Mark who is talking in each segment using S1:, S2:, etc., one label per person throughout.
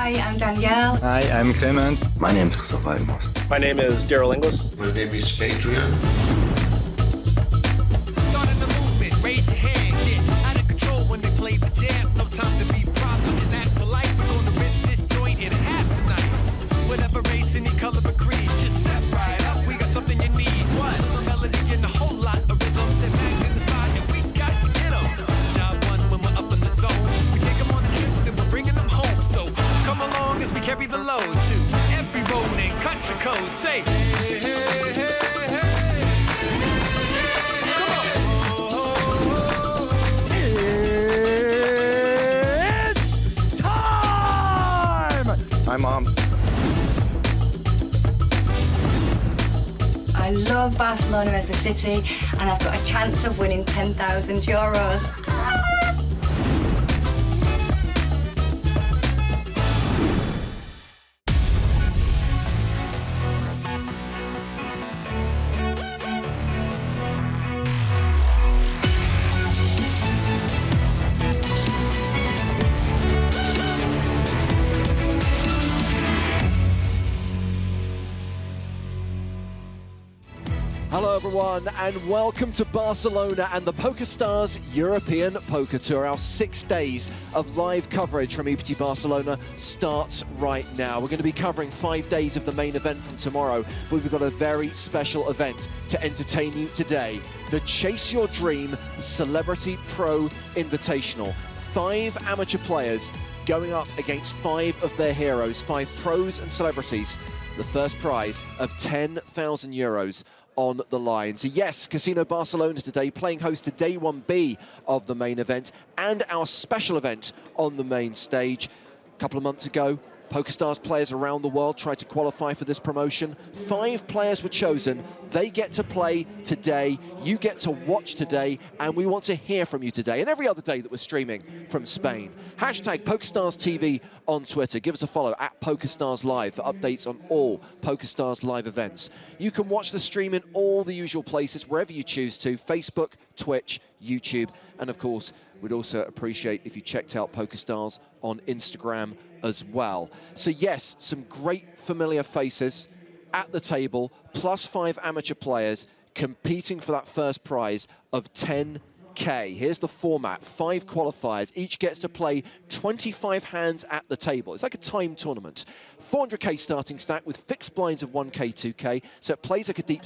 S1: Hi, I'm Danielle.
S2: Hi, I'm Clement.
S3: My name is Christoph Waldenbos.
S4: My name is Daryl Inglis.
S5: My name is Adrian.
S6: Starting the movement, raise your hand, get out of control when they play the jam. No time to be proper and act polite. We're gonna rip this joint in half tonight. Whatever race, any color or creed, just step right up. We got something you need. What? A melody and a whole lot of rhythm. They're back in the spot and we got to get them. It's job one when we're up in the zone. We take them on a trip, then we're bringing them home. So come along as we carry the load to every road and country code. Say, hey, hey, hey, hey.
S7: It's time!
S3: Hi, Mom.
S1: I love Barcelona as a city, and I've got a chance of winning €10,000.
S7: Hello everyone and welcome to Barcelona and the PokerStars European Poker Tour. Our 6 days of live coverage from EPT Barcelona starts right now. We're going to be covering 5 days of the main event from tomorrow, but we've got a very special event to entertain you today. The Chase Your Dream Celebrity Pro Invitational. 5 amateur players going up against 5 of their heroes, 5 pros and celebrities. The first prize of €10,000 on the line. So yes, Casino Barcelona today playing host to day 1B of the main event and our special event on the main stage. A couple of months ago, PokerStars players around the world tried to qualify for this promotion. 5 players were chosen. They get to play today. You get to watch today, and we want to hear from you today and every other day that we're streaming from Spain. Hashtag PokerStars TV on Twitter. Give us a follow at PokerStars Live for updates on all PokerStars live events. You can watch the stream in all the usual places, wherever you choose to: Facebook, Twitch, YouTube, and of course, we'd also appreciate if you checked out PokerStars on Instagram as well. So yes, some great familiar faces at the table, plus 5 amateur players competing for that first prize of 10K. Here's the format: 5 qualifiers, each gets to play 25 hands at the table. It's like a time tournament. 400K starting stack with fixed blinds of 1K, 2K, so it plays like a deep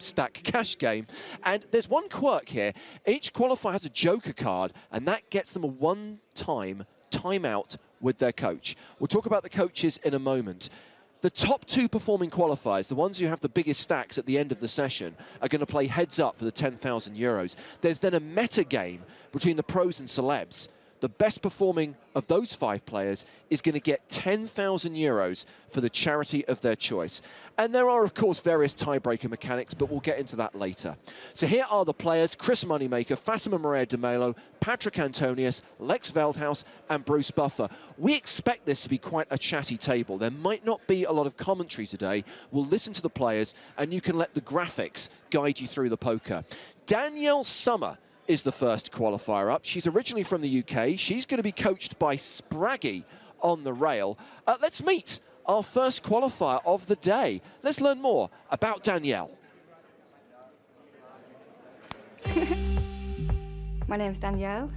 S7: stack cash game. And there's one quirk here: each qualifier has a joker card, and that gets them a one-time timeout with their coach. We'll talk about the coaches in a moment. The top 2 performing qualifiers, the ones who have the biggest stacks at the end of the session, are going to play heads up for the €10,000. There's then a meta game between the pros and celebs. The best performing of those 5 players is going to get €10,000 for the charity of their choice. And there are, of course, various tiebreaker mechanics, but we'll get into that later. So here are the players: Chris Moneymaker, Fatima Moreira, Melo, Patrik Antonius, Lex Veldhuis, and Bruce Buffer. We expect this to be quite a chatty table. There might not be a lot of commentary today. We'll listen to the players, and you can let the graphics guide you through the poker. Danielle Summer is the first qualifier up. She's originally from the UK. She's going to be coached by Spraggy on the rail. Let's meet our first qualifier of the day. Let's learn more about Danielle.
S1: My name's Danielle.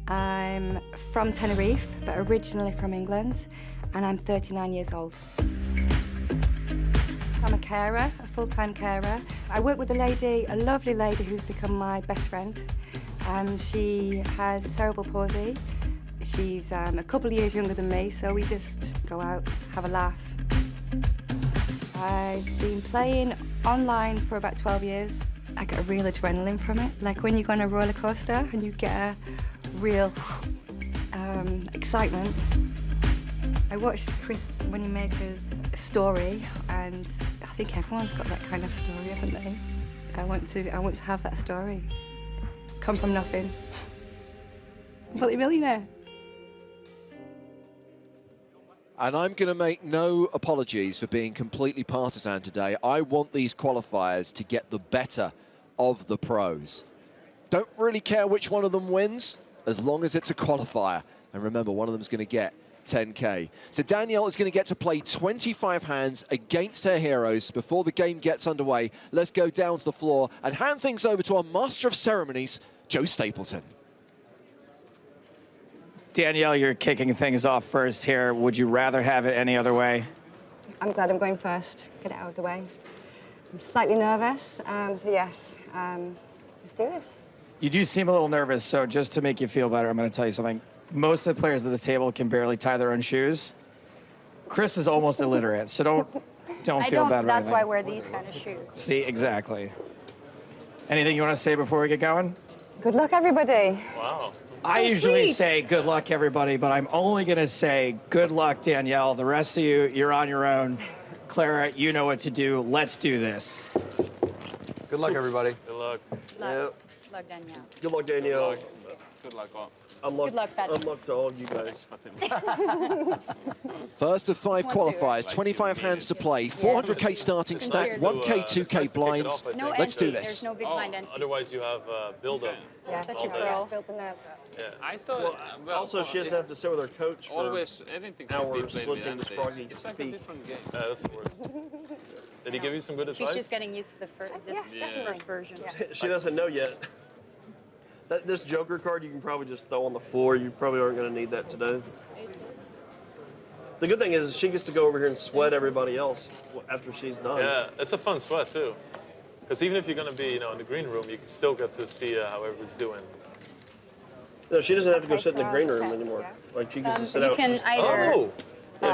S1: I'm from Tenerife, but originally from England, and I'm 39 years old. I'm a carer, a full-time carer. I work with a lovely lady who's become my best friend. She has cerebral palsy. She's a couple of years younger than me, so we just go out, have a laugh. I've been playing online for about 12 years. I get a real adrenaline from it, like when you go on a roller coaster and you get a real excitement. I watched Chris Moneymaker's story, and I think everyone's got that kind of story, haven't they? I want to have that story. Come from nothing. Multi-millionaire.
S7: And I'm going to make no apologies for being completely partisan today. I want these qualifiers to get the better of the pros. Don't really care which one of them wins, as long as it's a qualifier. And remember, one of them is going to get 10K. So Danielle is going to get to play 25 hands against her heroes before the game gets underway. Let's go down to the floor and hand things over to our Master of Ceremonies, Joe Stapleton.
S2: Danielle, you're kicking things off first here. Would you rather have it any other way?
S1: I'm glad I'm going first. Get it out of the way. I'm slightly nervous, so yes, let's do this.
S2: You do seem a little nervous, so just to make you feel better, I'm going to tell you something. Most of the players at the table can barely tie their own shoes. Chris is almost illiterate, so don't feel bad about
S5: That's why I
S2: anything.
S5: wear these kind of shoes.
S2: See, exactly. Anything you want to say before we get going?
S1: Good luck, everybody.
S4: Wow.
S2: I usually say good luck, everybody, but I'm only going to say good luck, Danielle. The rest of you, you're on your own. Clara, you know what to do. Let's do this.
S3: Good luck, everybody.
S4: Good luck.
S5: Good luck, Danielle.
S8: Good luck, Danielle.
S9: Good luck, all.
S5: Good luck, Patrick.
S8: Good luck to all you guys.
S7: First of 5 qualifiers, 25 hands to play, 400K starting stack, 1K, 2K blinds.
S5: No
S7: Let's do
S5: entry.
S7: this.
S5: There's no big blind entry.
S4: Otherwise, you have build-up.
S1: Yeah,
S5: Such a
S4: all day.
S5: pro.
S1: Build the nerve up.
S4: Yeah.
S9: I thought, well,
S8: Also, she doesn't have to sit with her coach for
S9: always anything should be
S8: hours
S9: played
S8: listening to
S9: behind
S8: Sproggy
S9: It's like a
S8: speak.
S9: different game.
S4: Yeah, that's the worst. Did he give you some good
S5: She's
S4: advice?
S5: just getting used to the this
S9: Yeah.
S5: first version.
S8: She doesn't know yet. This Joker card you can probably just throw on the floor. You probably aren't going to need that today. The good thing is she gets to go over here and sweat everybody else after she's done.
S4: Yeah, it's a fun sweat too. Because even if you're gonna be, in the green room, you can still get to see how everybody's doing.
S8: No, she doesn't have to go
S1: Okay,
S8: sit in the
S1: so
S8: green room
S1: okay,
S8: anymore.
S1: yeah.
S8: Like she gets to sit
S5: You
S8: out.
S5: can either,
S4: Oh,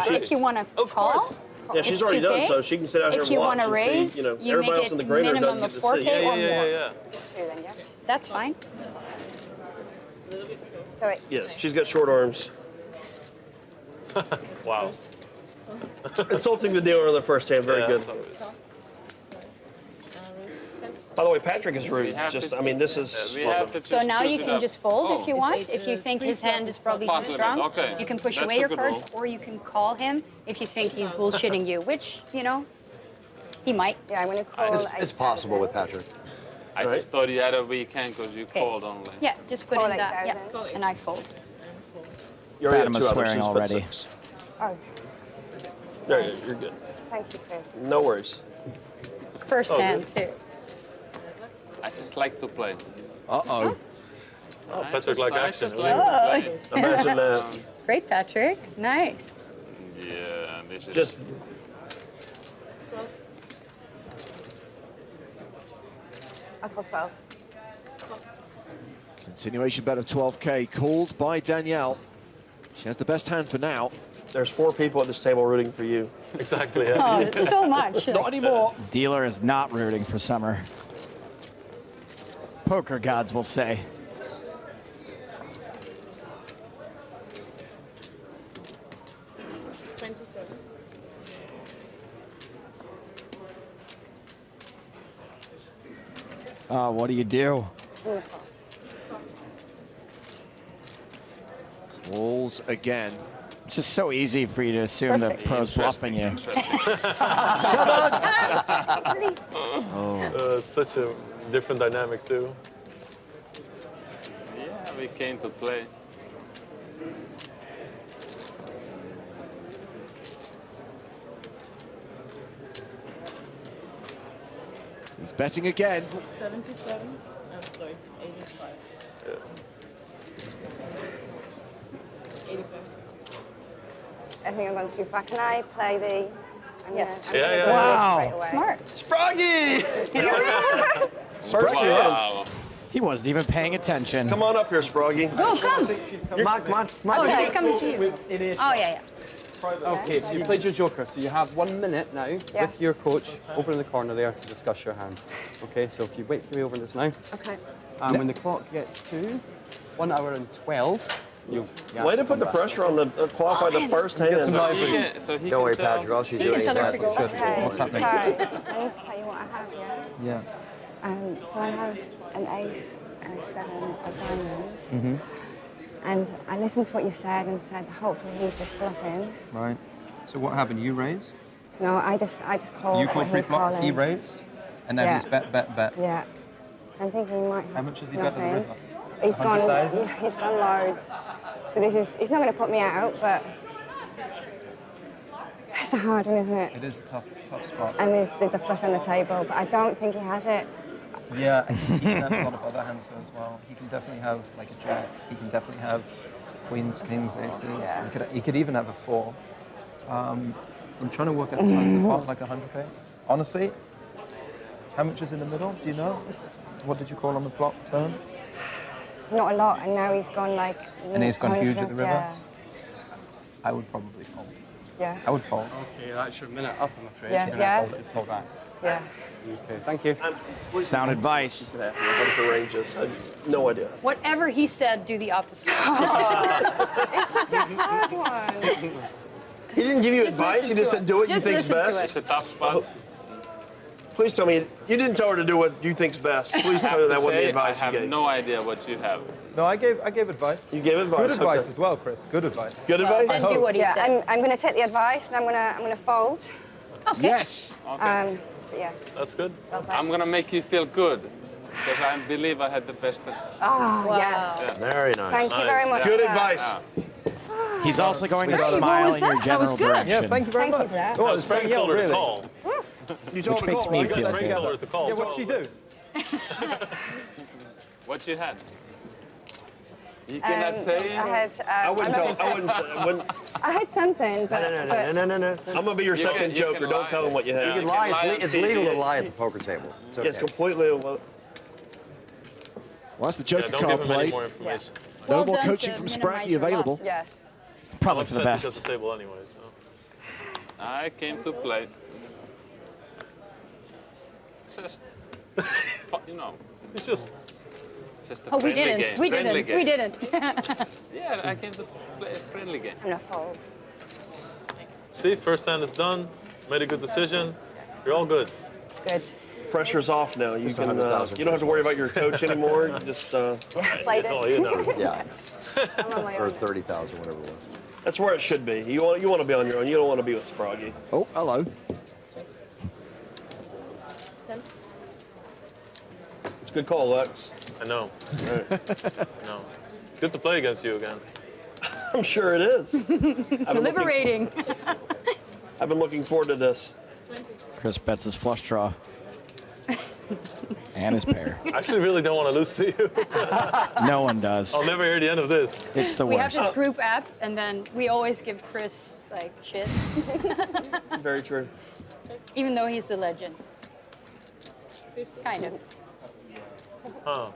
S5: if you want to
S4: of
S5: call,
S4: course.
S8: Yeah, she's
S5: it's
S8: already
S5: 2K.
S8: done so. She can sit out here
S5: If
S8: and
S5: you
S8: watch
S5: want to
S8: and
S5: raise,
S8: see.
S5: you
S8: Everybody
S5: make
S8: else in the
S5: it
S8: green room
S5: minimum
S8: doesn't
S5: of
S8: get to
S5: 4K
S8: see.
S5: or more.
S4: Yeah.
S1: Two then, yeah.
S5: That's fine.
S1: So it,
S8: Yeah, she's got short arms.
S4: Wow.
S8: Insulting the dealer on the first hand. Very
S4: Yeah,
S8: good.
S4: that's always-
S8: By the way, Patrick is rude.
S9: have
S8: Just,
S9: to-
S8: I mean, this is.
S9: We have to
S5: So now
S9: choose
S5: you
S9: it
S5: can
S9: up.
S5: just fold
S9: Oh.
S5: if you want. If you think his hand is probably too
S9: Pass limit,
S5: strong,
S9: okay.
S5: you can push
S9: That's
S5: away
S9: a
S5: your
S9: good
S5: cards,
S9: rule.
S5: or you can call him if you think he's bullshitting you, which, he might.
S1: yeah, I'm going to call
S3: It's possible with Patrick.
S9: I just thought you had a weak hand because you
S5: Okay.
S9: called only.
S5: Yeah, just put
S1: Call
S5: in that.
S1: 8,000.
S5: Yeah, and I fold.
S8: You already have
S2: Fatima's
S8: two others.
S2: swearing
S8: She's put
S2: already.
S8: 6.
S1: Oh,
S8: There, you're good.
S1: thank you, Chris.
S8: No worries.
S5: First
S8: Oh,
S5: hand, too.
S9: I just like to play.
S7: Uh-oh.
S4: Oh,
S9: I
S4: Patrick
S9: just
S4: like
S9: I
S4: action.
S9: just like to play.
S8: Imagine that.
S5: Great, Patrick. Nice.
S9: Yeah, this is
S8: Just
S1: I'll call 12.
S7: Continuation bet of 12K called by Danielle. She has the best hand for now.
S8: there's 4 people at this table rooting for you.
S4: Exactly. Yeah.
S5: Oh, so much.
S7: Not anymore.
S2: Dealer is not rooting for Summer. Poker gods will say. What do you do?
S7: Calls again.
S2: It's just so easy for you to assume the pro's bluffing you.
S4: It's such a different dynamic too.
S9: Yeah, we came to play.
S7: He's betting again.
S10: 77. I'm sorry, 85. 85.
S1: I think I'm going too far. Can I play the...
S5: Yes.
S4: Yeah, yeah.
S2: Wow.
S5: Smart.
S8: Sproggy! First hand.
S9: Wow.
S2: He wasn't even paying attention.
S8: Come on up here, Sproggy.
S5: Go, come.
S3: Come on.
S5: Oh, she's coming to you. Oh, yeah.
S11: Okay, so you played your joker, so you have 1 minute now
S1: Yeah.
S11: with your coach over in the corner there to discuss your hand. Okay, so if you wait for me over this now,
S1: Okay.
S11: and when the clock gets to 1 hour and 12, you'll
S8: Way to put the pressure on the qualify the first hand.
S9: So he can, so he
S3: Don't worry,
S9: can tell.
S3: Patrick. All she's
S5: You
S3: doing
S5: can
S3: is
S5: tell her to
S3: laughing.
S5: go.
S3: It's good.
S1: Okay,
S11: What's happening?
S1: sorry. I need to tell you what I have, yeah?
S11: Yeah.
S1: So I have an ace and a 7 of diamonds. And I listened to what you said and said, hopefully he's just bluffing.
S11: Right. So what happened? You raised?
S1: No, I just called
S11: You
S1: what
S11: called
S1: he was
S11: pre-flop, he
S1: calling.
S11: raised, and then
S1: Yeah.
S11: he's bet.
S1: Yeah. So I'm thinking he might have
S11: How much has he bet on the
S1: nothing.
S11: river?
S1: He's gone,
S11: 100,000?
S1: yeah, he's gone loads. So it's not going to put me out, but
S12: It's a hard one, isn't it?
S11: It is a tough spot.
S12: And there's a flush on the table, but I don't think he has it.
S11: Yeah, he can have a lot of other hands as well. He can definitely have like a jack. He can definitely have queens, kings, aces.
S12: Yeah.
S11: He could even have a 4. I'm trying to work out the size of the pot, like 100k. Honestly, how much is in the middle? Do you know? What did you call on the flop turn?
S12: Not a lot, and now he's gone like...
S11: And he's gone huge at the river?
S12: Yeah.
S11: I would probably fold.
S12: Yeah.
S11: I would fold.
S13: Okay, that's your minute up, I'm afraid.
S12: Yeah,
S11: You're gonna
S12: yeah.
S11: fold it, it's all that.
S12: Yeah.
S11: Okay, thank you.
S2: Sound advice.
S8: What if the range is? I have no idea.
S5: Whatever he said, do the opposite.
S12: It's such a hard one.
S8: He didn't give you
S5: Just
S8: advice.
S5: listen
S8: He just
S5: to
S8: said
S5: it.
S8: do what
S5: Just
S8: you think's
S5: listen to
S8: best.
S9: It's a tough spot.
S8: Please tell me you didn't tell her to do what you think's best. Please tell her that wasn't the advice
S9: I
S8: you
S9: have
S8: gave.
S9: no idea what you have.
S11: No, I gave advice.
S8: You gave advice.
S11: Good advice
S8: okay.
S11: as well, Chris. Good advice.
S8: Good
S5: Well,
S8: advice.
S5: then do what he
S12: Yeah,
S5: said.
S12: I'm going to take the advice, and I'm going to fold.
S5: Okay.
S2: Yes.
S9: Okay.
S12: Yeah.
S4: That's good.
S12: Well done.
S9: I'm gonna make you feel good because I believe I had the best.
S12: Oh,
S5: Wow.
S12: yes.
S3: Very nice.
S12: Thank you very much.
S8: Good
S12: for that.
S8: advice.
S2: He's also going to
S5: What
S2: smile
S5: was
S2: in your
S5: that? That was
S2: general
S5: good.
S2: direction.
S11: Yeah, thank you very
S12: Thank you
S11: much.
S12: for that.
S11: Oh,
S4: I
S11: it's
S4: was Frank
S11: Danielle,
S4: told her to
S11: really.
S4: call.
S8: You told
S2: Which
S8: her to
S2: makes
S8: call,
S2: me
S8: right?
S2: feel
S4: Frank
S2: good.
S4: told her to call.
S11: Yeah, what'd she do?
S9: What you had? You cannot say.
S12: I had.
S8: I wouldn't tell. I wouldn't. I wouldn't.
S12: I had something, but
S3: No.
S8: I'm gonna be your second
S9: you
S8: joker.
S9: can
S8: Don't
S9: lie.
S8: tell them what you
S3: You
S8: have.
S3: can
S9: You
S3: lie.
S9: can lie
S3: It's
S9: on
S3: legal
S9: TV.
S3: to lie at the poker table. It's okay.
S8: Yes, completely.
S7: Well, that's the
S4: Yeah,
S7: joker
S4: don't
S7: card
S4: give him any
S7: played.
S4: more information.
S7: No
S5: Well
S7: more
S5: done
S7: coaching
S5: to
S7: from
S5: minimize
S7: Spracky
S5: your
S7: available.
S5: losses.
S12: yes.
S2: Probably for the
S4: Upset because
S2: best.
S4: the table anyway. So.
S9: I came to play. Just, you know,
S4: It's just.
S9: just a
S5: Oh, we
S9: friendly
S5: didn't.
S9: game.
S5: We
S9: Friendly
S5: didn't.
S9: game.
S5: We didn't.
S9: Yeah, I came to play a friendly game.
S12: I'm going to fold.
S4: See, first hand is done. Made a good decision. You're all good.
S12: Good.
S8: Pressure's off now. You can.
S3: 100,000
S8: You don't have to worry about your coach anymore. You just.
S12: Played
S4: Oh,
S12: it.
S4: you know.
S3: Yeah,
S12: I'm on my
S3: or
S12: own.
S3: 30,000, whatever it was.
S8: That's where it should be. You want to be on your own. You don't want to be with Sproggy.
S7: Oh, hello.
S8: It's a good call, Lex.
S4: I know. No. It's good to play against you again.
S8: I'm sure it is.
S5: Liberating.
S8: I've been looking forward to this.
S2: Chris bets his flush draw. And his pair.
S4: I actually really don't want to lose to you.
S2: No one does.
S4: I'll never hear the end of this.
S2: It's the
S5: We have
S2: worst.
S5: this group app, and then we always give Chris like shit,
S8: Very true.
S5: even though he's the legend. Kind of.
S4: Huh.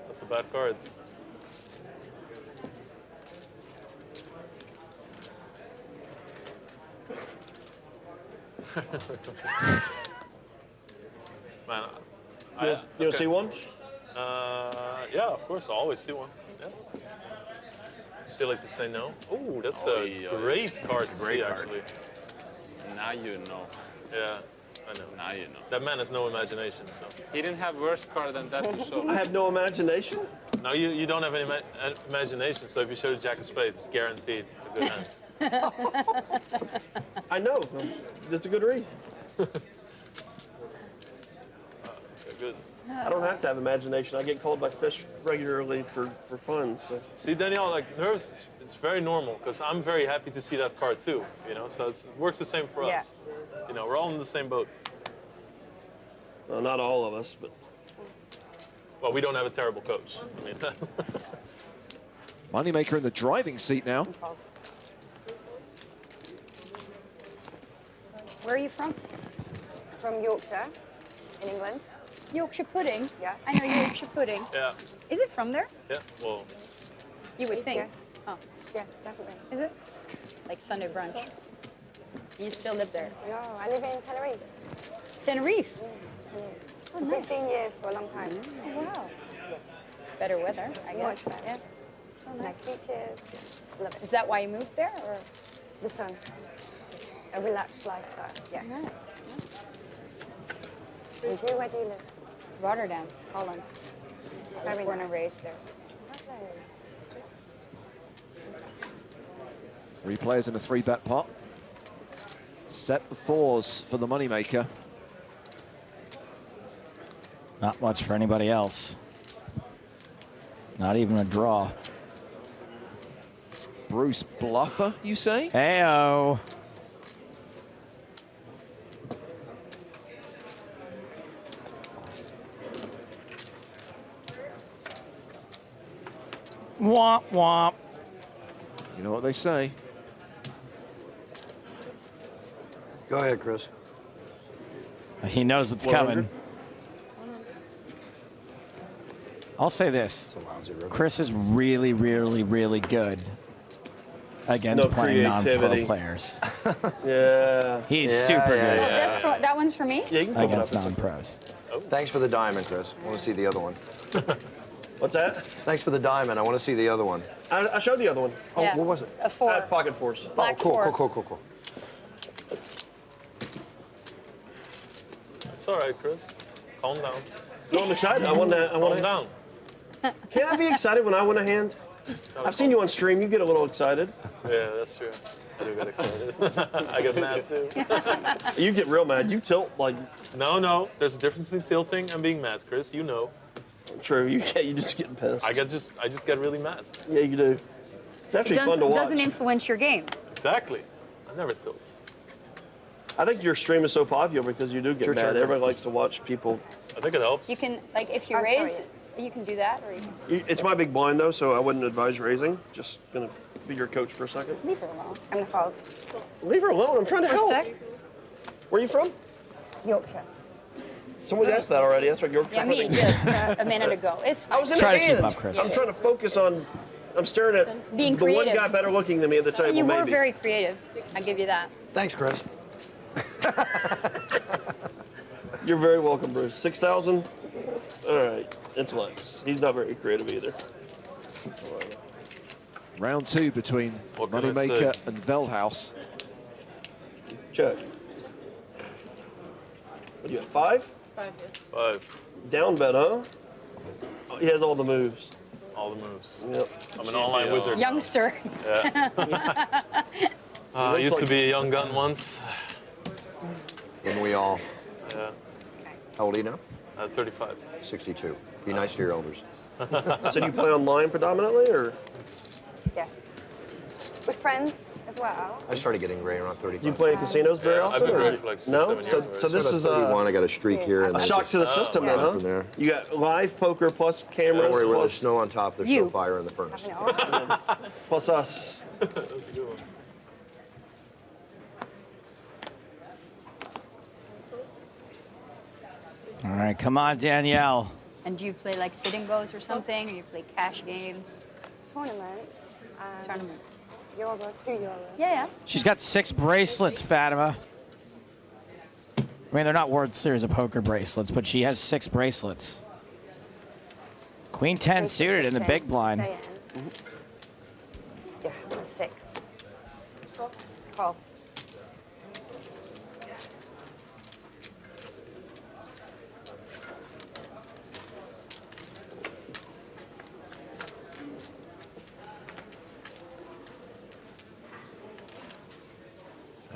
S4: That's a bad card. Man,
S8: You don't see one?
S4: yeah, of course, I always see one. Yeah. Still like to say no. Oh, that's a great card to see, actually.
S9: Now you know.
S4: Yeah, I know.
S9: Now you know.
S4: That man has no imagination, so.
S9: He didn't have worse card than that to show.
S8: I have no imagination.
S4: No, you don't have any imagination, so if you show the Jack of Spades, it's guaranteed a good hand.
S8: I know. That's a good read.
S4: Okay, good.
S8: I don't have to have imagination. I get called by fish regularly for fun. So.
S4: See, Danielle, like nerves, it's very normal because I'm very happy to see that card too. You know, so it works the same for us. You know, we're all in the same boat.
S8: Well, not all of us, but.
S4: Well, we don't have a terrible coach. I mean,
S7: Moneymaker in the driving seat now.
S5: Where are you from?
S12: From Yorkshire, in England.
S5: Yorkshire pudding?
S12: Yeah.
S5: I know Yorkshire pudding.
S4: yeah,
S5: Is it from there?
S4: yeah. Well,
S5: You would think.
S12: Yeah.
S5: Oh,
S12: Yeah, definitely.
S5: is it? Like Sunday brunch. You still live there?
S12: No, I live in Tenerife.
S5: Tenerife?
S12: For 15 years, for a long time.
S5: Oh, wow. Better weather, I guess.
S12: Much better.
S5: Yeah. So nice.
S12: Nice beaches. Love it.
S5: Is that why you moved there? Or?
S12: The sun. A relaxed lifestyle. Yeah.
S5: Nice.
S12: And you, where do you live?
S5: Rotterdam, Holland. I was born and raised there.
S7: Three players in a 3-bet pot. Set the 4s for the moneymaker.
S2: Not much for anybody else. Not even a draw.
S7: Bruce bluffer, you say?
S2: Heyo. Womp womp.
S7: You know what they say.
S3: Go ahead, Chris.
S2: He knows what's
S8: 100.
S2: coming. I'll say this. Chris is really, really, really good against playing non-pro players.
S8: Yeah.
S2: He's super good
S5: That one's for me?
S8: Yeah, you can
S2: against non-pros.
S3: Thanks for the diamond, Chris. I want to see the other one.
S8: What's that?
S3: Thanks for the diamond. I want to see the other one.
S8: I showed the other one.
S3: Oh,
S5: Yeah.
S3: what was it?
S5: A 4.
S8: Pocket fours.
S5: Black
S3: Cool,
S5: 4.
S3: cool.
S4: It's all right, Chris. Calm down.
S8: No, I'm excited. I want that.
S4: Calm down.
S8: Can I be excited when I win a hand? I've seen you on stream. You get a little excited.
S4: Yeah, that's true. I do get excited. I get mad too.
S8: You get real mad. You tilt like.
S4: No. There's a difference between tilting and being mad, Chris. You know.
S8: True. You just getting pissed.
S4: I just get really mad.
S8: Yeah, you do. It's actually fun to watch.
S5: Doesn't influence your game.
S4: Exactly. I never tilt.
S8: I think your stream is so popular because you do get mad. Everybody likes to watch people.
S4: I think it helps.
S5: You can, like, if you raise, you can do that, or you can...
S8: It's my big blind though, so I wouldn't advise raising. Just gonna be your coach for a second.
S12: Leave her alone. I'm gonna fold.
S8: Leave her alone. I'm trying to help. Where are you from?
S12: Yorkshire.
S8: Someone asked that already. That's what Yorkshire.
S5: Yeah, me, just a minute ago. It's
S8: I was in
S2: Try
S8: the
S2: to
S8: hand.
S2: keep up, Chris.
S8: I'm trying to focus on. I'm staring at
S5: Being
S8: the one
S5: creative.
S8: guy better looking than me at the table.
S5: You were
S8: maybe.
S5: very creative. I give you that.
S3: Thanks, Chris.
S8: You're very welcome, Bruce. 6,000. All right, it's Lex. He's not very creative either.
S7: Round 2 between
S4: What can I
S7: Moneymaker
S4: say?
S7: and Veldhuis.
S8: Check. What do you got? 5?
S10: 5, yes.
S4: 5.
S8: Down bet, huh? Oh, he has all the moves.
S4: All the moves.
S8: Yep.
S4: I'm an online wizard.
S5: Youngster.
S4: Yeah. I used to be a young gun once.
S3: And we all.
S4: Yeah.
S3: How old are you now?
S4: 35.
S3: 62. Be nice to your elders.
S8: So do you play online predominantly, or
S12: Yes. With friends as well.
S3: I started getting gray around 35.
S8: do you play in casinos very
S4: Yeah,
S8: often?
S4: I've been
S8: or-
S4: gray for like 6,
S8: no.
S4: 7
S8: So,
S4: years.
S8: so this is
S3: 31. I got a streak here. And
S8: a
S3: then
S8: shock
S3: just
S8: to the system, then,
S3: from
S8: huh?
S3: there.
S8: You got live poker plus cameras
S3: Don't worry, where there's
S8: plus,
S3: snow on top, there's no fire in the furnace.
S8: plus us.
S4: That's a good one.
S2: All right, come on, Danielle.
S5: And do you play like sit-and goes or something, or you play cash games?
S12: Tournaments.
S5: Tournaments.
S12: Euro, €2.
S5: Yeah.
S2: She's got 6 bracelets, Fatima. I mean, they're not World Series of Poker bracelets, but she has 6 bracelets. Queen 10 suited in the big blind.
S12: Yeah, 6. Call.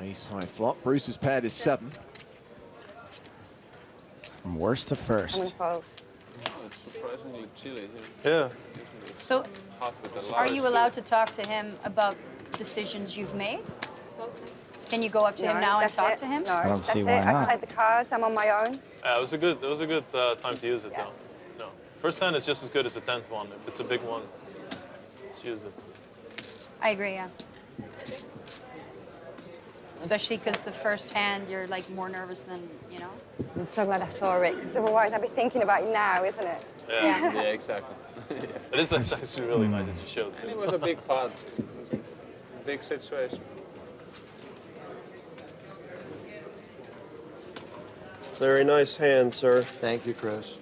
S7: Ace high flop. Bruce's paired is 7.
S2: From worst to
S12: I'm gonna
S2: first.
S12: fold.
S9: It's surprisingly chilly here.
S4: Yeah.
S5: So,
S9: Hot with the
S5: are
S9: lights.
S5: you allowed to talk to him about decisions you've made? Can you go up to him now and
S12: that's
S5: talk
S12: it.
S5: to him?
S12: No,
S2: I don't
S12: that's
S2: see
S12: it.
S2: why
S12: I
S2: not.
S12: played the cards. I'm on my own.
S4: It was a good time to use it though. No. First hand is just as good as the 10th one. If it's a big one, let's use it.
S5: I agree, yeah. Especially because the first hand, you're like more nervous than, you know?
S12: I'm so glad I saw it, because otherwise I'd be thinking about it now, isn't it?
S4: Yeah.
S9: Yeah, exactly.
S4: It is actually really nice that you showed
S9: And it
S4: too.
S9: was a big part. Big situation.
S8: Very nice hand, sir.
S3: Thank you, Chris.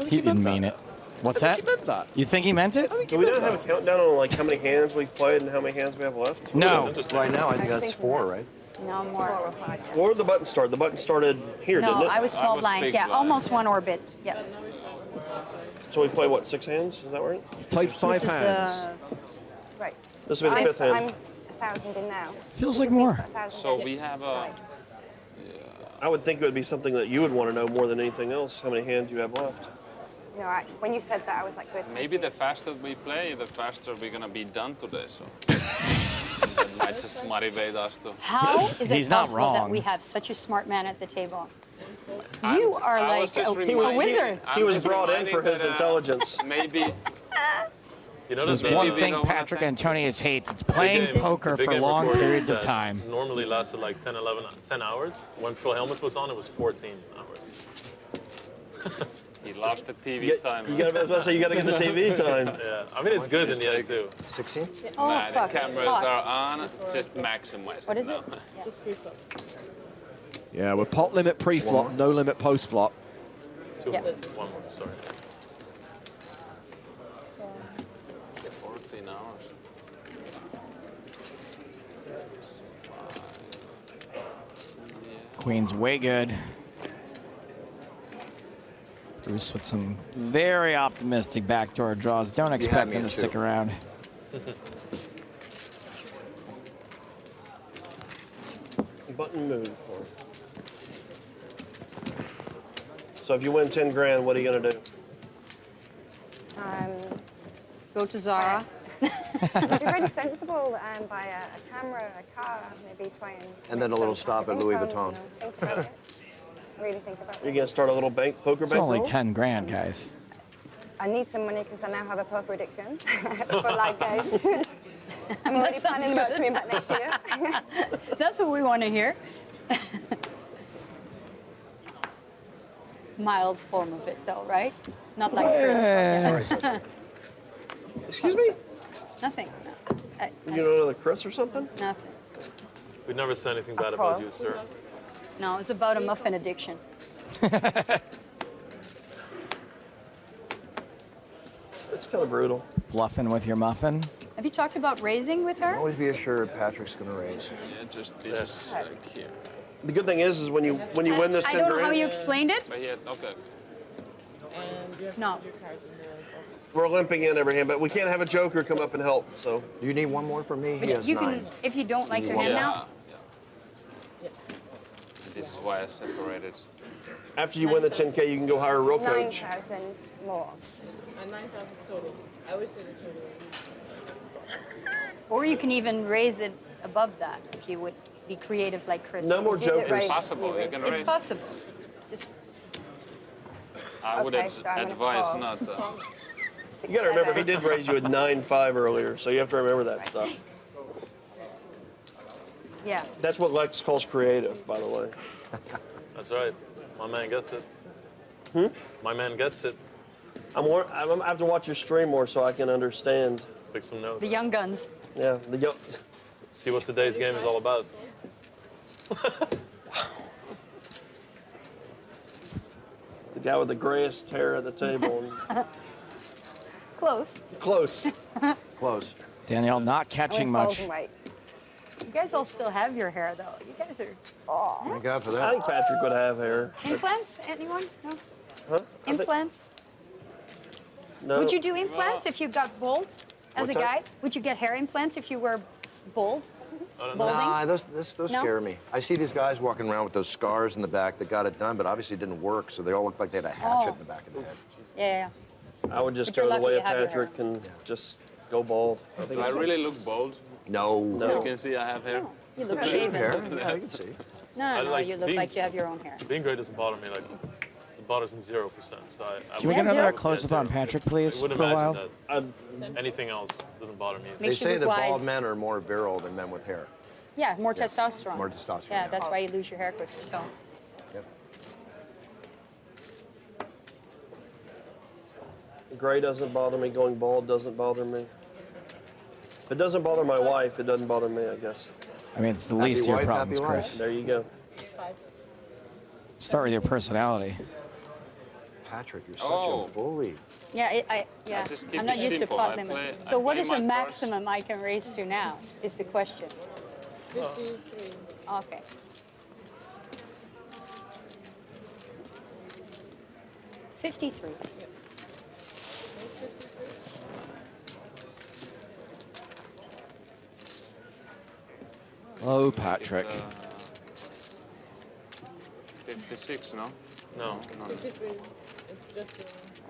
S2: He didn't mean it. What's that?
S7: He meant that.
S2: You think he meant it?
S8: Do we not have a countdown on like how many hands we've played and how many hands we have left?
S2: No.
S3: Right now, I think that's 4, right?
S5: No more.
S8: Or did the button start? The button started here, didn't
S5: No,
S8: it?
S5: I was small blind.
S9: big
S5: Yeah,
S9: blind.
S5: almost one orbit. Yeah.
S8: So we play what, 6 hands? Is that right?
S7: Played 5
S5: This is
S7: hands.
S12: Right.
S8: This will be the 5th
S12: I'm
S8: hand.
S12: 1,000 in now.
S2: Feels like more.
S12: 1,000
S9: So
S12: in.
S9: we have a.
S8: I would think it would be something that you would want to know more than anything else, how many hands you have left.
S12: You know, when you said that, I was like, good.
S9: Maybe the faster we play, the faster we're gonna be done today. So that might just motivate us to.
S5: How is it
S2: He's not
S5: possible that
S2: wrong.
S5: we have such a smart man at the table?
S9: I'm-
S5: You are
S9: I
S5: like
S9: was just
S5: a
S9: reminding-
S5: wizard.
S9: I'm
S8: He was
S9: just
S8: brought in
S9: reminding
S8: for his
S9: that,
S8: intelligence.
S4: You
S9: Maybe
S4: know,
S2: There's
S4: there's
S2: one
S9: we
S2: thing
S9: don't wanna
S2: Patrik
S9: think.
S2: Antonius hates. It's playing
S4: game-
S2: poker
S4: big
S2: for
S4: game
S2: long
S4: recordings
S2: periods of
S4: that
S2: time.
S4: Normally lasted like 10, 11, 10 hours. When Phil Hellmuth was on, it was 14 hours.
S9: he lost the TV
S8: You
S9: time.
S8: gotta, I was about to say, you gotta get the TV time.
S4: Yeah, I mean, it's good in the end, too.
S3: 16?
S5: Oh,
S9: Nah,
S5: fuck.
S9: the cameras
S5: Hot.
S9: are on. Just maximize.
S5: What is it?
S9: now.
S7: Yeah, we're pot limit pre-flop, no limit post-flop.
S5: Yeah.
S4: One more, sorry.
S9: 14 hours.
S2: Queen's way good. Bruce with some very optimistic backdoor draws. Don't expect
S3: me
S2: him to
S3: too.
S2: stick around.
S8: Button move. So if you win 10 grand, what are you gonna do?
S5: Go to Zara.
S12: Be really sensible and buy a camera, a car, maybe try
S3: And then a little stop at Louis Vuitton.
S12: Think about it. Really think about
S8: You're
S12: it.
S8: gonna start a little poker
S2: It's
S8: bank
S2: only
S8: roll?
S2: 10 grand, guys.
S12: I need some money because I now have a poker addiction for live guys. I'm already
S5: sounds
S12: planning about
S5: good.
S12: coming back next year.
S5: That's what we want to hear. Mild form of it, though, right? Not like Chris.
S8: Excuse me?
S5: Nothing. No.
S8: You know another Chris or something?
S5: Nothing.
S4: We never said anything bad about you, sir.
S5: No, it's about a muffin addiction.
S8: It's kind of brutal.
S2: Bluffing with your muffin.
S5: Have you talked about raising with her?
S3: Always be assured Patrick's gonna raise.
S9: Yeah, just this is like here.
S8: The good thing is when you win this 10
S5: I don't know how
S8: grand,
S5: you explained it.
S9: But yeah, okay.
S10: And you have
S5: No.
S10: your cards in the box.
S8: we're limping in every hand, but we can't have a joker come up and help. So
S3: Do you need one more from me?
S5: But
S3: He has
S5: you
S3: 9.
S5: can, if you don't like your
S9: Yeah.
S5: hand now,
S9: This is why I separated.
S8: after you win the 10K, you can go hire a real coach.
S12: 9,000 more.
S10: And 9,000 total. I always say the total.
S5: or you can even raise it above that if you would be creative like Chris.
S8: No more
S12: Is it
S8: jokers.
S12: right?
S9: It's possible. You can
S5: It's
S9: raise.
S5: possible. Just
S9: I would
S12: Okay, so I'm gonna
S9: advise
S12: call.
S9: not.
S8: You gotta remember, he did raise you at 9-5 earlier, so you have to remember that stuff.
S5: yeah.
S8: That's what Lex calls creative, by the way.
S4: That's right. My man gets it. My man gets it.
S8: I have to watch your stream more so I can understand.
S4: Take some notes.
S5: The young guns.
S8: Yeah,
S4: See what today's game is all about.
S8: the guy with the grayest hair at the table.
S5: Close.
S8: Close.
S3: Close.
S2: Danielle not catching much.
S5: You guys all still have your hair, though. You guys are.
S3: Thank God for
S8: I
S3: that.
S8: think Patrick would have hair.
S5: Implants? Anyone? No?
S8: Huh?
S5: Implants?
S8: No.
S5: Would you do implants if you got bald as a
S3: What's
S5: guy?
S3: that?
S5: Would you get hair implants if you were bald? Balding?
S3: Nah, those
S5: No?
S3: scare me. I see these guys walking around with those scars in the back that got it done, but obviously it didn't work, so they all look like they had a hatchet
S5: Oh.
S3: in the back of the head.
S5: Yeah.
S8: I would just
S5: But you're
S8: go the
S5: lucky
S8: way
S5: you
S8: of
S5: have your
S8: Patrick and just go bald. I think
S9: Do I
S8: it's
S9: really look bold?
S3: No.
S8: No.
S9: You can see I have hair.
S5: You look
S3: Yeah, you have
S5: shaven.
S3: hair. Yeah, you can see.
S5: No, no,
S4: like
S5: you look
S4: being-
S5: like you have your own hair.
S4: Being gray doesn't bother me. Like, it bothers me 0%. So I
S2: Can we get
S5: Yeah,
S2: another
S5: zero.
S2: close-up on Patrik, please,
S4: I
S2: for
S4: would
S2: a while?
S4: imagine that anything else doesn't bother me.
S3: They
S5: Makes you
S3: say
S5: look
S3: that bald
S5: wise.
S3: men are more virile than men with hair.
S5: Yeah, more testosterone.
S3: More testosterone,
S5: Yeah,
S3: yeah.
S5: that's why you lose your hair quicker. So
S3: Yep.
S8: gray doesn't bother me. Going bald doesn't bother me. If it doesn't bother my wife, it doesn't bother me, I guess.
S2: I mean, it's the
S3: Happy
S2: least of your
S3: wife,
S2: problems,
S3: happy life.
S2: Chris.
S8: There you go.
S2: Start with your personality.
S3: Patrick, you're such
S9: Oh.
S3: a bully.
S5: yeah,
S9: I just keep
S5: I'm not
S9: it
S5: used
S9: simple.
S5: to pot
S9: I
S5: limit.
S9: play-
S5: So
S9: I
S5: what
S9: play
S5: is
S9: my
S5: the
S9: cards.
S5: maximum I can raise to now? Is the question.
S10: 53.
S5: Okay. $53.
S7: Oh, Patrick.
S9: 56, no?
S4: No.
S10: 53. It's just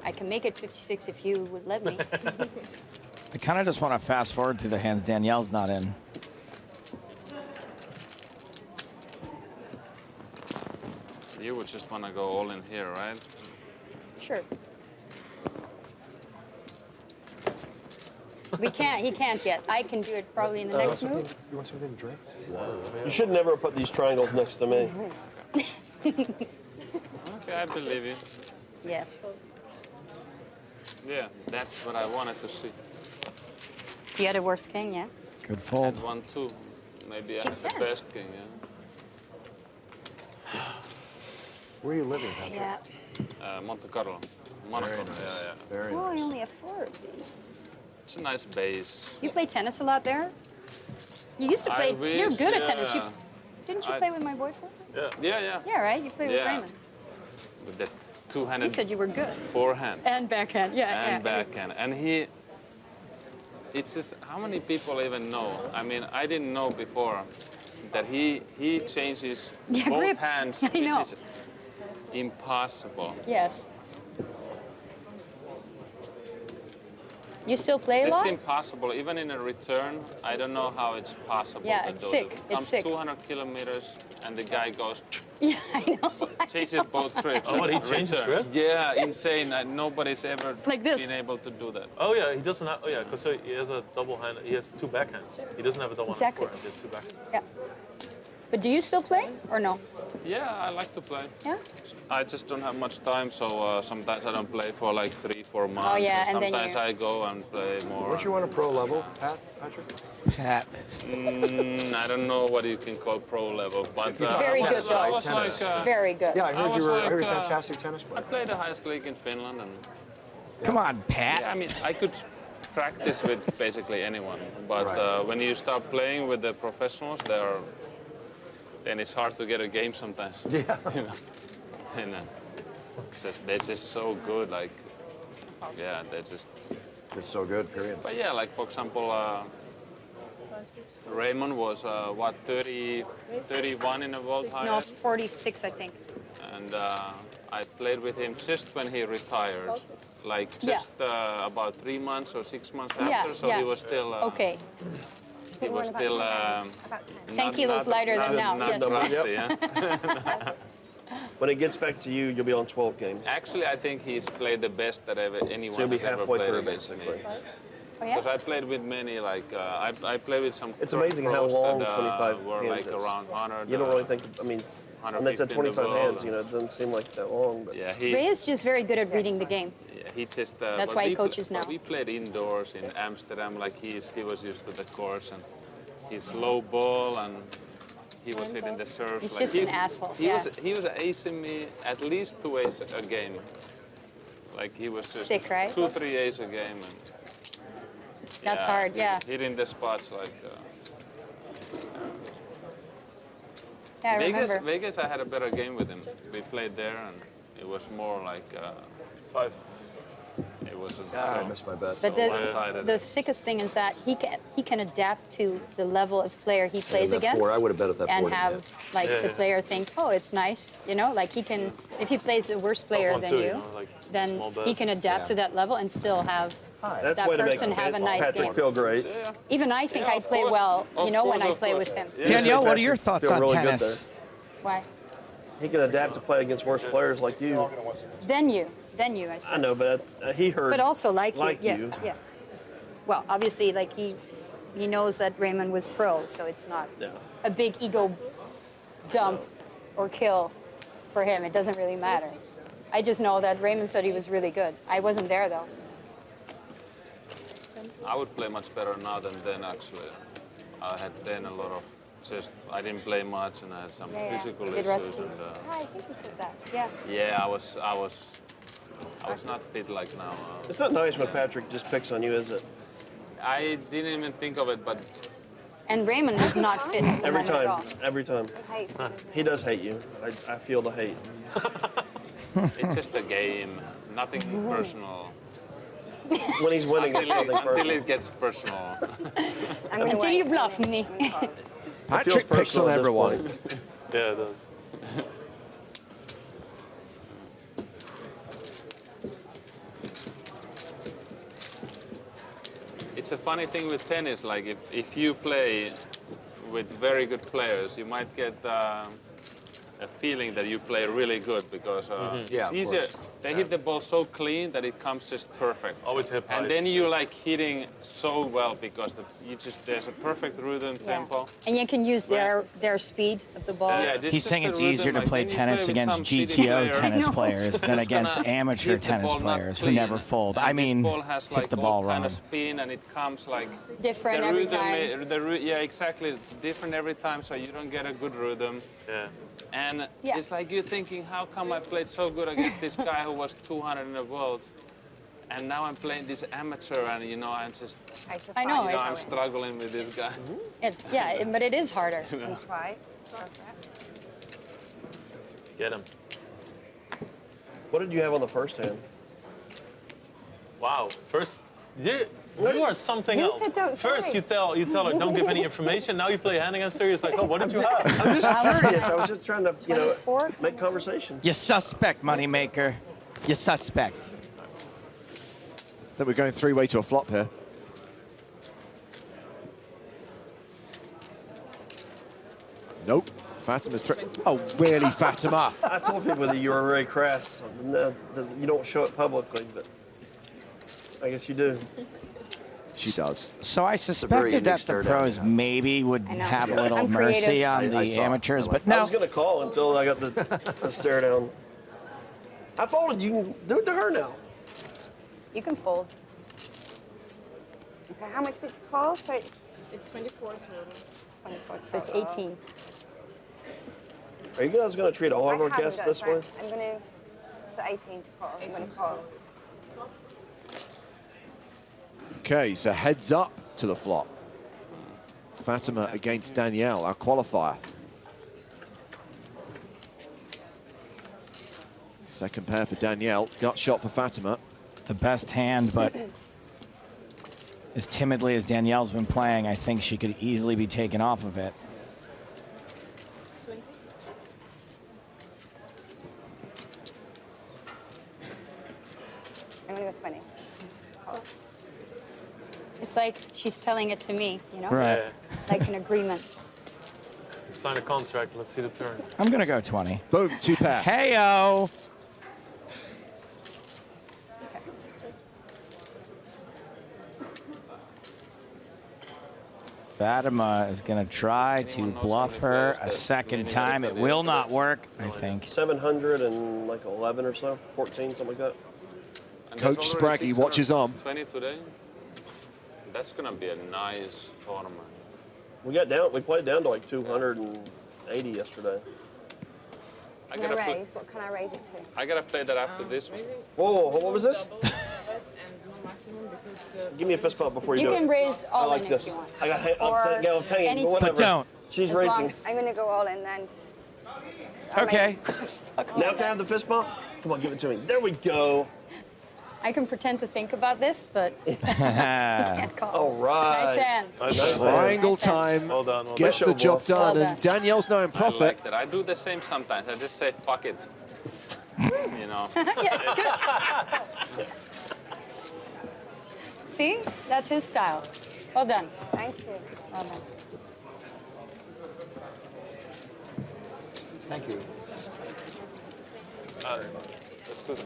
S5: I can make it 56 if you would let me.
S2: I kind of just want to fast forward through the hands Danielle's not in.
S9: You would just want to go all in here, right?
S5: Sure. We can't. He can't yet. I can do it probably in the next move.
S11: You want something to drink?
S8: You should never put these triangles next to me.
S9: Okay, I believe you.
S5: Yes.
S9: Yeah, that's what I wanted to see.
S5: You had a worse king, yeah?
S2: Good fold.
S9: And 1-2. Maybe I had the best king, yeah.
S3: Where are you living, Patrick?
S5: Yeah.
S9: Monte Carlo. Monaco.
S3: Nice.
S9: Yeah, yeah.
S3: Very
S5: Oh,
S3: nice.
S5: I only have 4 of these.
S9: It's a nice base.
S5: You play tennis a lot there? You used to
S9: I
S5: play. You're
S9: wish,
S5: good at tennis.
S9: yeah.
S5: Didn't you
S9: I-
S5: play with my boyfriend?
S9: Yeah. Yeah, yeah.
S5: Yeah, right. You played with
S9: Yeah.
S5: Raymond.
S9: With the two-handed
S5: He said you were good.
S9: forehand.
S5: And backhand. Yeah.
S9: And backhand. And he, it's just, how many people even know? I mean, I didn't know before that he changes
S5: Yeah,
S9: both
S5: grip.
S9: hands,
S5: I
S9: which
S5: know.
S9: is impossible.
S5: Yes. You still play a
S9: It's
S5: lot?
S9: just impossible. Even in a return, I don't know how it's possible
S5: Yeah,
S9: to
S5: it's
S9: do
S5: sick.
S9: it.
S5: It's
S9: Comes
S5: sick.
S9: 200 kilometers and the guy goes,
S5: Yeah, I know.
S9: changes both grips.
S4: Oh, what, he
S9: and
S4: changes
S9: return.
S4: grip?
S9: Yeah, insane. Nobody's ever
S5: Like this.
S9: been able to do that.
S4: Oh yeah, he doesn't have. Oh yeah, because he has a double hand. He has 2 backhands. He doesn't have a double
S5: Exactly.
S4: hand forehand. He has 2 backhands.
S5: Yeah. But do you still play or no?
S9: Yeah, I like to play.
S5: Yeah.
S9: I just don't have much time, so sometimes I don't play for like 3-4 months.
S5: Oh, yeah, and then
S9: sometimes
S5: you-
S9: I go and play more.
S3: Weren't you on a pro level, Patrick?
S2: Pat.
S9: I don't know what you can call pro level, but
S5: Very
S9: I
S5: good,
S9: was,
S5: though.
S9: I was like,
S5: Very good.
S3: Yeah, I heard
S9: was
S3: you were
S9: like,
S3: a fantastic tennis
S9: I
S3: player.
S9: played the highest league in Finland, and
S2: Come on, Pat.
S9: yeah, I mean, I could practice with basically anyone, but
S3: Right.
S9: when you start playing with the professionals, then it's hard to get a game sometimes.
S3: Yeah.
S9: You know, and they're just so good. Like, yeah, they're just.
S3: It's so good, period.
S9: But yeah, like for example, Raymond was 31 in the world
S5: No,
S9: highest,
S5: 46, I think.
S9: and I played with him just when he retired, like
S5: Yeah.
S9: just about 3 months or 6 months after.
S5: Yeah,
S9: So
S5: yeah.
S9: he was still.
S5: Okay.
S9: He was still.
S5: 10 kilos lighter than now,
S9: Not
S5: yes.
S9: rusty, yeah.
S8: When it gets back to you, you'll be on 12 games.
S9: Actually, I think he's played the best that anyone
S8: So you'll be
S9: has ever
S8: halfway
S9: played
S8: through,
S9: against me.
S8: basically.
S5: Oh, yeah?
S9: Because I played with many, like I played with some.
S8: It's amazing how
S9: pros
S8: long
S9: that,
S8: 25
S9: were
S8: hands
S9: like
S8: is.
S9: around 100.
S8: You don't really think, I mean, when they said
S9: 150 in the
S8: 25
S9: world,
S8: hands, you know, it doesn't seem like that long. But
S9: Yeah,
S5: Ray is just very good at reading the game.
S9: he just.
S5: That's
S9: but
S5: why he
S9: we
S5: coaches
S9: but
S5: now.
S9: We played indoors in Amsterdam, like he was used to the courts, and his low ball, and he was hitting the serves.
S5: He's
S9: like
S5: just an asshole,
S9: He
S5: yeah.
S9: was acing me at least 2 aces a game. Like he was just
S5: Sick, right?
S9: 2-3 aces a game, and
S5: That's hard, yeah.
S9: hitting the spots like.
S5: Yeah, I remember.
S9: Vegas, I had a better game with him. We played there, and it was more like
S4: 5.
S9: it wasn't
S3: God, I
S9: so.
S3: missed my bet.
S5: But
S9: one-sided.
S5: the sickest thing is that he can adapt to the level of player he plays
S3: that
S5: against.
S3: board, I would have bet at that
S5: and
S3: board,
S5: have
S3: yeah.
S5: like
S4: Yeah,
S5: the
S4: yeah.
S5: player think, oh, it's nice, you know, like he can, if he plays a worse player
S4: 1-2,
S5: than
S4: you
S5: you,
S4: know, like
S5: then
S4: small
S5: he can
S4: bets.
S5: adapt
S3: Yeah.
S5: to that level and still have
S8: that's
S5: that
S8: way to make
S5: person have a nice
S8: Patrick
S5: game.
S8: feel great.
S9: Yeah.
S5: Even I think
S9: Yeah,
S5: I
S9: of
S5: play
S9: course.
S5: well, you
S9: Of
S5: know, when
S9: course,
S5: I
S9: of
S5: play
S9: course.
S5: with him.
S8: Yeah.
S2: Danielle, what are
S8: Patrick
S2: your thoughts
S8: feel
S2: on
S8: really good
S2: tennis?
S5: Why?
S8: He can adapt to play against worse players like you.
S5: Then you, I
S8: I
S5: said.
S8: know, but he heard.
S5: But also like you, yeah,
S8: you.
S5: yeah. Well, obviously, like he knows that Raymond was pro, so it's not
S8: Yeah.
S5: a big ego dump or kill for him. It doesn't really matter. I just know that Raymond said he was really good. I wasn't there though.
S9: I would play much better now than then. Actually, I had then a lot of I didn't play much, and I had some physical
S5: Bit
S9: issues.
S5: rusty.
S9: And,
S5: I think you said that. Yeah.
S9: yeah, I was not fit like now.
S8: It's not nice when Patrick just picks on you, is it?
S9: I didn't even think of it, but
S5: And Raymond is not fit at the
S8: Every
S5: moment at
S8: time,
S5: all.
S8: every time. He does hate you. I feel the hate.
S9: it's just a game, nothing personal.
S8: When he's winning, it's nothing
S9: Until
S8: personal.
S9: it gets personal.
S5: Until you bluff me.
S8: It feels
S7: Patrick picks
S8: personal
S7: on
S8: at this
S7: everyone.
S8: point.
S4: Yeah, it does.
S9: It's a funny thing with tennis, like if you play with very good players, you might get a feeling that you play really good because
S3: Yeah,
S9: it's easier. They hit the ball so clean that it comes just perfect.
S4: Always hip high.
S9: And then you like hitting so well because there's a perfect rhythm, tempo.
S5: And you can use their speed of the ball.
S9: Yeah,
S2: He's saying it's easier to play tennis against GTO tennis players than against amateur tennis players who never fold. I mean,
S9: this ball has
S2: hit
S9: like
S2: the ball
S9: all kind
S2: wrong.
S9: of spin and it comes like
S5: Different
S9: the
S5: every
S9: rhythm,
S5: time.
S9: yeah, exactly. It's different every time, so you don't get a good rhythm.
S4: Yeah.
S9: And it's like you're thinking, how come I played so good against this guy who was 200 in the world, and now I'm playing this amateur, and you know, I'm just,
S5: I know,
S9: I'm struggling with this guy.
S5: It's but it is harder.
S12: Right.
S4: Get him.
S8: What did you have on the first hand?
S4: Wow. First, you are something
S12: You
S4: else.
S12: said don't
S4: First,
S12: say.
S4: you tell her don't give any information. Now you play hand against her. It's like, oh, what did you have?
S8: I'm just curious. I was just trying to, you know, make conversation.
S2: You suspect, moneymaker. You suspect.
S7: I think we're going three-way to a flop here. Nope. Fatima's oh, really, Fatima?
S8: I told people that you were very crass. No, you don't show it publicly, but I guess you do.
S7: She does.
S2: So I suspected that the pros maybe would have a little mercy on the amateurs, but no.
S8: I was going to call until I got the stare down. I folded. You can do it to her now.
S5: You can fold.
S12: Okay, how much did it cost? So
S10: It's 24 total.
S12: 24.
S5: So it's 18.
S8: Are you guys going to treat all of our
S12: I haven't
S8: guests
S12: got
S8: this
S12: it,
S8: way?
S12: so I'm going to, the 18 to call. I'm going to call.
S7: Okay, so heads up to the flop. Fatima against Danielle, our qualifier. Second pair for Danielle, gut shot for Fatima.
S2: The best hand, but as timidly as Danielle's been playing, I think she could easily be taken off of it.
S12: I'm going to go 20.
S5: It's like she's telling it to me, you know?
S2: Right.
S5: Like an agreement.
S4: Sign a contract. Let's see the turn.
S2: I'm going to go 20.
S7: Boom, two pair.
S2: Hey-o! Fatima is going to try to bluff her a second time. It will not work, I think.
S8: 711 or so, 14, something like that.
S9: And
S7: Coach
S9: there's already
S7: Spraggy, watch his arm.
S9: 20 today. That's gonna be a nice tournament.
S8: We played down to like 280 yesterday.
S9: I
S12: Can
S9: gotta
S12: I
S9: play.
S12: raise? What can I raise it to?
S9: I gotta play that after this one.
S8: Whoa, what was this?
S10: And no maximum because the
S8: Give me a fist bump before you,
S5: You
S8: do
S5: can
S8: it.
S5: raise
S8: I
S5: all
S8: like
S5: in
S8: this.
S5: if you want.
S8: I got,
S5: Or
S8: I'm taking,
S5: anything.
S8: but whatever.
S2: But don't.
S8: She's
S12: As
S8: racing.
S12: long, I'm going to go all in then. Just,
S2: Okay.
S8: Now can I have the fist bump? Come on, give it to me. There we go.
S5: I can pretend to think about this, but you can't call.
S8: All right.
S5: Nice hand.
S4: Nice hand.
S7: Triangle time
S4: Well done. Well
S7: gets
S4: done.
S7: the job done,
S5: Well
S7: and Danielle's now in
S9: I
S7: profit.
S9: like that. I do the same sometimes. I just say fuck it. You know.
S5: Yeah, it's good. See? That's his style. Well done.
S12: thank you.
S5: Well done.
S3: Thank you.
S4: That's good.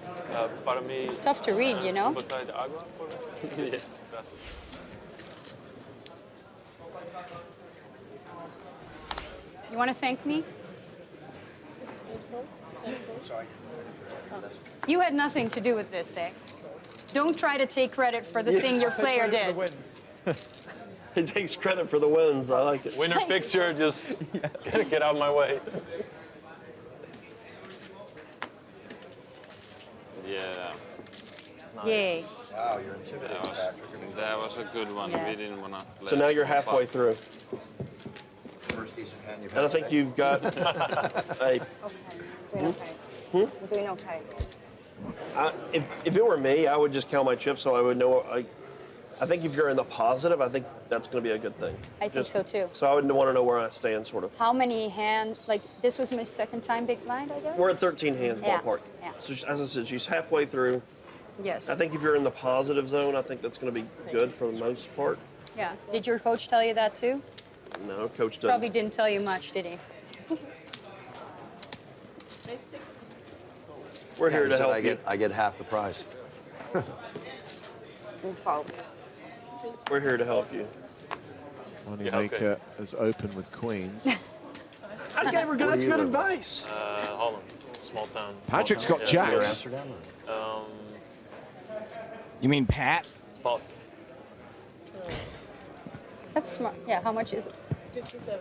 S4: Para mí.
S5: It's tough to read, you know?
S4: Botella de agua, por favor. Yeah. Gracias.
S5: You want to thank me?
S3: Sorry.
S5: You had nothing to do with this, eh? Don't try to take credit for the thing your player did.
S8: He takes credit for the wins. I like it.
S4: Winner picture, just get out of my way.
S9: Yeah.
S5: Yay.
S3: Wow, you're intimidating, Patrick.
S9: That was a good one.
S5: Yes.
S9: We didn't wanna play.
S8: So now you're halfway through.
S3: First decent hand you've
S8: And I
S3: had
S8: think
S3: today.
S8: you've got a.
S12: Okay. Doing okay. Doing okay.
S8: If it were me, I would just count my chips so I would know. I think if you're in the positive, I think that's going to be a good thing.
S5: I think so too.
S8: So I would want to know where I stand, sort of.
S5: How many hands? Like this was my second time big blind, I guess.
S8: We're at 13 hands
S5: Yeah,
S8: ballpark.
S5: yeah.
S8: So as I said, she's halfway through.
S5: Yes.
S8: I think if you're in the positive zone, I think that's going to be good for the most part.
S5: Yeah. Did your coach tell you that too?
S8: No, coach doesn't.
S5: Probably didn't tell you much, did he?
S8: We're here
S3: he
S8: to
S3: said
S8: help you.
S3: I get half the prize.
S8: We're here to help you.
S7: Moneymaker is open with queens.
S8: I gave her good. That's good advice.
S4: Holland, small town.
S7: Patrick's got jacks.
S2: You mean Pat?
S4: Pot.
S5: That's smart. Yeah. How much is it?
S10: 57.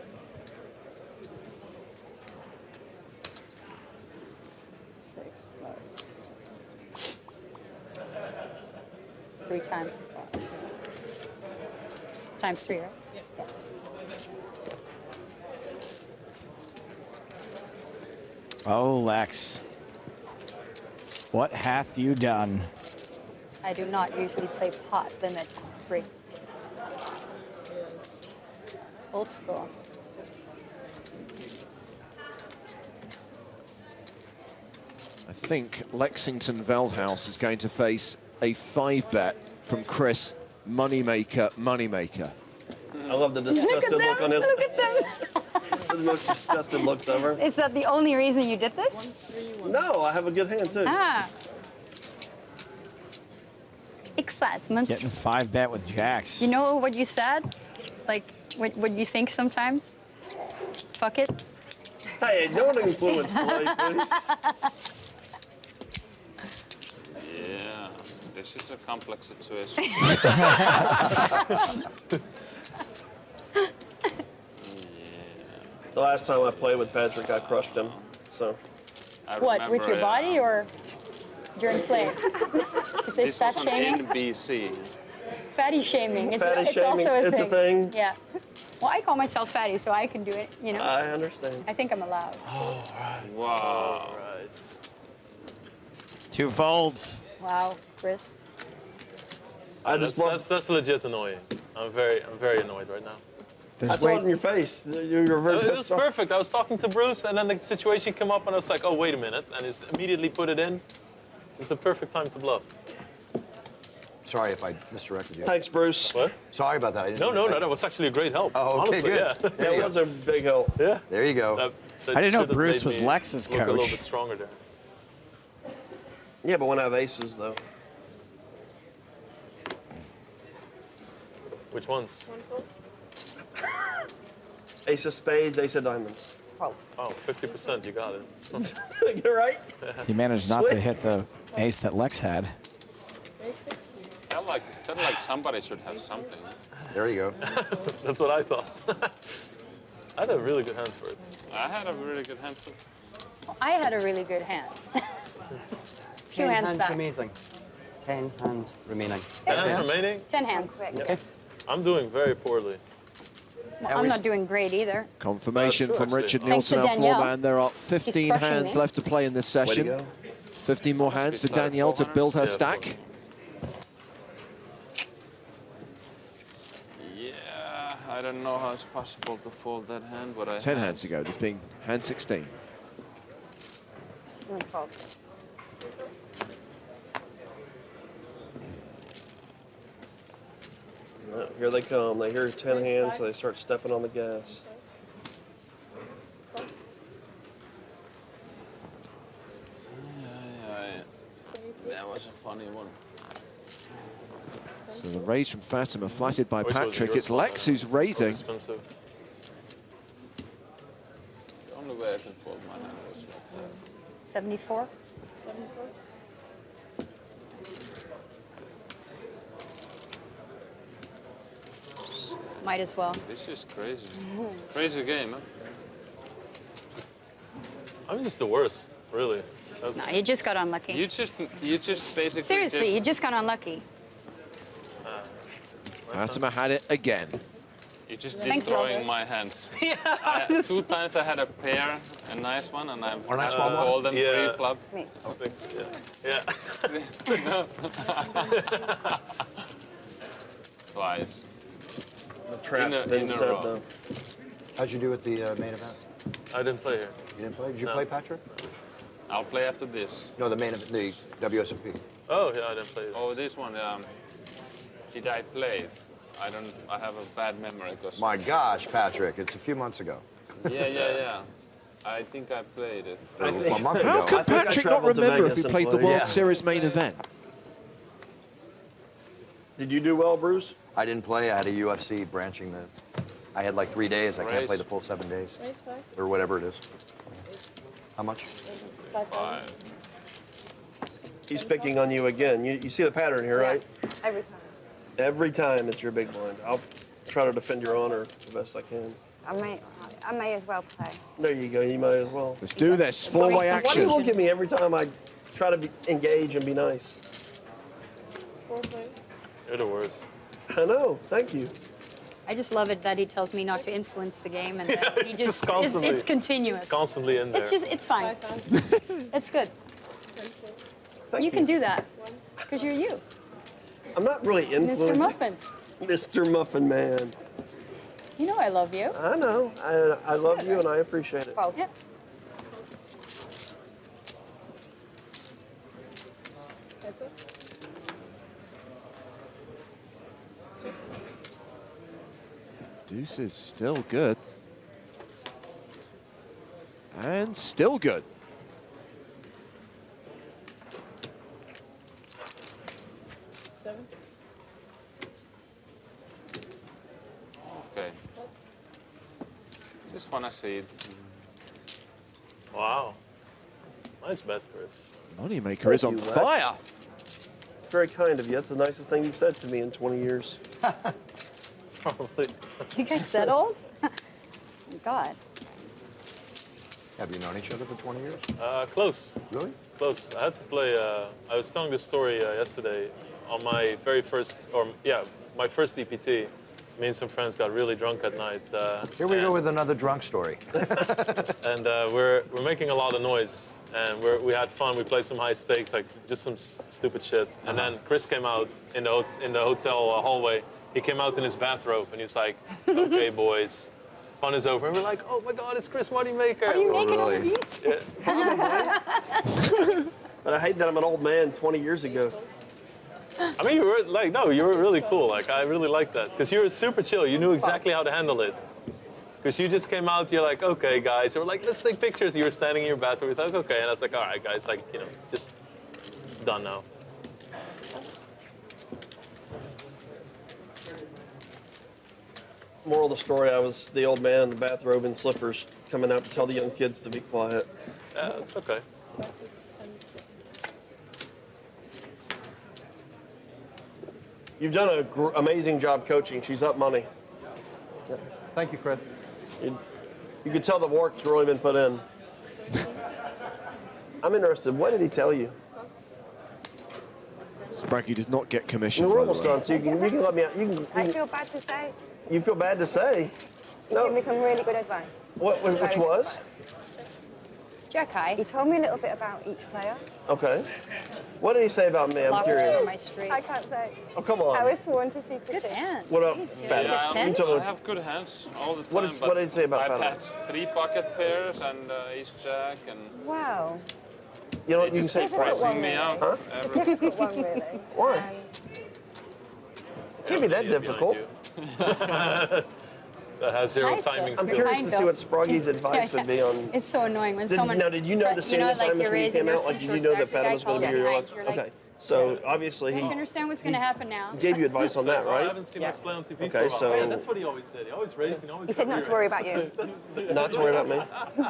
S5: It's 3 times. Times 3, right? Yeah.
S2: Oh, Lex. What hath you done?
S5: I do not usually play pot limit 3. Old school.
S7: I think Lexington Veldhuis is going to face a 5-bet from Chris. Moneymaker, moneymaker.
S8: I love the disgusted look on his.
S5: Look at them.
S8: The most disgusted looks ever.
S5: Is that the only reason you did this?
S8: No, I have a good hand too.
S5: Ah. Excitement.
S2: Getting 5-bet with jacks.
S5: You know what you said? Like, what you think sometimes? Fuck it.
S8: Hey, don't influence play, please.
S9: Yeah, this is a complex situation.
S8: The last time I played with Patrik, I crushed him. So.
S5: What, with your body or during play? Is this fat
S9: was
S5: shaming?
S9: on NBC.
S5: Fatty shaming. It's,
S8: Fatty
S5: it's
S8: shaming,
S5: also a
S8: it's
S5: thing.
S8: a thing.
S5: Yeah. Well, I call myself fatty, so I can do it, you know?
S8: I understand.
S5: I think I'm allowed.
S8: All right.
S9: Wow.
S8: All right.
S2: 2 folds.
S5: Wow, Chris.
S4: That's legit annoying. I'm very annoyed right now.
S8: I saw it in your face. You're very
S4: It was
S8: pissed off.
S4: perfect. I was talking to Bruce, and then the situation came up, and I was like, "Oh, wait a minute!" And just immediately put it in. It's the perfect time to bluff.
S3: Sorry if I misdirected you.
S8: Thanks, Bruce.
S4: What?
S3: Sorry about that. I didn't
S4: No, that was actually a great help.
S3: Oh, okay,
S4: honestly,
S3: good.
S4: Yeah.
S8: That was a big help.
S4: Yeah.
S3: There you go.
S4: That
S2: I didn't know
S4: should have
S2: Bruce
S4: made
S2: was
S4: me
S2: Lex's
S4: look a little
S2: coach.
S4: bit stronger there.
S8: Yeah, but when I have aces, though.
S4: Which ones?
S8: Ace of spades, ace of diamonds.
S5: Oh.
S4: Oh, 50%. You got it.
S8: You're right.
S2: He managed not to hit the ace that Lex had.
S9: Felt like somebody should have something.
S3: There you go.
S4: That's what I thought. I had a really good hand for it.
S9: I had a really good hand too.
S5: I had a really good hand. Few
S13: 10
S5: hands back.
S13: remaining. 10 hands remaining.
S4: 10 hands remaining?
S5: 10 hands.
S13: Okay.
S4: I'm doing very poorly.
S5: Well, I'm not doing great either.
S7: Confirmation
S4: That's true,
S7: from Richard
S4: actually.
S7: Nielsen, our
S5: Thanks to
S7: floor
S5: Danielle.
S7: man. There are 15
S5: crushing
S7: hands
S5: me.
S7: left to play in this session.
S8: Way to go.
S7: 15 more hands for Danielle to build her stack.
S9: Yeah, I don't know how it's possible to fold that hand, but I
S7: 10 hands to go, this being hand 16.
S8: Here they come. They hear 10 hands, so they start stepping on the gas.
S9: That was a funny one.
S7: So the raise from Fatima, flighted by
S4: Which was
S7: Patrik.
S4: yours?
S7: It's Lex who's raising.
S4: Expensive.
S9: The only way I can fold my hand was like that.
S5: 74?
S10: 74?
S5: Might as well.
S9: This is crazy. Crazy game, huh?
S4: I'm just the worst, really. That's,
S5: No, you just got unlucky.
S9: You just basically
S5: Seriously, you just got unlucky.
S7: Fatima had it again.
S9: You're just
S5: Thanks,
S9: destroying
S5: Robert.
S9: my hands. Two times I had a pair, a nice one, and I've
S3: Or a nice
S9: had
S3: one.
S9: a golden
S4: Yeah.
S9: pre-flop.
S4: yeah.
S9: twice.
S8: The trap's
S9: In
S8: been
S9: a
S8: set
S9: row.
S8: though.
S3: How'd you do at the main event?
S4: I didn't play here.
S3: You didn't play? Did you
S4: No.
S3: play, Patrick?
S9: I'll play after this.
S3: No, the main event, the WSOP.
S4: Oh, yeah, I didn't play it.
S9: Oh, this one. Did I play it? I have a bad memory because.
S3: My gosh, Patrick, it's a few months ago.
S9: Yeah. I think I played it.
S3: A month
S7: How
S3: ago.
S7: could
S8: I think I
S7: Patrick not
S8: traveled to
S7: remember if
S8: Vegas
S7: he
S8: and
S7: played the
S8: played.
S7: World
S8: Yeah.
S7: Series main event?
S8: Did you do well, Bruce?
S3: I didn't play. I had a UFC branching the. I had like 3 days. I can't
S9: Raise.
S3: play the full 7 days.
S10: Raise 5.
S3: Or whatever it is. How much?
S10: 5,000.
S8: He's picking on you again. You see the pattern here, right?
S12: Every time.
S8: Every time it's your big blind. I'll try to defend your honor the best I can.
S12: I may as well play.
S8: There you go. You might as well.
S7: Let's do this. Four-way
S8: Why do
S7: action.
S8: you look at me every time I try to engage and be nice?
S10: 4 play.
S4: You're the worst.
S8: I know. Thank you.
S5: I just love it that he tells me not to influence the game, and that he
S4: it's
S5: just,
S4: constantly,
S5: it's continuous.
S4: Constantly in there.
S5: It's fine.
S10: 5,000.
S5: It's good.
S8: Thank
S5: You can do that because you're you,
S8: I'm not really influencing.
S5: Mr. Muffin.
S8: Mr. Muffin Man.
S5: You know I love you.
S8: I know. I love you and I appreciate it.
S12: Well,
S5: Yeah.
S10: That's it.
S7: Deuce is still good. And still good.
S10: Seven.
S9: Okay. Just wanna see it.
S4: Wow. Nice bet, Chris.
S7: Moneymaker is on
S8: you, Lex.
S7: fire.
S8: Very kind of you. That's the nicest thing you've said to me in 20 years.
S4: Probably.
S5: You guys that old? Oh, God.
S3: Have you known each other for 20 years?
S4: Close.
S3: Really?
S4: Close. I had to play. I was telling this story yesterday on my very first, my first EPT. Me and some friends got really drunk at night.
S3: Here we go with another drunk story.
S4: And we're making a lot of noise, and we had fun. We played some high stakes, like just some stupid shit. And then Chris came out in the hotel hallway. He came out in his bathrobe, and he was like, "Okay, boys, fun is over." And we're like, "Oh my God, it's Chris Moneymaker!"
S5: Are you naked
S3: really?
S5: underneath?
S4: Yeah.
S8: But I hate that I'm an old man 20 years ago.
S4: I mean, you were like, no, you were really cool. Like, I really liked that because you were super chill. You knew exactly how to handle it. Because you just came out, you're like, "Okay, guys," and we're like, "Let's take pictures." You were standing in your bathroom. You're like, "Okay," and I was like, "All right, guys, like, you know, just it's done now."
S8: Moral of the story, I was the old man in the bathrobe and slippers coming out to tell the young kids to be quiet.
S4: Yeah, it's okay.
S10: 5, 6, 10, 6.
S8: You've done an amazing job coaching. She's up money.
S11: Thank you, Chris.
S8: You could tell the work's really been put in. I'm interested. What did he tell you?
S7: Spraggy does not get commission.
S8: We're
S7: by the
S8: almost
S7: way.
S8: done, so you can let me out.
S12: I feel bad to say.
S8: You feel bad to say.
S12: You gave me some really good advice.
S8: Which was?
S5: Jack-high.
S12: He told me a little bit about each player.
S8: Okay. What did he say about me? I'm
S5: Lockers
S8: curious.
S5: for my street.
S12: I can't say.
S8: Oh, come on.
S12: I was sworn to secrecy.
S5: Good hand.
S8: What up,
S5: Jeez,
S8: Fatima?
S9: Yeah,
S8: You
S9: I
S8: tell me.
S9: have good hands all the time.
S8: What did he say about
S9: I've
S8: Fatima?
S9: had 3 pocket pairs and ace jack, and
S12: Wow.
S8: You know what
S9: they
S8: you can
S9: just
S8: say?
S9: keep
S12: Difficult
S8: Price.
S9: pricing
S12: one,
S9: me
S12: really.
S9: out.
S8: Huh?
S9: Every
S12: Difficult one, really.
S8: Why? Can't be that
S4: Idiot
S8: difficult.
S4: behind you. That has zero
S5: Nice, though.
S4: timing
S8: I'm
S4: skills.
S8: curious to see what Sproggy's advice would be on.
S5: It's so annoying when someone.
S8: Now, did you know the same
S5: like
S8: assignments
S5: you're
S8: when you
S5: raising
S8: came
S5: their
S8: out? Like, did you
S5: short
S8: know that
S5: stacks, the guy
S8: Fatima was going to be
S5: calls
S8: your
S5: you
S8: luck?
S5: behind, you're like,
S8: Okay. So obviously
S5: Do
S8: he
S5: you understand what's going to happen now?
S8: gave you advice on that,
S4: I
S8: right?
S4: haven't seen
S5: Yeah.
S4: Lex play on TV
S8: Okay,
S4: for a while.
S8: so-
S4: Yeah, that's what he always did. He always raised and always
S12: He said not to worry about you.
S8: Not to worry about me.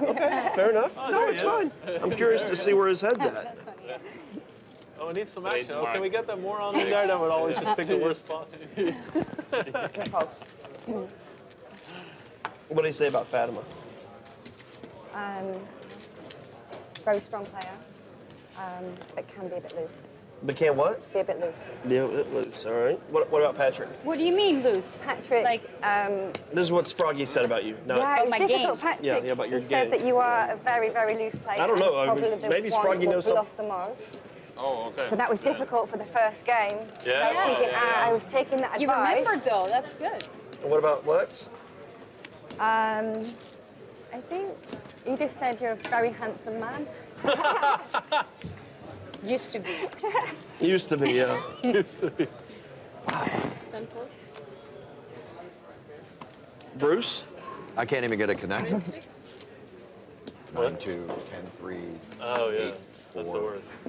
S8: Okay, fair enough. No,
S4: there
S8: it's
S4: he is.
S8: fine. I'm curious to see where his head's at.
S5: That's funny. Yeah.
S4: Oh, it needs some
S9: Great
S4: action. Oh,
S9: mark.
S4: can we get that moron in there that would always just pick the worst spots?
S8: What did he say about Fatima?
S12: Very strong player, but can be a bit loose.
S8: But can't what?
S12: Be a bit loose.
S8: Yeah, loose. All right. What about Patrick?
S5: What do you mean loose?
S12: Patrick,
S5: Like,
S8: This is what Sproggy said about you. No,
S12: yeah, it's
S5: my
S12: difficult,
S5: game.
S12: Patrick.
S8: Yeah, about your
S12: He said
S8: game.
S12: that you are a very, very loose player.
S8: I don't know.
S12: and probably the
S8: Maybe
S12: one
S8: Sproggy
S12: will
S8: knows
S12: pull
S8: something.
S12: off the most.
S9: Oh, okay.
S12: So that was difficult for the first game. So I was thinking, I was taking that advice.
S5: You remembered though, that's good.
S8: And what about Lex?
S12: I think you just said you're a very handsome man.
S5: Used to be.
S8: Used to be, yeah.
S4: Used to be.
S8: Bruce?
S3: I can't even get a connect. 9, 2, 10, 3.
S4: Oh, yeah.
S3: 8, 4.
S4: That's the worst.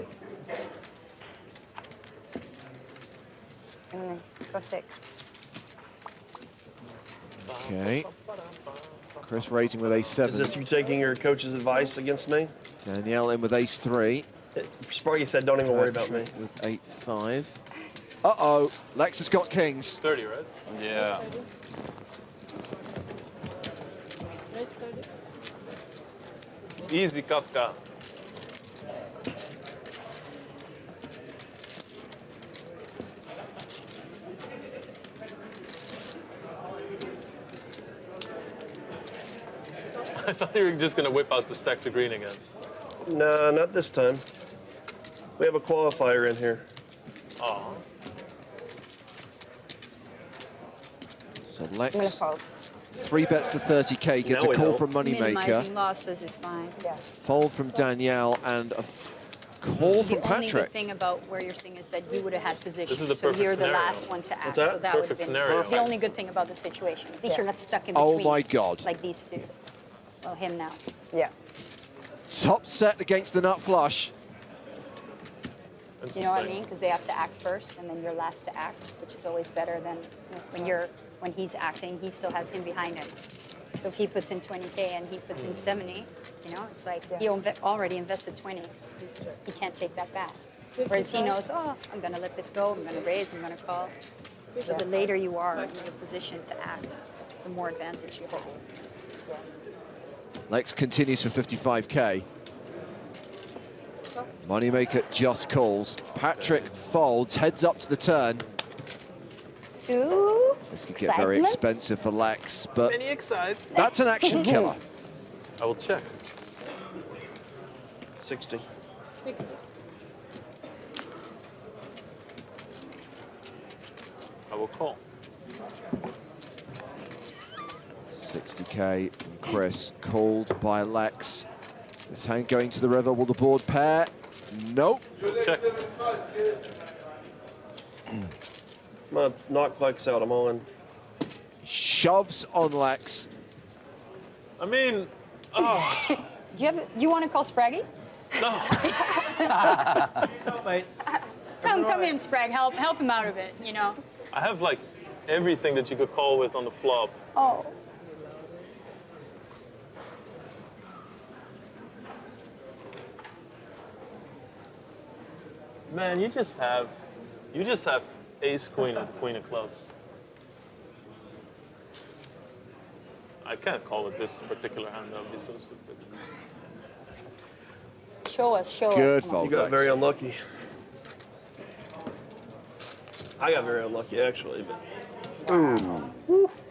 S12: And then go 6.
S7: Okay. Chris raising with ace-7.
S8: Is this you taking your coach's advice against me?
S7: Danielle in with ace-3.
S8: Sparky said, don't even worry about me.
S7: With 8-5. Uh-oh. Lex has got kings.
S4: 30, right?
S9: Yeah.
S10: There's 30.
S4: Easy, Kafka. I thought you were just going to whip out the stacks of green again.
S8: No, not this time. We have a qualifier in here.
S4: Oh.
S7: So Lex, 3 bets to 30k, gets a call from
S5: Minimizing
S7: moneymaker.
S5: losses is fine. Yeah.
S7: Fold from Danielle and a call from
S5: The only good
S7: Patrik.
S5: thing about where you're sitting is that you would have had position.
S4: This is the
S5: so
S4: perfect
S5: you're the
S4: scenario.
S5: last one to act.
S8: that?
S5: So that would have
S4: Perfect
S5: been
S4: scenario.
S5: the only good thing about the situation. At least you're not stuck in
S7: Oh
S5: between.
S7: my God.
S5: Like these two. Well, him now.
S12: Yeah.
S7: Top set against the nut flush.
S5: You know what I mean? Because they have to act first, and then you're last to act, which is always better than when he's acting. He still has him behind him. So if he puts in 20k and he puts in 70, you know, it's like he already invested 20. He can't take that back. Whereas he knows, oh, I'm going to let this go. I'm going to raise. I'm going to call. So the later you are in your position to act, the more advantage you hold.
S7: Lex continues for 55k. Moneymaker just calls. Patrik folds, heads up to the turn. This could get very expensive for Lex, but that's an action killer.
S4: I will check.
S8: 60.
S10: 60.
S4: I will call.
S7: 60k from Chris, called by Lex. This hand going to the river, will the board pair? Nope.
S4: Check.
S8: I'm gonna knock Lex out, I'm on.
S7: Shoves on Lex.
S4: I mean, oh.
S5: You want to call Spraggy?
S4: No.
S5: Come in, Sprag. Help him out of it, you know.
S4: I have like everything that you could call with on the flop.
S5: Oh.
S4: Man, you just have ace queen and queen of clubs. I can't call it this particular hand, that would be so stupid.
S5: Show us.
S7: Good fold,
S8: You got
S7: Lex.
S8: very unlucky. I got very unlucky, actually. But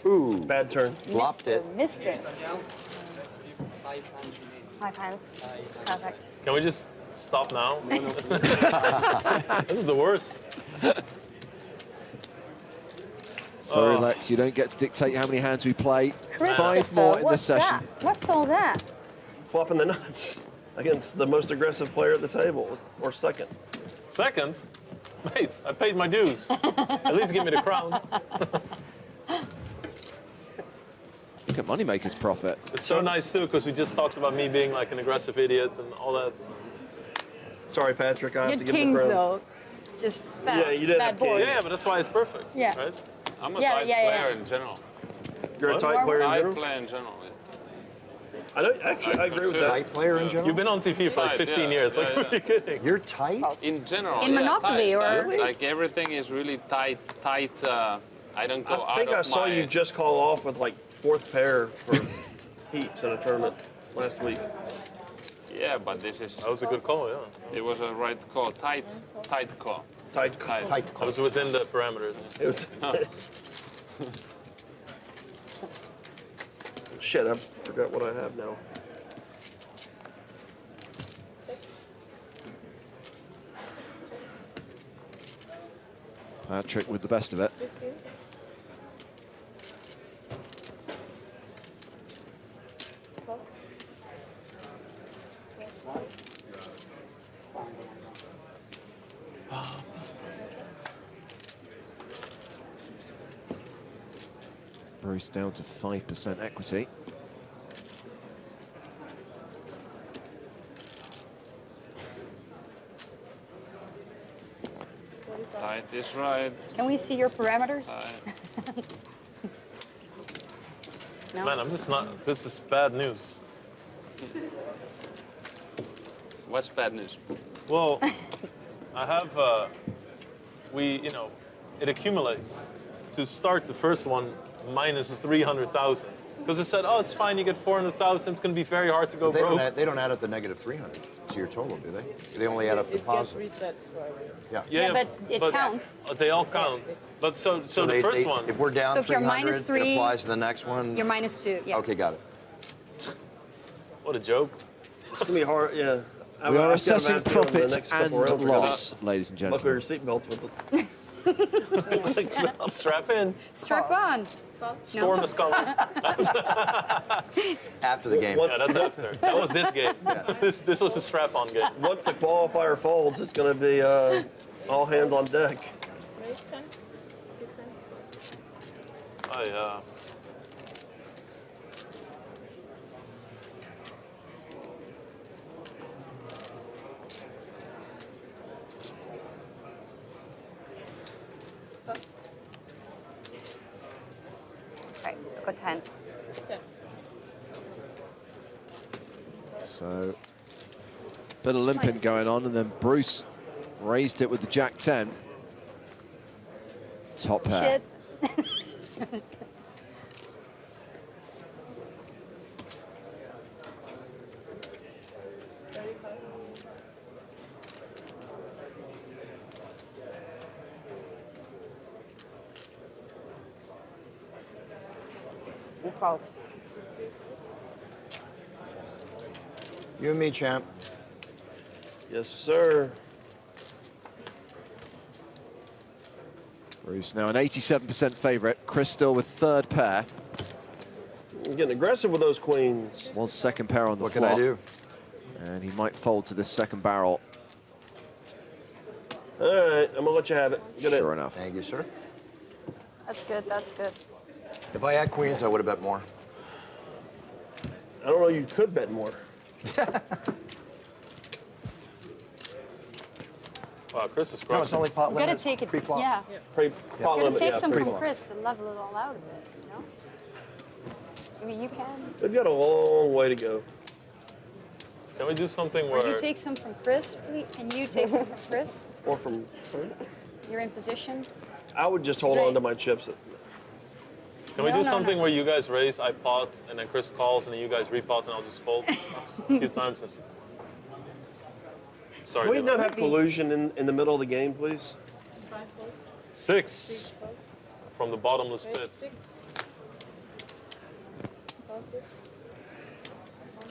S3: Ooh.
S8: bad turn.
S3: Flopped it.
S5: Missed it.
S12: 5 hands. Perfect.
S4: Can we just stop now? This is the worst.
S7: Sorry,
S4: Oh.
S7: Lex, you don't get to dictate how many hands we play. 5 more in the session.
S5: What's all that?
S8: Flopping the nuts against the most aggressive player at the table, or second.
S4: Second? Mate, I paid my dues. At least give me the crown.
S7: Look at Moneymaker's profit.
S4: It's so nice too, because we just talked about me being like an aggressive idiot and all that.
S8: Sorry, Patrick, I have
S5: You
S8: to
S5: had
S8: give him
S5: kings
S8: the crown.
S5: though. Just bad,
S8: Yeah, you did
S5: bad
S8: have
S5: board.
S8: kings.
S4: Yeah, but that's why it's perfect.
S5: Yeah.
S4: Right?
S9: I'm a
S5: Yeah,
S9: tight
S5: yeah,
S9: player
S5: yeah.
S9: in general.
S8: You're a
S4: What?
S8: tight player in
S9: Tight
S8: general?
S9: player in general.
S8: I don't, actually, I agree with that.
S3: Tight player in general?
S4: You've been on TV for like
S9: Right,
S4: 15
S9: yeah,
S4: years. Like,
S9: yeah,
S4: what are you kidding?
S3: You're tight?
S9: In general.
S5: In
S9: yeah,
S5: Monopoly,
S9: tight,
S5: or-
S9: like everything is really tight. I don't go
S8: I think
S9: out
S8: I
S9: of
S8: saw
S9: my.
S8: you just call off with like 4th pair for heaps in a tournament last week.
S9: Yeah, but this is.
S4: That was a good call, yeah.
S9: It was a right call. Tight call.
S8: Tight call.
S9: Tight.
S4: I was within the parameters.
S8: It was. Shit, I forgot what I have now.
S7: Patrik with the best of it.
S10: 15.
S7: Bruce down to 5% equity.
S9: Tight is right.
S5: Can we see your parameters? No?
S4: Man, I'm just not. This is bad news.
S9: What's bad news?
S4: Well, I have. You know, it accumulates. To start the first one, minus 300,000. Because it said, oh, it's fine, you get 400,000. It's going to be very hard to go broke.
S3: They don't add up the negative 300 to your total, do they? They only add up the
S10: It gets
S3: positive.
S10: reset Friday.
S3: Yeah.
S5: Yeah, but it counts.
S4: They all count. But so the first one.
S3: If we're down
S5: So if you're
S3: 300,
S5: minus 3,
S3: it applies to the next one.
S5: You're minus 2, yeah.
S3: Okay, got it.
S4: What a joke.
S8: It's gonna be hard, yeah.
S7: We are
S8: I've got a
S7: assessing
S8: bad feeling the
S7: profit
S8: next
S7: and
S8: couple rounds are gonna-
S7: loss, ladies and
S8: Buckle your
S7: gentlemen.
S8: seatbelts with it.
S4: Strap in.
S5: Strap on.
S4: Storm is coming.
S3: After the game.
S4: Yeah, that's after. That was this game. This was a strap-on game.
S8: Once the qualifier folds, it's gonna be all hands on deck.
S10: Raise 10. 210.
S4: Oh yeah.
S12: Okay, got 10.
S10: 10.
S7: So, bit of limping
S5: Nice.
S7: going on, and then Bruce raised it with the Jack 10. Top pair.
S5: Shit.
S12: You fold.
S3: You and me, champ.
S8: Yes, sir.
S7: Bruce now an 87% favorite. Chris still with third pair.
S8: I'm getting aggressive with those queens.
S7: Was second pair on the
S3: What can
S7: flop.
S3: I do?
S7: And he might fold to this second barrel.
S8: All right, I'm gonna let you have it. Get
S7: Sure
S8: it.
S7: enough.
S3: Thank you, sir.
S5: That's good, that's good.
S3: If I had queens, I would have bet more.
S8: I don't know, you could bet more.
S4: Wow, Chris is
S3: No,
S4: crushing.
S3: it's only pot
S5: You gotta
S3: limit.
S5: take it,
S3: Pre-flop.
S5: yeah.
S8: Pot
S5: You gotta
S8: limit,
S5: take
S8: yeah,
S5: some from
S8: pre-flop.
S5: Chris to level it all out a bit, you know? I mean, you can.
S8: We've got a long way to go.
S4: Can we do something
S5: Or
S4: where
S5: you take some from Chris, please, and you take some from Chris.
S8: Or from,
S5: You're in position.
S8: I would just hold on to my chips.
S4: can we
S5: No,
S4: do
S5: no,
S4: something
S5: no.
S4: where you guys raise, I pot, and then Chris calls, and then you guys repot, and I'll just fold? Just a few times. Sorry.
S8: Can we
S4: Dylan.
S8: not have collusion in the middle of the game, please?
S10: 5 fold.
S4: 6
S10: 4 fold.
S4: from the bottomless
S10: Raise
S4: pit.
S10: 6. Call 6. 1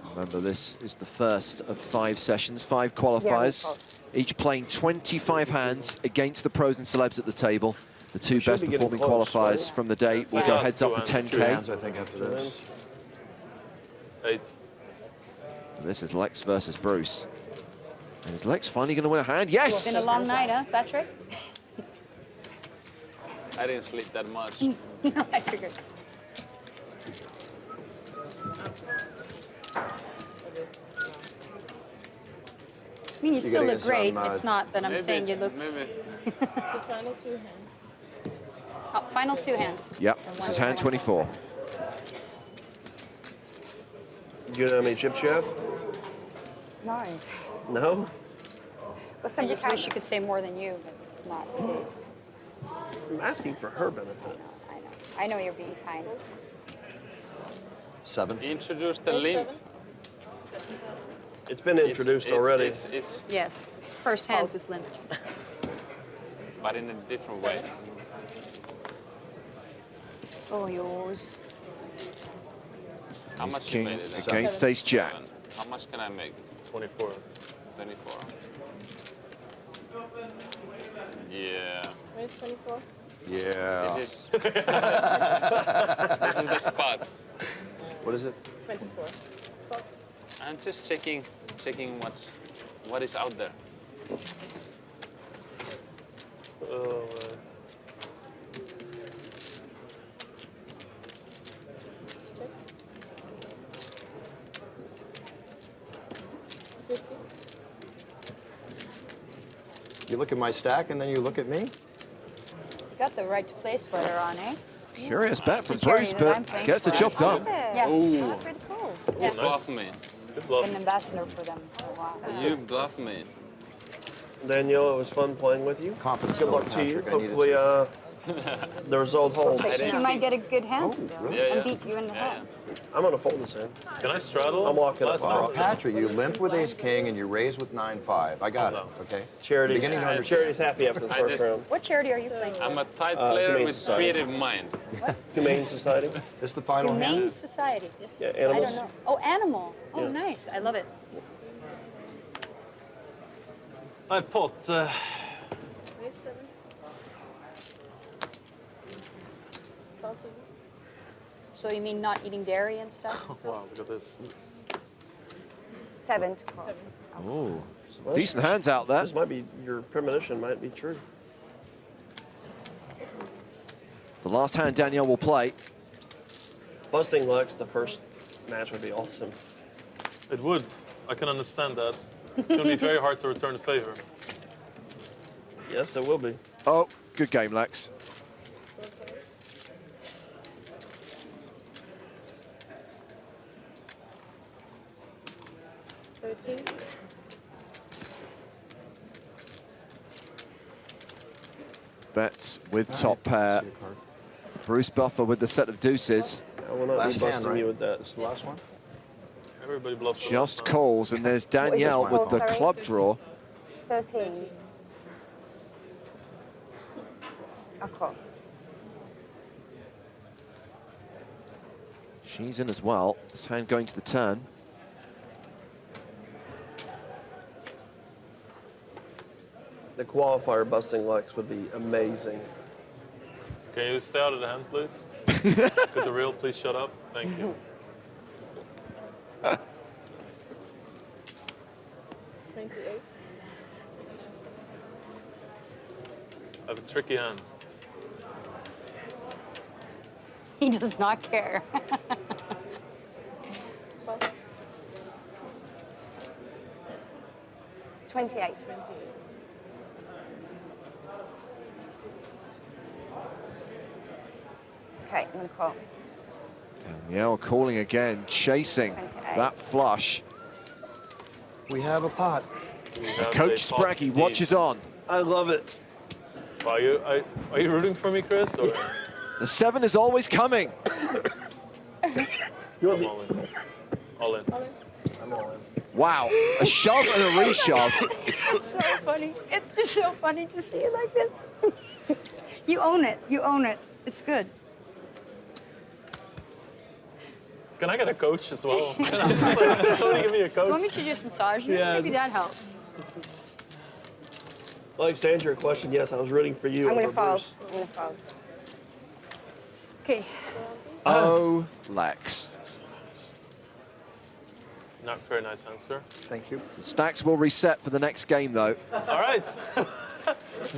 S10: fold.
S7: Remember, this is the first of 5 sessions, 5 qualifiers, each playing 25 hands against the pros and celebs at the table. The 2
S8: should
S7: best
S8: be getting
S7: performing
S8: close,
S7: qualifiers
S8: right?
S7: from the day will
S4: Yeah,
S7: go
S4: it's
S7: heads up for
S4: 2 hands.
S3: 2 hands,
S7: 10K.
S3: I think, after this.
S4: 8.
S7: This is Lex versus Bruce. And is Lex finally going to win a hand? Yes!
S5: It's been a long night, huh, Patrick?
S9: I didn't sleep that much.
S5: No, I figured. I mean, you still
S3: gotta
S5: look
S3: get
S5: great.
S3: some,
S5: It's not that I'm saying you look.
S9: Maybe.
S10: The final 2 hands.
S5: Oh, final 2 hands.
S7: Yep, this is hand 24.
S8: You know how many chips you have?
S12: No.
S8: No?
S12: But
S5: I
S12: some
S5: just wish you could say more than you, but it's not the case.
S8: I'm asking for her benefit.
S5: I know. I know you're being kind.
S3: 7.
S9: Introduce the
S10: Raise
S9: limp.
S10: 7.
S8: It's been introduced already.
S9: It's,
S5: Yes. First hand is limped.
S9: but in a different way.
S5: Oh, yours.
S9: How
S7: Ace
S9: much you
S7: king
S9: made it?
S7: against ace jack.
S9: 7. How much can I make?
S4: 24.
S9: 24. Yeah.
S10: Raise 24.
S3: Yeah.
S9: This is this is the spot.
S3: What is it?
S10: 24.
S9: I'm just checking what is out there.
S4: Oh, man.
S3: You look at my stack and then you look at me?
S5: You got the right to play sweater on, eh?
S7: Curious bet from
S5: The charity
S7: Bruce,
S5: that I'm
S7: but
S5: playing
S7: gets the
S5: for.
S7: job done.
S5: Yeah,
S9: Ooh.
S5: that's pretty cool.
S9: You bluff me.
S4: Good luck.
S5: Been an ambassador for them for a while.
S9: You bluff me.
S8: Danielle, it was fun playing with you.
S3: Confidence
S8: Good luck
S3: building,
S8: to you.
S3: Patrick. I needed
S8: Hopefully, the result holds.
S5: You might get a good hand still
S3: really?
S9: Yeah,
S5: and beat you in the head.
S8: I'm gonna fold this in.
S4: Can I straddle?
S8: I'm walking up.
S4: Last
S3: Well,
S4: time?
S3: Patrick, you limp with ace king and you raise with 9-5. I got it. Okay.
S8: Charity's,
S3: Beginning to understand.
S8: Charity's happy after the
S9: I
S8: first
S9: just-
S8: round.
S5: What charity are you playing for?
S9: I'm a tight player
S8: Humane
S9: with
S8: Society.
S9: creative mind.
S8: Humane Society.
S3: This is the final hand.
S5: Humane Society.
S8: Yeah,
S5: I
S8: animals.
S5: don't know. Oh, animal. Oh,
S8: Yeah.
S5: nice. I love it.
S4: I pot.
S10: Raise 7. Possible.
S5: So you mean not eating dairy and stuff?
S4: Wow, look at this.
S12: 7 to call.
S7: Ooh, some decent hands out there.
S8: This might be, your premonition might be true.
S7: The last hand Danielle will play.
S8: Busting Lex the first match would be awesome.
S4: It would. I can understand that. It's going to be very hard to return the favor.
S8: Yes, it will be.
S7: Oh, good game, Lex. Bets with top pair. Bruce Buffer with the set of deuces.
S8: I will not
S3: Last
S8: be
S3: hand,
S8: busting
S3: right?
S8: you with that.
S3: This is the last one?
S4: Everybody bluffs.
S7: Just calls, and there's Danielle with the club draw.
S12: 13. I'll call.
S7: She's in as well. This hand going to the turn.
S8: The qualifier busting Lex would be amazing.
S4: Can you stay out of the hand, please? Could the real please shut up? Thank you.
S10: 28.
S4: I have a tricky hand.
S5: He does not care.
S12: 28. Okay, I'm gonna call.
S7: Danielle calling again, chasing
S12: 28.
S7: that flush.
S3: We have a pot.
S7: Coach Spraggy watches on.
S8: I love it.
S4: Are you rooting for me, Chris? Or?
S7: The 7 is always coming.
S8: You want
S4: I'm all in. All in.
S8: I'm all in.
S7: Wow, a shove and a reshove.
S5: It's so funny. It's just so funny to see it like this. You own it. You own it. It's good.
S4: Can I get a coach as well? Can somebody give me a coach?
S5: You want me to just massage you?
S4: Yeah,
S5: Maybe that helps.
S8: Lex, to answer your question, yes, I was rooting for you.
S12: I'm gonna
S8: over
S12: fold.
S8: Bruce.
S12: I'm gonna fold.
S5: Okay.
S7: Oh, Lex.
S4: Not very nice answer.
S3: Thank you.
S7: The stacks will reset for the next game, though.
S4: All right.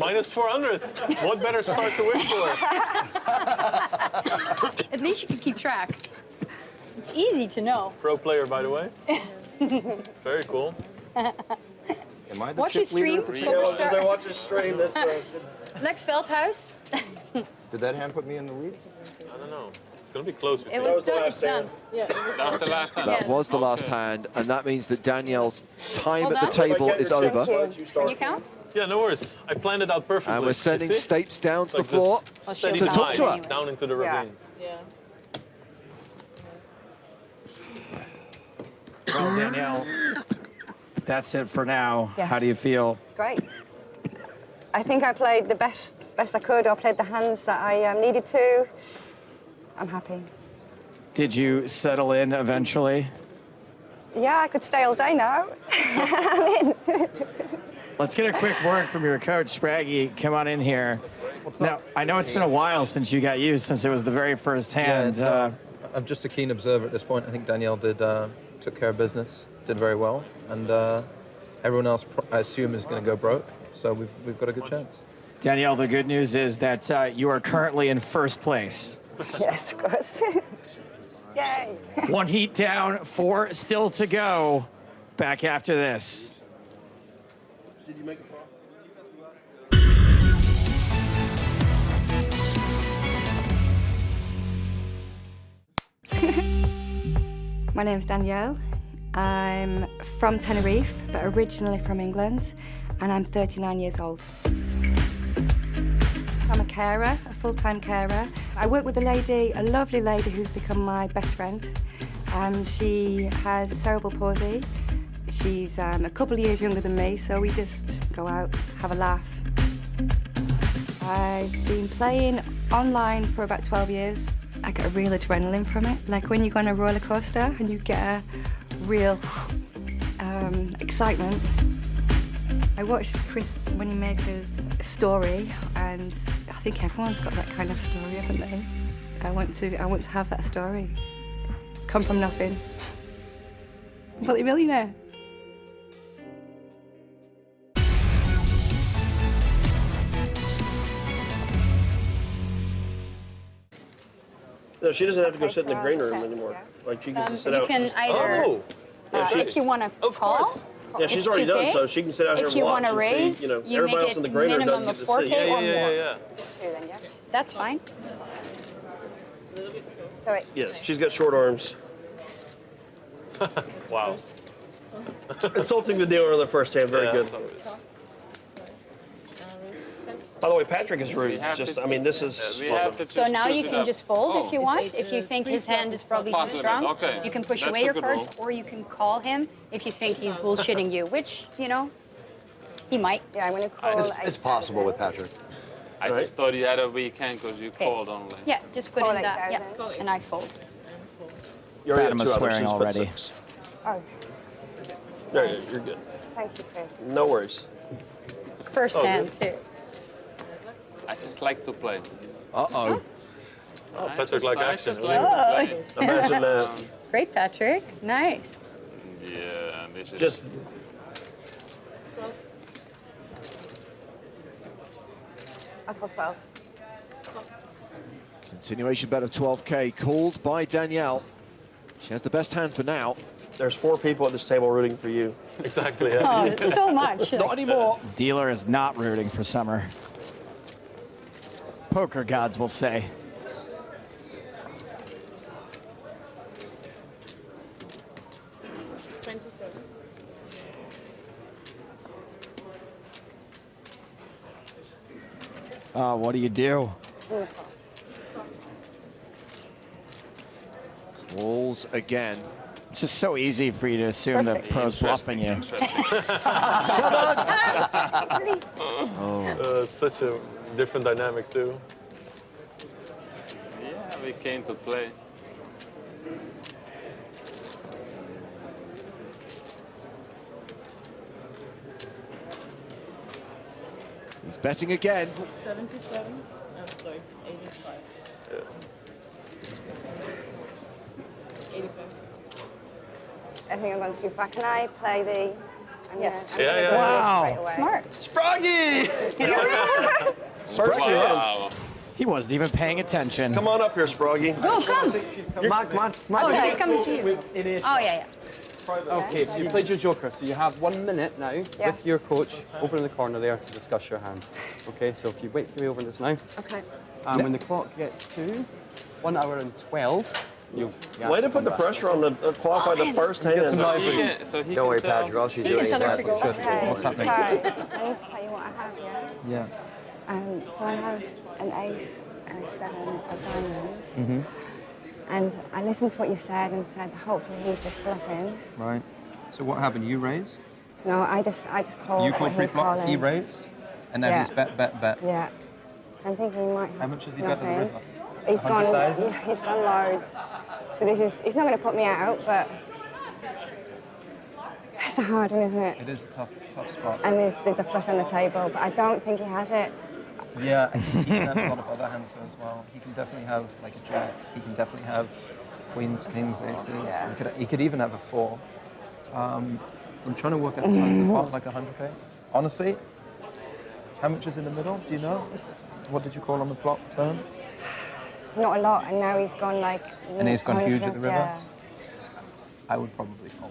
S4: Minus 400. What better start to wish for?
S5: At least you can keep track. It's easy to know.
S4: Pro player, by the way. Very cool.
S3: Am I the
S5: Watch
S3: chip
S5: his
S3: leader
S5: stream.
S3: at the
S8: Yeah,
S3: table?
S8: well, as I watch his stream, that's
S5: Lex Veldhuis.
S3: Did that hand put me in the lead?
S4: I don't know. It's going to be close.
S5: It was still just done.
S10: Yeah, it was
S9: That's the last time.
S7: That
S5: Yes.
S7: was the last
S4: Okay.
S7: hand, and that means that Danielle's time
S5: Hold
S7: at the
S5: on.
S7: table is over.
S5: Can you count?
S4: Yeah, no worries. I planned it out perfectly.
S7: And we're sending
S4: You see?
S7: Stapes down to
S4: It's
S7: the
S4: like
S7: floor
S4: this steady
S5: To
S7: talk to
S4: dive
S7: her.
S4: down into the
S12: Yeah.
S4: ravine.
S10: yeah.
S2: Well, Danielle, that's it for now.
S12: Yeah.
S2: How do you feel?
S12: Great. I think I played the best I could. I played the hands that I needed to. I'm happy.
S2: Did you settle in eventually?
S12: Yeah, I could stay all day now. I'm in.
S2: let's get a quick word from your coach, Spraggy. Come on in here. Now, I know it's been a while since you got used, since it was the very first hand.
S11: Yeah, I'm just a keen observer at this point. I think Danielle took care of business, did very well, and everyone else, I assume, is going to go broke. So we've got a good chance.
S2: Danielle, the good news is that you are currently in first place.
S12: Yes, of course. Yay.
S2: 1 heat down, 4 still to go. Back after this.
S8: Did you make a profit?
S1: My name's Danielle. I'm from Tenerife, but originally from England, and I'm 39 years old. I'm a carer, a full-time carer. I work with a lovely lady who's become my best friend. She has cerebral palsy. She's a couple of years younger than me, so we just go out, have a laugh. I've been playing online for about 12 years. I get a real adrenaline from it, like when you go on a roller coaster and you get a real excitement. I watched Chris Moneymaker's story, and I think everyone's got that kind of story, haven't they? I want to have that story. Come from nothing. Multi-millionaire.
S8: No, she doesn't have to go sit in the green room anymore. Like she can just sit
S5: You
S8: out.
S5: can either, if you want to call.
S8: Yeah, she's
S5: it's
S8: already
S5: 2K.
S8: done so. She can sit out here
S5: If
S8: and
S5: you
S8: watch
S5: want to
S8: and
S5: raise,
S8: see,
S5: you
S8: everybody
S5: make
S8: else in the
S5: it
S8: green room
S5: minimum
S8: doesn't
S5: of
S8: get to
S5: 4K
S8: see.
S5: or more.
S4: Yeah.
S12: Then, yeah.
S5: That's fine.
S12: So it,
S8: Yeah, she's got short arms.
S4: Wow.
S8: Insulting the dealer on the first hand, very good.
S4: So-
S8: By the way, Patrik is rude.
S9: have
S8: Just,
S9: to-
S8: I mean, this is.
S9: We have to
S5: So now
S9: choose
S5: you
S9: it
S5: can
S9: up.
S5: just fold
S9: Oh.
S5: if you want. If you think his hand is probably too
S9: Pass limit,
S5: strong,
S9: okay.
S5: you can push
S9: That's
S5: away
S9: a
S5: your
S9: good
S5: cards,
S9: rule.
S5: or you can call him if you think he's bullshitting you, which, he might.
S12: yeah, I'm going to call
S3: It's possible with Patrik.
S9: I just thought you had a weak hand because you called only.
S5: Yeah, just put
S12: Call
S5: in that.
S12: 8,000.
S5: Yeah, and I fold.
S8: You already have
S2: Fatima's
S8: two others.
S2: swearing
S8: She's put
S2: already.
S8: 6.
S12: Oh,
S8: There, you're good.
S12: thank you, Chris.
S8: No worries.
S5: First
S8: Oh,
S5: hand, too.
S9: I just like to play.
S7: Uh-oh.
S4: Oh, Patrik like
S9: I
S4: action.
S9: just like to play.
S8: Imagine that.
S5: Great, Patrik. Nice.
S9: Yeah, this is
S8: Just
S12: I'll call 12.
S7: Continuation bet of 12K called by Danielle. She has the best hand for now.
S8: there's 4 people at this table rooting for you.
S4: Exactly. Yeah.
S5: Oh, so much.
S7: Not anymore.
S2: Dealer is not rooting for Summer. Poker gods will say. What do you do?
S7: Calls again.
S2: It's just so easy for you to assume that pro's bluffing you.
S4: It's such a different dynamic too.
S9: Yeah, we came to play.
S7: He's betting again.
S10: 77. I'm sorry, 85. 85.
S12: I think I'm going to do back. Can I play the...
S5: Yes.
S12: I'm
S4: Yeah,
S12: gonna
S4: yeah,
S12: go
S2: yeah.
S12: straight away.
S5: Smart.
S8: Sproggy! First hand.
S9: Wow.
S2: He wasn't even paying attention.
S8: Come on up here, Sproggy.
S5: Go, come.
S13: Come on.
S5: Oh, she's coming to you. Oh, yeah.
S13: Okay, so you played your joker, so you have 1 minute now
S12: Yeah.
S13: with your coach over in the corner there to discuss your hand. Okay, so if you wait for me over this now,
S12: Okay.
S13: when the clock gets to 1 hour and 12, you'll
S8: Way to put the pressure on the qualify the first hand.
S9: So he can, so he
S3: Don't worry,
S9: can tell.
S3: Patrick. All she's
S5: You
S3: doing
S5: can
S3: is
S5: tell her to
S3: laughing.
S5: go.
S12: Okay.
S7: What's happening?
S12: Sorry. I need to tell you what I have, yeah?
S7: Yeah.
S12: So I have an ace and a 7 of diamonds. And I listened to what you said and said, hopefully he's just bluffing.
S11: Right. So what happened? You raised?
S12: No, I just called.
S11: You called
S12: and he's
S11: pre-flop, he
S12: calling.
S11: raised, and now
S12: Yeah.
S11: he's bet.
S12: Yeah. So I'm thinking he might have
S11: How much has he bet on the
S12: nothing.
S11: river?
S12: He's gone.
S11: 100,000?
S12: Yeah, he's gone loads. So this is. He's not going to put me out, but That's a hard one, isn't it?
S11: It is a tough spot.
S12: And there's a flush on the table, but I don't think he has it.
S11: Yeah, he can have a lot of other hands as well. He can definitely have like a jack. He can definitely have queens, kings, aces.
S12: Yeah.
S11: He could even have a 4. I'm trying to work out the size of the pot, like 100k. Honestly, how much is in the middle? Do you know? What did you call on the flop turn?
S12: Not a lot, and now he's gone like...
S11: And he's gone huge at the river?
S12: Yeah.
S11: I would probably fold.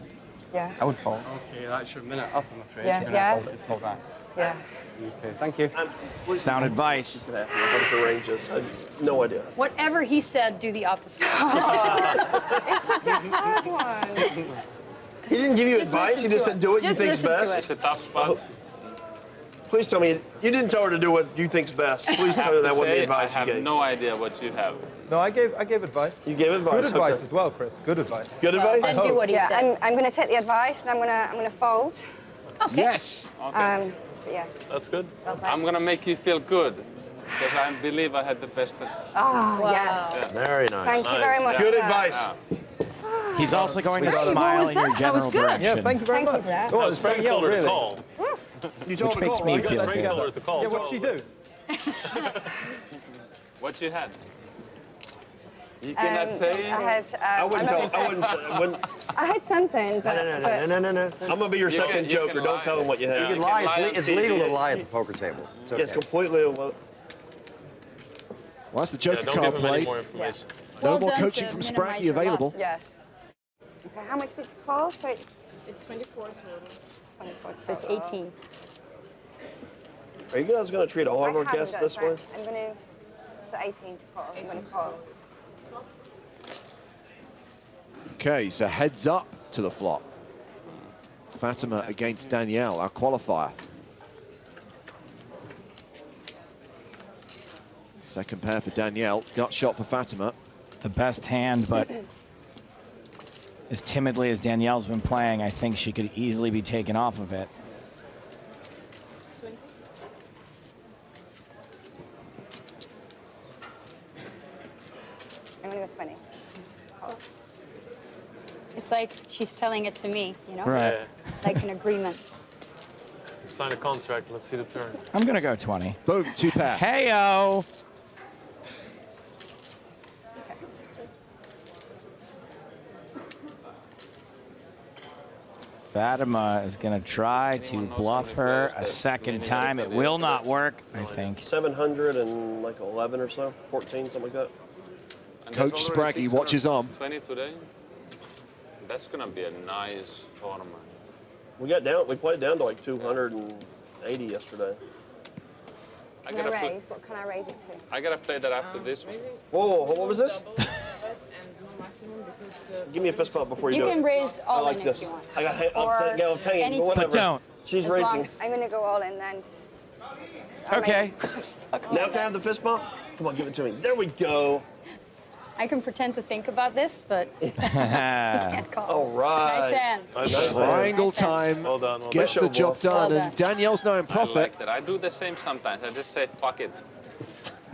S12: Yeah.
S11: I would fold.
S13: Okay, that's your minute up, I'm afraid.
S12: Yeah,
S13: You're gonna
S12: yeah.
S13: hold it, hold that.
S12: Yeah.
S13: Okay, thank you.
S2: Sound advice.
S8: What the range is? I have no idea.
S5: Whatever he said, do the opposite.
S12: It's such a hard one.
S8: He didn't give you
S5: Just
S8: advice.
S5: listen
S8: He just
S5: to
S8: said
S5: it.
S8: do what
S5: Just
S8: you think's
S5: listen to
S8: best.
S5: it.
S9: It's a tough spot.
S8: Please tell me you didn't tell her to do what you think's best. Please tell her that wasn't the advice
S9: I
S8: you
S9: have
S8: gave.
S9: no idea what you have.
S11: No, I gave advice.
S8: You gave advice.
S11: Good advice
S8: okay.
S11: as well, Chris. Good advice.
S8: Good advice.
S5: Then do what he
S12: Yeah,
S5: said.
S12: I'm going to take the advice, and I'm going to fold.
S5: Okay.
S2: Yes.
S9: Okay.
S12: But yeah.
S4: That's good.
S12: well played.
S9: I'm gonna make you feel good because I believe I had the best.
S12: Oh,
S5: Wow.
S12: yes.
S3: Very nice.
S12: Thank you very much.
S8: Good
S12: for that.
S8: advice.
S2: He's also going to
S8: What was
S2: smile in your
S5: that? That was
S2: general
S5: good.
S2: direction.
S11: Yeah, thank you very
S12: Thank you
S11: much.
S12: for that.
S11: Oh, it's
S4: Frank
S11: Danielle,
S4: told her to
S11: really.
S4: call.
S8: You told
S2: Which
S8: her
S2: makes
S8: call,
S2: me
S8: right?
S2: feel
S4: Frank
S2: good.
S4: told her to call.
S11: Yeah, what'd she do?
S9: What you had? You cannot say.
S12: I had.
S8: I wouldn't tell. I wouldn't. I wouldn't.
S12: I had something, but
S3: No.
S8: I'm gonna be your second
S9: you
S8: joker.
S9: can
S8: Don't
S9: lie.
S8: tell them what you
S3: You
S8: have.
S3: can
S9: can
S3: lie.
S9: lie on
S3: It's
S9: TV.
S3: legal to lie at the poker table. It's okay.
S8: It's completely.
S7: Well, that's the
S4: Yeah,
S7: Joker
S4: don't
S7: card
S4: give him any
S7: played.
S4: more information.
S7: No
S5: Well
S7: more
S5: done
S7: coaching
S5: to
S7: from
S5: minimize
S7: Spracky
S5: your
S7: available.
S5: losses.
S12: yes. Okay, how much did it cost? So
S10: It's 24 total.
S12: 24.
S5: So it's 18.
S8: Are you guys gonna treat all of our
S12: haven't
S8: guests
S12: got
S8: this way?
S12: that. I'm going to. So 18 to call. I'm going to call.
S7: Okay, so heads up to the flop. Fatima against Danielle, our qualifier. Second pair for Danielle, gut shot for Fatima.
S2: The best hand, but as timidly as Danielle's been playing, I think she could easily be taken off of it.
S10: 20.
S12: I'm going to go 20.
S5: It's like she's telling it to me, you know?
S2: Right.
S4: Yeah.
S5: Like an agreement.
S4: Sign a contract. Let's see the turn.
S2: I'm going to go 20.
S7: Boom, 2 pair.
S2: Hey-o! Fatima is going to try to bluff her a second time. It will not work, I think.
S8: 711 or so, 14, something like that.
S9: And
S7: Coach
S9: that's already
S7: Spraggy watches on.
S9: 20 today. That's gonna be a nice tournament.
S8: We played down to like 280 yesterday.
S9: I
S12: Can I
S9: gotta
S12: raise? What can I raise it to?
S9: I gotta play that after this one.
S8: Whoa, what was this?
S10: Double, and no maximum because the...
S8: Give me a fist bump before you
S5: You
S8: do
S5: can
S8: it.
S5: raise
S8: I
S5: all
S8: like
S5: in
S8: this.
S5: if you want.
S8: I got.
S5: Or
S8: I'm taking,
S5: anything.
S8: but whatever.
S2: But don't.
S8: She's
S12: As
S8: racing.
S12: long, I'm going to go all in then. Just, I'll
S2: Okay.
S8: Now can I have the fist bump? Come on, give it to me. There we go.
S5: I can pretend to think about this, but can't call.
S8: All right.
S5: Nice hand.
S8: Nice hand.
S7: Triangle time
S4: Well done. Well
S7: gets
S8: done.
S7: the job done,
S5: Well
S7: and Danielle's now in
S9: I
S7: profit.
S9: like that. I do the same sometimes. I just say fuck it.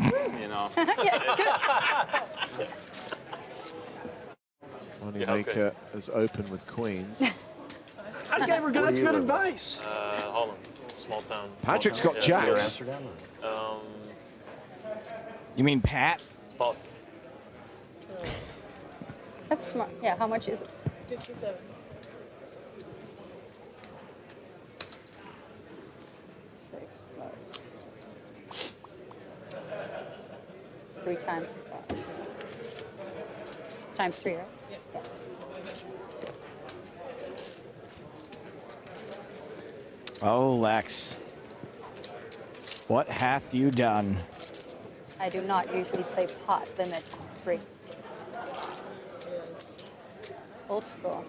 S9: You know.
S7: Moneymaker has opened with queens.
S8: I gave her that's good advice.
S4: Holland, small town.
S7: Patrick's got jacks.
S2: You mean Pat?
S4: Pot.
S5: That's smart. Yeah, how much is it?
S10: 57.
S5: It's 3 times the pot. It's times 3, right?
S10: Yeah.
S2: Oh, Lex. What hath you done?
S5: I do not usually play pot limit 3. Old school.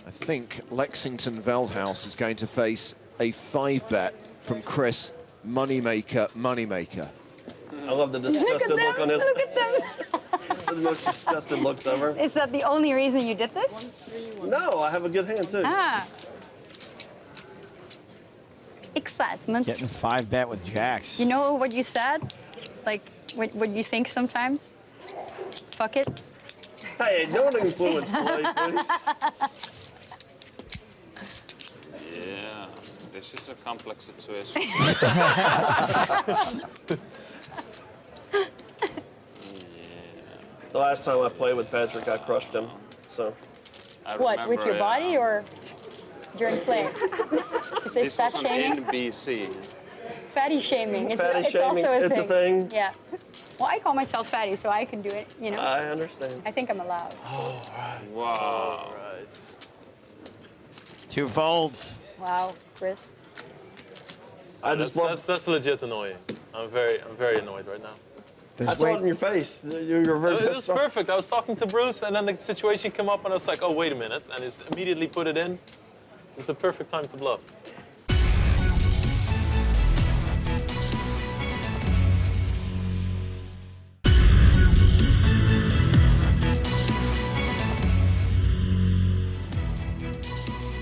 S7: I think Lexington Veldhuis is going to face a 5-bet from Chris, Moneymaker.
S8: I love the disgusted look on his.
S5: Look at them.
S8: The most disgusted looks ever.
S5: Is that the only reason you did this?
S8: No, I have a good hand too.
S5: Ah. Excitement.
S2: Getting 5-bet with jacks.
S5: You know what you said? Like, what you think sometimes? Fuck it.
S8: Hey, don't influence play, please.
S9: Yeah, this is a complex situation.
S8: The last time I played with Patrik, I crushed him. So.
S5: What, with your body or during play? Is this fat
S9: was
S5: shaming?
S9: an NBC.
S5: Fatty shaming. It's,
S8: Fatty
S5: it's
S8: shaming.
S5: also a
S8: It's
S5: thing.
S8: a thing.
S5: Yeah. Well, I call myself fatty, so I can do it, you know?
S8: I understand.
S5: I think I'm allowed.
S8: All right.
S9: Wow.
S8: All right.
S2: 2 folds.
S5: Wow, Chris.
S8: I just love.
S4: That's legit annoying. I'm very annoyed right now.
S8: I saw it in your face. You were very
S4: It was
S8: pissed off.
S4: perfect. I was talking to Bruce, and then the situation came up, and I was like, oh, wait a minute. And he's immediately put it in. It's the perfect time to bluff.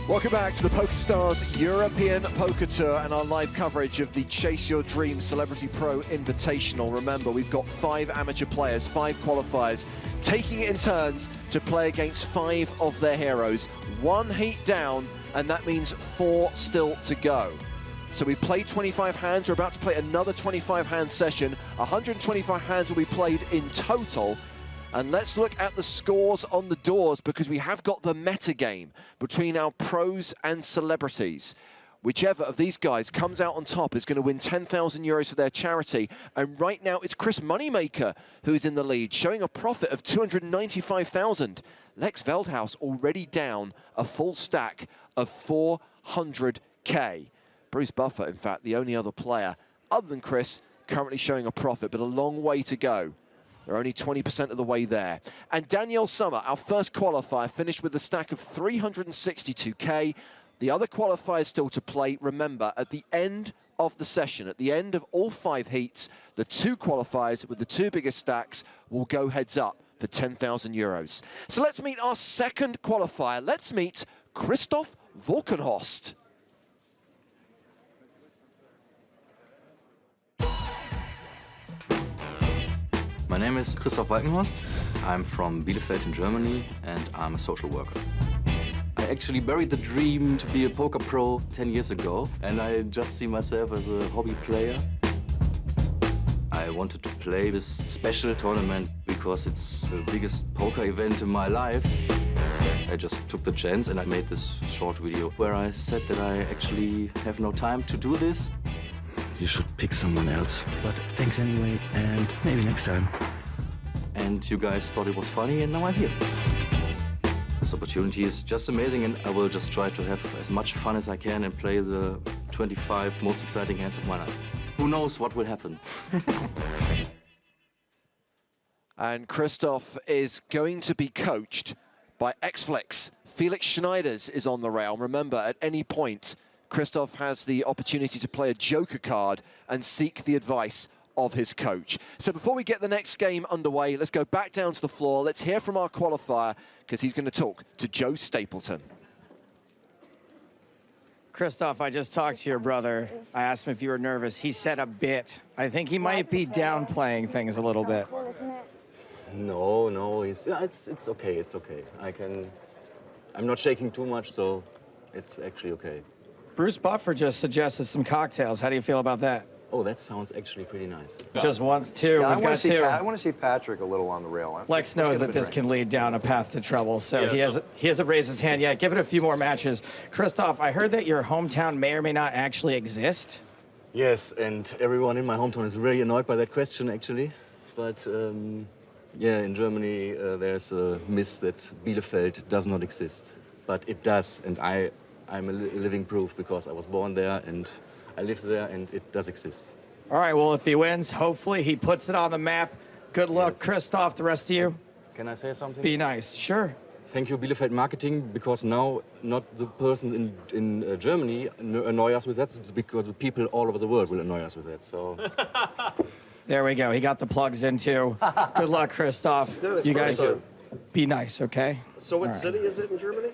S7: Welcome back to the PokerStars European Poker Tour and our live coverage of the Chase Your Dreams Celebrity Pro Invitational. Remember, we've got 5 amateur players, 5 qualifiers, taking it in turns to play against 5 of their heroes. 1 heat down, and that means 4 still to go. So we played 25 hands. We're about to play another 25-hand session. 125 hands will be played in total. And let's look at the scores on the doors, because we have got the meta game between our pros and celebrities. Whichever of these guys comes out on top is going to win 10,000 euros for their charity. And right now it's Chris Moneymaker who's in the lead, showing a profit of 295,000. Lex Veldhuis already down a full stack of 400k. Bruce Buffer, in fact, the only other player other than Chris currently showing a profit, but a long way to go. They're only 20% of the way there. And Danielle Summer, our first qualifier, finished with a stack of 362k. The other qualifiers still to play. Remember, at the end of the session, at the end of all 5 heats, the 2 qualifiers with the 2 biggest stacks will go heads up for 10,000 euros. So let's meet our second qualifier. Let's meet Christoph Volkenhorst.
S14: My name is Christoph Walkenhorst. I'm from Bielefeld in Germany, and I'm a social worker. I actually buried the dream to be a poker pro 10 years ago, and I just see myself as a hobby player. I wanted to play this special tournament because it's the biggest poker event in my life. I just took the chance and I made this short video where I said that I actually have no time to do this.
S15: You should pick someone else. But thanks anyway, and maybe next time.
S14: And you guys thought it was funny, and now I'm here. This opportunity is just amazing, and I will just try to have as much fun as I can and play the 25 most exciting hands of my life. Who knows what will happen?
S7: And Christoph is going to be coached by X-Flex. Felix Schneiders is on the rail. Remember, at any point, Christoph has the opportunity to play a joker card and seek the advice of his coach. So before we get the next game underway, let's go back down to the floor. Let's hear from our qualifier, because he's going to talk to Joe Stapleton.
S2: Christoph, I just talked to your brother. I asked him if you were nervous. He said a bit. I think he might be downplaying things a little bit.
S12: Cool, isn't it?
S14: No, it's okay, it's okay. I'm not shaking too much, so it's actually okay.
S2: Bruce Buffer just suggested some cocktails. How do you feel about that?
S14: Oh, that sounds actually pretty nice.
S2: Just once, 2.
S3: Yeah,
S2: We've got 2.
S3: I want to see Patrik a little on the rail.
S2: Lex knows that this can lead down a path to trouble, so he hasn't raised his hand yet. Give it a few more matches. Christoph, I heard that your hometown may or may not actually exist.
S14: Yes, and everyone in my hometown is really annoyed by that question, actually. But yeah, in Germany, there's a myth that Bielefeld does not exist. But it does, and I'm a living proof, because I was born there and I live there, and it does exist.
S2: All right, well, if he wins, hopefully he puts it on the map. Good luck, Christoph. The rest of you,
S14: can I say something?
S2: Be nice. Sure.
S14: Thank you, Bielefeld Marketing, because now not the person in Germany annoy us with that, because the people all over the world will annoy us with that. So.
S2: There we go. He got the plugs in too. Good luck, Christoph. You guys be nice, okay?
S8: So what city is it in Germany?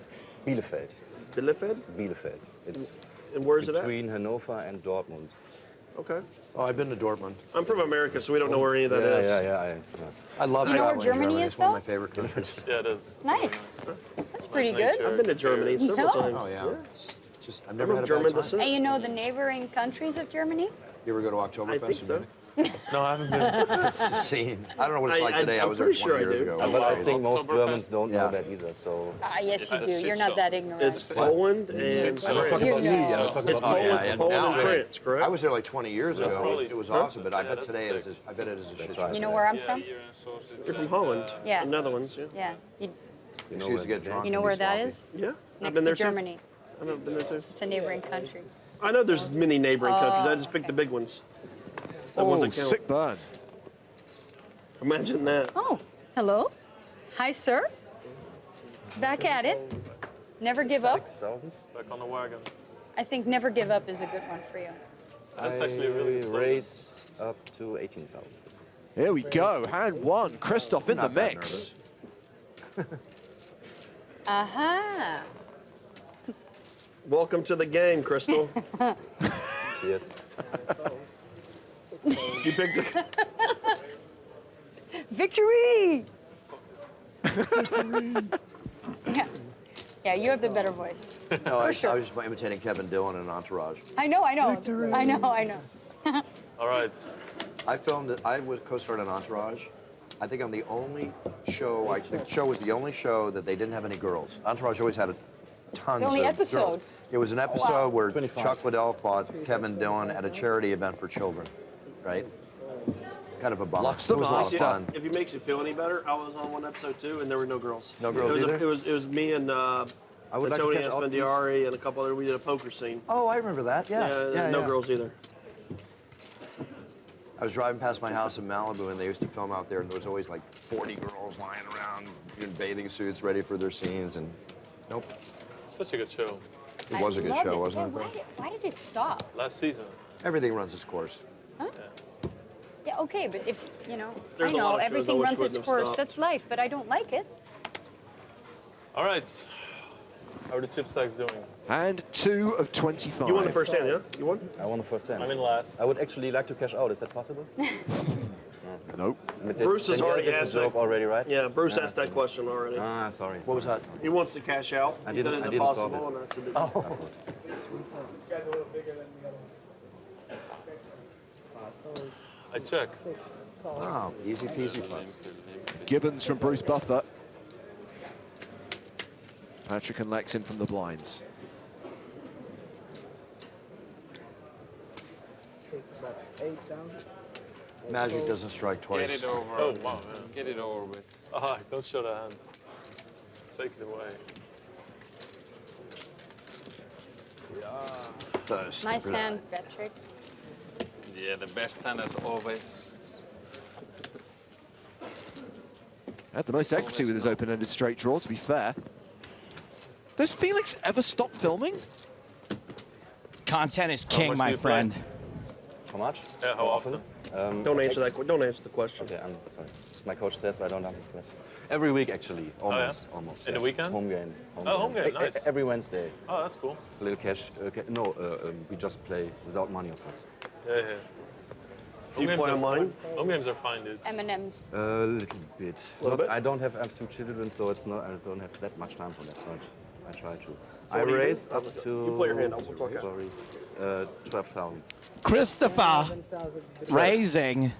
S14: Bielefeld.
S8: Bielefeld?
S14: Bielefeld. It's
S8: and where is it at?
S14: between Hanover and Dortmund.
S8: Okay.
S3: Oh, I've been to Dortmund.
S8: I'm from America, so we don't know where any of that is.
S3: I love
S5: You know where
S3: traveling to
S5: Germany is,
S3: It's one of
S5: though?
S3: my favorite countries.
S4: Yeah, it is.
S5: Nice. That's pretty
S4: Nice
S5: good.
S4: nature.
S8: I've been to Germany several
S5: No.
S8: times.
S3: Oh, yeah. Just, I've
S8: I'm
S3: never
S8: of
S3: had a
S8: German
S3: bad time.
S8: descent.
S5: Hey, you know the neighboring countries of Germany?
S3: You ever go to Oktoberfest?
S8: I think so.
S4: No, I haven't been.
S3: It's a scene. I don't know what it's like today. I
S8: I'm
S3: was there
S8: pretty
S3: 20
S8: sure I
S3: years
S8: do.
S3: ago.
S13: But I
S3: Crazy.
S13: think most
S4: Oktoberfest?
S13: Germans don't know
S3: Yeah.
S13: that either. So
S5: Ah, yes, you
S4: It's
S5: do.
S4: a
S5: You're
S4: shit
S5: not
S4: show.
S5: that ignorant.
S8: It's Poland and
S4: Six
S13: I'm not talking about me.
S5: You're
S13: I'm
S5: not.
S13: talking
S8: it's
S13: about
S8: Poland,
S3: yeah, yeah.
S8: Poland and
S3: Now-
S8: France, correct?
S3: I was there like 20 years
S4: That's
S3: ago.
S4: probably-
S3: It was awesome, but I
S4: Yeah,
S3: bet
S4: that's
S3: today
S4: sick.
S3: I bet it is a shit
S13: right.
S3: show.
S5: You know where I'm
S4: Yeah,
S5: from?
S4: year and sausage
S8: You're from
S4: and,
S8: Holland,
S5: Yeah.
S8: the Netherlands, yeah.
S5: Yeah. You,
S3: She used to get drunk.
S5: you know
S3: and
S5: where
S3: be
S5: that
S3: sloppy.
S5: is?
S8: Yeah, I've
S5: Next
S8: been there
S5: to Germany.
S8: too. I've been there too.
S5: It's a neighboring country.
S8: I know there's many neighboring countries. I just picked the big ones. The ones
S7: Oh,
S8: that count.
S7: sick burn.
S8: Imagine that.
S5: Oh, hello. Hi, sir. Back at it. Never give up.
S13: 6,000.
S4: back on the wagon.
S5: I think never give up is a good one for you.
S4: That's actually a really good slogan.
S13: raise up to 18,000.
S7: Here we go. Hand one. Christoph in the
S3: Not that
S7: mix.
S5: Aha.
S8: Welcome to the game, Crystal.
S13: Cheers.
S8: You picked a...
S5: Victory! Yeah. Yeah, you have the better voice.
S3: No, I
S5: sure.
S3: was just imitating Kevin Dillon in Entourage.
S5: I know. I know.
S4: All right.
S3: I filmed it. I was co-starred on Entourage. I think I'm the only show. The show was the only show that they didn't have any girls. Entourage always had tons
S5: The only
S3: of
S5: episode.
S3: girls. It was an episode where
S13: 25.
S3: Chuck Liddell fought Kevin Dillon at a charity event for children, right? Kind of a bummer.
S7: Loves the
S3: It was a lot of
S7: master.
S3: fun.
S8: If it makes you feel any better, I was on one episode too, and there were no girls.
S3: No girls either?
S8: It was me and
S3: I would like to
S8: Tony
S3: catch all these-
S8: Esfandiari and a couple other. We did a poker scene.
S3: Oh, I remember that. Yeah.
S8: no girls either.
S3: I was driving past my house in Malibu, and they used to film out there, and there was always like 40 girls lying around in bathing suits, ready for their scenes, and nope.
S4: Such a good show.
S3: It was a good
S5: Love
S3: show,
S5: it.
S3: wasn't
S5: Yeah,
S3: it?
S5: why did it stop?
S4: Last season.
S3: Everything runs its course.
S5: Yeah, okay, but if, you know,
S8: There's
S5: I
S8: a lot
S5: know
S8: of shows I
S5: everything
S8: wish
S5: runs its
S8: wouldn't have
S5: course.
S8: stopped.
S5: That's life, but I don't like it.
S4: All right. How are the chip stacks doing?
S7: Hand 2 of 25.
S8: You won the first hand, yeah? You won?
S13: I won the first hand.
S4: I'm in last.
S13: I would actually like to cash out. Is that possible?
S7: Nope.
S8: Bruce has already asked that.
S13: already, right?
S8: Yeah, Bruce asked that question already.
S13: Ah, sorry.
S3: What was that?
S8: He wants to cash out.
S13: I
S8: He said,
S13: didn't-
S8: is
S13: I
S8: it
S13: didn't saw
S8: possible? And
S13: this.
S8: I said,
S3: Oh.
S4: I check.
S3: Wow, easy peasy fun.
S7: Gibbons from Bruce Buffer. Patrik and Lex in from the blinds.
S3: Magic doesn't strike
S9: Get
S3: twice.
S9: it over.
S4: Oh, wow, man.
S9: Get it over with.
S4: Ah, don't show that hand. Take it away.
S5: Nice hand, Patrick.
S9: Yeah, the best hand as always.
S7: Had the most equity with his open-ended straight draw, to be fair. Does Felix ever stop filming?
S2: Content is
S4: much
S2: king,
S4: do
S2: my
S4: you play?
S2: friend.
S13: How much?
S4: Yeah, how often?
S8: don't answer that. Don't answer the question.
S13: Okay, my coach says I don't have this question. Every week, actually, almost.
S4: yeah?
S13: Almost.
S4: In the weekend?
S13: Home game.
S4: Oh, home game, nice.
S13: Every Wednesday.
S4: Oh, that's cool.
S13: A little cash. We just play without money, of course.
S4: Yeah, yeah.
S8: Do you play online?
S4: Home games are fine, dude.
S5: M&M's.
S13: A little bit.
S8: Little bit?
S13: I don't have two children, so it's not. I don't have that much time for that. But I try to. I
S8: what do you do?
S13: raise up to.
S8: You play your hand up, we'll talk
S13: Sorry, 12,000.
S2: Christopher raising.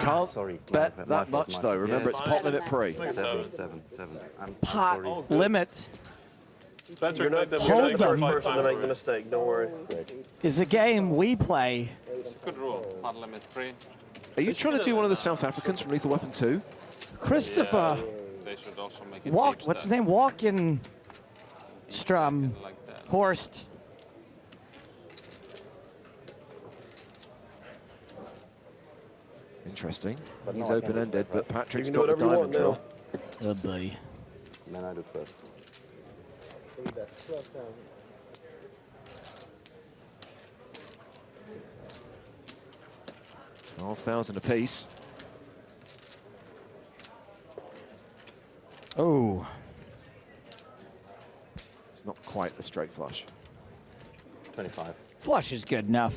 S7: Can't
S13: sorry.
S7: bet
S13: My
S7: that
S13: fault,
S7: much,
S13: my
S7: though.
S13: fault.
S7: Remember,
S13: Yes.
S7: it's pot limit pre.
S13: Seven. I'm
S2: Pot
S13: sorry.
S2: limit
S4: Patrick,
S8: You're not
S4: make that
S2: Hold
S8: the
S4: mistake
S8: first
S2: on.
S4: 5
S8: person to
S4: times
S8: make the
S4: already.
S8: mistake. Don't worry.
S2: is a game we play.
S9: It's a good rule. Pot limit 3.
S7: Are you trying to do one of the South Africans from Lethal Weapon 2?
S2: Christopher,
S9: They should also make it
S2: walk.
S9: deep
S2: What's his
S9: stack.
S2: name? Walking Strum.
S9: Like that.
S2: Horst.
S7: Interesting.
S13: But
S7: He's
S13: no, I can't
S7: open-ended,
S13: do that,
S7: but Patrick's
S8: You can do
S7: got the
S8: whatever you
S7: diamond
S8: want
S7: draw.
S8: now.
S2: Oh, buddy.
S13: Then I do first.
S7: 12,000 apiece.
S2: Oh.
S7: It's not quite the straight flush.
S13: 25.
S2: Flush is good enough.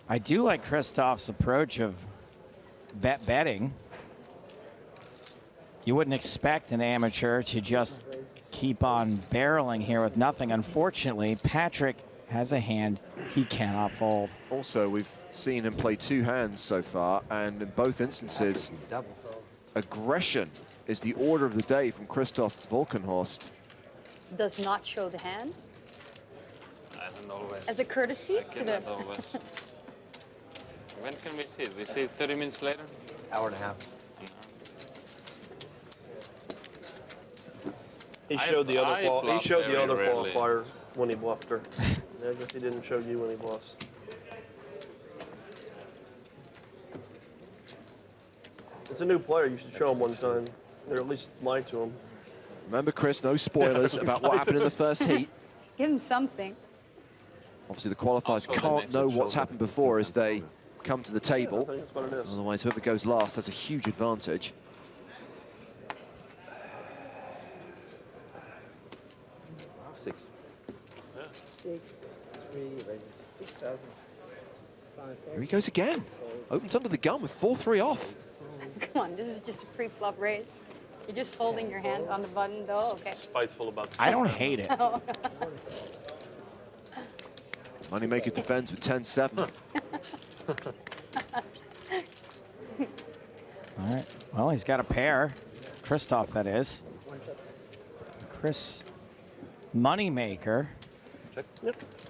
S2: I do like Christoph's approach of betting. You wouldn't expect an amateur to just keep on barreling here with nothing. Unfortunately, Patrik has a hand he cannot fold.
S7: Also, we've seen him play 2 hands so far, and in both instances, aggression is the order of the day from Christoph Volkenhorst.
S5: Does not show the hand
S9: I don't always.
S5: as a courtesy
S9: I
S5: to
S9: cannot
S5: the.
S9: always. When can we see it? We see it 30 minutes later?
S3: Hour and a half.
S8: He showed the other he showed the other
S9: rarely.
S8: qualifier when he bluffed her. I guess he didn't show you when he bluffs. It's a new player. You should show him one time, or at least lie to him.
S7: Remember, Chris, no spoilers about what happened in the first heat.
S5: Give him something.
S7: Obviously, the qualifiers can't know what's happened before as they come to the table.
S8: I think that's what it is.
S7: Otherwise, whoever goes last has a huge advantage.
S3: Six.
S4: Yeah.
S16: 6, 3, raising to 6,000. 5,
S7: Here he goes again. Opens under the gun with 4-3 off.
S5: Come on, this is just a pre-flop raise. You're just holding your hand on the button, though. Okay.
S4: Spiteful about
S2: I don't hate it.
S5: Oh.
S7: Moneymaker defends with 10-7.
S2: All right. Well, he's got a pair. Christoph, that is. Chris Moneymaker.
S3: Check.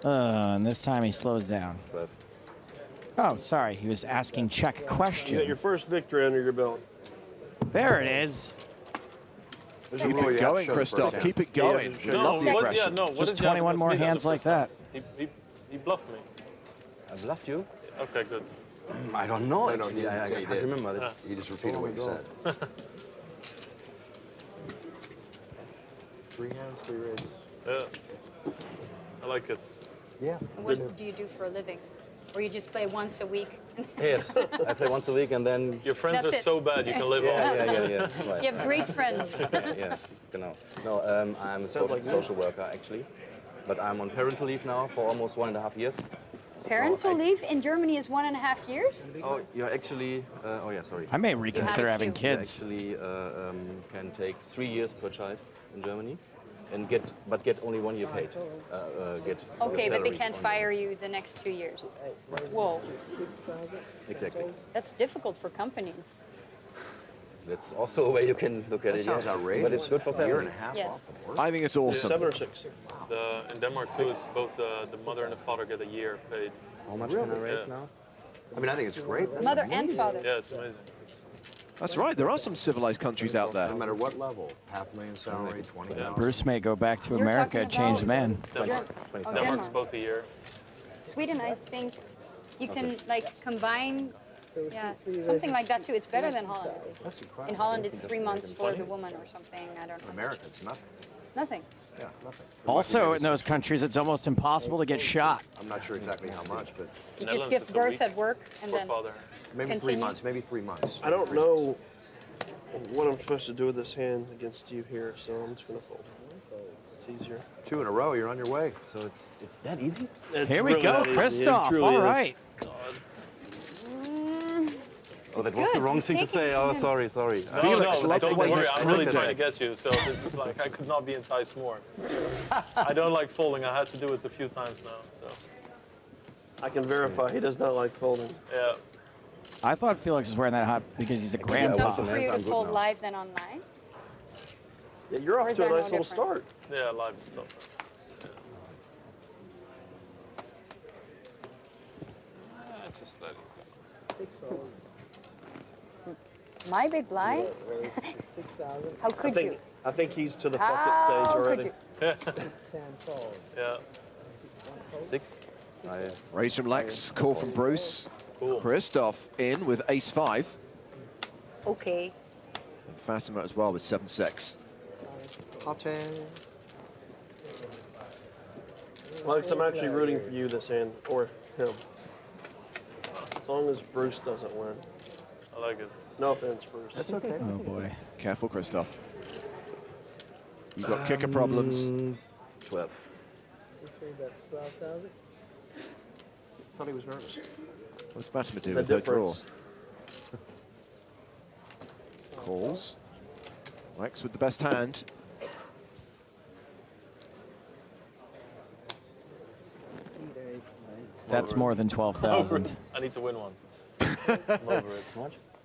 S2: And this time he slows down. Oh, sorry. He was asking check
S8: You got
S2: question.
S8: your first victory under your belt.
S2: There it is.
S3: There's
S7: Keep
S3: a rule
S7: it
S3: you have to
S7: going,
S3: show the first
S7: Christoph.
S3: hand.
S7: Keep it going. We love the aggression.
S4: What
S2: Just
S4: did you have
S2: 21 more
S4: against me
S2: hands
S4: the
S2: like
S4: first
S2: that.
S4: time? He bluffed me.
S13: I bluffed you?
S4: Okay, good.
S13: I don't know.
S3: No,
S13: Actually,
S3: he
S13: I
S3: didn't say he
S13: can't
S3: did.
S13: remember. That's
S3: He just repeated what you said. 3 hands, 3 raises.
S4: Yeah. I like it.
S3: Yeah.
S5: And what do you do for a living? Or you just play once a week?
S13: Yes, I play once a week and then...
S4: Your friends
S5: That's
S4: are
S5: it.
S4: so bad you can live off.
S13: Yeah. Right.
S5: You have great friends.
S13: Yeah, genau. No, I'm a social worker, actually. But I'm on parental leave now for almost 1.5 years.
S5: Parental leave in Germany is 1.5 years?
S13: Oh, you're actually... oh, yeah, sorry.
S2: I may reconsider having kids.
S13: You actually can take 3 years per child in Germany. And get only 1 year paid.
S5: Okay, but they can't fire you the next 2 years. Whoa.
S13: Exactly.
S5: That's difficult for companies.
S13: That's also a way you can look at
S3: That
S13: it.
S3: sounds
S13: yes.
S3: outrageous.
S13: But it's good for
S3: A year
S13: families.
S3: and a half
S5: Yes.
S3: off of work.
S7: I think it's awesome.
S8: 7 or 6.
S4: In Denmark too, it's both the mother and the father get a year paid.
S13: How much can I raise
S4: Yeah.
S13: now?
S3: I mean, I think it's great. That's
S5: Mother
S3: amazing.
S5: and father.
S4: Yeah, it's amazing.
S7: That's right. There are some civilized countries out there.
S3: No matter what level, $500,000 salary, 20,000.
S2: Bruce may go back to
S5: You're
S2: America,
S5: talking
S2: change the
S5: about-
S2: man.
S4: Denmark.
S5: Oh,
S4: Denmark's
S5: Denmark.
S4: both a year.
S5: Sweden, I think you can like combine, something like that too. It's better than Holland.
S3: That's incredible.
S5: In Holland, it's 3 months for the woman or something. I don't know.
S3: America, it's nothing.
S5: Nothing.
S3: Yeah, nothing.
S2: Also, in those countries, it's almost impossible to get shot.
S3: I'm not sure exactly how much, but
S5: You
S4: Netherlands
S5: just give
S4: is a
S5: birth
S4: week
S5: at work and
S4: for
S5: then
S4: father.
S3: maybe 3
S5: Continue.
S3: months, maybe 3 months.
S8: I don't know what I'm supposed to do with this hand against you here, so I'm just going to fold. It's easier.
S3: 2 in a row, you're on your way.
S13: So it's that easy?
S8: It's
S2: Here we
S8: really
S2: go,
S8: not easy. It
S2: Christoph.
S8: truly
S2: All
S8: is.
S2: right.
S13: Oh, that
S5: It's
S13: was the
S5: good.
S13: wrong
S5: He's
S13: thing to
S5: taking
S13: say. Oh,
S5: him.
S13: sorry.
S2: Felix
S4: no,
S2: loves the
S4: don't
S2: way
S4: worry,
S2: he's
S4: I'm really
S2: credited.
S4: trying to get you, so this is like, I could not be enticed more. I don't like folding, I had to do it a few times now, so.
S8: I can verify he does not like folding.
S4: Yeah,
S2: I thought Felix was wearing that hat because he's a
S5: is it
S2: grandpa.
S5: tougher for you to
S13: I'm good
S5: fold
S13: now.
S5: live than online?
S8: Yeah, you're
S5: Or
S8: off
S5: is
S8: to a
S5: there no
S8: nice little start.
S5: difference?
S4: yeah, live is tough.
S9: Just let it go.
S16: 6 fold.
S5: My big blind?
S16: Raise to 6,000.
S5: How could you?
S8: I think he's to the fuck it
S5: How
S8: stage
S5: could
S8: already.
S5: you?
S16: 10 fold.
S4: Yeah,
S13: 6.
S7: Raise from Lex, call from Bruce.
S4: cool.
S7: Christoph in with ace-5.
S5: Okay.
S7: And Fatima as well with 7-6.
S8: Alex, I'm actually rooting for you this hand, or him. As long as Bruce doesn't win.
S4: I like it.
S8: No offense, Bruce.
S3: That's okay.
S2: Oh boy.
S7: Careful, Christoph. You've got kicker problems.
S3: 12.
S16: That's 12,000.
S3: Thought he was nervous.
S7: What does Fatima do
S8: The
S7: with her draw?
S8: difference.
S7: Calls. Lex with the best hand.
S2: That's more than 12,000.
S4: I need to win one. I'm over it.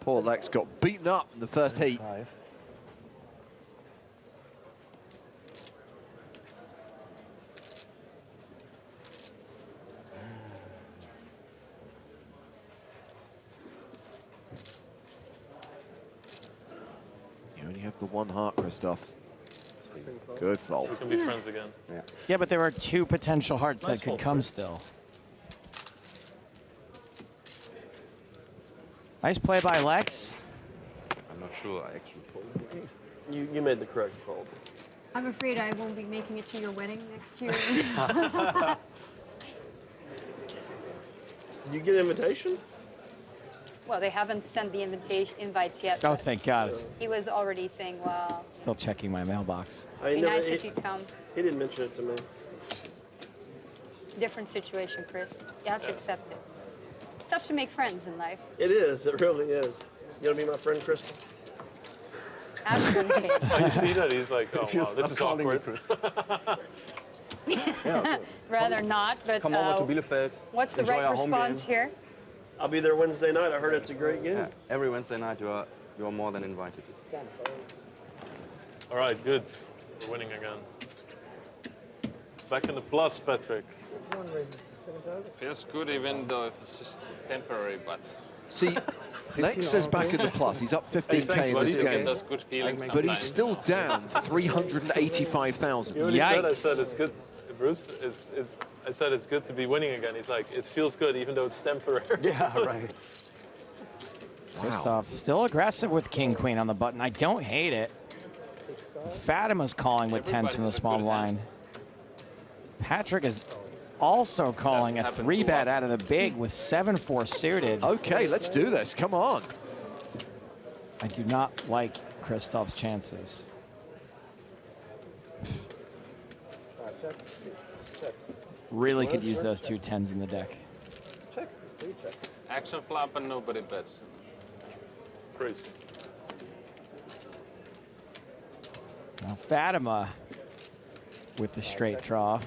S7: Poor Lex got beaten up in the first heat. You only have the one heart, Christoph. Good fault.
S4: We can be friends again.
S2: Yeah, but there are 2 potential hearts
S4: Nice
S2: that could
S4: fault,
S2: come
S4: Chris.
S2: still. Nice play by Lex.
S13: I'm not sure. I actually folded.
S8: You made the correct fold.
S17: I'm afraid I won't be making it to your wedding next year.
S8: Did you get an invitation?
S5: Well, they haven't sent the invites yet.
S2: Oh,
S5: but
S2: thank God.
S5: He was already saying, well,
S2: Still checking my mailbox.
S5: it'd be nice if you come.
S8: He didn't mention it to me.
S5: Different situation, Chris. You have to accept it. It's tough to make friends in life.
S8: It is. It really is. You want to be my friend, Crystal?
S5: Absolutely.
S4: Oh, you see that? He's like, oh,
S13: If you
S4: wow, this is
S13: stop calling me
S4: awkward.
S5: Rather not, but
S13: Come over to Bielefeld.
S5: what's the
S13: enjoy
S5: right
S13: our home
S5: response
S13: game.
S5: here?
S8: I'll be there Wednesday night. I heard it's a great game.
S13: Yeah, every Wednesday night you are more than invited.
S4: All right, good. We're winning again. Back in the plus, Patrik.
S16: One raises to 7,000.
S9: Feels good even though if it's just temporary, but
S7: See, Lex is back in the plus. He's up 15k in
S9: buddy.
S7: this
S9: You get
S7: game,
S9: those good feelings
S7: but he's
S9: sometimes.
S7: still down 385,000.
S4: You already said, I
S2: Yikes.
S4: said it's good. Bruce, I said it's good to be winning again. He's like, it feels good even though it's temporary.
S13: Yeah, right.
S2: Christoph still aggressive with king queen on the button. I don't hate it. Fatima's calling with 10s from the small blind. Patrik is also calling a 3-bet out of the big with 7-4 suited.
S7: Okay, let's do this. Come on.
S2: I do not like Christoph's chances. Really could use those 2 10s in the deck.
S16: Check. 3 check.
S9: Action flop and nobody bets.
S4: Crazy.
S2: Now Fatima with the straight draw,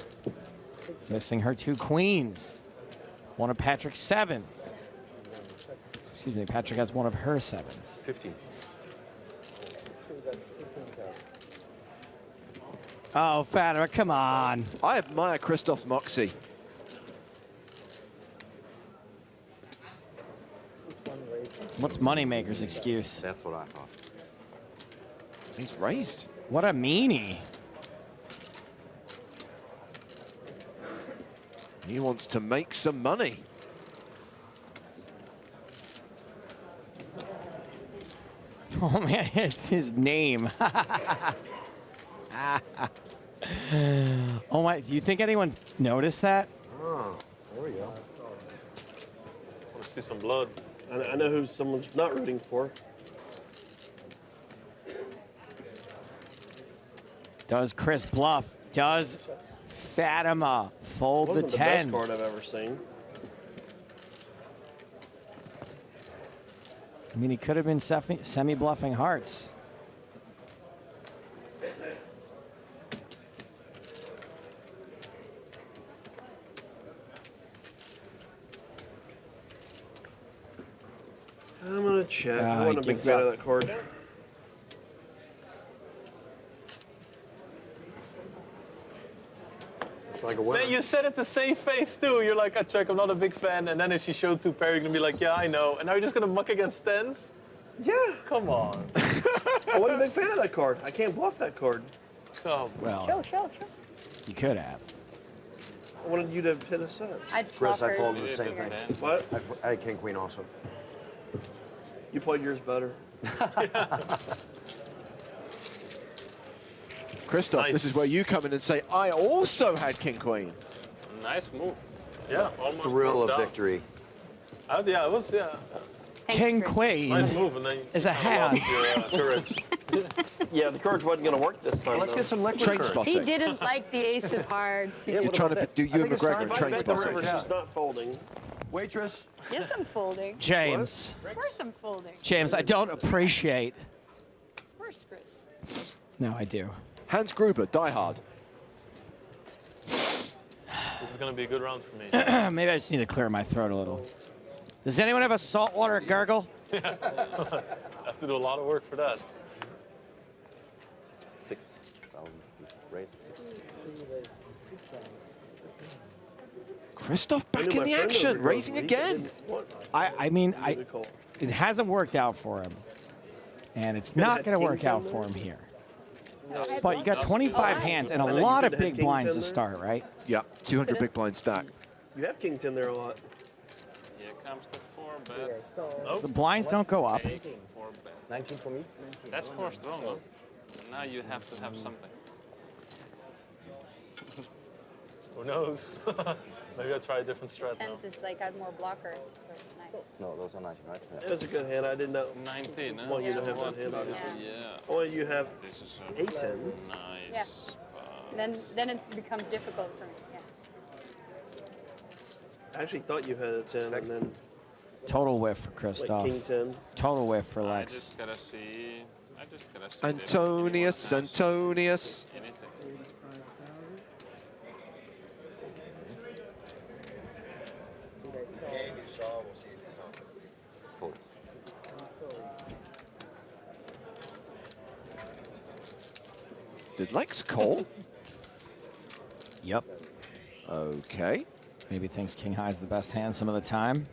S2: missing her 2 queens. One of Patrik's 7s. Excuse me, Patrik has one of her 7s.
S13: 15.
S16: That's 15,000.
S2: Oh, Fatima, come on.
S7: I admire Christoph's moxie.
S16: 6-1 raises.
S2: What's Moneymaker's excuse?
S13: That's what I thought.
S7: He's raised.
S2: What a meanie.
S7: He wants to make some money.
S2: Oh man, it's his name. Oh my, do you think anyone noticed that?
S3: Oh, there we go.
S4: Want to see some blood?
S8: I know who someone's not rooting for.
S2: Does Chris bluff? Does Fatima fold the
S8: Wasn't the
S2: 10?
S8: best card I've ever seen.
S2: I mean, he could have been semi-bluffing hearts.
S8: I'm gonna check.
S2: Ah,
S8: I wasn't a
S2: he
S8: big
S2: gives
S8: fan
S2: up.
S8: of that card.
S3: It's like a winner.
S4: Man, you said it the same face too. You're like, I check, I'm not a big fan. And then if she showed 2 pair, you're gonna be like, yeah, I know. And now you're just gonna muck against 10s?
S8: Yeah.
S4: Come on.
S8: I wasn't a big fan of that card. I can't bluff that card.
S4: Oh,
S2: Well,
S5: Show.
S2: you could have.
S8: I wanted you to hit a set.
S5: I'd
S3: Chris,
S5: bluff
S3: I
S5: hers.
S3: called the same thing.
S8: What?
S3: I had king queen also.
S8: You played yours better.
S7: Christoph,
S4: Nice.
S7: this is where you come in and say, I also had king queen.
S9: Nice move.
S4: yeah, almost
S3: Thrill
S4: broke
S3: of
S4: down.
S3: victory.
S4: Yeah, it was, yeah.
S2: King Queen
S4: Nice move, and then
S2: is a hand.
S4: Your, courage.
S8: Yeah, the courage wasn't going to work this time.
S3: Let's get some liquid
S7: Train
S3: courage.
S7: spotting.
S5: He didn't like the ace of hearts.
S3: Yeah,
S7: You're trying to do you and McGregor in train
S8: The
S7: spotting.
S8: river, she's not folding.
S3: Waitress.
S5: Yes, I'm folding.
S2: James.
S5: Of course I'm folding.
S2: James, I don't appreciate.
S5: Where's Chris?
S2: No, I do.
S7: Hans Gruber, Die Hard.
S4: This is going to be a good round for me.
S2: Maybe I just need to clear my throat a little. Does anyone have a saltwater gargle?
S4: I have to do a lot of work for that.
S13: 6,000 raised.
S7: Christoph back in the action, raising again.
S2: I mean, it hasn't worked out for him. And it's not going to work out for him here. But you got 25 hands and a lot of big blinds to start, right?
S7: Yeah, 200 big blind stack.
S8: You have King 10 there a lot.
S9: Here comes the 4-bet.
S4: Nope.
S2: The blinds don't go up.
S9: 4-bet.
S13: 19 for me.
S9: That's 4 strong, no? Now you have to have something.
S4: Who knows? Maybe I'll try a different strat now.
S5: Tens is like I have more blocker. So nice.
S13: No, those are 19, right? Yeah.
S8: It was a good hand. I didn't know.
S9: 19, huh?
S8: Want you to have that hand, obviously.
S9: Yeah.
S8: Or you have
S9: This is
S8: a 10.
S9: nice.
S5: Yeah. Then it becomes difficult for me. Yeah.
S8: I actually thought you had a 10, and then
S2: Total whiff for
S8: like
S2: Christoph.
S8: King 10.
S2: Total whiff for
S9: I
S2: Lex.
S9: just gotta see.
S7: Antonius, Antonius.
S9: Anything.
S3: Game you saw, we'll see if you come.
S13: Fold.
S7: Did Lex call?
S2: Yep.
S7: Okay.
S2: Maybe thinks King High is the best hand some of the time.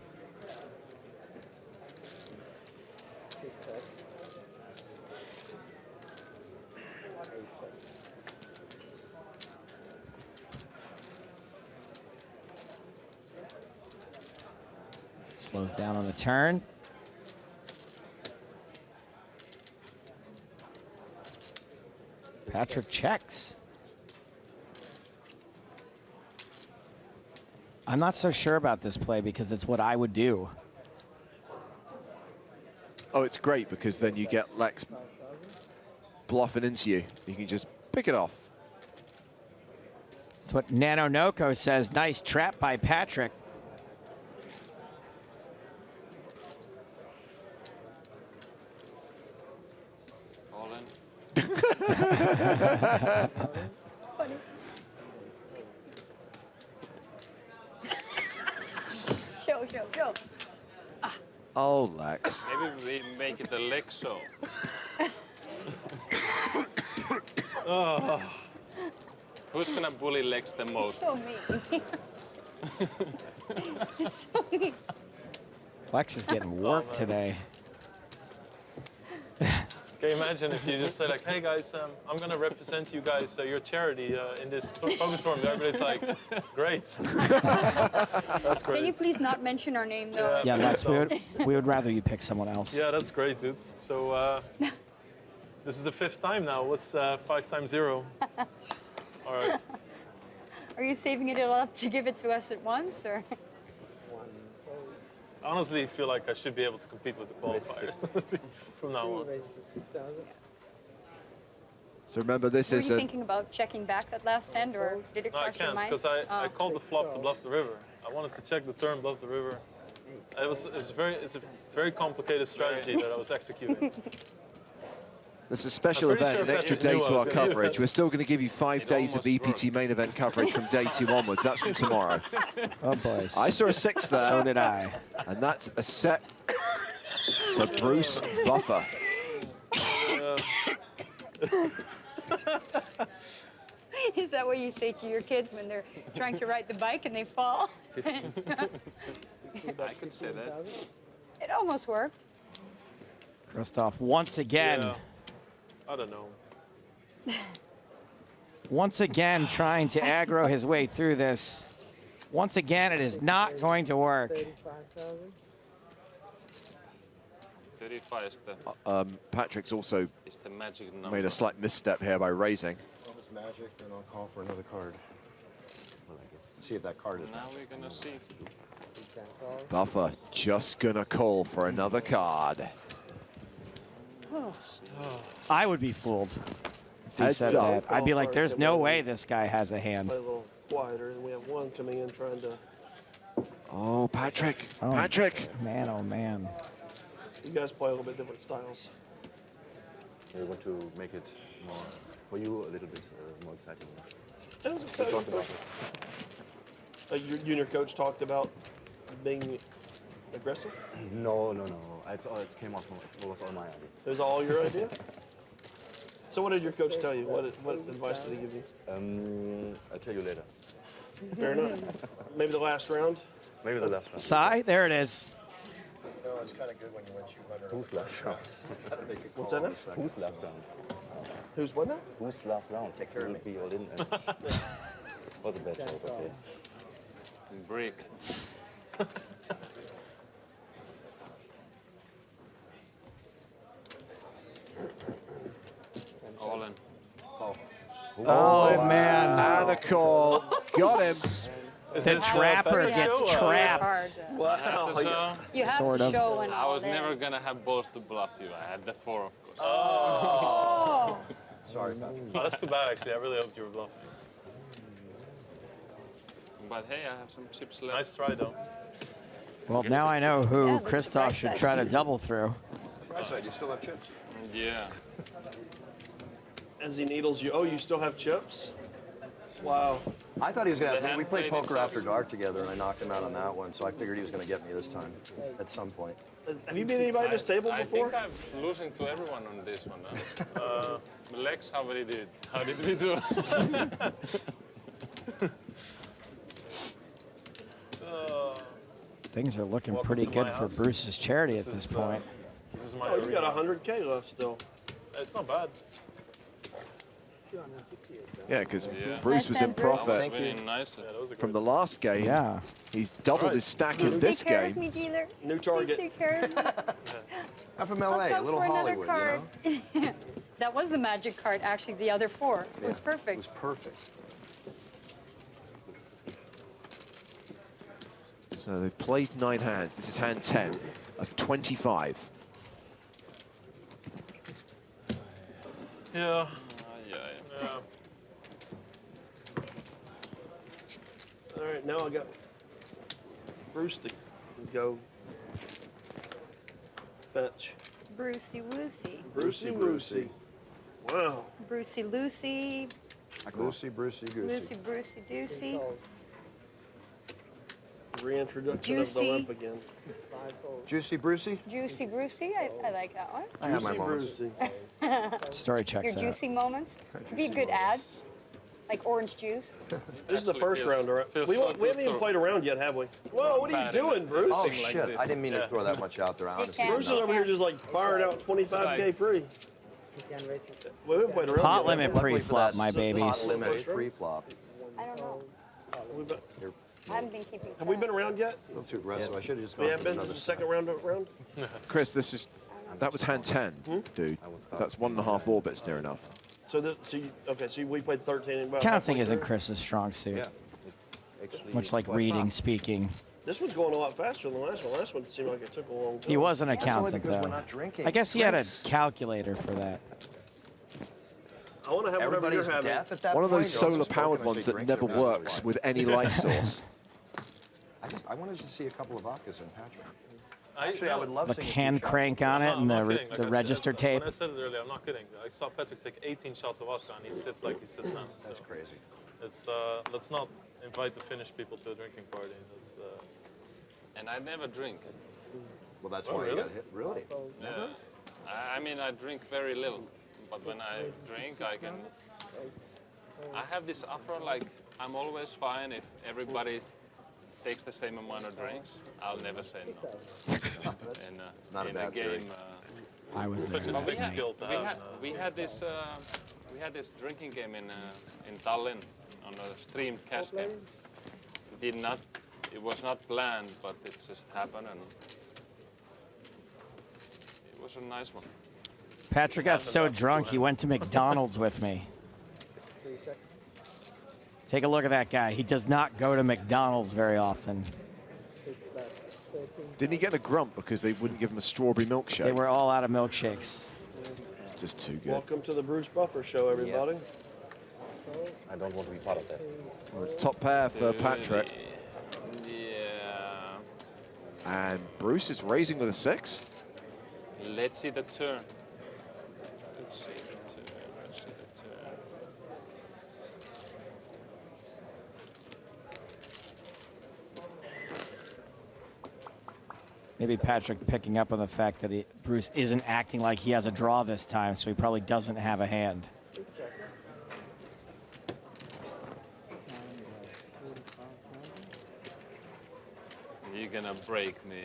S2: Slows down on the turn. Patrik checks. I'm not so sure about this play because it's what I would do.
S7: Oh, it's great because then you get Lex bluffing into you. You can just pick it off.
S2: That's what Nano Noko says. Nice trap by Patrik.
S9: All in.
S5: Funny. Show.
S7: Oh, Lex.
S9: Maybe we make it a Lexo.
S4: Oh.
S9: Who's gonna bully Lex the most?
S5: So mean. It's so mean.
S2: Lex is getting work today.
S4: Can you imagine if you just say like, hey guys, I'm gonna represent you guys, your charity in this poker tournament. Everybody's like, great. That's great.
S5: Can you please not mention our name though?
S2: Yeah, Lex, we would rather you pick someone else.
S4: Yeah, that's great, dude. So this is the 5th time now. What's 5 times 0? All right.
S5: Are you saving it all up to give it to us at once, or?
S4: I honestly feel like I should be able to compete with the qualifiers from now on.
S7: So remember, this
S5: Were
S7: is
S5: you
S7: a...
S5: thinking about checking back that last hand, or did it
S4: No, I
S5: cross your
S4: can't
S5: mind?
S4: because I called the flop to bluff the river. I wanted to check the turn, bluff the river. It's a very complicated strategy that I was executing.
S7: This is a special
S4: I'm pretty
S7: event,
S4: sure
S7: an
S4: if
S7: extra
S4: Patrick
S7: day
S4: knew
S7: to
S4: I
S7: our
S4: was gonna do
S7: coverage.
S4: that.
S7: We're still going to give you 5 days of EPT main event coverage from day 2 onwards. That's from tomorrow.
S2: Oh, boys.
S7: I saw a 6 there.
S2: So did I.
S7: And that's a set for Bruce Buffer.
S5: Is that what you say to your kids when they're trying to ride the bike and they fall?
S9: I can say that.
S5: It almost worked.
S2: Christoph once again.
S4: Yeah. I don't know.
S2: Once again trying to aggro his way through this. Once again, it is not going to work.
S9: 35 is the,
S7: Patrick's also
S9: is the magic number.
S7: made a slight misstep here by raising.
S3: If it's magic, then I'll call for another card. See if that card is.
S9: Now we're gonna see.
S7: Buffer just gonna call for another card.
S2: I would be fooled if he
S7: Heads
S2: said
S7: up.
S2: that. I'd be like, there's no way this guy has a hand.
S8: Play a little quieter, and we have one coming in trying to.
S7: Oh, Patrik.
S2: Oh,
S7: Patrik.
S2: Man, oh, man.
S8: You guys play a little bit different styles.
S13: We want to make it more, for you, a little bit more exciting.
S8: We talked about it. You and your coach talked about being aggressive?
S13: No. It came off. It was all my idea.
S8: It was all your idea? So what did your coach tell you? What advice did he give you?
S13: I'll tell you later.
S8: Fair enough. Maybe the last round?
S13: Maybe the last round.
S2: Sai, there it is.
S3: No, it's kind of good when you win 200.
S13: Who's last round?
S8: What's that now?
S13: Who's last round?
S8: Who's what now?
S13: Who's last round? Take care of me. Be all in. Was a bad joke, okay.
S9: Brick. All in.
S2: Oh, man.
S7: And a call. Got him.
S2: The trapper gets trapped.
S8: Wow.
S5: You have
S2: Sort
S5: to
S2: of.
S5: show an
S9: I
S5: all
S9: was
S5: in.
S9: never gonna have balls to bluff you. I had the 4, of course.
S5: Oh.
S3: Sorry, Patrick.
S4: Oh, that's too bad, actually. I really hoped you were bluffing.
S9: But hey, I have some chips left.
S4: Nice try, though.
S2: Well, now I know who Christoph should try to double through.
S3: Right side, you still have chips?
S9: Yeah.
S8: As he needles you. Oh, you still have chips? Wow.
S3: I thought he was going
S9: The
S3: to. We played
S9: hand
S3: poker
S9: played
S3: after
S9: itself.
S3: dark together, and I knocked him out on that one, so I figured he was going to get me this time at some point.
S8: Have you beat anybody at this table
S9: I
S8: before?
S9: think I'm losing to everyone on this one. Huh? Lex, how did we do? How did we do?
S2: Things are looking
S4: Welcome
S2: pretty
S4: to
S2: good
S4: my
S2: for
S4: house.
S2: Bruce's charity at this point.
S4: This is my
S8: Oh, you
S4: arena.
S8: got 100K left still.
S4: It's not bad.
S7: Yeah, because
S9: Yeah.
S7: Bruce was in
S5: Nice, Bruce.
S7: profit
S9: Winning nicely.
S4: Yeah, that was a
S7: from
S4: good
S7: the last game.
S2: Yeah.
S7: He's doubled his stack in
S5: Please
S7: this
S5: take care of
S7: game.
S5: me, dealer.
S8: New
S5: Please
S8: target.
S5: take care of me.
S3: I'm from
S5: I'll
S3: LA, a
S5: come
S3: little
S5: for another
S3: Hollywood,
S5: card.
S3: you know?
S5: That was the magic card, actually, the other 4. It was
S3: Yeah, It
S5: perfect.
S3: was perfect.
S7: So they've played 9 hands. This is hand 10 of 25.
S4: Yeah.
S9: Yeah.
S4: Yeah.
S8: All right, now I got Bruce to go fetch.
S5: Brucey Woosey.
S8: Brucey. Wow.
S5: Brucey Lucy.
S3: Goosey, Brucey, Goosey.
S5: Lucy Brucey Deucey.
S8: Reintroduction of the
S5: Juicy.
S8: limp again.
S3: Juicy Brucey?
S5: Juicy Brucey. I like that one.
S3: I have my
S8: Juicy
S3: moments.
S8: Brucey.
S2: Story
S5: Your
S2: checks out.
S5: juicy moments. Be a good ad. Like orange juice.
S8: This is the
S9: Actually
S8: first
S9: feels-
S8: round, right?
S9: feels
S8: We
S9: so
S8: haven't
S9: good
S8: even
S9: to-
S8: played a round yet, have we? Whoa, what are you
S9: Bad,
S8: doing, Bruce?
S3: Oh,
S9: Thing like
S3: shit.
S9: this.
S3: I didn't mean to
S4: Yeah.
S3: throw that much out there, honestly.
S5: can.
S8: Bruce is over here just like firing out 25K pre. We haven't played a round
S2: Pot
S8: yet.
S2: limit
S3: Luckily for
S2: pre-flop,
S3: that,
S2: my
S3: Pot
S2: babies.
S3: limit free flop.
S5: I don't know.
S8: We've been-
S5: I haven't been keeping
S8: Have we been
S5: track.
S8: around yet?
S3: A little too aggressive. I should have just
S8: We
S3: gone
S8: have
S3: for
S8: been
S3: another
S8: the second round.
S7: Chris, that was hand 10, dude. That's 1.5 orbits near enough.
S8: So we played 13. And about
S2: Counting
S8: halfway
S2: isn't
S8: through.
S2: Chris's strong suit.
S13: Yeah. It's actually
S2: Much like
S13: quite
S2: reading,
S13: fast.
S2: speaking.
S8: This one's going a lot faster than the last one. Last one seemed like it took a long time.
S2: He wasn't
S3: That's only
S2: accountant,
S3: because
S2: though.
S3: we're not drinking.
S2: I guess he had a
S3: Drinks.
S2: calculator for that.
S8: I want to have whatever
S3: Everybody's
S8: you're having.
S3: deaf at that
S7: One of those
S3: point, or else it's
S7: solar-powered
S3: spoken, I say
S7: ones that
S3: drinks,
S7: never
S3: everybody
S7: works
S3: knows
S7: with any light source.
S3: I wanted to see a couple of vodkas in Patrick.
S4: I
S3: Actually, I would love
S2: Like
S3: seeing a
S2: hand
S3: few
S2: crank
S3: shots.
S2: on it
S4: No,
S2: and
S4: I'm not
S2: the
S4: kidding. Like I
S2: register
S4: said,
S2: tape.
S4: When I said it earlier, I'm not kidding. I saw Patrick take 18 shots of vodka and he sits like he sits now.
S3: That's
S4: So
S3: crazy.
S4: it's let's not invite the Finnish people to a drinking party. That's
S9: And I never drink.
S3: Well, that's
S4: Oh,
S3: why you
S4: really?
S3: got hit. Really?
S9: Yeah. I mean, I drink very little, but when I drink, I can. I have this afro, like I'm always fine if everybody takes the same amount of drinks. I'll never say no. And
S3: Not a
S9: in a
S3: bad
S9: game,
S3: theory.
S2: I was
S4: such
S2: there.
S4: a sick skill to have.
S9: we had this drinking game in Tallinn on a streamed cash game. It was not planned, but it just happened, and it was a nice one.
S2: Patrick got so drunk he went to McDonald's with me. Take a look at that guy. He does not go to McDonald's very often.
S7: Didn't he get a grump because they wouldn't give him a strawberry milkshake?
S2: They were all out of milkshakes.
S7: It's just too good.
S8: Welcome to the Bruce Buffer Show, everybody.
S13: Yes. I don't want to be part of that.
S7: Well, it's top pair for Patrik.
S9: Yeah.
S7: And Bruce is raising with a 6.
S9: Let's see the turn. Let's see the turn. Let's see the turn.
S2: Maybe Patrik picking up on the fact that Bruce isn't acting like he has a draw this time, so he probably doesn't have a hand.
S9: You're gonna break me.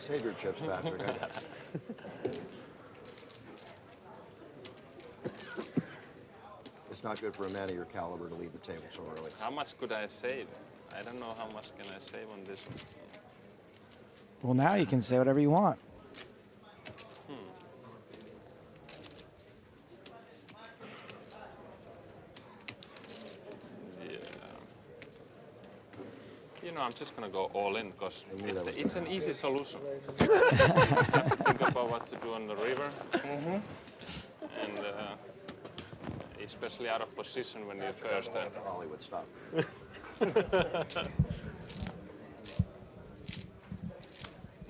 S3: Save your chips, Patrik. It's not good for a man of your caliber to leave the table so early.
S9: How much could I save? I don't know how much can I save on this one.
S2: Well, now you can say whatever you want.
S9: You know, I'm just gonna go all in because it's an easy solution. Think about what to do on the river, and especially out of position when you're first.
S3: Hollywood stop.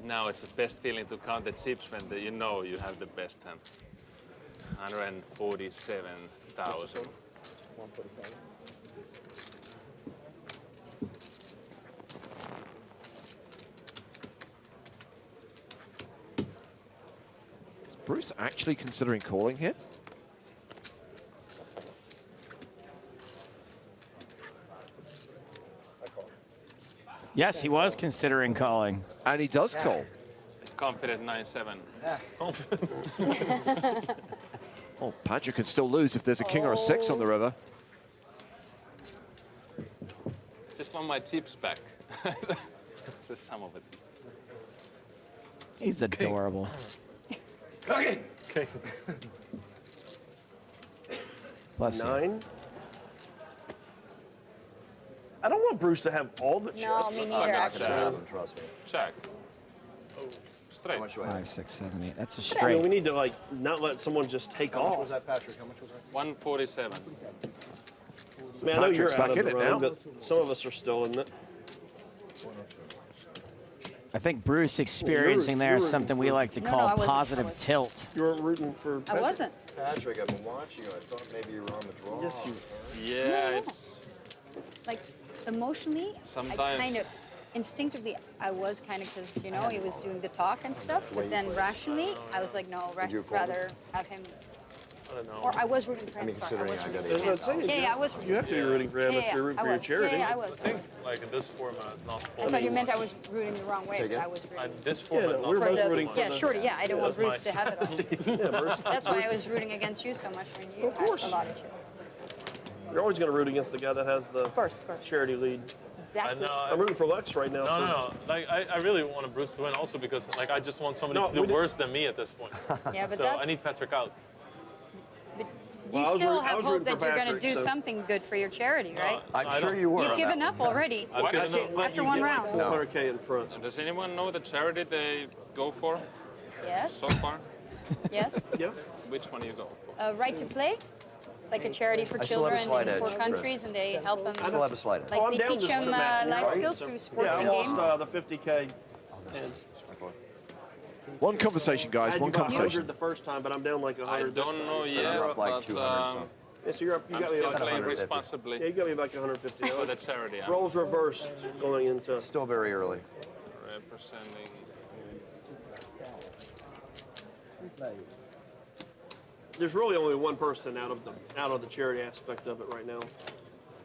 S9: Now it's the best feeling to count the chips when you know you have the best hand. 147,000.
S16: 147.
S7: Is Bruce actually considering calling here?
S2: Yes, he was considering calling.
S7: And he does call.
S9: Confident 9-7.
S7: Oh, Patrik can still lose if there's a king or a 6 on the river.
S9: Just want my chips back. Just some of it.
S2: He's adorable.
S8: Okay.
S2: Bless you.
S8: 9. I don't want Bruce to have all the chips.
S5: No, me neither, actually.
S3: Trust me.
S9: Check. Straight.
S2: 5, 6, 7, 8. That's a
S8: I
S2: straight.
S8: mean, we need to like not let someone just take
S3: How
S8: off.
S3: much was that, Patrik? How much was that?
S9: 147.
S7: So
S8: Man, I know you're
S7: Patrick's
S8: out
S7: back
S8: of
S7: in
S8: the
S7: it
S8: room,
S7: now.
S8: but some of us are still in it.
S2: I think Bruce experiencing there is something we like to
S5: No,
S2: call
S5: I wasn't.
S2: positive tilt.
S8: You weren't rooting for.
S5: I wasn't.
S3: Patrik, I've been watching you. I thought maybe you were on the draw.
S8: Yes, you.
S9: Yeah, it's
S5: Like, emotionally, I
S9: sometimes.
S5: kind of, instinctively, I was kind of, because, you know, he was doing the talk and stuff, but then rationally, I was like, no,
S3: you call
S5: rather have him.
S9: I don't know.
S5: Or I was rooting for
S3: I
S5: him,
S3: mean,
S5: sorry. I was
S3: considering I
S5: rooting
S3: got
S5: for
S8: That's what I'm
S5: him.
S8: saying.
S5: Yeah, I was rooting
S8: You have to be rooting for him if
S5: Yeah,
S8: you're rooting
S5: I
S8: for your
S5: was.
S8: charity.
S5: Yeah, I
S9: I
S5: was.
S9: think, like in this format, not
S5: I
S9: for
S5: thought you meant I was rooting the wrong way,
S3: Say
S5: but
S3: again?
S5: I was rooting.
S9: this
S8: Yeah,
S9: format,
S8: no,
S9: not
S8: we're
S9: for
S8: both
S9: the
S8: rooting
S9: one.
S8: for
S5: Yeah, sure, yeah, I didn't want
S9: That's
S5: Bruce to have it all.
S8: Yeah, Bruce.
S5: That's why I was rooting against you so much when you
S8: Of course.
S5: had a lot of shit.
S8: You're always going to root against the guy that has the
S5: Of course.
S8: charity lead.
S5: Exactly.
S8: I'm rooting for Lex right now.
S4: No. Like, I really want Bruce to win also because, like, I just want somebody to do worse than me at this point.
S5: Yeah, but
S4: so
S5: that's.
S4: I need Patrik out.
S5: But
S8: Well,
S5: you
S8: I was
S5: still
S8: rooting- I
S5: have
S8: was
S5: hope
S8: rooting
S5: that
S8: for
S5: you're going to
S8: Patrik,
S5: do
S8: so-
S5: something good for your charity, right?
S3: I'm sure you were.
S5: You've
S3: on
S5: given
S3: that
S5: up
S3: one.
S5: already.
S4: I've
S8: I
S4: given
S8: can't
S4: up.
S8: let
S5: After
S8: you
S5: one
S8: get
S5: round.
S8: like 400K in front.
S9: Does anyone know the charity they go for
S5: Yes.
S9: so far?
S5: Yes.
S8: Yes.
S9: Which one you go for?
S5: Right to play. It's like a charity for
S3: I still have a
S5: children
S3: slight
S5: in poor
S3: edge,
S5: countries, and they help them.
S3: I still have a slight edge.
S5: Like
S8: I'm
S5: they
S8: down
S5: teach
S8: just
S5: them
S8: to match you,
S5: life
S8: right?
S5: skills through sports
S8: Yeah, I
S5: and games.
S8: lost the 50K. And
S7: One conversation,
S8: I
S7: guys.
S8: had
S7: One
S8: you about 100
S7: conversation.
S8: the first time, but I'm down like 100.
S9: I
S8: this
S9: don't
S8: time.
S9: know
S3: You're
S9: yet,
S3: up like
S9: but
S3: 200 something.
S8: Yeah, so you're up. You
S9: I'm
S8: got me
S9: still
S8: like
S9: playing
S3: 150.
S9: responsibly
S8: Yeah, you got me like 150.
S9: for the charity. I'm
S8: Roles reversed going into.
S3: Still very early.
S9: representing.
S8: There's really only one person out of the charity aspect of it right now.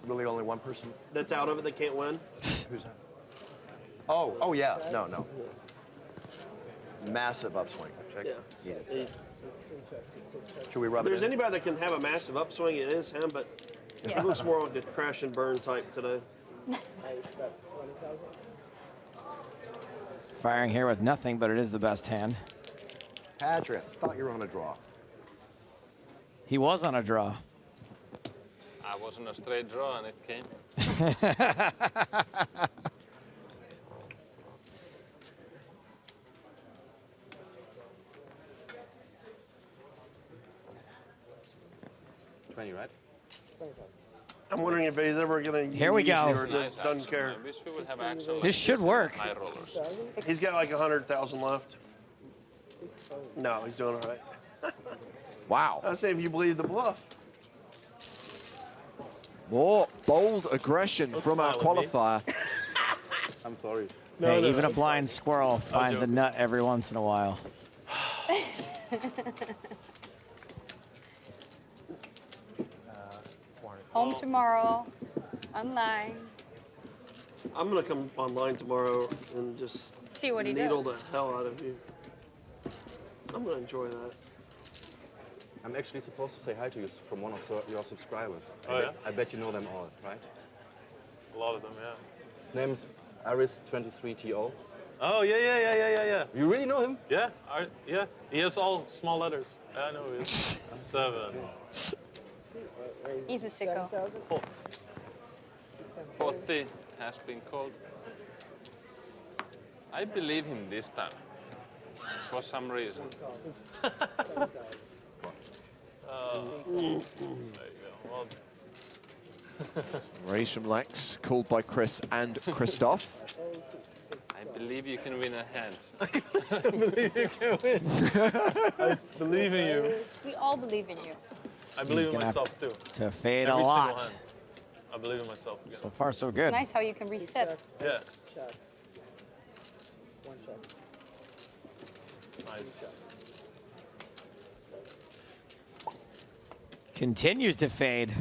S3: Really only one person?
S8: That's out of it. That can't win.
S3: Who's that? Oh yeah. No. Massive upswing. Check.
S8: Yeah.
S3: Should we rub
S8: If
S3: it
S8: there's
S3: in?
S8: anybody that can have a massive upswing, it is him. But
S5: Yeah.
S8: he looks more like a crash and burn type today.
S2: Firing here with nothing, but it is the best hand.
S3: Patrik, I thought you were on a draw.
S2: He was on a draw.
S9: I was on a straight draw and it came.
S13: 20, right?
S8: I'm wondering if he's ever going to
S2: Here we go.
S8: or doesn't care.
S9: I wish we would have action.
S2: This should work.
S9: High rollers.
S8: He's got like 100,000 left. No, he's doing all right.
S7: Wow.
S8: I say if you believe the bluff.
S7: More bold aggression from our qualifier.
S13: I'm sorry.
S2: Hey, even a blind squirrel finds a nut every once in a while.
S5: Home tomorrow, online.
S8: I'm going to come online tomorrow and just
S5: See what he
S8: needle
S5: does.
S8: the hell out of you. I'm going to enjoy that.
S13: I'm actually supposed to say hi to you from one of your subscribers.
S4: Oh, yeah?
S13: I bet you know them all, right?
S4: A lot of them, yeah.
S13: His name's Aris23TO.
S4: Oh, yeah.
S13: You really know him?
S4: Yeah, yeah. He has all small letters. I know he is. 7.
S5: He's a sicko.
S9: Potti has been called. I believe him this time, for some reason.
S4: There you go. Well,
S7: Raise from Lex, called by Chris and Christoph.
S9: I believe you can win a hand.
S4: I believe you can win. I believe in you.
S5: We all believe in you.
S4: I believe in
S2: gonna have
S4: myself too.
S2: To fade
S4: Every
S2: a
S4: single
S2: lot.
S4: hand. I believe in myself again.
S2: So far, so
S5: It's
S2: good.
S5: nice how you can reset.
S4: Yeah.
S16: Checks. One check.
S4: Nice.
S2: Continues to fade.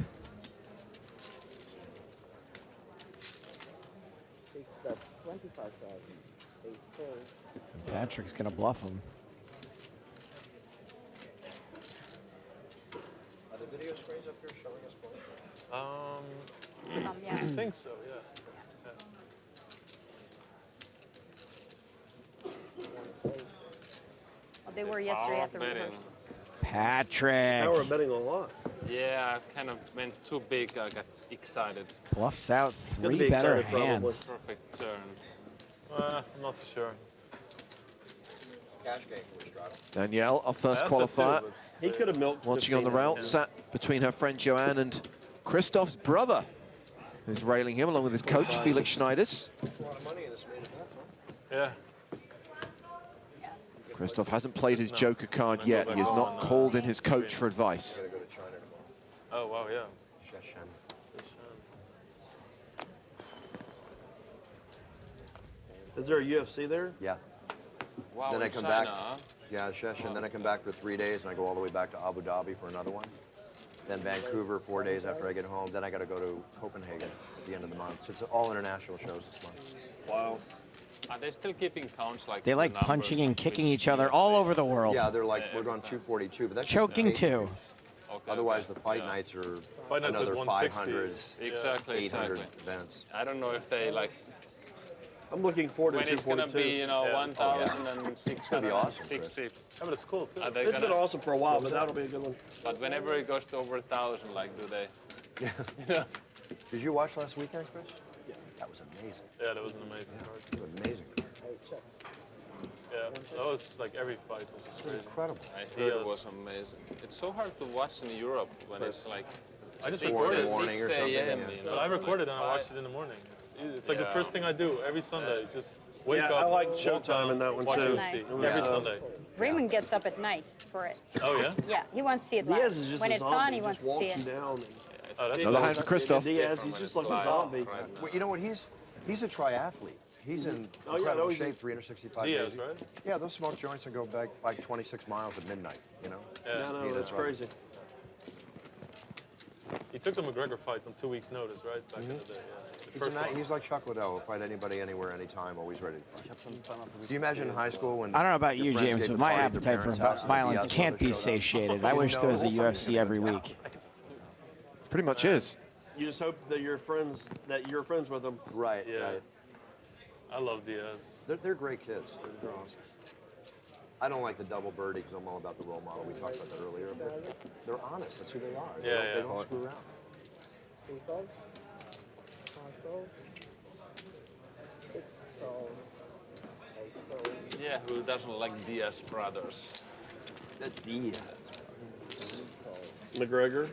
S16: 6 bets, 25,000. 8 calls.
S2: Patrick's gonna bluff him.
S3: Are the video screens up here showing us playing?
S5: Some, yeah.
S4: I think so, yeah.
S5: Well, they were yesterday at the
S9: betting.
S5: rehearsal.
S2: Patrick
S8: Now we're betting a lot.
S9: Yeah, I kind of went too big. I got excited.
S2: bluffs out
S8: gonna
S2: 3
S8: be
S2: better
S8: excited, probably.
S2: hands.
S9: Perfect turn.
S4: I'm not so sure.
S3: Cash game for Strada.
S7: Danielle, our first
S4: That's it too,
S7: qualifier,
S4: but-
S8: He could have milked
S7: watching on the
S8: 15
S7: rail,
S8: hands.
S7: sat between her friend Joanne and Christoph's brother, who's railing him along with his coach, Felix Schneiders.
S3: That's a lot of money in this main event, huh?
S4: Yeah.
S7: Christoph hasn't played his joker card yet. He has not called in his coach for advice.
S3: Gotta go to China tomorrow.
S4: Oh, wow, yeah.
S3: Sheshan.
S8: Is there a UFC there?
S3: Yeah.
S9: Wow,
S3: Then I
S9: in
S3: come
S9: China,
S3: back.
S9: huh?
S3: Yeah, Sheshan. Then I come back for 3 days, and I go all the way back to Abu Dhabi for another one. Then Vancouver 4 days after I get home. Then I got to go to Copenhagen at the end of the month. So it's all international shows this month.
S8: Wow.
S9: Are they still keeping counts like
S2: They like
S9: the numbers,
S2: punching and
S9: like
S2: kicking
S9: which
S2: each other
S9: UFC?
S2: all over the world.
S3: Yeah, they're like, we're on 242, but that's just
S2: Choking
S3: the
S2: too.
S9: Okay,
S3: Otherwise,
S9: okay.
S3: the fight
S9: Yeah.
S3: nights are
S4: Fight nights at
S3: another
S4: 160.
S3: 500,
S9: Exactly,
S3: 800
S9: exactly.
S3: events.
S9: I don't know if they like
S8: I'm looking forward to
S9: when it's gonna
S8: 242.
S9: be, you know,
S4: Yeah.
S9: 1,660.
S3: awesome,
S4: Yeah, but it's cool too.
S9: Are they
S8: It's been
S9: gonna,
S8: awesome for a while, but that'll be a good one.
S9: but whenever it goes to over 1,000, like, do they?
S3: Yeah. Did you watch last weekend, Chris? Yeah. That was amazing.
S4: Yeah, that was an amazing card.
S3: It was amazing.
S16: 8 checks.
S4: Yeah, that was like every fight was just crazy.
S3: Incredible.
S9: I
S4: Yes.
S9: heard it was amazing. It's so hard to watch in Europe when it's like
S4: I just
S9: 6
S4: recorded it.
S9: 6
S3: or something,
S9: a.m.
S3: yeah.
S9: You know,
S4: But I recorded and I
S9: like
S4: watched it in the morning. It's like the
S9: Yeah.
S4: first thing I do every Sunday. Just wake
S8: Yeah,
S4: up.
S8: I like
S4: walk
S8: Showtime
S4: down,
S8: in that one,
S4: watch
S8: too.
S4: UFC
S5: It
S8: was,
S4: every
S8: uh,
S4: Sunday.
S5: Raymond gets up at night for it.
S4: Oh yeah.
S5: Yeah, he wants to see it
S8: Diaz
S5: live.
S8: is just
S5: When
S8: a
S5: it's
S8: zombie.
S5: on, he
S8: Just
S5: wants to
S8: walks
S5: see
S8: you
S5: it.
S8: down.
S4: Oh, that's
S7: Another hand for Christoph.
S8: Diaz, he's just like a zombie.
S3: Well, you know what? He's a triathlete. He's in
S8: Oh, yeah,
S3: incredible
S8: no, he's-
S3: shape, 365
S4: Diaz,
S3: days.
S4: right?
S3: Yeah, those smoke joints and go back like 26 miles at midnight, you know?
S4: Yeah.
S8: No,
S3: Yeah,
S8: that's
S3: right.
S8: crazy.
S4: He took the McGregor fight on 2 weeks' notice, right? Back in the day. Yeah. The first one.
S3: He's like Chuck Liddell. He'll fight anybody, anywhere, anytime, always ready to fight. Do you imagine in high school when
S2: I don't know about
S3: your
S2: you,
S3: friends
S2: James,
S3: gave
S2: but
S3: the
S2: my
S3: party at their
S2: appetite for
S3: parents' house and
S2: violence
S3: the
S2: can't be
S3: others showed up?
S2: satiated. I wish there was a UFC every week.
S7: Pretty much is.
S8: You just hope that you're friends with them.
S3: Right,
S4: Yeah.
S3: right.
S4: I love Diaz.
S3: They're great kids. They're awesome. I don't like the double birdie because I'm all about the role model. We talked about that earlier. But they're honest. That's who they are. They
S4: Yeah,
S3: don't-
S4: yeah.
S3: They don't screw around.
S16: 3 calls. 5 calls. 6 calls. 8 calls.
S9: Yeah, who doesn't like Diaz brothers?
S3: That's Diaz.
S8: McGregor.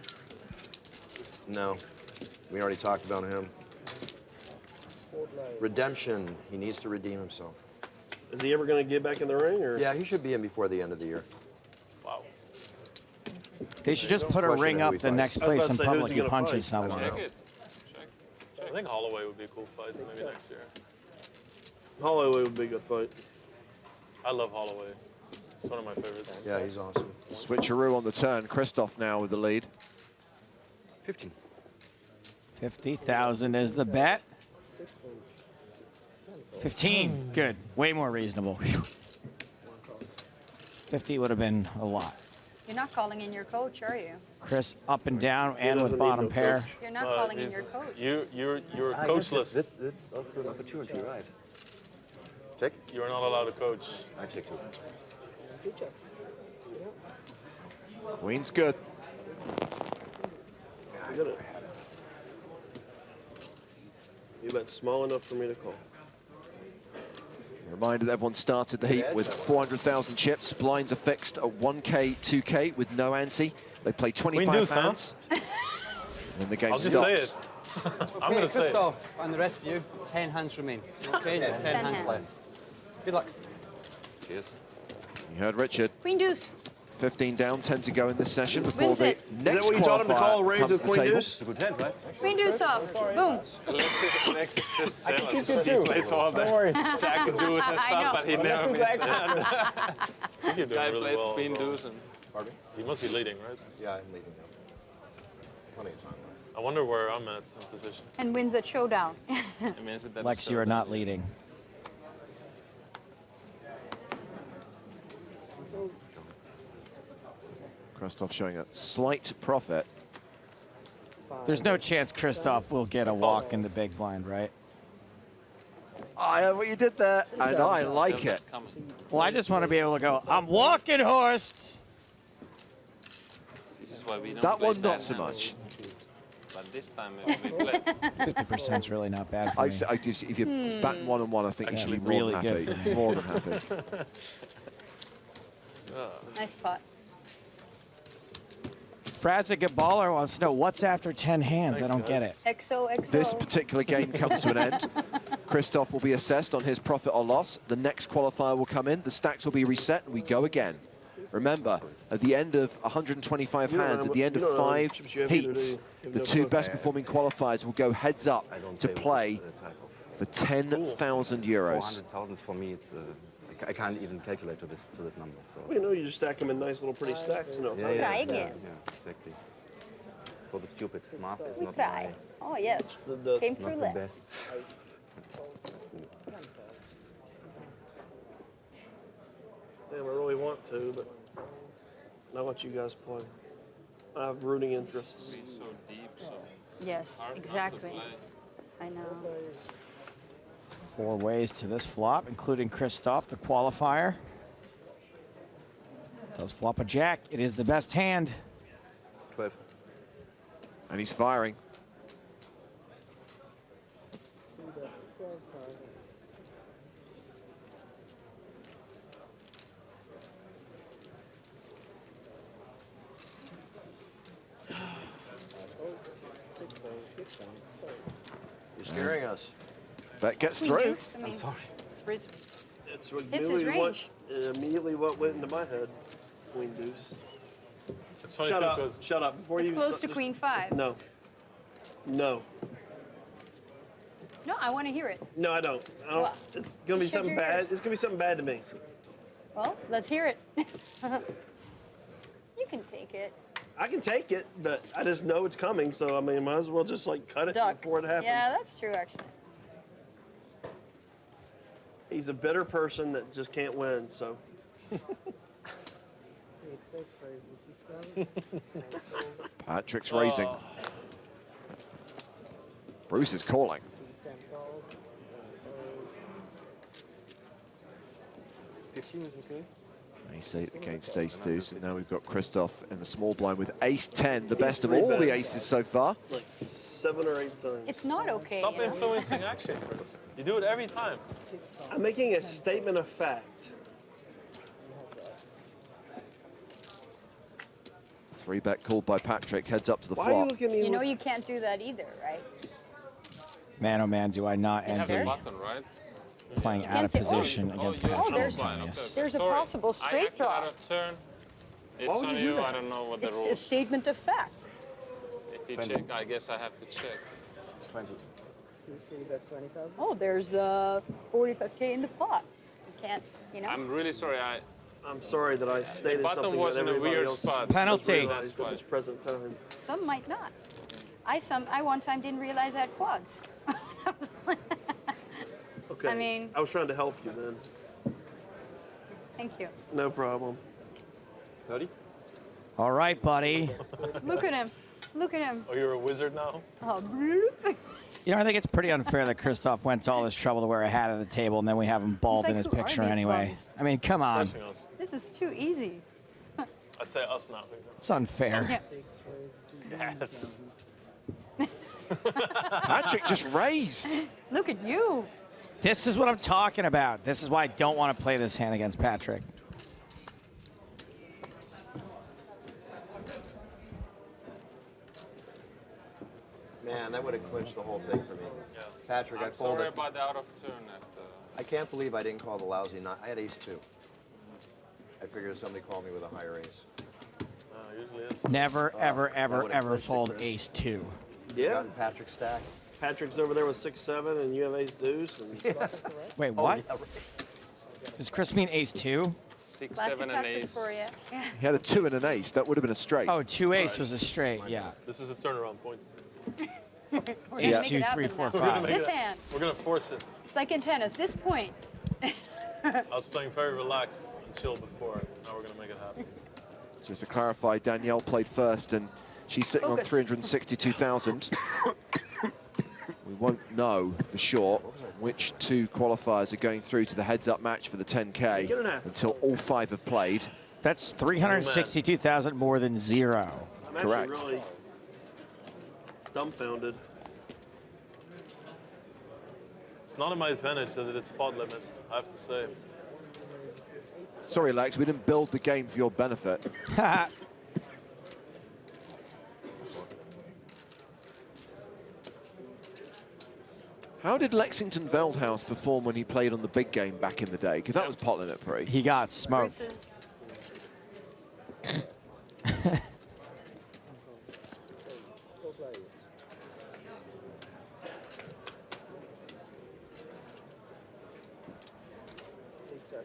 S3: No, we already talked about him. Redemption. He needs to redeem himself.
S8: Is he ever going to get back in the ring? Or?
S3: Yeah, he should be in before the end of the year.
S4: Wow.
S2: They should just put a
S3: Question
S2: ring
S3: of who
S2: up
S3: he
S2: the
S3: fights.
S2: next
S8: I was
S2: place
S8: about
S2: in
S8: to say, who's
S2: public
S8: he
S2: he
S8: gonna
S2: punches
S8: fight?
S2: someone.
S9: Check it.
S4: I think Holloway would be a cool fight maybe next year.
S8: Holloway would be a good fight.
S4: I love Holloway. It's one of my favorites.
S3: Yeah, he's awesome.
S7: Switcheroo on the turn. Christoph now with the lead.
S3: 15.
S2: 50,000 is the bet. 15, good. Way more reasonable. Whew. 50 would have been a lot.
S5: You're not calling in your coach, are you?
S2: Chris up and down and with bottom pair.
S5: You're not calling in your coach.
S4: You're
S13: Ah,
S4: coachless.
S13: yes, that's also an opportunity, right?
S3: Check.
S4: You're not allowed to coach.
S13: I check too.
S7: Queen's good.
S8: You bet small enough for me to call.
S7: Reminder that everyone started the heat with 400,000 chips. Blinds are fixed at 1K, 2K with no ante. They play 25 pounds. And the game
S4: I'll just
S7: stops.
S4: say it. I'm going to say it.
S18: Christoph and the rest of you, 10 hands remain. Okay, 10 hands left. Good luck.
S13: Cheers.
S7: You heard Richard.
S5: Queen deuce.
S7: 15 down, 10 to go in this session before
S5: Wins
S7: the
S5: it.
S7: next
S8: Is that what you taught him to call a
S7: qualifier
S8: raise
S7: comes
S8: with
S7: to the
S8: queen
S7: table.
S8: deuce?
S13: It's a good hand, right?
S5: Queen deuce off. Boom.
S9: Lex is just jealous. He plays all the jack and deuce and
S5: I know.
S9: stuff, but he never missed it.
S4: I think you're doing
S9: Guy
S4: really
S9: plays
S4: well.
S9: queen deuce and
S3: Pardon?
S4: He must be leading, right?
S3: Yeah, I'm leaving now. Plenty of time.
S4: I wonder where I'm at in position.
S5: And wins at showdown.
S9: I mean, is it that
S2: Lex, you are not leading.
S7: Christoph showing a slight profit.
S2: There's no chance Christoph will get a walk in the big blind, right?
S7: I have what you did there, and I like it.
S2: Well, I just want to be able to go, I'm walking, Horst.
S9: This is why we don't
S7: That
S9: play
S7: one, not
S9: that
S7: so
S9: hand.
S7: much.
S9: But this time we play.
S2: 50% is really not bad for me.
S7: I just, if you're batting 1-on-1, I think you should be
S2: Actually,
S7: more
S2: really
S7: than
S2: good
S7: happy. More than happy.
S5: Nice pot.
S2: Frazic Baller wants to know what's after 10 hands. I don't get it.
S5: XO.
S7: This particular game comes to an end. Christoph will be assessed on his profit or loss. The next qualifier will come in. The stacks will be reset, and we go again. Remember, at the end of 125 hands, at the end of 5 heats, the 2 best performing qualifiers will go heads up to play for 10,000 euros.
S13: 400,000 for me, it's I can't even calculate to this number. So.
S8: Well, you know, you just stack them in nice little pretty stacks. You know.
S13: Yeah, exactly. For the stupid math is not
S5: Try. Oh yes. Came through
S13: not the
S5: left.
S13: best.
S8: Damn, I really want to, but I want you guys to play. I have rooting interests.
S9: He's so deep, so
S5: Yes,
S9: hard not to
S5: exactly.
S9: play.
S5: I know.
S2: 4 ways to this flop, including Christoph, the qualifier. Does flop a jack. It is the best hand.
S13: 12.
S7: And he's firing.
S3: You're scaring us.
S7: That gets
S5: Queen
S7: through.
S5: deuce. I mean,
S13: sorry.
S5: It's
S8: It's
S5: his
S8: immediately what went into my head. Queen deuce.
S4: It's funny
S8: Shut up.
S4: because
S8: Shut up. Before
S5: It's
S8: you
S5: close to
S8: just-
S5: queen 5.
S8: No. No.
S5: No, I want to hear it.
S8: No, I don't. I don't.
S5: Well,
S8: It's gonna be
S5: you shut
S8: something
S5: your
S8: bad.
S5: ears.
S8: It's gonna be something bad to me.
S5: Well, let's hear it. You can take it.
S8: I can take it, but I just know it's coming. So I mean, might as well just like cut it before it happens.
S5: Yeah, that's true actually.
S8: He's a bitter person that just can't win. So.
S7: Patrick's raising. Bruce is calling.
S18: Is okay.
S7: Ace 8 against Ace Deuce, and now we've got Christoph in the small blind with Ace 10, the best of all the aces so far.
S8: Like 7 or 8 times.
S5: It's not okay.
S4: Stop
S5: you know?
S4: influencing action, Chris. You do it every time.
S8: I'm making a statement of fact.
S7: 3-bet called by Patrik, heads up to the
S8: Why are you
S7: flop.
S8: looking at me
S5: You know
S8: with-
S5: you can't do that either, right?
S2: Man, oh man, do I not
S5: Is
S2: envy
S5: there?
S9: Button, right?
S2: playing out of
S5: Can't say- oh.
S2: position against
S9: Oh,
S2: Patrik
S5: there's-
S2: Antonius.
S5: There's a
S9: Sorry.
S5: possible straight draw.
S9: Out of turn. It's
S8: Why would
S9: on
S8: you do
S9: you.
S8: that?
S9: I don't know what the
S5: It's a
S9: rules.
S5: statement of fact.
S9: If you check, I guess I have to check.
S3: 20.
S10: C3 bet 20,000.
S5: Oh, there's 45K in the pot. You can't, you know.
S9: I'm really sorry.
S8: I'm sorry that I stated
S9: button
S8: something
S9: was
S8: that
S9: in a
S8: everybody
S9: weird
S8: else
S9: spot.
S2: Penalty.
S8: realized at this present time.
S5: Some might not. I one time didn't realize I had quads.
S8: Okay.
S5: I mean-
S8: I was trying to help you then.
S5: Thank you.
S8: No problem.
S3: 30?
S2: All right, buddy.
S5: Look at him. Look at him.
S4: Oh, you're a wizard now?
S5: Oh,
S2: You know, I think it's pretty unfair that Christoph went to all this trouble to wear a hat at the table, and then we have him bald
S5: like,
S2: in his
S5: "Who are
S2: picture
S5: these
S2: anyway.
S5: bums?"
S2: I mean, come on.
S4: Crushing us.
S5: this is too easy.
S4: I say us now.
S2: It's unfair.
S5: Yeah.
S4: Yes.
S7: Patrik just raised.
S5: Look at you.
S2: This is what I'm talking about. This is why I don't want to play this hand against Patrik.
S3: Man, that would have clinched the whole thing for me.
S9: Yeah.
S3: Patrick, I
S9: I'm
S3: folded.
S9: sorry about the out of turn.
S3: I can't believe I didn't call the lousy nine. I had ace 2. I figured somebody called me with a higher ace.
S4: Usually it's
S2: Never, ever,
S3: that
S2: ever,
S3: would've
S2: ever
S3: clinched it,
S2: fold
S3: Chris.
S2: ace 2.
S8: Yeah.
S3: Gotten Patrick's stack.
S8: Patrick's over there with 6-7, and you have ace deuce. And
S2: Wait, what? Does Chris mean ace 2?
S9: 6,
S5: Classic
S9: 7, and
S5: Patrick
S9: ace.
S5: for you. Yeah.
S7: He had a 2 and an ace. That would have been a straight.
S2: Oh, 2 ace was a straight, yeah.
S4: This is a turnaround point.
S5: We're gonna
S2: Ace
S5: make
S2: 2,
S5: it
S2: 3,
S5: happen
S2: 4,
S5: now.
S2: 5.
S5: This hand.
S4: We're gonna force it.
S5: It's like in tennis. This point.
S4: I was playing very relaxed and chill before. Now we're gonna make it happen.
S7: Just to clarify, Danielle played first, and she's sitting on
S5: Focus.
S7: 362,000. We won't know for sure which 2 qualifiers are going through to the heads-up match for the 10K until all 5 have played.
S2: That's 362,000 more than 0.
S8: I'm actually
S7: Correct.
S8: really dumbfounded.
S4: It's not in my advantage that it's spot limits, I have to say.
S7: Sorry, Lex, we didn't build the game for your benefit. How did Lexington Veldhuis perform when he played on the big game back in the day? Because that was pot limit pre.
S2: He got smoked.
S5: Bruce's.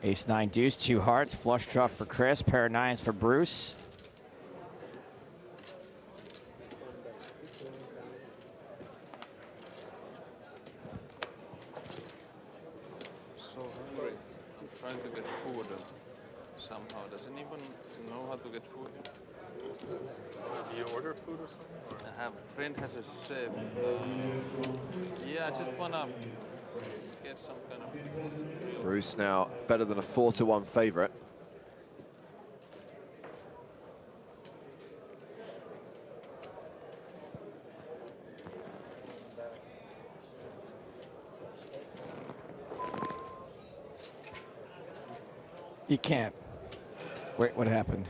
S2: Ace 9 deuce, 2 hearts, flush draw for Chris, pair of 9s for Bruce.
S9: So hungry. Trying to get food somehow. Does anyone know how to get food?
S4: Do you order food or something?
S9: I have friend has a chef. Yeah, I just wanna get some kind of.
S7: Bruce now better than a 4-1 favorite.
S2: You can't. Wait, what happened?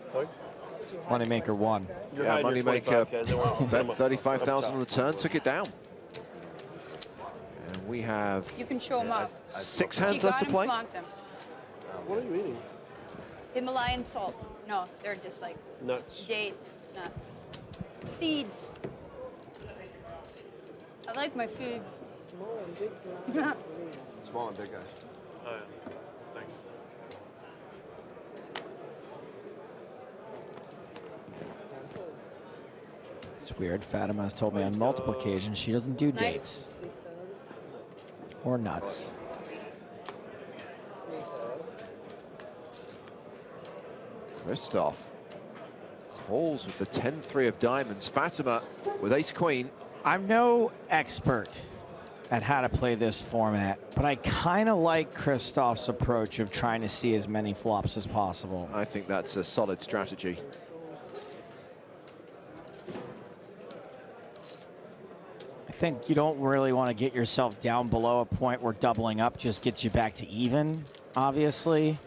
S4: Sorry?
S2: Moneymaker won.
S8: You're
S7: Yeah,
S8: hiding your
S7: Moneymaker
S8: 25K, don't worry.
S7: bet 35,000 on the turn, took it down. And we have
S5: You can show him up.
S7: 6
S5: If you
S7: hands
S5: got
S7: left to
S5: him,
S7: play.
S5: flaunt them.
S8: What are you eating?
S5: Himalayan salt. No, they're just like
S8: Nuts.
S5: dates, nuts, seeds. I like my food.
S3: Small and big guys.
S4: Oh, yeah. Thanks.
S2: It's weird. Fatima has told me on multiple occasions she doesn't do dates or nuts.
S7: Christoph calls with the 10-3 of diamonds. Fatima with ace-queen.
S2: I'm no expert at how to play this format, but I kind of like Christoph's approach of trying to see as many flops as possible.
S7: I think that's a solid strategy.
S2: I think you don't really want to get yourself down below a point where doubling up just gets you back to even, obviously.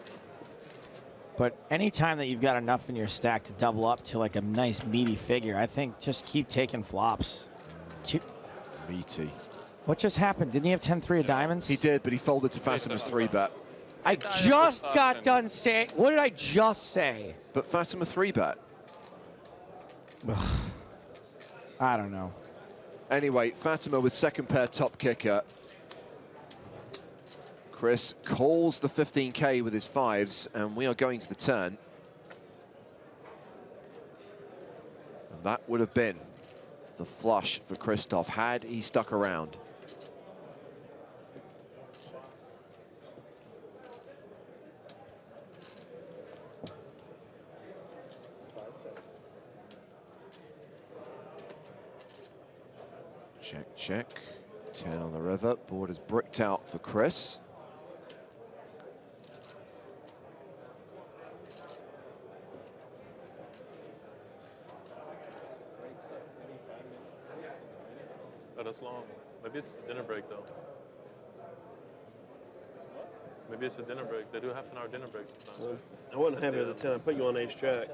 S2: But anytime that you've got enough in your stack to double up to like a nice meaty figure, I think just keep taking flops.
S7: Meaty.
S2: What just happened? Didn't he have 10-3 of diamonds?
S7: He did, but he folded to Fatima's 3-bet.
S2: I just got done saying, what did I just say?
S7: But Fatima 3-bet.
S2: I don't know.
S7: Anyway, Fatima with second pair top kicker. Chris calls the 15K with his 5s, and we are going to the turn. And that would have been the flush for Christoph had he stuck around. Check, check. 10 on the river. Board is bricked out for Chris.
S4: Oh, that's long. Maybe it's the dinner break, though. Maybe it's a dinner break. They do half-an-hour dinner breaks sometimes.
S8: Well, I wasn't happy with the 10. I put you on ace jack.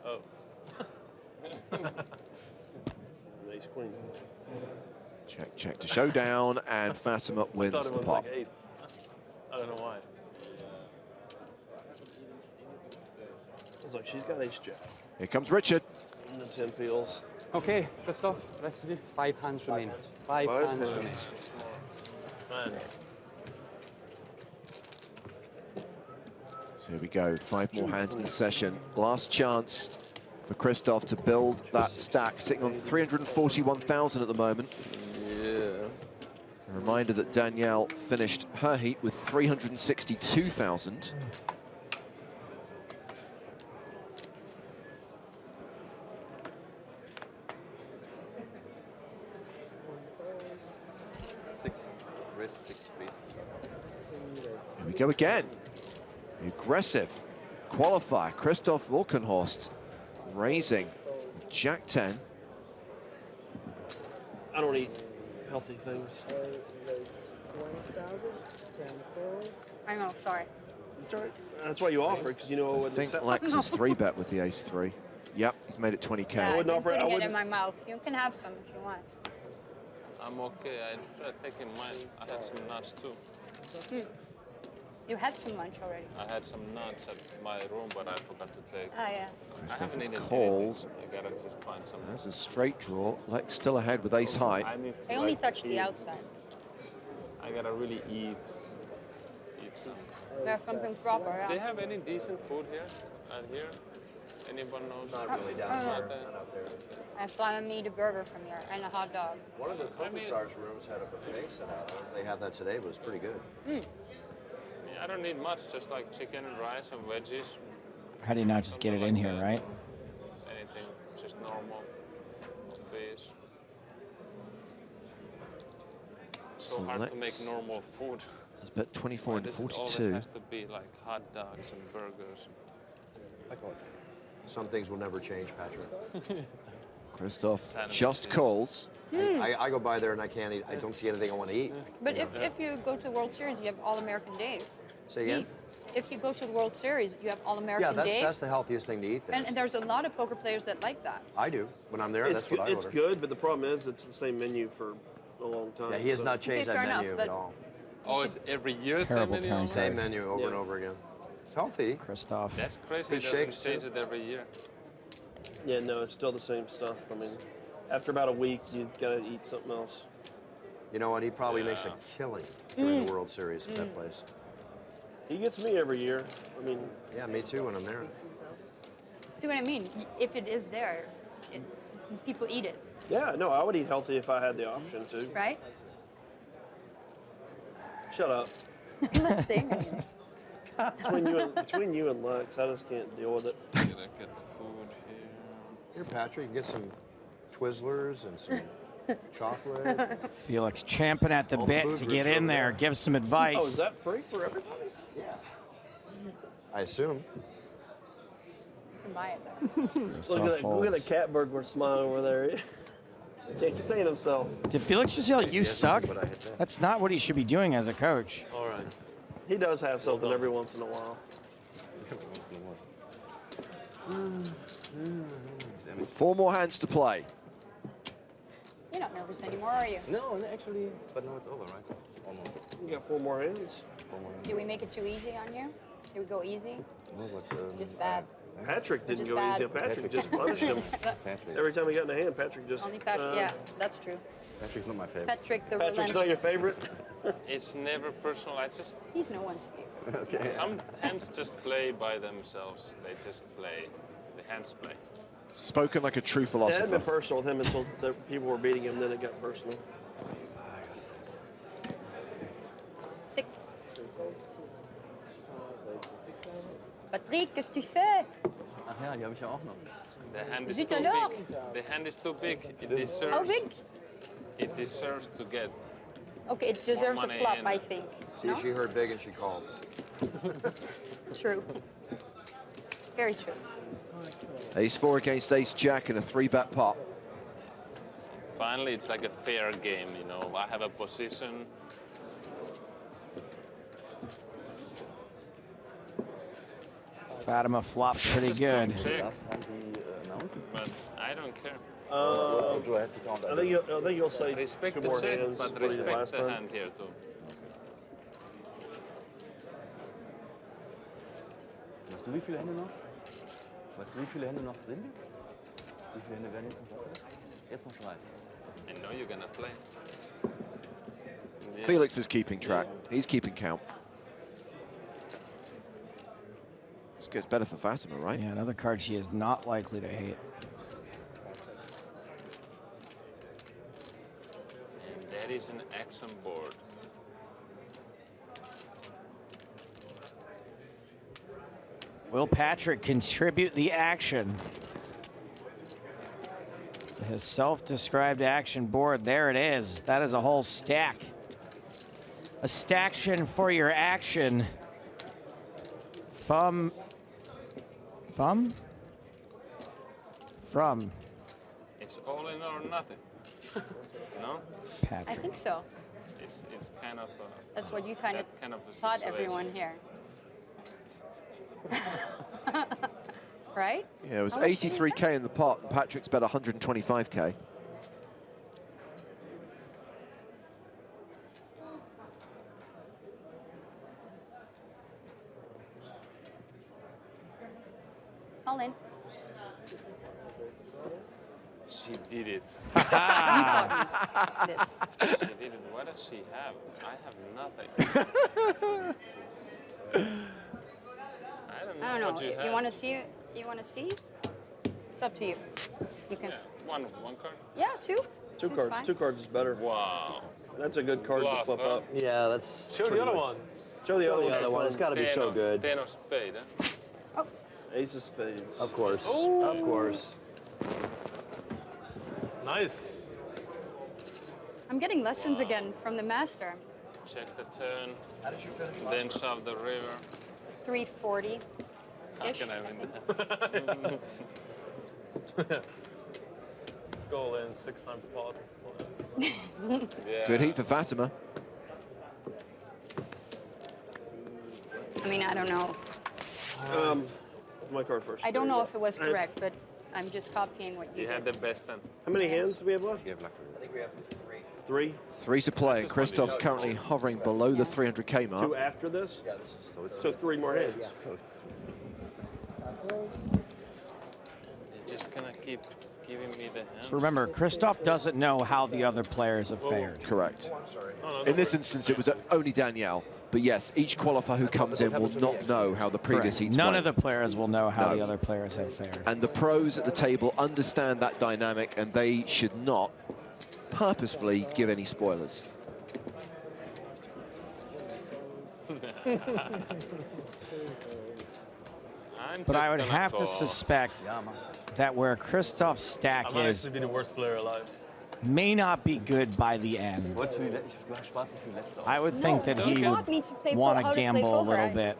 S4: Oh.
S8: Ace queen.
S7: Check, check to showdown, and Fatima wins
S4: I thought it
S7: the
S4: was
S7: pot.
S4: like 8. I don't know why.
S8: I was like, she's got ace jack.
S7: Here comes Richard.
S8: And the 10 peels.
S18: Okay, Christoph, rest of you, 5 hands remain. 5 hands remain.
S4: Man.
S7: So here we go, 5 more hands in the session. Last chance for Christoph to build that stack, sitting on 341,000 at the moment.
S3: Yeah.
S7: A reminder that Danielle finished her heat with 362,000. Here we go again. The aggressive qualifier, Christoph Wolkenhorst, raising Jack 10.
S8: I don't eat healthy things.
S5: I know, sorry.
S8: It's all right. That's why you offer, because you know I
S7: I
S8: wouldn't
S7: think
S8: accept
S7: Lex
S8: it.
S7: is 3-bet with the ace 3. Yep, he's made it 20K.
S5: Yeah, I've been putting it in
S8: wouldn't-
S5: my mouth. You can have some if you want.
S9: I'm okay. I taken mine. I had some nuts too.
S5: You had some lunch already.
S9: I had some nuts at my room, but I forgot to take.
S5: Ah, yeah.
S9: I haven't
S7: is
S9: eaten
S7: called.
S9: anything. I gotta just find some.
S7: That's a straight draw. Lex still ahead with ace high.
S9: I need to,
S5: I only
S9: like,
S5: touched the
S9: eat.
S5: outside.
S9: I gotta really eat some.
S5: We have something proper, yeah.
S9: Do they have any decent food here? Here? Anyone knows?
S3: Not really down
S5: Oh,
S3: there.
S5: no.
S3: Not out there.
S5: I saw them eat a burger from here and a hot dog.
S3: One of the PokerStars rooms had a buffet set out. I don't know if they have that today, but it was pretty good.
S9: Yeah, I don't need much, just like chicken and rice and veggies.
S2: How do you not just get it in here, right?
S9: Anything, just normal. No fish. It's so hard to make
S7: Lex
S9: normal food.
S7: has bet 24 and
S9: Why does it always
S7: 42.
S9: has to be like hot dogs and burgers.
S3: Some things will never change, Patrick.
S7: Christoph
S9: Sandwiches.
S7: just calls.
S3: I go by there and I can't eat. I don't see anything I want to eat.
S5: But if you go to the World Series, you have All-American Day.
S3: Say again?
S5: If you go to the World Series, you have All-American
S3: Yeah,
S5: Day.
S3: that's the healthiest thing to eat there.
S5: And there's a lot of poker players that like that.
S3: I do. When I'm there,
S8: It's
S3: that's
S8: good,
S3: what I
S8: it's
S3: order.
S8: good, but the problem is it's the same menu for a long time.
S3: Yeah, he has
S8: so-
S3: not changed
S5: Okay,
S3: that
S5: fair enough,
S3: menu
S5: but-
S3: at all.
S9: Oh, it's every year
S2: Terrible
S9: same menu?
S2: turn.
S3: Same menu over and over again. It's healthy.
S2: Christoph.
S9: That's crazy.
S3: Good
S9: He doesn't
S3: shakes,
S9: change
S3: too.
S9: it every year.
S8: Yeah, no, it's still the same stuff. I mean, after about a week, you gotta eat something else.
S3: You know what? He probably makes a killing during the World Series at that place.
S8: He gets me every year. I mean,
S3: Yeah, me too when I'm there.
S5: See what I mean? If it is there, people eat it,
S8: yeah, no, I would eat healthy if I had the option to.
S5: right?
S8: Shut up.
S5: Let's see.
S8: Between you and Lex, I just can't deal with it.
S9: Gotta get food here.
S3: Here, Patrick, you get some Twizzlers and some chocolate.
S2: Felix champing at the
S3: All the
S2: bit
S3: food
S2: to
S3: groups
S2: get in
S3: over
S2: there,
S3: there.
S2: give some advice.
S8: Oh, is that free for everybody?
S3: Yeah. I assume.
S5: You can buy it though.
S8: Look at that cat burglar smile over there. He can't contain himself.
S2: Did Felix just yell, "You suck"?
S3: But I hit that.
S2: That's not what he should be doing as a coach.
S8: All right. He does have something every once in a while.
S7: 4 more hands to play.
S5: You're not nervous anymore, are you?
S13: No, actually, but now it's over, right? Almost.
S8: You got 4 more hands.
S13: 4 more hands.
S5: Did we make it too easy on you? Did we go easy?
S13: No, but,
S5: Just bad.
S8: Patrick didn't
S5: Just
S8: go
S5: bad.
S8: easy. Patrick just punished him. Every time he got in the hand, Patrick just.
S5: Only Patrick, yeah, that's true.
S13: Patrick's not my favorite.
S5: Patrick the
S8: Patrick's
S5: relentless.
S8: not your favorite?
S9: It's never personal. I just
S5: He's no one's favorite.
S13: Okay.
S9: some hands just play by themselves. They just play. The hands play.
S7: Spoken like a true
S8: It hadn't
S7: philosopher.
S8: been personal with him until the people were beating him, then it got personal.
S5: 6. Patrik, qu'est-ce que tu fais?
S13: Ach ja, die habe ich ja auch noch.
S9: The hand is
S5: Zit
S9: too
S5: er nog?
S9: big. The hand is too big. It deserves.
S5: How big?
S9: It deserves to get.
S5: Okay, it deserves a
S9: money
S5: flop,
S9: in.
S5: I think.
S3: See,
S5: No?
S3: she heard big and she called.
S5: True. Very true.
S7: Ace 4 against Ace Jack in a 3-bet pot.
S9: Finally, it's like a fair game, you know. I have a position.
S2: Fatima flops pretty good.
S9: Check,
S13: Last hand he announced.
S9: but I don't care.
S13: Do I have to count?
S8: I think you'll say
S9: Respect
S8: 2
S9: the
S8: more
S9: check,
S8: hands
S9: but
S8: for the
S9: respect
S8: last
S9: the
S8: time.
S9: hand here too.
S13: Weißt du, wie viele Hände noch? Weißt du, wie viele Hände noch sind? Wie viele Hände werden jetzt noch passiert? Jetzt noch 3.
S9: I know you're gonna play. Yeah.
S7: Felix is keeping track. He's keeping count. This gets better for Fatima, right?
S2: Yeah, another card she is not likely to hate.
S9: And that is an action board.
S2: Will Patrik contribute the action? His self-described action board, there it is. That is a whole stack. A staction for your action. From.
S9: It's all in or nothing. No?
S5: I
S2: Patrik.
S5: think so.
S9: It's kind of.
S5: That's what you kind of
S9: that kind of a
S5: taught
S9: situation.
S5: everyone here. Right?
S7: Yeah, it was
S5: How much did he
S7: 83K in the pot, and Patrick's bet 125K.
S5: All in.
S9: She did it.
S5: You taught me this.
S9: She did it. What does she have? I have nothing. I don't know.
S5: I don't know.
S9: What you
S5: You
S9: have.
S5: want to see? You want to see? It's up to you. You can.
S9: One card.
S5: Yeah, 2.
S8: Two
S5: Two's
S8: cards.
S5: fine.
S8: 2 cards is better.
S9: Wow.
S8: That's a good card
S9: Bluff,
S8: to flip
S9: huh?
S8: up.
S3: Yeah, that's.
S4: Show the other one.
S8: Show the other one.
S3: It's got to be so good.
S9: Ten of spade, huh?
S8: Ace of spades.
S3: Of course.
S9: Ooh.
S3: Of course.
S4: Nice.
S5: I'm getting lessons again from the master.
S9: Check the turn.
S3: How did you finish
S9: Then shove the river.
S5: 340.
S9: How can I win that?
S4: Skull in 6 times pots.
S9: Yeah.
S7: Good heat for Fatima.
S5: I mean, I don't know.
S8: My card first.
S5: I don't know if it was correct, but I'm just copying what you
S9: You
S5: did.
S9: had the best hand.
S8: How many hands do we have left?
S3: I think we have 3.
S8: 3?
S7: 3 to play, and
S9: just one
S7: Christoph's
S9: to go.
S7: currently hovering below the 300K
S8: 2
S7: mark.
S8: after this?
S3: Yeah, this is.
S8: So 3 more hands.
S13: So it's
S9: They're just gonna keep giving me the hands.
S2: So remember, Christoph doesn't know how the other players have fared.
S7: Correct.
S9: Oh, no,
S7: In this instance, it was only Danielle. But yes, each qualifier who comes in will not know how the previous
S2: Correct.
S7: heats
S2: None
S7: went.
S2: of the players will know how
S7: No.
S2: the other players have fared.
S7: And the pros at the table understand that dynamic, and they should not purposefully give any spoilers.
S2: But I would have to suspect that where Christoph's stack
S4: I might
S2: is
S4: actually be the worst player alive.
S2: may not be good by the end. I would think that he
S5: taught me to play
S2: would want
S5: how
S2: to
S5: to play
S2: gamble a
S5: poker.
S2: little bit.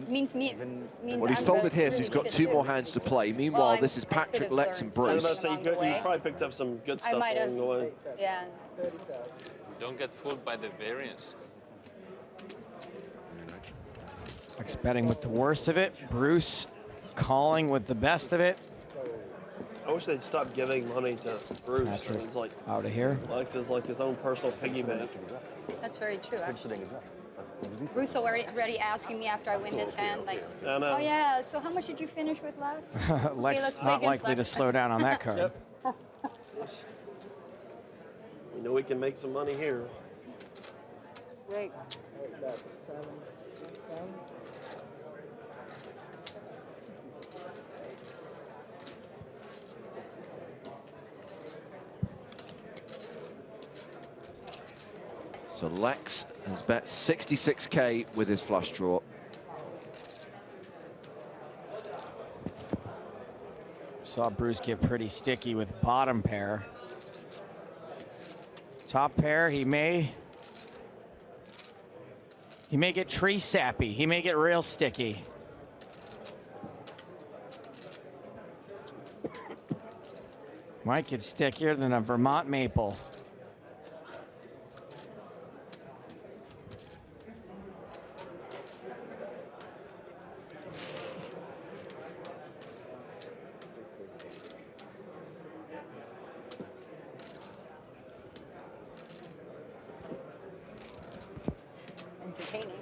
S5: Means
S7: Well, he's
S5: I'm
S7: folded
S5: the
S7: here, so
S5: really
S7: he's got
S5: shit
S7: 2 more
S5: too.
S7: hands to play. Meanwhile,
S5: Well,
S7: this is
S5: I could've
S7: Patrick, Lex, and
S5: learned
S8: I was
S7: Bruce.
S8: about to say,
S5: Along the way.
S8: you probably picked up some good
S5: I
S8: stuff
S5: might have.
S8: along the way.
S5: Yeah.
S9: Don't get fooled by the variance.
S2: Lex betting with the worst of it. Bruce calling with the best of it.
S8: I wish they'd stop giving money to Bruce.
S2: Patrik
S8: It's like
S2: out of here.
S8: Lex is like his own personal piggy bank.
S5: That's very true, actually. Bruce already asking me after I win this hand, like,
S8: I know.
S5: oh yeah, so how much did you finish with last?
S2: Lex
S5: let's play
S2: not
S5: against
S2: likely to
S5: Lex.
S2: slow down on that card.
S8: Yep. We know we can make some money here.
S5: Great.
S16: That's 7, 6 down.
S7: So Lex has bet 66K with his flush draw.
S2: Saw Bruce get pretty sticky with bottom pair. Top pair, he may get tree sappy. He may get real sticky. Might get stickier than a Vermont maple.
S5: Entertaining.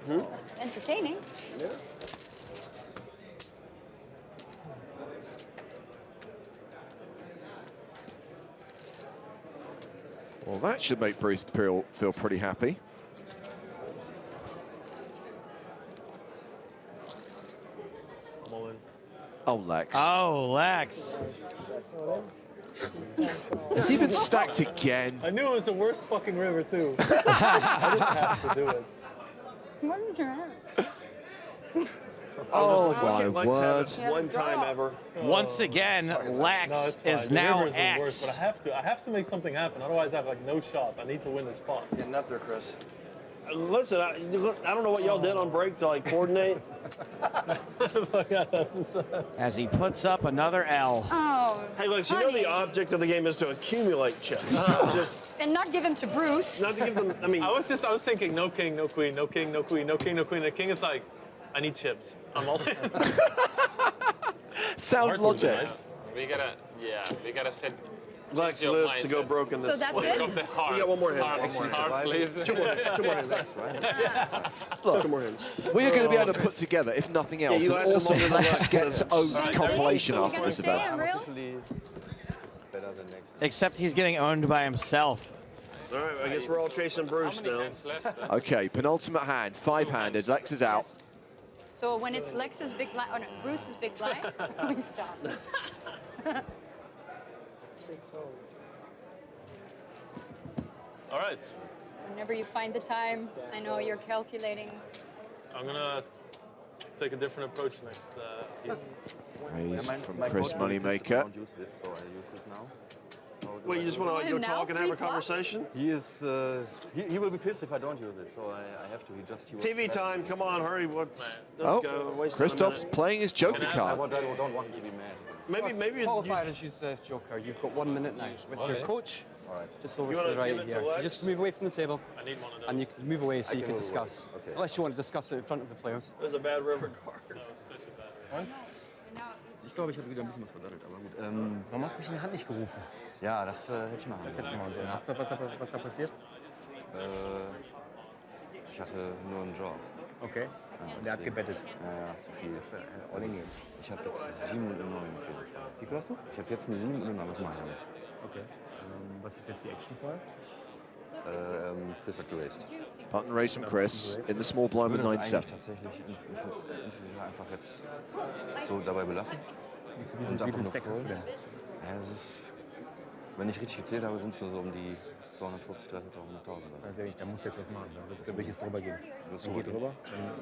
S8: Hmm?
S5: Entertaining.
S8: Yeah.
S7: Well, that should make Bruce feel pretty happy. Oh, Lex.
S2: Oh, Lex.
S7: Has he been stacked again?
S4: I knew it was the worst fucking river too. I just have to do it.
S5: What did you have?
S7: Oh,
S8: my
S7: my
S8: Lex had
S7: word.
S8: it one time ever.
S2: Once again, Lex
S4: No, it's fine.
S2: is
S4: The
S2: now
S4: river is the worst,
S2: X.
S4: but I have to make something happen. Otherwise, I have like no shot. I need to win this spot.
S3: Getting up there, Chris.
S8: Listen, I don't know what y'all did on break to like coordinate.
S2: As he puts up another L.
S5: Oh.
S8: Hey, Lex, you know the object of the game is to accumulate chips. Just
S5: And not give him to Bruce.
S8: not to give them. I mean,
S4: I was thinking no king, no queen, no king, no queen, no king, no queen. The king is like, I need chips. I'm all in.
S7: Sound
S4: Hearts would be
S7: logic.
S4: nice.
S9: We gotta set.
S8: Lex
S9: your
S8: lives to go
S9: mindset.
S8: broke in this.
S5: So that's
S8: split.
S5: it?
S9: Of the heart.
S8: We got one more hand.
S9: Heart, please.
S8: Two more hands.
S7: Look,
S8: Two more hands.
S7: we are going to be able to put together, if nothing else,
S8: you
S7: and
S8: last
S7: also
S8: longer than
S7: Lex
S8: Lex.
S7: gets owned
S5: Stay,
S7: compilation
S5: so
S7: after
S5: you're
S7: this
S5: gonna
S7: event.
S5: stay in, real?
S9: Better than next.
S2: Except he's getting owned by himself.
S8: All right, I guess we're all chasing Bruce
S9: How many
S8: now.
S9: hands left?
S7: Okay, penultimate hand, 5-handed. Lex is out.
S5: So when it's Lex's big blind, oh no, Bruce's big blind, we stop.
S16: 6 folds.
S4: All right.
S5: Whenever you find the time, I know you're calculating.
S4: I'm gonna take a different approach next heat.
S7: Raise from Chris Moneymaker.
S13: Don't use this, so I use it now.
S8: Wait, you just want to go
S5: Now,
S8: talk and have a
S5: pre-flop?
S8: conversation?
S13: He is. He will be pissed if I don't use it, so I have to. He was
S8: TV time, come on, hurry. Let's
S7: Oh,
S8: go. Waste
S7: Christoph's playing his Joker
S13: I
S7: card.
S13: don't want him to be mad.
S8: Maybe
S18: Qualify and choose Joker. You've got 1 minute now with your coach.
S13: All right.
S18: Just over
S8: You
S18: to
S8: wanna
S18: the right
S8: give it to
S18: here. You
S8: Lex?
S18: just move away from the table,
S4: I need one of those.
S18: and you can move away so
S13: I
S18: you
S13: can
S18: can
S13: move away.
S18: discuss.
S13: Okay.
S18: Unless you want to discuss it in front of the players.
S8: There's a bad river card.
S4: That was such a bad river.
S13: Ich glaube, ich habe wieder ein bisschen was verdattelt, aber gut.
S18: Warum hast du mich in die Hand nicht gerufen?
S13: Ja, das hätte ich machen
S18: Das
S13: sollen.
S18: hättest du machen sollen. Was da passiert?
S13: Ich hatte nur einen Job.
S18: Okay. Und der hat gebettet.
S13: Ja, zu viel.
S18: All in game.
S13: Ich habe jetzt 7 und eine 9 auf jeden Fall.
S18: Wie viel hast du?
S13: Ich habe jetzt eine 7 und eine 9. Was mache ich damit?
S18: Okay. Was ist jetzt die Action vorher?
S13: Chris hat geraced.
S7: Button raise from Chris in the small blind with
S13: Ich würde das
S7: 9-7.
S13: eigentlich tatsächlich entweder einfach jetzt so dabei belassen. Und
S18: Wie
S13: einfach
S18: viel
S13: noch
S18: Stack hast du denn?
S13: Ja, es ist, wenn ich richtig gezählt habe, sind es so um die 240, 300, 100.000.
S18: Also da musst du jetzt was machen. Da will ich jetzt drüber gehen.
S13: Das
S18: Dann geh drüber.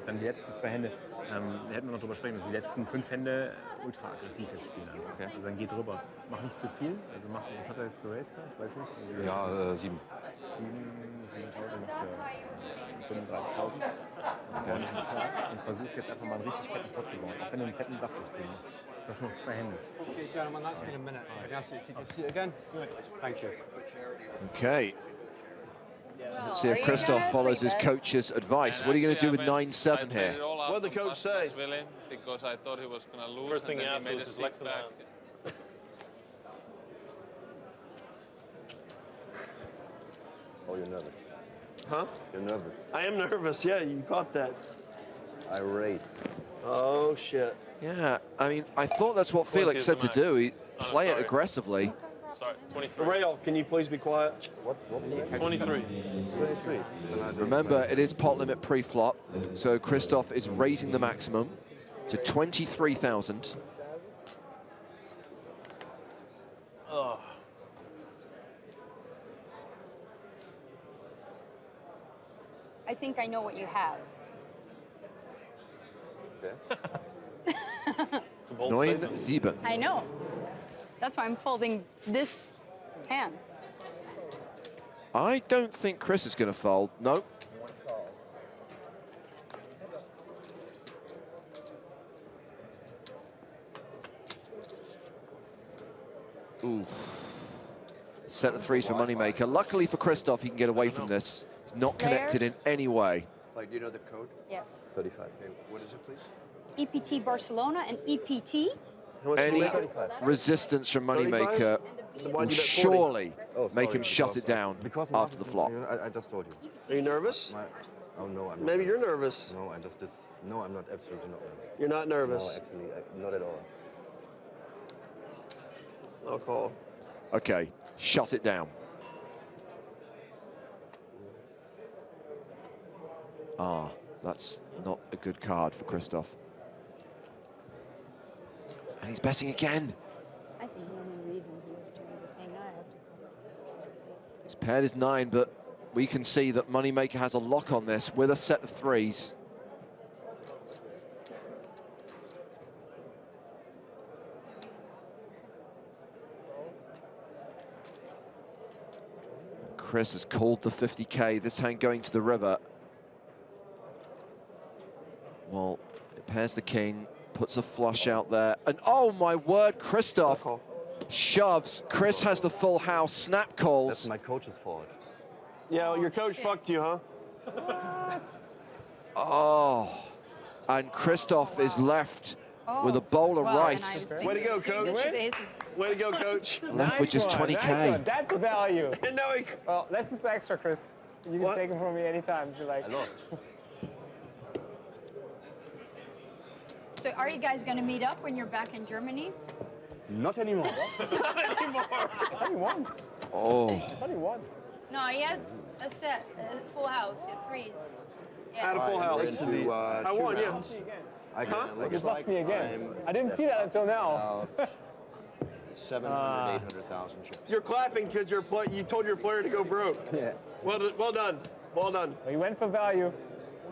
S18: Dann die letzten 2 Hände. Da hätten wir noch drüber sprechen müssen. Die letzten 5 Hände ultra aggressiv jetzt spielen.
S13: Okay.
S18: Also dann geh drüber. Mach nicht zu viel. Also was hat er jetzt geraced? Ich weiß nicht. Also
S13: Ja, 7.
S18: 7.000 machst du 35.000. Und versuchst jetzt einfach mal einen richtig fetten Pot zu bauen. Auch wenn du einen fetten Bluff durchziehen musst. Du hast noch 2 Hände.
S17: Okay, gentlemen, that's been a minute. So I guess you see this again. Good. Thank you.
S7: Okay. Let's see if Christoph follows his coach's advice. What are you going to do with 9-7 here?
S8: What did the coach say?
S9: Because I thought he was going to lose.
S4: First thing
S9: and
S4: he
S9: then
S4: asked
S9: made
S4: was
S9: a
S4: his Lex
S9: six-pack.
S13: Oh, you're nervous.
S8: Huh?
S13: You're nervous.
S8: I am nervous. Yeah, you caught that.
S13: I race.
S8: Oh, shit.
S7: Yeah, I mean, I thought that's what Felix said to do. He play it aggressively.
S4: Sorry, 23.
S8: Rail, can you please be quiet?
S13: What's the next?
S4: 23.
S13: 23.
S7: Remember, it is pot limit pre-flop, so Christoph is raising the maximum to 23,000.
S4: Oh.
S5: I think I know what you have.
S4: It's a bold
S7: 9-7.
S5: I know. That's why I'm folding this hand.
S7: I don't think Chris is going to fold. Nope. Ooh. Set of threes for moneymaker. Luckily for Christoph, he can get away from this. He's not connected in any way.
S3: Like, do you know the code?
S5: Yes.
S13: 35.
S3: Okay, what is it, please?
S5: EPT Barcelona and EPT.
S7: Any resistance from moneymaker will surely make him shut it down after the flop.
S13: I just told you.
S8: Are you nervous?
S13: Oh, no, I'm not.
S8: Maybe you're nervous.
S13: No, no, I'm not. Absolutely not.
S8: You're not nervous?
S13: No, actually, not at all.
S8: I'll call.
S7: Okay, shut it down. Ah, that's not a good card for Christoph. And he's betting again.
S5: I think the only reason he was doing the thing I have to call is because
S7: His paired is 9, but we can see that moneymaker has a lock on this with a set of threes. Chris has called the 50K, this hand going to the river. Well, it pairs the king, puts a flush out there, and oh my word, Christoph shoves. Chris has the full house, snap calls.
S13: That's my coach's fault.
S8: Yeah, well, your coach fucked you, huh?
S7: Oh, and Christoph is left with a bowl of rice.
S8: Way to go, coach. Way to go, coach.
S7: Left with just 20K.
S19: That's value.
S8: No,
S19: well, that's just extra, Chris. You can take them from me anytime if you like.
S13: I lost.
S5: So are you guys going to meet up when you're back in Germany?
S13: Not anymore.
S8: Not anymore.
S19: I thought you won.
S7: Oh.
S19: I thought you won.
S5: No, he had a set, a full house, he had threes. Yeah.
S8: Had a full house.
S13: Actually,
S8: I won, yeah.
S13: I guess,
S19: You lost me again. I didn't see that until now.
S3: 700, 800,000 chips.
S8: You're clapping because you told your player to go broke.
S13: Yeah.
S8: Well done. Well done.
S19: Well, you went for value.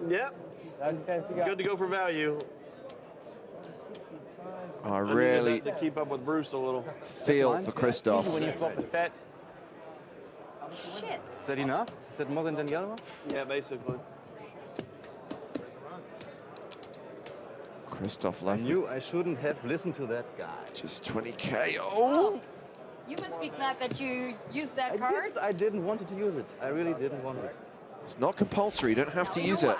S8: Yep.
S19: That was the chance you got.
S8: Good to go for value.
S7: I really
S8: have to keep up with Bruce a little.
S7: feel for Christoph.
S19: When you flop a set.
S5: Shit.
S13: Is that enough? Is that more than Danielle?
S8: Yeah, basically.
S7: Christoph
S13: I
S7: left
S13: knew I shouldn't have listened to that guy.
S7: just 20K. Oh!
S5: You must be glad that you used that card.
S13: I didn't want to use it. I really didn't want it.
S7: It's not compulsory. You don't have to use it.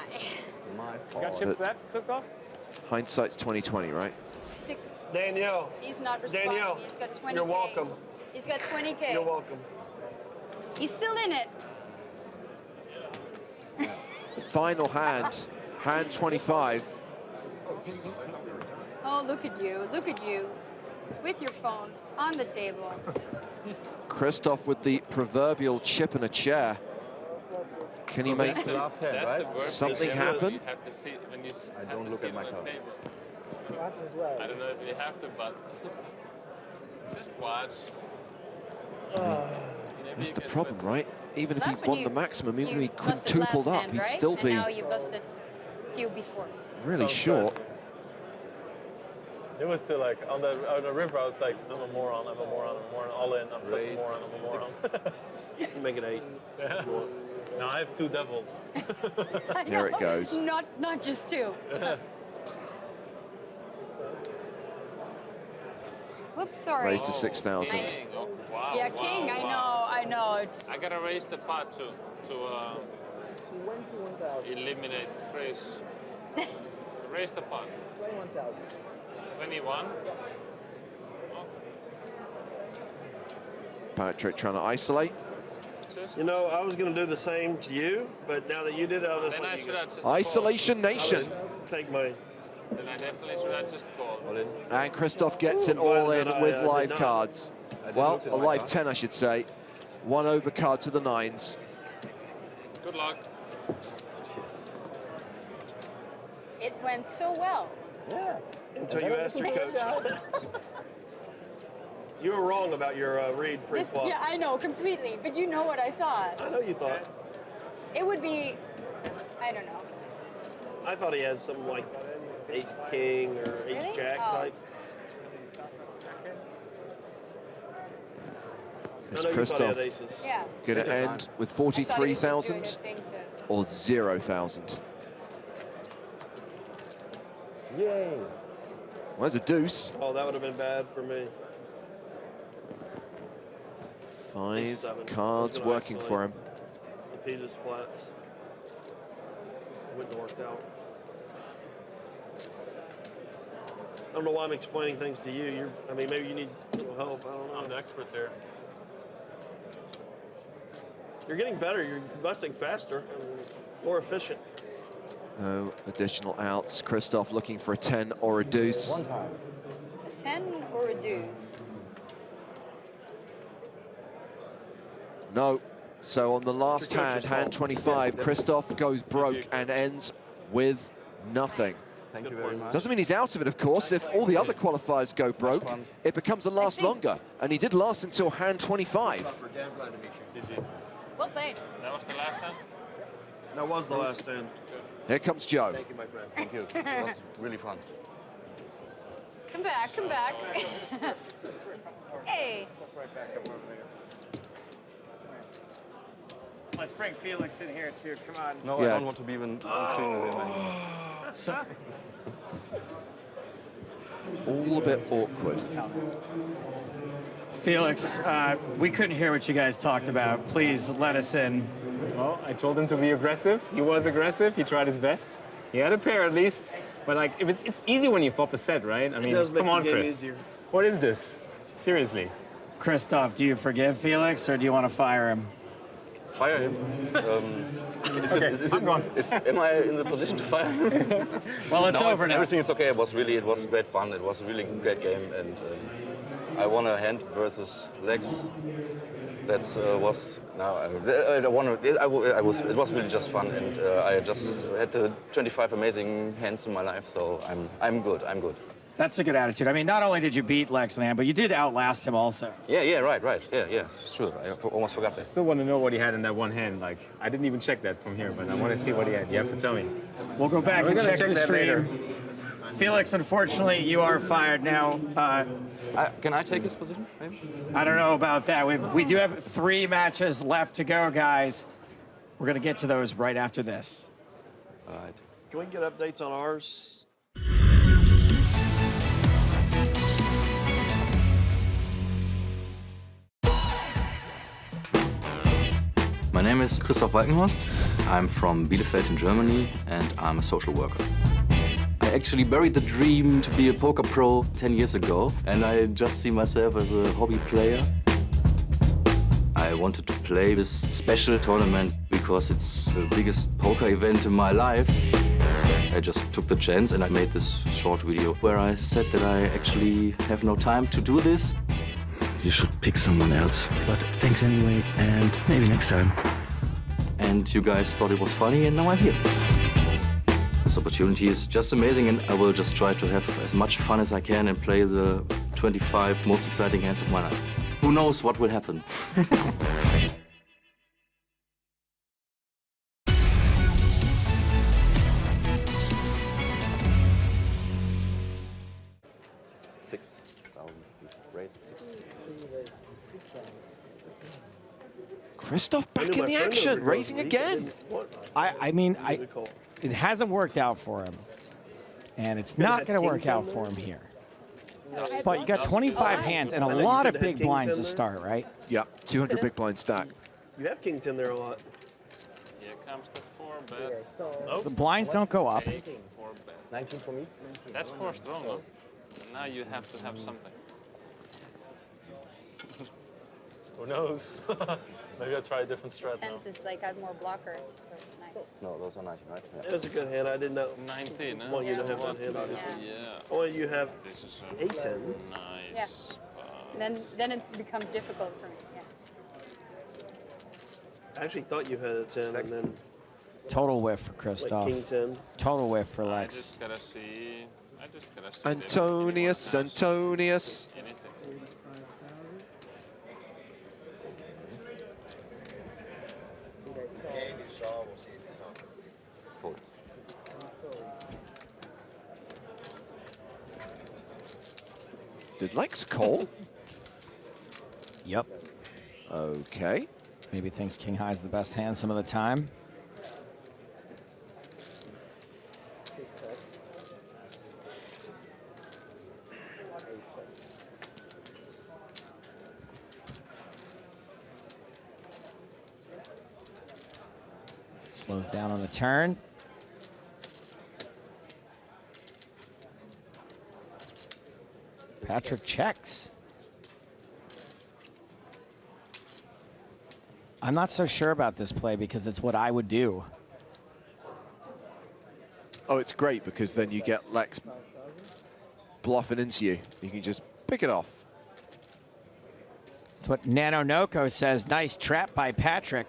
S13: My
S19: You
S13: fault.
S19: got chips left, Christoph?
S7: Hindsight's 20/20, right?
S8: Danielle.
S5: He's not responding.
S8: Danielle,
S5: He's got 20K.
S8: you're welcome.
S5: He's got 20K.
S8: You're welcome.
S5: He's still in it.
S7: Final hand, hand 25.
S5: Oh, look at you. Look at you. With your phone on the table.
S7: Christoph with the proverbial chip in a chair. Can he make something happen?
S9: You have to see when you
S13: I don't look at my card.
S19: As well.
S9: I don't know if you have to, but just watch.
S7: That's the problem, right? Even if
S5: That's
S7: he
S5: when
S7: won the maximum, even if he
S5: busted
S7: quintupled
S5: last
S7: up,
S5: hand,
S7: he'd
S5: right?
S7: still
S5: And
S7: be
S5: now you busted a few before.
S7: really short.
S4: They went to like on the river. I was like, I'm a moron. I'm a moron. I'm a moron. All in. I'm such a moron. I'm a moron.
S8: Make it 8.
S4: Yeah. Now I have 2 devils.
S7: Here it goes.
S5: Not just 2. Whoops, sorry.
S7: Raised to 6,000.
S9: Oh, wow,
S5: Yeah,
S9: wow,
S5: king,
S9: wow.
S5: I know.
S9: I gotta raise the pot to
S16: 21,000.
S9: eliminate Chris. Raise the pot.
S16: 21,000.
S9: 21.
S7: Patrik trying to isolate.
S8: You know, I was going to do the same to you, but now that you did it, I'll just
S9: Then I
S8: let you
S9: should
S8: go.
S9: have just
S7: Isolation Nation.
S8: Take my...
S9: Then I definitely should have just called.
S7: And Christoph gets it all in with live cards. Well, a live 10, I should say. 1 overcard to the 9s.
S9: Good luck.
S5: It went so well.
S8: Yeah. Until you asked your coach. You were wrong about your read pre-flop.
S5: Yeah, I know, completely. But you know what I thought.
S8: I know you thought.
S5: It would be, I don't know.
S8: I thought he had something like ace king or ace
S5: Really?
S8: jack
S5: Oh.
S8: type.
S7: Is
S8: I know you thought he
S7: Christoph
S8: had aces.
S5: Yeah.
S7: going to end with 43,000 or 0,000?
S8: Yay.
S7: Well, there's a deuce.
S8: Oh, that would have been bad for me.
S7: 5
S8: 7.
S7: cards
S8: I was gonna
S7: working
S8: isolate.
S7: for him.
S8: If he just flats, it wouldn't have worked out. I don't know why I'm explaining things to you. I mean, maybe you need a little help. I don't know.
S4: I'm the expert there.
S8: You're getting better. You're busting faster and more efficient.
S7: No additional outs. Christoph looking for a 10 or a deuce.
S5: A 10 or a deuce?
S7: No. So on the last
S8: Your
S7: hand,
S8: coach's
S7: hand
S8: fault.
S7: 25, Christoph goes broke and ends with nothing.
S14: Thank you very much.
S7: Doesn't mean he's out of it, of course. If all the other qualifiers go broke, it becomes a last longer. And he did last until hand 25.
S5: Well played.
S9: That was the last time?
S8: That was the last hand.
S7: Here comes Joe.
S14: Thank you, my friend. Thank you. It was really fun.
S5: Come back, come back. Hey.
S19: Let's bring Felix in here too. Come on.
S14: No,
S7: Yeah.
S14: I don't want to be even on screen with him.
S7: All a bit awkward.
S2: Felix, we couldn't hear what you guys talked about. Please let us in.
S19: Well, I told him to be aggressive. He was aggressive. He tried his best. He had a pair at least. But like, if it's easy when you flop a set, right? I mean,
S8: does make
S19: come on,
S8: the game
S19: Chris.
S8: easier.
S19: What is this? Seriously.
S2: Christoph, do you forgive Felix or do you want to fire him?
S14: Fire him.
S19: I'm gone.
S14: Am I in the position to fire him?
S2: Well, it's over now.
S14: Everything is okay. It was great fun. It was a really great game, and I won a hand versus Lex. That was now. I won. It was really just fun, and I just had the 25 amazing hands in my life. So I'm good. I'm good.
S2: That's a good attitude. I mean, not only did you beat Lex in the hand, but you did outlast him also.
S14: Yeah, right. Yeah, it's true. I almost forgot
S19: I
S14: that.
S19: still want to know what he had in that one hand. Like, I didn't even check that from here, but I want to see what he had. You have to tell me.
S2: We'll go back
S19: We're
S2: and
S19: gonna
S2: check the
S19: that
S2: stream.
S19: later.
S2: Felix, unfortunately, you are fired now.
S14: Can I take his position, maybe?
S2: I don't know about that. We do have 3 matches left to go, guys. We're going to get to those right after this.
S14: All right.
S8: Can we get updates on ours?
S14: My name is Christoph Walkenhorst. I'm from Bielefeld in Germany, and I'm a social worker. I actually buried the dream to be a poker pro 10 years ago, and I just see myself as a hobby player. I wanted to play this special tournament because it's the biggest poker event in my life. I just took the chance and I made this short video where I said that I actually have no time to do this.
S15: You should pick someone else. But thanks anyway, and maybe next time.
S14: And you guys thought it was funny, and now I'm here. This opportunity is just amazing, and I will just try to have as much fun as I can and play the 25 most exciting hands of my life. Who knows what will happen?
S7: Christoph back in the action, raising again.
S2: I mean, it hasn't worked out for him. And it's not going to work out for him here. But you got 25 hands and a lot of big blinds to start, right?
S7: Yeah, 200 big blind stack.
S8: You have king 10 there a lot.
S9: Here comes the 4-bet.
S2: Nope. The blinds don't go up.
S9: 4-bet.
S18: 19 for me.
S9: That's poor strong, no? And now you have to have something.
S4: Who knows? Maybe I'll try a different strat now.
S5: Tens is like add more blocker. So nice.
S13: No, those are 19, right?
S8: It was a good hand. I did not
S9: 19, huh?
S8: want you to have
S9: What?
S8: that hand, obviously.
S9: Yeah.
S8: I wanted you to have
S9: This is
S8: a 10.
S9: nice.
S5: Yeah. Then it becomes difficult for me. Yeah.
S8: I actually thought you had a 10, and then
S2: Total whiff for
S8: like
S2: Christoph.
S8: king 10.
S2: Total whiff for
S9: I
S2: Lex.
S9: just gotta see.
S7: Antonius, Antonius.
S9: Anything.
S3: Game you saw, we'll see if you come.
S7: Did Lex call?
S2: Yep.
S7: Okay.
S2: Maybe thinks king high is the best hand some of the time. Slows down on the turn. Patrik checks. I'm not so sure about this play because it's what I would do.
S7: Oh, it's great because then you get Lex bluffing into you. You can just pick it off.
S2: That's what Nano Noko says. Nice trap by Patrik.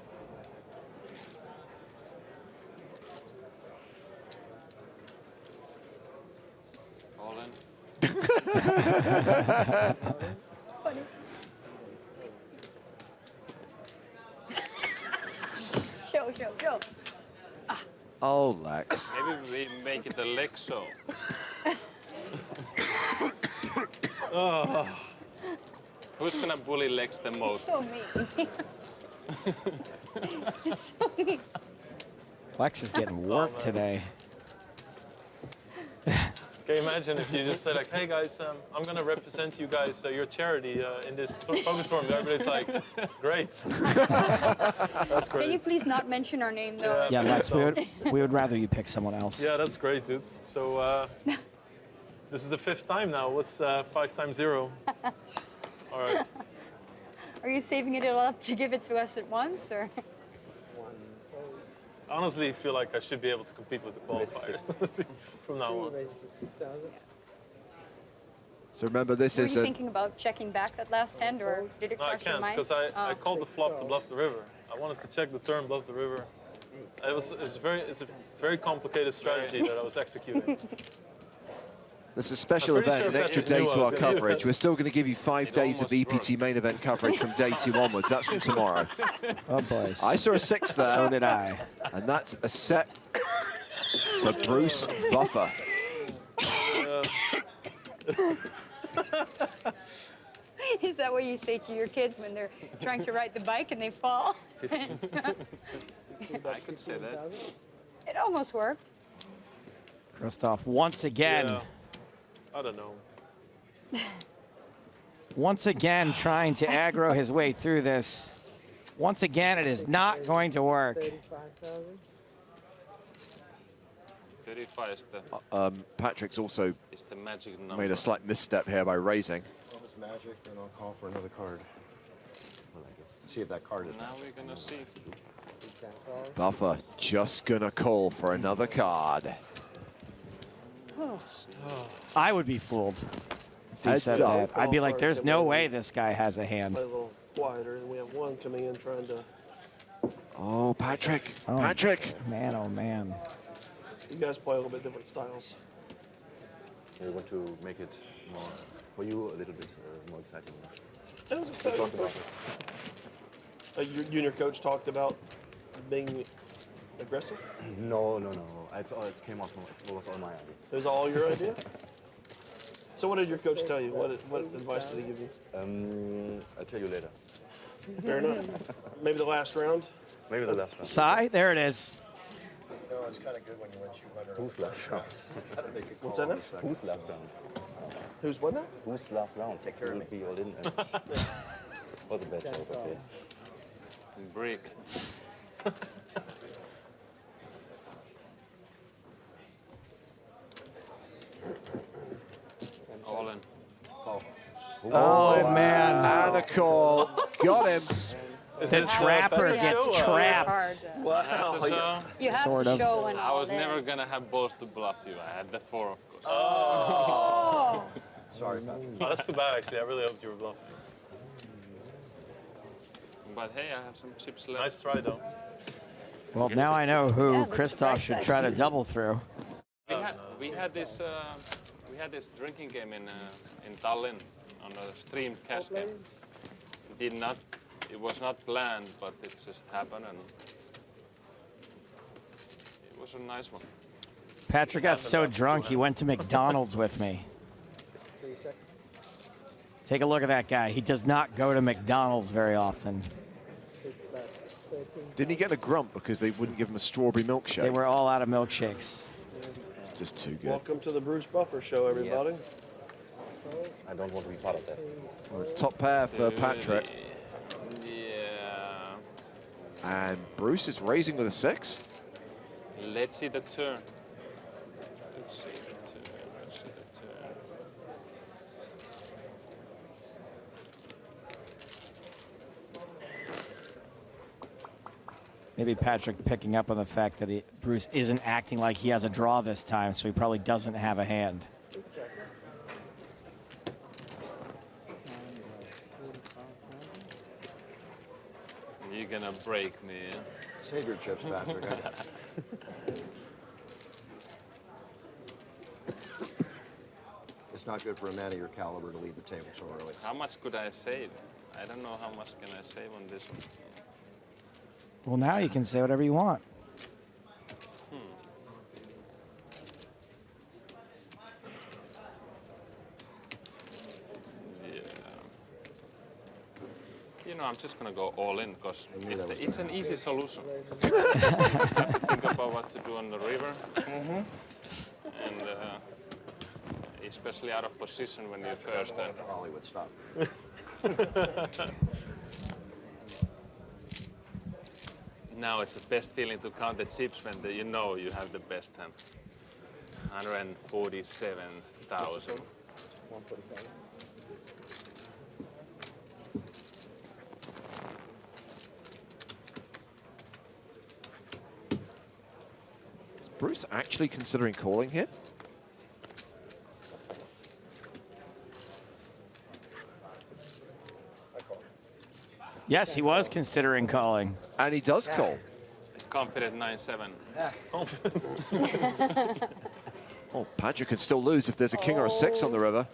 S9: All in.
S5: Funny. Show.
S7: Oh, Lex.
S9: Maybe we make it a Lex show.
S4: Oh.
S9: Who's gonna bully Lex the
S5: It's
S9: most?
S5: so mean. It's so mean.
S2: Lex is getting worked today.
S4: Can you imagine if you just said like, hey guys, I'm gonna represent you guys, your charity in this poker tournament. Everybody's like, great. That's great.
S5: Can you please not mention our name though?
S2: Yeah, Lex, we would rather you pick someone else.
S4: Yeah, that's great, dude. So this is the 5th time now. What's 5 times 0? All right.
S5: Are you saving it all up to give it to us at once, or?
S4: I honestly feel like I should be able to compete with the qualifiers from now on.
S7: So remember, this
S5: Were
S7: is
S5: you
S7: a...
S5: thinking about checking back that last hand, or did it
S4: No, I
S5: cross your
S4: can't
S5: mind?
S4: because I called the flop to bluff the river. I wanted to check the turn, bluff the river. It's a very complicated strategy that I was executing.
S7: This is a special
S4: I'm pretty
S7: event,
S4: sure
S7: an extra
S4: Patrik
S7: day
S4: knew I
S7: to
S4: was
S7: our
S4: gonna do
S7: coverage.
S4: that.
S7: We're still going to give you 5 days of EPT main event coverage from day 2 onwards. That's from tomorrow.
S2: Oh, boy.
S7: I saw a 6 there.
S2: So did I.
S7: And that's a set for Bruce Buffer.
S5: Is that what you say to your kids when they're trying to ride the bike and they fall?
S9: I could say that.
S5: It almost worked.
S2: Christoph once again.
S4: Yeah. I don't know.
S2: Once again trying to aggro his way through this. Once again, it is not going to work.
S9: 35 is the,
S7: Patrick's also
S9: the magic number.
S7: made a slight misstep here by raising.
S3: If it's magic, then I'll call for another card. See if that card is.
S9: Now we're gonna see.
S7: Buffer just gonna call for another card.
S2: I would be fooled if he
S7: Heads
S2: said
S7: up.
S2: that. I'd be like, there's no way this guy has a hand.
S8: Play a little quieter, and we have one coming in trying to.
S7: Oh, Patrick.
S2: Oh,
S7: Patrick.
S2: Man, oh, man.
S8: You guys play a little bit different styles.
S13: We want to make it more, for you, a little bit more exciting.
S8: It was
S13: We
S8: exciting.
S13: talked about it.
S8: Your junior coach talked about being aggressive.
S13: No. I thought it came off. It was all my idea.
S8: It was all your idea. So what did your coach tell you? What advice did he give you?
S13: I'll tell you later.
S8: Fair enough. Maybe the last round.
S13: Maybe the last round.
S2: Sai, there it is.
S3: No, it's kind of good when you win 200.
S13: Who's last round?
S8: What's that now?
S13: Who's last round?
S8: Who's winner?
S13: Who's last round?
S3: Take care of me.
S13: Be all in. Was a bad joke, okay.
S9: Break. All in.
S3: Call.
S2: Oh, man.
S7: And a call. Got him.
S2: The trapper gets trapped.
S8: Wow.
S5: You have
S2: Sort
S5: to
S2: of.
S5: show an
S9: I was
S5: all in.
S9: never gonna have balls to bluff you. I had the 4, of course.
S5: Oh.
S3: Sorry, Patrick.
S4: Oh, that's too bad, actually. I really hoped you were bluffing.
S9: But hey, I have some chips left.
S4: Nice try, though.
S2: Well, now I know who
S5: Yeah, that's
S2: Christoph
S5: the
S2: should
S5: right
S2: try to
S5: side.
S2: double through.
S9: We had this drinking game in Tallinn on a streamed cash game. It was not planned, but it just happened, and it was a nice one.
S2: Patrick got so drunk he went to McDonald's with me. Take a look at that guy. He does not go to McDonald's very often.
S7: Didn't he get a grump because they wouldn't give him a strawberry milkshake?
S2: They were all out of milkshakes.
S7: It's just too good.
S8: Welcome to the Bruce Buffer Show, everybody.
S13: Yes. I don't want to be part of that.
S7: Well, it's top pair for Patrik.
S9: Yeah.
S7: And Bruce is raising with a 6.
S9: Let's see the turn. Let's see the turn. Let's see the turn.
S2: Maybe Patrick picking up on the fact that Bruce isn't acting like he has a draw this time, so he probably doesn't have a hand.
S9: You're gonna break me. Eh?
S3: Save your chips, Patrick. It's not good for a man of your caliber to leave the table so early.
S9: How much could I save? I don't know how much can I save on this one.
S2: Well, now you can say whatever you want.
S9: Yeah. You know, I'm just gonna go all in because it's an easy solution. Just have to think about what to do on the river, and especially out of position when you're first. And
S3: Hollywood, stop.
S9: Now it's the best feeling to count the chips when you know you have the best hand. 147,000.
S16: 147.
S7: Is Bruce actually considering calling here?
S2: Yes, he was considering calling.
S7: And he does call.
S9: Confident 9-7.
S7: Oh, Patrik can still lose if there's a king or a 6 on the river.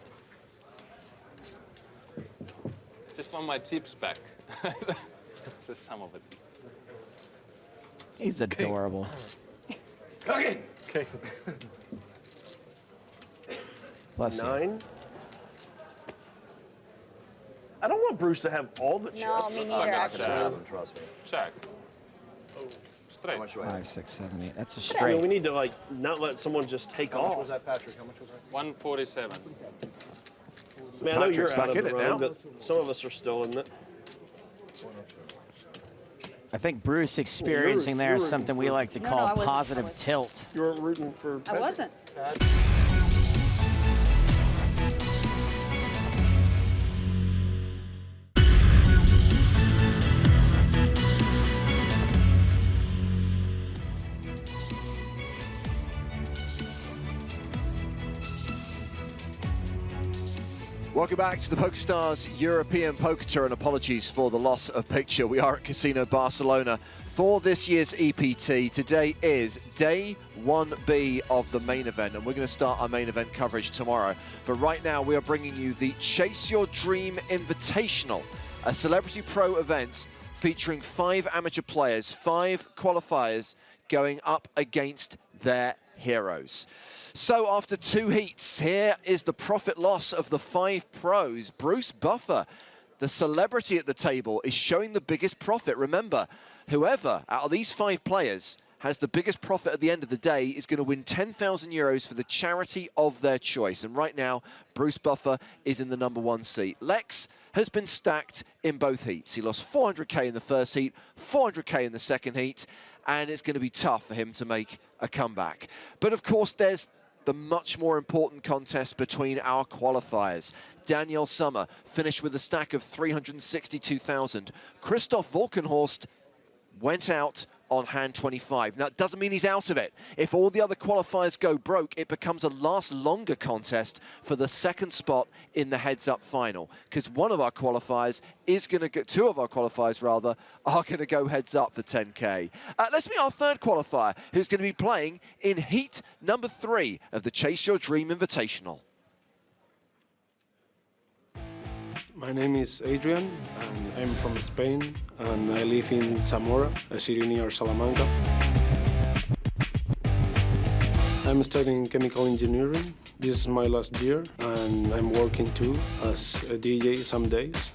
S9: Just want my chips back. Just some of it.
S2: He's adorable.
S8: Cooking. Okay.
S2: Bless you.
S8: 9. I don't want Bruce to have all the chips.
S5: No, me neither, actually.
S3: Trust me.
S9: Check. Straight.
S2: 5, 6, 7, 8. That's a
S8: I
S2: straight.
S8: mean, we need to like not let someone just take
S3: How much
S8: off.
S3: was that, Patrick? How much was that?
S9: 147.
S7: So
S8: Man, I know you're
S7: Patrick's
S8: out
S7: back
S8: of
S7: in
S8: the
S7: it
S8: run,
S7: now.
S8: but some of us are still in it.
S2: I think Bruce experiencing there is something we like to
S5: No,
S2: call
S5: no, I wasn't.
S2: positive tilt.
S8: You weren't rooting for
S5: I
S8: Patrick.
S5: wasn't.
S7: Welcome back to the PokerStars European Poker Tour, and apologies for the loss of picture. We are at Casino Barcelona for this year's EPT. Today is day 1B of the main event, and we're going to start our main event coverage tomorrow. But right now we are bringing you the Chase Your Dream Invitational, a Celebrity Pro event featuring 5 amateur players, 5 qualifiers going up against their heroes. So after 2 heats, here is the profit loss of the 5 pros. Bruce Buffer, the celebrity at the table, is showing the biggest profit. Remember, whoever out of these 5 players has the biggest profit at the end of the day is going to win 10,000 euros for the charity of their choice. And right now, Bruce Buffer is in the #1 seat. Lex has been stacked in both heats. He lost 400k in the first heat, 400k in the second heat, and it's going to be tough for him to make a comeback. But of course, there's the much more important contest between our qualifiers. Danielle Summer finished with a stack of 362,000. Christoph Volkenhorst went out on hand 25. Now, it doesn't mean he's out of it. If all the other qualifiers go broke, it becomes a last longer contest for the second spot in the heads-up final, because one of our qualifiers is going to go, two of our qualifiers rather, are going to go heads-up for 10k. Let's meet our third qualifier, who's going to be playing in heat number 3 of the Chase Your Dream Invitational.
S20: My name is Adrian, and I'm from Spain, and I live in Zamora, a city near Salamanca. I'm studying chemical engineering. This is my last year, and I'm working too as a DJ some days.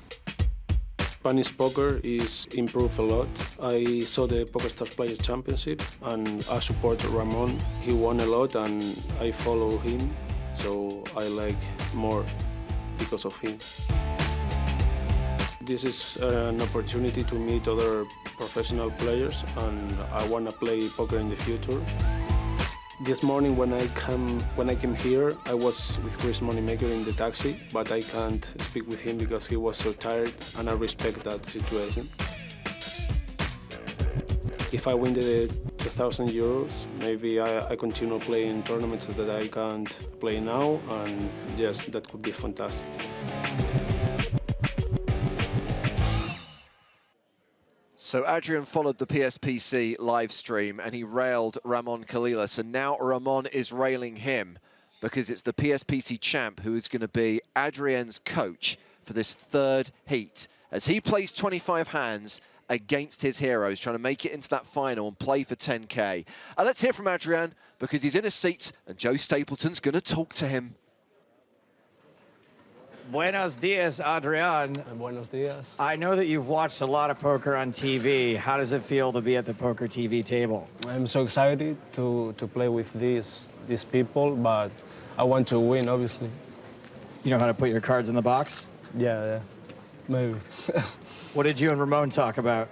S20: Spanish poker is improved a lot. I saw the PokerStars Player Championship, and I support Ramon. He won a lot, and I follow him, so I like more because of him. This is an opportunity to meet other professional players, and I want to play poker in the future. This morning when I came here, I was with Chris Moneymaker in the taxi, but I can't speak with him because he was so tired, and I respect that situation. If I win the 2,000 euros, maybe I continue playing tournaments that I can't play now, and yes, that could be fantastic.
S7: So Adrian followed the PSPC live stream and he railed Ramon Kalilas, and now Ramon is railing him because it's the PSPC champ who is going to be Adrian's coach for this third heat as he plays 25 hands against his heroes, trying to make it into that final and play for 10k. Let's hear from Adrian because he's in his seat and Joe Stapleton's going to talk to him.
S2: Buenos dias, Adrian.
S20: Buenos dias.
S2: I know that you've watched a lot of poker on TV. How does it feel to be at the poker TV table?
S20: I'm so excited to play with these people, but I want to win, obviously.
S2: You know how to put your cards in the box?
S20: Yeah, maybe.
S2: What did you and Ramon talk about?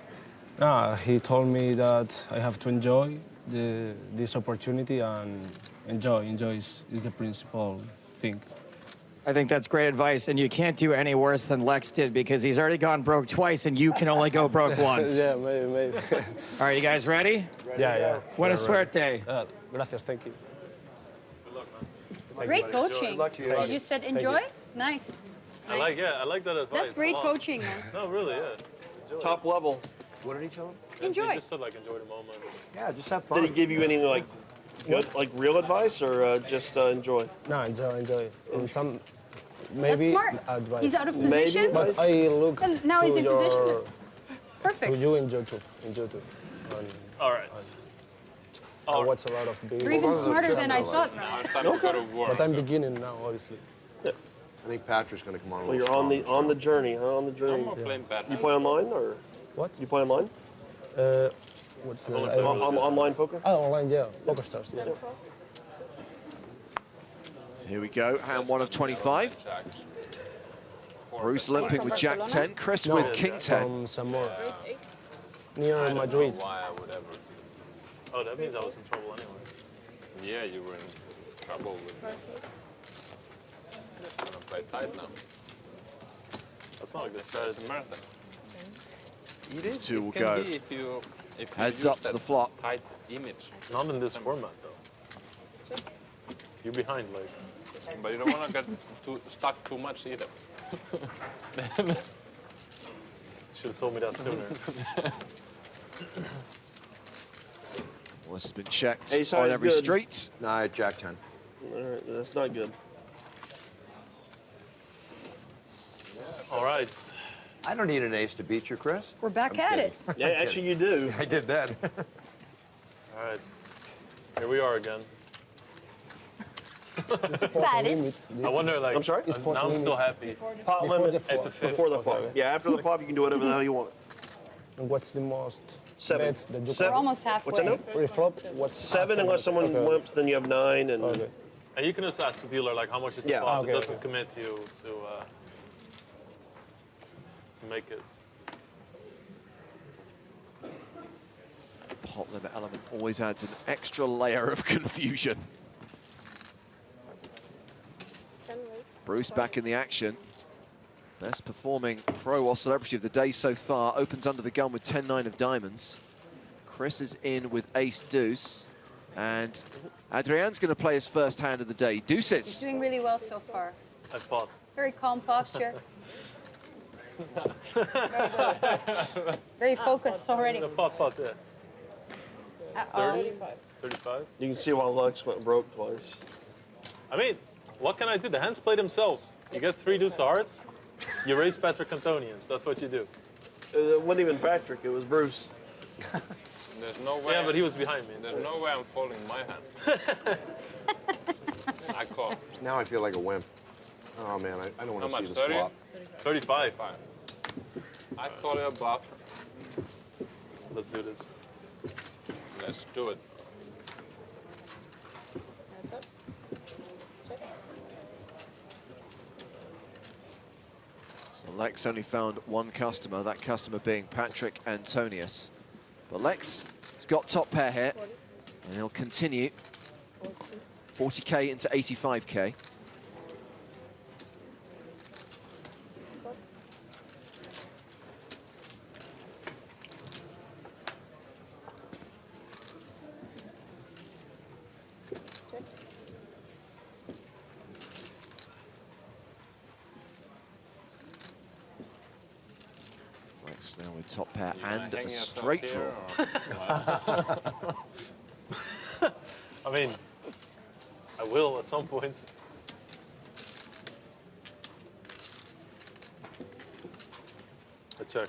S20: He told me that I have to enjoy this opportunity, and enjoy is the principal thing.
S2: I think that's great advice, and you can't do any worse than Lex did because he's already gone broke twice and you can only go broke once.
S20: Yeah, maybe.
S2: All right, you guys ready?
S20: Yeah.
S2: Buena suerte.
S20: Gracias, thank you.
S5: Great coaching.
S3: Good luck to you.
S5: You just said enjoy? Nice.
S4: I like that advice.
S5: That's great
S4: a lot.
S5: coaching, man.
S4: No, really, yeah. Enjoy
S8: Top level.
S3: What did he tell him?
S5: Enjoy.
S4: He just said like enjoy the moment.
S3: Yeah, just have fun.
S8: Did he give you any like good, like real advice, or just enjoy?
S20: No, enjoy. And some
S5: That's
S20: maybe
S5: smart.
S20: advice.
S5: He's out of position.
S20: Maybe, but I look
S5: And now he's
S20: to
S5: in
S20: your,
S5: position. Perfect.
S20: To you enjoy too. And
S4: All right.
S20: I watch a lot of videos.
S5: You're even smarter than I thought,
S9: Now
S5: man.
S9: it's time to go to work.
S20: But I'm beginning now, obviously.
S8: Yeah.
S3: I think Patrick's going to come on.
S8: Well, you're on the journey, huh? On the journey.
S9: I'm more playing bad.
S8: You play online or
S20: What?
S8: you play online?
S20: What's the
S8: Online poker?
S20: Oh, online, yeah. PokerStars, yeah.
S7: So here we go, hand 1 of 25. Bruce limping with Jack 10, Chris with King 10.
S20: From Zamora. Near Madrid.
S9: Why I would ever.
S4: Oh, that means I was in trouble anyway.
S9: Yeah, you were in trouble with me. I'm gonna play tight now.
S4: That's not a good
S9: It's
S4: strategy.
S9: a marathon.
S7: These two will
S9: It can
S7: go.
S9: be if you
S7: Heads
S9: use
S7: up to
S9: that
S7: the flop.
S9: tight image.
S4: Not in this format, though. You're behind, like.
S9: But you don't want to get stuck too much either.
S4: Should have told me that sooner.
S7: Well, this has been checked
S8: Ace high
S7: on
S8: is
S7: every
S8: good.
S7: street.
S3: No, Jack 10.
S8: All right, that's not good.
S4: All right.
S3: I don't need an ace to beat you, Chris.
S5: We're back at it.
S8: Yeah, actually you do.
S3: I did that.
S4: All right. Here we are again.
S5: Excited.
S4: I wonder, like,
S8: I'm sorry?
S4: now I'm still happy.
S8: Pot limit
S4: At the fifth.
S8: before the flop.
S4: Okay.
S8: Yeah, after the flop you can do whatever the hell you want. And what's the most
S3: Seven.
S8: bets that you
S3: Seven.
S5: We're almost halfway.
S8: What's that now? Pre-flop? What's
S3: 7 unless someone limps, then you have 9. And
S8: Okay.
S4: And you can just ask the dealer like how much is the
S3: Yeah.
S4: pot.
S8: Okay,
S4: It doesn't
S8: okay.
S4: commit you to make it.
S7: Pot limit element always adds an extra layer of confusion. Bruce back in the action. Best performing pro or celebrity of the day so far. Opens under the gun with 10-9 of diamonds. Chris is in with ace deuce. And Adrian's going to play his first hand of the day.
S5: He's
S7: Deuces.
S5: doing really well so far.
S4: I pot.
S5: Very calm posture. Very good. Very focused already.
S4: The pot, yeah.
S5: Uh-oh.
S4: 35.
S8: You can see why Lex went broke twice.
S4: I mean, what can I do? The hands play themselves. You get 3 deuce of hearts, you raise Patrik Antonius. That's what you do.
S8: It wasn't even Patrick, it was Bruce.
S9: There's no way.
S4: Yeah, but he was behind me.
S9: There's no way I'm folding my hand. I call.
S3: now I feel like a wimp. Oh man, I don't
S9: How
S3: want to
S9: much?
S3: see this
S9: 30?
S3: flop.
S4: 35.
S9: I call you a bluff.
S4: Let's do this.
S9: Let's do it.
S7: So Lex only found one customer, that customer being Patrik Antonius. But Lex has got top pair here, and he'll continue. 40k into 85k. Lex now with top pair and a straight draw.
S4: I mean, I will at some point. I check.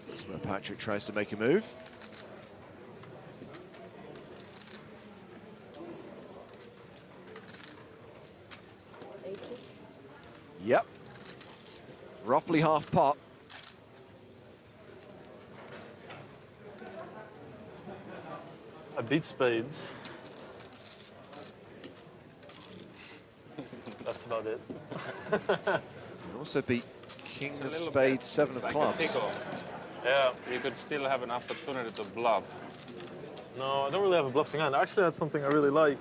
S7: This is where Patrik tries to make a move. Yep. Roughly half pot.
S4: I beat spades. That's about it.
S7: You also beat king
S9: It's a
S7: of
S9: little
S7: spades,
S9: bit
S7: 7 of
S9: like a
S7: clubs.
S9: pickle.
S4: Yeah.
S9: You could still have an opportunity to bluff.
S4: No, I don't really have a bluffing hand. Actually, that's something I really like.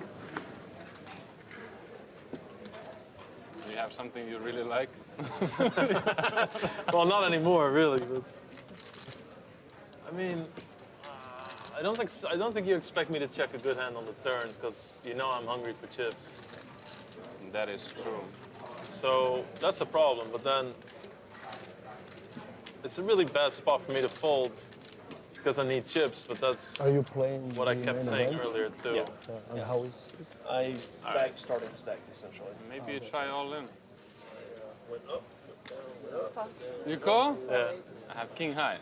S9: You have something you really like?
S4: Well, not anymore, really. But I mean, I don't think you expect me to check a good hand on the turn because you know I'm hungry for chips.
S9: That is true.
S4: So that's a problem. But then it's a really bad spot for me to fold because I need chips. But that's
S8: Are you playing
S4: what I
S8: the
S4: kept
S8: main
S4: saying
S8: event?
S4: earlier too.
S8: Yeah. And how is it? I started stack essentially.
S9: Maybe you try all in. You call?
S4: Yeah.
S9: I have king high.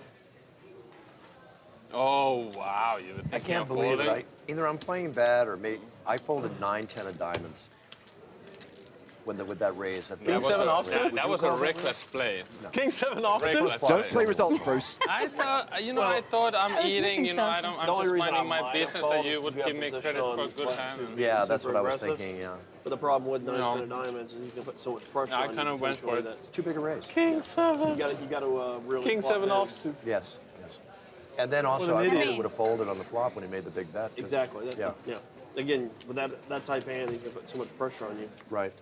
S9: Oh, wow. You would
S3: I
S9: think
S3: can't
S9: you're
S3: believe
S9: folding?
S3: it. Either I'm playing bad or maybe I folded 9-10 of diamonds with that raise.
S4: King 7 offsuit?
S9: That was a reckless play.
S4: King 7 offsuit?
S7: Don't play results, Bruce.
S9: I thought, you know, I thought I'm
S5: I was
S9: eating,
S5: missing
S9: you know, I'm
S5: something.
S9: just minding my business that you would give me credit for a good hand.
S3: Yeah, that's
S8: Super
S3: what I was
S8: aggressive.
S3: thinking, yeah.
S8: But the problem with 9
S9: No.
S8: diamonds is you can put so much pressure
S9: I
S8: on
S9: kind
S8: you
S9: of went for it.
S8: potentially
S3: Too big a raise.
S4: King 7.
S8: You got to really
S4: King
S8: flop
S4: 7
S8: in.
S4: offsuit.
S3: Yes, yes. And then also,
S4: What
S3: I
S4: an
S3: probably
S4: idiot.
S3: would have folded on the flop when he made the big bet. 'cause-
S8: Exactly. That's
S3: yeah.
S8: yeah. Again, with that type of hand, he's going to put so much pressure on you.
S3: Right.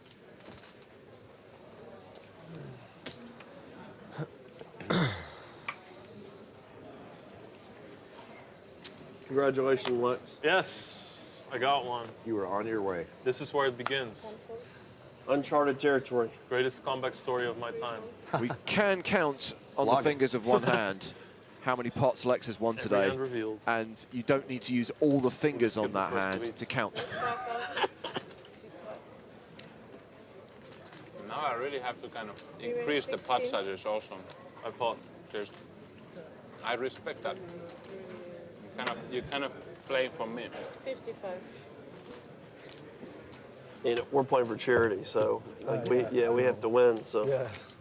S8: Congratulations, Lex.
S4: Yes, I got one.
S3: You were on your way.
S4: This is where it begins.
S8: Uncharted territory.
S4: Greatest comeback story of my time.
S7: We can count on the fingers of one hand how many pots Lex has won
S4: Every
S7: today.
S4: hand revealed.
S7: And you don't need to use all the fingers on that hand to count.
S9: Now I really have to kind of increase the pot sizes also.
S4: I pot.
S9: Just, I respect that. You kind of playing for me?
S17: 55.
S8: And we're playing for charity, so like we have to win. So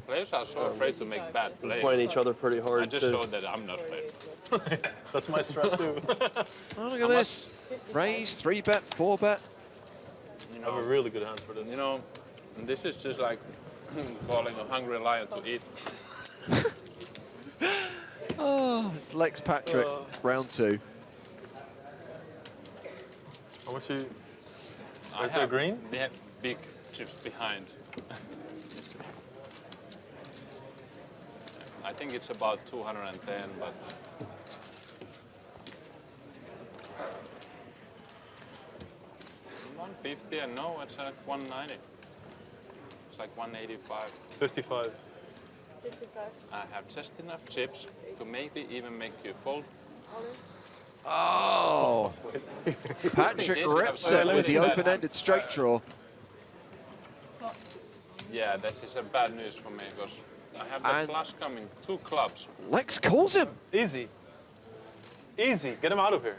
S9: Players are so afraid to make bad
S8: we're
S9: plays.
S8: playing each other pretty hard.
S9: I just
S8: too.
S9: showed that I'm not afraid.
S4: That's my strat too.
S7: Oh, look at this. Raise, 3-bet, 4-bet.
S9: You
S4: I have
S9: know,
S4: a really good hand for this.
S9: you know, this is just like calling a hungry lion to eat.
S7: Oh, it's Lex Patrik, round 2.
S4: How much you?
S9: I
S4: Is there green?
S9: They have big chips behind. I think it's about 210, but 150, and no, it's like 190. It's like 185.
S4: 55.
S17: 55.
S9: I have just enough chips to maybe even make you fold.
S7: Oh! Patrik rips it with the open-ended straight draw.
S9: Yeah, this is a bad news for me because I have the
S7: And-
S9: flush coming, 2 clubs.
S7: Lex calls him.
S4: Easy. Easy. Get him out of here.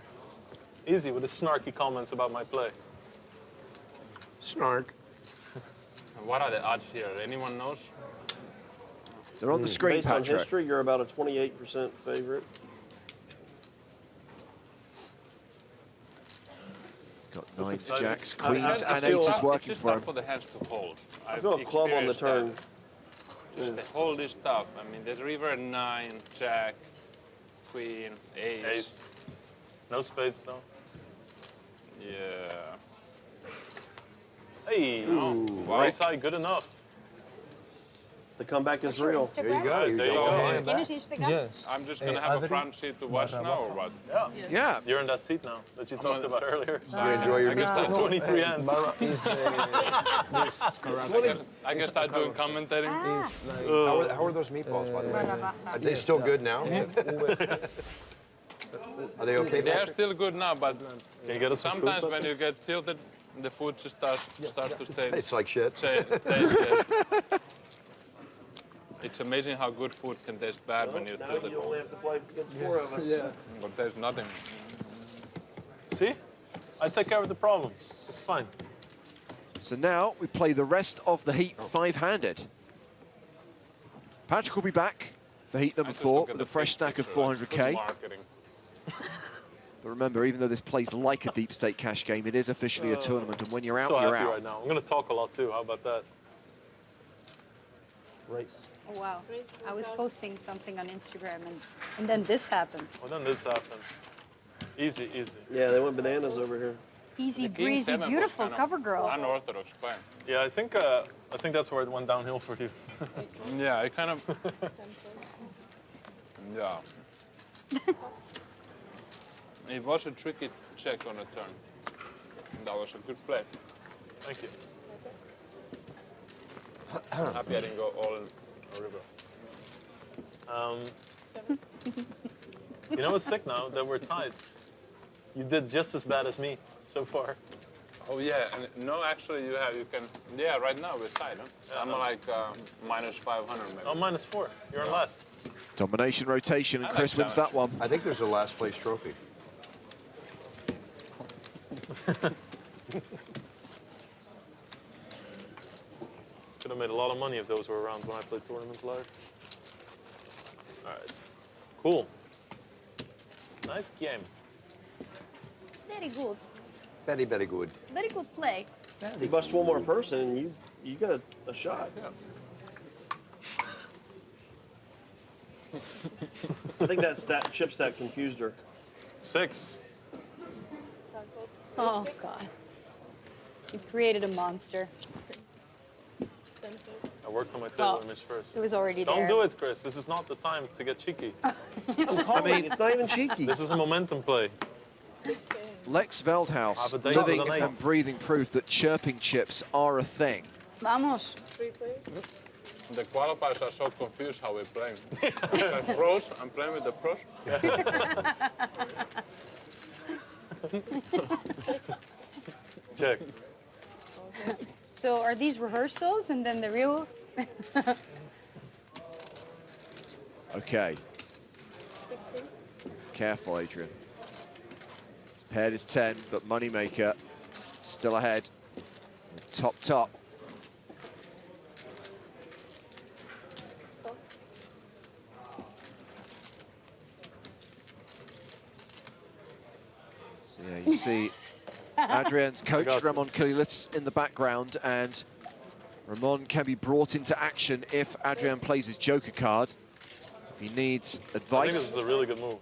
S4: Easy with the snarky comments about my play.
S8: Snark.
S9: What are the odds here? Anyone knows?
S7: They're on the screen,
S8: Based on
S7: Patrik.
S8: history, you're about a 28% favorite.
S7: He's got 9s,
S4: exciting.
S7: jacks, queens,
S8: I
S7: and
S8: feel-
S7: aces
S9: It's
S7: working
S9: just
S7: for
S9: not
S7: him.
S9: for the hands to hold.
S8: I feel a club on the turn.
S9: Just the hold is tough. I mean, the river 9, jack, queen, ace.
S4: Ace. No spades though.
S9: Yeah.
S4: Hey,
S9: wow.
S4: ace high, good enough.
S8: The comeback is
S5: What's your
S8: real.
S5: Instagram?
S2: There you go.
S4: There you go.
S5: Can you teach the guy?
S11: Yes.
S9: I'm just gonna have a front seat to watch now, or what?
S4: Yeah.
S7: Yeah.
S4: You're in that seat now that you talked about earlier.
S3: You enjoy your
S9: I guess
S3: meatballs.
S4: 23 hands.
S11: Barra is this
S9: I can start doing commentating.
S11: is like
S3: How are those meatballs, by the way? Are they still good now? Are they okay?
S9: They are
S3: Patrick?
S9: still good now, but
S4: Can you get us some food,
S9: sometimes when
S4: Patrick?
S9: you get tilted, the food just starts to stay.
S3: It's like shit.
S9: taste It's amazing how good food can taste bad when you're
S8: Now
S9: tilted.
S8: you only have to play against 4 of us.
S9: But there's nothing.
S4: See? I take care of the problems. It's fine.
S7: So now we play the rest of the heat 5-handed. Patrik will be back for heat number 4 with a fresh stack of 400k.
S9: Marketing.
S7: But remember, even though this plays like a deep stake cash game, it is officially a tournament, and when you're out,
S4: So
S7: you're
S4: happy
S7: out.
S4: right now. I'm gonna talk a lot too. How about that?
S11: race.
S5: Oh, wow. I was posting something on Instagram and then this happened.
S4: Well, then this happened. Easy, easy.
S8: Yeah, they went bananas over here.
S5: Easy
S9: The King
S5: breezy,
S9: 7 was
S5: beautiful
S9: kind of
S5: cover girl.
S9: Unorthodox play.
S4: Yeah, I think that's where it went downhill for you.
S9: Yeah, it kind of. Yeah. It was a tricky check on a turn. That was a good play.
S4: Thank you.
S9: Happy I didn't go all in a river.
S4: You know what's sick now? That we're tied. You did just as bad as me so far.
S9: Oh yeah, and no, actually you can. Yeah, right now we're tied. Huh?
S4: Yeah,
S9: I'm
S4: no.
S9: like minus 500 maybe.
S4: Oh, -4. You're in last.
S7: Domination rotation, and
S9: I
S7: Chris
S9: like
S7: wins
S9: that.
S7: that one.
S3: I think there's a last place trophy.
S4: Could have made a lot of money if those were rounds when I played tournaments live. All right. Cool. Nice game.
S5: Very good.
S3: Very, very good.
S5: Very good play.
S8: You bust one more person, and you got a shot.
S9: Yeah.
S8: I think that chip stack confused her.
S4: 6.
S5: Oh, God. You created a monster.
S4: I worked on my table
S5: Oh,
S4: image first.
S5: it was already
S4: Don't
S5: there.
S4: do it, Chris. This is not the time to get cheeky.
S8: I mean, it's not even cheeky.
S4: This is a momentum play.
S7: Lex
S4: Have a
S7: Veldhuis,
S4: date
S7: living
S4: with an
S7: and
S4: eight.
S7: breathing proof that chirping chips are a thing.
S5: Vamos.
S9: The qualifiers are so confused how we're playing. Like pros, I'm playing with the pros.
S4: Check.
S5: So are these rehearsals and then the real?
S7: Okay. Careful, Adrian. Paired is 10, but moneymaker still ahead. Top. So yeah, you see Adrian's coach, Ramon Kalilis, in the background, and Ramon can be brought into action if Adrian plays his joker card. If he needs advice.
S4: I think this is a really good move.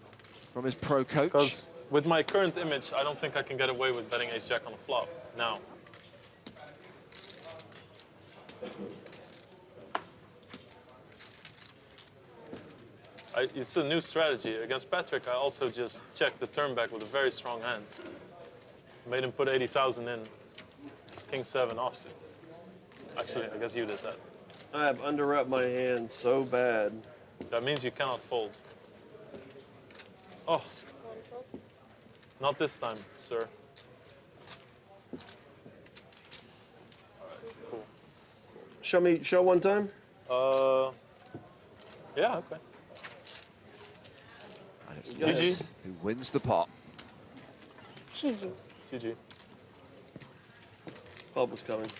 S7: From his pro coach.
S4: Because with my current image, I don't think I can get away with betting ace-jack on the flop now. It's a new strategy. Against Patrik, I also just checked the turn back with a very strong hand. Made him put 80,000 in. King 7 offsuit. Actually, I guess you did that.
S8: I have underwrapped my hand so bad.
S4: That means you cannot fold. Oh. Not this time, sir. All right, cool.
S8: Show one time?
S4: Yeah, okay.
S7: And it's Lex who wins the pot.
S5: GG.
S4: GG.
S8: Pub was coming.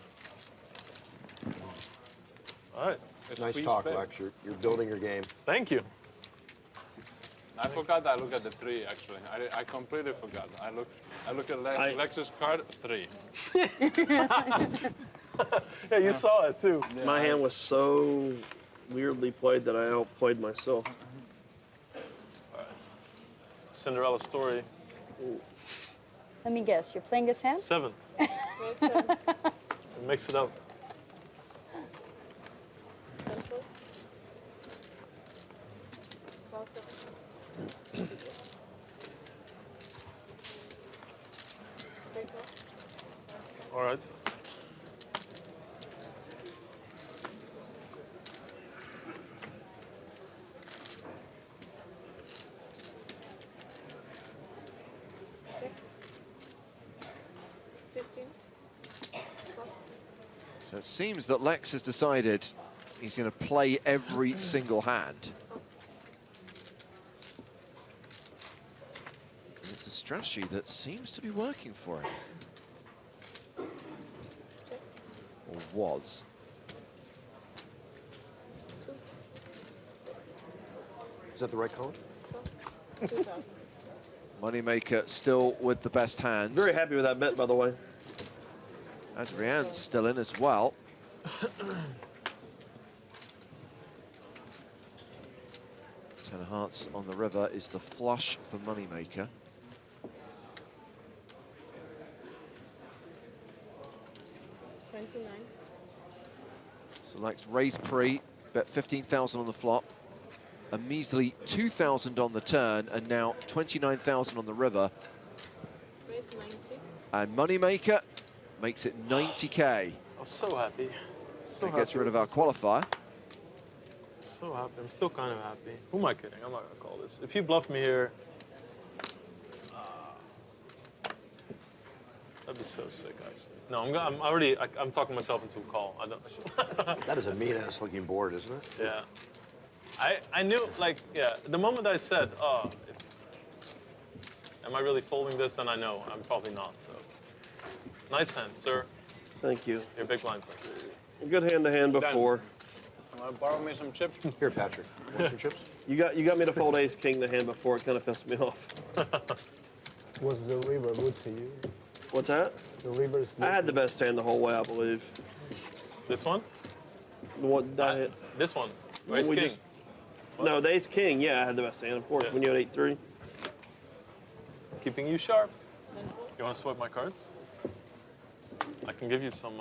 S4: All right.
S3: Nice talk, Lex. You're building your game.
S4: Thank you.
S9: I forgot I looked at the 3, actually. I completely forgot. I looked at Lex's card, 3.
S4: Yeah, you saw it too.
S8: Yeah. My hand was so weirdly played that I outplayed myself.
S4: All right. Cinderella story.
S5: Let me guess, you're playing this hand?
S4: 7. Mix it up. All right.
S7: So it seems that Lex has decided he's going to play every single hand. It's a strategy that seems to be working for him. Or was.
S3: Is that the right color?
S7: Moneymaker still with the best hand.
S8: Very happy with that bet, by the way.
S7: Adrian's still in as well. 10 of hearts on the river is the flush for moneymaker. So Lex raise pre, bet 15,000 on the flop, a measly 2,000 on the turn, and now 29,000 on the river. And moneymaker makes it 90K.
S4: I'm so happy. So
S7: It gets rid of our qualifier.
S4: So happy. I'm still kind of happy. Who am I kidding? I'm not gonna call this. If you bluff me here, that'd be so sick, actually. No, I'm talking myself into a call. I don't.
S3: That is a mean-ass looking board, isn't it?
S4: Yeah. I knew, like, yeah, the moment I said, oh, am I really folding this? Then I know I'm probably not, so. Nice hand, sir.
S8: Thank you.
S4: You're a big blind player.
S8: A good hand-to-hand before.
S9: Want to borrow me some chips?
S3: Here, Patrik. Want some chips?
S8: You got me to fold ace-king the hand before. It kind of pissed me off.
S20: Was the river good for you?
S8: What's that?
S20: The river's good.
S8: I had the best hand the whole way, I believe.
S4: This one?
S8: The one that hit.
S4: This one? Ace king?
S8: No, the ace-king, yeah, I had the best hand, of course, when you had 8-3.
S4: Keeping you sharp. You want to swipe my cards? I can give you some,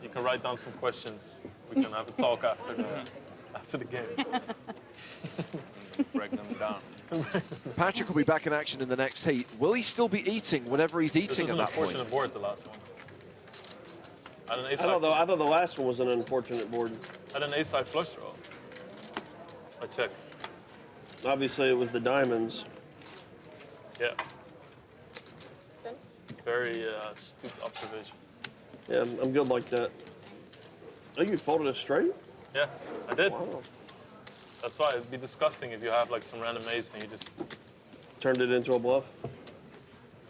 S4: you can write down some questions. We can have a talk after the game.
S9: Break them down.
S7: Patrik will be back in action in the next heat. Will he still be eating whatever he's eating at that point?
S4: This was an unfortunate board, the last one.
S8: I thought the last one was an unfortunate board.
S4: I had an ace-high flush draw. I checked.
S8: Obviously, it was the diamonds.
S4: Yeah. Very astute observation.
S8: Yeah, I'm good like that. Oh, you folded it straight?
S4: Yeah, I did.
S8: Wow.
S4: That's why it'd be disgusting if you have like some random ace and you just...
S8: Turned it into a bluff?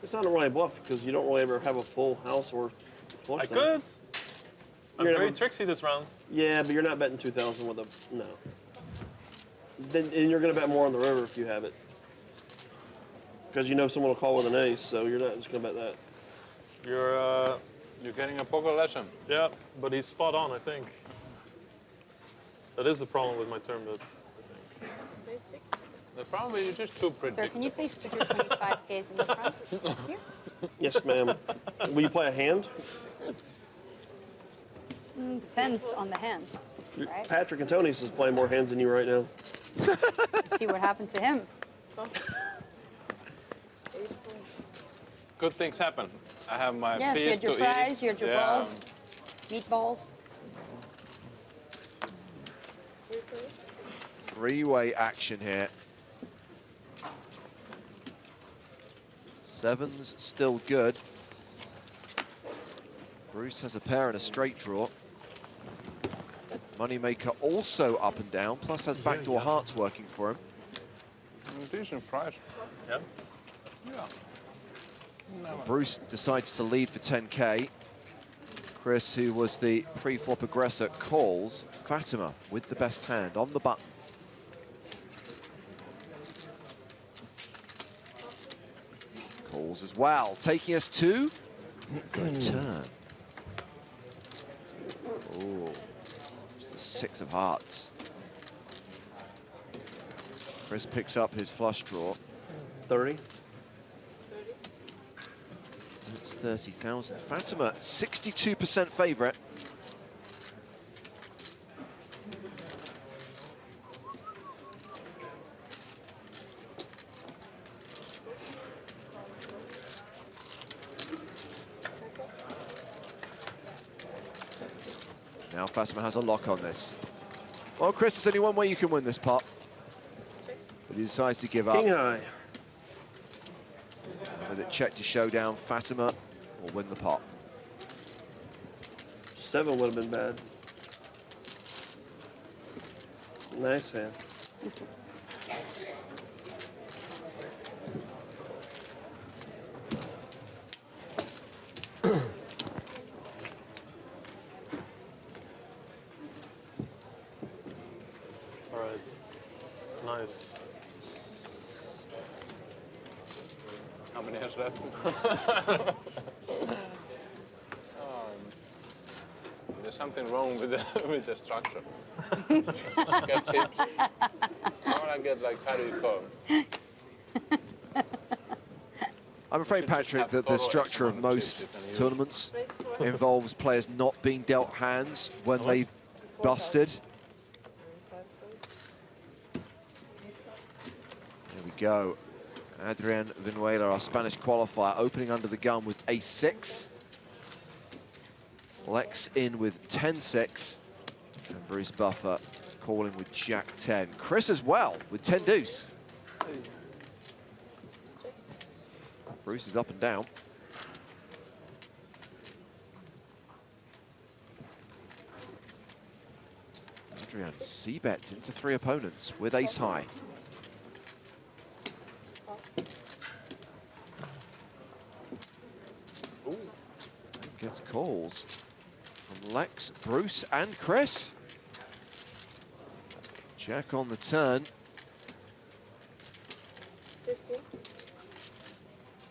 S8: It's not a really bluff because you don't really ever have a full house or flush.
S4: I could. I'm very tricksy this round.
S8: Yeah, but you're not betting 2,000 with a no. Then and you're gonna bet more on the river if you have it, because you know someone will call with an ace, so you're not just gonna bet that.
S9: You're getting a poker lesson.
S4: Yeah, but he's spot on, I think. That is the problem with my turn bets, I think.
S9: The problem is you're just too
S5: Sir,
S9: predictable.
S5: can you please put your 25Ks in the front? Here.
S8: Yes, ma'am. Will you play a hand?
S5: Depends on the hand, right?
S8: Patrik Antonius is playing more hands than you right now.
S5: See what happened to him.
S9: Good things happen. I have my
S5: Yes, you
S9: peas
S5: had your
S9: to
S5: fries,
S9: eat.
S5: you had your balls, meatballs.
S7: Three-way action here. Sevens still good. Bruce has a pair and a straight draw. Moneymaker also up and down, plus has backdoor hearts working for him.
S9: Decent price.
S4: Yeah.
S9: Yeah.
S7: Bruce decides to lead for 10K. Chris, who was the pre-flop aggressor, calls. Fatima with the best hand on the button. Calls as well, taking us to good turn. Oh, it's the 6 of hearts. Chris picks up his flush draw.
S8: 30.
S7: That's 30,000. Fatima, 62% favorite. Now Fatima has a lock on this. Well, Chris, there's only one way you can win this pot. But he decides to give up.
S8: King high.
S7: With it check to showdown, Fatima will win the pot.
S8: 7 would have been bad. Nice hand.
S4: All right. Nice.
S9: How many has left? There's something wrong with the structure. I get tips. I want to get like, how do you call it?
S7: I'm afraid, Patrick, that the structure of most tournaments involves players not being dealt hands when they busted. There we go. Adrian Vinuela, our Spanish qualifier, opening under the gun with ace-6. Lex in with 10-6. And Bruce Buffer calling with jack-10. Chris as well with 10-deuce. Bruce is up and down. Adrian c-bets into 3 opponents with ace-high. Gets calls from Lex, Bruce, and Chris. Jack on the turn.
S10: 15.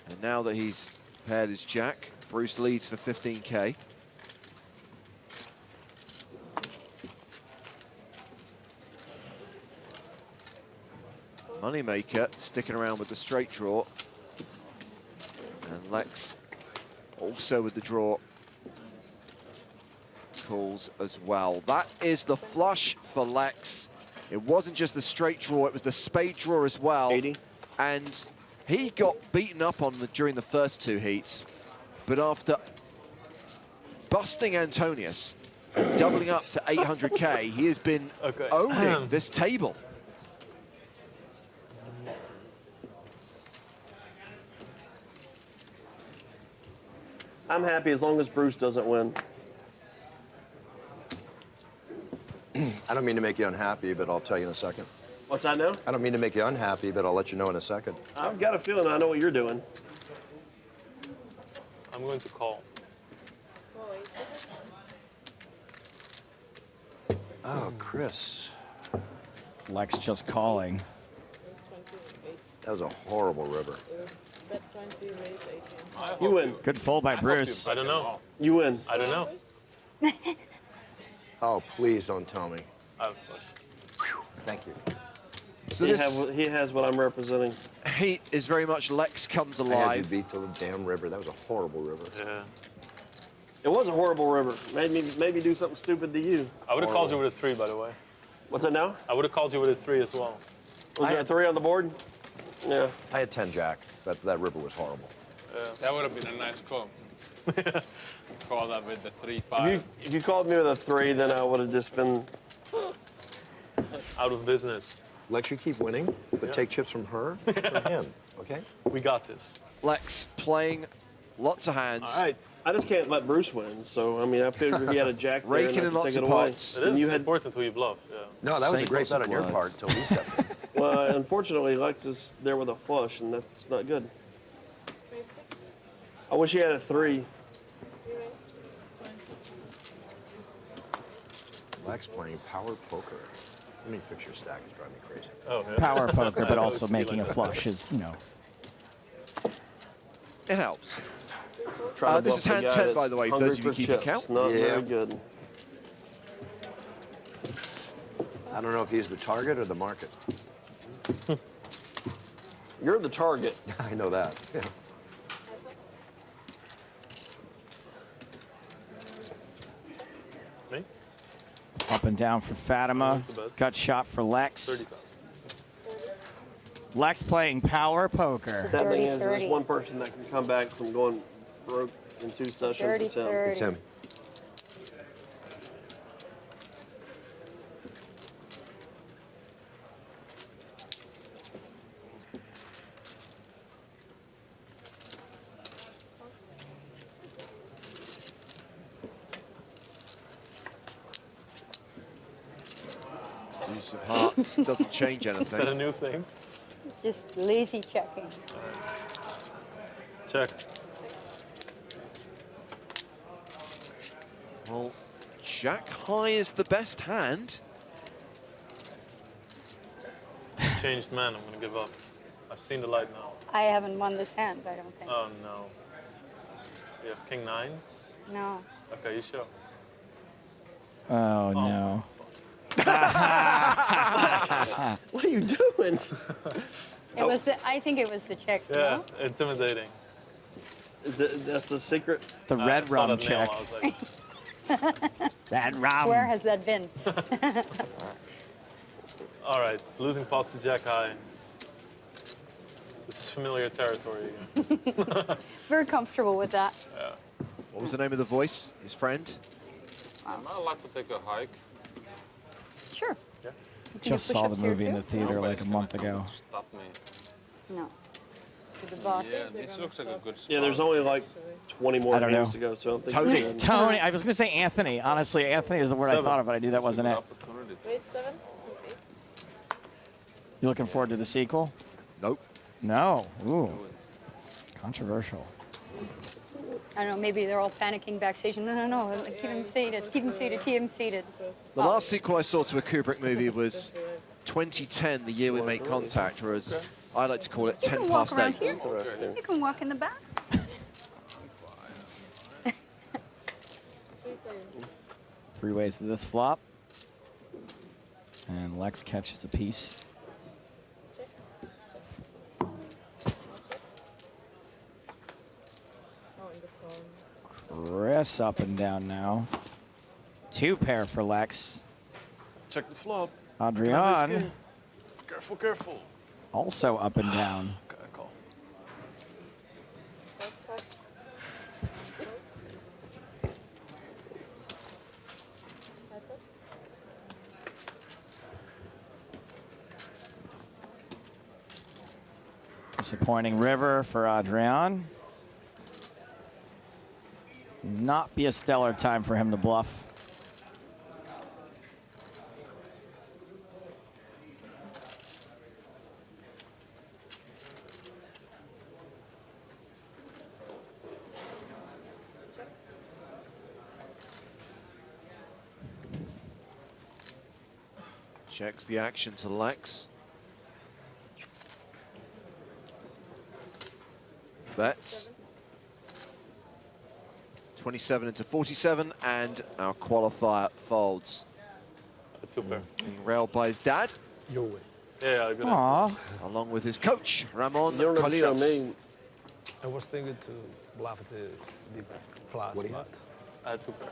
S7: And now that he's paired his jack, Bruce leads for 15K. Moneymaker sticking around with the straight draw. And Lex also with the draw. Calls as well. That is the flush for Lex. It wasn't just the straight draw, it was the spade draw as well.
S8: 80.
S7: And he got beaten up on during the first 2 heats. But after busting Antonius and doubling up to 800K, he has been owning this table.
S8: I'm happy as long as Bruce doesn't win.
S3: I don't mean to make you unhappy, but I'll tell you in a second.
S8: What's that now?
S3: I don't mean to make you unhappy, but I'll let you know in a second.
S8: I've got a feeling I know what you're doing.
S4: I'm going to call.
S3: Oh, Chris.
S2: Lex just calling.
S3: That was a horrible river.
S8: You win.
S2: Good fold by Bruce.
S4: I don't know.
S8: You win.
S4: I don't know.
S3: Oh, please don't tell me.
S4: I have a flush.
S3: Thank you.
S7: So
S8: he has what I'm representing.
S7: Heat is very much Lex comes
S3: I had you
S7: alive.
S3: beat to the damn river. That was a horrible river.
S4: Yeah.
S8: It was a horrible river. Made me do something stupid to you.
S4: I would have called you with a 3, by the way.
S8: What's that now?
S4: I would have called you with a 3 as well.
S8: Was there a 3 on the board? Yeah.
S3: I had 10 jack. That river was horrible.
S9: Yeah. That would have been a nice call. Call that with the 3-5.
S8: If you called me with a 3, then I would have just been
S4: out of business.
S3: Let you keep winning, but take chips from her for him, okay?
S4: We got this.
S7: Lex playing lots of hands.
S8: All right. I just can't let Bruce win. So, I mean, I figured he had a jack there
S7: Raking
S8: and I
S7: in
S8: could
S7: lots
S8: take
S7: of
S8: it away.
S7: pots.
S4: It is important who you bluff. Yeah.
S3: No, that was a
S7: Say
S3: great
S7: lots of
S3: bet on your
S7: words.
S3: part until we stepped in.
S8: Well, unfortunately, Lex is there with a flush, and that's not good. I wish he had a 3.
S3: Lex playing power poker. How many picture stack is driving me crazy?
S4: Oh, yeah.
S2: Power poker, but also making a flush is, you know.
S7: It helps.
S8: Try to
S7: This
S8: bluff
S7: is hand
S8: the guy
S7: 10,
S8: that's
S7: by the way, for
S8: hungry
S7: those of you
S8: for
S7: keeping
S8: chips.
S7: count.
S8: Not
S3: Yeah.
S8: very good.
S3: I don't know if he's the target or the market.
S8: You're the target.
S3: I know that. Yeah.
S4: Me?
S2: Up and down for Fatima. Gut shot for Lex.
S4: 30,000.
S2: Lex playing power poker.
S8: Sad thing is,
S5: 30.
S8: there's one person that can come back from going broke in 2 sessions.
S5: 30,
S8: It's him.
S5: 30.
S3: It's him.
S7: Use of hearts doesn't change
S4: Is that a
S7: anything.
S4: new thing?
S5: It's just lazy checking.
S4: Check.
S7: Well, Jack high is the best hand.
S4: Changed man. I'm going to give up. I've seen the light now.
S5: I haven't won this hand, I don't think.
S4: Oh, no. You have King 9?
S5: No.
S4: Okay, you show.
S2: Oh, no.
S8: What are you doing?
S5: It was. I think it was the check.
S4: Yeah,
S5: No?
S4: intimidating.
S8: That's the secret?
S2: The
S4: I
S2: red
S4: saw
S2: rum
S4: that nail,
S2: check.
S4: I was like,
S2: Red rum.
S5: Where has that been?
S4: all right, losing pots to Jack high. This is familiar territory again.
S5: Very comfortable with that.
S4: Yeah.
S7: What was the name of the voice? His friend?
S9: Am I allowed to take a hike?
S5: Sure.
S4: Yeah.
S2: Just saw the movie in the theater like a month ago.
S9: Stop me.
S5: No. To the boss.
S9: Yeah, this looks like a good spot.
S8: Yeah, there's only like 20 more
S2: I don't
S8: hands
S2: know.
S8: to go, so I don't think
S7: Tony.
S8: you're good.
S2: Tony, I was going to say Anthony. Honestly, Anthony is the word I thought of, but I knew that wasn't it.
S9: Opportunity.
S2: You looking forward to the sequel?
S7: Nope.
S2: No. Ooh. Controversial.
S5: I don't know, maybe they're all panicking backstage. No. Keep him seated. Keep him seated. Keep him seated.
S7: The last sequel I saw to a Kubrick movie was 2010, the year we made contact, or as I like to call it, 10
S5: can walk
S7: past
S5: around
S7: 8.
S5: here. You can walk in the back.
S2: 3 ways to this flop. And Lex catches a piece. Chris up and down now. 2 pair for Lex.
S8: Check the flop.
S2: Adrian
S8: Careful, careful.
S2: also up and down.
S8: Okay, call.
S2: Disappointing river for Adrian. Not be a stellar time for him to bluff.
S7: Checks the action to Lex. Bets. 27 into 47, and our qualifier folds.
S4: A two-pair.
S7: Being railed by his dad.
S4: Your way. Yeah, good.
S7: Aww. Along with his coach, Ramon
S8: You don't have to show
S7: Colinas.
S8: me.
S21: I was thinking to bluff the big plus,
S8: What do you
S21: but
S4: I had two-pair.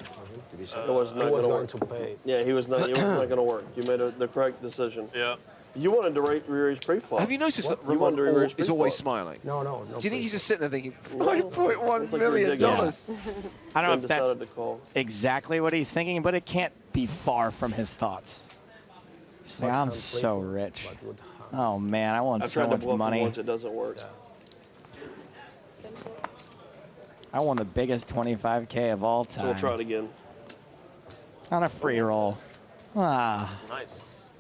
S8: It was not
S21: I was
S8: gonna
S21: going
S8: work.
S21: to pay.
S8: Yeah, he was not. It was not going to work. You made the correct decision.
S4: Yeah.
S8: You wanted to re-raise pre-flop.
S7: Have you noticed that
S8: You wanted to
S7: Ramon
S8: re-raise
S7: is always
S8: pre-flop.
S7: smiling?
S21: No.
S7: Do you think he's just sitting there thinking,
S8: No.
S7: $5.1
S8: It's like you're
S7: million?
S8: digging.
S2: I don't know if
S8: Decided
S2: that's
S8: to call.
S2: exactly what he's thinking, but it can't be far from his thoughts. It's like, I'm so rich. Oh man, I want
S8: I've
S2: so
S8: tried to
S2: much
S8: bluff him
S2: money.
S8: once. It doesn't work.
S2: I won the biggest 25K of all time.
S8: So we'll try it again.
S2: On a free roll. Ah.
S4: Nice.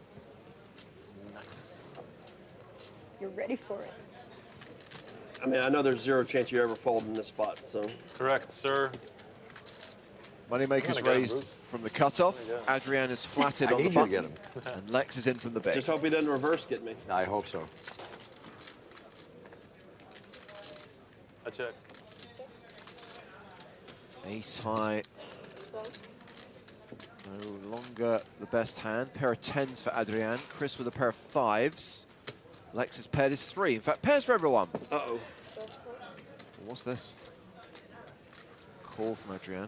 S4: Nice.
S5: You're ready for it.
S8: I mean, I know there's zero chance you ever fold in this spot. So
S4: Correct, sir.
S7: Moneymaker's
S4: I got him,
S7: raised
S4: Bruce.
S7: from the cutoff. Adrian is flatted
S3: I
S7: on the
S3: need you to
S7: button.
S3: get him.
S7: And Lex is in from the base.
S8: just hope he doesn't reverse get me.
S3: I hope so.
S4: I check.
S7: Ace high. No longer the best hand. Pair of 10s for Adrian. Chris with a pair of 5s. Lex's paired is 3. In fact, pairs for everyone.
S8: Uh-oh.
S7: What's this? Call from Adrian.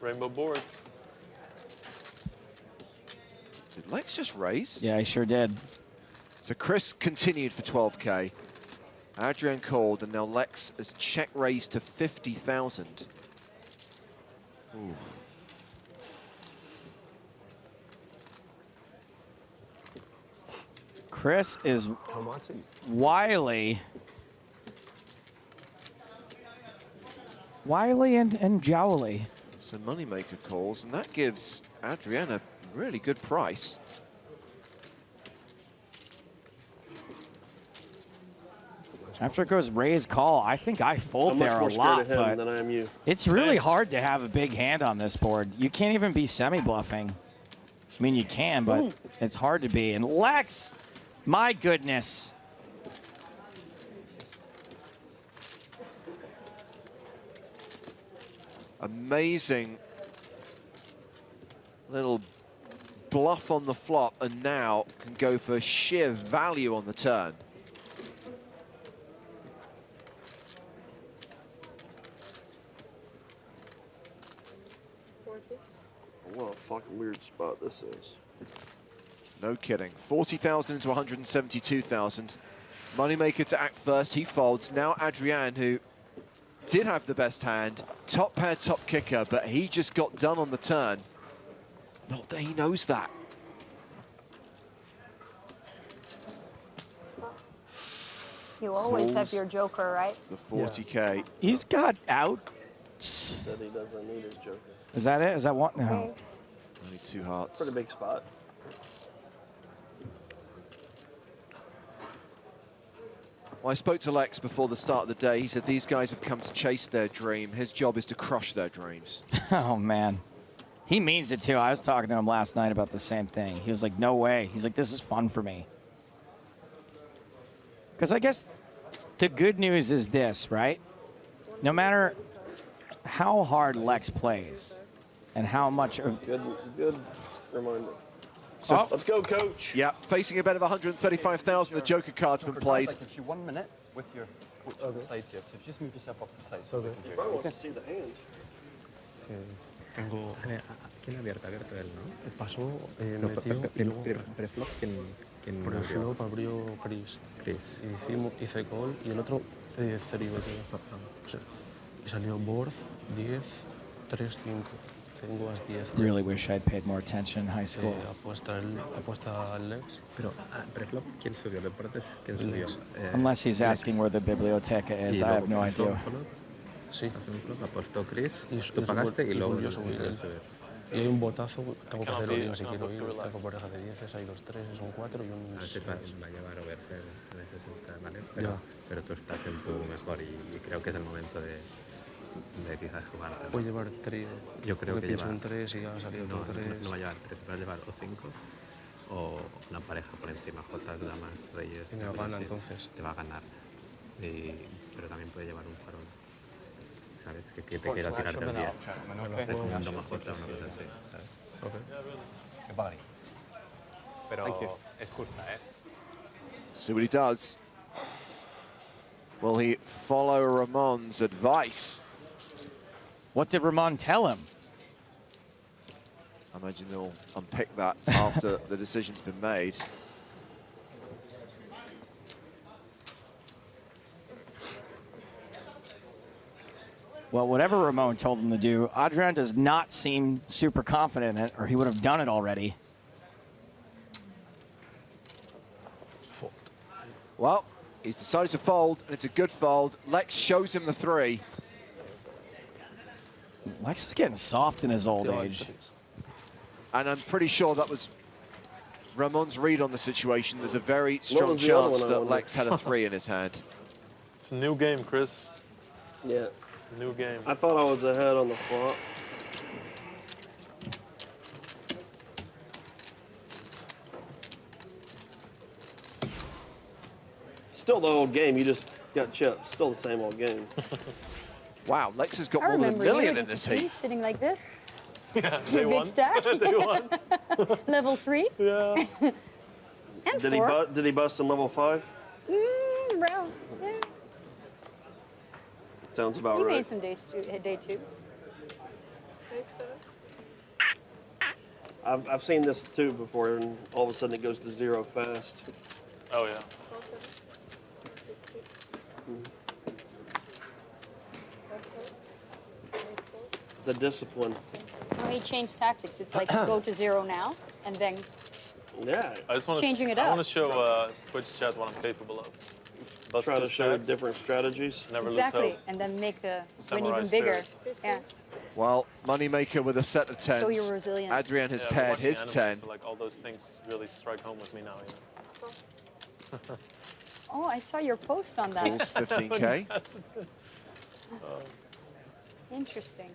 S4: Rainbow boards.
S7: Did Lex just raise?
S2: Yeah, I sure did.
S7: So Chris continued for 12K. Adrian called, and now Lex has check raised to 50,000.
S2: Chris is wily. Wily and jowly.
S7: So Moneymaker calls, and that gives Adrian a really good price.
S2: After it goes raise call, I think I fold
S8: I'm
S2: there
S8: much
S2: a
S8: more
S2: lot,
S8: scared of him
S2: but
S8: than I am you.
S2: it's really hard to have a big hand on this board. You can't even be semi-bluffing. I mean, you can, but it's hard to be. And Lex, my goodness.
S7: Amazing little bluff on the flop, and now can go for sheer value on the turn.
S8: What a fucking weird spot this is.
S7: No kidding. 40,000 into 172,000. Moneymaker to act first. He folds. Now Adrian, who did have the best hand, top pair, top kicker, but he just got done on the turn. Not that he knows that.
S5: You always have
S7: Calls
S5: your joker, right?
S7: the 40K.
S2: He's got out.
S8: Said he doesn't need his joker.
S2: Is that it? Is that one? No.
S7: Only 2 hearts.
S8: Pretty big spot.
S7: Well, I spoke to Lex before the start of the day. He said these guys have come to chase their dream. His job is to crush their dreams.
S2: Oh, man. He means it, too. I was talking to him last night about the same thing. He was like, no way. He's like, this is fun for me. Because I guess the good news is this, right? No matter how hard Lex plays and how much of...
S8: Good reminder. So let's go, coach.
S7: Yeah, facing a bet of 135,000, the joker card's been played.
S11: Like, gives you 1 minute with your foot to the side here. So just move yourself off the side.
S8: Bro, I can see the hand.
S18: Tengo. ¿Quién abierto él, no?
S21: Pasó,
S18: No, preflop, ¿quién
S21: Preflop abrió Chris. Hice call y el otro 3 o sea, y salió board 10, 3, 5. Tengo as 10.
S2: Really wish I'd paid more attention in high school.
S21: Apuesta al Lex.
S18: Pero, preflop, ¿quién subió? ¿Deportes? ¿Quién subió?
S2: Unless he's asking where the biblioteca is, I have no idea.
S21: Sí.
S18: Apostó Chris, tú pagaste y luego
S21: yo subí. Y hay un botazo, tengo que
S4: Cannot
S21: hacerlo
S4: be-
S21: bien si
S4: cannot
S21: quiero
S4: book
S21: ir.
S4: to relax.
S21: Tengo parejas de 10, hay 2 3, un 4 y un
S18: A veces
S21: 6.
S18: va a llevar overpair en ese sistema, ¿vale?
S21: Ya.
S18: Pero tú estás en tu mejor y creo que es el momento de quizás jugar.
S21: Puede llevar trío.
S18: Yo creo que
S21: pienso
S18: lleva...
S21: un 3 y ya ha salido otro 3.
S18: No va a llevar 3, va a llevar o 5 o una pareja por encima, jotas, damas, reyes.
S21: Y me lo gana,
S18: sí,
S21: entonces.
S18: Te va a ganar. Pero también puede llevar un farol. ¿Sabes? Que te quiera tirarte el día. Jugando más jota, una cosa así. ¿Sabes?
S13: Qué body. Pero es justa, ¿eh?
S7: See what he does. Will he follow Ramon's advice?
S2: What did Ramon tell him?
S7: I imagine they'll unpick that after the decision's been made.
S2: Well, whatever Ramon told him to do, Adrian does not seem super confident in it, or he would have done it already.
S7: Well, he's decided to fold, and it's a good fold. Lex shows him the 3.
S2: Lex is getting soft in his old age.
S7: And I'm pretty sure that was Ramon's read on the situation. There's a very strong
S8: was the other
S7: chance
S8: one, I
S7: that
S8: wonder?
S7: Lex had a 3 in his hand.
S4: It's a new game, Chris.
S8: Yeah.
S4: It's a new game.
S8: I thought I was ahead on the flop. Still the old game, you just got chipped. Still the same old game.
S7: Wow, Lex has got
S5: I
S7: more than a
S5: remember you
S7: million
S5: at
S7: in this
S5: EPT
S7: heat.
S5: sitting like this.
S4: Yeah,
S5: Your big stack.
S4: Day one.
S5: Level 3.
S4: Yeah.
S5: And
S8: Did
S5: 4.
S8: did he bust in level 5?
S5: Around. Yeah.
S8: Sounds about
S5: He
S8: right.
S5: made some day 2s.
S8: I've seen this too before, and all of a sudden it goes to 0 fast.
S4: Oh, yeah.
S8: The discipline.
S5: When he changed tactics, it's like go to 0 now, and then
S8: Yeah.
S4: I just want
S5: Changing it
S4: I
S5: up.
S4: want to show Twitch chat what I'm capable of. Bust
S8: Try to
S4: two
S8: show
S4: stacks,
S8: different strategies.
S4: Never
S5: exactly,
S4: lose hope.
S5: and then make the win
S4: Samurai
S5: even bigger.
S4: spirit.
S5: Yeah.
S7: Well, Moneymaker with a set of 10s.
S5: Show your resilience.
S7: Adrian has
S4: Yeah, I've been
S7: paired
S4: watching
S7: his
S4: anime,
S7: 10.
S4: So like all those things really strike home with me now. You know?
S5: Oh, I saw your post on
S7: Calls
S5: that.
S7: 15k.
S5: Interesting.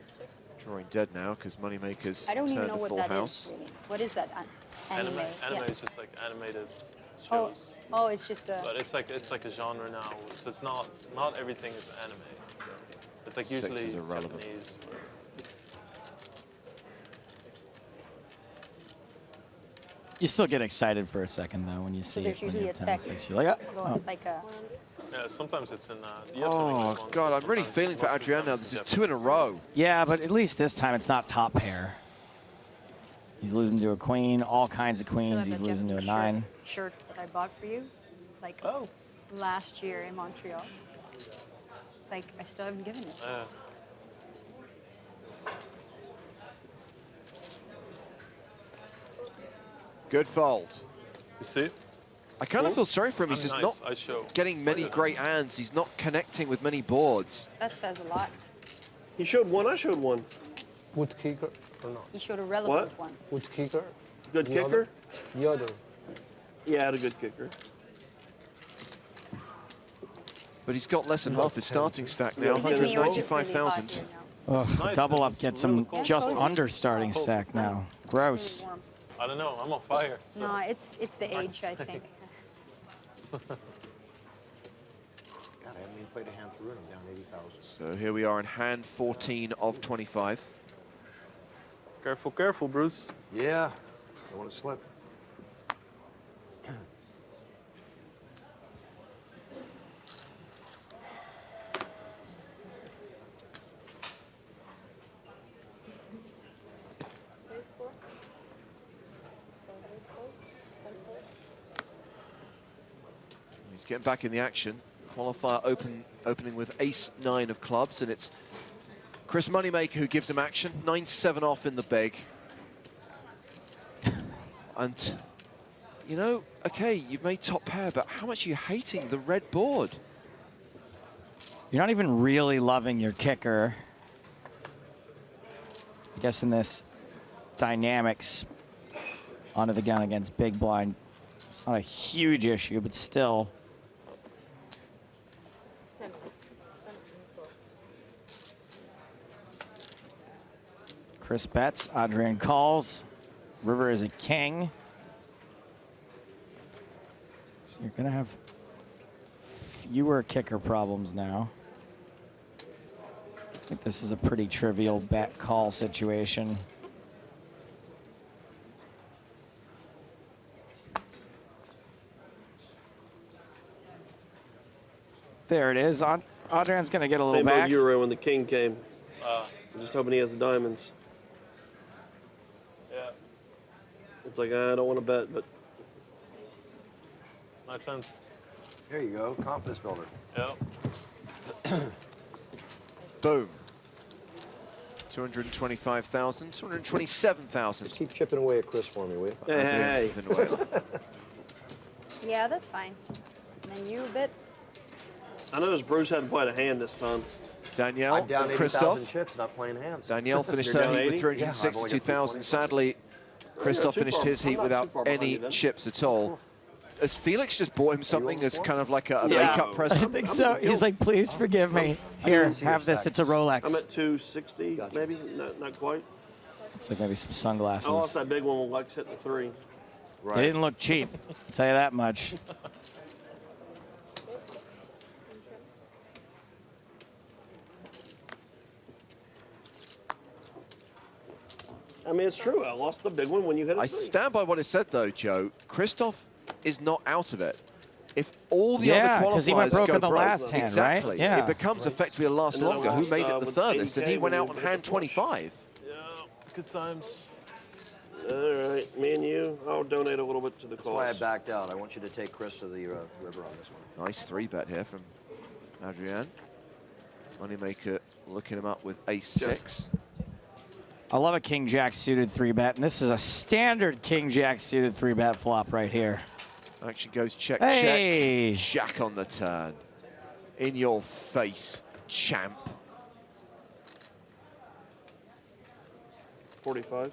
S7: Drawing dead now because Moneymaker's
S5: I don't even
S7: turned
S5: know
S7: to
S5: what
S7: full
S5: that is.
S7: house.
S5: Really. What is that? Anime.
S4: Anime
S5: Yeah.
S4: is just like animated
S5: Oh,
S4: shows.
S5: oh, it's just a.
S4: But it's like a genre now. So it's not everything is anime. So it's like
S7: Six
S4: usually
S7: is irrelevant.
S4: Japanese. Or,
S2: You still get excited for a second, though, when you
S5: So
S2: see
S5: there's
S2: when
S5: usually
S2: you
S5: a
S2: have 10
S5: text.
S2: 6. You're like, oh.
S5: Like a.
S4: yeah, sometimes it's in. You have some English
S7: Oh,
S4: ones,
S7: God,
S4: but
S7: I'm really
S4: sometimes-
S7: feeling for
S4: most of the
S7: Adrian
S4: time
S7: now.
S4: it's
S7: This is
S4: in
S7: 2 in a row.
S2: Yeah, but at least this time it's not top pair. He's losing to a queen, all kinds of
S5: Still
S2: queens.
S5: have
S2: He's
S5: that
S2: losing to a
S5: Japanese
S2: 9.
S5: shirt that I bought for you, like last year in Montreal. It's like I still haven't given it.
S4: Yeah.
S7: Good fold.
S4: You see?
S7: I kind of feel sorry for him. He's
S4: I'm
S7: just
S4: nice. I show.
S7: not getting many great hands. He's not connecting with many boards.
S5: That says a lot.
S8: He showed one, I showed one.
S21: Wood kicker or not?
S5: You showed a relevant one.
S21: Wood kicker.
S8: Good
S21: The
S8: kicker?
S21: The other.
S8: Yeah, I had a good kicker.
S7: But he's got less than half his starting stack now,
S8: Yeah, he's
S7: 195,000.
S2: Ugh, double up gets him just under starting stack now. Gross.
S4: I don't know. I'm on fire. So.
S5: No, it's the age, I think.
S3: God, I haven't even played a hand through and I'm down 80,000.
S7: So here we are in hand 14 of 25.
S4: Careful, careful, Bruce.
S3: Yeah, don't want to slip.
S7: He's getting back in the action. Qualifier opening with ace-9 of clubs, and it's Chris Moneymaker who gives him action. 9-7 off in the big. And, you know, okay, you've made top pair, but how much are you hating the red board?
S2: You're not even really loving your kicker. I guess in this dynamics under the gun against big blind. It's not a huge issue, but still. Chris bets, Adrian calls. River is a king. So you're gonna have fewer kicker problems now. I think this is a pretty trivial bet call situation. There it is. Adrian's gonna get a little
S8: Same
S2: back.
S8: old Euro when the king came. I'm just hoping he has the diamonds.
S4: Yeah.
S8: It's like, I don't want to bet, but
S4: Nice hand.
S3: There you go, confidence builder.
S4: Yeah.
S7: Boom. 225,000, 227,000.
S3: Just keep chipping away at Chris for me, will you?
S8: Hey.
S5: Yeah, that's fine. And then you bet.
S8: I noticed Bruce hadn't played a hand this time.
S7: Danielle,
S3: I'm down 80,000
S7: Christoph.
S3: chips, not playing hands.
S7: Danielle finished
S8: You're
S7: her
S8: down
S7: heat
S8: 80?
S7: with 362,000. Sadly, Christoph finished his heat without any chips at all. Has Felix just bought him something as kind of like a makeup present?
S2: I think so. He's like, please forgive me. Here, have this. It's a Rolex.
S8: I'm at 260, maybe, not quite.
S2: Looks like maybe some sunglasses.
S8: I lost that big one when Lex hit the 3.
S2: They didn't look cheap, I'll tell you that much.
S8: I mean, it's true. I lost the big one when you hit a 3.
S7: I stand by what I said, though, Joe. Christoph is not out of it. If all the other
S2: because he went
S7: qualifiers
S2: broke
S7: go
S2: in the
S7: broke,
S2: last hand,
S7: exactly,
S2: right? Yeah.
S7: it becomes effectively a last
S8: And then I
S7: longer. Who
S8: lost,
S7: made it the
S8: with
S7: furthest? And he
S8: 80K
S7: went out
S8: when
S7: on
S8: you
S7: hand
S8: hit the
S7: 25.
S4: Yeah, good times.
S8: All right, me and you, I'll donate a little bit to the
S3: That's why I
S8: cause.
S3: backed out. I want you to take Chris to the river on this one.
S7: Nice 3-bet here from Adrian. Moneymaker looking him up with ace-6.
S2: I love a king-jack suited 3-bet, and this is a standard king-jack suited 3-bet flop right here.
S7: Action goes check,
S2: Hey!
S7: check. Jack on the turn. In your face, champ.
S8: 45.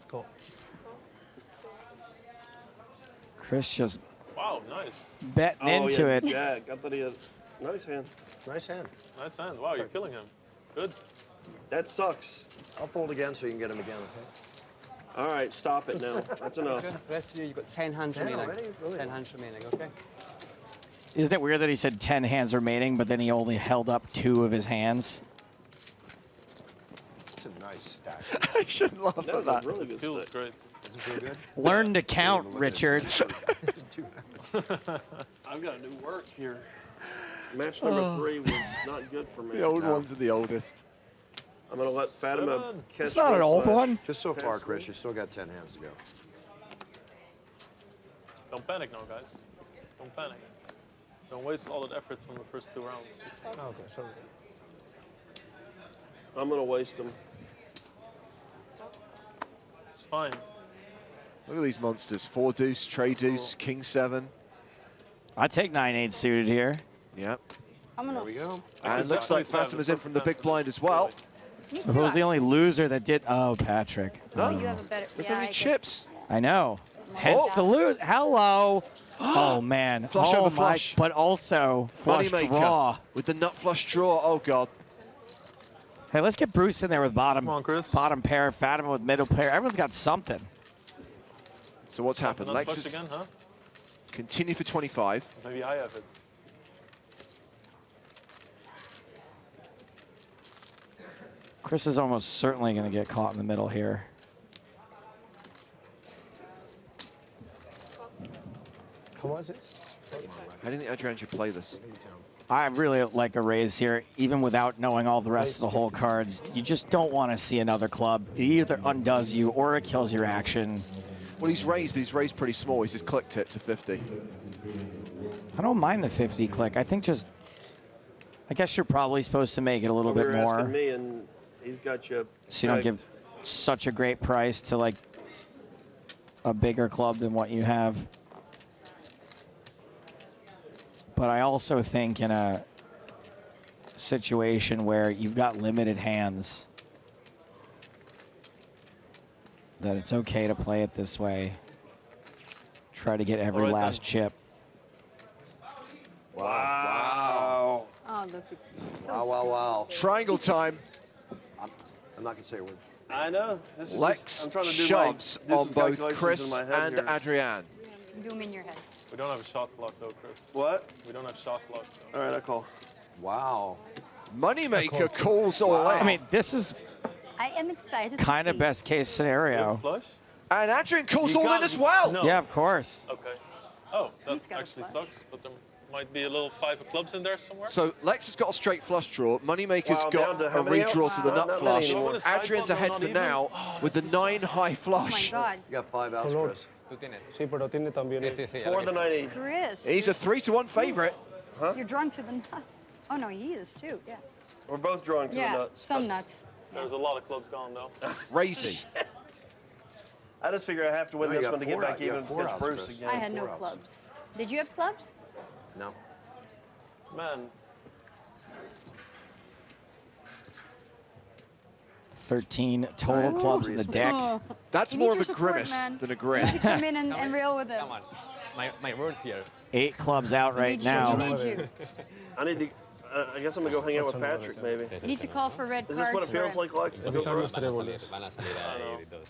S21: Cool.
S2: Chris just
S4: Wow, nice.
S2: betting into it.
S8: Yeah, got that he has. Nice hand.
S3: Nice hand.
S4: Nice hand. Wow, you're killing him. Good.
S8: That sucks.
S3: I'll fold again so you can get him again, okay?
S8: All right, stop it now. That's enough.
S21: The rest of you, you've got 10 hands remaining.
S3: already? Really?
S21: 10 hands remaining, okay?
S2: Isn't it weird that he said 10 hands remaining, but then he only held up 2 of his hands?
S3: It's a nice stack.
S7: I shouldn't laugh
S8: That
S7: at
S8: was a
S7: that.
S8: really good
S4: Feels
S8: stick.
S4: great.
S3: Doesn't feel good?
S2: Learn to count, Richard.
S8: I've got to do work here. Match number 3 was not good for me.
S7: The old ones are the oldest.
S8: I'm going to let Fatima
S4: 7.
S8: catch
S2: It's not an
S8: my
S2: old
S8: slash.
S2: one.
S3: Just so far, Chris, you still got 10 hands to go.
S4: Don't panic now, guys. Don't panic. Don't waste all that effort from the first 2 rounds.
S21: Oh, okay, sorry.
S8: I'm going to waste them.
S4: It's fine.
S7: Look at these monsters. 4 deuce, tray deuce, king 7.
S2: I take 9-8 suited here.
S7: Yep.
S5: I'm gonna.
S3: There we go.
S7: And looks like Fatima's in from the big blind as well.
S5: Me
S2: So
S5: too.
S2: who's the only loser that did? Oh, Patrik.
S7: No,
S5: You have a better.
S7: there's
S5: Yeah,
S7: no
S5: I
S7: any
S5: get-
S7: chips.
S2: I know. Hence the lose. Hello. Oh, man.
S7: Flush
S2: oh,
S7: over
S2: my.
S7: flush.
S2: But also flush
S7: Moneymaker
S2: draw.
S7: with the nut flush draw. Oh, God.
S2: Hey, let's get Bruce in there with bottom.
S4: Come on, Chris.
S2: Bottom pair. Fatima with middle pair. Everyone's got something.
S7: So what's happened?
S4: Another
S7: Lex
S4: flush
S7: has
S4: again, huh?
S7: continued for 25.
S4: Maybe I have it.
S2: Chris is almost certainly going to get caught in the middle here.
S21: How was it?
S7: How do you think Adrian should play this?
S2: I really like a raise here, even without knowing all the rest of the whole cards. You just don't want to see another club. It either undoes you or it kills your action.
S7: Well, he's raised, but he's raised pretty small. He's just clicked it to 50.
S2: I don't mind the 50 click. I think just, I guess you're probably supposed to make it a little
S8: Well,
S2: bit
S8: you're
S2: more.
S8: asking me, and he's got you.
S2: So you don't
S8: pegged.
S2: give such a great price to like a bigger club than what you have. But I also think in a situation where you've got limited hands, that it's okay to play it this way. Try to get every last chip.
S8: Wow.
S5: Oh, look. So
S3: Wow.
S7: Triangle time.
S3: I'm not going to say a word.
S8: I know. This is
S7: Lex
S8: just, I'm trying to do
S7: shoves
S8: do
S7: on
S8: some
S7: both
S8: calculations
S7: Chris
S8: in my head
S7: and
S8: here.
S7: Adrian.
S5: Do them in your head.
S4: We don't have a shot clock though, Chris.
S8: What?
S4: We don't have shot clocks. So.
S8: All right, I call.
S3: Wow.
S7: Moneymaker calls all in.
S2: I mean, this is
S5: I am excited
S2: kind
S5: to
S2: of
S5: see.
S2: best case scenario.
S4: Flush?
S7: And Adrian calls
S4: You
S7: all
S4: got
S7: in as
S4: me.
S7: well.
S4: No.
S2: Yeah, of course.
S4: Okay. Oh,
S5: He's
S4: that
S5: got a
S4: actually
S5: flush.
S4: sucks, but there might be a little 5 of clubs in there somewhere.
S7: So Lex has got a straight flush draw. Moneymaker's
S8: Wow,
S7: got
S8: down to
S7: a
S8: how many
S7: redraw
S8: outs?
S7: to the
S8: Not
S7: nut
S8: many
S7: flush.
S8: anymore.
S7: Adrian's ahead
S4: Not
S7: for
S4: even?
S7: now
S4: Oh,
S7: with the
S4: that's
S7: 9 high
S5: Oh my
S7: flush.
S5: God.
S3: You got 5 outs,
S21: Color.
S3: Chris.
S21: Sí, pero tiene también.
S8: It's more than I need.
S5: Chris.
S7: He's a 3-1 favorite.
S5: You're drunk to the nuts. Oh no, he is too. Yeah.
S8: We're both drunk to the
S5: Yeah.
S8: nuts.
S5: Some nuts.
S4: There's a lot of clubs gone though.
S7: Crazy.
S8: I just figure I have to win
S3: No, you
S8: this
S3: got
S8: one to get
S3: 4
S8: back
S3: out- you
S8: even
S3: got 4
S8: against
S3: outs,
S8: Bruce
S3: Chris.
S8: again.
S5: I had no
S3: 4 outs.
S5: clubs. Did you have clubs?
S3: No.
S4: Man,
S2: 13 total clubs in the deck.
S5: Oh.
S7: That's
S5: You
S7: more
S5: need
S7: of a
S5: your support,
S7: grimace
S5: man.
S7: than a
S5: You
S7: grin.
S5: need to come in and reel with him.
S13: Come on. My word here.
S2: 8 clubs out right
S5: We
S2: now.
S5: need you.
S8: I need to. I guess I'm gonna go hang out with Patrick, maybe.
S5: You need to call for red
S8: Is
S5: cards.
S8: this what it feels
S5: for
S8: like, Lex? to go
S21: Quitar los
S8: for-
S21: tréboles.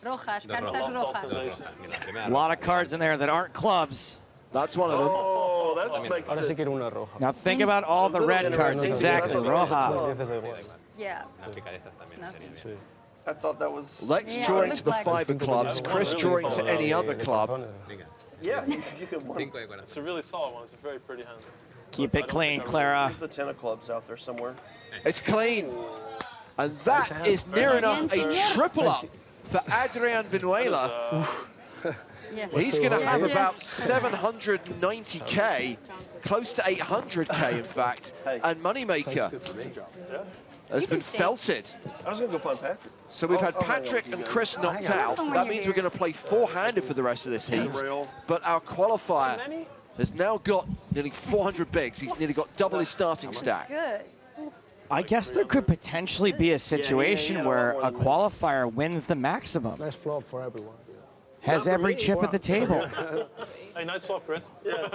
S5: Rojas, cartas rojas.
S2: A lot of cards in there that aren't clubs.
S7: That's one of them.
S8: Oh, that makes
S21: Ahora sí
S8: sense.
S21: quiero una roja.
S2: Now think about all the red cards. Exactly, Roja.
S21: Veces da igual.
S5: Yeah.
S21: Sí.
S8: I thought that was.
S7: Lex
S5: Yeah,
S7: drawing
S5: it
S7: to the
S5: looked
S7: 5 of clubs. Chris drawing to any other club.
S8: Yeah, you could win.
S4: it's a really solid one. It's a very pretty hand.
S2: Keep it clean, Clara.
S8: There's the 10 of clubs out there somewhere.
S7: It's clean. And that is near enough a triple up for Adrian Vinuela.
S5: Yes.
S7: He's going to
S5: Yes,
S7: have
S5: yes.
S7: about 790K, close to 800K, in fact. And Moneymaker has been felted.
S8: I was gonna go find Patrick.
S7: So we've had
S8: Oh, hang on,
S7: Patrick
S8: you
S7: and
S8: guys.
S7: Chris knocked out. That means we're going to play 4-handed for the rest of this heat. But our qualifier has now got nearly 400 bigs. He's nearly got double his starting stack.
S5: Good.
S2: I guess there could potentially be a situation where a qualifier wins the maximum.
S21: Nice flop for everyone.
S2: Has every chip at the table.
S4: Hey, nice swap, Chris.
S8: Yeah.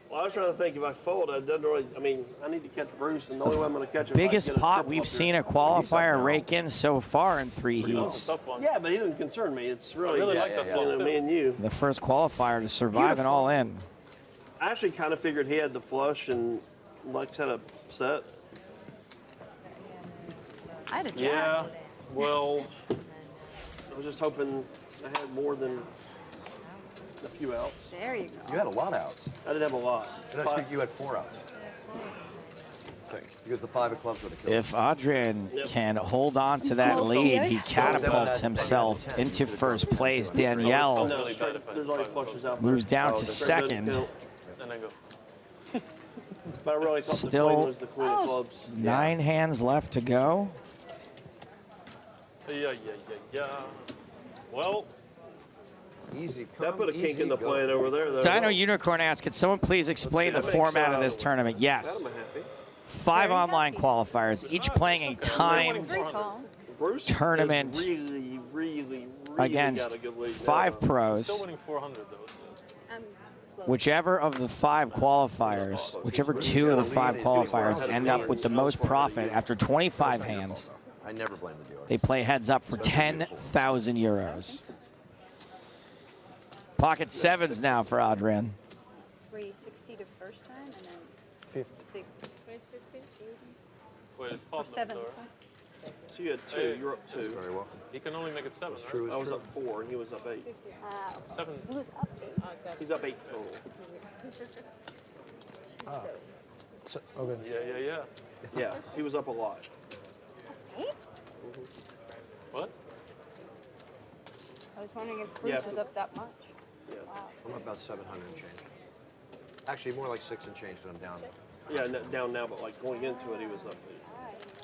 S8: Well, I was trying to think if I fold, I didn't really. I mean, I need to catch Bruce, and the only way I'm going to catch him.
S2: Biggest pot we've seen a qualifier rake in so far in 3 heats.
S8: Yeah, but he didn't concern me. It's really,
S4: I really like that flop, too.
S8: me and you.
S2: The first qualifier to survive an all-in.
S8: I actually kind of figured he had the flush and Lex had a set.
S5: I had a jack.
S4: Yeah. Well,
S8: I was just hoping I had more than a few outs.
S5: There you go.
S3: You had a lot of outs.
S8: I didn't have a lot.
S3: And I think you had 4 outs. I think. Because the 5 of clubs would have killed.
S2: If Adrian can hold on to that lead, he catapults himself into first place. Danielle
S8: No, there's only flushes out there.
S2: moves down to
S8: Straight doesn't
S2: second.
S8: count.
S4: and then go.
S8: But I really thought the
S2: Still
S8: queen was the queen of clubs.
S2: 9 hands left to go.
S4: Yeah. Well,
S3: Easy
S8: That put a kink in the plan over there, though.
S2: Dino Unicorn asks, could someone please explain the
S8: That makes,
S2: format of this tournament? Yes.
S8: That I'm happy.
S2: 5 online qualifiers, each playing a timed
S8: Bruce
S2: tournament
S8: is really
S2: against
S8: got a good lead.
S2: 5
S4: still
S2: pros.
S4: winning 400 though.
S2: Whichever of the 5 qualifiers, whichever 2 of the 5 qualifiers end up with the most profit after 25 hands,
S3: I never blame the dealer.
S2: they play heads up for 10,000 euros. Pocket 7s now for Adrian.
S5: 360 the first time and then 6.
S4: Wait, it's
S5: Or
S4: pop
S5: 7.
S4: now,
S8: So you had 2, you're up 2.
S3: Very welcome.
S4: He can only make it 7, right?
S8: I was up 4 and he was up 8.
S4: 7.
S5: He was up 8.
S8: He's up 8 total.
S21: So, okay.
S4: Yeah.
S8: Yeah, he was up a lot.
S5: 8?
S4: What?
S5: I was wondering if Bruce was up that much.
S8: Yeah.
S5: Wow.
S3: I'm about 700 and change. Actually, more like 6 and change than I'm down.
S8: Yeah, down now, but like going into it, he was up 8.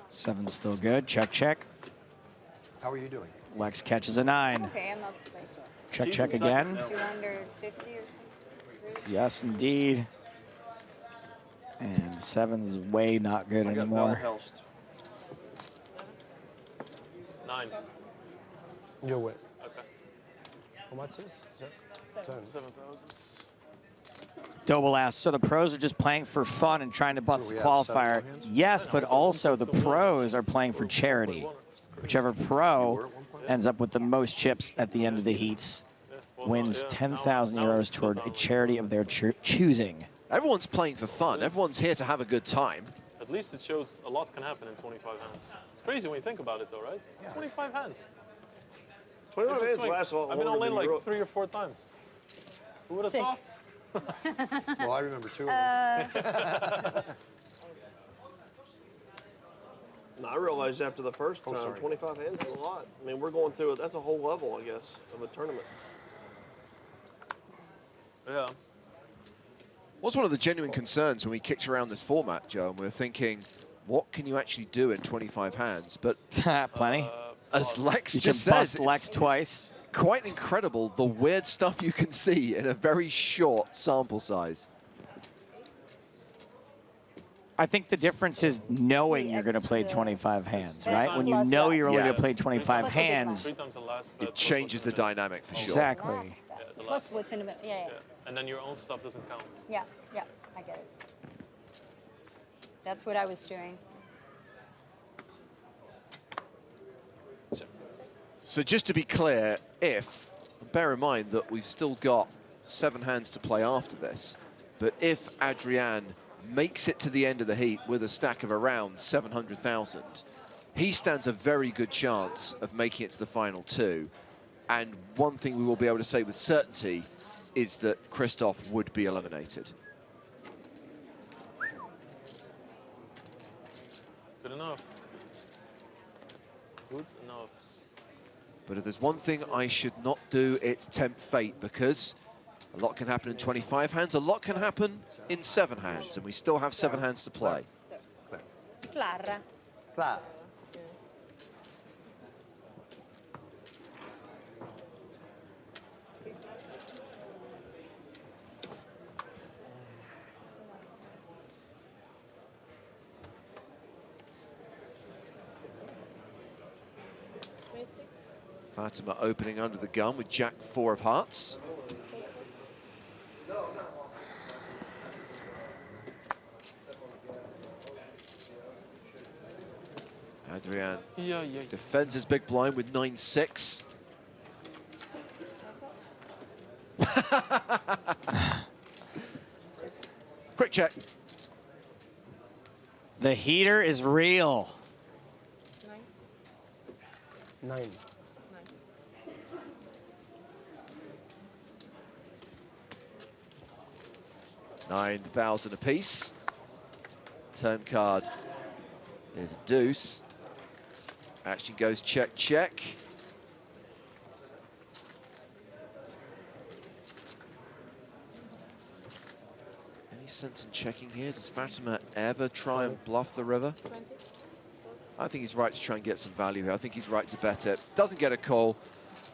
S2: 7's still good. Check, check.
S3: How are you doing?
S2: Lex catches a 9.
S5: Okay, I'm up like
S2: Check,
S8: She's
S2: check
S8: in second
S2: again.
S8: now.
S5: 250 or something.
S2: Yes, indeed. And 7's way not good anymore.
S4: 9.
S21: Your way.
S4: Okay.
S21: How much is it?
S4: 7,000.
S2: Double ass. So the pros are just playing for fun and trying to bust the qualifier. Yes, but also the pros are playing for charity. Whichever pro ends up with the most chips at the end of the heats wins 10,000 euros toward a charity of their choosing.
S7: Everyone's playing for fun. Everyone's here to have a good time.
S4: At least it shows a lot can happen in 25 hands. It's crazy when you think about it, though, right? 25 hands.
S8: 25 hands lasts all
S4: I've been all in
S8: longer than
S4: like 3 or 4 times. Who would have
S5: Sick.
S4: thought?
S3: Well, I remember 2 of them.
S8: No, I realized after the first time, 25 hands is a lot. I mean, we're going through it. That's a whole level, I guess, of a tournament.
S4: Yeah.
S7: What's one of the genuine concerns when we kicked around this format, Joe, and we were thinking, what can you actually do in 25 hands? But
S2: plenty.
S7: As Lex
S2: You
S7: just
S2: can
S7: says,
S2: bust Lex twice.
S7: Quite incredible the weird stuff you can see in a very short sample size.
S2: I think the difference is knowing you're going to play 25 hands, right? When you know you're only going to play 25 hands,
S7: it changes the dynamic for sure.
S2: Exactly.
S5: Plus what's in the middle. Yeah, yeah.
S4: And then your own stuff doesn't count.
S5: Yeah, yeah, I get it. That's what I was doing.
S7: So just to be clear, bear in mind that we've still got 7 hands to play after this, but if Adrian makes it to the end of the heat with a stack of around 700,000, he stands a very good chance of making it to the final 2. And one thing we will be able to say with certainty is that Christoph would be eliminated.
S4: Good enough. Good enough.
S7: But if there's one thing I should not do, it's tempt fate, because a lot can happen in 25 hands, a lot can happen in 7 hands, and we still have 7 hands to play.
S5: Clara.
S3: Clara.
S7: Fatima opening under the gun with Jack 4 of hearts. Adrian defends his big blind with 9-6. Quick check.
S2: The heater is real.
S21: 9.
S7: 9,000 apiece. Turn card is a deuce. Actually goes check, check. Any sense in checking here? Does Fatima ever try and bluff the river? I think he's right to try and get some value here. I think he's right to bet it. Doesn't get a call,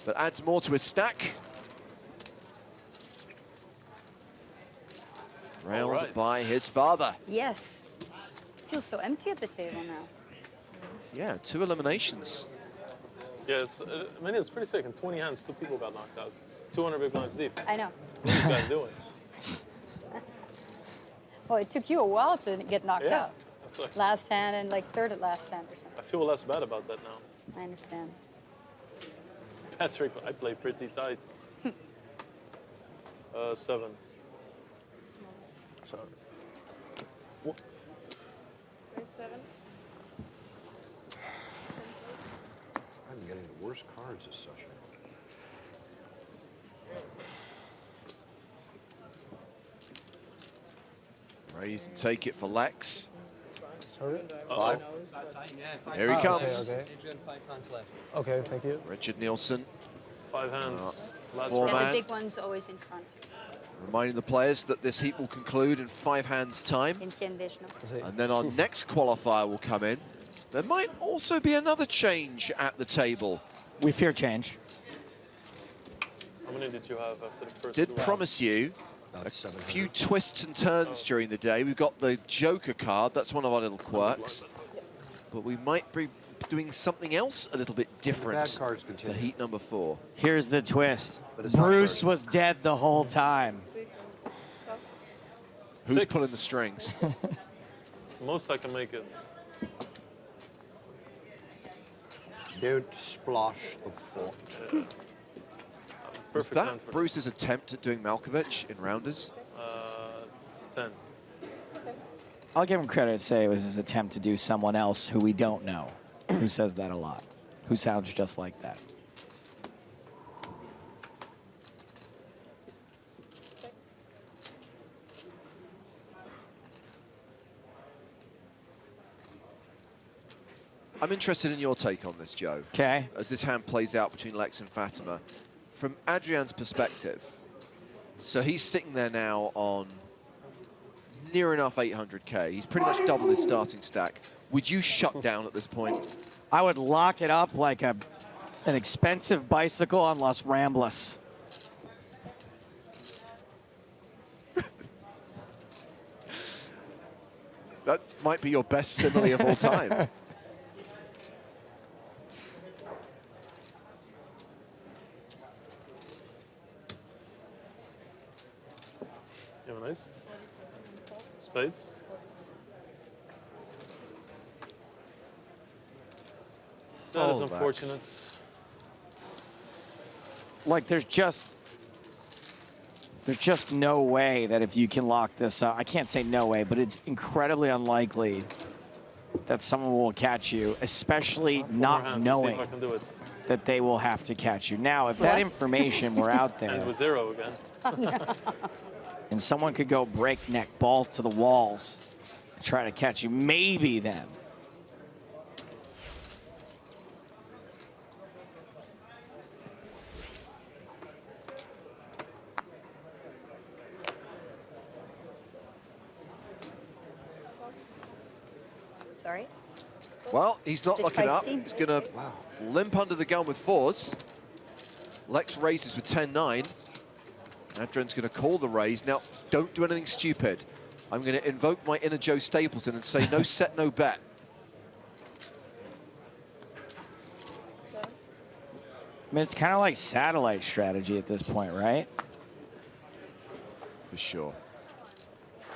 S7: but adds more to his stack. Railed by his father.
S5: Yes. Feels so empty at the table now.
S7: Yeah, 2 eliminations.
S4: Yeah, I mean, it's pretty sick. In 20 hands, 2 people got knocked out. 200 big blinds deep.
S5: I know.
S4: What are these guys doing?
S5: Well, it took you a while to get knocked
S4: Yeah,
S5: out.
S4: that's like-
S5: Last hand and like third at last hand or something.
S4: I feel less bad about that now.
S5: I understand.
S4: Patrik, I play pretty tight. 7.
S8: So,
S3: I'm getting the worst cards this session.
S7: Raise and take it for Lex.
S21: Sorry?
S7: 5. Here he comes.
S21: Okay, okay, thank you.
S7: Richard Nielsen.
S4: 5 hands. Last
S7: 4
S5: Yeah,
S7: man.
S5: the big one's always in front.
S7: Reminding the players that this heat will conclude in 5 hands time.
S5: Intentional.
S7: And then our next qualifier will come in. There might also be another change at the table.
S2: We fear change.
S4: How many did you have after the first
S7: Did
S4: 2
S7: promise you A few twists and turns during the day. We've got the Joker card. That's one of our little quirks. But we might be doing something else a little bit different for heat number 4.
S2: Here's the twist. Bruce was dead the whole time.
S7: Who's
S4: 6.
S7: pulling the strings?
S4: It's most I can make it.
S3: Don't splosh the fort.
S7: Was that Bruce's attempt at doing Malkovich in rounders?
S4: 10.
S2: I'll give him credit, say it was his attempt to do someone else who we don't know, who says that a lot, who sounds just like that.
S7: I'm interested in your take on this, Joe.
S2: Okay.
S7: As this hand plays out between Lex and Fatima. From Adrian's perspective, so he's sitting there now on near enough 800K. He's pretty much doubled his starting stack. Would you shut down at this point?
S2: I would lock it up like an expensive bicycle on Los Ramblas.
S7: That might be your best simile of all time.
S4: You have a nice? Spades? That is unfortunate.
S2: Like, there's just no way that if you can lock this up, I can't say no way, but it's incredibly unlikely that someone will catch you, especially not knowing that they will have to catch you. Now, if that information were out there,
S4: And with 0 again.
S2: and someone could go breakneck, balls to the walls, try to catch you, maybe then.
S5: Sorry?
S7: Well, he's not
S5: Bit
S7: looking up.
S5: feisty.
S7: He's going to limp under the gun with 4s. Lex raises with 10-9. Adrian's going to call the raise. Now, don't do anything stupid. I'm going to invoke my inner Joe Stapleton and say no set, no bet.
S2: I mean, it's kind of like satellite strategy at this point, right?
S7: For sure.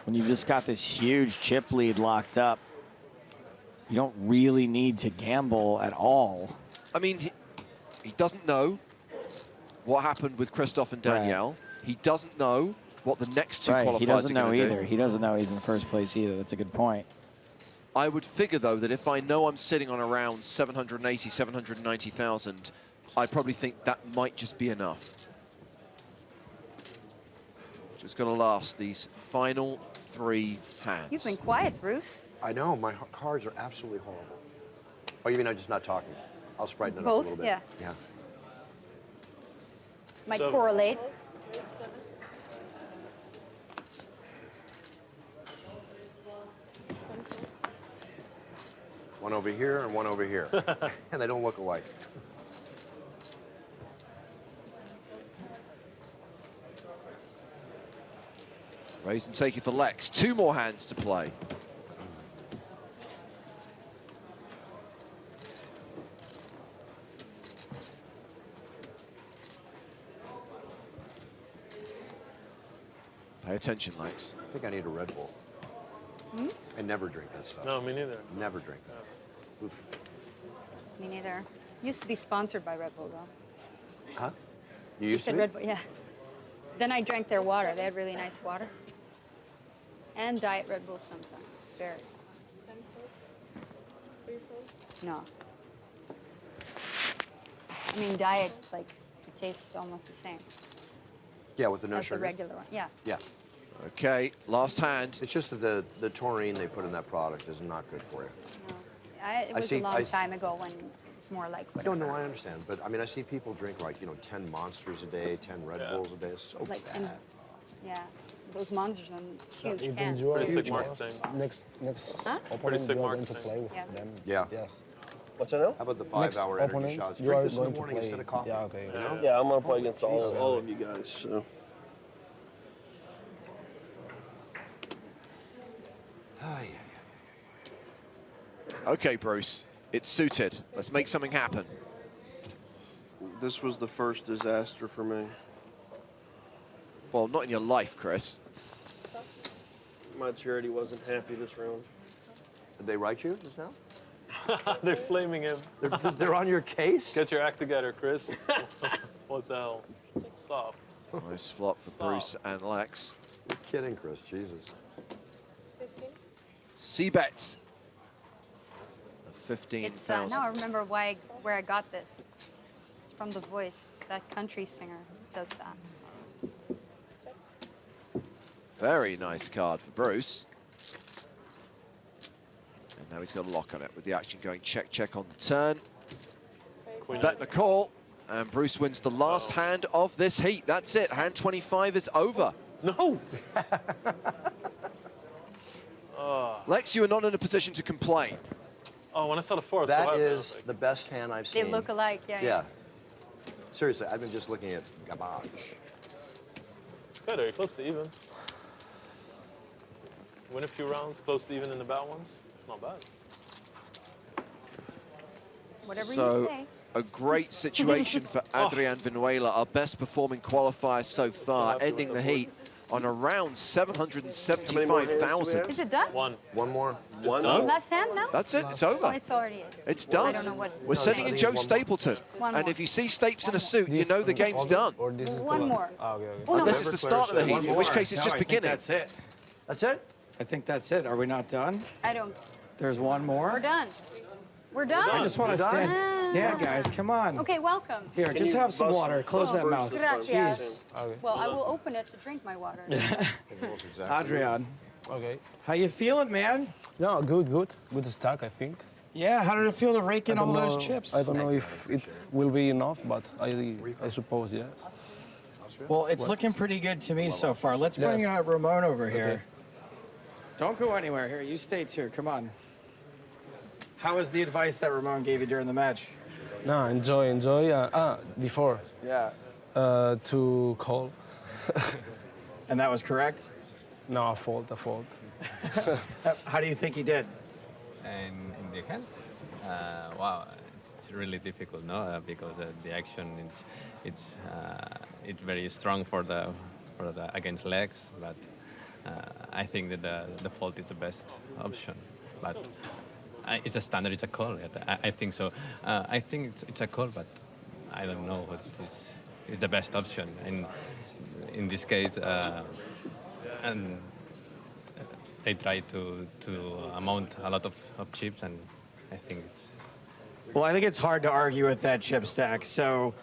S2: When you've just got this huge chip lead locked up, you don't really need to gamble at all.
S7: I mean, he doesn't know what happened with Christoph and Danielle. He doesn't know what the next two qualifiers
S2: He doesn't
S7: are
S2: know
S7: gonna
S2: either.
S7: do.
S2: He doesn't know he's in first place either. That's a good point.
S7: I would figure, though, that if I know I'm sitting on around 780, 790,000, I'd probably think that might just be enough. Just going to last these final 3 hands.
S5: You've been quiet, Bruce.
S3: I know, my cards are absolutely horrible. Oh, you mean I'm just not talking? I'll sprighten it up a
S5: Both,
S3: little bit.
S5: yeah.
S3: Yeah.
S5: Might correlate.
S3: One over here and one over here. And they don't look alike.
S7: Raise and take it for Lex. 2 more hands to play. Pay attention, Lex.
S3: I think I need a Red Bull.
S5: Hmm?
S3: I never drink that stuff.
S4: No, me neither.
S3: Never drink that. Oof.
S5: Me neither. Used to be sponsored by Red Bull, though.
S3: Huh? You
S5: You
S3: used
S5: said
S3: to?
S5: Red Bull, yeah. Then I drank their water. They had really nice water. And Diet Red Bull sometimes. Very. No. I mean, Diet, like, it tastes almost the same
S3: Yeah, with the no
S5: as the
S3: sugar.
S5: regular one. Yeah.
S3: Yeah.
S7: Okay, last hand.
S3: It's just that the taurine they put in that product is not good for you.
S5: It was a long time ago when it's more like
S3: No,
S5: whatever.
S3: I understand. But, I mean, I see people drink, like, 10 Monsters a day, 10 Red Bulls a day. It's so
S5: Like,
S3: bad.
S5: yeah, those monsters on huge
S21: Even
S5: cans.
S21: you are
S4: Pretty sick marketing.
S21: next
S5: Huh?
S21: opponent,
S4: sick
S21: you are going to
S4: marketing.
S21: play with
S5: Yeah.
S21: them.
S3: Yeah.
S21: Yes.
S8: What's that now?
S3: How about the
S21: Next
S3: 5-hour energy
S21: opponent,
S3: shots?
S21: you
S3: Drink
S21: are
S3: this in the
S21: going to
S3: morning
S21: play.
S3: instead of coffee.
S21: Yeah, okay.
S3: You know?
S8: Yeah, I'm gonna play against all of you guys. So
S7: Okay, Bruce, it's suited. Let's make something happen.
S8: This was the first disaster for me.
S7: Well, not in your life, Chris.
S8: My charity wasn't happy this round.
S3: Did they write you just now?
S4: They're flaming him.
S3: They're on your case?
S4: Get your act together, Chris. What the hell? Stop.
S7: Nice flop for Bruce and Lex.
S3: You're kidding, Chris. Jesus.
S7: C-bets. 15,000.
S5: It's now I remember where I got this. It's from The Voice. That country singer does that.
S7: Very nice card for Bruce. And now he's got a lock on it with the action going check, check on the turn. Bet the call. And Bruce wins the last hand of this heat. That's it. Hand 25 is over.
S4: No!
S7: Lex, you are not in a position to complain.
S4: Oh, when I saw the four,
S3: that is the best hand I've
S5: They
S3: seen.
S5: look alike, yeah.
S3: Yeah. Seriously, I've been just looking at garbage.
S4: It's good. Are you close to even? Win a few rounds, close to even in the bad ones. It's not bad.
S5: Whatever
S7: So,
S5: you say.
S7: a great situation for Adrian Vinuela, our best performing qualifier so far, ending the heat on around 775,000.
S5: Is it done?
S4: One
S3: more.
S7: One?
S5: Last hand, no?
S7: That's it. It's
S5: Oh,
S7: over.
S5: it's already.
S7: It's done.
S5: I don't know what.
S7: We're sending in Joe Stapleton.
S5: One
S7: And
S5: more.
S7: if you see Stapes in a suit, you know the game's done.
S5: One more.
S7: And this is the start of the heat, in which case it's just beginning.
S2: That's it.
S3: That's it?
S2: I think that's it. Are we not done?
S5: I don't.
S2: There's one more.
S5: We're done. We're done.
S2: I just want to stand. Yeah, guys, come on.
S5: Okay, welcome.
S2: Here, just have some water. Close that mouth.
S5: Gracias.
S2: Jeez.
S5: Well, I will open it to drink my water.
S2: Adrian,
S21: Okay.
S2: how you feeling, man?
S21: No, good. Good stack, I think.
S2: Yeah, how did it feel to rake in
S21: I
S2: all
S21: don't
S2: those
S21: know-
S2: chips?
S21: I don't know if it will be enough, but I suppose yes.
S2: Well, it's looking pretty good to me so far. Let's bring Ramon over here. Don't go anywhere. Here, you stay too. Come on. How was the advice that Ramon gave you during the match?
S21: No, enjoy. Before.
S2: Yeah.
S21: To call.
S2: And that was correct?
S21: No, a fault.
S2: How do you think he did?
S6: In the hand, wow, it's really difficult, no? Because the action it's very strong for the against legs, but I think that the fault is the best option. But it's a standard, it's a call. I think so. I think it's a call, but I don't know what is the best option. And in this case, and they try to amount a lot of chips, and I think it's...
S2: Well, I think it's hard to argue with that chip stack. So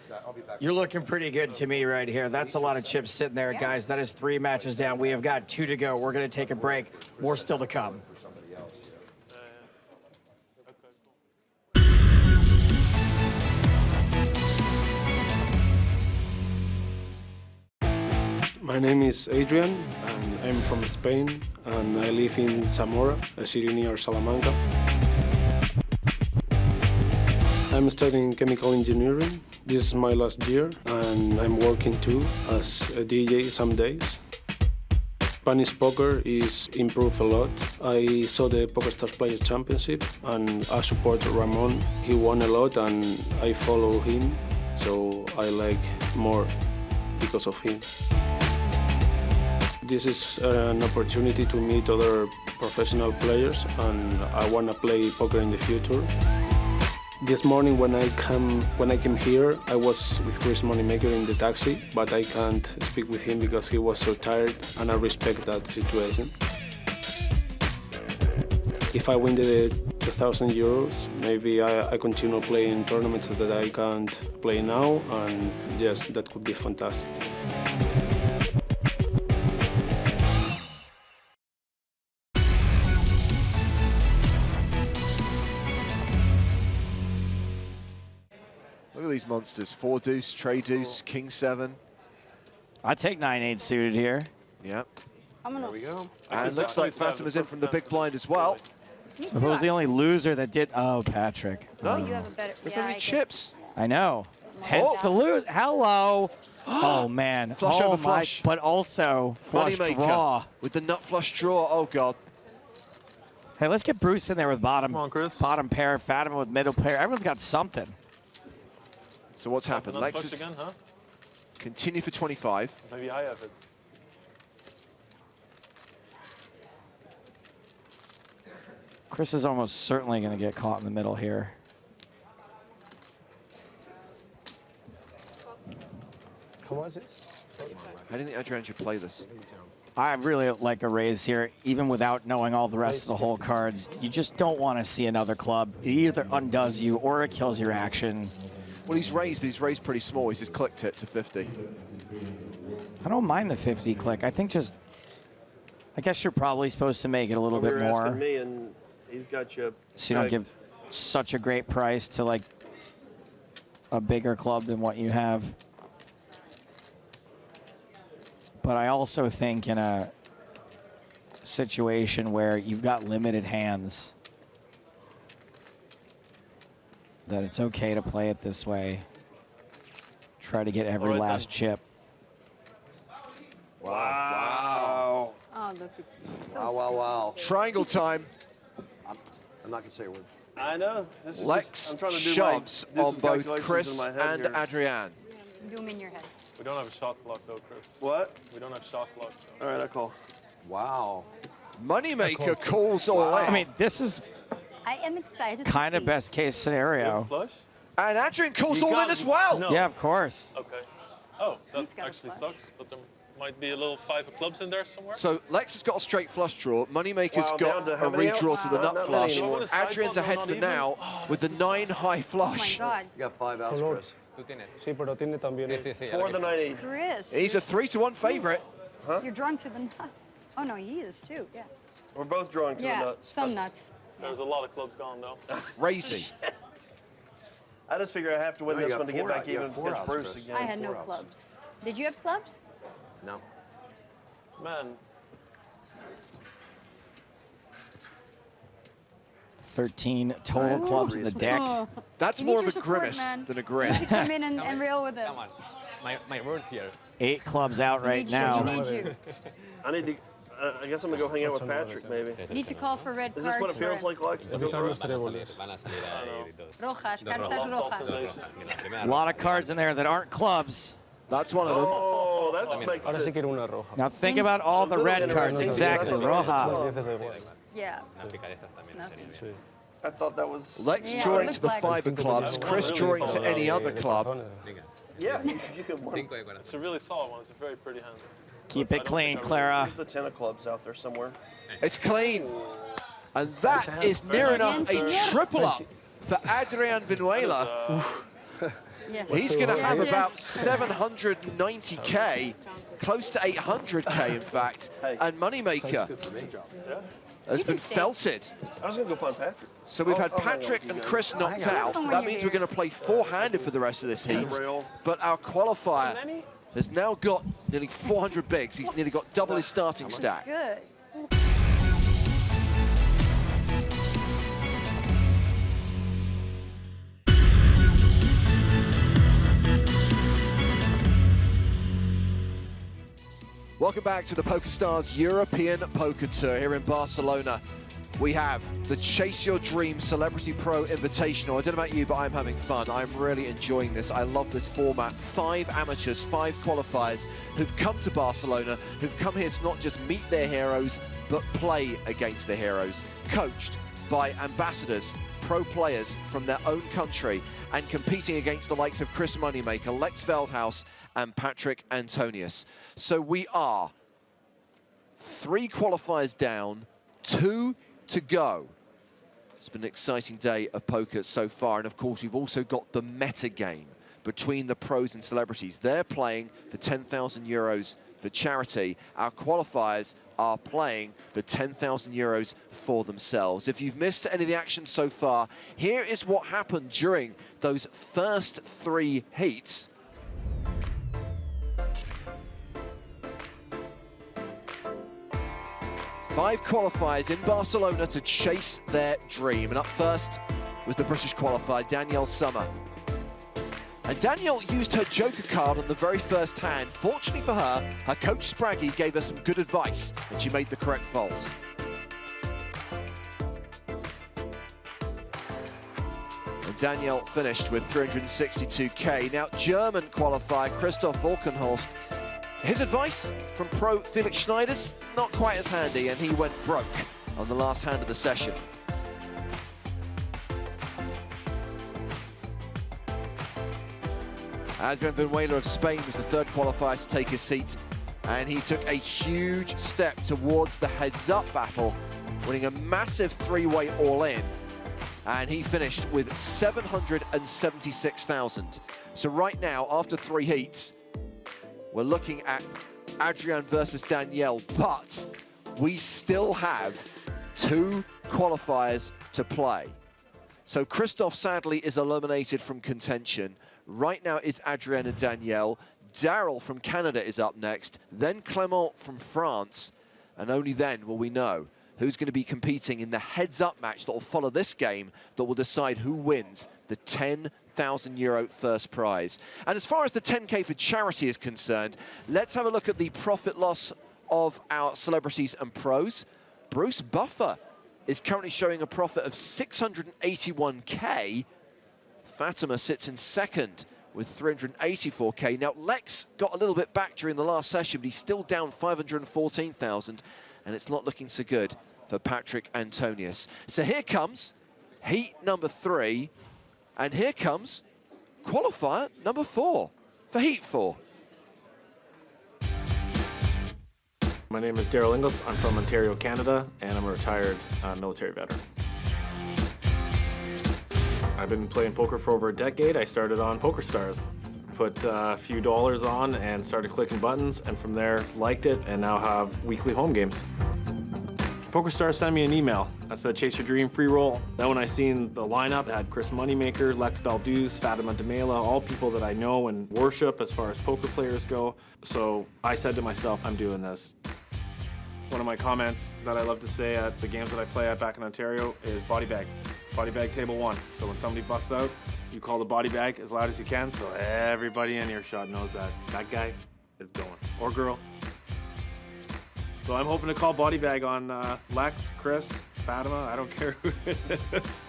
S2: you're looking pretty good to me right here. That's a lot of chips sitting there, guys. That is 3 matches down. We have got 2 to go. We're going to take a break. More still to come.
S20: My name is Adrian, and I'm from Spain, and I live in Zamora, a city near Salamanca. I'm studying chemical engineering. This is my last year, and I'm working too as a DJ some days. Spanish poker is improved a lot. I saw the PokerStars Player Championship, and I support Ramon. He won a lot, and I follow him, so I like more because of him. This is an opportunity to meet other professional players, and I want to play poker in the future. This morning when I came here, I was with Chris Moneymaker in the taxi, but I can't speak with him because he was so tired, and I respect that situation. If I win the 2,000 euros, maybe I continue playing tournaments that I can't play now, and yes, that could be fantastic.
S7: Look at these monsters. 4 deuce, tray deuce, king 7.
S2: I take 9-8 suited here.
S7: Yep.
S3: There we go.
S7: And looks like Fatima's in from the big blind as well.
S2: So who's the only loser that did? Oh, Patrik.
S7: No,
S5: You have a better.
S7: there's
S5: yeah,
S7: only
S5: I
S7: chips.
S2: I know. Hence the lose. Hello. Oh, man.
S7: Flush
S2: oh,
S7: over flush.
S2: But also flush
S7: Moneymaker
S2: draw.
S7: with the nut flush draw. Oh, God.
S2: Hey, let's get Bruce in there with bottom,
S4: Come on, Chris.
S2: bottom pair, Fatima with middle pair. Everyone's got something.
S7: So what's happened?
S4: Another
S7: Lex
S4: push
S7: is
S4: again, huh?
S7: continue for 25.
S4: Maybe I have it.
S2: Chris is almost certainly going to get caught in the middle here.
S20: How was it?
S7: How do you think Adrian should play this?
S2: I really like a raise here, even without knowing all the rest of the whole cards. You just don't want to see another club. It either undoes you or it kills your action.
S7: Well, he's raised, but he's raised pretty small. He's just clicked it to 50.
S2: I don't mind the 50 click. I think just, I guess you're probably supposed to make it a little bit
S8: You're
S2: more.
S8: asking me, and he's got you.
S2: So you don't give such a great price to like a bigger club than what you have. But I also think in a situation where you've got limited hands, that it's okay to play it this way. Try to get every last chip.
S8: Wow.
S5: Oh, look. So
S3: Wow.
S7: Triangle time.
S3: I'm not going to say a word.
S8: I know. This is
S7: Lex
S8: just, I'm trying to do
S7: shoves
S8: do
S7: on
S8: some
S7: both
S8: calculations
S7: Chris
S8: in my head
S7: and
S8: here.
S7: Adrian.
S5: Do them in your head.
S4: We don't have a shot clock though, Chris.
S8: What?
S4: We don't have shot clocks. So.
S8: All right, I call.
S3: Wow.
S7: Moneymaker calls all in.
S2: I mean, this is
S5: I am excited
S2: kind
S5: to
S2: of
S5: see.
S2: best case scenario.
S4: Flush?
S7: And Adrian calls
S4: You
S7: all
S4: got
S7: in as
S4: it.
S7: well.
S4: No.
S2: Yeah, of course.
S4: Okay. Oh,
S5: He's
S4: that
S5: got a
S4: actually
S5: flush.
S4: sucks, but there might be a little 5 of clubs in there somewhere.
S7: So Lex has got a straight flush draw. Moneymaker's
S8: Wow,
S7: got
S8: down to
S7: a
S8: how many
S7: redraw
S8: outs?
S7: to the
S8: Wow.
S7: nut
S8: Not
S7: flush.
S8: many anymore.
S7: Adrian's ahead for now with the 9 high
S5: Oh my
S7: flush.
S5: God.
S3: You got 5 outs,
S20: Color.
S3: Chris.
S20: Sí, pero tiene también.
S8: More than 90.
S5: Chris.
S7: He's a 3-1 favorite.
S5: You're drawn to the nuts. Oh no, he is too. Yeah.
S8: We're both drawing to
S5: Yeah.
S8: the nuts.
S5: Some nuts.
S4: There's a lot of clubs gone though.
S7: Raising.
S8: I just figure I have to win
S3: No, you
S8: this
S3: got
S8: one to get
S3: 4
S8: back
S3: outs. You
S8: even
S3: got 4
S8: against
S3: outs,
S8: Bruce
S3: Chris.
S8: again.
S5: I had no
S3: 4 outs.
S5: clubs. Did you have clubs?
S3: No.
S4: Man,
S2: 13 total clubs in the deck.
S5: Oh.
S7: That's
S5: You
S7: more
S5: need
S7: of a
S5: your support,
S7: grimace
S5: man.
S7: than a
S5: You
S7: grin.
S5: need to come in and reel with it.
S6: Come on. My word here.
S2: 8 clubs out right
S5: Need
S2: now.
S5: You, need you.
S8: I need to. I guess I'm gonna go hang out with Patrick, maybe.
S5: You need to call for red
S8: Is
S5: cards.
S8: this what it feels
S5: for
S8: like, Lex? To go
S20: Evitar los
S8: through?
S20: tréboles.
S6: Van a salir ahí dos.
S5: Rojas,
S6: Dos
S5: cartas rojas.
S2: A lot of cards in there that aren't clubs.
S7: That's one of them.
S8: Oh, that makes
S20: Ahora sí
S8: sense.
S20: quiero una roja.
S2: Now think about all the red cards. Exactly, Roja.
S20: Las 10 da igual.
S5: Yeah.
S6: Unas picaresas también
S5: nothing.
S6: serían bien.
S8: I thought that was.
S7: Lex
S5: Yeah,
S7: drawing
S5: it
S7: to the
S5: looked
S7: 5 of clubs. Chris drawing to any other club.
S8: Yeah, you could win.
S6: Cinco de corazón.
S4: it's a really solid one. It's a very pretty hand.
S2: Keep it clean, Clara.
S8: There's the 10 of clubs out there somewhere.
S7: It's clean. And that is near enough a triple up for Adrian Vinuela.
S5: Yes.
S7: He's going to have
S5: Yes,
S7: about
S5: yes.
S7: 790K, close to 800K in fact. And Moneymaker has been felted.
S8: I was gonna go find Patrick.
S7: So we've had
S8: I'll hang out
S7: Patrick
S8: with you
S7: and
S8: guys.
S7: Chris knocked out. That means we're going to play 4-handed for the rest of this heat. But our qualifier has now got nearly 400 bigs. He's nearly got double his starting stack.
S5: Good.
S7: Welcome back to the PokerStars European Poker Tour here in Barcelona. We have the Chase Your Dream Celebrity Pro Invitational. I don't know about you, but I'm having fun. I'm really enjoying this. I love this format. 5 amateurs, 5 qualifiers who've come to Barcelona, who've come here to not just meet their heroes, but play against their heroes. Coached by ambassadors, pro players from their own country, and competing against the likes of Chris Moneymaker, Lex Veldhuis, and Patrik Antonius. So we are 3 qualifiers down, 2 to go. It's been an exciting day of poker so far, and of course we've also got the meta game between the pros and celebrities. They're playing for 10,000 euros for charity. Our qualifiers are playing for 10,000 euros for themselves. If you've missed any of the action so far, here is what happened during those first 3 heats. Five qualifiers in Barcelona to chase their dream. And up first was the British qualifier, Danielle Summer. And Danielle used her joker card on the very first hand. Fortunately for her, her coach Spraggy gave her some good advice, and she made the correct fold. And Danielle finished with 362K. Now, German qualifier Christoph Volkenhorst. His advice from pro Felix Schneider's not quite as handy, and he went broke on the last hand of the session. Adrian Vinuela of Spain was the third qualifier to take his seat, and he took a huge step towards the heads-up battle, winning a massive three-way all-in, and he finished with 776,000. So right now, after 3 heats, we're looking at Adrian versus Danielle, but we still have 2 qualifiers to play. So Christoph sadly is eliminated from contention. Right now it's Adrian and Danielle. Daryl from Canada is up next, then Clement from France, and only then will we know who's going to be competing in the heads-up match that will follow this game that will decide who wins the €10,000 first prize. And as far as the 10K for charity is concerned, let's have a look at the profit loss of our celebrities and pros. Bruce Buffer is currently showing a profit of 681K. Fatima sits in second with 384K. Now, Lex got a little bit back during the last session, but he's still down 514,000, and it's not looking so good for Patrik Antonius. So here comes heat number 3, and here comes qualifier number 4 for heat 4.
S20: My name is Daryl Ingles. I'm from Ontario, Canada, and I'm a retired military veteran. I've been playing poker for over a decade. I started on PokerStars, put a few dollars on and started clicking buttons, and from there liked it and now have weekly home games. PokerStars sent me an email that said Chase Your Dream free roll. Then when I seen the lineup, it had Chris Moneymaker, Lex Veldhuis, Fatima, Melo, all people that I know and worship as far as poker players go. So I said to myself, I'm doing this. One of my comments that I love to say at the games that I play at back in Ontario is body bag. Body bag table 1. So when somebody busts out, you call the body bag as loud as you can so everybody in earshot knows that that guy is going, or girl. So I'm hoping to call body bag on Lex, Chris, Fatima, I don't care who it is.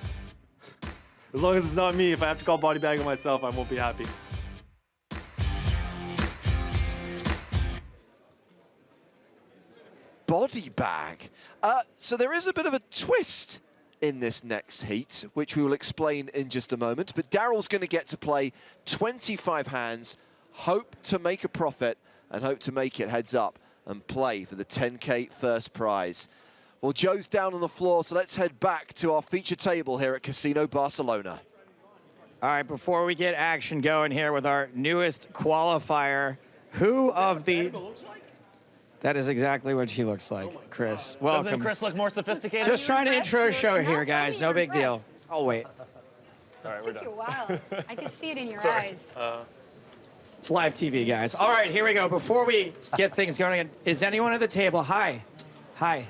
S20: As long as it's not me, if I have to call body bag on myself, I won't be happy.
S7: Body bag. So there is a bit of a twist in this next heat, which we will explain in just a moment. But Daryl's going to get to play 25 hands, hope to make a profit, and hope to make it heads up and play for the 10K first prize. Well, Joe's down on the floor, so let's head back to our feature table here at Casino Barcelona.
S2: All right, before we get action going here with our newest qualifier, who of the... That is exactly what she looks like, Chris. Welcome.
S1: Doesn't Chris look more sophisticated?
S2: Just trying to intro a show here, guys. No big deal. I'll wait.
S4: All right, we're done.
S5: Took you a while. I can see it in your eyes.
S2: It's live TV, guys. All right, here we go. Before we get things going, is anyone at the table? Hi. Hi.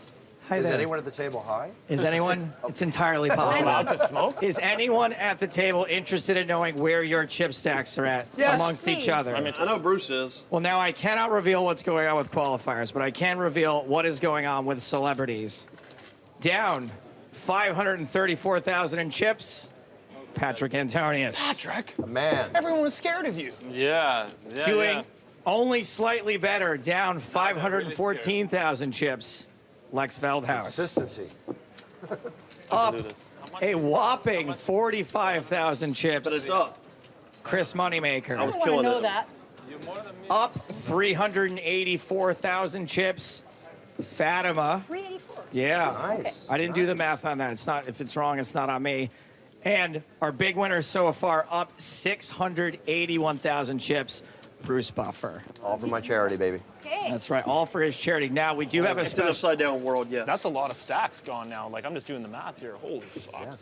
S2: Hi
S3: Is
S2: there.
S3: anyone at the table high?
S2: Is anyone? It's entirely possible.
S1: Allowed to smoke?
S2: Is anyone at the table interested in knowing where your chip stacks are at amongst each other?
S8: I know Bruce is.
S2: Well, now I cannot reveal what's going on with qualifiers, but I can reveal what is going on with celebrities. Down 534,000 in chips, Patrik Antonius.
S1: Patrik?
S3: Man.
S1: Everyone was scared of you.
S9: Yeah.
S2: Doing only slightly better, down 514,000 chips, Lex Veldhuis.
S3: Consistency.
S2: Up a whopping 45,000 chips.
S8: But it's up.
S2: Chris Moneymaker.
S8: I was killing it.
S5: That.
S2: Up 384,000 chips. Fatima.
S5: 384.
S2: Yeah.
S3: Nice.
S2: I didn't do the math on that. It's not, if it's wrong, it's not on me. And our big winner so far, up 681,000 chips, Bruce Buffer.
S3: All for my charity, baby.
S5: Okay.
S2: That's right, all for his charity. Now, we do have a
S8: It's an
S2: special...
S8: upside down world, yes.
S1: That's a lot of stacks gone now. Like, I'm just doing the math here. Holy fuck.
S3: Yeah.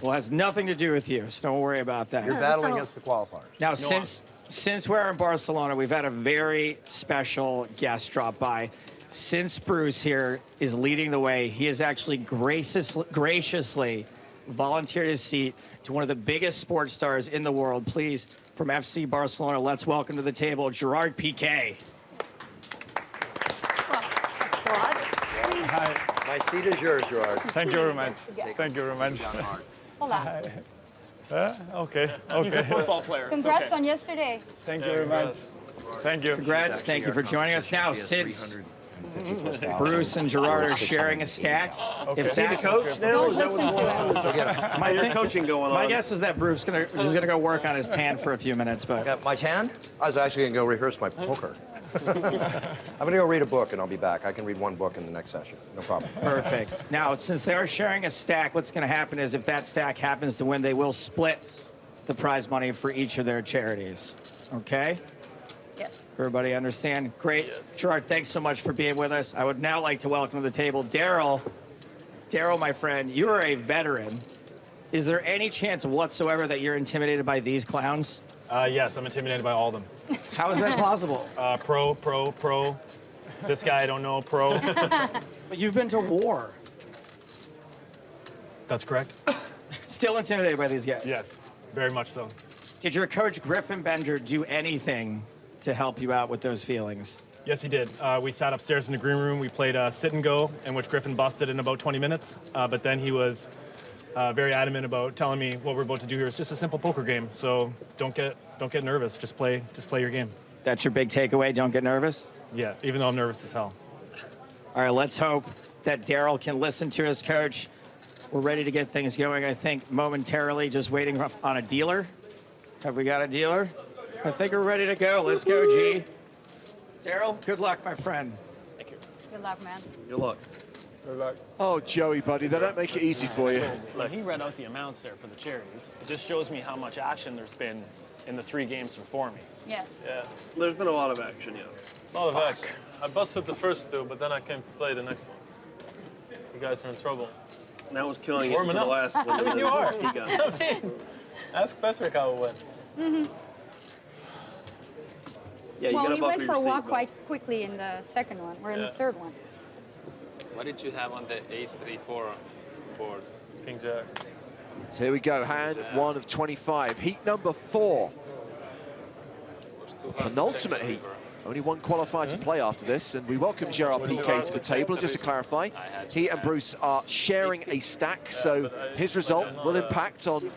S2: Well, it has nothing to do with you, so don't worry about that.
S3: You're battling against the qualifiers.
S2: Now, since we're in Barcelona, we've had a very special guest drop by. Since Bruce here is leading the way, he has actually graciously volunteered his seat to one of the biggest sports stars in the world. Please, from FC Barcelona, let's welcome to the table Gerard Piqué.
S3: My seat is yours, Gerard.
S1: Thank you very much. Thank you very much.
S5: Hold on.
S1: Okay.
S8: He's a football player.
S5: Congrats on yesterday.
S1: Thank you very much. Thank you.
S2: Congrats. Thank you for joining us. Now, Sid's, Bruce, and Gerard are sharing a stack.
S8: Is he the coach now?
S5: Don't
S8: Is that
S5: listen
S8: what's
S5: to
S8: going on?
S2: My
S8: Your coaching going on.
S2: My guess is that Bruce is gonna go work on his tan for a few minutes, but
S3: Got my tan? I was actually gonna go rehearse my poker. I'm gonna go read a book and I'll be back. I can read one book in the next session. No problem.
S2: perfect. Now, since they are sharing a stack, what's gonna happen is if that stack happens to win, they will split the prize money for each of their charities. Okay?
S5: Yes.
S2: Everybody understand? Great. Gerard, thanks so much for being with us. I would now like to welcome to the table Daryl. Daryl, my friend, you are a veteran. Is there any chance whatsoever that you're intimidated by these clowns?
S1: Yes, I'm intimidated by all of them.
S2: How is that possible?
S1: Pro. This guy I don't know, pro.
S2: But you've been to war.
S1: That's correct.
S2: Still intimidated by these guys?
S1: Yes, very much so.
S2: Did your coach, Griffin Benger, do anything to help you out with those feelings?
S1: Yes, he did. We sat upstairs in the green room. We played sit and go, in which Griffin busted in about 20 minutes. But then he was very adamant about telling me what we're about to do here is just a simple poker game. So don't get nervous. Just play your game.
S2: That's your big takeaway. Don't get nervous.
S1: Yeah, even though I'm nervous as hell.
S2: All right, let's hope that Daryl can listen to his coach. We're ready to get things going. I think momentarily, just waiting on a dealer. Have we got a dealer? I think we're ready to go. Let's go, G. Daryl, good luck, my friend.
S1: Thank you.
S5: Good luck, man.
S8: Good luck.
S1: Good luck.
S7: Oh, Joey, buddy, they don't make it easy for you.
S1: When he read out the amounts there for the charities, it just shows me how much action there's been in the 3 games before me.
S5: Yes.
S4: Yeah,
S8: There's been a lot of action, yeah.
S4: a lot of action. I busted the first 2, but then I came to play the next one. You guys are in trouble.
S8: And that was killing it
S4: Warming
S8: to the
S4: up.
S8: last one.
S4: You are.
S8: He got it.
S4: I mean, ask Patrik how it went.
S8: Yeah, you
S5: Well,
S8: gotta
S5: he
S8: buckle
S5: went
S8: your
S5: for a walk
S8: seatbelt.
S5: quite quickly in the second one, or in the third one.
S9: What did you have on the ace 3-4 board?
S4: King Jack.
S7: So here we go, hand 1 of 25. Heat number 4. Penultimate heat. Only one qualifier to play after this, and we welcome Gerard PK to the table. And just to clarify, he and Bruce are sharing a stack, so his result will impact on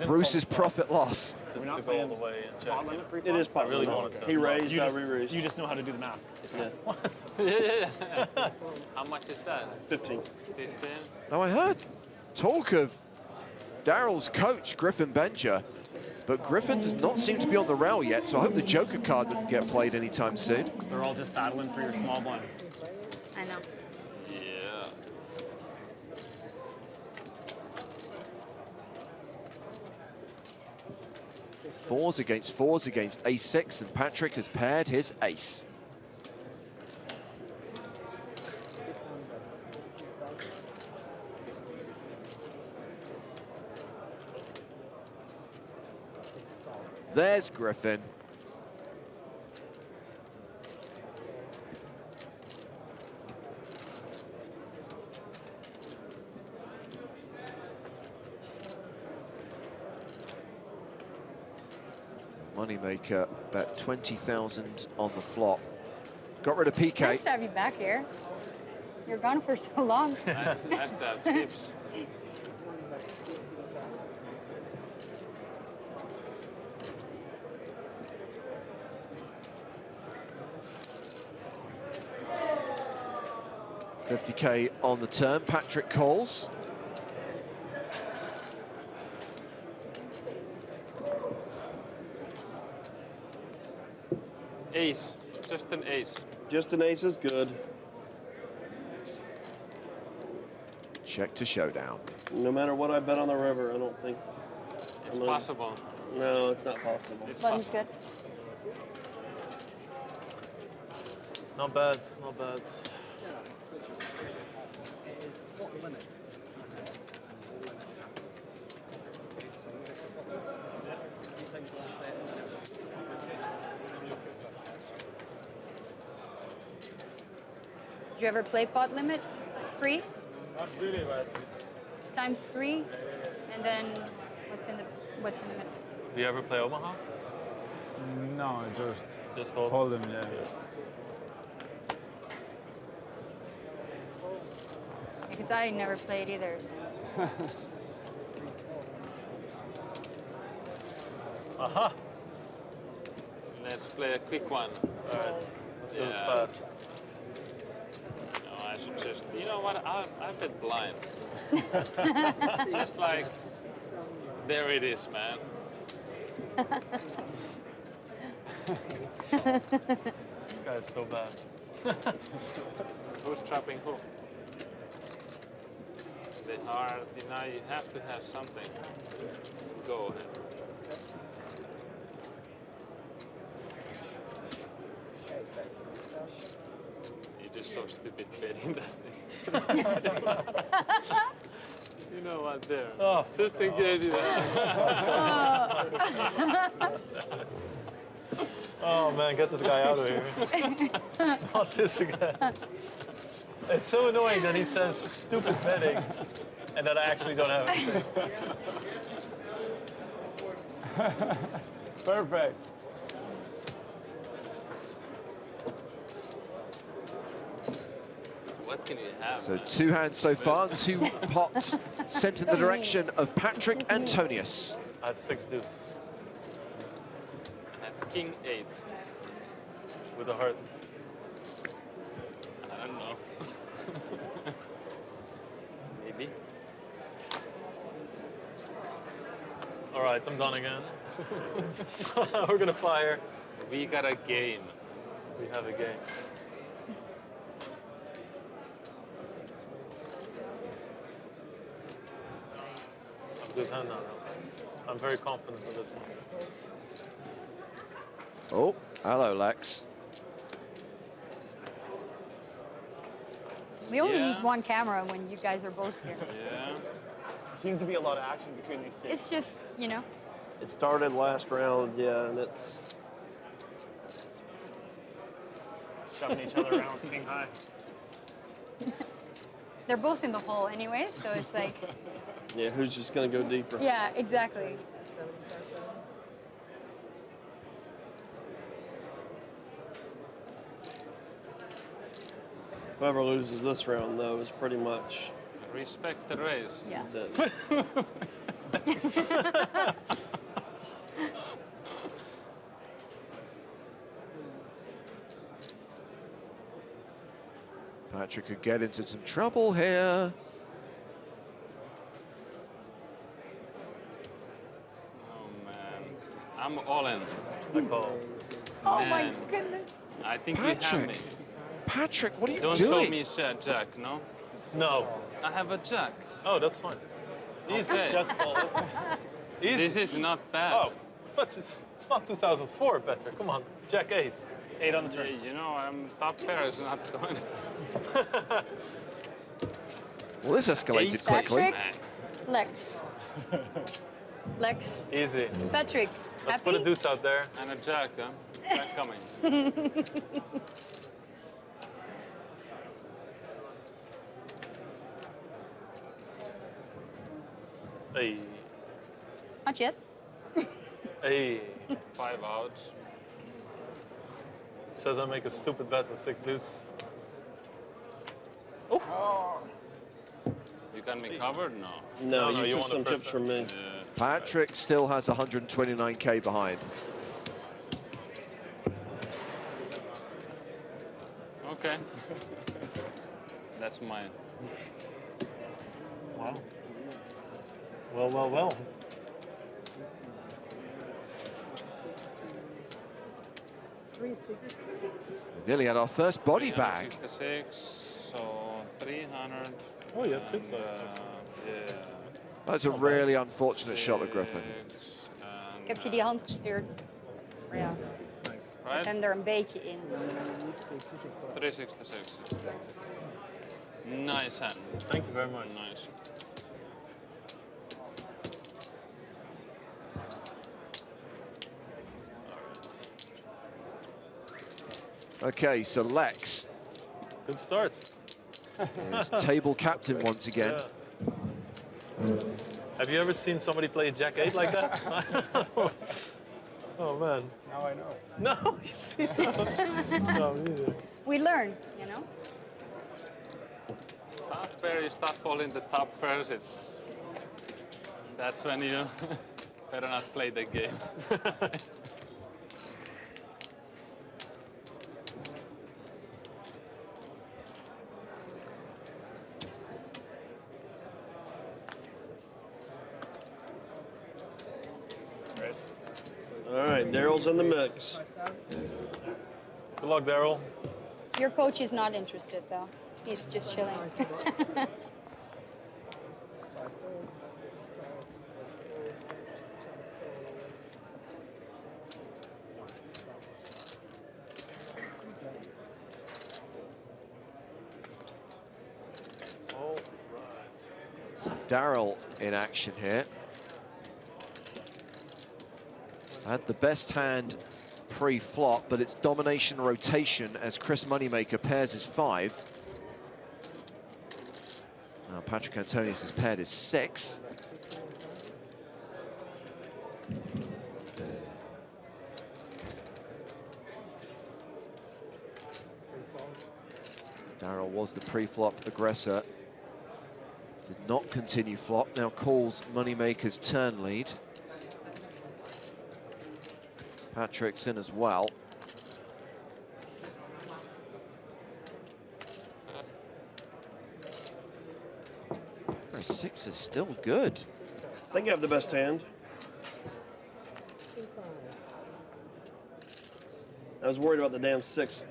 S7: Bruce's profit loss.
S4: To go all the way and check.
S8: It is
S4: I
S8: possible.
S4: really wanted to.
S8: He raised,
S1: You
S8: I
S1: just,
S8: re-raised.
S1: you just know how to do the math.
S8: Yeah.
S9: How much is that?
S8: 15.
S9: 15?
S7: Now I heard talk of Daryl's coach, Griffin Benger, but Griffin does not seem to be on the rail yet, so I hope the Joker card doesn't get played anytime soon.
S1: They're all just battling for your small blind.
S5: I know.
S9: Yeah.
S7: Fours against ace-6, and Patrik has paired his ace. There's Griffin. Moneymaker bet 20,000 on the flop. Got rid of PK.
S5: Nice to have you back here. You're gone for so long.
S9: Nice to have tips.
S7: $50K on the turn. Patrik calls.
S9: Ace. Just an ace.
S8: Just an ace is good.
S7: Check to showdown.
S8: No matter what I bet on the river, I don't think.
S9: It's possible.
S8: No, it's not possible.
S5: Button's good.
S4: No bad, no bad.
S5: Did you ever play pot limit? 3?
S4: Not really, but
S5: It's times 3, and then what's in the middle?
S4: do you ever play Omaha?
S12: No,
S4: Just hold.
S12: hold them, yeah.
S5: Because I never played either. So.
S4: Aha.
S9: Let's play a quick one.
S4: All right. Let's do it fast.
S9: No, I should just. You know what? I bet blind. Just like. There it is, man.
S4: This guy is so bad.
S9: Who's trapping who? The heart, you know, you have to have something. Go ahead. You're just so stupid betting that thing. You know what, there.
S4: Oh.
S9: Just in case you
S4: Oh man, get this guy out of here. Not this again. It's so annoying that he says stupid betting and that I actually don't have anything. Perfect.
S9: What can you have?
S7: So 2 hands so far, and 2 pots sent in the direction of Patrik Antonius.
S4: I had 6 deuce.
S9: I had king 8.
S4: With a heart.
S9: I don't know. Maybe.
S4: All right, I'm done again. We're gonna fire.
S9: We got a game.
S4: We have a game. I'm good hand now. I'm very confident in this one.
S7: Oh, hello, Lex.
S5: We only need one camera when you guys are both here.
S9: Yeah.
S8: Seems to be a lot of action between these two.
S5: It's just, you know.
S8: It started last round, yeah, and it's
S1: Shoving each other around, king high.
S5: They're both in the hole anyway, so it's like,
S8: yeah. Who's just gonna go deeper?
S5: yeah, exactly.
S8: Whoever loses this round, though, is pretty much
S9: Respect the race.
S5: Yeah.
S8: dead.
S7: Patrik could get into some trouble here.
S9: Oh man, I'm all in.
S5: Oh my
S9: Man,
S5: goodness.
S9: I think we have me.
S7: Patrik, what are you
S9: Don't
S7: doing?
S9: show me jack, no?
S4: No.
S9: I have a jack.
S4: Oh, that's fine. Easy.
S9: Okay.
S4: Just bullets. Easy.
S9: This is not bad.
S4: Oh, but it's not 2004, better. Come on, Jack 8. 8 on the turn.
S9: You know, top pair is not going.
S7: Well, this escalated quickly.
S5: Patrik, Lex. Lex.
S4: Easy.
S5: Patrik,
S4: Let's put a deuce out there.
S9: And a jack, huh? Jack coming.
S4: Hey.
S5: Not yet.
S4: Hey.
S9: 5 outs.
S4: Says I make a stupid bet with 6 deuce.
S9: Oh. You got me covered? No.
S8: No,
S4: No,
S8: you
S4: you
S8: took
S4: want
S8: some
S4: the
S8: chips
S4: first
S8: from me.
S7: Patrik still has 129k behind.
S9: Okay. That's mine.
S4: Wow. Well, well, well.
S7: Nearly had our first body bag.
S9: 66, so 300.
S4: Oh, you have 2 sides.
S9: Yeah.
S7: That's a really unfortunate shot of Griffin.
S5: Ik heb je die hand gestuurd. Maar ja,
S9: Right?
S5: hem er een beetje in.
S9: 366. Nice hand.
S4: Thank you very much.
S9: Nice.
S7: Okay, so Lex
S4: Good start.
S7: is table captain once again.
S4: Yeah. Have you ever seen somebody play Jack 8 like that? Oh man.
S18: Now I know.
S4: No, you see no, neither.
S5: We learn, you know?
S9: Top pair, you start calling the top pairs. That's when you Better not play the game.
S8: All right, Daryl's in the mix.
S4: Good luck, Daryl.
S5: Your coach is not interested, though. He's just chilling.
S7: Daryl in action here. Had the best hand pre-flop, but it's domination rotation as Chris Moneymaker pairs his 5. Now Patrik Antonius has paired his 6. Daryl was the pre-flop aggressor. Did not continue flop, now calls Moneymaker's turn lead. Patrick's in as well. Oh, 6 is still good.
S8: I think you have the best hand. I was worried about the damn 6.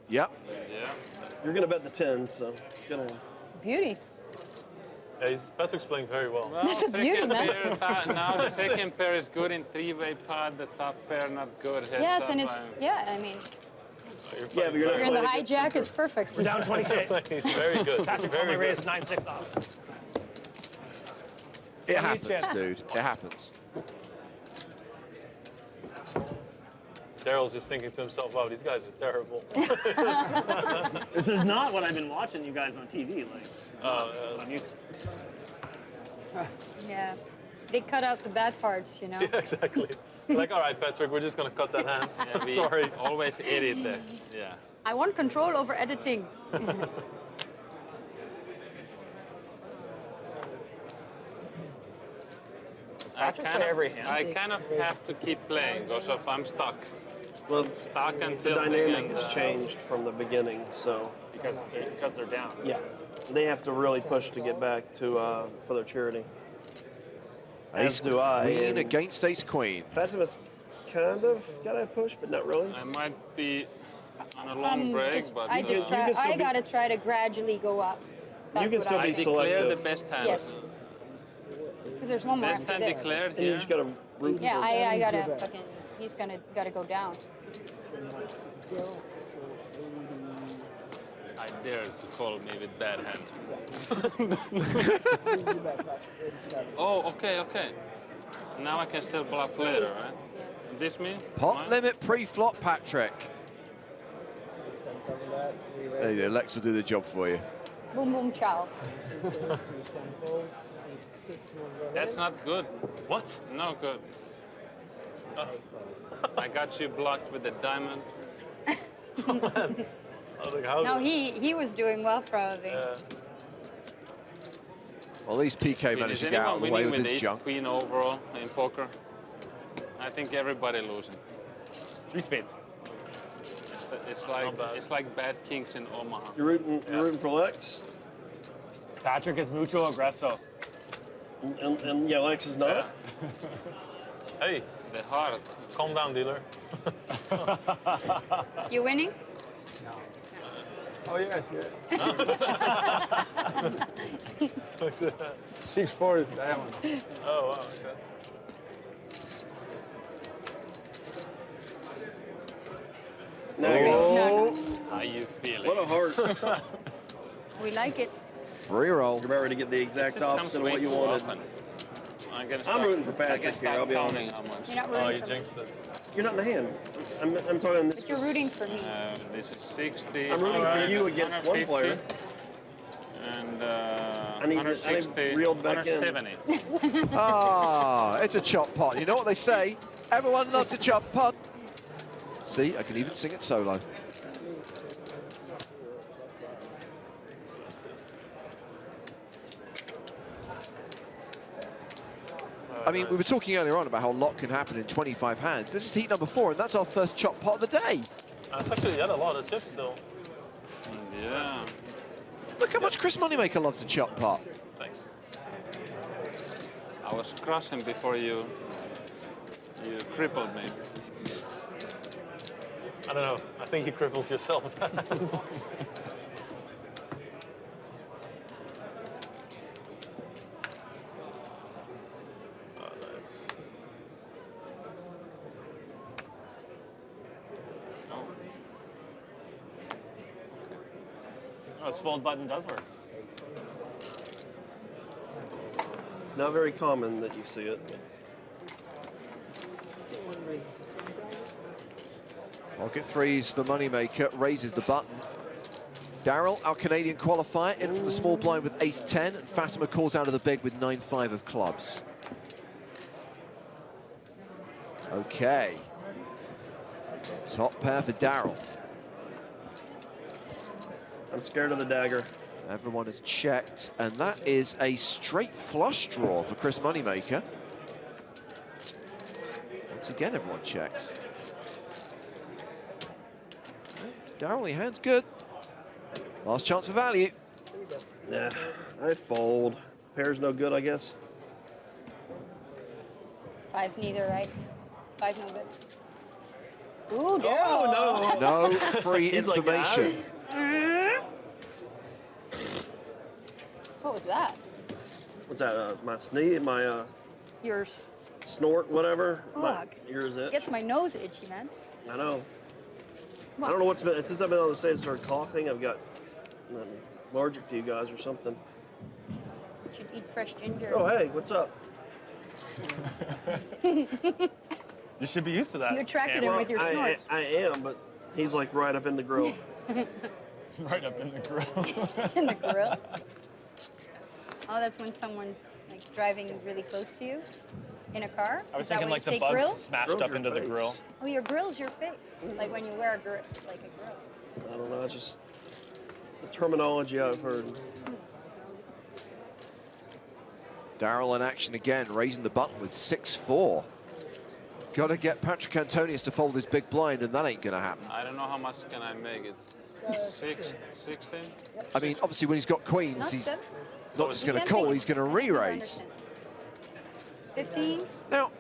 S7: Yep.
S9: Yeah.
S8: You're gonna bet the 10, so get on.
S5: Beauty.
S4: Yeah, Patrick's playing very well.
S9: Well,
S5: That's a beauty, man.
S9: Now the second pair is good in 3-way pot. The top pair not good. Heads
S5: Yes,
S9: up,
S5: and it's, yeah, I mean,
S8: Yeah, but you're
S5: you're in the hijack, it's perfect.
S1: We're down 20K.
S4: He's very good.
S1: Patrick
S4: Very
S1: only
S4: good.
S1: raised 9-6 off.
S7: It happens, dude. It happens.
S4: Daryl's just thinking to himself, wow, these guys are terrible.
S1: This is not what I've been watching you guys on TV. Like, I'm used to.
S5: Yeah. They cut out the bad parts, you know?
S4: Yeah, exactly. Like, all right, Patrick, we're just going to cut that hand.
S9: Yeah, we
S4: Sorry.
S9: always edit it. Yeah.
S5: I want control over editing.
S9: I kind of have to keep playing because if I'm stuck.
S8: Well,
S9: stuck
S8: the
S9: until
S8: dynamic has changed from the beginning, so.
S1: Because they're down.
S8: Yeah, they have to really push to get back to for their charity. As do I.
S7: Queen
S8: and
S7: against ace queen.
S8: Fatima's kind of got a push, but not really.
S9: I might be on a long break, but
S5: I just try. I gotta try to gradually go up. That's
S8: You can
S5: what
S8: still
S5: I
S8: be
S5: do.
S8: selective.
S9: the best hand.
S5: Yes. Because there's one more
S9: Best
S5: after
S9: hand
S5: this.
S9: declared
S8: And you
S9: here.
S8: just gotta root
S5: Yeah,
S8: for
S5: I gotta fucking. He's gotta go down.
S9: I dare to call me with bad hand. Oh, okay. Now I can still bluff later, right?
S5: Yes.
S9: This means?
S7: Pot limit pre-flop, Patrick. There you go, Lex will do the job for you.
S5: Boom, boom, ciao.
S9: That's not good.
S4: What?
S9: No good. I got you blocked with the diamond.
S4: I was like, how
S5: No, he was doing well, probably.
S7: Well, at least PK managed to get out of the way with his
S9: ace
S7: junk.
S9: queen overall in poker? I think everybody losing.
S1: 3 spades.
S9: It's like bad kings in Omaha.
S8: You're rooting for Lex?
S1: Patrick is mucho aggresso.
S8: And yeah, Lex is not?
S4: Hey,
S9: the heart.
S4: Calm down, dealer.
S5: You winning?
S11: Oh, yes, yeah. 6-4 diamond.
S4: Oh, wow, okay.
S8: No.
S9: How you feeling?
S8: What a heart.
S5: We like it.
S7: Free roll.
S8: You're about ready to get the exact opposite of what you wanted. I'm rooting for Patrick here, I'll be honest.
S5: You're not
S4: Oh,
S5: rooting
S4: you
S5: for me.
S4: jinxed it.
S8: You're not in the hand. I'm talking this.
S5: But you're rooting for me.
S9: This is 60.
S8: I'm rooting for you against one player.
S9: And
S8: I need
S9: 160,
S8: reeled back in.
S9: 170.
S7: Ah, it's a chop pot. You know what they say? Everyone loves a chop pot. See, I can even sing it solo. I mean, we were talking earlier on about how a lot can happen in 25 hands. This is heat number 4, and that's our first chop pot of the day.
S4: It's actually had a lot of chips still.
S9: Yeah.
S7: Look how much Chris Moneymaker loves a chop pot.
S4: Thanks.
S9: I was crushing before you crippled me.
S4: I don't know. I think you crippled yourself.
S1: This fold button does work.
S8: It's not very common that you see it.
S7: Pocket threes for Moneymaker, raises the button. Daryl, our Canadian qualifier, in from the small blind with ace-10, and Fatima calls out of the big with 9-5 of clubs. Okay. Top pair for Daryl.
S8: I'm scared of the dagger.
S7: Everyone has checked, and that is a straight flush draw for Chris Moneymaker. Once again, everyone checks. Daryl, your hand's good. Last chance for value.
S8: Nah, I fold. Pair's no good, I guess.
S5: 5's neither, right? 5 no good. Ooh, Daryl.
S8: Oh, no.
S7: No free
S8: He's like,
S7: information.
S5: What was that?
S8: What's that? My sneeze, my
S5: Yours.
S8: snort, whatever.
S5: Fuck.
S8: Yours it.
S5: Gets my nose itchy, man.
S8: I know. I don't know what's been, since I've been on the stage and started coughing, I've got I'm allergic to you guys or something.
S5: You should eat fresh ginger.
S8: Oh, hey, what's up?
S1: You should be used to that.
S5: You attracted him with your snort.
S8: I am, but he's like right up in the grill.
S1: Right up in the grill.
S5: In the grill. Oh, that's when someone's like driving really close to you in a car?
S1: I was
S5: Is that
S1: thinking
S5: when
S1: like
S5: you
S1: the
S5: say
S1: bugs
S5: grill?
S1: smashed
S8: Grill's
S1: up
S8: your
S1: into the
S8: face.
S1: grill.
S5: Oh, your grill's your face. Like when you wear a grill, like a grill.
S8: I don't know, it's just the terminology I've heard.
S7: Daryl in action again, raising the button with 6-4. Got to get Patrik Antonius to fold his big blind, and that ain't going to happen.
S9: I don't know how much can I make it. 16?
S7: I mean, obviously, when he's got queens, he's not just going to call, he's going to re-raise.
S5: 15?
S7: Now,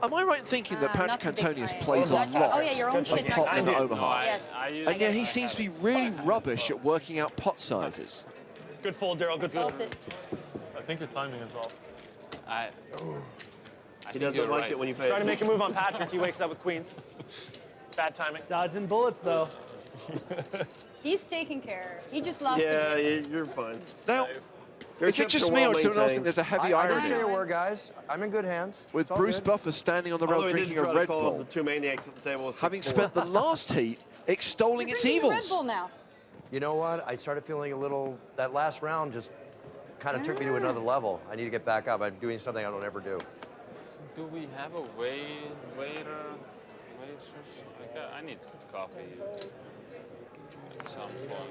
S7: am I right in thinking that
S5: not
S7: Patrik
S5: too big
S7: Antonius
S5: client.
S7: plays a
S5: Oh,
S7: lot?
S5: yeah, your own
S7: like
S5: shit.
S7: pot and
S5: Yes.
S7: Omaha?
S5: Yes.
S7: And yet he seems to be really rubbish at working out pot sizes.
S1: Good fold, Daryl. Good fold.
S5: Felt it.
S4: I think your timing is off.
S8: He doesn't like it when you pay.
S1: Trying to make a move on Patrik. He wakes up with queens. Bad timing. Dodging bullets, though.
S5: He's taking care. He just lost
S8: Yeah,
S5: again.
S8: you're fine.
S7: Now,
S8: Your
S7: is it
S8: chips
S7: just
S8: are
S7: me,
S8: well
S7: or does someone else think
S8: maintained.
S7: there's a heavy
S3: I
S7: irony
S3: didn't say a word, guys. I'm in good hands.
S7: with
S3: It's all
S7: Bruce
S3: good.
S7: Buffer standing on the rail
S8: Although we did
S7: drinking
S8: try
S7: a
S8: to
S7: Red
S8: call
S7: Bull,
S8: the two maniacs at the table.
S7: having spent the last heat extolling its
S5: Drinking Red
S7: evils?
S5: Bull now.
S3: You know what? I started feeling a little, that last round just kind of took me to another level. I need to get back up. I'm doing something I don't ever do.
S9: Do we have a waiter? I need coffee at some point.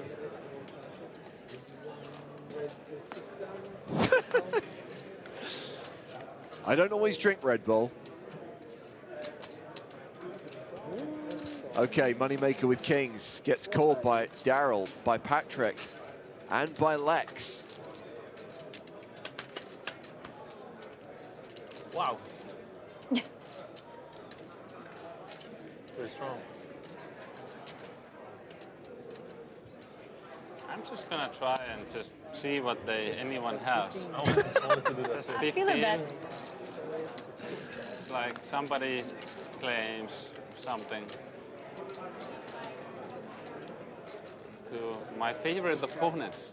S7: I don't always drink Red Bull. Okay, Moneymaker with kings. Gets called by Daryl, by Patrik, and by Lex.
S4: Wow. Pretty strong.
S9: I'm just gonna try and just see what anyone has.
S4: I wanted to do that
S9: Just
S4: too.
S5: I feel it
S9: 15.
S5: bad.
S9: It's like somebody claims something to my favorite opponents.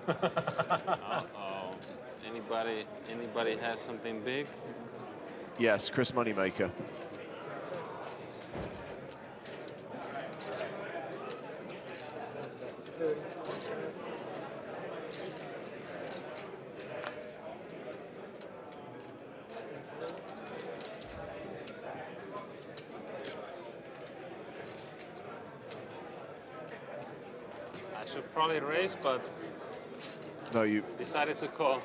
S9: Uh-oh. Anybody has something big?
S7: Yes, Chris Moneymaker.
S9: probably raise, but
S7: No, you
S9: decided to call.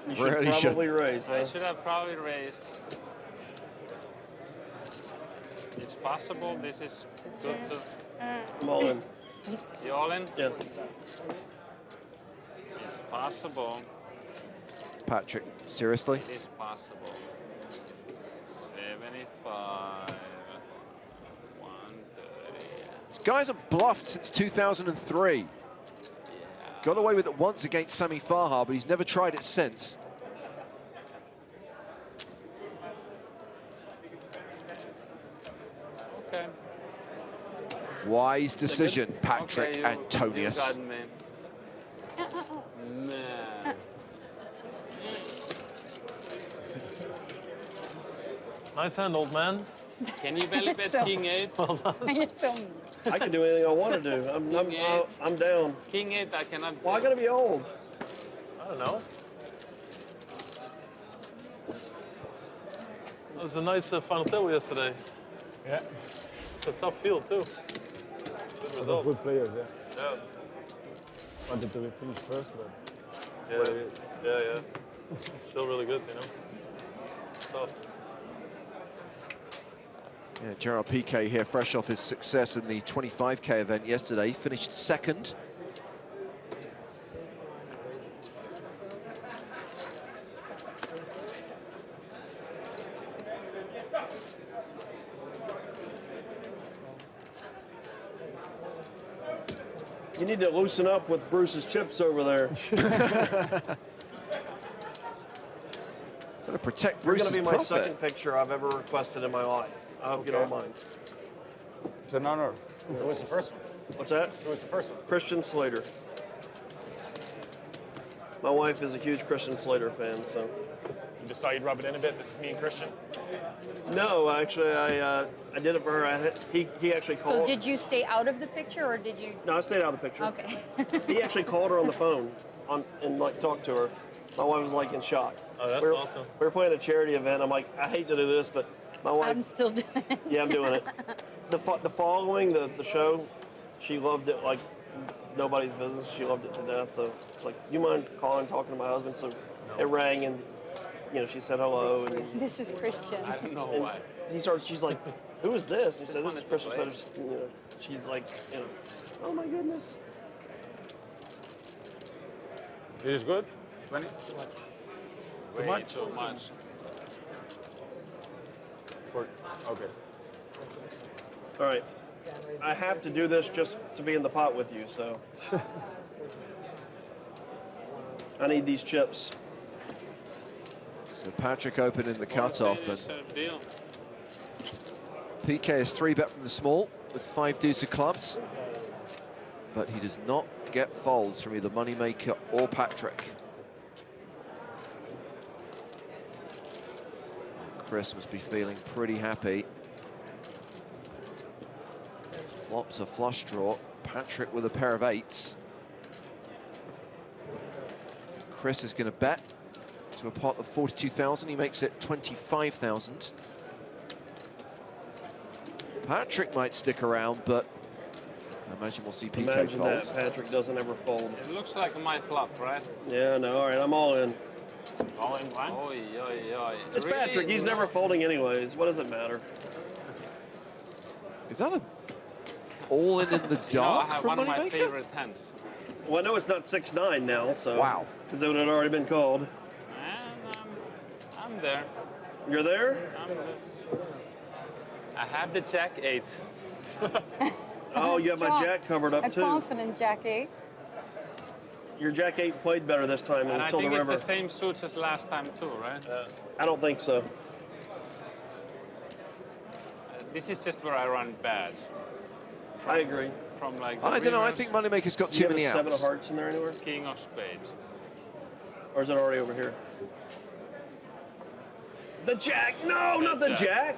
S8: You should
S7: Really
S8: probably raise, huh?
S9: I should have probably raised. It's possible. This is good to.
S8: I'm all in.
S9: You all in?
S8: Yeah.
S9: It's possible.
S7: Patrick, seriously?
S9: It is possible. 75. 130.
S7: This guy's a bluffed since 2003. Got away with it once against Sami Farha, but he's never tried it since.
S9: Okay.
S7: Wise decision, Patrik
S9: Okay,
S7: Antonius.
S9: You got me. Man.
S4: Nice hand, old man.
S9: Can you belly bet
S5: So-
S9: King 8?
S5: You're so mean.
S8: I can do anything I want to do. I'm down.
S9: King 8, I cannot.
S8: Well, I gotta be old.
S4: I don't know. That was a nice final table yesterday.
S12: Yeah.
S4: It's a tough field, too. Good result.
S12: Good players, yeah.
S4: Yeah.
S12: Wanted to finish first, but
S4: Yeah. Still really good, you know. Tough.
S7: Yeah, Gerald Piqué here, fresh off his success in the 25K event yesterday, finished second.
S8: You need to loosen up with Bruce's chips over there.
S7: Gotta protect
S8: You're
S7: Bruce's
S8: gonna be my
S7: profit.
S8: second picture I've ever requested in my life. I hope you don't mind.
S12: it's an honor. Who was the first one?
S8: What's that?
S12: Who was the first one?
S8: Christian Slater. My wife is a huge Christian Slater fan, so.
S1: You just thought you'd rub it in a bit. This is me and Christian.
S8: No, actually, I did it for her. He actually called.
S5: So did you stay out of the picture or did you?
S8: No, I stayed out of the picture.
S5: Okay.
S8: He actually called her on the phone and like talked to her. My wife was like in shock.
S4: Oh, that's
S8: we were,
S4: awesome.
S8: We were playing a charity event. I'm like, I hate to do this, but my wife.
S5: I'm still doing it.
S8: Yeah, I'm doing it. The following, the show, she loved it like nobody's business. She loved it to death. So it's like, you mind calling, talking to my husband? So it rang and, you know, she said hello. And
S5: This is Christian.
S9: I don't know
S8: and
S9: why.
S8: she's like, who is this? And he said, this is Christian Slater. You know, she's like, you know, oh my goodness.
S12: It is good? 20?
S9: Way too much.
S12: Okay.
S8: All right. I have to do this just to be in the pot with you, so. I need these chips.
S7: So Patrick opening the cutoff, and
S9: Deal.
S7: PK is 3-bet from the small with 5 deuce of clubs, but he does not get folds from either Moneymaker or Patrick. Chris must be feeling pretty happy. Flops a flush draw. Patrick with a pair of 8s. Chris is going to bet to a pot of 42,000. He makes it 25,000. Patrick might stick around, but I imagine we'll see PK
S8: Imagine
S7: fold.
S8: that. Patrick doesn't ever fold.
S9: It looks like my flop, right?
S8: Yeah, no, all right, I'm all in.
S9: All in one? Oi, oi, oi.
S8: It's Patrick. He's never folding anyways. What does it matter?
S7: Is that a all in the
S9: No, I
S7: dark
S9: have
S7: from
S9: one of my
S7: Moneymaker?
S9: favorite hands.
S8: Well, I know it's not 6-9 now, so.
S7: Wow.
S8: Because it had already been called.
S9: And I'm there.
S8: You're there?
S9: I'm there. I have the Jack 8.
S8: Oh, you have my
S5: Strong.
S8: Jack covered up
S5: A
S8: too.
S5: confident Jack 8.
S8: Your Jack 8 played better this time
S9: And I
S8: until
S9: think
S8: the
S9: it's
S8: river.
S9: the same suits as last time too, right?
S8: I don't think so.
S9: This is just where I run bad.
S8: I agree.
S9: From like
S7: I don't know. I
S9: rivers,
S7: think Moneymaker's got
S8: Do you
S7: too
S8: have
S7: many
S8: a 7 of
S7: outs.
S8: hearts in there anywhere?
S9: King of Spades.
S8: Or is it already over here? The Jack! No, not the Jack!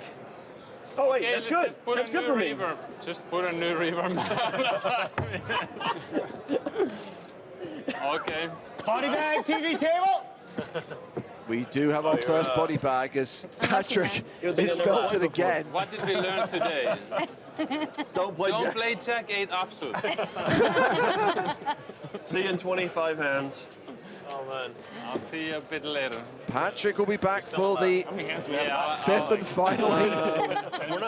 S8: Oh, wait,
S9: Okay,
S8: that's
S9: let's
S8: good.
S9: just put
S8: That's
S9: a
S8: good
S9: new
S8: for me.
S9: reverb. Just put a new reverb. Okay.
S12: Body bag, TV table?
S7: We do have our first body bag as Patrik is felt it again.
S9: What did we learn today?
S8: Don't
S9: play Jack 8 offsuit.
S8: See you in 25 hands.
S9: Oh man, I'll see you a bit later.
S7: Patrik will be back for the fifth and final heat.
S8: We're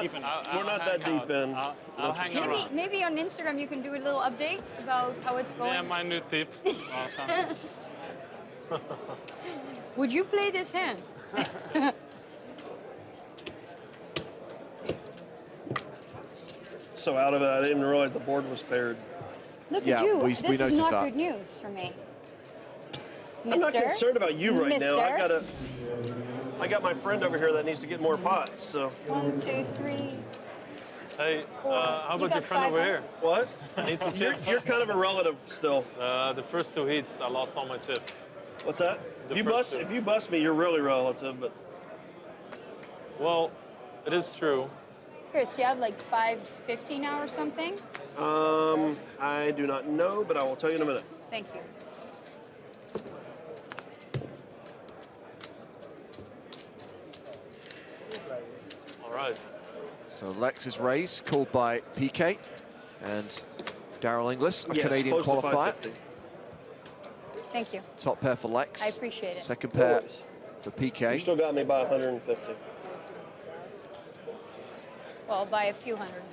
S8: not that deep in.
S9: I'll hang around.
S5: Maybe on Instagram you can do a little update about how it's going.
S9: Yeah, my new tip.
S5: Would you play this hand?
S8: So out of it, I didn't even realize the board was paired.
S5: Look at you.
S7: we
S5: This
S7: noticed
S5: is not
S7: that.
S5: good news for me.
S8: I'm not concerned about you right now.
S5: Mister?
S8: I got my friend over here that needs to get more pots. So
S5: 1, 2, 3.
S4: Hey, how
S5: You
S4: about
S5: got
S4: your friend over
S5: 500?
S4: here?
S8: What?
S4: I need some chips.
S8: You're kind of a relative still.
S4: The first 2 heats, I lost all my chips.
S8: What's that?
S4: The
S8: You
S4: first
S8: bust.
S4: 2.
S8: If you bust me, you're really relative. But
S4: Well, it is true.
S5: Chris, you have like 550 now or something?
S8: I do not know, but I will tell you in a minute.
S5: Thank you.
S4: All right.
S7: So Lex's raise called by PK and Daryl Inglis, a
S8: Yes,
S7: Canadian
S8: close to
S7: qualifier.
S8: 550.
S5: Thank you.
S7: Top pair for Lex.
S5: I appreciate it.
S7: Second pair for PK.
S8: You still got me by 150.
S5: Well, by a few hundred.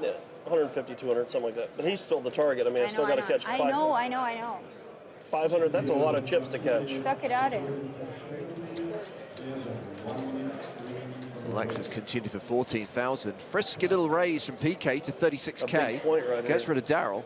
S8: Yeah, 150, 200, something like that. But he's still the target. I mean, I still got to catch 500.
S5: I know.
S8: 500, that's a lot of chips to catch.
S5: Suck it out of
S7: So Lex has continued for 14,000. Frisky little raise from PK to 36K.
S8: A big point right
S7: Gets
S8: here.
S7: rid of Daryl.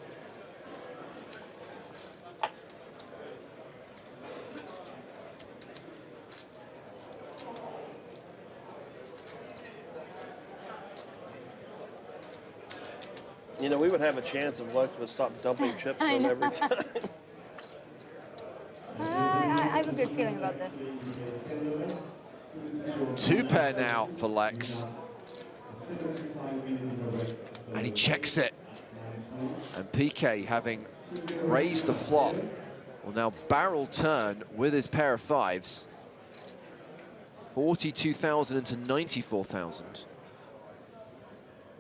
S8: You know, we would have a chance if Lex would stop dumping chips
S5: I
S8: on
S5: know.
S8: every time.
S5: I have a good feeling about this.
S7: 2 pair now for Lex. And he checks it. And PK, having raised the flop, will now barrel turn with his pair of 5s. 42,000 into 94,000.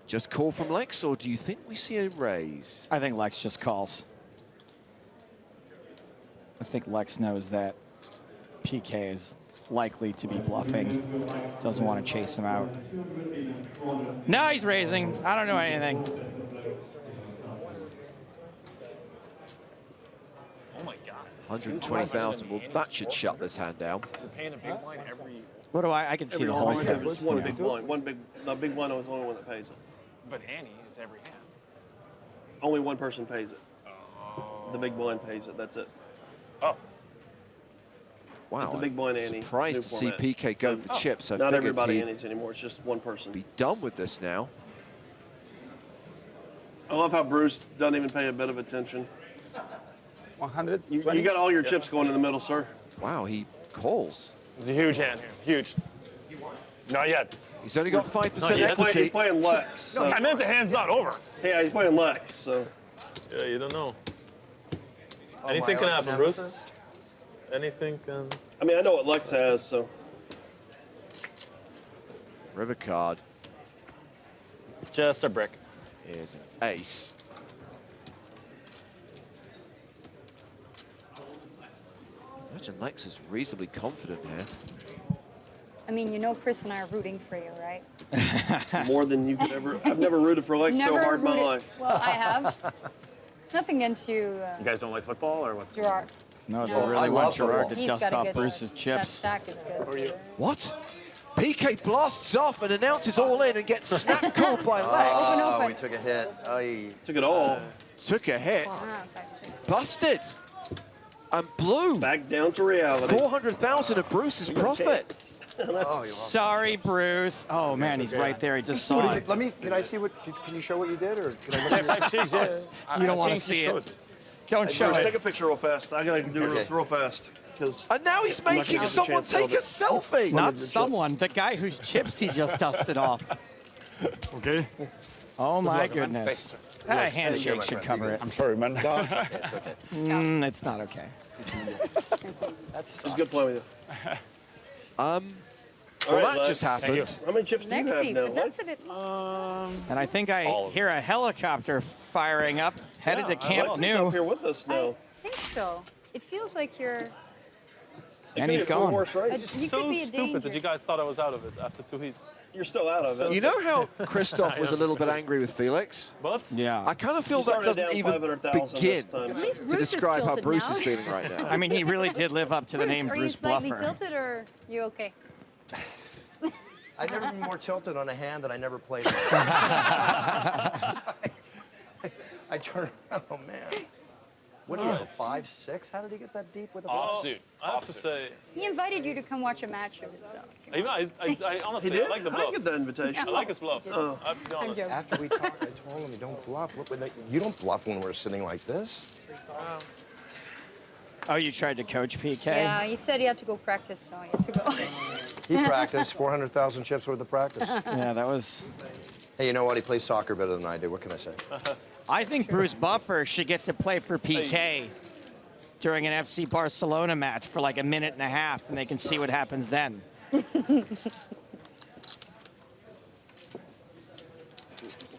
S7: Just call from Lex, or do you think we see a raise?
S2: I think Lex just calls. I think Lex knows that PK is likely to be bluffing. Doesn't want to chase him out. No, he's raising. I don't know anything.
S1: Oh my God.
S7: 120,000. Well, that should shut this hand down.
S1: We're paying a big blind every.
S2: What do I can see the whole card.
S8: It's one big blind. The big blind is the only one that pays it.
S1: But Annie is every hand.
S8: Only one person pays it. The big blind pays it. That's it.
S1: Oh.
S7: Wow.
S8: It's a big blind Annie.
S7: Surprised
S8: new
S7: to see
S8: format.
S7: PK go for chips. I
S8: Not
S7: figured
S8: everybody
S7: he'd
S8: Annies anymore. It's just one person.
S7: be done with this now.
S8: I love how Bruce doesn't even pay a bit of attention.
S12: 100.
S8: You got all your chips going in the middle, sir.
S7: Wow, he calls.
S1: It's a huge hand here. Huge. Not yet.
S7: He's only got 5%
S8: He's
S7: equity.
S8: playing Lex. So.
S1: I meant the hand's not over.
S8: Yeah, he's playing Lex. So.
S4: Yeah, you don't know.
S3: Oh,
S4: Anything can
S3: my
S4: happen,
S3: nemesis?
S4: Bruce. Anything can.
S8: I mean, I know what Lex has, so.
S7: River card.
S1: Just a brick.
S7: Here's an ace. Imagine Lex is reasonably confident here.
S5: I mean, you know Chris and I are rooting for you, right?
S8: More than you could ever. I've never rooted for Lex so hard in my life.
S5: Well, I have. Nothing against you,
S1: You guys don't like football or what's
S5: Gerard.
S2: No, they
S5: No.
S2: really
S3: I
S2: want
S3: love
S2: Gerard
S3: football.
S2: to
S5: He's
S2: dust
S5: got a
S2: off
S5: good
S2: Bruce's
S5: That
S2: chips.
S5: stack is good.
S1: Who are you?
S7: What? PK blasts off and announces all in and gets snap called by Lex.
S3: Oh,
S5: open.
S3: we took a hit. Aye.
S8: Took it all.
S7: Took a hit.
S5: Ah, that's it.
S7: Busted. And blew
S8: Back down to reality.
S7: 400,000 of Bruce's profit.
S3: Oh,
S2: Sorry, Bruce. Oh man, he's right there. He just saw it.
S3: Let me. Can I see what? Can you show what you did, or can I look
S1: Yeah, 5-6, yeah.
S2: You don't want to see it. Don't show
S8: Bruce,
S2: it.
S8: take a picture real fast. I gotta do
S3: Okay.
S8: it real fast.
S7: And now he's
S8: I'm not gonna
S7: making
S8: get the
S7: someone
S8: chance to
S7: take a selfie.
S2: Not someone, the guy whose chips he just dusted off.
S1: Okay.
S2: Oh my
S1: luck, man.
S2: goodness.
S1: Thanks,
S2: A handshake
S3: my
S2: should
S3: friend.
S2: cover it.
S1: I'm sorry, man.
S3: It's okay.
S2: It's not okay.
S8: It's good playing with you.
S7: Well,
S8: right,
S7: that
S8: Lex.
S7: just happened.
S8: How many chips do you have
S5: Lexi,
S8: now?
S5: but that's a bit.
S2: And I think I hear a helicopter firing up, headed to Camp
S8: Lex is
S2: Nou.
S8: up here with us now.
S5: I think so. It feels like you're.
S2: And he's gone.
S5: You
S4: So
S5: could be a
S4: stupid
S5: danger.
S4: that you guys thought I was out of it after 2 heats.
S8: You're still out of it.
S7: You know how Christoph was a little bit angry with Felix?
S4: But
S2: Yeah.
S7: I kind of feel
S8: You
S7: that
S8: started
S7: doesn't
S8: down
S7: even
S8: 500,000
S7: begin
S8: this time.
S5: At least
S7: to
S5: Bruce is
S7: describe how
S5: tilted
S7: Bruce
S5: now.
S7: is feeling right now.
S2: I mean, he really did live up to the
S5: Bruce,
S2: name
S5: are you
S2: Bruce
S5: slightly
S2: Bluffer.
S5: tilted or you okay?
S3: I've never been more tilted on a hand that I never played. I turn around, oh man. What do you have, 5'6"? How did he get that deep with a ball?
S4: Offsuit. I have to say,
S5: He invited you to come watch a match of his stuff.
S4: I honestly,
S8: He did?
S4: I like the
S8: I didn't
S4: bluff.
S8: get that invitation.
S4: I like his bluff.
S8: Oh.
S4: I have to be honest.
S5: joking.
S3: After we talked, I told him you don't bluff. You don't bluff when we're sitting like this.
S2: Oh, you tried to coach PK?
S5: Yeah, he said he had to go practice, so he had to go.
S3: He practiced 400,000 chips worth of practice.
S2: Yeah, that was.
S3: Hey, you know what? He plays soccer better than I do. What can I say?
S2: I think Bruce Buffer should get to play for PK during an FC Barcelona match for like a minute and a half, and they can see what happens then.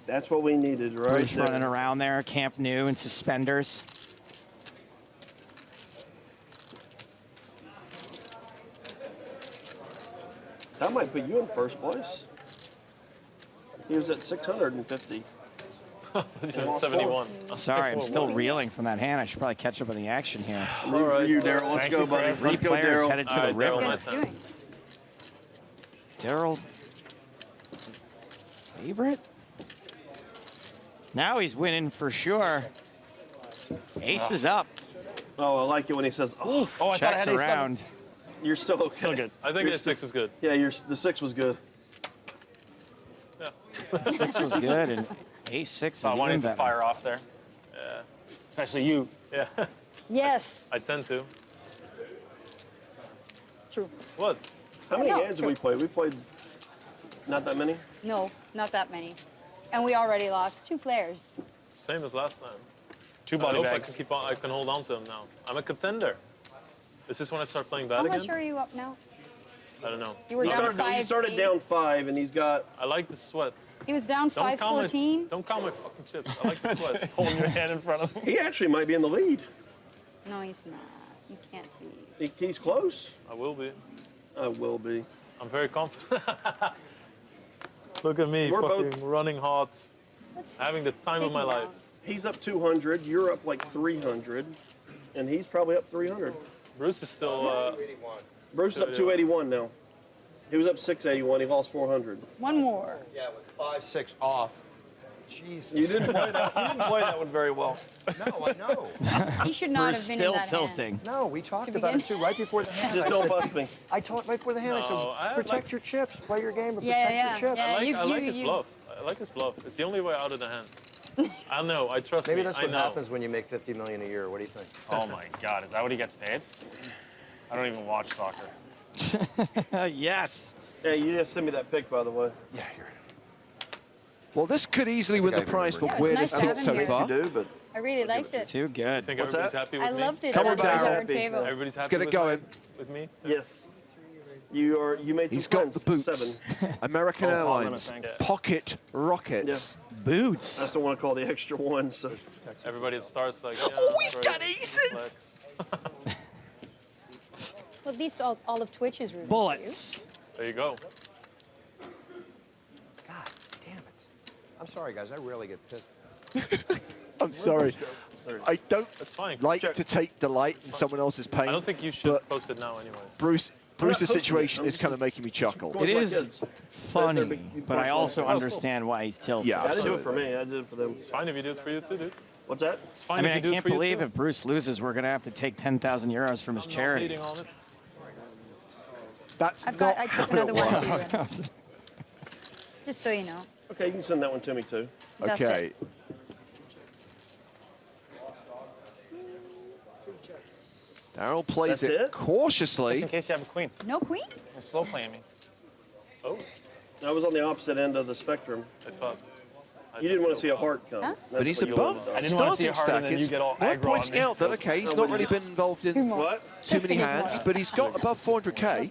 S8: That's what we needed, right?
S2: Bruce running around there, Camp Nou in suspenders.
S8: That might put you in first place. He was at 650.
S4: He's at 71.
S2: Sorry, I'm still reeling from that hand. I should probably catch up on the action here.
S8: All right, you, Daryl. Let's go, buddy.
S2: Three
S8: Let's go,
S2: players
S8: Daryl.
S2: headed to
S4: All
S2: the
S4: right,
S2: river.
S4: Daryl, my turn.
S2: Daryl, favorite? Now he's winning for sure. Ace is up.
S8: Oh, I like it when he says, "Oh,
S2: I checks around.
S8: You're still okay.
S4: Still good. I think
S8: You're
S4: A6 is good.
S8: Yeah, the 6 was good.
S4: Yeah.
S2: 6 was good, and A6 is
S1: I
S2: even
S1: wanted to
S2: better.
S1: fire off there.
S4: Yeah.
S1: Especially you.
S4: Yeah.
S5: Yes.
S4: I tend to.
S5: True.
S4: What?
S8: How many
S5: No,
S8: hands did we play? We played not that many.
S5: No, not that many. And we already lost 2 players.
S4: Same as last time.
S1: 2
S4: I
S1: body
S4: hope
S1: bags.
S4: I can keep on. I can hold on to him now. I'm a contender. Is this when I start playing bad
S5: How
S4: again?
S5: much are you up now?
S4: I don't know.
S5: You were down 5.
S8: He started down 5, and he's got.
S4: I like the sweat.
S5: He was down 5-14.
S4: Don't count my fucking chips. I like the sweat.
S1: Holding your hand in front of him.
S8: He actually might be in the lead.
S5: No, he's not. He can't be.
S8: He's close.
S4: I will be.
S8: I will be.
S4: I'm very confident. Look at me,
S8: We're
S4: fucking
S8: both-
S4: running hot,
S5: Let's
S4: having the time of my life.
S8: He's up 200. You're up like 300, and he's probably up 300.
S4: Bruce is still.
S8: Bruce is up 281 now. He was up 681. He lost 400.
S5: One more.
S3: Yeah, with 5-6 off. Jesus.
S8: You didn't play that. You didn't play that one very well.
S3: No, I know.
S5: He should not
S2: Bruce
S5: have been
S2: still
S5: in that
S2: tilting.
S5: hand.
S3: No, we talked
S5: To
S3: about
S5: begin.
S3: it too right before the hand.
S8: Just don't bust me.
S3: I told right before the hand.
S4: No,
S3: I
S4: I
S3: said, protect
S4: like-
S3: your chips. Play your game, but
S5: Yeah,
S3: protect
S5: yeah,
S3: your chips.
S5: yeah.
S4: I like
S5: you-
S4: his
S5: you-
S4: bluff. I like his bluff. It's the only way out of the hand. I know. I trust
S3: Maybe
S4: me.
S3: that's
S4: I
S3: what
S4: know.
S3: happens when you make $50 million a year. What do you think?
S1: Oh my God, is that what he gets paid? I don't even watch soccer.
S2: Yes.
S8: Yeah, you just send me that pic, by the way.
S3: Yeah, here.
S7: Well, this could easily win the prize for
S5: Yeah, it's
S7: weirdest
S5: nice to
S7: hit
S5: have him
S7: so
S5: here.
S7: far.
S8: You do, but
S5: I really liked it.
S2: Too good.
S4: I think
S8: What's
S4: everybody's
S8: that?
S4: happy with
S5: I
S4: me.
S5: loved it.
S7: Come
S5: I
S7: on,
S5: loved the
S7: Daryl.
S5: different table.
S4: Everybody's happy
S7: get it
S4: with
S7: going.
S4: with me.
S8: yes. You made some
S7: He's got
S8: friends.
S7: the boots.
S8: 7.
S7: American
S1: Oh,
S7: Airlines.
S1: thanks.
S7: Pocket rockets.
S2: Boots.
S8: I just don't want to call the extra one. So
S4: Everybody starts like. Yeah,
S7: Oh, he's
S4: great.
S7: got aces!
S4: Flex.
S5: Well, at least all of Twitch is rooting for
S2: Bullets.
S4: There you go.
S3: God damn it. I'm sorry, guys. I rarely get pissed.
S7: I'm sorry. I don't
S4: That's fine.
S7: like to take delight in someone else's pain.
S4: I don't think you should
S7: but
S4: post it now, anyways.
S7: Bruce's
S8: posting
S7: situation
S8: it.
S7: is kind of making me chuckle.
S2: It is
S8: kids.
S2: funny, but I also understand why he's tilted.
S7: Yeah.
S8: I didn't do it for me. I did it for them.
S4: It's fine if you do it for you too, dude.
S8: What's that?
S4: It's fine
S2: I mean,
S4: if
S2: I
S4: you do it
S2: can't
S4: for you
S2: believe
S4: too.
S2: if Bruce loses, we're going to have to take 10,000 euros from his
S4: I'm
S2: charity.
S4: not hating on it.
S7: That's
S5: I
S7: not
S5: took
S7: how it
S5: another one.
S7: works.
S5: Just so you know.
S8: Okay, you can send that one to me too.
S5: That's
S7: Okay.
S5: it.
S7: Daryl plays
S8: That's
S7: it
S8: it?
S7: cautiously.
S1: Just in case you have a queen.
S5: No queen?
S1: You're slow playing me.
S4: Oh,
S8: I was on the opposite end of the spectrum.
S4: I thought.
S8: You didn't want to see a heart come.
S5: Huh?
S7: But he's above starting stack. It's worth pointing out that, okay, he's not really been involved in too many hands, but he's got above 400k.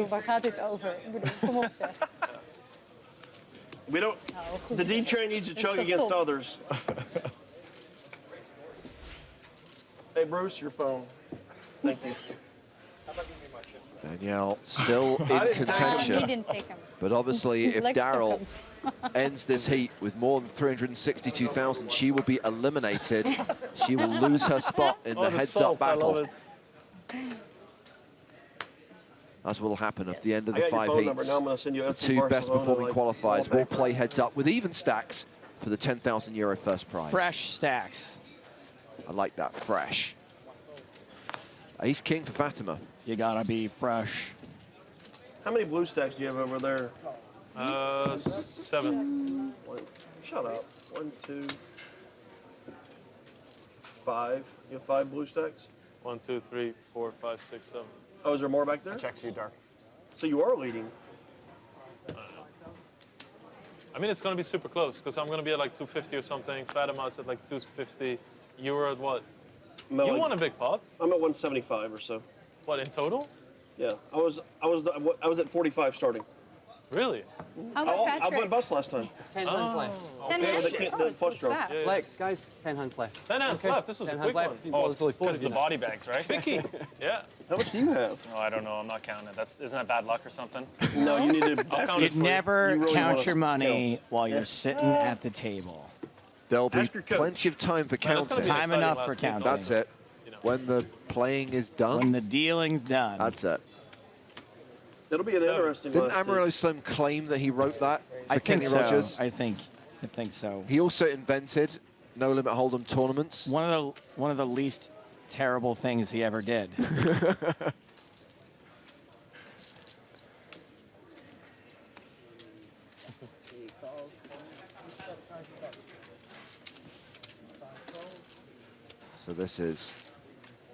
S5: Waar gaat dit over? Ik bedoel, kom op zeg.
S8: We don't. The D train needs to chug against others. Hey Bruce, your phone. Thank you.
S7: Danielle still in contention.
S5: He didn't take him.
S7: But obviously, if
S5: Lex took
S7: Daryl
S5: him.
S7: ends this heat with more than 362,000, she will be eliminated. She will lose her spot in the heads-up battle. As will happen at the end of the 5 heats. The 2 best performing qualifiers will play heads-up with even stacks for the €10,000 first prize.
S2: Fresh stacks.
S7: I like that, fresh. Ace king for Fatima.
S2: You gotta be fresh.
S8: How many blue stacks do you have over there?
S4: 7.
S8: Shut up. 1, 2, 5. You have 5 blue stacks?
S4: 1, 2, 3, 4, 5, 6, 7.
S8: Oh, is there more back there?
S16: Checks you, Dark.
S8: So you are leading.
S4: I mean, it's going to be super close because I'm going to be at like 250 or something. Fatima's at like 250. You were at what? You won a big pot.
S8: I'm at 175 or so.
S4: What, in total?
S8: Yeah, I was at 45 starting.
S4: Really?
S5: How about
S8: I
S5: Patrik?
S8: went bust last time.
S10: 10 hands left.
S5: 10
S8: Okay,
S5: hands?
S8: with the
S5: Oh,
S8: flush draw.
S5: fast.
S10: Lex, guys, 10 hands left.
S4: 10 hands left. This was a
S10: 10
S4: quick
S10: hands
S4: one.
S10: left. Oh, it's only 4
S19: Because
S10: of
S19: the
S10: you
S19: body bags, right?
S4: Picky. Yeah.
S8: How much do you have?
S19: Oh, I don't know. I'm not counting it. Isn't that bad luck or something?
S8: No, you need to.
S19: I'll count
S2: You
S19: it for you.
S2: never
S8: You really
S2: count
S8: wanna
S2: your money
S8: count.
S2: while you're sitting at the table.
S7: There'll be
S8: Ask your coach.
S7: plenty of time for
S4: Man, that's gonna
S7: counting.
S4: be an
S2: Time
S4: exciting
S2: enough
S4: last
S2: for
S4: week,
S2: counting.
S7: That's it. When the playing is done,
S2: When the dealing's done.
S7: that's it.
S8: It'll be an interesting
S7: Didn't
S8: last
S7: Amarillo Slim claim that he wrote that for
S2: I think
S7: Kenny
S2: so.
S7: Rogers?
S2: I think so.
S7: He also invented No Limit Hold'em tournaments.
S2: One of the least terrible things he ever did.
S7: So this is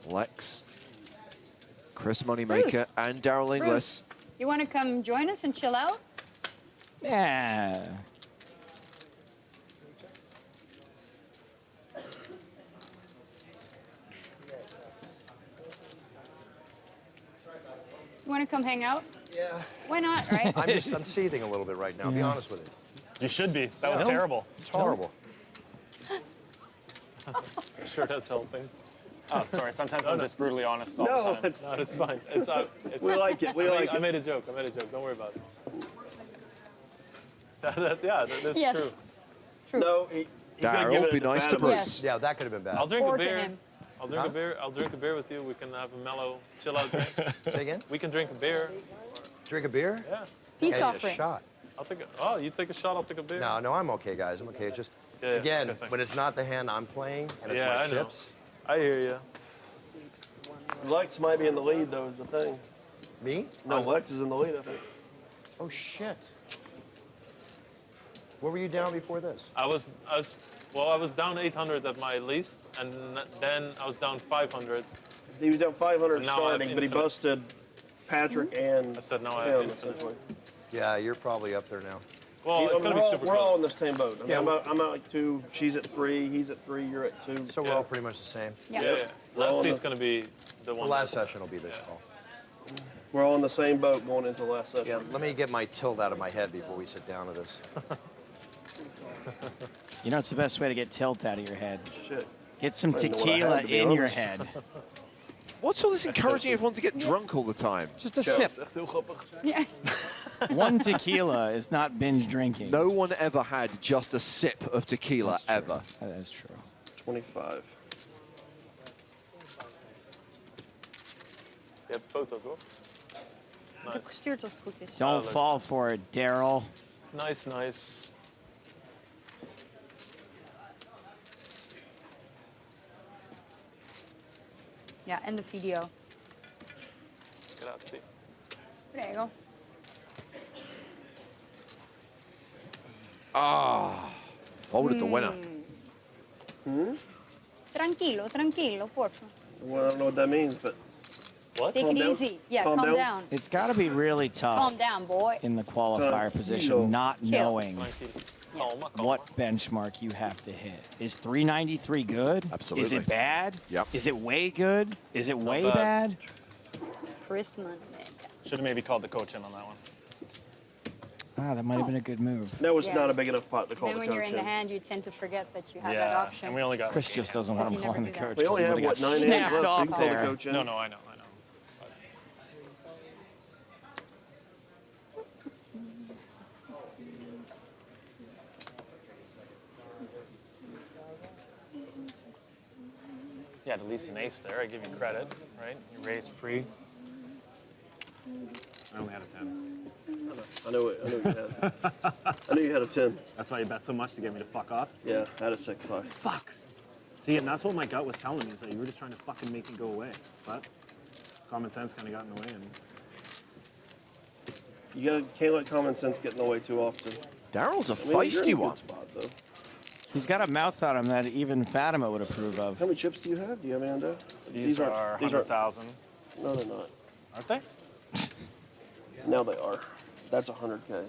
S7: Lex, Chris Moneymaker,
S5: Bruce.
S7: and Daryl Inglis.
S5: You want to come join us and chill out?
S2: Yeah.
S5: You want to come hang out?
S3: Yeah.
S5: Why not, right?
S3: I'm seething a little bit right now, be honest with you.
S19: You should be. That was terrible.
S3: It's horrible.
S4: I'm sure that's helping.
S19: Oh, sorry. Sometimes I'm just brutally honest all the time.
S4: No, it's fine. It's
S8: We like it. We like
S4: I
S8: it.
S4: made a joke. Don't worry about it. That's
S5: Yes.
S4: true.
S8: No, he could've given
S7: Daryl,
S8: it
S7: be nice to
S8: Fatima.
S7: Bruce.
S3: Yeah, that could have been bad.
S4: I'll drink
S5: Or
S4: a
S5: to
S4: beer.
S5: him.
S4: I'll drink a beer. I'll drink a beer with you. We can have a mellow, chill out drink.
S3: Say again?
S4: We can drink a beer.
S3: Drink a beer?
S4: Yeah.
S5: Peace
S3: I need a
S5: offering.
S3: shot.
S4: I'll take a. Oh, you take a shot. I'll take a beer.
S3: No, I'm okay, guys. I'm okay. Just
S4: Yeah,
S3: again,
S4: okay, thanks.
S3: when it's not the hand I'm playing and it's
S4: Yeah,
S3: my
S4: I know.
S3: chips.
S4: I hear you.
S8: Lex might be in the lead though. Is the thing.
S3: Me?
S8: No, Lex is in the lead. I think.
S3: Oh shit. Where were you down before this?
S4: I was down 800 at my least, and then I was down 500.
S8: He was down 500
S4: And now I have
S8: starting, but he
S4: infinite.
S8: busted Patrick and
S4: I said now I
S8: him,
S4: have infinite.
S8: essentially.
S3: Yeah, you're probably up there now.
S4: Well, it's gonna be super
S8: we're all in
S4: close.
S8: the same boat. I mean,
S3: Yeah.
S8: I'm at like 2. She's at 3. He's at 3. You're at 2.
S3: So we're all pretty much the same.
S5: Yeah.
S8: We're all
S4: Last
S8: in
S4: seat's
S8: the-
S4: gonna be the
S3: The
S4: one.
S3: last session will be this call.
S8: We're all in the same boat going into the last session.
S3: Yeah, let me get my tilt out of my head before we sit down to this.
S2: You know, it's the best way to get tilt out of your head.
S8: Shit.
S2: Get some
S8: I didn't know what I
S2: tequila
S8: had, to be
S2: in your
S8: honest.
S2: head.
S7: What's all this encouraging everyone to get drunk all the time?
S2: Just a sip.
S5: Yeah.
S2: One tequila is not binge drinking.
S7: No one ever had just a sip of tequila, ever.
S2: That is true.
S8: 25.
S4: Je hebt foto's hoor.
S5: Ik heb gestuurd als het goed is.
S2: Don't fall for it, Daryl.
S4: Nice.
S5: Ja, en de video.
S4: Grazie.
S5: Prego.
S7: Folded the winner.
S5: Tranquilo, porfa.
S8: Well, I don't know what that means, but
S4: What?
S5: Take
S8: Calm
S5: it
S8: down.
S5: easy. Yeah,
S8: Calm
S5: calm
S8: down.
S5: down.
S2: It's got to be really tough
S5: Calm down, boy.
S2: in the qualifier
S8: Tranquilo.
S2: position, not
S5: Chill.
S2: knowing.
S4: Tranquilo.
S2: what benchmark you have to hit. Is 393 good?
S15: Absolutely.
S2: Is it bad?
S15: Yep.
S2: Is it way good? Is it way
S19: bad.
S2: bad?
S5: Chris Moneymaker.
S19: Should have maybe called the coach in on that one.
S2: Ah, that might have been a good move.
S8: That was
S5: Yeah.
S8: not a big enough pot to call
S5: Then
S8: the
S5: when you're
S8: coach
S5: in the hand, you tend to forget that you have
S19: Yeah,
S5: that option.
S19: and we only got
S2: Chris just doesn't want him
S5: Because you
S2: calling the
S5: never do
S2: coach.
S5: that.
S8: We only
S2: 'cause
S8: have,
S2: he would've
S8: what,
S2: got
S8: 9 hands
S2: snapped
S8: left, so you
S2: off
S8: can call the
S2: there.
S8: coach in.
S19: No, I know. You had at least an ace there. I give you credit, right? You raised pre. I only had a 10.
S8: I know you had. I knew you had a 10.
S19: That's why you bet so much to get me to fuck off?
S8: Yeah, I had a 6 high.
S19: Fuck. See, and that's what my gut was telling me, is that you were just trying to fucking make it go away. But common sense kind of got in the way. And
S8: You can't let common sense get in the way too often.
S7: Daryl's a
S8: I mean, you're in
S7: feisty
S8: a good
S7: one.
S8: spot, though.
S2: He's got a mouth on him that even Fatima would approve of.
S8: How many chips do you have? Do you have any under?
S19: these are 100,000.
S8: No, they're not.
S19: Aren't they?
S8: No, they are. That's 100K.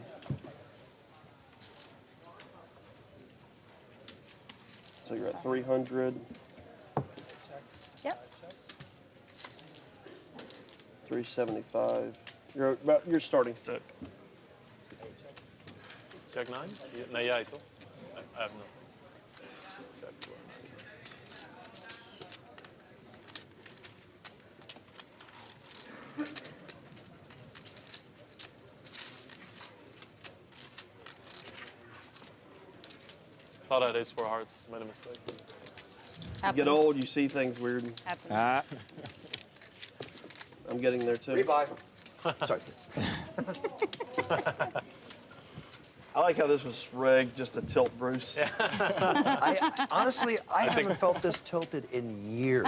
S8: So you're at 300.
S5: Yep.
S8: 375. You're about your starting stick.
S4: Jack 9? No, yeah, I thought. I have no. Jack 4. Thought I had ace 4 hearts. Made a mistake.
S8: You get old, you see things weird.
S5: Happens.
S2: Ah,
S8: I'm getting there too.
S3: Sorry.
S8: I like how this was rigged just to tilt Bruce.
S3: Honestly, I haven't felt this tilted in years.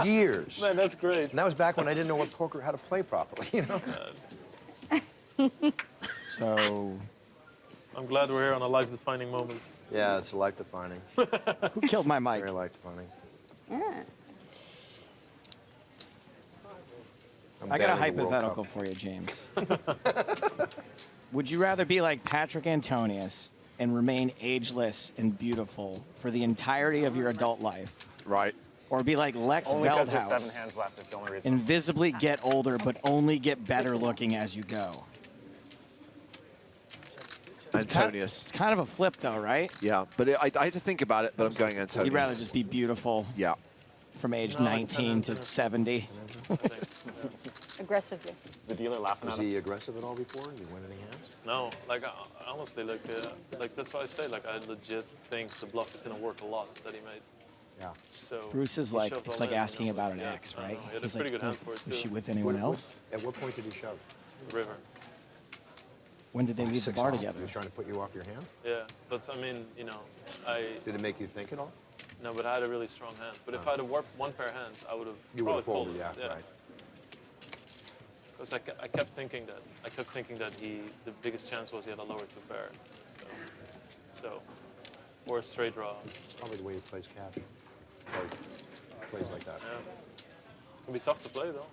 S3: Years.
S4: Man, that's great.
S3: And that was back when I didn't know what poker, how to play properly, you know?
S2: so
S4: I'm glad we're here on a life-defining moment.
S3: Yeah, it's life-defining.
S2: who killed my mic?
S3: Very life-defining.
S5: Yeah.
S2: I got a
S3: betting the World
S2: hypothetical
S3: Cup.
S2: for you, James. Would you rather be like Patrik Antonius and remain ageless and beautiful for the entirety of your adult life?
S15: Right.
S2: Or be like Lex
S19: Only because there's 7
S2: Veldhuis,
S19: hands left. That's the only reason.
S2: and visibly get older but only get better looking as you go?
S15: Antonius.
S2: It's kind of a flip though, right?
S15: Yeah, but I had to think about it, but I'm going Antonius.
S2: You'd rather just be beautiful
S15: Yeah.
S2: from age 19 to 70.
S5: Aggressively.
S19: The dealer laughing
S3: Was
S19: at us.
S3: he aggressive at all before? Did you win any hands?
S4: No, like honestly, like that's why I say, like I legit think the bluff is gonna work a lot that he made.
S3: Yeah.
S4: So
S2: Bruce is
S4: he
S2: like,
S4: shoved
S2: it's
S4: all
S2: like
S4: in,
S2: asking
S4: you know,
S2: about an
S4: yeah,
S2: ex,
S4: I
S2: right?
S4: know. He had a
S2: He's
S4: pretty
S2: like,
S4: good hand for it
S2: was she
S4: too.
S2: with anyone else?
S3: At what point did he shove?
S4: River.
S2: When did they leave the
S3: 6
S2: bar
S3: off.
S2: together?
S3: He was trying to put you off your hand?
S4: Yeah, but I mean, you know,
S3: Did it make you think at all?
S4: no, but I had a really strong hand. But if I had warped 1 pair of hands, I would have
S3: You would
S4: probably
S3: have folded,
S4: folded.
S3: yeah, right.
S4: Because I kept thinking that the biggest chance was he had a lower 2 pair. So or a straight draw.
S3: Probably the way he plays cash. Plays like that.
S4: Yeah. Can be tough to play though.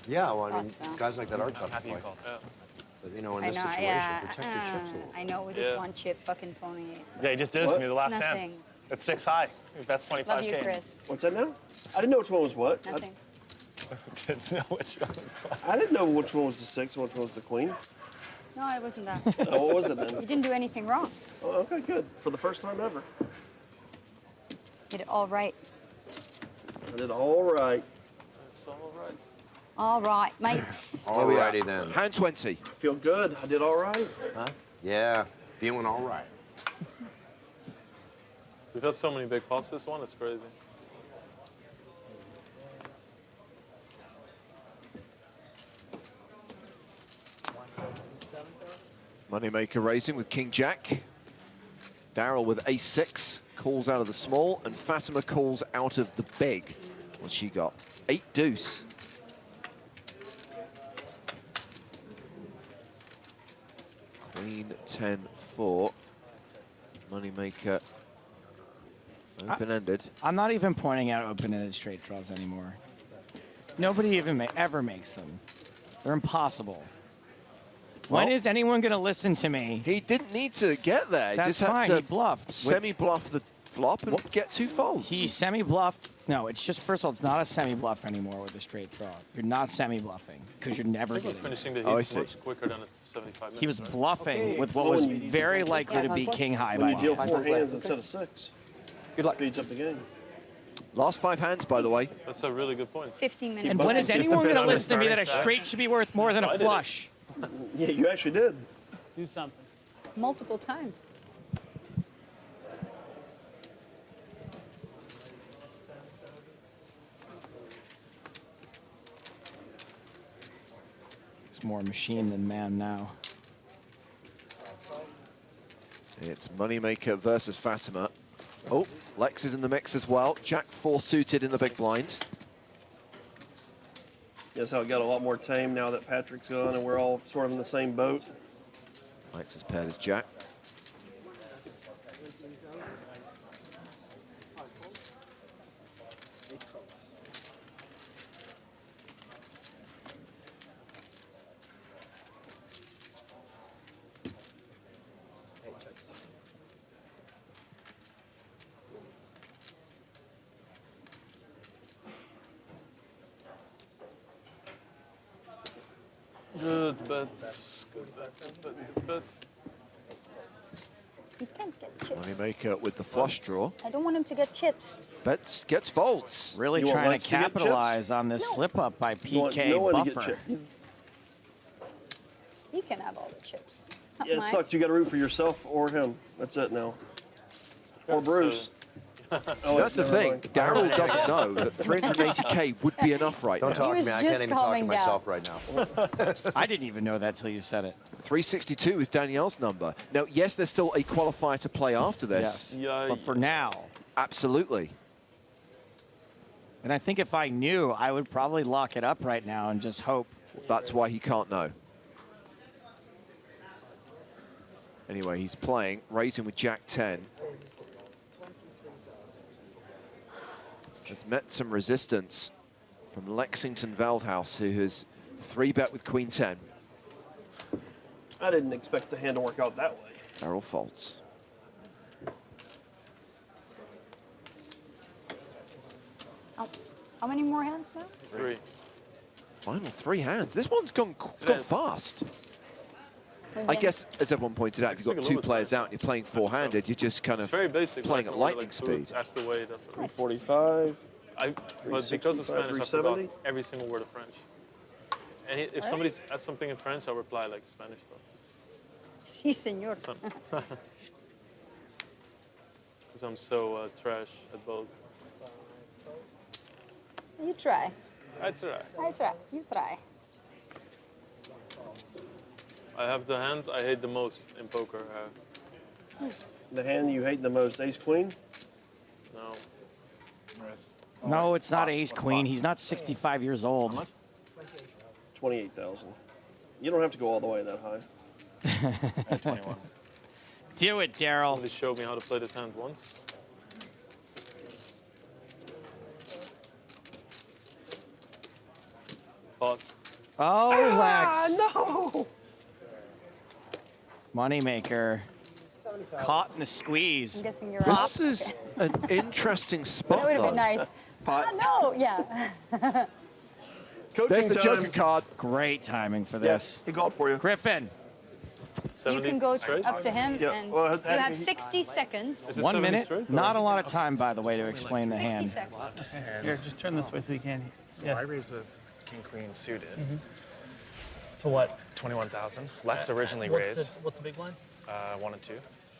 S3: Yeah, well, I mean,
S5: Thought so.
S3: guys like that are tough to
S19: Happy you
S3: play.
S19: called.
S4: Yeah.
S3: But, you know, in
S5: I
S3: this
S5: know,
S3: situation,
S5: yeah.
S3: protect your chips a little.
S5: I know, with this
S4: Yeah.
S5: 1 chip fucking phony. It's
S19: Yeah, he just did it to me the last
S5: nothing.
S19: hand. It's 6 high. That's 25K.
S5: Love you, Chris.
S8: What's that now? I didn't know which one was what.
S5: Nothing.
S19: Didn't know which one was what.
S8: I didn't know which one was the 6 and which one was the queen.
S5: No, I wasn't that.
S8: Oh, what was it then?
S5: You didn't do anything wrong.
S8: Oh, okay, good. For the first time ever.
S5: Did it all right.
S8: I did all right.
S4: It's all right.
S5: All right, mate.
S3: Alrighty then.
S15: Hand 20.
S8: Feel good. I did all right.
S3: Huh? Yeah, feeling all right.
S4: We've had so many big pots this one, it's crazy.
S7: Moneymaker raising with King Jack. Daryl with ace-6, calls out of the small, and Fatima calls out of the big. What's she got? 8 deuce. Queen 10-4. Moneymaker open-ended.
S2: I'm not even pointing out open-ended straight draws anymore. Nobody even ever makes them. They're impossible. When is anyone going to listen to me?
S15: He didn't need to get there. He
S2: That's
S15: just had
S2: fine.
S15: to
S2: He bluffed.
S15: semi-bluff the flop and get 2 folds.
S2: He semi-bluffed. No, it's just, first of all, it's not a semi-bluff anymore with a straight draw. You're not semi-bluffing because you're never getting
S4: finishing the
S2: it.
S4: heats much quicker than it's 75 minutes.
S2: He was bluffing with what was very likely to be king high
S8: When
S2: by
S8: you deal
S2: now.
S8: 4 hands instead of 6. Good luck. Speeds up the game.
S15: Last 5 hands, by the way.
S4: That's a really good point.
S5: 15 minutes.
S2: And when is anyone going to listen to me that a straight should be worth more than a flush?
S8: Yeah, you actually did.
S10: Do something.
S5: Multiple times.
S2: It's more machine than man now.
S15: It's moneymaker versus Fatima. Oh, Lex is in the mix as well. Jack 4 suited in the big blind.
S8: That's how it got a lot more tame now that Patrick's gone and we're all sort of in the same boat.
S15: Lex is paired as Jack.
S4: Good bets. Good bets. Good bets.
S5: He can't get chips.
S15: Moneymaker with the flush draw.
S5: I don't want him to get chips.
S15: Bets, gets folds.
S2: Really
S8: You want
S2: trying
S8: Lex
S2: to
S8: to get
S2: capitalize on this slip up by
S8: You want
S2: PK
S8: no one to get
S2: Buffer.
S8: chipped.
S5: He can have all the chips. Not
S8: Yeah, it
S5: mine.
S8: sucks. You got to root for yourself or him. That's it now. Or Bruce. Oh,
S15: That's the
S8: never
S15: thing.
S8: mind.
S15: Daryl doesn't know that 380k would be enough right
S3: Don't
S15: now.
S3: talk
S5: He
S3: to me.
S5: was
S3: I can't
S5: just
S3: even talk to
S5: calming
S3: myself
S5: down.
S3: right now.
S2: I didn't even know that till you said it.
S15: 362 is Danielle's number. Now, yes, there's still a qualifier to play after this.
S2: Yes. But for now.
S15: Absolutely.
S2: And I think if I knew, I would probably lock it up right now and just hope.
S15: That's why he can't know. Anyway, he's playing, raising with Jack 10. Has met some resistance from Lexington Veldhuis, who has 3-bet with Queen 10.
S8: I didn't expect the hand to work out that way.
S15: Daryl folds.
S5: How many more hands now?
S4: 3.
S15: Final 3 hands. This one's gone fast. I guess, as everyone pointed out, if you've got 2 players out and you're playing 4-handed, you're just kind of
S4: Very basic.
S15: playing
S4: like
S15: at
S4: the way,
S15: lightning
S4: like,
S15: speed.
S4: That's the way. That's what
S8: 345.
S4: But because of
S8: 365,
S4: Spanish, I forgot
S8: 370.
S4: every single word of French. And if somebody asks something in French, I'll reply like Spanish stuff.
S5: Si, senor.
S4: Because I'm so trash at both.
S5: You try.
S4: I try.
S5: I try. You try.
S4: I have the hands I hate the most in poker.
S8: The hand you hate the most, ace queen?
S4: No.
S2: No, it's not ace queen. He's not 65 years old.
S8: 28,000. You don't have to go all the way that high.
S4: 21.
S2: Do it, Daryl.
S4: Somebody showed me how to play this hand once. But
S2: Oh, Lex.
S8: No!
S2: Moneymaker. Caught in the squeeze.
S5: I'm guessing you're
S15: This
S5: up.
S15: is an interesting spot,
S5: That would have
S15: though.
S5: been nice. No, yeah.
S15: There's the Joker card.
S2: Great timing for this.
S8: He called for you.
S2: Griffin.
S5: You can go up to him
S8: Yeah,
S5: and
S8: well,
S5: you have 60 seconds.
S2: 1 minute. Not a lot of time, by the way, to explain the
S5: 60
S2: hand.
S5: seconds.
S10: Here, just turn this way so you can.
S1: So I raised with King Queen suited.
S10: To what?
S1: 21,000. Lex originally
S10: What's
S1: raised
S10: what's the big line?
S1: 1 and 2.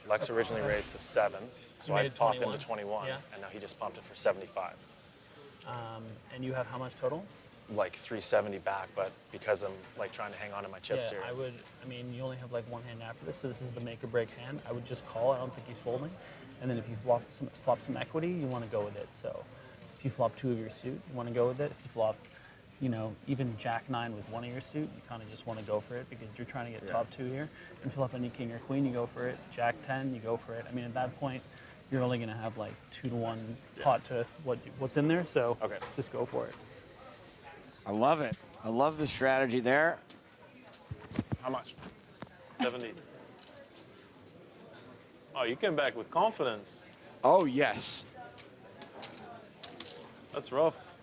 S1: Lex originally raised to 7, so
S10: You
S1: I
S10: made it
S1: popped
S10: 21.
S1: into 21,
S10: Yeah.
S1: and now he just pumped it for 75.
S10: And you have how much total?
S1: Like 370 back, but because I'm like trying to hang on to my chips here.
S10: I mean, you only have like one hand after this, so this is the make or break hand. I would just call. I don't think he's folding. And then if you flop some equity, you want to go with it. So if you flop 2 of your suit, you want to go with it. If you flop, you know, even Jack 9 with 1 of your suit, you kind of just want to go for it because you're trying to get top 2 here. And if you flop any king or queen, you go for it. Jack 10, you go for it. I mean, at that point, you're only going to have like 2-to-1 pot to what's in there. So just go for it.
S2: I love it. I love the strategy there.
S1: How much?
S4: 70. Oh, you came back with confidence.
S15: Oh, yes.
S4: That's rough.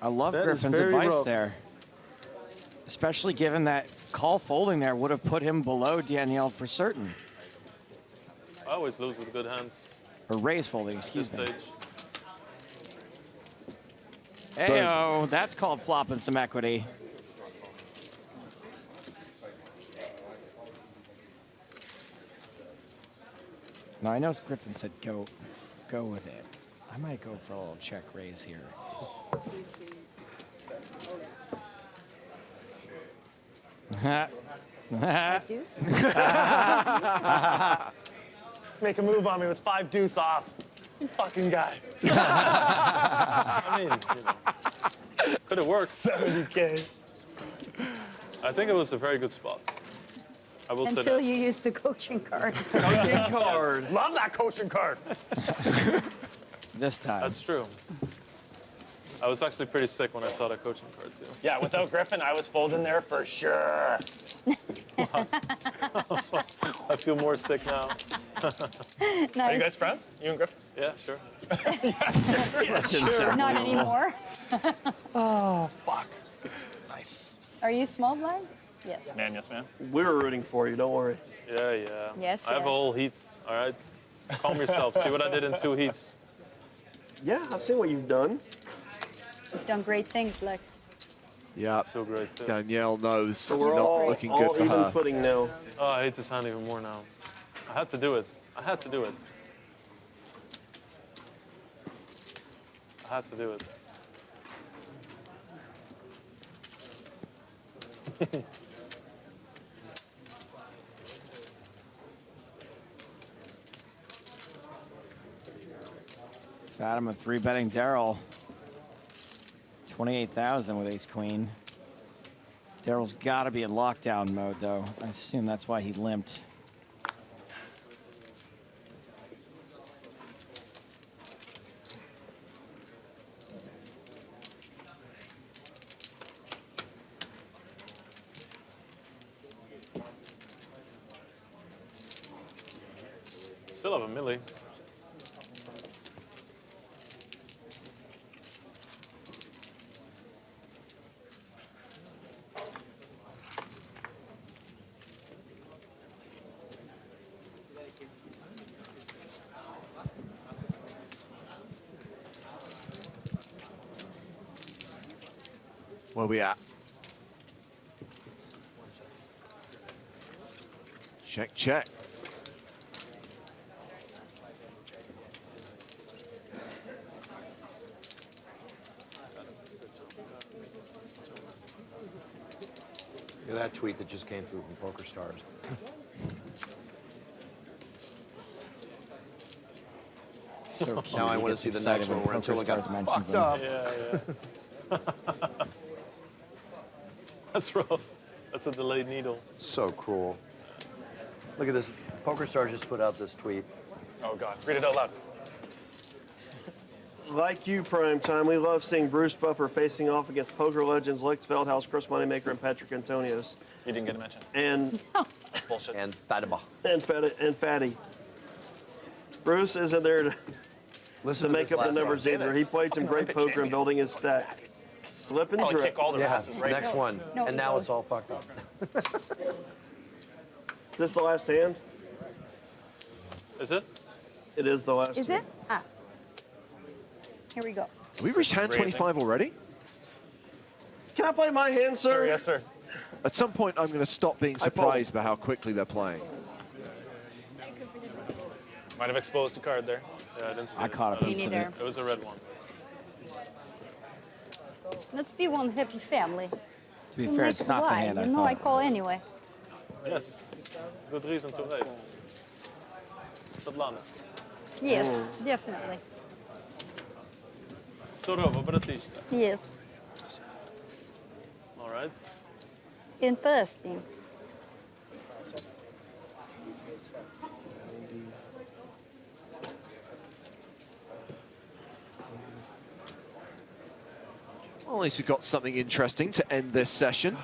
S2: I love
S4: That is
S2: Griffin's
S4: very
S2: advice
S4: rough.
S2: there. Especially given that call folding there would have put him below Danielle for certain.
S4: I always lose with good hands.
S2: Or raise folding,
S4: This
S2: excuse me.
S4: stage.
S2: Ayo, that's called flopping some equity. Now I know Griffin said go with it. I might go for a little check raise here.
S5: Deuce?
S19: Make a move on me with 5 deuce off. You fucking guy.
S4: I mean, could have worked.
S19: 70K.
S4: I think it was a very good spot. I will say
S5: Until
S4: that.
S5: you use the coaching card.
S19: Coaching card. Love that coaching card.
S2: This time.
S4: That's true. I was actually pretty sick when I saw that coaching card too.
S19: Yeah, without Griffin, I was folding there for sure.
S4: I feel more sick now.
S19: Are you guys friends? You and Griffin?
S4: Yeah, sure.
S19: Sure.
S5: Not anymore.
S19: Oh, fuck. Nice.
S5: Are you small blind? Yes.
S19: Man, yes, man.
S8: We were rooting for you, don't worry.
S4: Yeah.
S5: Yes,
S4: I have
S5: yes.
S4: all heats, all right? Calm yourself. See what I did in 2 heats.
S8: Yeah, I've seen what you've done.
S5: You've done great things, Lex.
S15: Yeah.
S4: Feel great too.
S15: Danielle knows
S8: So
S15: it's
S8: we're
S15: not
S8: all
S15: looking good for
S8: even
S15: her.
S8: footing now.
S4: Oh, I hate this hand even more now. I had to do it. I had to do it. I had to do it.
S2: Fatima 3-betting Daryl. 28,000 with ace queen. Daryl's got to be in lockdown mode, though. I assume that's why he limped.
S4: Still have a milli.
S15: Where we at? Check, check.
S3: Look at that tweet that just came through from PokerStars.
S2: So cute.
S3: Now I
S2: He
S3: want
S2: gets
S3: to see the
S2: excited
S3: next one
S2: when
S3: where until it got
S2: PokerStars mentions
S3: fucked
S2: them.
S3: up.
S4: Yeah. That's rough. That's a delayed needle.
S3: So cruel. Look at this. PokerStars just put out this tweet.
S19: Oh, God. Read it out loud.
S8: Like you, Prime Time, we love seeing Bruce Buffer facing off against poker legends Lex Veldhuis, Chris Moneymaker, and Patrik Antonius.
S19: You didn't get a mention.
S8: And
S19: Bullshit.
S3: And Fatima.
S8: and Fatty. Bruce isn't there to
S3: Listen
S8: make
S3: this
S8: up the
S3: last
S8: numbers
S3: one.
S8: either. He played some great poker and building his stack. Slip and
S19: Probably
S8: drip.
S19: kick all their asses right
S3: Next
S19: now.
S3: one.
S5: No,
S3: And
S5: no.
S3: now it's all fucked up.
S8: Is this the last hand?
S4: Is it?
S8: It is the last
S5: Is
S8: hand.
S5: it? Ah. Here we go.
S15: Have we reached hand
S19: Raising.
S15: 25 already?
S8: Can I play my hand, sir?
S19: Yes, sir.
S15: At some point, I'm going to stop being surprised by how quickly they're playing.
S19: Might have exposed a card there.
S4: Yeah, I didn't see
S2: I
S4: it.
S2: caught a
S4: No,
S2: piece
S5: Me
S2: of
S5: neither.
S2: it.
S4: It was a red one.
S5: Let's be one happy family.
S2: To be fair, it's not the
S5: Why?
S2: hand I
S5: You know I
S2: thought.
S5: call anyway.
S4: Yes. Good reason to raise. Svetlana.
S5: Yes, definitely.
S4: Здорово, братишка.
S5: Yes.
S4: All right.
S5: Interesting.
S15: Well, at least we've got something interesting to end this session.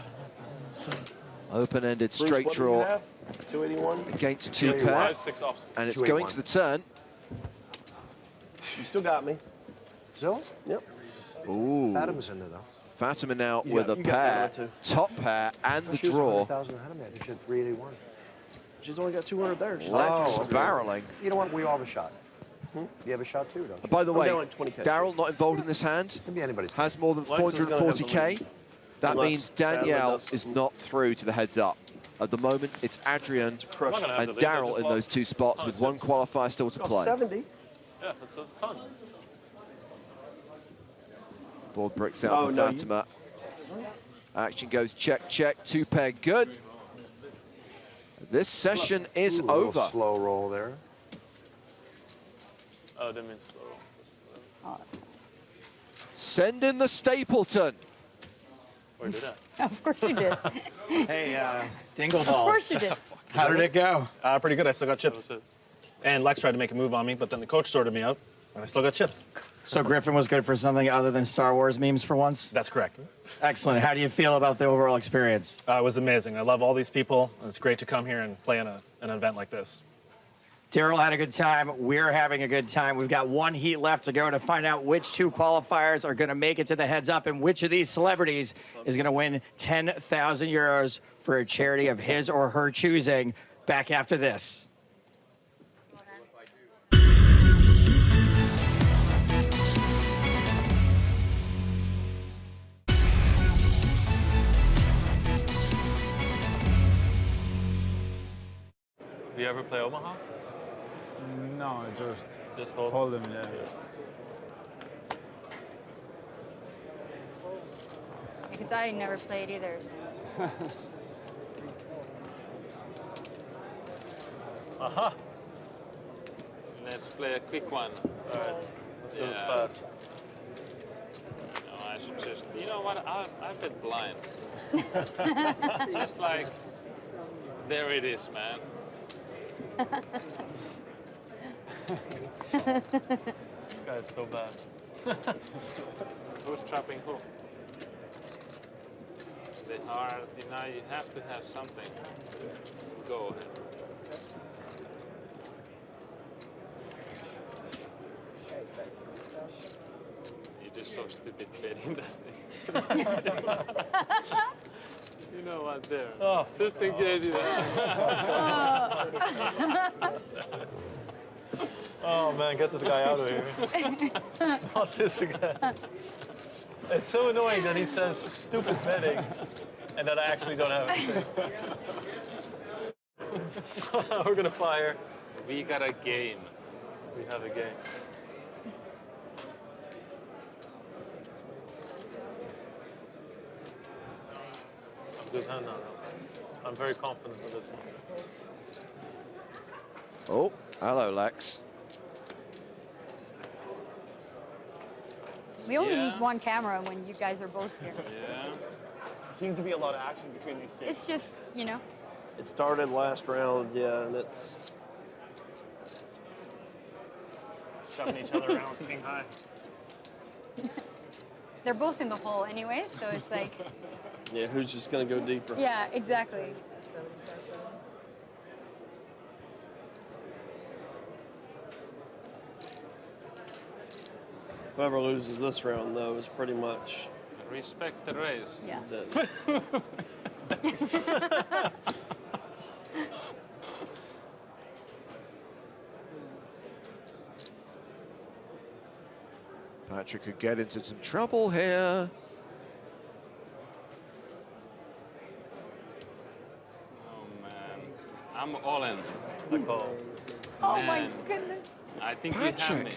S7: Open-ended
S8: Bruce,
S7: straight
S8: what do you
S7: draw
S8: have? 281?
S7: against two
S8: 281.
S7: pair.
S4: 5, 6 offs.
S7: And it's going to the turn.
S8: You still got me.
S3: Still?
S8: Yep.
S7: Ooh.
S3: Fatima's in there, though.
S7: Fatima now
S8: You
S7: with
S8: got-
S7: a
S8: you got
S7: pair,
S8: Fatima too.
S7: top pair, and the
S3: She was
S7: draw.
S3: 100,000 ahead of me. I think she had 381.
S8: She's only got 200 there. She's
S7: Lex
S3: okay.
S7: barreling.
S3: You know what? We all have a shot. You have a shot too, don't you?
S7: By the
S8: I'm
S7: way,
S8: down like 20K.
S7: Daryl not involved in this hand.
S3: Can be anybody's.
S7: Has more than
S8: Lex is gonna have the
S7: 440k.
S8: lead.
S7: That
S8: Unless
S7: means
S8: Fatima
S7: Danielle
S8: does
S7: is
S8: something.
S7: not through to the heads up. At the moment, it's Adrian
S8: Crush.
S4: I'm not gonna have
S7: and
S4: the lead, I
S7: Daryl
S4: just
S7: in those
S4: lost
S7: two spots with one qualifier still to
S8: Got
S7: play.
S8: 70.
S4: Yeah, that's a ton.
S7: Board bricks out
S8: Oh,
S7: for
S8: no,
S7: Fatima. Action goes check, check, two pair good. This session is
S3: Ooh, a little
S7: over.
S3: Slow roll there.
S4: Oh, I didn't mean slow.
S7: Send in the Stapleton.
S4: Where did that?
S5: Of course you did.
S2: Hey, Dingle
S5: Of
S2: Balls.
S5: course you did.
S2: How did it go?
S1: Pretty good. I still got chips. And Lex tried to make a move on me, but then the coach sorted me out, and I still got chips.
S2: So Griffin was good for something other than Star Wars memes for once?
S1: That's correct.
S2: Excellent. How do you feel about the overall experience?
S1: It was amazing. I love all these people. And it's great to come here and play in an event like this.
S2: Daryl had a good time. We're having a good time. We've got one heat left to go to find out which two qualifiers are going to make it to the heads up and which of these celebrities is going to win 10,000 euros for a charity of his or her choosing. Back after this.
S4: Do you ever play Omaha?
S12: No, just
S4: hold
S12: them, yeah.
S5: Because I never played either. So.
S4: Aha.
S9: Let's play a quick one.
S4: All right. Let's do it fast.
S9: No, I should just. You know what? I bet blind. Just like. There it is, man.
S4: This guy is so bad.
S9: Who's trapping who? They are. You know, you have to have something. Go ahead. You're just so stupid betting that thing. You know what? There.
S4: Oh,
S9: just in case. You
S4: Oh man, get this guy out of here. Not this again. It's so annoying that he says stupid betting and that I actually don't have anything. We're gonna fire.
S9: We got a game.
S4: We have a game. I'm good hand now. I'm very confident in this one.
S7: Oh, hello, Lex.
S5: We only need one camera when you guys are both here.
S9: Yeah.
S19: Seems to be a lot of action between these two.
S5: It's just, you know.
S8: It started last round, yeah, and it's
S19: shoving each other around king high.
S5: They're both in the hole anyway, so it's like,
S8: yeah. Who's just gonna go deeper?
S5: yeah, exactly.
S8: Whoever loses this round, though, is pretty much
S9: Respect the race.
S5: Yeah.
S8: dead.
S7: Patrik could get into some trouble here.
S9: Oh man, I'm all in.
S4: The call.
S5: Oh my
S9: Man,
S5: goodness.
S9: I think you have me.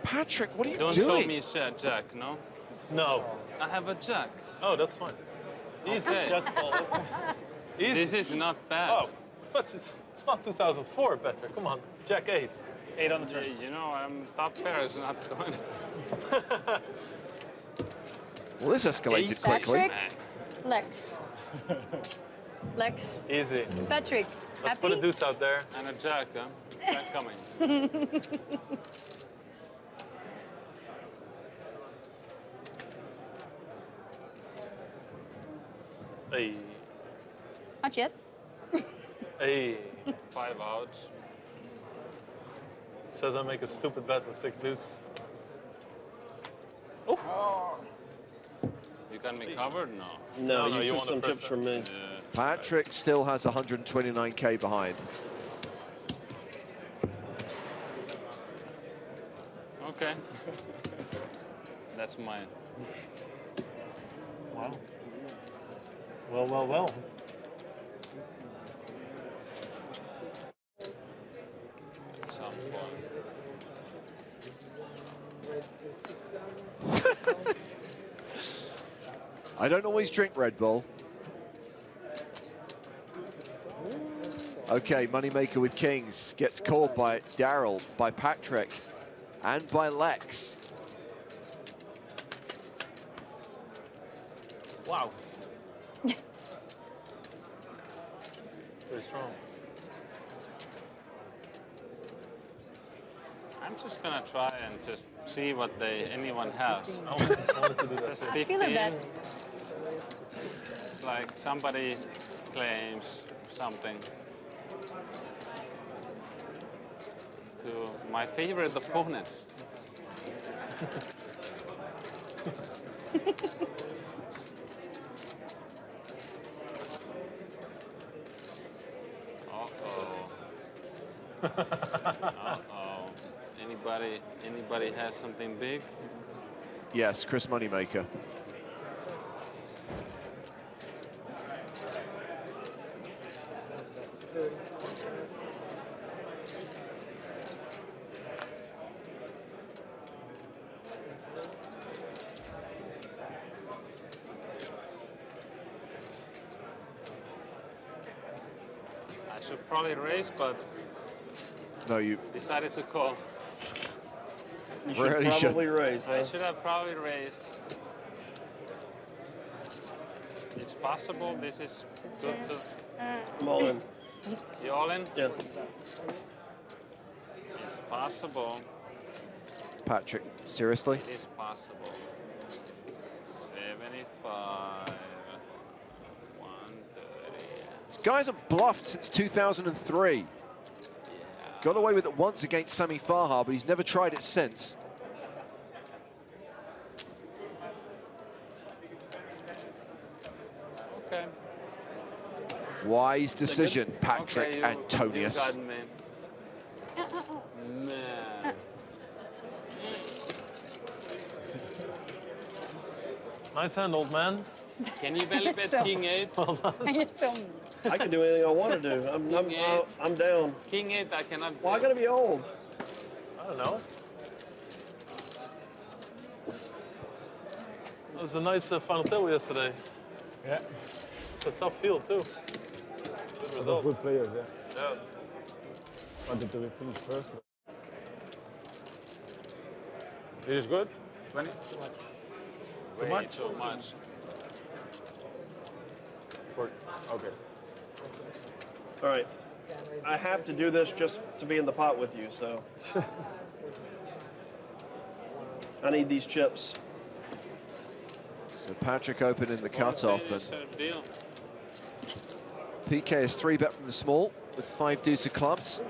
S7: Patrik, what are you
S9: Don't
S7: doing?
S9: show me jack, no?
S4: No.
S9: I have a jack.
S4: Oh, that's fine. Easy.
S9: Okay.
S4: Just bullets. Easy.
S9: This is not bad.
S4: Oh, but it's not 2004, better. Come on, Jack 8. 8 on the turn.
S9: You know, top pair is not going.
S7: Well, this escalated quickly.
S5: Patrik, Lex. Lex.
S4: Easy.
S5: Patrik,
S4: Let's
S5: happy?
S4: put a deuce out there.
S9: And a jack, huh? Jack coming.
S4: Hey.
S5: Not yet.
S4: Hey.
S9: 5 outs.
S4: Says I make a stupid bet with 6 deuce.
S9: You got me covered? No.
S8: No,
S4: No,
S8: you
S4: you
S8: took
S4: want
S8: some
S4: the
S8: chips
S4: first
S8: from me.
S9: Yeah.
S15: Patrik still has 129k behind.
S9: Okay. That's mine.
S1: Wow. Well, well, well.
S9: Some fun.
S15: I don't always drink Red Bull. Okay, moneymaker with kings gets called by Daryl, by Patrik, and by Lex.
S4: Wow. Very strong.
S9: I'm just gonna try and just see what anyone has.
S4: I wanted to do that
S9: Just
S4: too.
S5: I feel a
S9: 15.
S5: bet.
S9: It's like somebody claims something to my favorite opponents. Uh-oh. Anybody has something big?
S15: Yes, Chris Moneymaker.
S9: I should probably raise, but
S15: No, you
S9: decided to call.
S8: You should
S15: Really
S8: probably raise,
S9: I
S8: huh?
S9: should have probably raised. It's possible. This is good to.
S8: I'm all in.
S9: You all in?
S8: Yeah.
S9: It's possible.
S15: Patrik, seriously?
S9: It is possible. 75. 130.
S15: This guy hasn't bluffed since 2003. Got away with it once against Sami Farha, but he's never tried it since.
S9: Okay.
S15: Wise decision, Patrik
S9: Okay,
S15: Antonius.
S9: You got me. Man.
S4: Nice hand, old man.
S9: Can you belly bet
S5: So-
S9: King 8?
S5: You're so mean.
S8: I can do anything I want to do. I'm down.
S9: King 8, I cannot.
S8: Well, I gotta be old.
S4: I don't know. That was a nice final table yesterday.
S12: Yeah.
S4: It's a tough field too. Good result.
S12: Good players, yeah.
S4: Yeah.
S12: Wanted to be finished first. It is good? 20?
S9: Way
S4: much?
S9: too much.
S12: Okay.
S8: All right. I have to do this just to be in the pot with you, so. I need these chips.
S15: So Patrik opening the cutoff, and
S9: Deal.
S15: PK is 3-bet from the small with 5 deuce of clubs,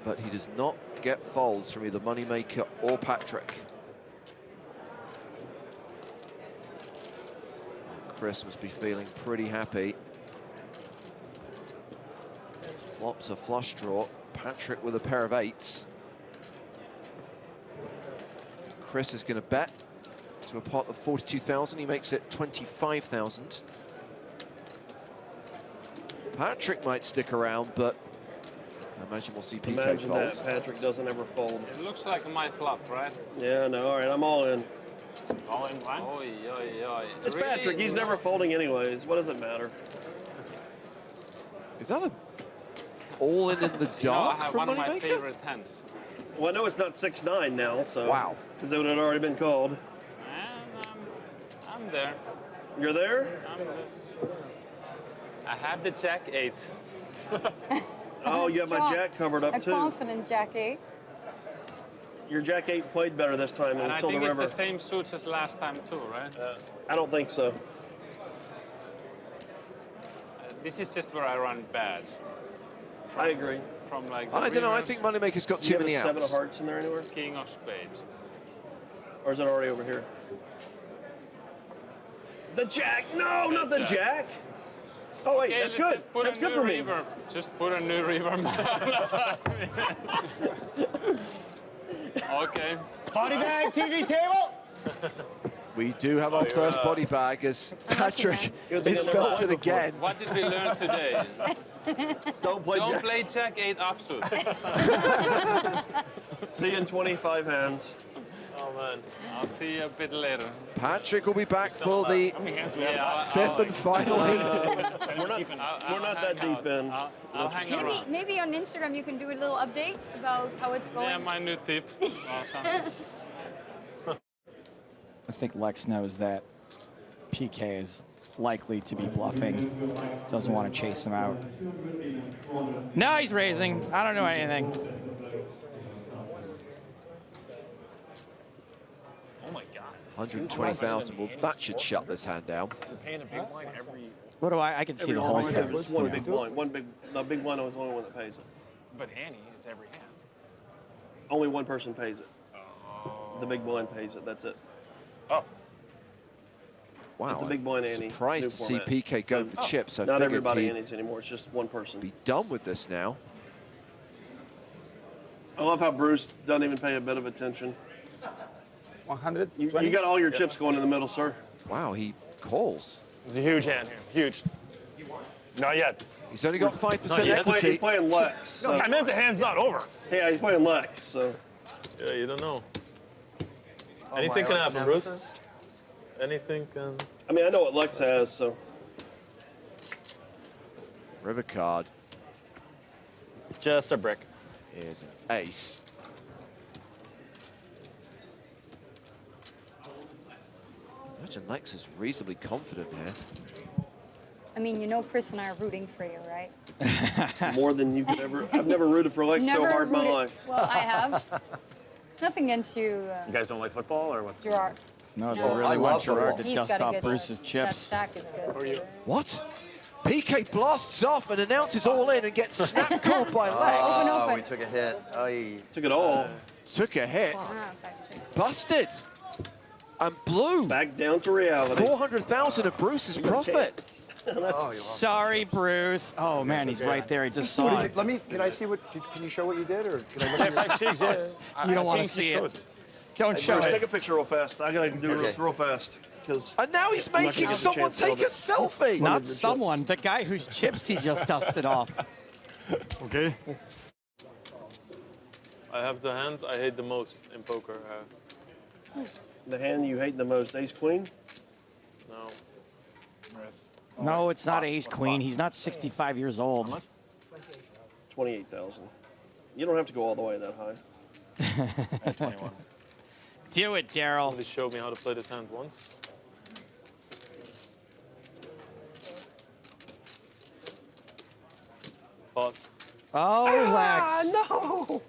S15: but he does not get folds from either Moneymaker or Patrik. Chris must be feeling pretty happy. Flops a flush draw. Patrik with a pair of 8s. Chris is going to bet to a pot of 42,000. He makes it 25,000. Patrik might stick around, but I imagine we'll see PK
S8: Imagine
S15: fold.
S8: that. Patrik doesn't ever fold.
S9: It looks like my flop, right?
S8: Yeah, no. All right, I'm all in.
S9: All in blind? Oi, oi, oi.
S8: It's Patrik. He's never folding anyways. What does it matter?
S15: Is that a all in the dark
S9: No, I have
S15: from
S9: one of my
S15: Moneymaker?
S9: favorite hands.
S8: Well, I know it's not 6-9 now, so.
S15: Wow.
S8: Because it would have already been called.
S9: And I'm there.
S8: You're there?
S9: I'm there. I have the Jack 8.
S8: Oh, you have my
S5: Strong.
S8: Jack covered up
S5: A
S8: too.
S5: confident Jackie.
S8: Your Jack 8 played better this time
S9: And I
S8: until the
S9: think it's
S8: river.
S9: the same suits as last time too, right?
S8: I don't think so.
S9: this is just where I run bad.
S8: I agree.
S9: From like
S15: I don't know. I
S9: reverse,
S15: think Moneymaker's got
S8: Do you
S15: too
S8: have
S15: many
S8: a 7 of
S15: outs.
S8: hearts in there anywhere?
S9: King of spades.
S8: Or is it already over here? The jack! No, not the jack! Oh wait,
S9: Okay,
S8: that's
S9: let's
S8: good.
S9: just put
S8: That's
S9: a
S8: good
S9: new
S8: for me.
S9: reverb. Just put a new reverb. Okay.
S19: Body bag, TV table.
S15: We do have our first body bag as Patrik is felt it again.
S9: What did we learn today?
S8: Don't
S9: play Jack 8 offsuit.
S8: See you in 25 hands.
S9: Oh man, I'll see you a bit later.
S15: Patrik will be back for the fifth and final heat.
S8: We're not that deep in.
S9: I'll hang around.
S5: Maybe on Instagram you can do a little update about how it's going.
S9: Yeah, my new tip. Awesome.
S2: I think Lex knows that PK is likely to be bluffing. Doesn't want to chase him out. No, he's raising. I don't know anything.
S19: Oh my God.
S15: 120,000. Well, that should shut this hand down.
S19: You're paying a big blind every.
S2: What do I can see the whole card.
S8: It's one big blind. The big blind is the only one that pays it.
S19: But Annie is every hand.
S8: Only one person pays it. The big blind pays it. That's it.
S19: Oh.
S15: Wow.
S8: It's a big blind Annie.
S15: Surprised
S8: new
S15: to see
S8: format.
S15: PK go for chips. I
S8: Not
S15: figured
S8: everybody
S15: he'd
S8: Annies anymore. It's just one person.
S15: be done with this now.
S8: I love how Bruce doesn't even pay a bit of attention.
S12: 100.
S8: You got all your chips going in the middle, sir.
S15: Wow, he calls.
S19: It's a huge hand here. Huge. Not yet.
S15: He's only got 5%
S8: He's
S15: equity.
S8: playing Lex.
S19: No,
S8: So.
S19: I meant the hand's not over.
S8: Yeah, he's playing Lex. So.
S4: Yeah, you don't know. Anything can happen, Bruce. Anything can.
S8: I mean, I know what Lex has, so.
S15: River card.
S19: Just a brick.
S15: Here's an ace. Imagine Lex is reasonably confident here.
S5: I mean, you know Chris and I are rooting for you, right?
S8: More than you could ever. I've never rooted for Lex so hard in my life.
S5: Well, I have. Nothing against you,
S19: You guys don't like football or what's
S5: Gerard.
S2: No, they
S5: No.
S2: really
S5: I
S2: want
S5: love
S2: Gerard to
S5: He's
S2: dust
S5: got a
S2: off
S5: good-
S2: Bruce's
S5: That
S2: chips.
S5: stack is good.
S15: What? PK blasts off and announces all in and gets snap called by Lex.
S3: Oh, we took a hit. Aye.
S8: Took it all.
S15: Took a hit.
S5: Ah,
S15: Busted. And blew.
S8: Back down to reality.
S15: 400,000 of Bruce's profit.
S2: Sorry, Bruce. Oh man, he's right there. He just saw it.
S3: Let me. Can I see what? Can you show what you did, or can I look
S19: If I
S3: at
S19: see it,
S2: You don't want to see it. Don't show
S8: Bruce,
S2: it.
S8: take a picture real fast. I gotta do
S3: Okay.
S8: this real fast.
S15: And now he's making someone take a selfie.
S2: Not someone, the guy whose chips he just dusted off.
S19: Okay.
S4: I have the hands I hate the most in poker.
S8: The hand you hate the most, Ace Queen.
S4: No.
S2: No, it's not ace queen. He's not 65 years old.
S8: 28,000. You don't have to go all the way that high.
S19: At 21.
S2: Do it, Daryl.
S4: Somebody showed me how to play this hand once. But
S2: Oh, Lex.
S8: No.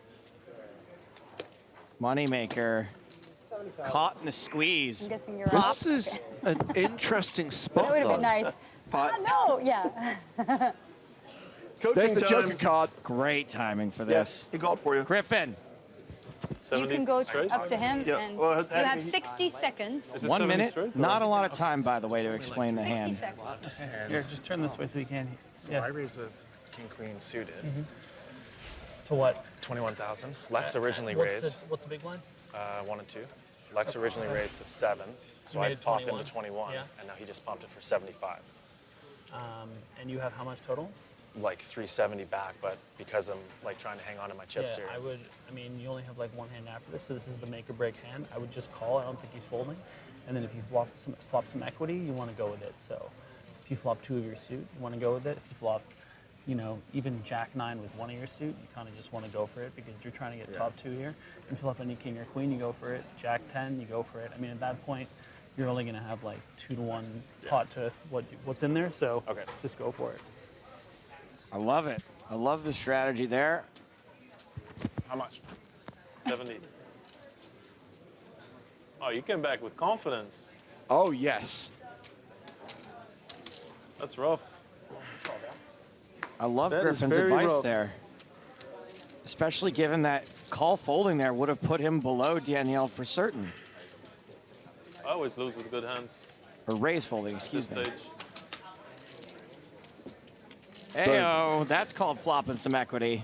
S2: Moneymaker. Caught in the
S5: I'm
S2: squeeze.
S5: guessing you're
S15: This
S5: off.
S15: is an interesting spot,
S5: That would have
S15: though.
S5: been nice. No, yeah.
S8: Coaching
S15: There's the
S8: time.
S15: Joker card.
S2: Great timing for this.
S8: He called for you.
S2: Griffin.
S5: You
S4: 70
S5: can go
S4: straight?
S5: up to him,
S8: Yeah,
S5: and
S8: well,
S5: you have 60 seconds.
S4: Is it
S2: 1
S4: 70
S2: minute.
S4: straight, or-
S2: Not a lot of time, by the way, to explain the
S5: 60
S2: hand.
S5: seconds.
S10: Here, just turn this way so you can.
S19: So
S10: Yeah.
S19: I raised with King Queen suited.
S10: To what?
S19: 21,000. Lex originally
S10: What's
S19: raised
S10: what's the big one?
S19: 1 and 2. Lex originally raised to 7, so
S10: You
S19: I
S10: made it
S19: popped
S10: 21.
S19: into 21,
S10: Yeah.
S19: and now he just popped it for 75.
S10: And you have how much total?
S19: Like 370 back, but because I'm like trying to hang on to my chips here.
S10: I mean, you only have like one hand after this, so this is the make or break hand. I would just call. I don't think he's folding. And then if you flop some equity, you want to go with it. So if you flop 2 of your suit, you want to go with it. If you flop, you know, even Jack 9 with 1 of your suit, you kind of just want to go for it because you're trying to get top 2 here. If you flop any king or queen, you go for it. Jack 10, you go for it. I mean, at that point, you're only going to have like 2 to 1 pot to what's in there. So just go for it.
S2: I love it. I love the strategy there.
S19: How much?
S4: 70. Oh, you came back with confidence.
S15: Oh, yes.
S4: That's rough.
S2: I love
S11: That is
S2: Griffin's
S11: very
S2: advice
S11: rough.
S2: there. Especially given that call folding there would have put him below Danielle for certain.
S4: I always lose with good hands.
S2: Or raise folding, excuse me.
S4: Stage.
S2: Ayo, that's called flopping some equity.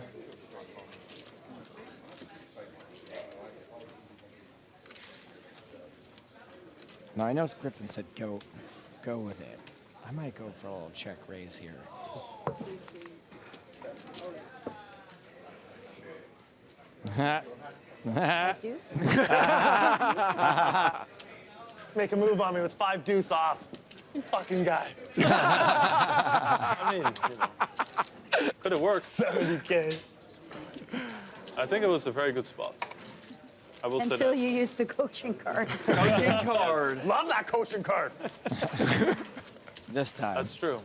S2: Now I know Griffin said go with it. I might go for a little check raise here.
S5: Deuce?
S19: Make a move on me with 5 deuce off. You fucking guy.
S4: I mean, could have worked.
S19: 70K.
S4: I think it was a very good spot. I will say
S5: Until
S4: that.
S5: you use the coaching card.
S19: Coaching card. Love that coaching card.
S2: This time.
S4: That's true.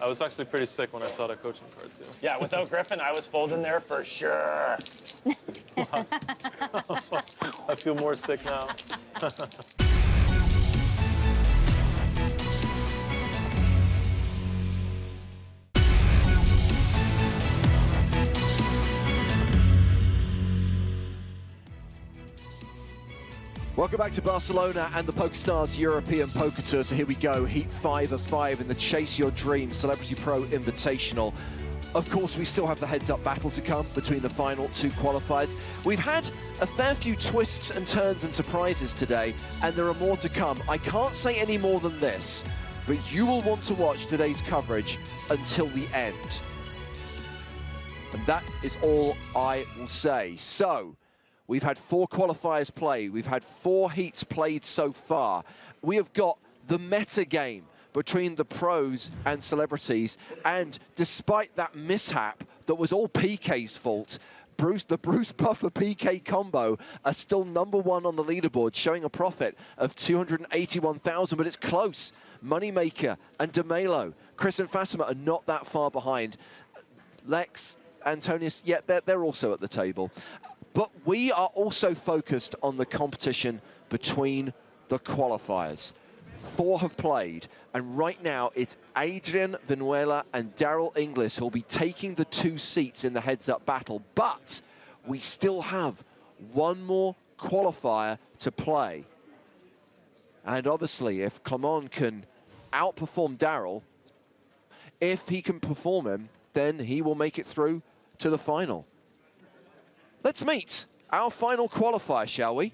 S4: I was actually pretty sick when I saw that coaching card too.
S19: Yeah, without Griffin, I was folding there for sure.
S4: I feel more sick now.
S15: Welcome back to Barcelona and the PokerStars European Poker Tour. So here we go, Heat 5 of 5 in the Chase Your Dream Celebrity Pro Invitational. Of course, we still have the heads-up battle to come between the final 2 qualifiers. We've had a fair few twists and turns and surprises today, and there are more to come. I can't say any more than this, but you will want to watch today's coverage until the end. And that is all I will say. So, we've had 4 qualifiers play. We've had 4 heats played so far. We have got the meta game between the pros and celebrities. And despite that mishap that was all PK's fault, the Bruce Buffer PK combo are still #1 on the leaderboard, showing a profit of 281,000, but it's close. Moneymaker and Melo, Chris and Fatima are not that far behind. Lex, Antonius, yeah, they're also at the table. But we are also focused on the competition between the qualifiers. 4 have played, and right now it's Adrian Vinuela and Daryl Inglis who'll be taking the 2 seats in the heads-up battle. But we still have 1 more qualifier to play. And obviously, if Clement can outperform Daryl, if he can perform him, then he will make it through to the final. Let's meet our final qualifier, shall we?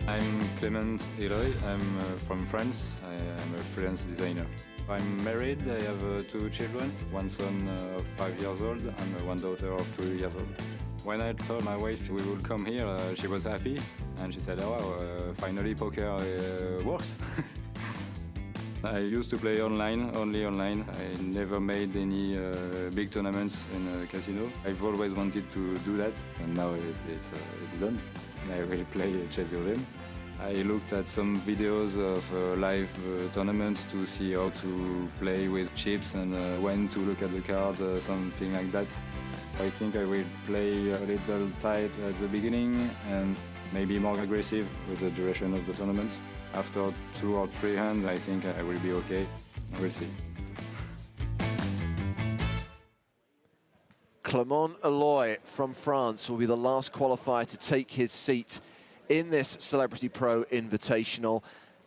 S14: I'm Clement Eloy. I'm from France. I'm a freelance designer. I'm married. I have 2 children, 1 son of 5 years old and 1 daughter of 2 years old. When I told my wife we would come here, she was happy and she said, "Oh, wow, finally poker works." I used to play online, only online. I never made any big tournaments in a casino. I've always wanted to do that, and now it's done. I will play Chase Your Dream. I looked at some videos of live tournaments to see how to play with chips and when to look at the cards, something like that. I think I will play a little tight at the beginning and maybe more aggressive with the duration of the tournament. After 2 or 3 hands, I think I will be okay. We'll see.
S15: Clement Eloy from France will be the last qualifier to take his seat in this Celebrity Pro Invitational.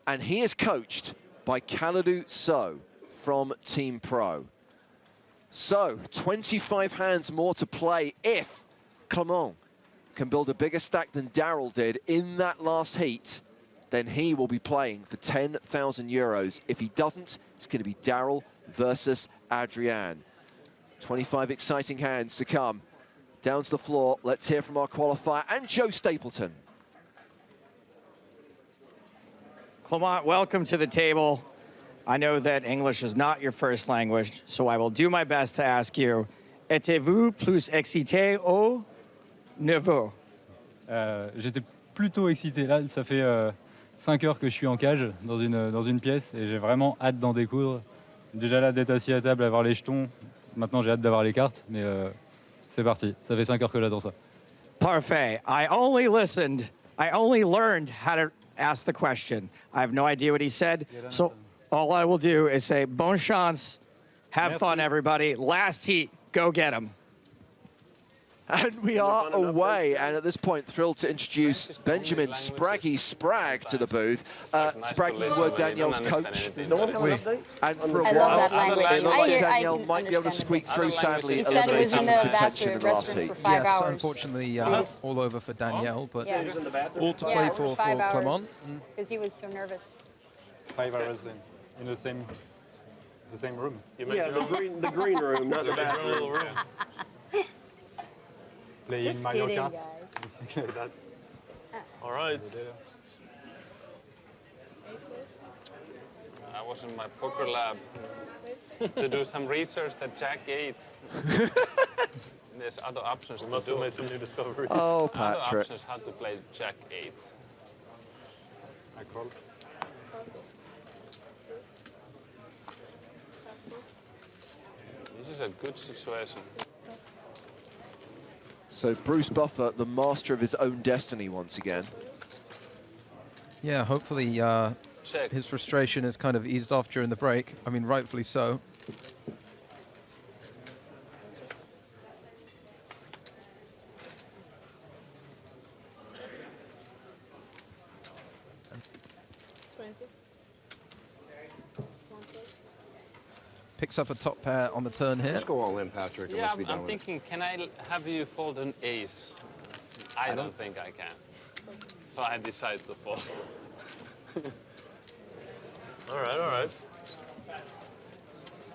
S15: And he is coached by Khalidou So from Team Pro. So, 25 hands more to play if Clement can build a bigger stack than Daryl did in that last heat. Then he will be playing for 10,000 euros. If he doesn't, it's going to be Daryl versus Adrian. 25 exciting hands to come. Down to the floor, let's hear from our qualifier and Joe Stapleton.
S2: Clement, welcome to the table. I know that English is not your first language, so I will do my best to ask you, êtes-vous plus excité ou nerveux?
S22: J'étais plutôt excité. Là, ça fait 5 heures que je suis en cage dans une pièce et j'ai vraiment hâte d'en découdre. Déjà là d'être assis à table, avoir les jetons. Maintenant j'ai hâte d'avoir les cartes, mais c'est parti. Ça fait 5 heures que j'attends ça.
S2: Parfait. I only learned how to ask the question. I have no idea what he said. So All I will do is say, bon chance, have fun, everybody. Last heat, go get them.
S15: And we are away, and at this point, thrilled to introduce Benjamin Spraggy Spragg to the booth. Spraggy, you were Danielle's coach.
S8: No one have an update?
S15: And for a
S5: I
S15: while,
S5: love that language.
S15: it looked
S5: I
S15: like
S5: hear-
S15: Danielle
S5: I
S15: might be able to squeak through, sadly,
S5: He said it was in
S15: eliminating
S5: the
S15: contention in the last
S5: restroom
S15: heat.
S5: for 5
S11: yes,
S5: hours.
S11: unfortunately, all over for Danielle, but
S5: Yeah.
S11: all to
S5: Yeah,
S11: play
S5: for
S11: for
S5: 5 hours.
S11: Clement.
S5: Because he was so nervous.
S22: 5 hours in the same room.
S8: Yeah, the green room, not the back room.
S22: Playing
S5: Just
S22: Mario
S5: kidding,
S22: Kart.
S5: guys.
S22: Like that.
S4: All right. I was in my poker lab to do some research that Jack 8. There's other options. We must have made some new discoveries.
S15: Oh,
S4: Other
S15: Patrik.
S4: options how to play Jack 8.
S22: I call.
S4: This is a good situation.
S15: So Bruce Buffer, the master of his own destiny once again.
S11: Yeah, hopefully his frustration has kind of eased off during the break. I mean, rightfully so. Picks up a top pair on the turn here.
S3: Let's go all in, Patrik, and
S4: Yeah,
S3: let's be done
S4: I'm
S3: with it.
S4: thinking, can I have you fold an ace? I don't think I can. So I decided to fold. All right, all right.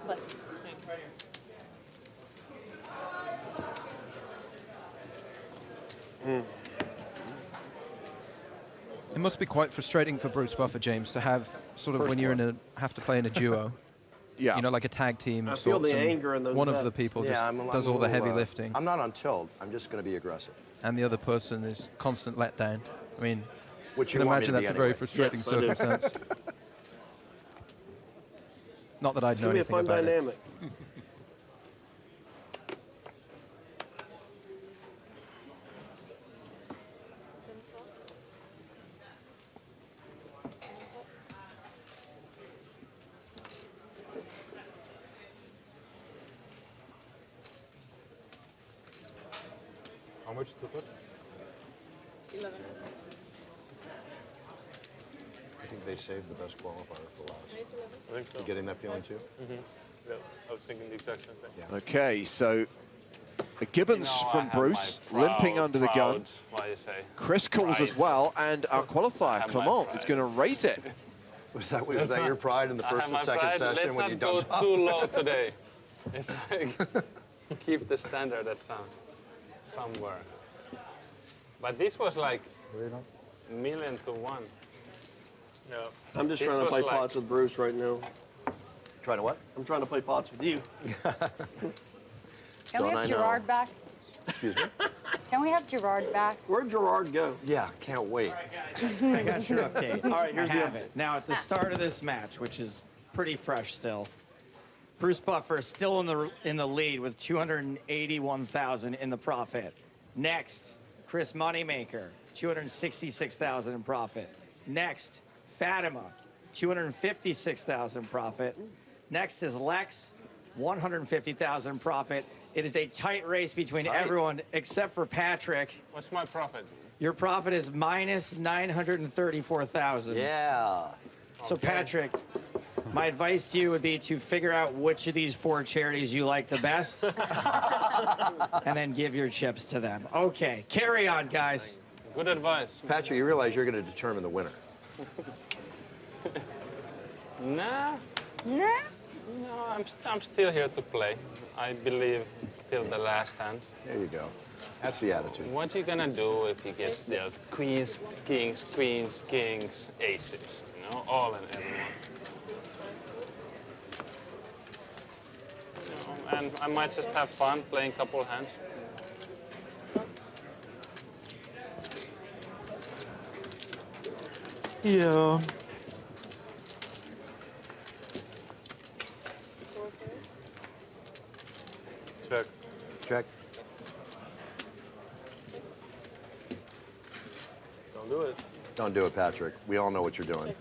S5: But
S11: It must be quite frustrating for Bruce Buffer, James, to have sort of
S8: First
S11: when you're
S8: one.
S11: have to play in a duo.
S15: Yeah.
S11: You know, like a tag team.
S8: I
S11: of
S8: feel
S11: sorts,
S8: the
S11: and
S8: anger in those
S11: one of the
S8: bets.
S11: people just
S3: I'm
S11: does
S3: a
S11: all the heavy
S3: little,
S11: lifting,
S3: I'm not on tilt. I'm just going to be aggressive.
S11: and the other person is constant letdown. I mean,
S3: Which
S11: you
S3: you
S11: can
S3: want me
S11: imagine
S3: to be
S11: that's a very
S3: anyway.
S11: frustrating
S8: Yes, I do.
S11: circumstance. Not that I'd
S8: It's
S11: know
S8: going to be a
S11: anything
S8: fun
S11: about it.
S8: dynamic.
S22: How much is the put?
S5: 11.
S3: I think they saved the best qualifier for last.
S4: I think so.
S3: You getting that feeling too?
S4: Mm-hmm. Yeah, I was thinking the exact same thing.
S3: Yeah.
S15: Okay, so a Gibbons
S4: You know, I
S15: from
S4: have
S15: Bruce,
S4: my
S15: limping
S4: proud-
S15: under the gun.
S4: What do you say?
S15: Chris calls as
S4: Pride.
S15: well, and our qualifier,
S4: have my
S15: Clement, is
S4: pride.
S15: going to raise it.
S3: Was that your pride in the
S4: I
S3: first
S4: have
S3: and
S4: my
S3: second
S4: pride.
S3: session
S4: Let's
S3: when you
S4: not go
S3: dumped
S4: too low today. It's like keep the standard at somewhere. But this was like million to one. Yeah.
S8: I'm just
S4: This
S8: trying to
S4: was
S8: play
S4: like-
S8: pots with Bruce right now.
S3: Trying to what?
S8: I'm trying to play pots with you.
S5: Can we
S3: Don't
S5: have
S3: I know?
S5: Gerard back?
S3: Excuse me?
S5: Can we have Gerard back?
S8: Where'd Gerard go?
S3: Yeah, can't wait.
S2: I got your update.
S8: All right, here's
S2: I
S8: the
S2: have
S8: update.
S2: it. Now, at the start of this match, which is pretty fresh still, Bruce Buffer is still in the lead with 281,000 in the profit. Next, Chris Moneymaker, 266,000 in profit. Next, Fatima, 256,000 profit. Next is Lex, 150,000 in profit. It is a tight race between everyone except for Patrik.
S4: What's my profit?
S2: Your profit is minus 934,000.
S3: Yeah.
S2: So Patrik, my advice to you would be to figure out which of these 4 charities you like the best and then give your chips to them. Okay, carry on, guys.
S4: Good advice.
S3: Patrik, you realize you're going to determine the winner.
S4: Nah.
S5: Nah.
S4: No, I'm still here to play. I believe till the last hand.
S3: There you go. That's the attitude.
S4: What you gonna do if you get dealt queens, kings, aces? You know, all and everyone. You know, and I might just have fun playing a couple hands.
S8: Yeah.
S4: Check.
S3: Check.
S4: Don't do it.
S3: Don't do it, Patrick. We all know what you're doing.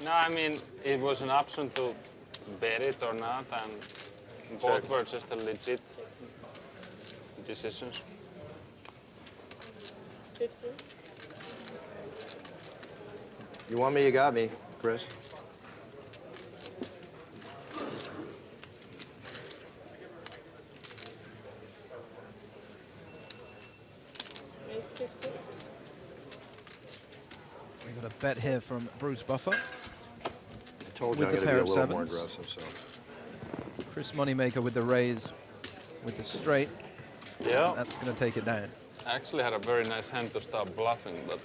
S9: No, I mean, it was an option to bet it or not, and both were just a legit decisions.
S13: 50.
S3: You want me, you got me, Chris.
S11: We got a bet here from Bruce Buffer.
S3: I told you I'm
S11: with
S3: going
S11: the
S3: to be
S11: pair
S3: a
S11: of
S3: little more
S11: sevens.
S3: aggressive, so.
S11: Chris Moneymaker with the raise, with the straight.
S4: Yeah.
S11: That's going to take it down.
S9: I actually had a very nice hand to start bluffing, but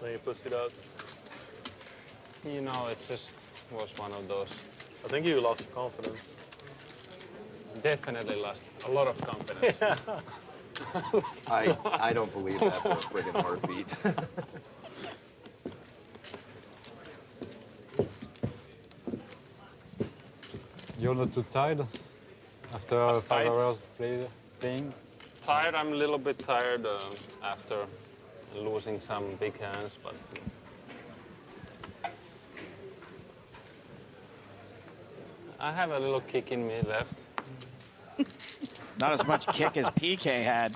S4: Then you pussed it out.
S9: you know, it just was one of those.
S4: I think you lost your confidence.
S9: Definitely lost a lot of confidence.
S3: I don't believe that for a friggin' heartbeat.
S22: You're not too tired after 5
S9: Tired?
S22: hours playing?
S9: Tired, I'm a little bit tired after losing some big hands, but I have a little kick in me left.
S2: Not as much kick as PK had.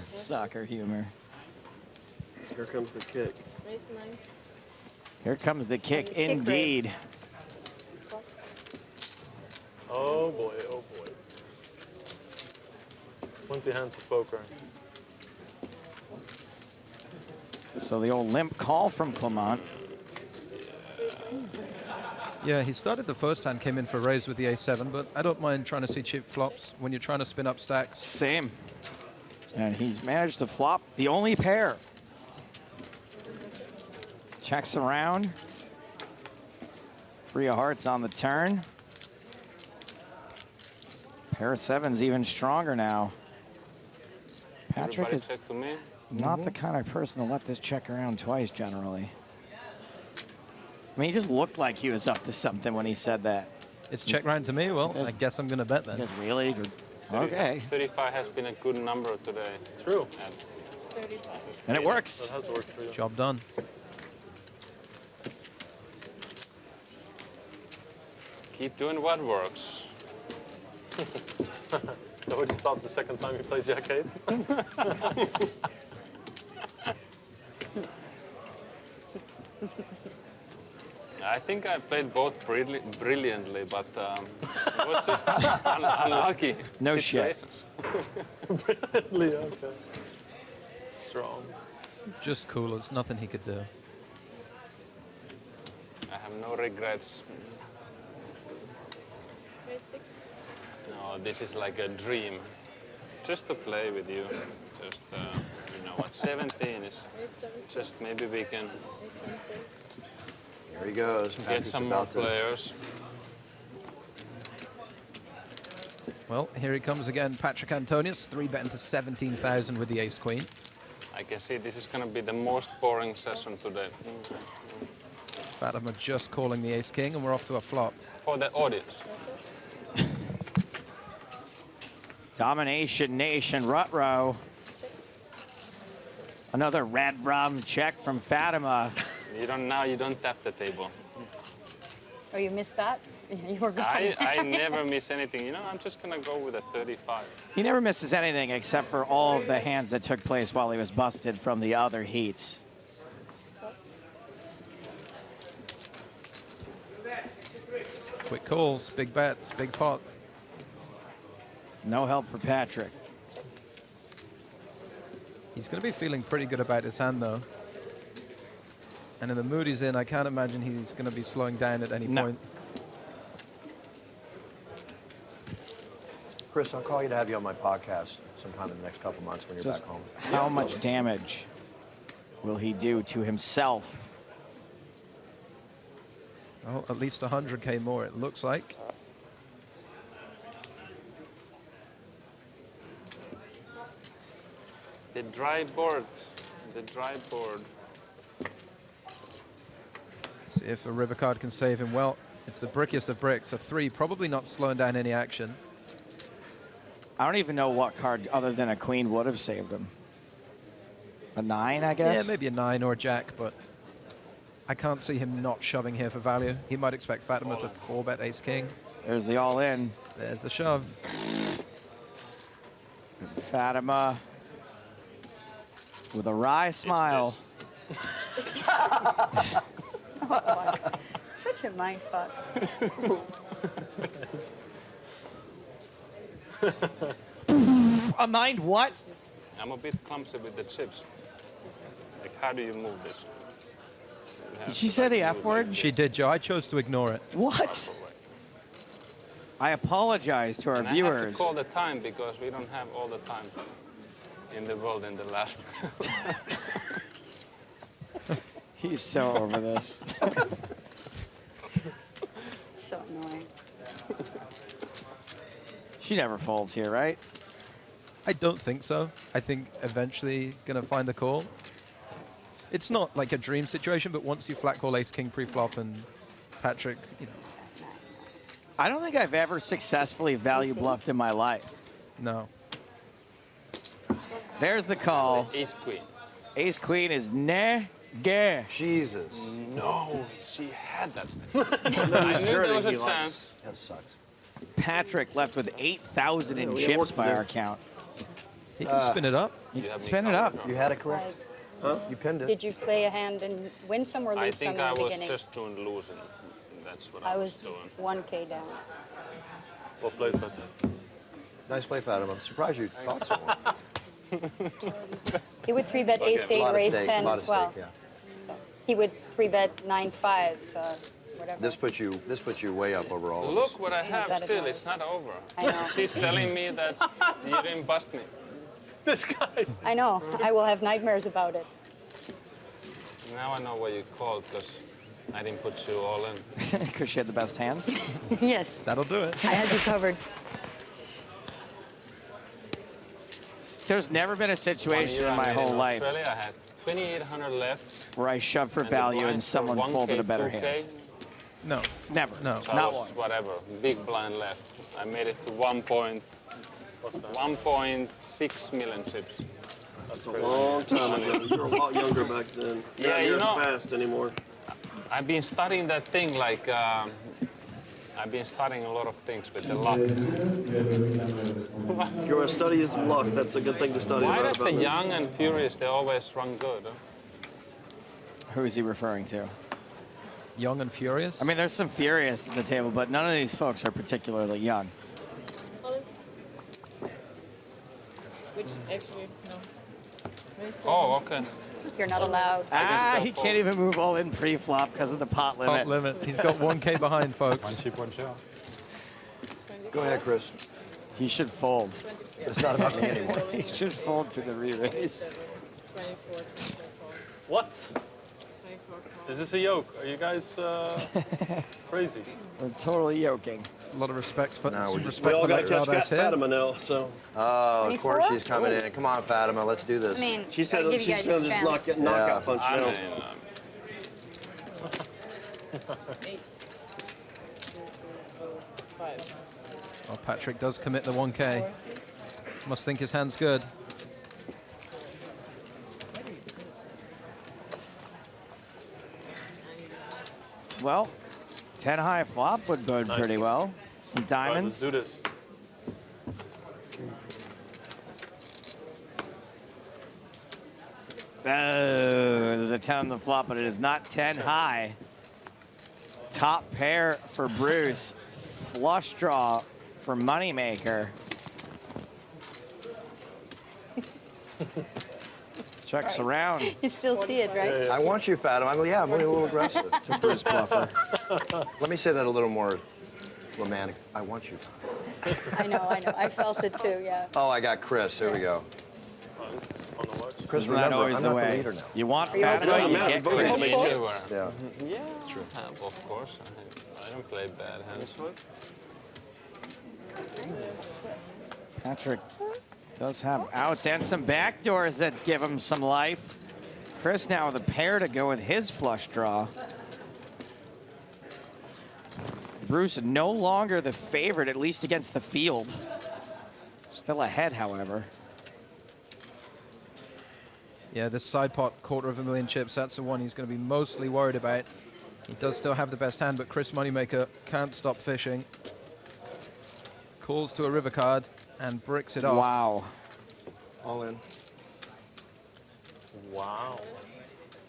S2: Soccer humor.
S8: Here comes the kick.
S13: Raise 9.
S2: Here comes the kick,
S13: That's a kick
S2: indeed.
S13: raise.
S4: Oh boy, oh boy. 20 hands of poker.
S2: So the old limp call from Clement.
S11: Yeah, he started the first hand, came in for a raise with the A7, but I don't mind trying to see cheap flops when you're trying to spin up stacks.
S2: Same. And he's managed to flop the only pair. Checks around. 3 of hearts on the turn. Pair of sevens even stronger now. Patrick
S9: Everybody
S2: is
S9: check to me.
S2: not the kind of person to let this check around twice generally. I mean, he just looked like he was up to something when he said that.
S11: It's check round to me. Well, I guess I'm going to bet then.
S2: Just really? Okay.
S9: 35 has been a good number today.
S4: True.
S13: 35.
S2: And it works.
S4: That has worked for you.
S11: Job done.
S9: Keep doing what works.
S4: So would you stop the second time you play Jack 8?
S9: I think I played both brilliantly, but it was just unlucky.
S2: No shit.
S9: situations.
S4: Brilliantly, okay. Strong.
S11: Just cool. There's nothing he could do.
S9: I have no regrets.
S13: Raise 6.
S9: No, this is like a dream. Just to play with you. Just, you know what, 17 is
S13: Raise 7.
S9: just maybe we can
S3: Here he goes.
S9: get
S3: Patrick's
S9: some more
S3: about to-
S9: players.
S11: Well, here he comes again, Patrik Antonius, 3-betting to 17,000 with the ace-queen.
S9: I can see this is going to be the most boring session today.
S11: Fatima just calling the ace-king, and we're off to a flop.
S9: For the audience.
S2: Domination Nation, Rutrow. Another red rum check from Fatima.
S9: You don't tap the table.
S5: Oh, you missed that? You were gone.
S9: I never miss anything. You know, I'm just going to go with a 35.
S2: He never misses anything except for all of the hands that took place while he was busted from the other heats.
S11: Quick calls, big bets, big pot.
S2: No help for Patrick.
S11: He's going to be feeling pretty good about his hand, though. And in the mood he's in, I can't imagine he's going to be slowing down at any point.
S3: Chris, I'll call you to have you on my podcast sometime in the next couple months when you're
S2: Just
S3: back home.
S2: how much damage will he do to himself?
S11: Well, at least 100K more, it looks like.
S9: The dry board. The dry board.
S11: See if a river card can save him. Well, it's the brickiest of bricks. A 3, probably not slowing down any action.
S2: I don't even know what card other than a queen would have saved him. A 9, I guess?
S11: Yeah, maybe a 9 or a jack, but I can't see him not shoving here for value. He might expect Fatima to 4-bet ace-king.
S2: There's the all-in.
S11: There's the shove.
S2: Fatima with a wry smile.
S5: Such a mind fuck.
S2: A mind what?
S9: I'm a bit clumsy with the chips. Like, how do you move this?
S2: Did she say the F word?
S11: She did, Joe. I chose to ignore it.
S2: What? I apologize to our
S9: And I have
S2: viewers.
S9: to call the time because we don't have all the time in the world in the last.
S2: He's so over this.
S5: So annoying.
S2: She never folds here, right?
S11: I don't think so. I think eventually gonna find the call. It's not like a dream situation, but once you flat call ace-king pre-flop and Patrik, you know.
S2: I don't think I've ever successfully value bluffed in my life.
S11: No.
S2: There's the call.
S9: Ace-queen.
S2: Ace-queen is neg.
S3: Jesus.
S9: No, she had that.
S8: I
S9: knew there was a chance.
S3: That sucks.
S2: Patrik left with 8,000 in
S8: we have
S2: chips
S8: work to
S2: by
S8: do.
S2: our count.
S11: He can spin it up.
S2: You can spin it up.
S3: You had it correct?
S8: Huh?
S3: You pinned it.
S5: Did you play a hand and win some or
S9: I
S5: lose some
S9: think
S5: in
S9: I
S5: the
S9: was
S5: beginning?
S9: just doing losing. That's what
S5: I
S9: I
S5: was
S9: doing.
S5: 1K down.
S4: Well played, Patrik.
S3: Nice play, Fatima. I'm surprised you thought so.
S5: He would 3-bet ace-8
S3: A lot
S5: or
S3: of
S5: ace-10
S3: stake, a lot
S5: as
S3: of
S5: well.
S3: stake, yeah.
S5: So he would 3-bet 9-5, so whatever.
S3: This puts you way up over all of us.
S9: Look what I have
S5: That is
S9: still.
S5: right.
S9: It's not over.
S5: I know.
S9: She's telling me that you didn't bust me.
S4: This guy.
S5: I know. I will have nightmares about it.
S9: Now I know why you called because I didn't put you all in.
S2: Because she had the best hand.
S5: Yes.
S11: That'll do it.
S5: I had you covered.
S2: There's never been a situation in my whole life
S9: Australia, I had 2,800 left.
S2: where I shoved for
S9: and the
S2: value and
S9: blinds were
S2: someone
S9: 1K,
S2: folded a better
S9: 2K.
S2: hand.
S11: No.
S2: Never.
S11: No.
S9: So
S2: Not
S9: I was,
S2: once.
S9: whatever, big blind left. I made it to 1.6 million chips.
S8: That's a long time ago. You were a lot younger back then.
S9: Yeah,
S8: Not
S9: you
S8: near as
S9: know-
S8: fast anymore.
S9: I've been studying that thing like, I've been studying a lot of things with the luck.
S8: If you're a study is luck, that's a good thing to study
S9: Why
S8: about.
S9: does the young and furious, they always run good? Huh?
S2: Who is he referring to?
S11: Young and furious?
S2: I mean, there's some furious at the table, but none of these folks are particularly young.
S13: Which actually, no.
S9: Oh, okay.
S5: You're not allowed.
S2: He can't even move all in pre-flop because of the pot limit.
S11: Pot limit. He's got 1K behind, folks.
S4: One chip, one shot.
S3: Go ahead, Chris.
S2: He should fold.
S3: It's not about me anymore.
S2: He should fold to the re-raise.
S13: 24.
S4: What? Is this a yoke? Are you guys crazy?
S2: We're totally yoking.
S11: A lot of respect for,
S8: We
S11: respect
S8: all
S11: for
S8: got
S11: Lex
S8: to catch
S11: Veldhuis here.
S8: Fatima now, so.
S3: Oh, of course
S5: 24?
S3: she's coming in. Come on, Fatima, let's do this.
S5: I mean,
S8: She said
S5: gotta give you
S8: she's
S5: guys
S8: going
S5: a
S8: to just
S5: chance.
S8: knockout punch
S9: I
S8: now.
S9: mean,
S13: 5.
S11: Oh, Patrik does commit the 1K. Must think his hand's good.
S2: Well, 10 high flop would bode
S4: Nice.
S2: pretty well. Some
S4: Right,
S2: diamonds.
S4: let's do this.
S2: Oh, there's a 10 on the flop, but it is not 10 high. Top pair for Bruce. Flush draw for moneymaker. Checks around.
S5: You still see it, right?
S3: I want you, Fatima. I mean, yeah, I'm a little aggressive.
S2: It's a Bruce bluffer.
S3: Let me say that a little more romantic. I want you.
S5: I know. I felt it too, yeah.
S3: Oh, I got Chris. Here we go.
S4: Oh, this is on the watch.
S3: Chris,
S2: Isn't that
S3: remember,
S2: always
S3: I'm
S2: the
S3: not
S2: way?
S3: the leader now.
S2: You want
S5: Are you
S2: Fatima,
S5: okay?
S2: you
S8: Doesn't
S2: get
S8: matter,
S2: Chris.
S8: both
S9: you
S8: of
S9: were.
S3: Yeah.
S9: Yeah, true. Of course. I don't play bad hands.
S2: Patrik does have outs and some backdoors that give him some life. Chris now with a pair to go with his flush draw. Bruce no longer the favorite, at least against the field. Still ahead, however.
S11: Yeah, this side pot, $250,000 chips, that's the one he's going to be mostly worried about. He does still have the best hand, but Chris Moneymaker can't stop fishing. Calls to a river card and bricks it off.
S2: Wow.
S3: All in.
S4: Wow.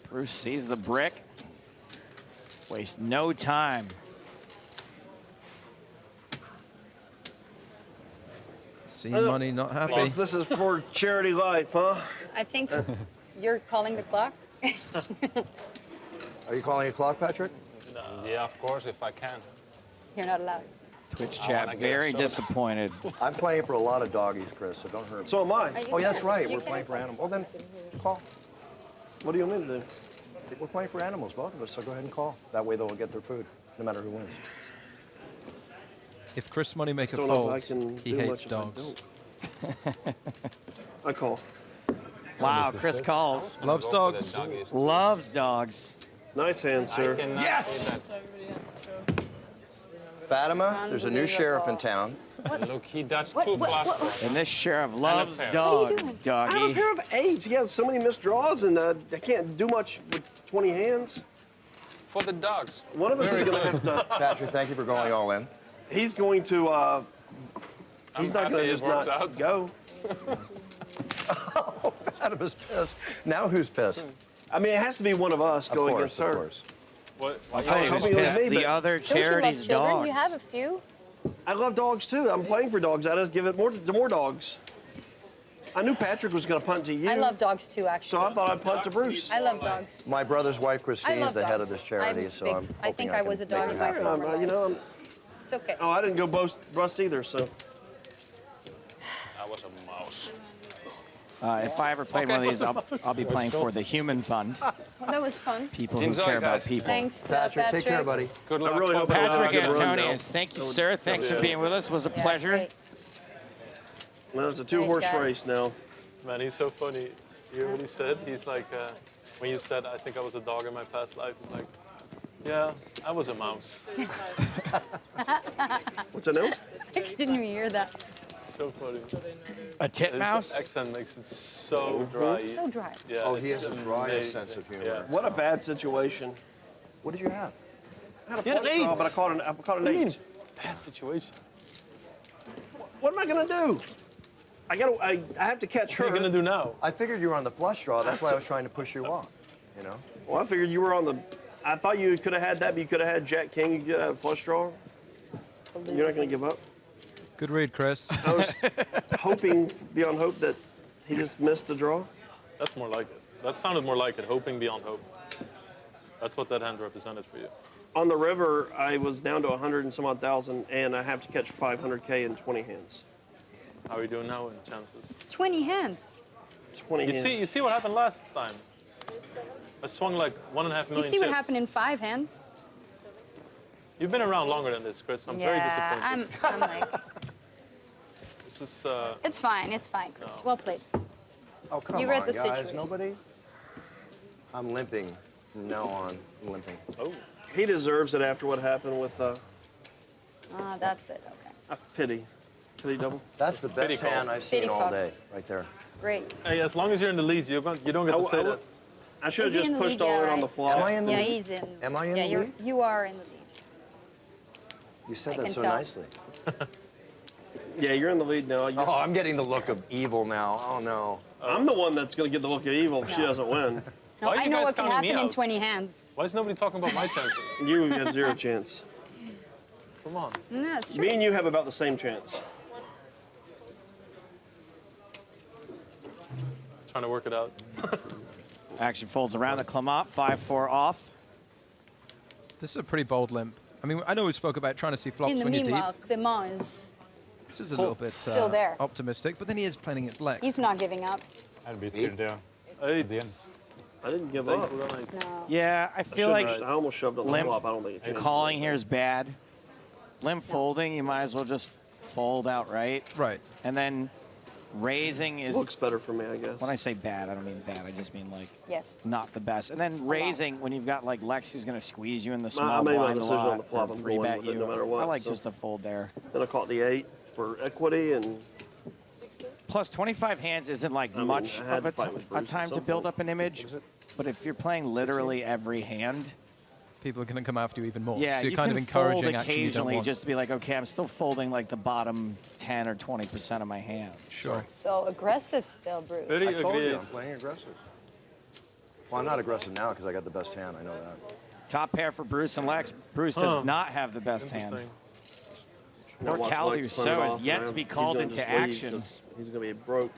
S2: Bruce sees the brick. Waste no time.
S11: See money, not happy.
S8: Boss, this is for charity life, huh?
S5: I think you're calling the clock.
S3: Are you calling a clock, Patrick?
S9: Yeah, of course, if I can.
S5: You're not allowed.
S2: Twitch
S3: I
S2: chat
S3: wanna get
S2: very
S3: a soda.
S2: disappointed.
S3: I'm playing for a lot of doggies, Chris, so don't hurt me.
S8: So am I.
S3: Oh, yeah, that's right. We're playing for animals. Well, then call.
S8: What do you want me to do?
S3: We're playing for animals, both of us, so go ahead and call. That way they'll get their food, no matter who wins.
S11: If Chris Moneymaker
S8: Don't know if I
S11: folds,
S8: can
S11: he
S8: do
S11: hates
S8: much if I
S11: dogs.
S8: I call.
S2: Wow, Chris calls.
S11: Loves dogs.
S2: Loves dogs.
S8: Nice hand, sir.
S3: Yes! Fatima, there's a new sheriff in town.
S9: Look, he dodged two flush.
S2: And this sheriff loves
S9: pair.
S2: dogs,
S8: I have a
S2: doggy.
S8: pair of eights. He has so many missed draws, and I can't do much with 20 hands.
S9: For the dogs.
S8: One of us
S9: Very
S8: is going to
S9: good.
S8: have to.
S3: Patrick, thank you for going all in.
S8: He's going to. He's
S9: I'm
S8: not going
S9: happy
S8: to
S9: it
S8: just
S9: works
S8: not
S9: out.
S8: go.
S3: Oh, Fatima's pissed. Now who's pissed?
S8: I mean, it has to be one of us
S3: Of
S8: going
S3: course,
S8: against her.
S3: of course.
S4: What?
S2: I'll tell you who's
S8: hoping it was
S2: pissed.
S8: me,
S2: The
S8: but-
S2: other
S5: Don't you love
S2: charity's
S5: children?
S2: dogs.
S5: You have a few.
S8: I love dogs too. I'm playing for dogs. I just give it more to more dogs. I knew Patrick was going to punt to you.
S5: I love dogs too, actually.
S8: So I thought I'd punt to Bruce.
S5: I love dogs.
S3: My brother's wife,
S5: I
S3: Christine, is
S5: love
S3: the head of
S5: dogs.
S3: this charity,
S5: I'm
S3: so
S5: big-
S3: I'm
S5: I think
S3: hoping
S5: I was a
S3: can make
S5: dog
S3: it
S5: in my
S3: happen.
S5: former
S8: You know,
S5: It's okay.
S8: oh, I didn't go bust either. So
S9: I was a mouse.
S2: If I ever play one of these, I'll be playing for the Human Fund.
S5: Well, that was fun.
S2: People who
S9: Enjoy,
S2: care about
S9: guys.
S2: people.
S5: Thanks,
S3: Patrick, take care, buddy.
S9: Good luck.
S8: I really hope I
S2: Patrik
S8: have a good run now.
S2: Antonius, thank you, sir. Thanks for being with us. It was a
S5: Yeah,
S2: pleasure.
S5: great.
S8: now it's a two-horse
S5: guys.
S8: race now.
S4: Man, he's so funny. You hear what he said? He's like, when you said, I think I was a dog in my past life, he's like, yeah, I was a mouse.
S8: What's that now?
S5: I didn't even hear that.
S4: So funny.
S2: A titmouse?
S4: His accent makes it so dry.
S5: So dry.
S4: Yeah,
S3: Oh, he
S4: it's
S3: has the driest
S4: amazing.
S3: sense of humor.
S4: Yeah.
S8: What a bad situation.
S3: What did you have?
S8: I had a
S4: You had
S8: flush
S4: an
S8: draw,
S4: eight.
S8: but I caught an
S4: What do you mean?
S8: eight.
S4: Bad situation.
S8: What am I going to do? I have to catch
S4: What
S8: her.
S4: are you gonna do now?
S3: I figured you were on the flush draw. That's why I was trying to push you off. You know?
S8: Well, I figured you were on the. I thought you could have had that, but you could have had Jack King. You could have a flush draw. You're not going to give up.
S11: Good read, Chris.
S8: I was hoping beyond hope that he just missed the draw.
S4: That's more like it. That sounded more like it. Hoping beyond hope. That's what that hand represented for you.
S8: On the river, I was down to 100 and some odd thousand, and I have to catch 500K in 20 hands.
S4: How are you doing now in chances?
S5: It's 20 hands.
S8: 20 hands.
S4: You see what happened last time? I swung like 1.5 million
S5: You see what
S4: chips.
S5: happened in 5 hands?
S4: You've been around longer than this, Chris. I'm very disappointed.
S5: I'm like,
S4: This is.
S5: it's fine, Chris. Well played.
S3: Oh, come
S5: You
S3: on,
S5: read the
S3: guys.
S5: situation.
S3: Nobody? I'm limping. From now on, I'm limping.
S4: Oh.
S8: He deserves it after what happened with
S5: That's it. Okay.
S8: a pity. Pity double.
S3: That's the best
S4: call.
S3: hand I've seen
S5: Pity
S3: all
S5: fuck.
S3: day, right there.
S5: Great.
S4: Hey, as long as you're in the lead, you don't get to say that.
S8: I should have
S5: Is he
S8: just
S5: in the
S8: pushed
S5: lead?
S8: all
S5: Yeah,
S8: in on
S5: right.
S8: the flop.
S3: Am I in the
S5: Yeah,
S3: lead?
S5: he's in.
S3: Am I in
S5: yeah,
S3: the lead?
S5: you are in the lead.
S3: You said
S5: I
S3: that
S5: can
S3: so
S5: tell.
S3: nicely.
S8: Yeah, you're in the lead now.
S3: Oh, I'm getting the look of evil now. Oh, no.
S8: I'm the one that's going to get the look of evil if she doesn't win.
S5: No,
S4: Why are
S5: I
S4: you
S5: know
S4: guys
S5: what can
S4: counting me
S5: happen in
S4: out?
S5: 20 hands.
S4: Why is nobody talking about my chances?
S8: You have zero chance.
S4: Come on.
S5: No, it's true.
S8: Me and you have about the same chance.
S4: Trying to work it out.
S2: Action folds around the Clement, 5-4 off.
S11: This is a pretty bold limp. I mean, I know we spoke about trying to see flops
S5: In the
S11: when you're deep.
S5: meanwhile, Clement is
S11: This is a little bit
S5: still there.
S11: optimistic, but then he is playing against Lex.
S5: He's not giving up.
S14: I'll be still there.
S4: Hey,
S14: At the end.
S8: I didn't give up.
S5: No.
S2: Yeah, I feel like
S8: I almost shoved on the
S2: limp
S8: flop. I don't think it changed.
S2: calling here is bad. Limp folding, you might as well just fold outright.
S11: Right.
S2: And then raising is...
S8: Looks better for me, I guess.
S2: When I say bad, I don't mean bad. I just mean like
S5: Yes.
S2: not the best. And then raising when you've got like Lex who's going to squeeze you in the
S8: I
S2: small
S8: made my
S2: blind a
S8: decision on
S2: lot,
S8: the flop.
S2: or
S8: I'm
S2: three
S8: going
S2: bet
S8: with it
S2: you.
S8: no matter what,
S2: I like
S8: so.
S2: just a fold there.
S8: Then I caught the 8 for equity and
S2: Plus, 25 hands isn't like much
S8: I had
S2: of a,
S8: to fight with
S2: a
S8: Bruce
S2: time
S8: at
S2: to
S8: some
S2: build
S8: point.
S2: up an image. But if you're playing literally every hand,
S11: people are going to come after you even more.
S2: yeah,
S11: so you're
S2: you
S11: kind
S2: can
S11: of encouraging
S2: fold
S11: action you don't
S2: occasionally
S11: want.
S2: just to be like, okay, I'm still folding like the bottom 10 or 20% of my hands.
S11: Sure.
S5: So aggressive still, Bruce.
S4: Very
S3: I told you, I'm
S4: aggressive.
S3: playing aggressive. Well, I'm not aggressive now because I got the best hand. I know that.
S2: Top pair for Bruce and Lex. Bruce does not have the best hand. Poor
S8: Watch
S2: Cal
S8: Lex turn it
S2: Rousseau is
S8: off,
S2: yet
S8: man.
S2: to be
S8: He's
S2: called
S8: gonna
S2: into
S8: just leave
S2: action.
S8: 'cause He's going to be broke.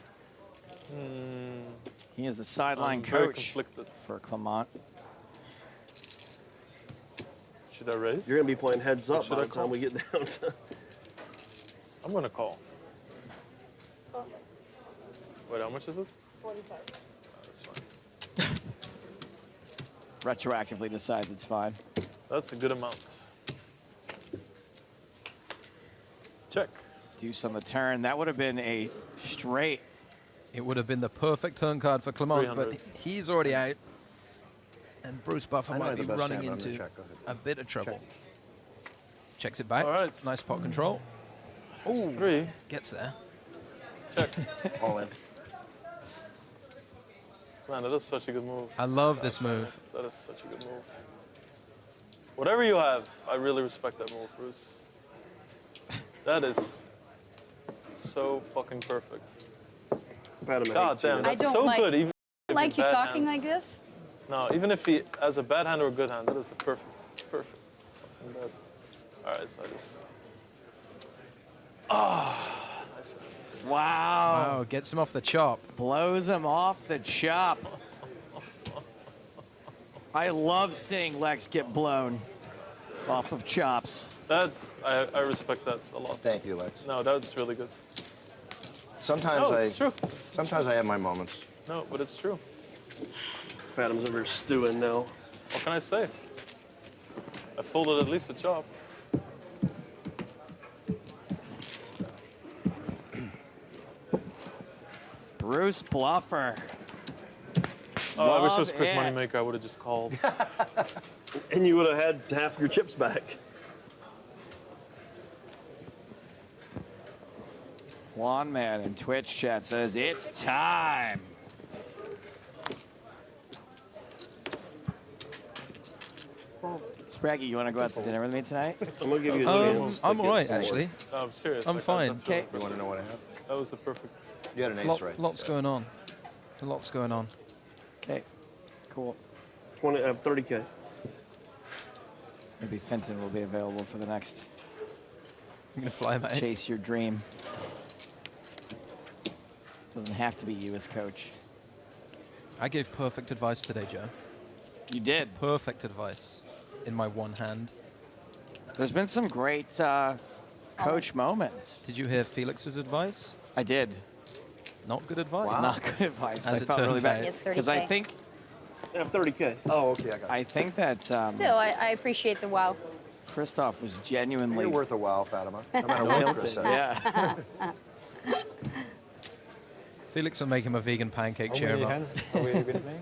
S2: He is the sideline
S4: I'm very
S2: coach
S4: conflicted.
S2: for Clement.
S4: Should I raise?
S8: You're going to be playing heads
S4: Or
S8: up
S4: should
S8: by
S4: I
S8: the time
S4: call?
S8: we get down to...
S4: I'm gonna call. Wait, how much is it?
S13: 45.
S4: That's fine.
S2: Retroactively decides it's fine.
S4: That's a good amount. Check.
S2: Deuce on the turn. That would have been a straight.
S11: It would have been the perfect turn card for Clement, but
S4: 300s.
S11: he's already out. And Bruce Buffer
S3: I know I
S11: might
S3: have
S11: be
S3: the best
S11: running
S3: hand, but I'm gonna
S11: into
S3: check. Go ahead.
S11: a bit of trouble. Checks it back.
S4: All right.
S11: Nice pot control.
S4: Oh, 3.
S11: Gets there.
S4: Check.
S3: All in.
S4: Man, that is such a good move.
S11: I love this move.
S4: That is such a good move. Whatever you have, I really respect that move, Bruce. That is so fucking perfect. God damn,
S5: I
S4: that's
S5: don't
S4: so
S5: like,
S4: good. Even if
S5: like
S4: it's
S5: you
S4: bad
S5: talking
S4: hand.
S5: like this.
S4: No, even if he has a bad hand or a good hand, that is the perfect fucking bet. All right, so I just. Nice hands.
S2: Wow.
S11: Wow, gets him off the chop.
S2: Blows him off the chop. I love seeing Lex get blown off of chops.
S4: That's I respect that a lot.
S3: Thank you, Lex.
S4: No, that's really good.
S3: Sometimes
S4: No, it's true.
S3: Sometimes I have my moments.
S4: No, but it's true.
S8: Fatim's over here stewing now.
S4: What can I say? I folded at least a chop.
S2: Bruce Bluffer.
S4: Oh, I wish it was
S2: Love
S4: Chris
S2: it.
S4: Moneymaker. I would have just called.
S8: And you would have had half your chips back.
S2: Juan Man in Twitch chat says it's time. Spraggy, you want to go out to dinner with me tonight?
S8: I'm gonna give you a chance.
S11: I'm all right, actually.
S4: No, I'm serious.
S11: I'm
S4: Like,
S11: fine.
S4: that's
S2: Okay.
S3: You want to know what I have?
S4: That was the perfect.
S3: You had an ace, right?
S11: Lots going on. A lot's going on.
S2: Okay, cool.
S8: 30K.
S2: Maybe Fenton will be available for the next
S11: I'm gonna fly him out.
S2: Chase Your Dream. Doesn't have to be you as coach.
S11: I gave perfect advice today, Joe.
S2: You did.
S11: Perfect advice in my one hand.
S2: There's been some great coach moments.
S11: Did you hear Felix's advice?
S2: I did.
S11: Not good advice.
S2: Not good advice.
S11: As
S2: I
S11: it
S2: felt really
S11: turns
S2: bad
S11: out.
S5: Yes,
S2: because I
S5: 30K.
S2: think
S8: I have 30K.
S3: Oh, okay, I got it.
S2: I think that
S5: Still, I appreciate the wow.
S2: Christoph was genuinely
S3: You're worth a wow, Fatima. No matter what
S2: tilted.
S3: Chris says.
S2: Yeah.
S11: Felix will make him a vegan pancake
S14: How
S11: cheer
S14: many
S11: up.
S14: hands are we going to play?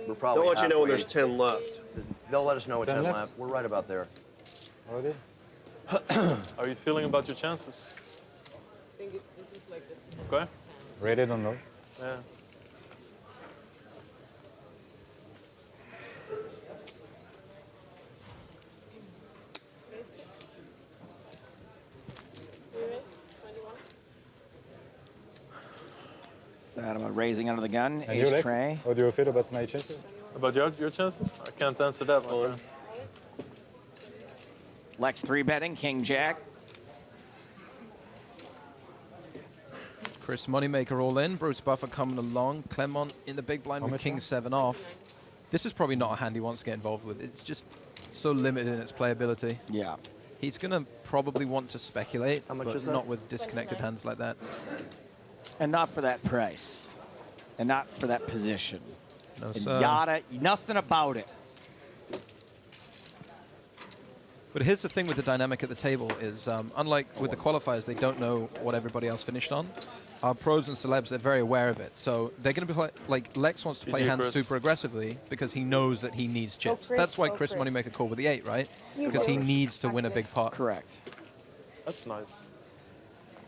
S3: We're probably
S8: They'll let you know when there's
S3: halfway.
S8: 10 left.
S3: They'll let us know with
S14: 10
S3: 10
S14: left?
S3: left. We're right about there.
S14: Already?
S4: How are you feeling about your chances?
S13: I think this is like the
S4: Okay.
S14: Rated on low.
S4: Yeah.
S2: Fatima raising under the gun.
S14: And you,
S2: Ace
S14: Lex?
S2: tray.
S14: How do you feel about my chances?
S4: About your chances? I can't answer that, my friend.
S2: Lex 3-betting. King Jack.
S11: Chris Moneymaker all in. Bruce Buffer coming along. Clement in the big blind
S14: How
S11: with
S14: much
S11: King
S14: now?
S11: 7 off. This is probably not a hand he wants to get involved with. It's just so limited in its playability.
S2: Yeah.
S11: He's going to probably want to speculate,
S3: How much
S11: but
S3: is that?
S11: not with disconnected hands like that.
S2: And not for that price. And not for that position.
S11: No,
S2: And
S11: sir.
S2: yada, nothing about it.
S11: But here's the thing with the dynamic at the table is, unlike with the qualifiers, they don't know what everybody else finished on. Our pros and celebs, they're very aware of it. So they're going to be like Lex wants to play
S4: GG,
S11: hands
S4: Chris.
S11: super aggressively because he knows that he needs chips.
S5: Chris,
S11: That's why
S5: go
S11: Chris
S5: Chris.
S11: Moneymaker called with the 8, right?
S5: You
S11: Because
S5: go
S11: he
S5: Chris.
S11: needs to win a big pot.
S2: Correct.
S4: That's nice.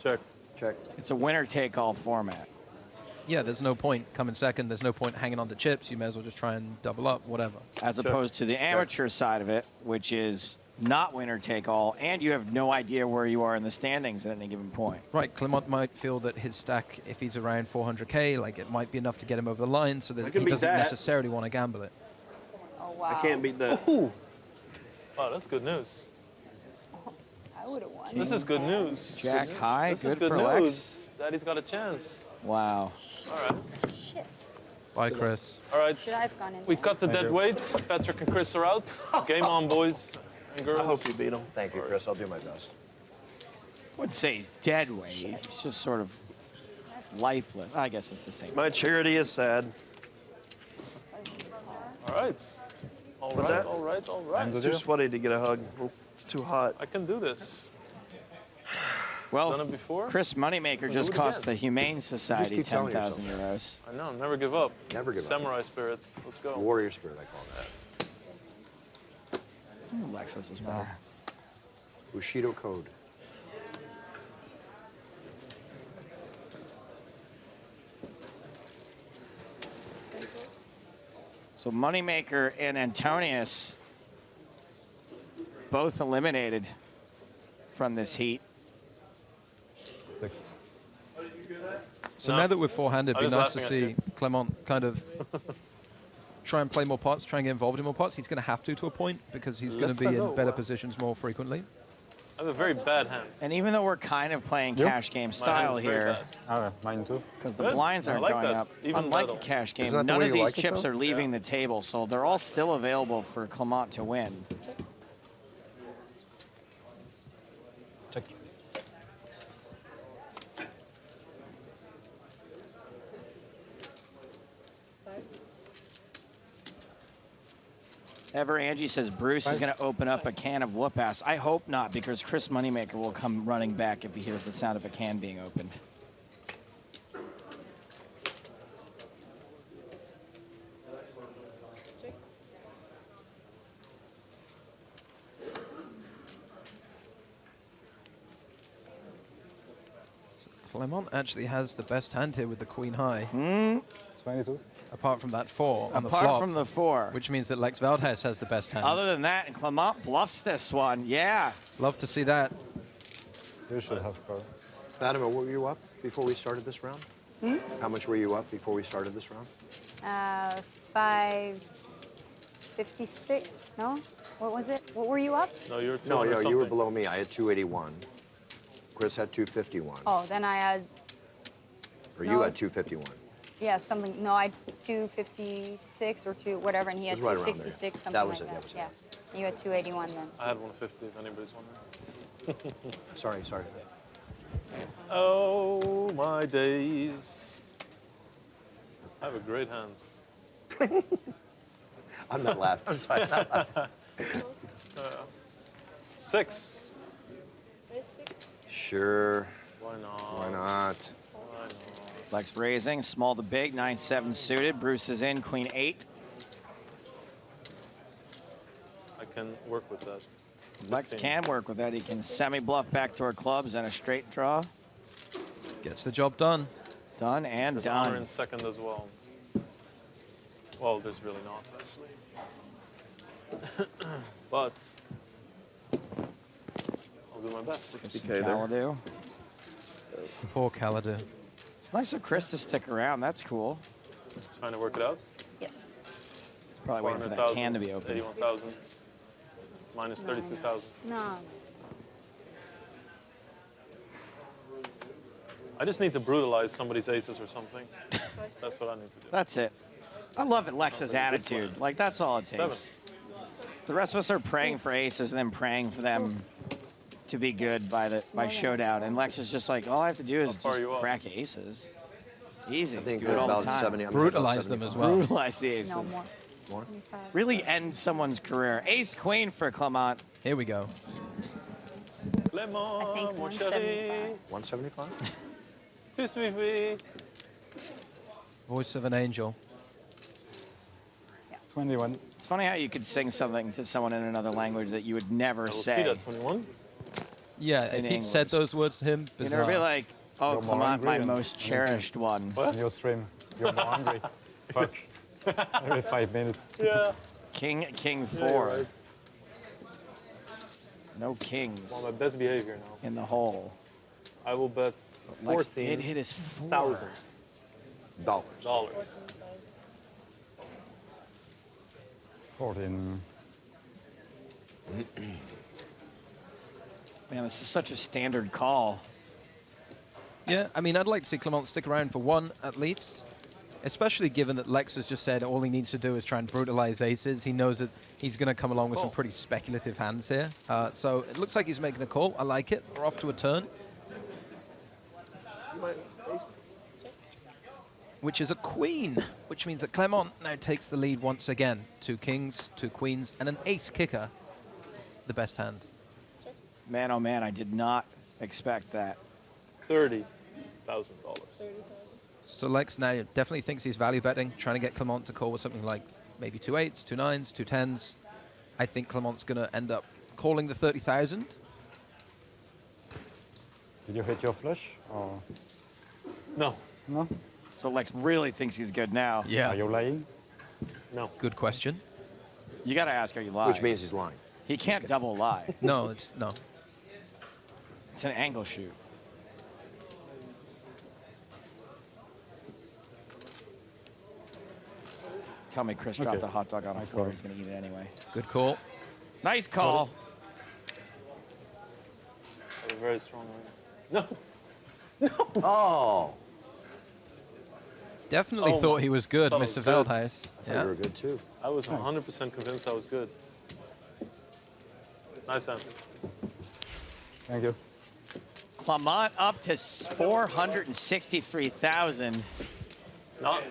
S4: Check.
S3: Check.
S2: It's a winner-take-all format.
S11: Yeah, there's no point coming second. There's no point hanging on to chips. You may as well just try and double up, whatever.
S2: As opposed to the amateur side of it, which is not winner-take-all, and you have no idea where you are in the standings at any given point.
S11: Right, Clement might feel that his stack, if he's around 400K, like it might be enough to get him over the line, so that he doesn't necessarily want to gamble it.
S5: Oh, wow.
S8: I can't beat that.
S4: Ooh. Wow, that's good news.
S5: I would have won.
S4: This is good news.
S2: Jack high,
S4: This is
S2: good
S4: good
S2: for
S4: news.
S2: Lex.
S4: Daddy's got a chance.
S2: Wow.
S4: All right.
S5: Shit.
S11: Bye, Chris.
S4: All right.
S5: Should I have gone in?
S4: We cut the dead weight. Patrik and Chris are out. Game on, boys and girls.
S8: I hope you beat him.
S3: Thank you, Chris. I'll do my best.
S2: I wouldn't say he's dead weight. He's just sort of lifeless. I guess it's the same.
S8: My charity is sad.
S4: All right. All
S8: What's
S4: right,
S8: that?
S4: all right, all right.
S8: It's too sweaty to get a hug. It's too hot.
S4: I can do this.
S2: Well,
S4: Done it before?
S2: Chris Moneymaker
S4: We'll
S2: just
S4: do it
S2: cost
S4: again.
S2: the Humane Society
S3: keep telling
S2: 10,000 euros.
S4: I know, never give up.
S3: Never give up.
S4: Samurai spirit. Let's go.
S3: Warrior spirit, I call that.
S2: Lexus was better.
S3: Bushido code.
S2: So Moneymaker and Antonius both eliminated from this heat.
S14: 6.
S11: So now that we're forehand, it'd
S4: I
S11: be
S4: was
S11: nice to
S4: laughing at
S11: see Clement kind of try and play more pots, try and get involved in more pots. He's going to have to a point because he's going to be in better positions more frequently.
S4: I have a very bad hand.
S2: And even though we're kind of playing cash game style
S4: hand is very
S2: here,
S4: bad.
S14: Mine too.
S2: because the
S4: Good.
S2: blinds
S4: I
S2: aren't
S4: like
S2: going
S4: that.
S2: up,
S4: Even
S2: unlike
S4: better.
S2: a cash game,
S18: that the
S2: none
S18: way
S2: of
S18: you
S2: these
S18: like it,
S2: chips
S18: though?
S2: are leaving the table, so they're all still available for Clement to win.
S14: Check.
S2: Ever Angie says Bruce is going to open up a can of whoop ass. I hope not, because Chris Moneymaker will come running back if he hears the sound of a can being opened.
S11: Clement actually has the best hand here with the queen high.
S14: 22.
S11: Apart from that 4 on the
S2: Apart
S11: flop.
S2: from the 4.
S11: Which means that Lex Veldhuis has the best hand.
S2: Other than that, Clement bluffs this one. Yeah.
S11: Love to see that.
S14: You should have cover.
S3: Fatima, what were you up before we started this round? How much were you up before we started this round?
S5: 556. No? What was it? What were you up?
S4: No, you're
S3: No, you were
S4: something.
S3: below me. I had 281. Chris had 251.
S5: Oh, then I had,
S3: Or
S5: no.
S3: you had 251.
S5: yeah, something. No, I had 256 or whatever, and he had
S3: It was right around there.
S5: 266,
S3: That
S5: something
S3: was
S5: like
S3: it,
S5: that.
S3: that was
S5: Yeah. You had 281 then.
S4: I had 150, if anybody's wondering.
S3: Sorry.
S4: Oh, my days. I have a great hand.
S3: I'm not laughing. I'm sorry.
S4: 6.
S3: Sure.
S4: Why not?
S3: Why not?
S4: Why not?
S2: Lex raising, small to big, 9-7 suited. Bruce is in, queen 8.
S4: I can work with that.
S2: Lex
S4: 15.
S2: can work with that. He can semi-bluff backdoor clubs and a straight draw.
S11: Gets the job done.
S2: Done and
S4: There's honor
S2: done.
S4: in second as well. Well, there's really not, actually. But I'll do my best.
S2: 60K Caladu.
S11: Poor Caladu.
S2: It's nice of Chris to stick around. That's cool.
S4: Trying to work it out.
S5: Yes.
S2: He's probably waiting for that can to be open.
S4: 81,000. Minus 32,000.
S5: No.
S4: I just need to brutalize somebody's aces or something. That's what I need to do.
S2: That's it. I love it, Lex's attitude. Like, that's all it takes.
S4: 7.
S2: The rest of us are praying for aces and then praying for them to be good by showdown. And Lex is just like, all I have to do is
S4: far are you
S2: just
S4: up?
S2: crack aces. Easy.
S3: I think
S2: Do it all the
S3: about
S2: time.
S3: 70. I'm
S11: Brutalize
S3: about
S11: them as
S3: 75.
S11: well.
S2: Brutalize the aces.
S5: No more.
S3: More?
S5: 25.
S2: Really end someone's career. Ace queen for Clement.
S11: Here we go.
S4: Lemon,
S5: I think
S4: mon
S5: 175.
S3: 175?
S4: Too sweet.
S11: Voice of an angel.
S14: 21.
S2: It's funny how you could sing something to someone in another language that you would never
S4: I will see
S2: say.
S4: that 21.
S11: Yeah,
S2: In
S11: if he
S2: English.
S11: said those words to him,
S2: You'd
S11: bizarre.
S2: never be like, Oh,
S22: You're more
S2: Clement,
S22: hungry
S2: my
S22: and-
S2: most cherished one.
S22: On your stream, you're more hungry. Fuck. Every 5 minutes.
S4: Yeah.
S2: King
S4: Yeah,
S2: 4.
S4: you're right.
S2: No kings
S4: I'm on my best behavior now.
S2: in the hole.
S4: I will bet
S2: Lex did hit his 4.
S4: $14,000.
S22: 14.
S2: Man, this is such a standard call.
S11: Yeah, I mean, I'd like to see Clement stick around for one at least, especially given that Lex has just said all he needs to do is try and brutalize aces. He knows that he's going to come along with some pretty speculative hands here. So it looks like he's making a call. I like it. We're off to a turn, which is a queen, which means that Clement now takes the lead once again. 2 kings, 2 queens, and an ace kicker. The best hand.
S2: Man, oh man, I did not expect that.
S4: $30,000.
S11: So Lex now definitely thinks he's value betting, trying to get Clement to call with something like maybe 2 8s, 2 9s, 2 10s. I think Clement's going to end up calling the 30,000.
S22: Did you hit your flush? Or?
S4: No.
S22: No?
S2: So Lex really thinks he's good now.
S11: Yeah.
S22: Are you lying?
S4: No.
S11: Good question.
S2: You got to ask, are you lying?
S3: Which means he's lying.
S2: He can't double lie.
S11: No, it's no.
S2: It's an angle shoot. Tell me Chris dropped a hot dog on the floor. He's going to eat it anyway.
S11: Good call.
S2: Nice call.
S4: That was very strong. No.
S3: Oh.
S11: Definitely
S4: Oh
S11: thought
S4: my-
S11: he was good,
S4: that
S11: Mr.
S4: was good.
S11: Veldhuis.
S3: I thought you were good too.
S4: I was 100% convinced I was good. Nice answer.
S22: Thank you.
S2: Clement up to 463,000.
S4: Not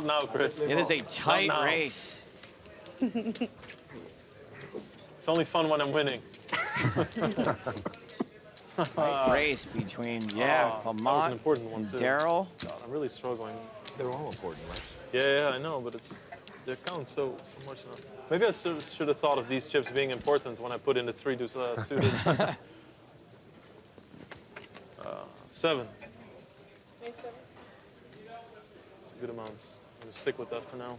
S4: now, Chris.
S2: It is a tight
S4: Not now.
S2: race.
S4: It's only fun when I'm winning.
S2: Tight race between,
S4: that was an
S2: Clement
S4: important one
S2: and
S4: too.
S2: Daryl.
S4: God, I'm really struggling.
S3: They're all important, right?
S4: Yeah, I know, but they count so much now. Maybe I should have thought of these chips being important when I put in the 3 deuce suited. 7. It's a good amount. I'm gonna stick with that for now.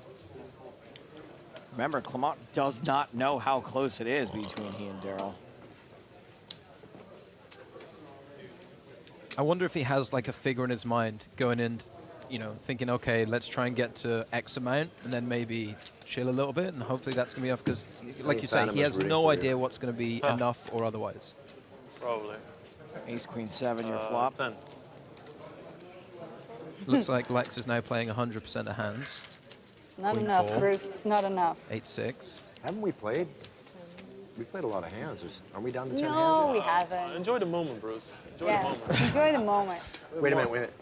S2: Remember, Clement does not know how close it is between he and Daryl.
S11: I wonder if he has like a figure in his mind going in, you know, thinking, okay, let's try and get to X amount and then maybe chill a little bit and hopefully that's going to be enough because, like you say, he has no idea what's going to be enough or otherwise.
S4: Probably.
S2: Ace, Queen, 7, your flop.
S4: 10.
S11: Looks like Lex is now playing 100% of hands.
S5: It's not
S11: Queen
S5: enough,
S11: 4.
S5: Bruce. It's not enough.
S11: 8-6.
S3: Haven't we played? We played a lot of hands. Are we down to 10 hands?
S5: No, we haven't.
S4: Enjoy the moment, Bruce. Enjoy the
S5: Yes,
S4: moment.
S5: enjoy the moment.
S3: Wait a minute.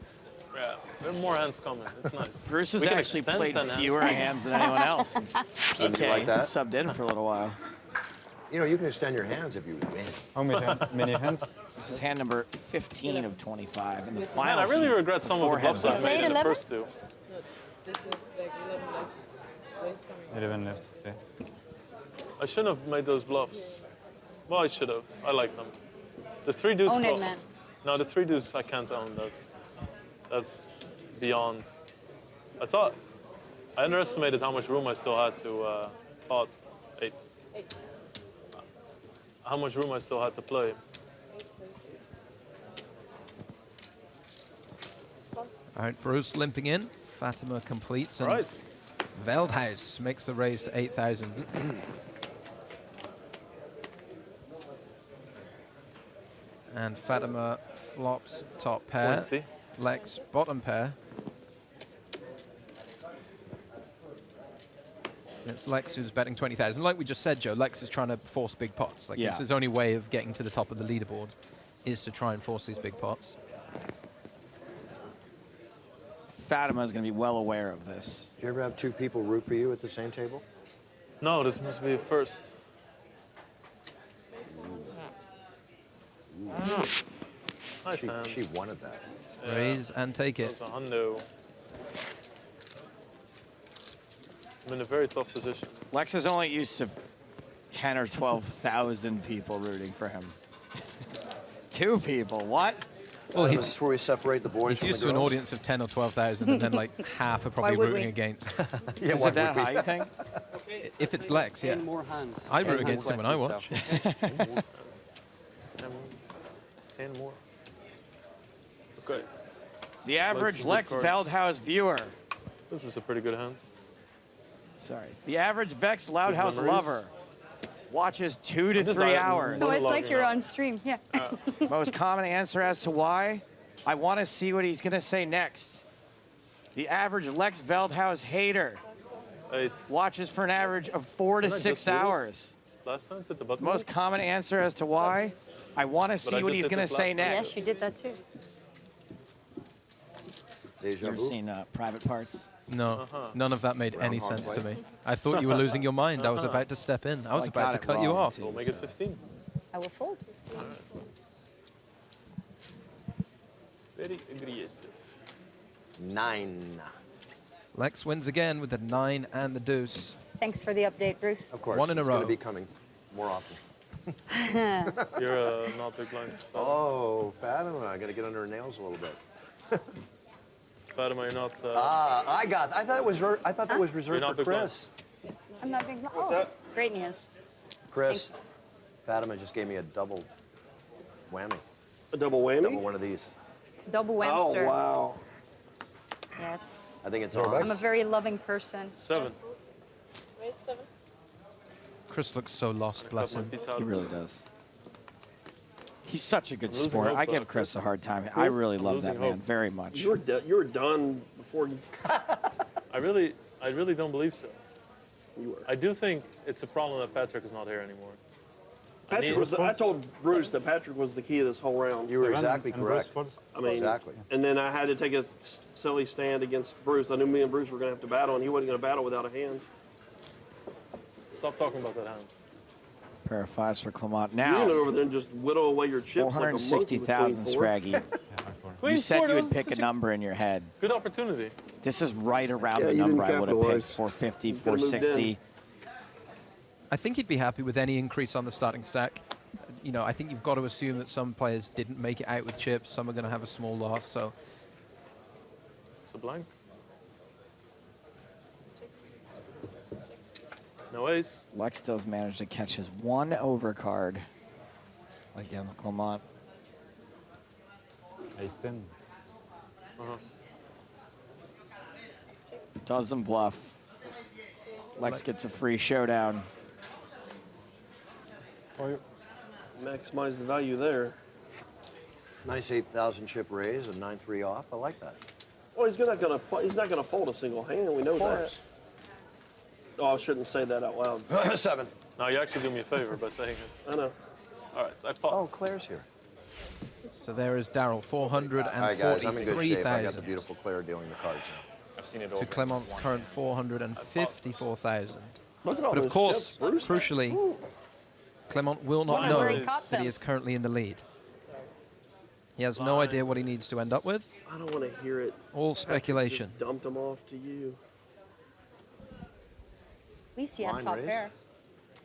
S4: Yeah, there are more hands coming. It's nice.
S2: Bruce has
S4: We can
S2: actually
S4: extend
S2: played
S4: 10 hands.
S2: fewer hands than anyone else since
S3: You
S2: PK
S3: like that?
S2: subbed in for a little while.
S3: You know, you can extend your hands if you win.
S22: How many hands?
S2: This is hand number 15 of 25 in the
S4: Man,
S2: final.
S4: I really
S2: heat.
S4: regret some of the bluffs I made in the
S5: 11?
S4: first 2.
S13: No, this is like 11 left. Raise coming.
S22: 11 left. Okay.
S4: I shouldn't have made those bluffs. Well, I should have. I like them. The 3 deuce
S5: Own it,
S4: bluff.
S5: man.
S4: No, the 3 deuce I can't own. That's beyond. I underestimated how much room I still had to pot 8. How much room I still had to play.
S11: All right, Bruce limping in. Fatima completes. And
S4: Right.
S11: Veldhuis makes the raise to 8,000. And Fatima flops top pair.
S4: 20.
S11: Lex bottom pair. It's Lex who's betting 20,000. Like we just said, Joe, Lex is trying to force big pots. Like,
S2: Yeah.
S11: This is his only way of getting to the top of the leaderboard is to try and force these big pots.
S2: Fatima is going to be well aware of this.
S3: Do you ever have 2 people root for you at the same table?
S4: No, this must be a first. Nice hand.
S3: She wanted that.
S4: Yeah.
S11: Raise and take it.
S4: That was a hundo. I'm in a very tough position.
S2: Lex is only used to 10 or 12,000 people rooting for him. 2 people, what?
S11: Well,
S3: this is where we separate the boys
S11: he's
S3: from
S11: used
S3: the
S11: to an
S3: girls.
S11: audience of 10 or 12,000, and then like half are probably
S5: would
S11: rooting
S5: we?
S11: against.
S3: Yeah,
S2: Is
S3: why
S2: it that
S3: would we?
S2: high, you think?
S11: If it's Lex, yeah.
S16: 10 more hands.
S11: I root
S16: 10
S11: against him when I watch.
S4: 10 more. Okay.
S2: The average
S4: Lex
S2: Lex
S4: good cards.
S2: Veldhuis viewer.
S4: This is a pretty good hand.
S2: Sorry. The average Vex Loudhouse
S4: memories.
S2: lover watches 2 to
S4: I'm just
S2: 3
S4: not-
S2: hours.
S5: No, it's like
S4: logging
S5: you're
S4: out.
S5: on stream. Yeah.
S2: Most common answer as to why? I want to see what he's going to say next. The average Lex Veldhuis hater
S4: 8.
S2: watches for an average of 4 to
S4: Didn't I
S2: 6
S4: just do this
S2: hours.
S4: Last time, hit the button.
S2: Most common answer as to why? I want to see
S4: I
S2: what
S4: just
S2: he's
S4: did
S2: going to
S4: this
S2: say
S4: last time.
S2: next.
S5: Yes, you did that too.
S3: Deja
S2: You ever
S3: vu?
S2: seen Private Parts?
S11: No, none of that made any
S3: Groundhog
S11: sense to
S3: Day.
S11: me. I thought you were losing your mind. I was about to step in. I was
S2: I
S11: about
S2: got
S11: to
S2: it
S11: cut you
S2: wrong,
S11: off.
S2: too.
S4: We'll make it 15.
S5: I will fold.
S4: Very aggressive.
S3: 9.
S11: Lex wins again with the 9 and the deuce.
S5: Thanks for the update, Bruce.
S3: Of course.
S11: One in a
S3: it's
S11: row.
S3: going to be coming more often.
S4: You're not big blinds.
S3: Oh, Fatima, I got to get under her nails a little bit.
S4: Fatima, you're not.
S3: I thought that was reserved
S4: You're not
S3: for
S4: big blind.
S3: Chris.
S5: I'm not being. Oh, great news.
S3: Chris, Fatima just gave me a double whammy.
S8: A double whammy?
S3: Double one of these.
S5: Double
S8: Oh,
S5: Webster.
S8: wow.
S5: Yeah, it's.
S3: I think it's
S4: You're
S3: on.
S4: back.
S5: I'm a very loving person.
S4: 7.
S13: Wait, 7.
S11: Chris looks so lost, bless
S4: Cut my
S11: him.
S4: piece out
S2: He
S4: of
S2: really
S4: it.
S2: does. He's such a good
S4: Losing
S2: sport.
S4: hope,
S2: I give Chris
S4: Chris.
S2: a hard time. I really love
S4: Losing
S2: that man
S4: hope.
S2: very much.
S8: You were done before you.
S4: I really don't believe so.
S8: You were.
S4: I do think it's a problem that Patrik is not here anymore.
S8: Patrick was. I told Bruce that Patrick was the key of this whole round.
S3: You were exactly correct.
S8: I mean,
S3: Exactly.
S8: And then I had to take a silly stand against Bruce. I knew me and Bruce were going to have to battle, and he wasn't going to battle without a hand.
S4: Stop talking about that hand.
S2: Pair of 5s for Clement.
S8: You're going to
S2: Now,
S8: go over there and just whittle away your chips like a monkey with
S2: 460,000
S8: queen four.
S2: Scraggy. You
S4: Queen
S2: said
S4: four,
S2: you would
S4: though,
S2: pick a
S4: such
S2: number in your head.
S4: Good opportunity.
S2: This is right around
S8: Yeah,
S2: the
S8: you didn't
S2: number I would have picked.
S8: capitalize.
S2: 450,
S8: You could've moved
S2: 460.
S11: I think he'd be happy with any increase on the starting stack. You know, I think you've got to assume that some players didn't make it out with chips. Some are going to have a small loss. So
S4: It's a blank. No ace.
S2: Lex does manage to catch his 1 overcard against Clement.
S22: Ace 10.
S2: Doesn't bluff. Lex gets a free showdown.
S8: Maximize the value there.
S3: Nice 8,000 chip raise and 9-3 off. I like that.
S8: Well, he's not gonna fold a single hand. We know
S3: Of
S8: that.
S3: course.
S8: Oh, I shouldn't say that out loud.
S3: 7.
S4: No, you actually do me a favor by saying it.
S8: I know.
S4: All right, I
S3: Oh,
S4: pause.
S3: Claire's here.
S11: So there is Daryl,
S3: All right, guys, I'm in good shape. I got the
S11: 443,000
S3: beautiful Claire dealing the cards now.
S4: I've seen it
S11: to
S4: over.
S11: Clement's current 454,000.
S8: Look at all
S11: But of
S8: those
S11: course,
S8: chips, Bruce.
S11: crucially,
S8: Ooh.
S11: Clement will not
S4: Why?
S11: know
S4: Where he
S5: caught
S11: that
S5: them.
S11: he is currently in the lead. He has no idea what he needs to end up with.
S8: I don't want to hear it.
S11: All
S8: Patrick
S11: speculation.
S8: just dumped them off to you.
S5: At least you had
S3: Blind
S5: top
S3: raise?
S5: pair.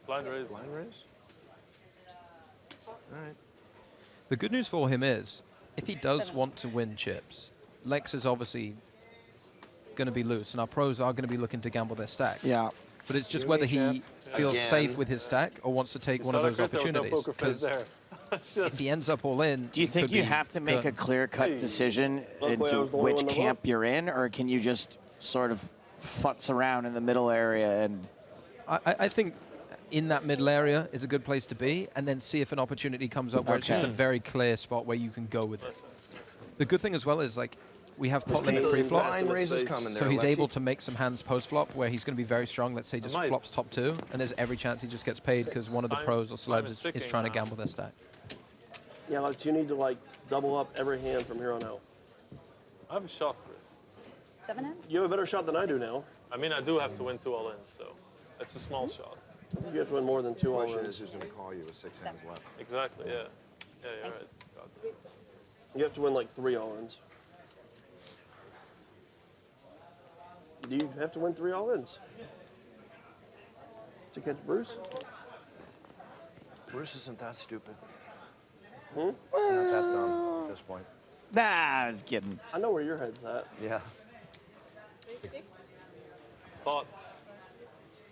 S4: Blind raise.
S3: Blind raise? All right.
S11: The good news for him is, if he does want to win chips, Lex is obviously going to be loose, and our pros are going to be looking to gamble their stacks.
S2: Yeah.
S11: But it's just
S3: Give
S11: whether
S3: me a
S11: he
S3: chip.
S11: feels
S3: Again.
S11: safe with his stack or wants to take one of those opportunities.
S4: Because
S11: If he ends up all in,
S2: Do you
S11: he
S2: think
S11: could
S2: you
S11: be
S2: have to make a
S11: curtained.
S2: clear-cut
S4: Hey.
S2: decision
S8: Luckily, I
S2: into
S8: was the only
S2: which
S8: one to
S2: camp
S8: vote.
S2: you're in, or can you just sort of futz around in the middle area and
S11: I think in that middle area is a good place to be, and then see if an opportunity comes up where it's just a
S2: Okay.
S11: very clear spot where you can go with it. The good thing as well is, like, we have pot limit
S8: Those
S11: pre-flop,
S8: blind
S3: Blind raises
S8: space.
S3: coming there,
S11: so he's
S3: Lexi.
S11: able to make some hands post-flop where he's going to be very strong. Let's say just
S4: might.
S11: flops top 2, and there's every chance he just gets paid because one of the
S4: Time-
S11: pros or
S4: time
S11: celebs
S4: is
S11: is
S4: ticking
S11: trying to
S4: now.
S11: gamble their stack.
S8: Yeah, like you need to like double up every hand from here on out.
S4: I have a shot, Chris.
S5: 7 ends?
S8: You have a better shot than I do now.
S4: I mean, I do have to win 2 all-ins, so it's a small shot.
S8: You have to win more than 2
S3: The
S8: all
S3: question
S8: ins.
S3: is who's going to call you with 6 hands left.
S4: Exactly, yeah. Yeah, you're right. God.
S8: You have to win like 3 all ins. Do you have to win 3 all ins to catch Bruce?
S3: Bruce isn't that stupid.
S8: Hmm?
S3: Not that dumb at this point.
S2: Nah, I was kidding.
S8: I know where your head's at.
S3: Yeah.
S4: Pots.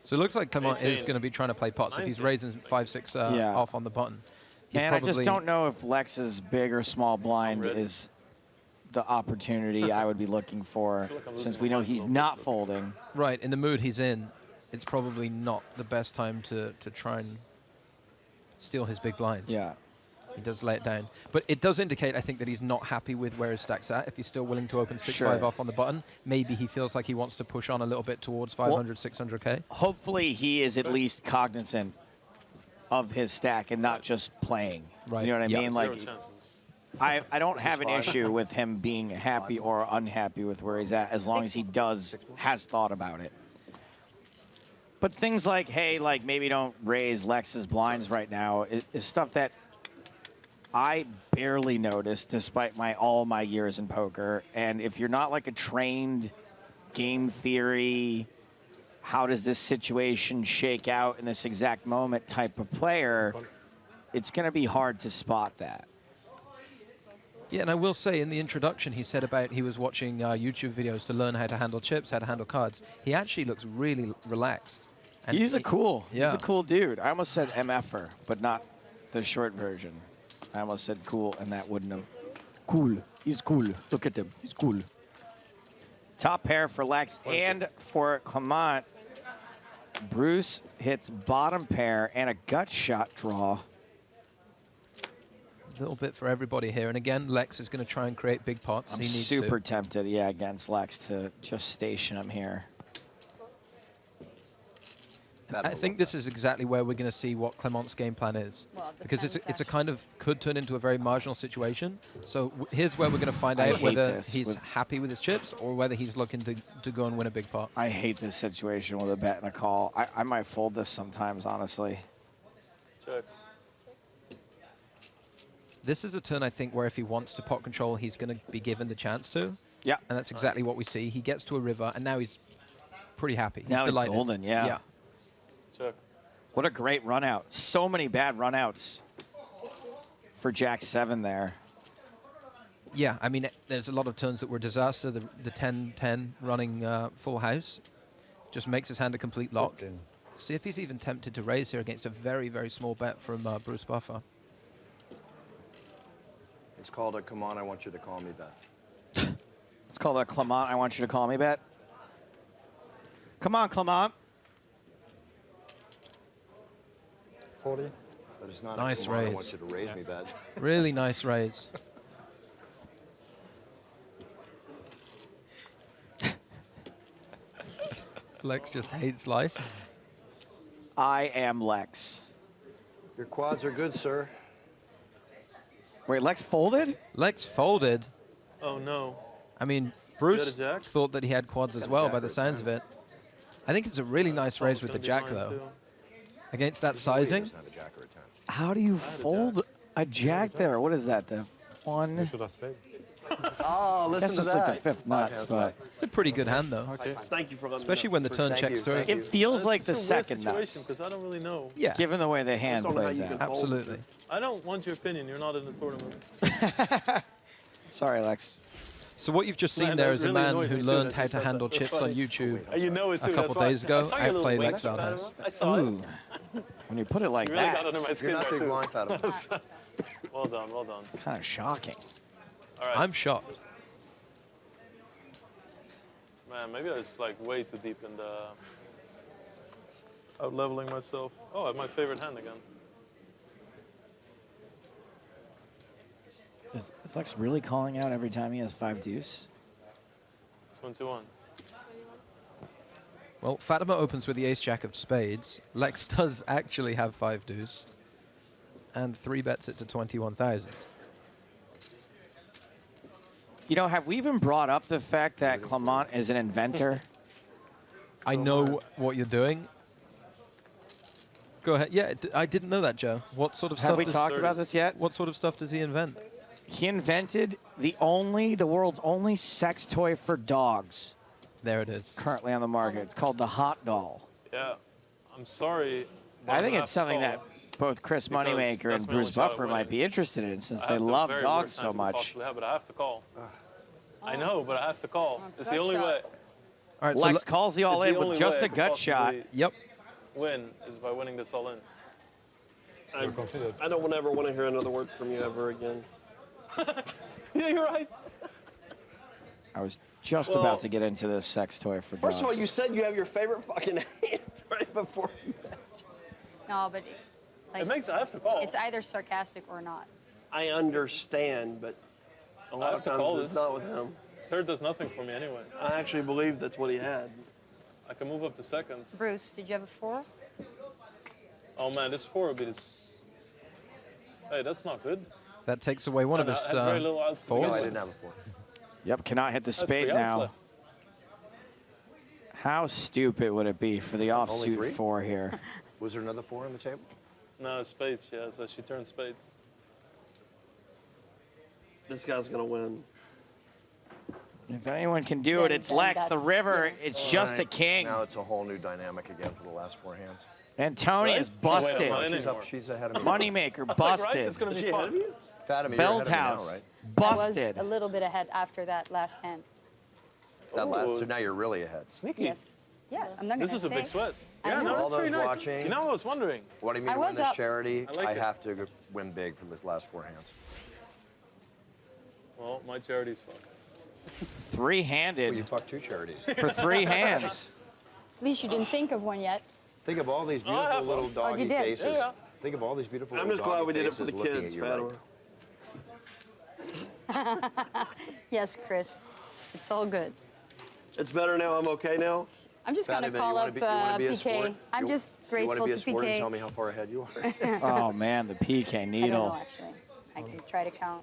S11: So it looks like Clement is
S4: 18.
S11: going to be trying to play pots if he's
S4: 19.
S11: raising 5-6
S2: Yeah.
S11: off on the button. He's
S2: Man, I just
S11: probably-
S2: don't know if Lex's big or small blind is the opportunity I would be looking for, since we know he's not folding.
S11: Right, in the mood he's in, it's probably not the best time to try and steal his big blind.
S2: Yeah.
S11: He does lay it down. But it does indicate, I think, that he's not happy with where his stack's at. If he's still willing to open 6-5
S2: Sure.
S11: off on the button, maybe he feels like he wants to push on a little bit towards 500, 600K.
S2: Hopefully he is at least cognizant of his stack and not just playing.
S11: Right.
S2: You know what I
S11: Yeah.
S2: mean? Like, I don't have an issue with him being happy or unhappy with where he's at, as long as he has thought about it. But things like, hey, like maybe don't raise Lex's blinds right now is stuff that I barely noticed despite all my years in poker. And if you're not like a trained game theory, how does this situation shake out in this exact moment type of player, it's going to be hard to spot that.
S11: Yeah, and I will say in the introduction he said about he was watching YouTube videos to learn how to handle chips, how to handle cards. He actually looks really relaxed. And
S2: He's a cool dude. I almost said MFer, but not the short version. I almost said cool, and that wouldn't have. Cool. He's cool. Look at him. He's cool. Top pair for Lex and for Clement. Bruce hits bottom pair and a gut shot draw.
S11: A little bit for everybody here. And again, Lex is going to try and create big pots.
S2: I'm
S11: he needs
S2: super
S11: to.
S2: tempted, yeah, against Lex to just station him here.
S11: I think this is exactly where we're going to see what Clement's game plan is.
S5: Well, it
S11: because it's
S5: depends,
S11: a kind of, could turn into a very marginal situation. So here's where we're going to find
S2: I
S11: out
S2: hate
S11: whether
S2: this
S11: he's
S2: with-
S11: happy with his chips or whether he's looking to go and win a big pot.
S2: I hate this situation with a bet and a call. I might fold this sometimes, honestly.
S4: Check.
S11: This is a turn, I think, where if he wants to pot control, he's going to be given the chance to.
S2: Yeah.
S11: And that's exactly what we see. He gets to a river, and now he's pretty happy.
S2: Now he's
S11: delighted.
S2: golden, yeah.
S4: Check.
S2: What a great run out. So many bad run outs for Jack 7 there.
S11: Yeah, I mean, there's a lot of turns that were disaster. The 10-10 running full house just makes his hand a complete lock. See if he's even tempted to raise here against a very, very small bet from Bruce Buffer.
S3: It's called a come on, I want you to call me bet.
S2: It's called a Clement, I want you to call me bet. Come on, Clement.
S3: 40. But it's not
S11: Nice
S3: a come on, I
S11: raise.
S3: want you to raise me bet.
S11: Really nice raise. Lex just hates life.
S2: I am Lex.
S3: Your quads are good, sir.
S2: Wait, Lex folded?
S11: Lex folded.
S4: Oh no.
S11: I mean,
S4: You
S11: Bruce
S4: had a jack?
S11: thought that he had quads as well by the sounds of it. I think it's a really nice raise with the jack, though. Against that sizing.
S2: How do you fold a jack there? What is that, the one?
S3: Oh, listen
S2: Guess
S3: to
S2: it's
S3: that.
S2: like the fifth nuts, but
S11: It's a pretty good hand, though.
S8: Okay. Thank you for letting me
S11: Especially
S8: know.
S11: when the turn
S3: Thank
S11: checks
S3: you,
S11: through.
S3: thank
S2: it feels like the
S4: It's a weird
S2: second
S4: situation
S2: nuts.
S4: because I don't really know.
S11: Yeah.
S2: Given the way the hand
S8: don't know how
S2: plays
S8: you
S2: out.
S8: can fold.
S11: Absolutely.
S4: I don't want your opinion. You're not in the tournament.
S2: Sorry, Lex.
S11: So what you've just seen
S4: Man,
S11: there
S4: that
S11: is a
S4: really
S11: man
S4: annoys
S11: who
S4: me too
S11: learned
S4: that
S11: how
S4: you
S11: to
S4: said
S11: handle
S4: that. That's
S11: chips on
S4: funny.
S11: YouTube
S4: You know it
S11: a
S4: too.
S11: couple
S4: That's why.
S11: days ago.
S4: I saw your little
S11: Outplayed
S4: wink,
S11: Lex Veldhuis.
S4: Fatima. I saw it.
S2: Ooh. When you put it like
S4: You really
S2: that,
S4: got under my skin
S3: You're not
S4: there
S3: big
S4: too.
S3: blind, Fatima.
S4: Well done, well done.
S2: kind of shocking.
S4: All right.
S11: I'm shocked.
S4: Man, maybe I was like way too deep in the out leveling myself. Oh, I have my favorite hand again.
S2: Is Lex really calling out every time he has 5 deuce?
S4: It's 1-2-1.
S11: Well, Fatima opens with the ace-jack of spades. Lex does actually have 5 deuce. And 3 bets it to 21,000.
S2: You know, have we even brought up the fact that Clement is an inventor?
S11: I know what you're doing. Go ahead. Yeah, I didn't know that, Joe. What sort of stuff?
S2: Have we talked about this yet?
S11: What sort of stuff does he invent?
S2: He invented the world's only sex toy for dogs.
S11: There it is.
S2: Currently on the market. It's called the Hot Doll.
S4: Yeah, I'm sorry.
S2: I think it's something that both Chris
S4: Because
S2: Moneymaker
S4: that's
S2: and
S4: my only
S2: Bruce
S4: shot at
S2: Buffer
S4: winning.
S2: might be interested in, since
S4: I
S2: they
S4: have the
S2: love
S4: very
S2: dogs
S4: worst
S2: so
S4: hand you could
S2: much.
S4: possibly have, but I have to call. I know, but I have to call. It's the only way.
S11: All right,
S2: Lex calls the all
S4: It's
S2: in
S4: the
S2: with
S4: only
S2: just
S4: way I
S2: a
S4: could
S2: gut shot.
S4: possibly
S11: Yep.
S4: Win is by winning this all in.
S8: I don't ever want to hear another word from you ever again.
S4: Yeah, you're right.
S2: I was just
S8: Well,
S2: about to get into this sex toy for dogs.
S8: First of all, you said you have your favorite fucking hand right before you
S5: No, but like,
S4: I have to call.
S5: It's either sarcastic or not.
S8: I understand, but a lot of
S4: have to call
S8: times it's
S4: this.
S8: not with him.
S4: Third does nothing for me anyway.
S8: I actually believe that's what he had.
S4: I can move up to seconds.
S5: Bruce, did you have a 4?
S4: Oh man, this 4 would be this. Hey, that's not good.
S11: That takes away one of
S4: I
S11: his
S4: had very little outs to begin
S11: fours.
S3: No, I
S4: with.
S3: didn't have a 4.
S2: Yep, cannot hit the
S4: That's
S2: spade
S4: 3 outs
S2: now.
S4: left.
S2: How stupid would it be for the
S3: Only
S2: offsuit
S3: 3?
S2: 4 here?
S3: Was there another 4 on the table?
S4: No, spades, yeah, so she turned spades.
S8: This guy's gonna win.
S2: If anyone can do it, it's Lex. The river, it's just a king.
S3: Now it's a whole new dynamic again for the last 4 hands.
S2: Antonius busted.
S3: She's ahead of me.
S2: Moneymaker busted.
S3: Is she ahead of you? Fatima, you're ahead of me now,
S2: Veldhuis
S3: right?
S2: busted.
S5: I was a little bit ahead after that last hand.
S3: So now you're really ahead.
S4: Sneaky.
S5: Yes. Yeah, I'm not going
S4: This
S5: to
S4: is a
S5: say.
S4: big sweat.
S5: I
S4: Yeah,
S5: know.
S4: no,
S3: All
S4: that's very
S3: those
S4: nice.
S3: watching.
S4: You know, I was wondering.
S3: Wanting me
S5: I
S3: to win
S5: was
S3: this
S5: up.
S3: charity,
S4: I like
S3: I
S4: it.
S3: have to win big for this last 4 hands.
S4: Well, my charity's fucked.
S2: Three-handed.
S3: Well, you fucked 2 charities.
S2: For 3 hands.
S5: At least you didn't think of one yet.
S3: Think of all these beautiful little doggy
S5: you did.
S3: faces.
S5: Yeah.
S3: Think of all these beautiful
S8: I'm
S3: little
S8: just glad
S3: doggy
S8: we did it for
S3: faces
S8: the
S3: looking
S8: kids,
S3: at you right.
S5: Yes, Chris. It's all good.
S8: It's better now. I'm okay now.
S5: I'm just going to
S3: Fatima,
S5: call
S3: you
S5: up
S3: wanna be a
S5: PK.
S3: sport?
S5: I'm
S3: You-
S5: just
S3: You want
S5: grateful
S3: to be
S5: to
S3: a sport and
S5: PK.
S3: tell me how far ahead you are?
S2: Oh, man, the PK
S5: I don't
S2: needle.
S5: know, actually. I can try to count.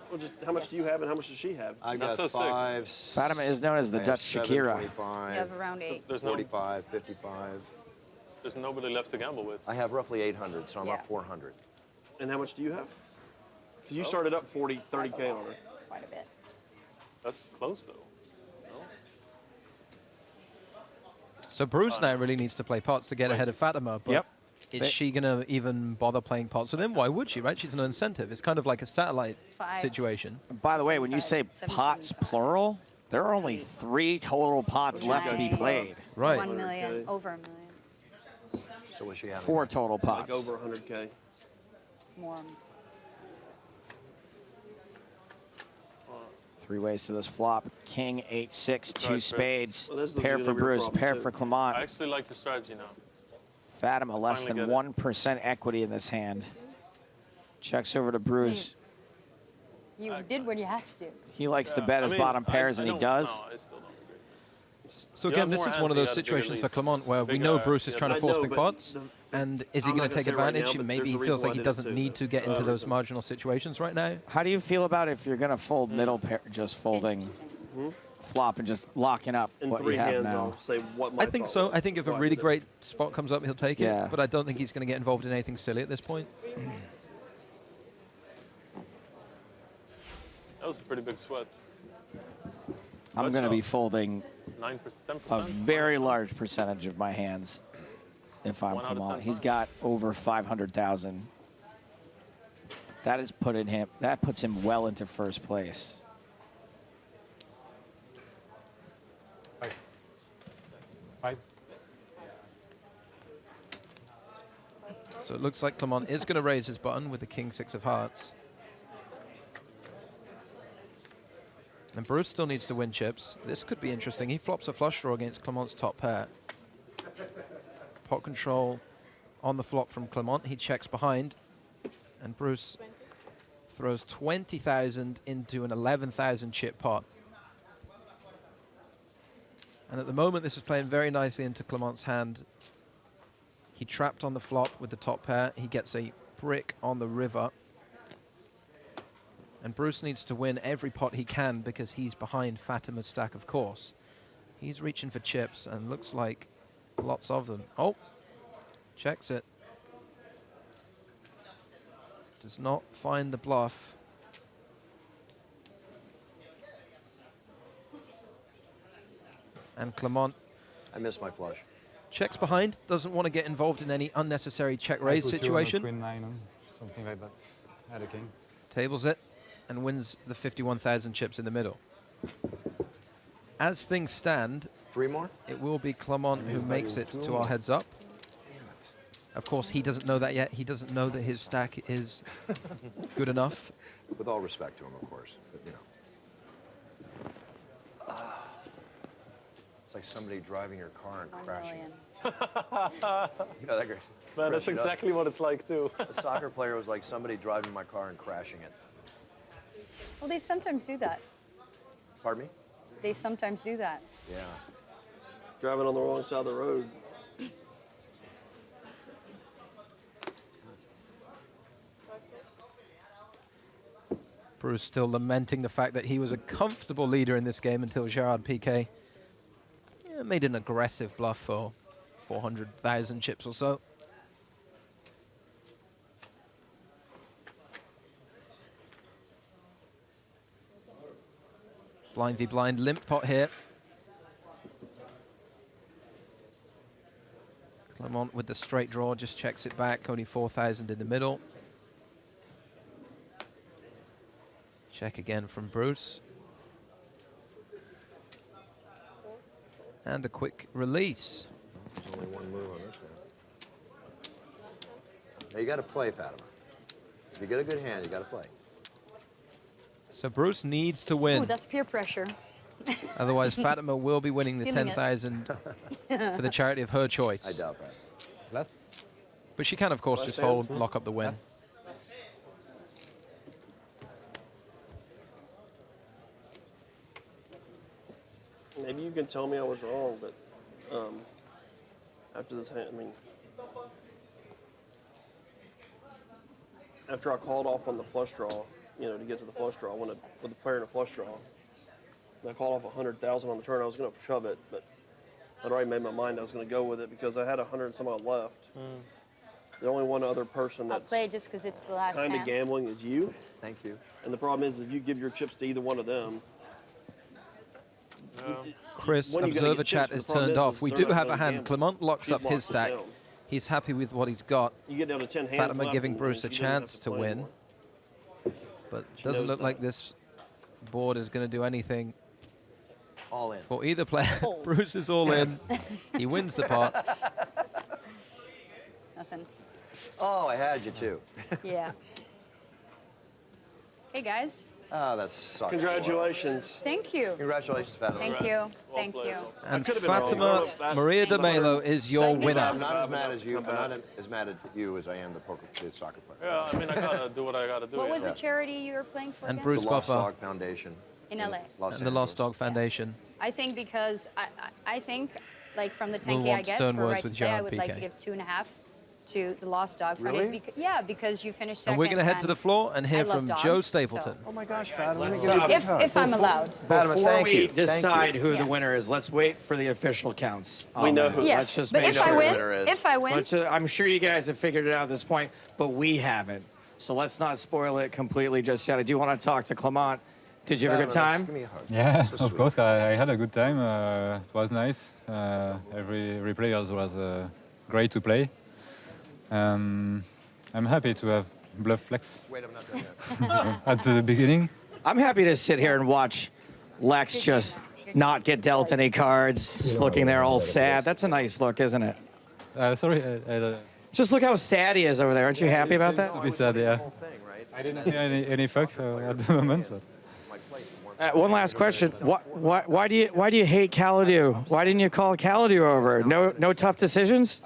S8: Well, just how much do you have and how much does she have?
S3: I
S4: That's
S3: got
S4: so sick.
S3: 5.
S2: Fatima is known as the
S3: I have
S2: Dutch
S3: 7,
S2: Shakira.
S3: 25,
S5: You have around 8.
S4: There's no,
S3: 45, 55.
S4: there's nobody left to gamble with.
S3: I have roughly 800, so I'm
S5: Yeah.
S3: up 400.
S8: And how much do you have? Because you started up 30K on her.
S5: Quite a bit.
S4: That's close though.
S11: So Bruce now really needs to play pots to get ahead of Fatima. But
S2: Yep.
S11: is she going to even bother playing pots with him? Why would she, right? She's an incentive. It's kind of like a satellite
S5: 5.
S11: situation.
S2: By the way, when you say
S5: 775.
S2: pots plural, there are only 3 total pots left to be
S5: Right.
S2: played.
S11: Right.
S5: 1 million, over a million.
S3: So what's she having?
S2: 4 total
S8: Like
S2: pots.
S8: over 100K.
S5: More.
S2: 3 ways to this flop. King, 8-6, 2
S4: Chris.
S2: spades.
S8: Well, this is
S2: Pair
S8: gonna
S2: for
S8: be your
S2: Bruce,
S8: problem,
S2: pair
S8: too.
S2: for Clement.
S4: I actually like your strategy now.
S2: Fatima less
S4: Finally
S2: than
S4: get it.
S2: 1% equity in this hand. Checks over to Bruce.
S5: You did what you had to do.
S2: He likes to bet
S4: I
S2: his
S4: mean,
S2: bottom
S4: I-
S2: pairs,
S4: I
S2: and he
S4: don't-
S2: does.
S4: No, I still don't agree.
S11: So
S4: You
S11: again,
S4: have
S11: this
S4: more
S11: is
S4: hands,
S11: one of
S4: you
S11: those
S4: got a bigger
S11: situations for
S4: lead.
S11: Clement where we
S4: Bigger,
S11: know Bruce is
S4: yeah,
S11: trying
S8: I
S11: to force
S8: know,
S11: big
S8: but
S11: pots.
S8: the-
S11: And is he
S8: I'm
S11: going
S8: not
S11: to
S8: gonna
S11: take
S8: say right
S11: advantage?
S8: now, but
S11: Maybe
S8: there's
S11: he
S8: a
S11: feels
S8: reason
S11: like
S8: why
S11: he
S8: I did it
S11: doesn't
S8: too.
S11: need to get into those marginal situations right now.
S2: How do you feel about if you're going to fold middle pair, just folding flop and just locking up
S8: In
S2: what
S8: 3
S2: you have
S8: hands,
S2: now?
S8: I'll say what my
S11: I think
S8: thought
S11: so.
S8: was.
S11: I think if a
S8: Why I
S11: really
S8: did it.
S11: great spot comes up, he'll take
S2: Yeah.
S11: it. But I don't think he's going to get involved in anything silly at this point.
S4: That was a pretty big sweat.
S2: I'm
S4: Good
S2: going to
S4: shot.
S2: be folding
S4: 10%.
S2: a very large percentage of my hands if I'm
S4: 1 out of 10
S2: Clement. He's
S4: times.
S2: got over 500,000. That puts him well into first place.
S11: So it looks like Clement is going to raise his button with the King 6 of hearts. And Bruce still needs to win chips. This could be interesting. He flops a flush draw against Clement's top pair. Pot control on the flop from Clement. He checks behind. And Bruce throws 20,000 into an 11,000 chip pot. And at the moment, this is playing very nicely into Clement's hand. He trapped on the flop with the top pair. He gets a brick on the river. And Bruce needs to win every pot he can because he's behind Fatima's stack, of course. He's reaching for chips and looks like lots of them. Oh, checks it. Does not find the bluff. And Clement.
S3: I missed my flush.
S11: Checks behind, doesn't want to get involved in any unnecessary check raise
S22: I put you on a
S11: situation.
S22: Queen 9, something like that. Add a king.
S11: Tables it and wins the 51,000 chips in the middle. As things stand,
S3: 3 more?
S11: It will be Clement who makes it to our heads up. Of course, he doesn't know that yet. He doesn't know that his stack is good enough.
S3: With all respect to him, of course, but you know. It's like somebody driving your car and crashing it. You know that great.
S4: Man, that's exactly what it's like too.
S3: A soccer player was like somebody driving my car and crashing it.
S5: Well, they sometimes do that.
S3: Pardon me?
S5: They sometimes do that.
S3: Yeah.
S8: Driving on the wrong side of the road.
S11: Bruce still lamenting the fact that he was a comfortable leader in this game until Gerard Piqué made an aggressive bluff for 400,000 chips or so. Blind v blind limp pot here. Clement with the straight draw just checks it back, only 4,000 in the middle. Check again from Bruce. And a quick release.
S3: There's only one move on this one. Now you got to play, Fatima. If you get a good hand, you got to play.
S11: So Bruce needs to win.
S5: Ooh, that's peer pressure.
S11: Otherwise, Fatima will be winning the
S5: Feeling it.
S11: 10,000 for the charity of her choice.
S3: I doubt that.
S22: Last?
S11: But she can, of course, just fold, lock up the win.
S8: Maybe you can tell me I was wrong, but after this hand, I mean, after I called off on the flush draw, you know, to get to the flush draw, with the player in a flush draw, and I called off 100,000 on the turn. I was going to shove it, but I'd already made my mind I was going to go with it because I had 100 and some odd left. The only one other person
S5: I'll
S8: that's
S5: play just because it's the last
S8: kind of
S5: hand.
S8: gambling is you.
S3: Thank you.
S8: And the problem is, if you give your chips to either one of them,
S11: Chris,
S8: when you're gonna
S11: observer
S8: get
S11: chat
S8: chips,
S11: is
S8: the problem
S11: turned
S8: is
S11: off. We
S8: they're
S11: do
S8: not
S11: have a
S8: gonna
S11: hand.
S8: gamble.
S11: Clement locks
S8: She's
S11: up his
S8: locked it
S11: stack.
S8: down.
S11: He's happy with what he's got.
S8: You get down to 10 hands
S11: Fatima
S8: left
S11: giving
S8: and
S11: Bruce a
S8: she doesn't have
S11: chance
S8: to
S11: to
S8: play
S11: win.
S8: anymore.
S11: But
S8: She
S11: doesn't
S8: knows
S11: look
S8: that.
S11: like this board is going to do anything
S3: All in.
S11: for either player. Bruce is all in. He wins the pot.
S5: Nothing.
S3: Oh, I had you too.
S5: Yeah. Hey, guys.
S3: Oh, that sucks.
S8: Congratulations.
S5: Thank you.
S3: Congratulations, Fatima.
S5: Thank you. Thank you.
S11: And
S8: could've been wrong.
S11: Fatima Maria de Melo is your winner.
S3: I'm not as mad as you. I'm not as mad at you as I am the soccer player.
S4: Yeah, I mean, I gotta do what I gotta do.
S5: What was
S4: yeah.
S5: the charity you were playing for
S11: And
S5: again?
S11: Bruce
S3: The Lost
S11: Buffer
S3: Dog Foundation.
S5: In LA.
S11: and the Lost Dog Foundation.
S5: I think because I think like from the
S11: We'll
S5: 10K I
S11: want
S5: get
S11: stern
S5: for
S11: words
S5: right
S11: with
S5: today, I
S11: Gerard
S5: would like to
S11: Piqué.
S5: give 2.5 to the Lost Dog
S3: Really?
S5: Foundation. Yeah, because you finished second.
S11: And we're going to head to the floor and hear
S5: I love
S11: from
S5: dogs,
S11: Joe
S5: so-
S11: Stapleton.
S3: Oh my gosh, Fatima.
S5: If I'm allowed.
S3: Fatima,
S2: Before
S3: thank
S2: we
S3: you. Thank you.
S2: decide who
S5: Yeah.
S2: the winner is, let's wait for the official counts.
S8: We know who.
S2: Let's
S5: Yes,
S2: just
S5: but
S2: make
S5: if
S2: sure.
S5: I win,
S3: winner is.
S5: if I win,
S2: I'm sure you guys have figured it out at this point, but we haven't. So let's not spoil it completely just yet. I do want to talk to Clement. Did you have a good time?
S3: Give me a hug.
S22: Yeah,
S3: So
S22: of
S3: sweet.
S22: course. I had a good time. It was nice. Every player was great to play. I'm happy to have bluff flex
S3: Wait, I'm not done yet.
S22: at the beginning.
S2: I'm happy to sit here and watch Lex just not get dealt any cards, just looking there all sad. That's a nice look, isn't it?
S22: Sorry,
S2: Just look how sad he is over there. Aren't you happy about that?
S22: to be sad, yeah.
S3: Whole thing, right?
S22: I didn't hear any fuck at the moment. But.
S3: My plate from one
S2: One last question. Why do you hate Caladu? Why didn't you call Caladu over? No tough decisions?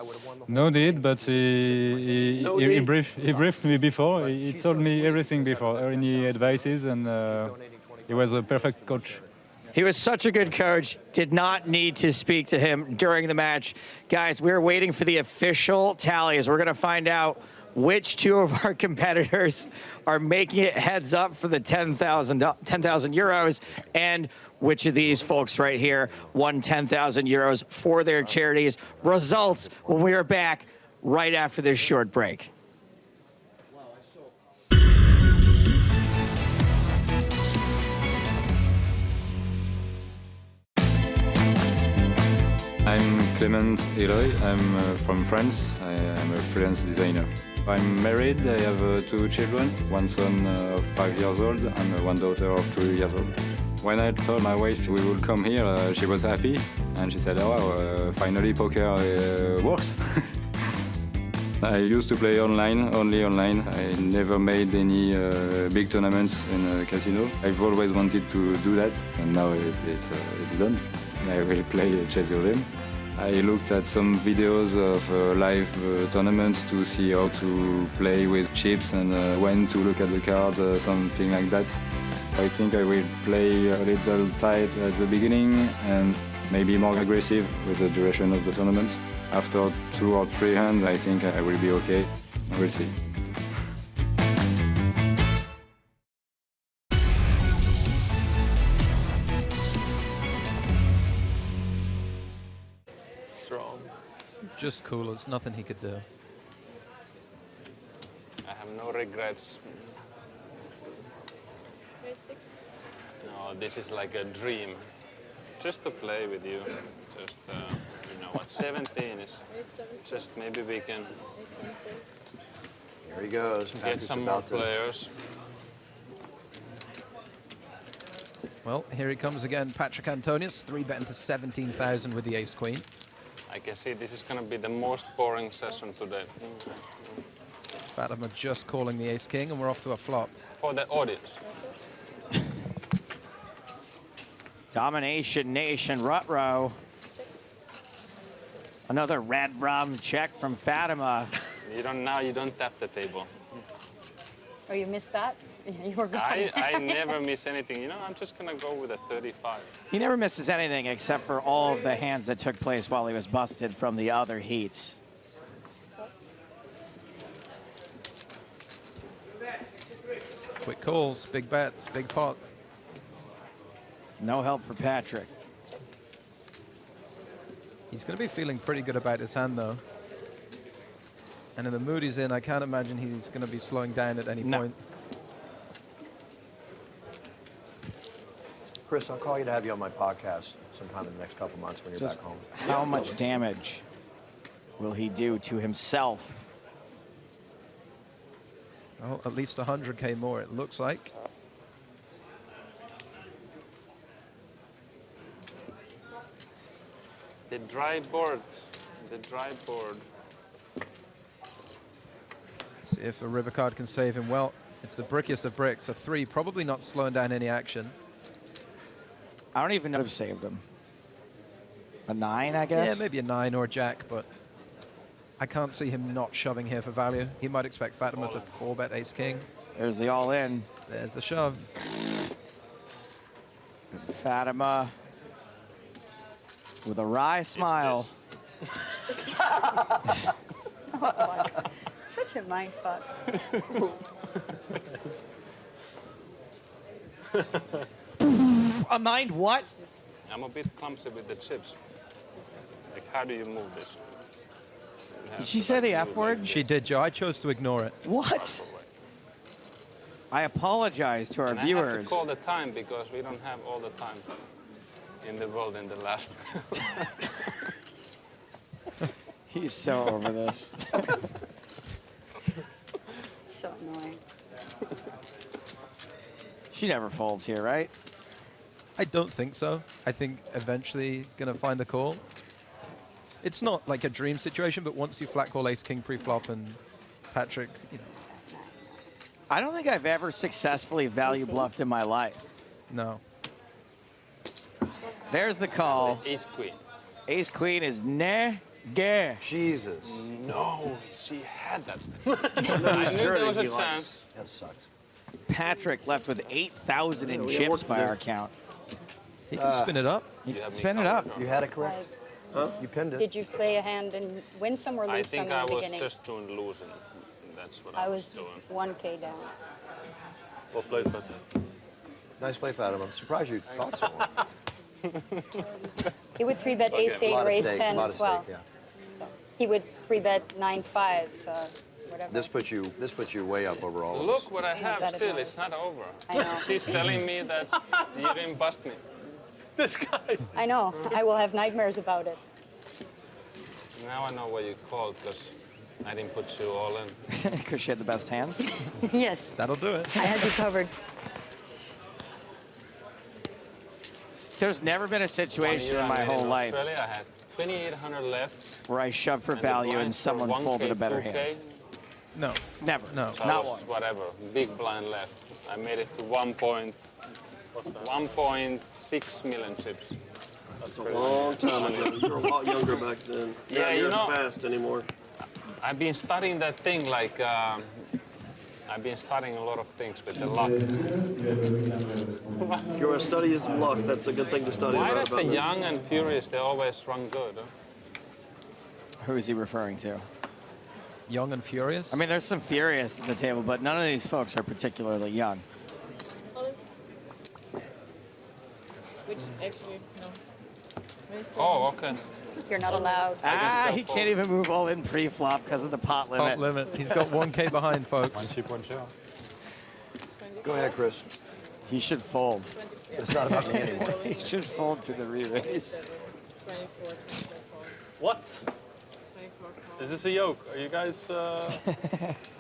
S22: No need, but he briefed me before. He told me everything before, any advices, and he was a perfect coach.
S2: He was such a good coach. Did not need to speak to him during the match. Guys, we're waiting for the official tallies. We're going to find out which two of our competitors are making it heads up for the 10,000 euros, and which of these folks right here won 10,000 euros for their charities. Results when we are back right after this short break.
S14: I'm Clement Eloy. I'm from France. I am a freelance designer. I'm married. I have 2 children, one son of 5 years old and one daughter of 2 years old. When I told my wife we would come here, she was happy and she said, oh wow, finally poker works. I used to play online, only online. I never made any big tournaments in a casino. I've always wanted to do that, and now it's done. I will play Chess Your Game. I looked at some videos of live tournaments to see how to play with chips and when to look at the card, something like that. I think I will play a little tight at the beginning and maybe more aggressive with the duration of the tournament. After 2 or 3 hands, I think I will be okay. We'll see.
S4: Strong.
S11: Just cool. There's nothing he could do.
S9: I have no regrets. No, this is like a dream. Just to play with you. Just, you know what, 17 is just maybe we can
S3: Here he goes.
S9: get
S3: Patrick's
S9: some more
S3: about to-
S9: players.
S11: Well, here he comes again, Patrik Antonius, 3-betting to 17,000 with the ace-queen.
S9: I can see this is going to be the most boring session today.
S11: Fatima just calling the ace-king, and we're off to a flop.
S9: For the audience.
S2: Domination Nation, Rutro. Another red rum check from Fatima.
S9: You don't tap the table.
S5: Oh, you missed that? You were gone.
S9: I never miss anything. You know, I'm just going to go with a 35.
S2: He never misses anything except for all of the hands that took place while he was busted from the other heats.
S11: Quick calls, big bets, big pot.
S2: No help for Patrik.
S11: He's going to be feeling pretty good about his hand, though. And in the mood he's in, I can't imagine he's going to be slowing down at any point.
S3: Chris, I'll call you to have you on my podcast sometime in the next couple months when you're
S2: Just
S3: back home.
S2: how much damage will he do to himself?
S11: Well, at least 100K more, it looks like.
S9: The dry board. The dry board.
S11: See if a river card can save him. Well, it's the brickiest of bricks. A 3, probably not slowing down any action.
S2: I don't even know who saved him. A 9, I guess?
S11: Yeah, maybe a 9 or a jack, but I can't see him not shoving here for value. He might expect Fatima to 4-bet ace-king.
S2: There's the all-in.
S11: There's the shove.
S2: Fatima with a wry smile.
S5: Oh, my. Such a mind fuck.
S2: A mind what?
S9: I'm a bit clumsy with the chips. Like, how do you move this?
S2: Did she say the F word?
S11: She did, Joe. I chose to ignore it.
S2: What? I apologize to our
S9: And I have to
S2: viewers.
S9: call the time because we don't have all the time in the world in the last.
S2: He's so over this.
S5: So annoying.
S2: She never folds here, right?
S11: I don't think so. I think eventually going to find the call. It's not like a dream situation, but once you flat call ace-king pre-flop and Patrik, you know.
S2: I don't think I've ever successfully value bluffed in my life.
S11: No.
S2: There's the call.
S9: Ace-queen.
S2: Ace-queen is neg.
S3: Jesus.
S9: No, she had that.
S3: I
S9: knew there was a chance.
S3: That sucks.
S2: Patrik left with 8,000 in chips by our count.
S11: He can spin it up.
S2: He can spin it up.
S3: You had it correct?
S5: Huh?
S3: You pinned it.
S5: Did you play a hand and win some or
S9: I
S5: lose some
S9: think
S5: in
S9: I
S5: the
S9: was
S5: beginning?
S9: just doing losing. That's what
S5: I
S9: I
S5: was
S9: doing.
S5: 1K down.
S4: Well played, Patrik.
S3: Nice play, Fatima. I'm surprised you thought so long.
S5: He would 3-bet ace-8 or ace-10 as well.
S3: Stake, yeah.
S5: So he would 3-bet 9-5, so whatever.
S3: This puts you way up over all of us.
S9: Look what I
S5: Not
S9: have
S5: that at
S9: still.
S5: all.
S9: It's not over.
S5: I know.
S9: She's telling me that you didn't bust me.
S4: This guy.
S5: I know. I will have nightmares about it.
S9: Now I know what you called because I didn't put you all in.
S2: Because she had the best hand?
S5: Yes.
S11: That'll do it.
S5: I had you covered.
S2: There's never been a situation in my whole life
S9: Australia, I had 2,800 left.
S2: where I shoved for
S9: and the
S2: value and
S9: blinds
S2: someone
S9: were 1K,
S2: folded a better
S9: 2K.
S2: hand.
S11: No.
S2: Never.
S11: No.
S9: So
S2: Not
S9: I was,
S2: once.
S9: whatever, big blind left. I made it to 1.6 million chips.
S8: That's a long time ago. You were a lot younger back then.
S9: Yeah,
S8: You're
S9: you know,
S8: as fast anymore.
S9: I've been studying that thing like I've been studying a lot of things with the luck.
S8: Your study is luck. That's a good thing to study
S9: Why
S8: about.
S9: does the young and furious, they always run good? Huh?
S2: Who is he referring to?
S11: Young and furious?
S2: I mean, there's some furious at the table, but none of these folks are particularly young.
S13: Which actually, no.
S9: Oh, okay.
S5: You're not allowed.
S2: He can't even move all in pre-flop because of the pot limit.
S11: Pot limit. He's got 1K behind, folks.
S14: One chip, one shot.
S3: Go ahead, Chris.
S2: He should fold.
S3: It's not about me anymore.
S2: He should fold to the re-raise.
S13: 24.
S4: What? Is this a yoke? Are you guys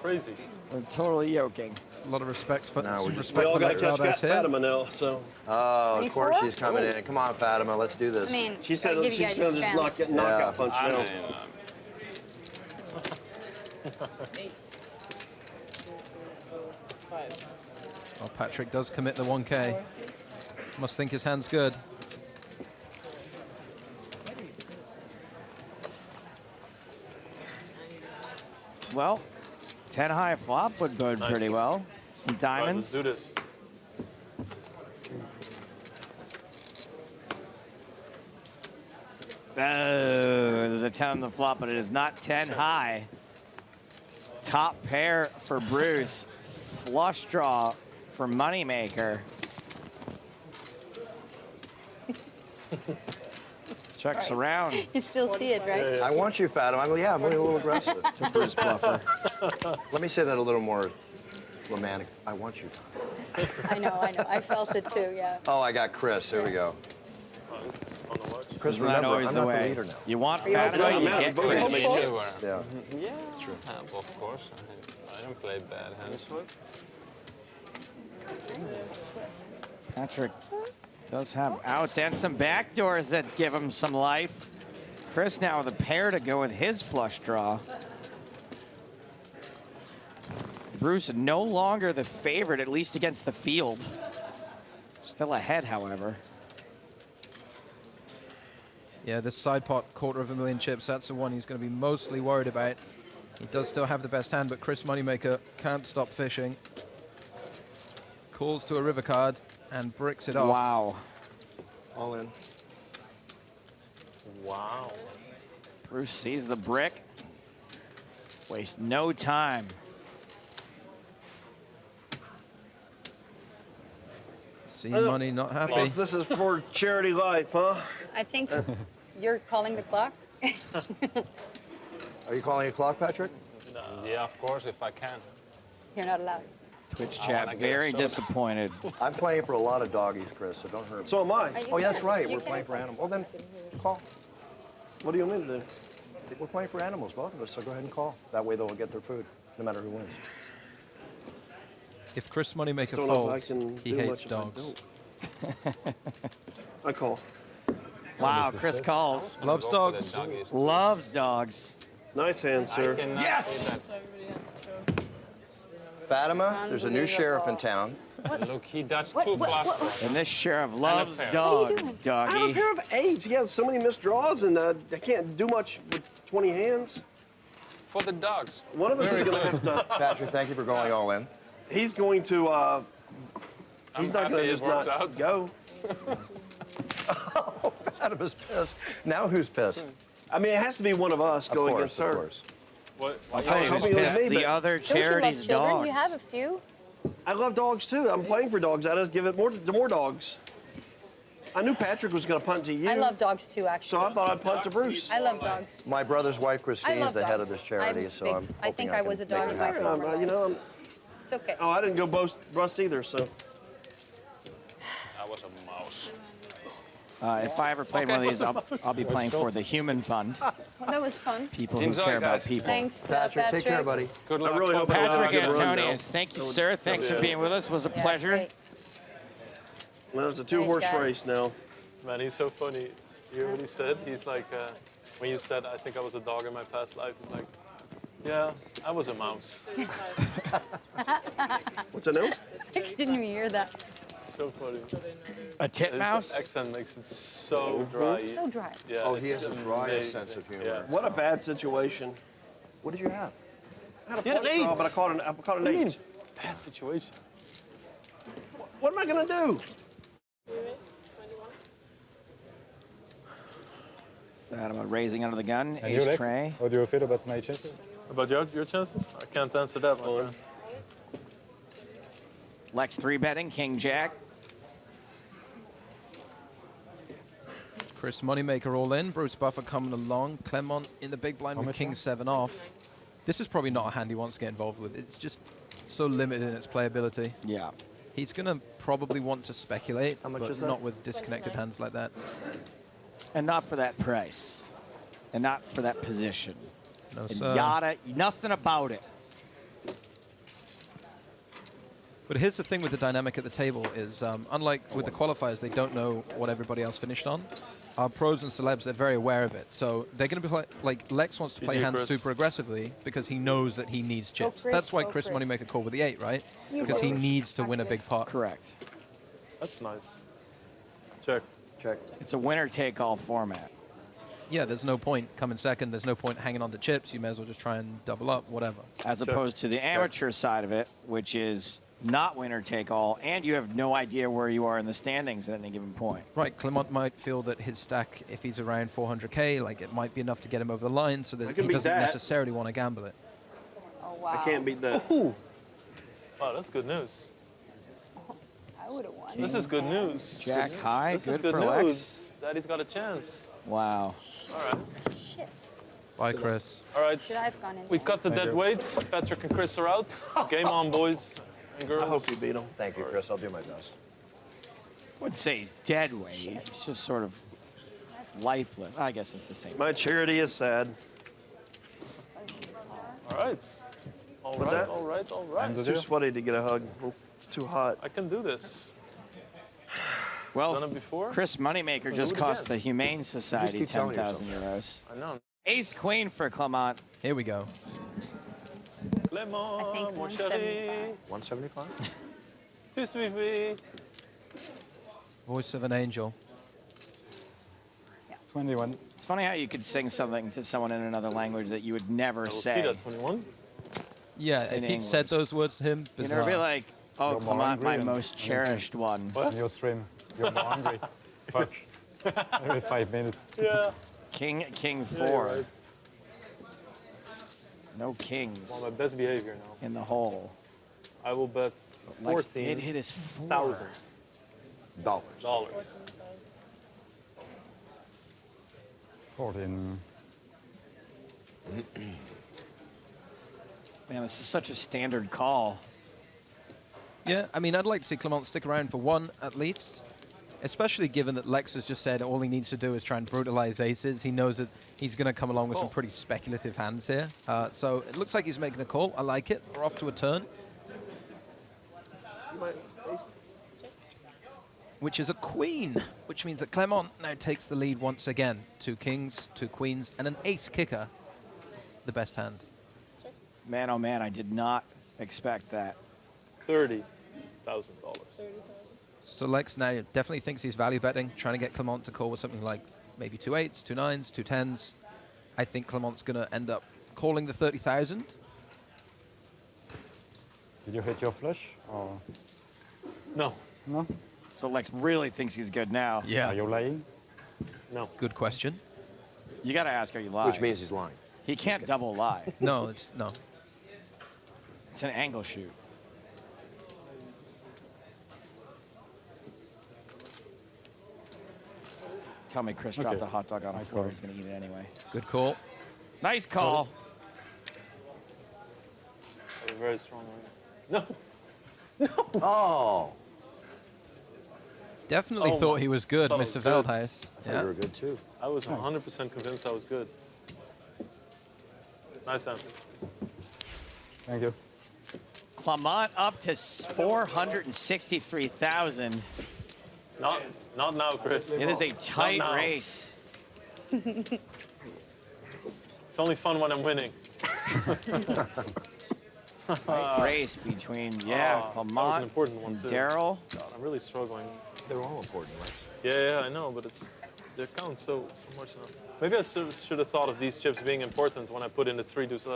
S4: crazy?
S2: We're totally yoking.
S11: A lot of respect for
S8: We all got to catch Fatima now, so.
S3: Oh, of course
S5: 24?
S3: she's coming in. Come on, Fatima, let's do this.
S5: I mean,
S8: She said
S5: gotta give you
S8: she's
S5: guys
S8: going
S5: a
S8: to just
S5: chance.
S8: knockout punch
S9: I
S8: now.
S9: mean,
S11: Oh, Patrik does commit the 1K. Must think his hand's good.
S2: Well, 10 high flop would bode
S4: Nice.
S2: pretty well. Some diamonds.
S4: Right, let's do this.
S2: Oh, there's a 10 on the flop, but it is not 10 high. Top pair for Bruce. Flush draw for moneymaker. Checks around.
S5: You still see it, right?
S3: I want you, Fatima. I'm a little aggressive.
S2: It's a Bruce bluffer.
S3: Let me say that a little more romantic. I want you.
S5: I know. I felt it too, yeah.
S3: Oh, I got Chris. Here we go. Chris,
S2: Isn't that
S3: remember,
S2: always
S3: I'm
S2: the
S3: not
S2: way?
S3: the leader now.
S2: You want
S5: Are you
S2: Fatima,
S5: okay?
S2: you get Chris.
S3: Yeah.
S9: yeah, of course. I don't play bad hands.
S2: Patrik does have outs and some backdoors that give him some life. Chris now with a pair to go with his flush draw. Bruce no longer the favorite, at least against the field. Still ahead, however.
S11: Yeah, this side pot, $250,000 chips, that's the one he's going to be mostly worried about. He does still have the best hand, but Chris Moneymaker can't stop fishing. Calls to a river card and bricks it off.
S2: Wow.
S3: All in.
S4: Wow.
S2: Bruce sees the brick. Waste no time.
S11: See money not happy.
S8: Boss, this is for charity life, huh?
S5: I think you're calling the clock.
S3: Are you calling a clock, Patrik?
S9: Yeah, of course, if I can.
S5: You're not allowed.
S2: Twitch
S9: I
S2: chat
S9: wanna get
S2: very
S9: a soda.
S2: disappointed.
S3: I'm playing for a lot of doggies, Chris, so don't hurt me.
S8: So am I.
S3: Oh, yeah, that's
S5: can.
S3: right.
S5: You
S3: We're
S5: can.
S3: playing for animals. Well, then call.
S8: What do you want me to do?
S3: We're playing for animals, both of us, so go ahead and call. That way they'll get their food, no matter who wins.
S11: If Chris Moneymaker
S8: Don't know if I
S11: folds,
S8: can
S11: he
S8: do
S11: hates
S8: much if I
S11: dogs.
S8: I call.
S2: Wow, Chris calls.
S11: Loves dogs.
S2: Loves dogs.
S8: Nice hand, sir.
S3: Yes!
S13: So everybody has to show.
S3: Fatima, there's a new sheriff in town.
S9: Look, he does two flush.
S2: And this sheriff loves
S9: pair.
S2: dogs,
S8: I have a
S2: doggy.
S8: pair of eights. He has so many missed draws, and I can't do much with 20 hands.
S9: For the dogs.
S8: One of us is going to have to.
S3: Patrick, thank you for going all in.
S8: He's going to. He's not going
S9: happy
S8: to
S9: it
S8: just
S9: worked
S8: not
S9: out.
S8: go.
S3: Oh, Fatima's pissed. Now who's pissed?
S8: I mean, it has to be one of us going
S3: Of
S8: against her.
S3: course.
S9: What?
S2: I'll tell you who's
S8: hoping it was
S2: pissed.
S8: me,
S2: The
S8: but-
S2: other
S5: Don't you love
S2: charity's
S5: children?
S2: dogs.
S5: You have a few.
S8: I love dogs too. I'm playing for dogs. I just give it more to more dogs. I knew Patrik was going to punt to you.
S5: I love dogs too, actually.
S8: So I thought I'd punt to Bruce.
S5: I love dogs.
S3: My brother's wife,
S5: I
S3: Christine,
S5: love
S3: is the head of
S5: dogs.
S3: this charity,
S5: I'm
S3: so
S5: big-
S3: I'm
S5: I think
S3: hoping
S5: I was a
S3: can
S5: dog
S3: make
S5: in
S3: her
S5: my
S3: happy.
S5: former
S8: You know,
S5: life. It's okay.
S8: oh, I didn't go rust either, so.
S9: I was a mouse.
S2: If I ever played one of these, I'll be playing for the Human Fund.
S5: Well, that was fun.
S2: People who care about people.
S5: Thanks,
S3: Patrick, take care, buddy.
S4: Good luck.
S8: I really hope I have a
S2: Patrik
S8: good run now.
S2: Antonius, thank you, sir. Thanks for being with us. It was a pleasure.
S5: Great.
S8: Well, it's a two-horse
S5: Thanks, guys.
S8: race now.
S4: Man, he's so funny. You hear what he said? He's like, when you said, I think I was a dog in my past life, he's like, yeah, I was a mouse.
S8: What's that now?
S5: I didn't even hear that.
S4: So funny.
S2: A titmouse?
S4: His accent makes it so dry.
S5: So dry.
S4: Yeah,
S3: Oh, he
S4: it's
S3: has the driest
S4: amazing.
S3: sense of humor.
S4: Yeah.
S8: What a bad situation.
S3: What did you have?
S8: I had a
S4: Yeah,
S8: flush draw,
S4: eight.
S8: but I caught an
S4: What do you mean?
S8: 8.
S4: Bad situation.
S8: What am I gonna do?
S2: Fatima raising under the gun.
S22: And you,
S2: Ace
S22: Lex?
S2: tray.
S22: How do you feel about my chances?
S4: About your chances? I can't answer that one.
S2: Lex 3-betting, King Jack.
S11: Chris Moneymaker all in. Bruce Buffer coming along. Clement in the big blind with King 7 off. This is probably not a hand he wants to get involved with. It's just so limited in its playability.
S2: Yeah.
S11: He's going to probably want to speculate,
S3: How much
S11: but
S3: is that?
S11: not with disconnected hands like that.
S2: And not for that price. And not for that position.
S11: No,
S2: And
S11: sir.
S2: yada, nothing about it.
S11: But here's the thing with the dynamic at the table is, unlike with the qualifiers, they don't know what everybody else finished on. Our pros and celebs, they're very aware of it. So they're going to be like Lex wants to play
S4: GG,
S11: hands
S4: Chris.
S11: super aggressively because he knows that he needs chips.
S5: Chris,
S11: That's why
S5: go
S11: Chris
S5: Chris.
S11: Moneymaker called with the 8, right?
S5: You
S11: Because he
S5: go.
S11: needs to win a big pot.
S2: Correct.
S4: That's nice. Check.
S3: Check.
S2: It's a winner-take-all format.
S11: Yeah, there's no point coming second. There's no point hanging on to chips. You may as well just try and double up, whatever.
S2: As opposed to the amateur side of it, which is not winner-take-all, and you have no idea where you are in the standings at any given point.
S11: Right, Clement might feel that his stack, if he's around 400k, like it might be enough to get him over the line, so
S8: I
S11: that
S8: can
S11: he
S8: beat
S11: doesn't
S8: that.
S11: necessarily want to gamble it.
S5: Oh, wow.
S8: I can't beat that.
S4: Wow, that's good news.
S5: I would have won.
S4: This is good news.
S2: Jack high,
S4: This is
S2: good
S4: good
S2: for
S4: news.
S2: Lex.
S4: Daddy's got a chance.
S2: Wow.
S4: All right.
S5: Shit.
S11: Bye, Chris.
S4: All right.
S5: Should I have gone in?
S4: We cut the dead weight. Patrick and Chris are out. Game on, boys and girls.
S8: I hope you beat him.
S3: Thank you, Chris. I'll do my best.
S2: I wouldn't say he's dead weight. He's just sort of lifeless. I guess it's the same.
S8: My charity is sad.
S4: All right. All
S8: What's
S4: right,
S8: that?
S4: all right, all right.
S8: It's too sweaty to get a hug. It's too hot.
S4: I can do this.
S2: Well,
S4: Done it before?
S2: Chris Moneymaker
S4: We'll
S2: just
S4: do it
S2: cost
S4: again.
S2: the Humane Society
S3: keep telling
S2: 10,000 euros.
S4: I know.
S2: Ace Queen for Clement.
S11: Here we go.
S4: Clement,
S5: I think
S4: mon
S5: 175.
S4: chéri.
S3: 175?
S4: Tu suivi.
S11: Voice of an angel.
S22: 21.
S2: It's funny how you could sing something to someone in another language that you would never
S4: I will
S2: say.
S4: see that 21.
S11: Yeah,
S2: In
S11: if he said
S2: English.
S11: those words to him,
S2: You never be
S11: bizarre.
S2: like, oh,
S22: You're more
S2: Clement,
S22: hungry
S2: my
S22: and-
S2: most cherished one.
S22: On your stream. You're more hungry. Fuck. Every 5 minutes.
S4: Yeah.
S2: King
S4: Yeah,
S2: 4.
S4: you're right.
S2: No
S4: I'm on
S2: kings
S4: my best behavior now.
S2: in the hole.
S4: I will bet
S2: Lex did hit his 4.
S4: $14,000.
S22: 14.
S2: Man, this is such a standard call.
S11: Yeah, I mean, I'd like to see Clement stick around for one at least, especially given that Lex has just said all he needs to do is try and brutalize aces. He knows that he's going to come along with some pretty speculative hands here. So it looks like he's making a call. I like it. We're off to a turn, which is a queen, which means that Clement now takes the lead once again. 2 kings, 2 queens, and an ace kicker, the best hand.
S2: Man, oh man, I did not expect that.
S4: $30,000.
S11: So Lex now definitely thinks he's value betting, trying to get Clement to call with something like maybe 2 8s, 2 9s, 2 10s. I think Clement's going to end up calling the 30,000.
S22: Did you hit your flush? Or
S4: No.
S22: no?
S2: So Lex really thinks he's good now.
S11: Yeah.
S22: Are you lying?
S4: No.
S11: Good question.
S2: You got to ask, are you lying?
S3: Which means he's lying.
S2: He can't double lie.
S11: No, it's no.
S2: It's an angle shoot. Tell me Chris dropped
S22: Okay.
S2: a hot dog on the
S22: Nice
S2: floor.
S22: call.
S2: He's going to eat it anyway.
S11: Good call.
S2: Nice call.
S4: A very strong one. No.
S3: Oh.
S11: Definitely thought he was good, Mr. Veldhuis.
S3: I thought you were good too.
S4: I was 100% convinced I was good. Nice answer.
S22: Thank you.
S2: Clement up to 463,000.
S4: Not now, Chris.
S2: It is a tight
S4: Not now.
S2: race.
S4: It's only fun when I'm winning.
S2: Tight race between,
S4: that was an important
S2: Clement
S4: one
S2: and
S4: too.
S2: Daryl.
S4: God, I'm really struggling.
S3: They're all important, right?
S4: Yeah, I know, but they count so much now. Maybe I should have thought of these chips being important when I put in the 3 deuce.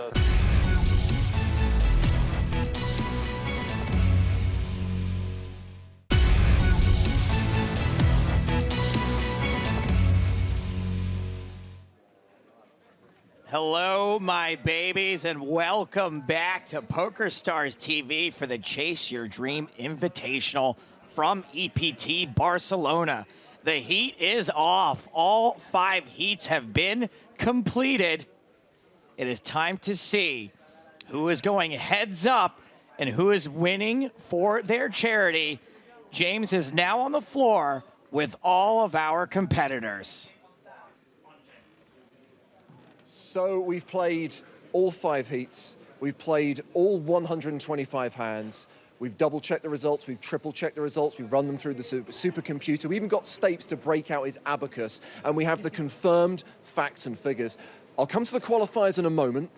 S2: Hello, my babies, and welcome back to PokerStars TV for the Chase Your Dream Invitational from EPT Barcelona. The heat is off. All 5 heats have been completed. It is time to see who is going heads up and who is winning for their charity. James is now on the floor with all of our competitors.
S15: So we've played all 5 heats. We've played all 125 hands. We've double-checked the results. We've triple-checked the results. We've run them through the supercomputer. We even got Stapes to break out his abacus, and we have the confirmed facts and figures. I'll come to the qualifiers in a moment.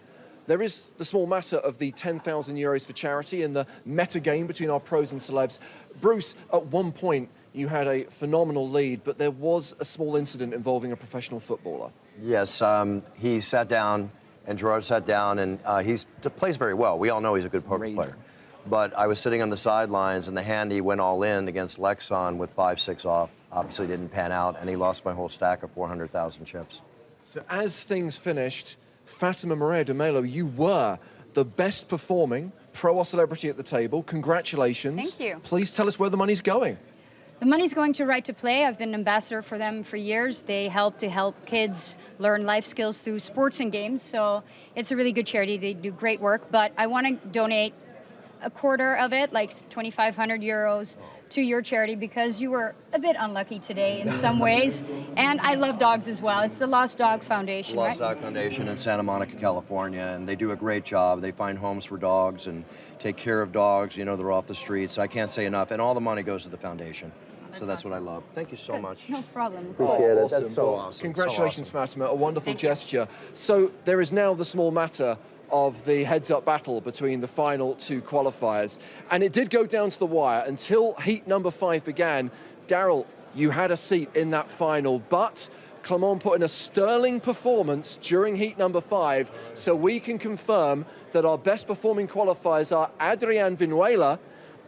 S15: There is the small matter of the 10,000 euros for charity and the meta game between our pros and celebs. Bruce, at one point, you had a phenomenal lead, but there was a small incident involving a professional footballer.
S3: Yes, he sat down, and Gerard sat down, and he plays very well. We all know he's a good poker player. But I was sitting on the sidelines, and the hand he went all in against Lex on with 5-6 off obviously didn't pan out, and he lost my whole stack of 400,000 chips.
S15: So as things finished, Fatima Moreira de Melo, you were the best performing pro or celebrity at the table. Congratulations.
S5: Thank you.
S15: Please tell us where the money's going.
S5: The money's going to Right to Play. I've been an ambassador for them for years. They help kids learn life skills through sports and games. So it's a really good charity. They do great work. But I want to donate a quarter of it, like 2,500 euros, to your charity because you were a bit unlucky today in some ways. And I love dogs as well. It's the Lost Dog Foundation,
S3: Lost
S5: right?
S3: Dog Foundation in Santa Monica, California, and they do a great job. They find homes for dogs and take care of dogs. You know, they're off the streets. I can't say enough. And all the money goes to the foundation. So that's what I love. Thank you so much.
S5: No problem.
S3: Appreciate it. That's so awesome.
S15: Congratulations,
S3: So awesome.
S15: Fatima. A wonderful
S5: Thank you.
S15: gesture. So there is now the small matter of the heads-up battle between the final 2 qualifiers. And it did go down to the wire until heat number 5 began. Daryl, you had a seat in that final, but Clement put in a sterling performance during heat number 5, so we can confirm that our best performing qualifiers are Adrian Vinuela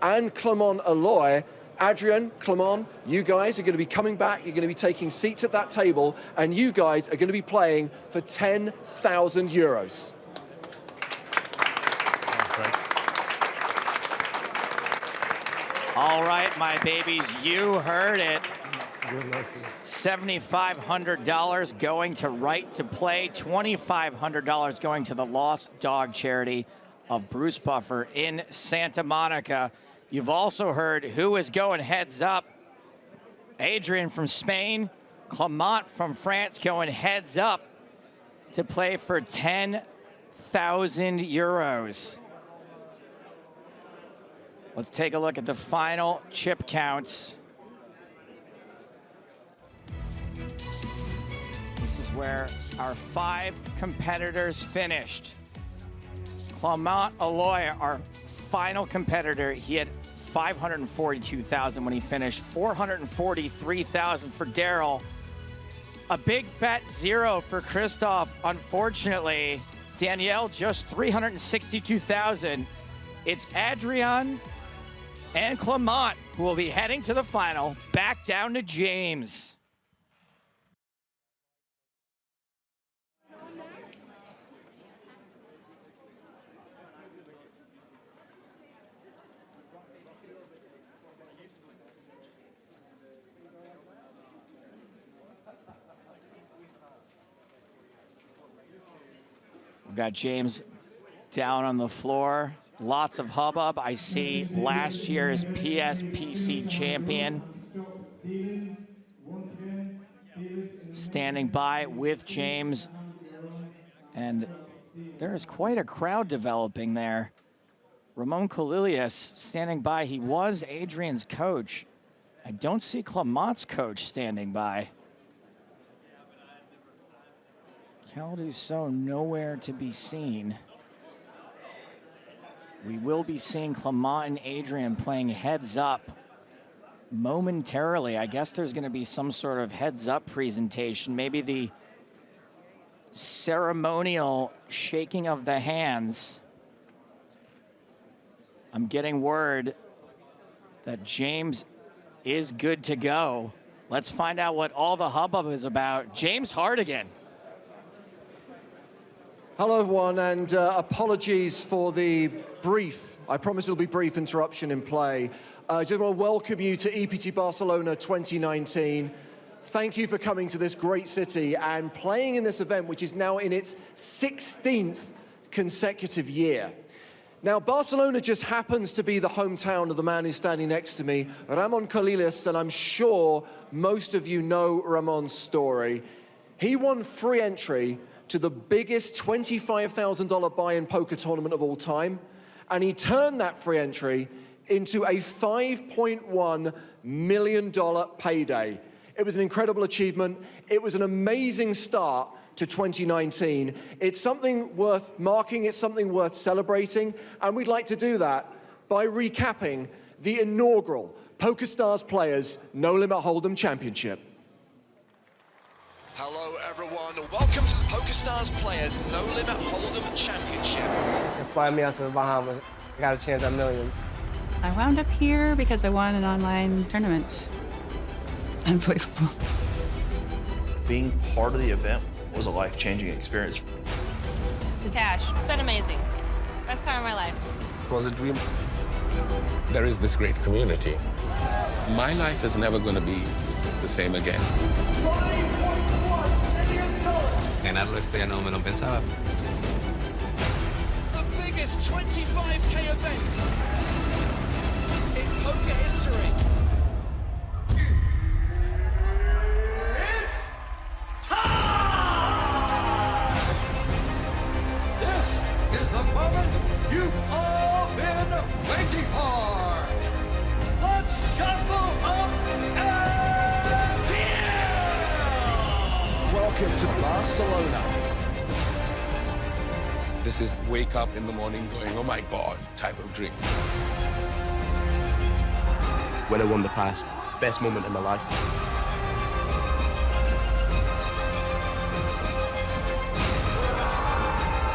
S15: and Clement Aloy. Adrian, Clement, you guys are going to be coming back. You're going to be taking seats at that table, and you guys are going to be playing for 10,000 euros.
S2: All right, my babies, you heard it. $7,500 going to Right to Play, $2,500 going to the Lost Dog charity of Bruce Buffer in Santa Monica. You've also heard who is going heads up. Adrian from Spain, Clement from France going heads up to play for 10,000 euros. Let's take a look at the final chip counts. This is where our 5 competitors finished. Clement Aloy, our final competitor, he had 542,000 when he finished, 443,000 for Daryl. A big fat 0 for Christoph, unfortunately. Danielle, just 362,000. It's Adrian and Clement who will be heading to the final, back down to James. We've got James down on the floor. Lots of hubbub. I see last year's PSPC champion standing by with James. And there is quite a crowd developing there. Ramon Colilius standing by. He was Adrian's coach. I don't see Clement's coach standing by. Calduso nowhere to be seen. We will be seeing Clement and Adrian playing heads up momentarily. I guess there's going to be some sort of heads up presentation. Maybe the ceremonial shaking of the hands. I'm getting word that James is good to go. Let's find out what all the hubbub is about. James Hardigan.
S7: Hello, everyone, and apologies for the brief, I promise it'll be brief, interruption in play. I just want to welcome you to EPT Barcelona 2019. Thank you for coming to this great city and playing in this event, which is now in its 16th consecutive year. Now, Barcelona just happens to be the hometown of the man who's standing next to me, Ramon Colilius, and I'm sure most of you know Ramon's story. He won free entry to the biggest $25,000 buy-in poker tournament of all time, and he turned that free entry into a $5.1 million payday. It was an incredible achievement. It was an amazing start to 2019. It's something worth marking, it's something worth celebrating, and we'd like to do that by recapping the inaugural PokerStars Players No Limit Hold'em Championship.
S15: Hello, everyone. Welcome to the PokerStars Players No Limit Hold'em Championship.
S17: They fly me out to the Bahamas. I got a chance at millions.
S21: I wound up here because I won an online tournament. Unbelievable.
S23: Being part of the event was a life-changing experience.
S24: To cash. It's been amazing. Best time of my life.
S17: It was a dream.
S25: There is this great community. My life is never going to be the same again.
S6: Ganarlo esto ya no me lo pensaba.
S15: The biggest 25K event in poker history. It's time! This is the moment you've all been waiting for. Let's shuffle up and deal! Welcome to Barcelona.
S25: This is wake up in the morning going, oh my God, type of dream.
S26: When I won the pass, best moment in my life.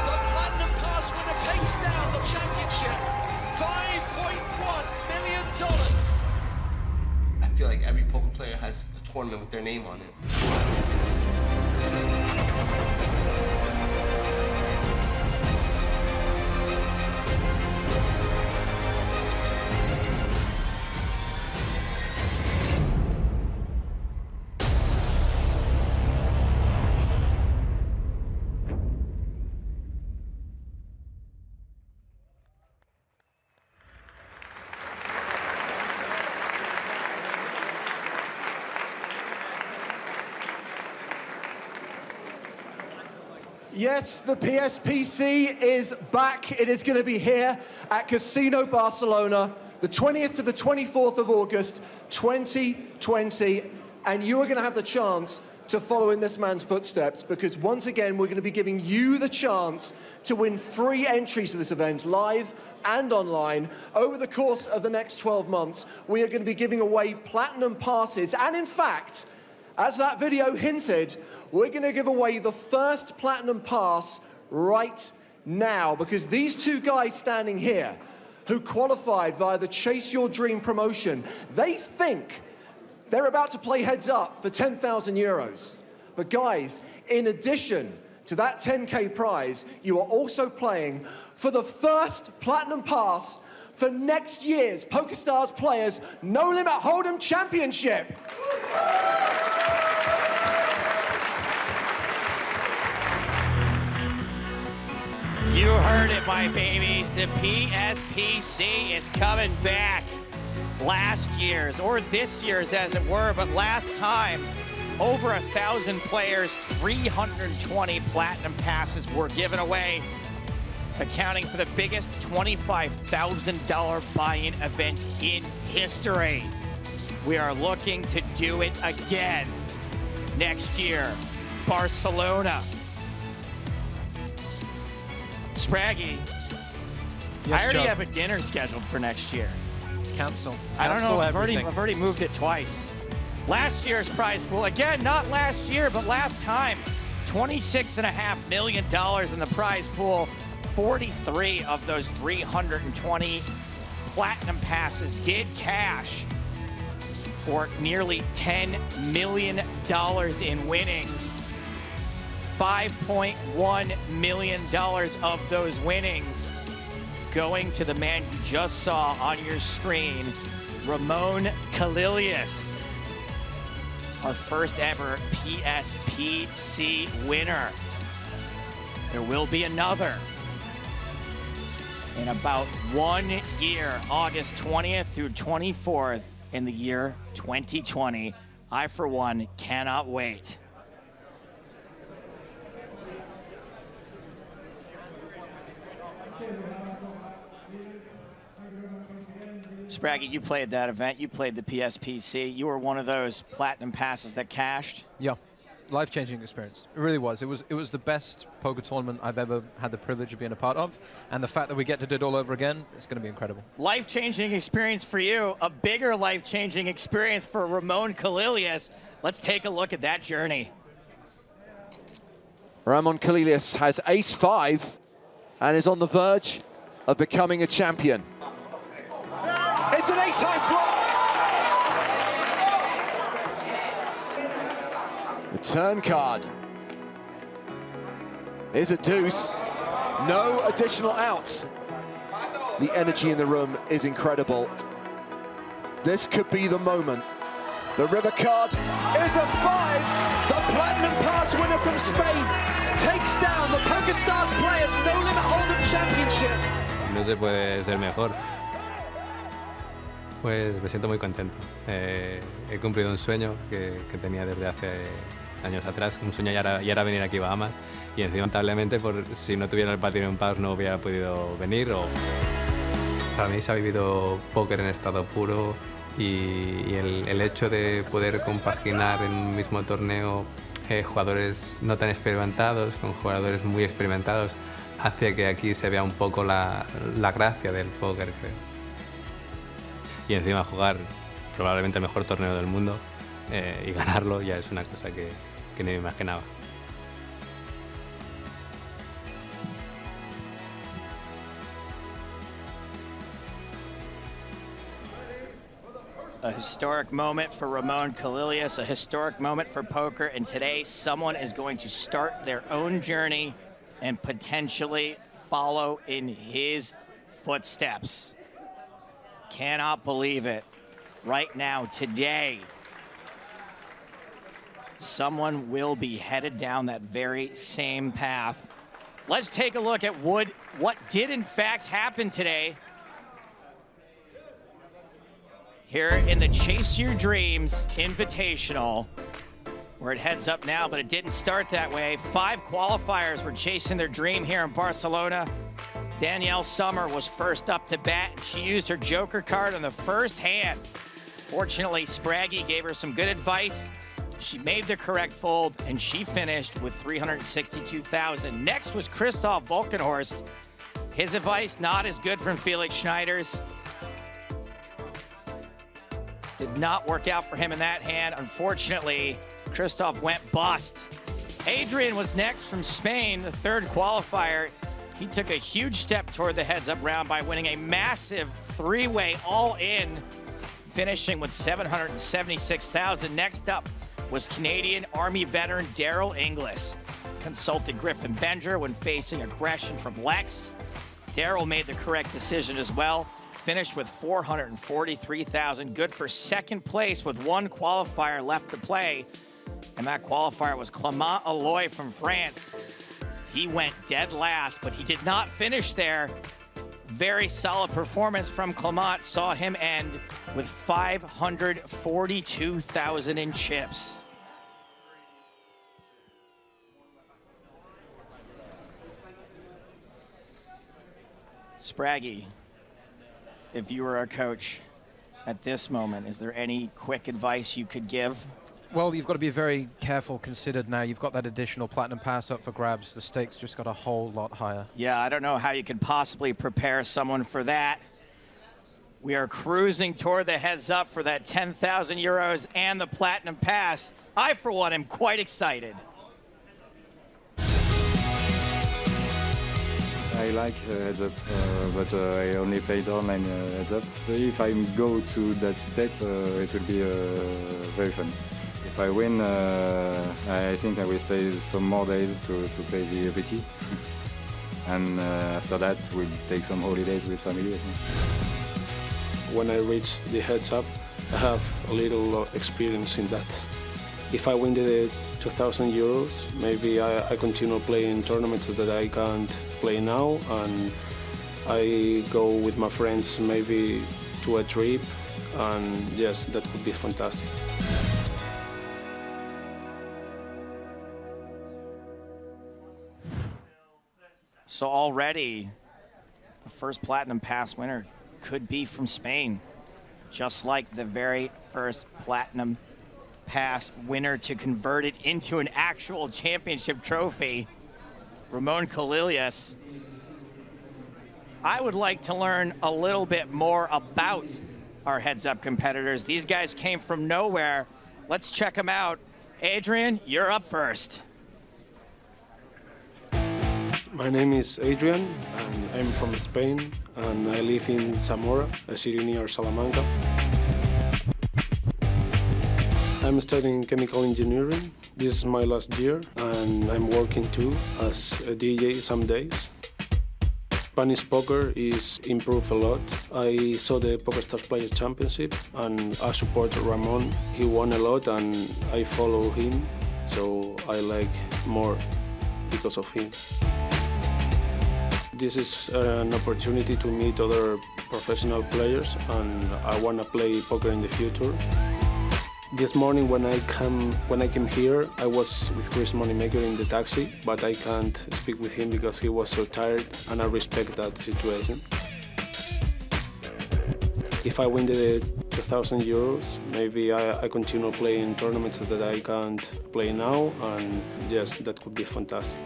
S15: The Platinum Pass winner takes down the championship. $5.1 million.
S26: I feel like every poker player has a tournament with their name on it.
S7: Yes, the PSPC is back. It is going to be here at Casino Barcelona, the 20th to the 24th of August, 2020. And you are going to have the chance to follow in this man's footsteps, because once again, we're going to be giving you the chance to win free entries to this event, live and online. Over the course of the next 12 months, we are going to be giving away platinum passes. And in fact, as that video hinted, we're going to give away the first platinum pass right now, because these two guys standing here who qualified via the Chase Your Dream promotion, they think they're about to play heads up for 10,000 euros. But guys, in addition to that 10K prize, you are also playing for the first platinum pass for next year's PokerStars Players No Limit Hold'em Championship.
S2: You heard it, my babies. The PSPC is coming back. Last year's, or this year's as it were, but last time Over 1,000 players, 320 platinum passes were given away, accounting for the biggest $25,000 buy-in event in history. We are looking to do it again next year. Barcelona. Spraggy,
S11: Yes,
S2: I already
S11: Joe.
S2: have a dinner scheduled for next year.
S11: Cancel.
S2: I don't know,
S11: Cancel
S2: I've
S11: everything.
S2: already moved it twice. Last year's prize pool, again, not last year, but last time, $26.5 million in the prize pool. 43 of those 320 platinum passes did cash for nearly $10 million in winnings. $5.1 million of those winnings going to the man you just saw on your screen, Ramon Kalilius, our first ever PSPC winner. There will be another in about 1 year, August 20th through 24th in the year 2020. I, for one, cannot wait. Spraggy, you played that event. You played the PSPC. You were one of those platinum passes that cashed.
S11: Yeah, life-changing experience. It really was. It was the best poker tournament I've ever had the privilege of being a part of, and the fact that we get to do it all over again, it's going to be incredible.
S2: Life-changing experience for you. A bigger life-changing experience for Ramon Kalilius. Let's take a look at that journey.
S15: Ramon Kalilius has ace-5 and is on the verge of becoming a champion. It's an ace-high flop. The turn card is a deuce. No additional outs. The energy in the room is incredible. This could be the moment. The river card is a 5. The platinum pass winner from Spain takes down the PokerStars Players No Limit Hold'em Championship.
S6: No se puede ser mejor. Pues me siento muy contento. He cumplido un sueño que tenía desde hace años atrás, un sueño y era venir aquí a Bahamas, y encima lamentablemente si no tuviera el Platinum Pass no hubiera podido venir. Para mí se ha vivido póker en estado puro, y el hecho de poder compaginar en un mismo torneo jugadores no tan experimentados con jugadores muy experimentados hace que aquí se vea un poco la gracia del póker, creo. Y encima jugar probablemente el mejor torneo del mundo y ganarlo ya es una cosa que ni me imaginaba.
S2: A historic moment for Ramon Kalilius, a historic moment for poker, and today someone is going to start their own journey and potentially follow in his footsteps. Cannot believe it. Right now, today, someone will be headed down that very same path. Let's take a look at what did in fact happen today here in the Chase Your Dreams Invitational, where it heads up now, but it didn't start that way. 5 qualifiers were chasing their dream here in Barcelona. Danielle Summer was first up to bat, and she used her joker card on the first hand. Fortunately, Spraggy gave her some good advice. She made the correct fold, and she finished with $362,000. Next was Christoph Volkenhorst. His advice, not as good from Felix Schneider's. Did not work out for him in that hand. Unfortunately, Christoph went bust. Adrian was next from Spain, the 3rd qualifier. He took a huge step toward the heads-up round by winning a massive 3-way all-in, finishing with $776,000. Next up was Canadian Army veteran Daryl Inglis. Consulted Griffin Benger when facing aggression from Lex. Daryl made the correct decision as well. Finished with $443,000, good for 2nd place with 1 qualifier left to play. And that qualifier was Clément Alloy from France. He went dead last, but he did not finish there. Very solid performance from Clément saw him end with $542,000 in chips. Spraggy, if you were a coach at this moment, is there any quick advice you could give?
S11: Well, you've got to be very careful, considered now. You've got that additional platinum pass up for grabs. The stakes just got a whole lot higher.
S2: Yeah, I don't know how you could possibly prepare someone for that. We are cruising toward the heads up for that 10,000 euros and the platinum pass. I, for one, am quite excited.
S14: I like heads up, but I only played online heads up. If I go to that step, it will be very fun. If I win, I think I will stay some more days to play the EPT. And after that, we'll take some holidays with family, I think.
S1: When I reach the heads up, I have a little experience in that. If I win the 2,000 euros, maybe I continue playing tournaments that I can't play now, and I go with my friends maybe to a trip, and yes, that would be fantastic.
S2: So already, the first platinum pass winner could be from Spain, just like the very first platinum pass winner to convert it into an actual championship trophy, Ramon Kalilias. I would like to learn a little bit more about our heads-up competitors. These guys came from nowhere. Let's check them out. Adrian, you're up first.
S1: My name is Adrian, and I'm from Spain, and I live in Zamora, a city near Salamanca. I'm studying chemical engineering. This is my last year, and I'm working too as a DJ some days. Spanish poker is improved a lot. I saw the PokerStars Player Championship, and I support Ramon. He won a lot, and I follow him, so I like more because of him. This is an opportunity to meet other professional players, and I want to play poker in the future. This morning when I came here, I was with Chris Moneymaker in the taxi, but I can't speak with him because he was so tired, and I respect that situation. If I win the 2,000 euros, maybe I continue playing tournaments that I can't play now, and yes, that could be fantastic.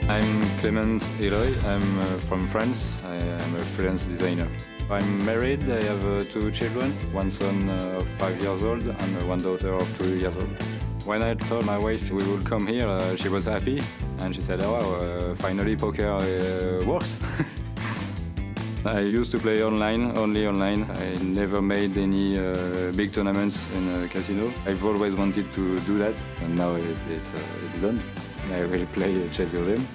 S14: I'm Clement Eloy. I'm from France. I am a freelance designer. I'm married. I have 2 children, one son of 5 years old and one daughter of 2 years old. When I told my wife we would come here, she was happy, and she said, "Oh wow, finally poker works." I used to play online, only online. I never made any big tournaments in a casino. I've always wanted to do that, and now it's done. I will play Chess Your Dream.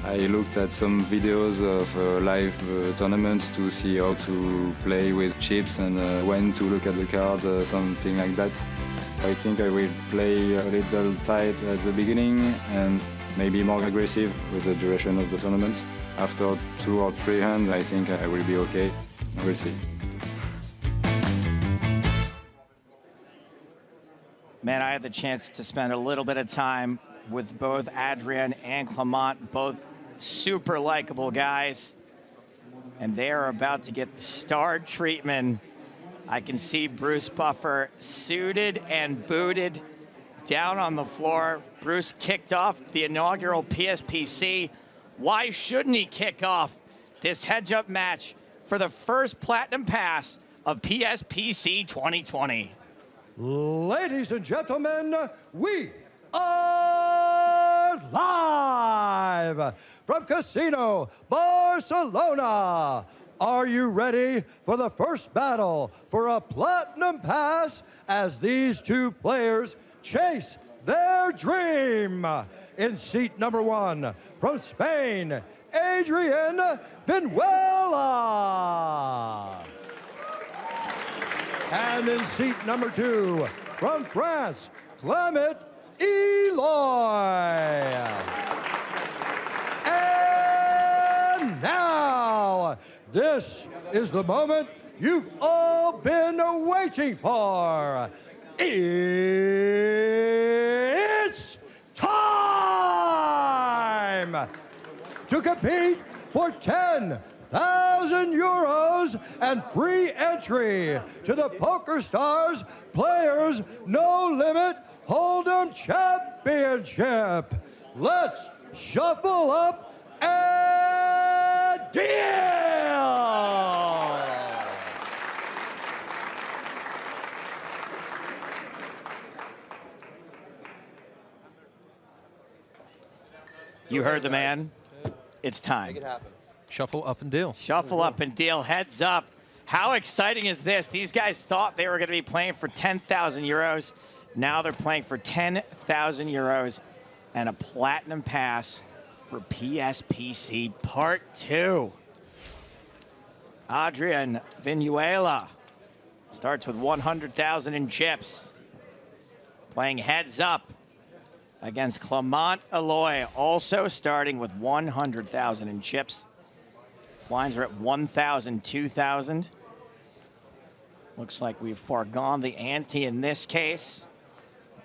S14: I looked at some videos of live tournaments to see how to play with chips and when to look at the cards, something like that. I think I will play a little tight at the beginning and maybe more aggressive with the duration of the tournament. After 2 or 3 hands, I think I will be okay. We'll see.
S2: Man, I had the chance to spend a little bit of time with both Adrian and Clement, both super likable guys, and they are about to get the star treatment. I can see Bruce Buffer suited and booted down on the floor. Bruce kicked off the inaugural PSPC. Why shouldn't he kick off this heads-up match for the first platinum pass of PSPC 2020?
S10: Ladies and gentlemen, we are live from Casino Barcelona. Are you ready for the first battle for a platinum pass as these 2 players chase their dream? In seat number 1, from Spain, Adrian Vinuela. And in seat number 2, from France, Clement Eloy. And now, this is the moment you've all been waiting for. It's time to compete for 10,000 euros and free entry to the PokerStars Players No Limit Hold'em Championship. Let's shuffle up and deal!
S2: You heard the man. It's time.
S11: Make it happen. Shuffle up and deal.
S2: Shuffle up and deal. Heads up. How exciting is this? These guys thought they were going to be playing for 10,000 euros. Now they're playing for 10,000 euros and a platinum pass for PSPC Part 2. Adrian Vinuela starts with 100,000 in chips. Playing heads up against Clement Eloy, also starting with 100,000 in chips. Blinds are at 1,000, 2,000. Looks like we've foregone the ante in this case.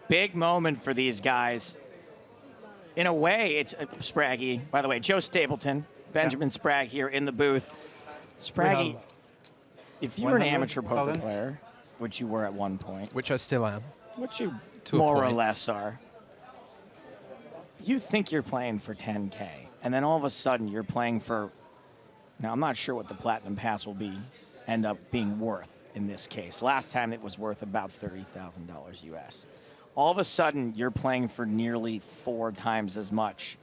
S2: Big moment for these guys. In a way, it's Spraggy. By the way, Joe Stapleton, Benjamin Spragg here in the booth. Spraggy, if you were an amateur poker player, which you were at one point.
S11: Which I still am.
S2: Which you more or less are. You think you're playing for 10K, and then all of a sudden you're playing for, now I'm not sure what the Platinum Pass will end up being worth in this case. Last time it was worth about $30,000 US. All of a sudden you're playing for nearly 4 times as much.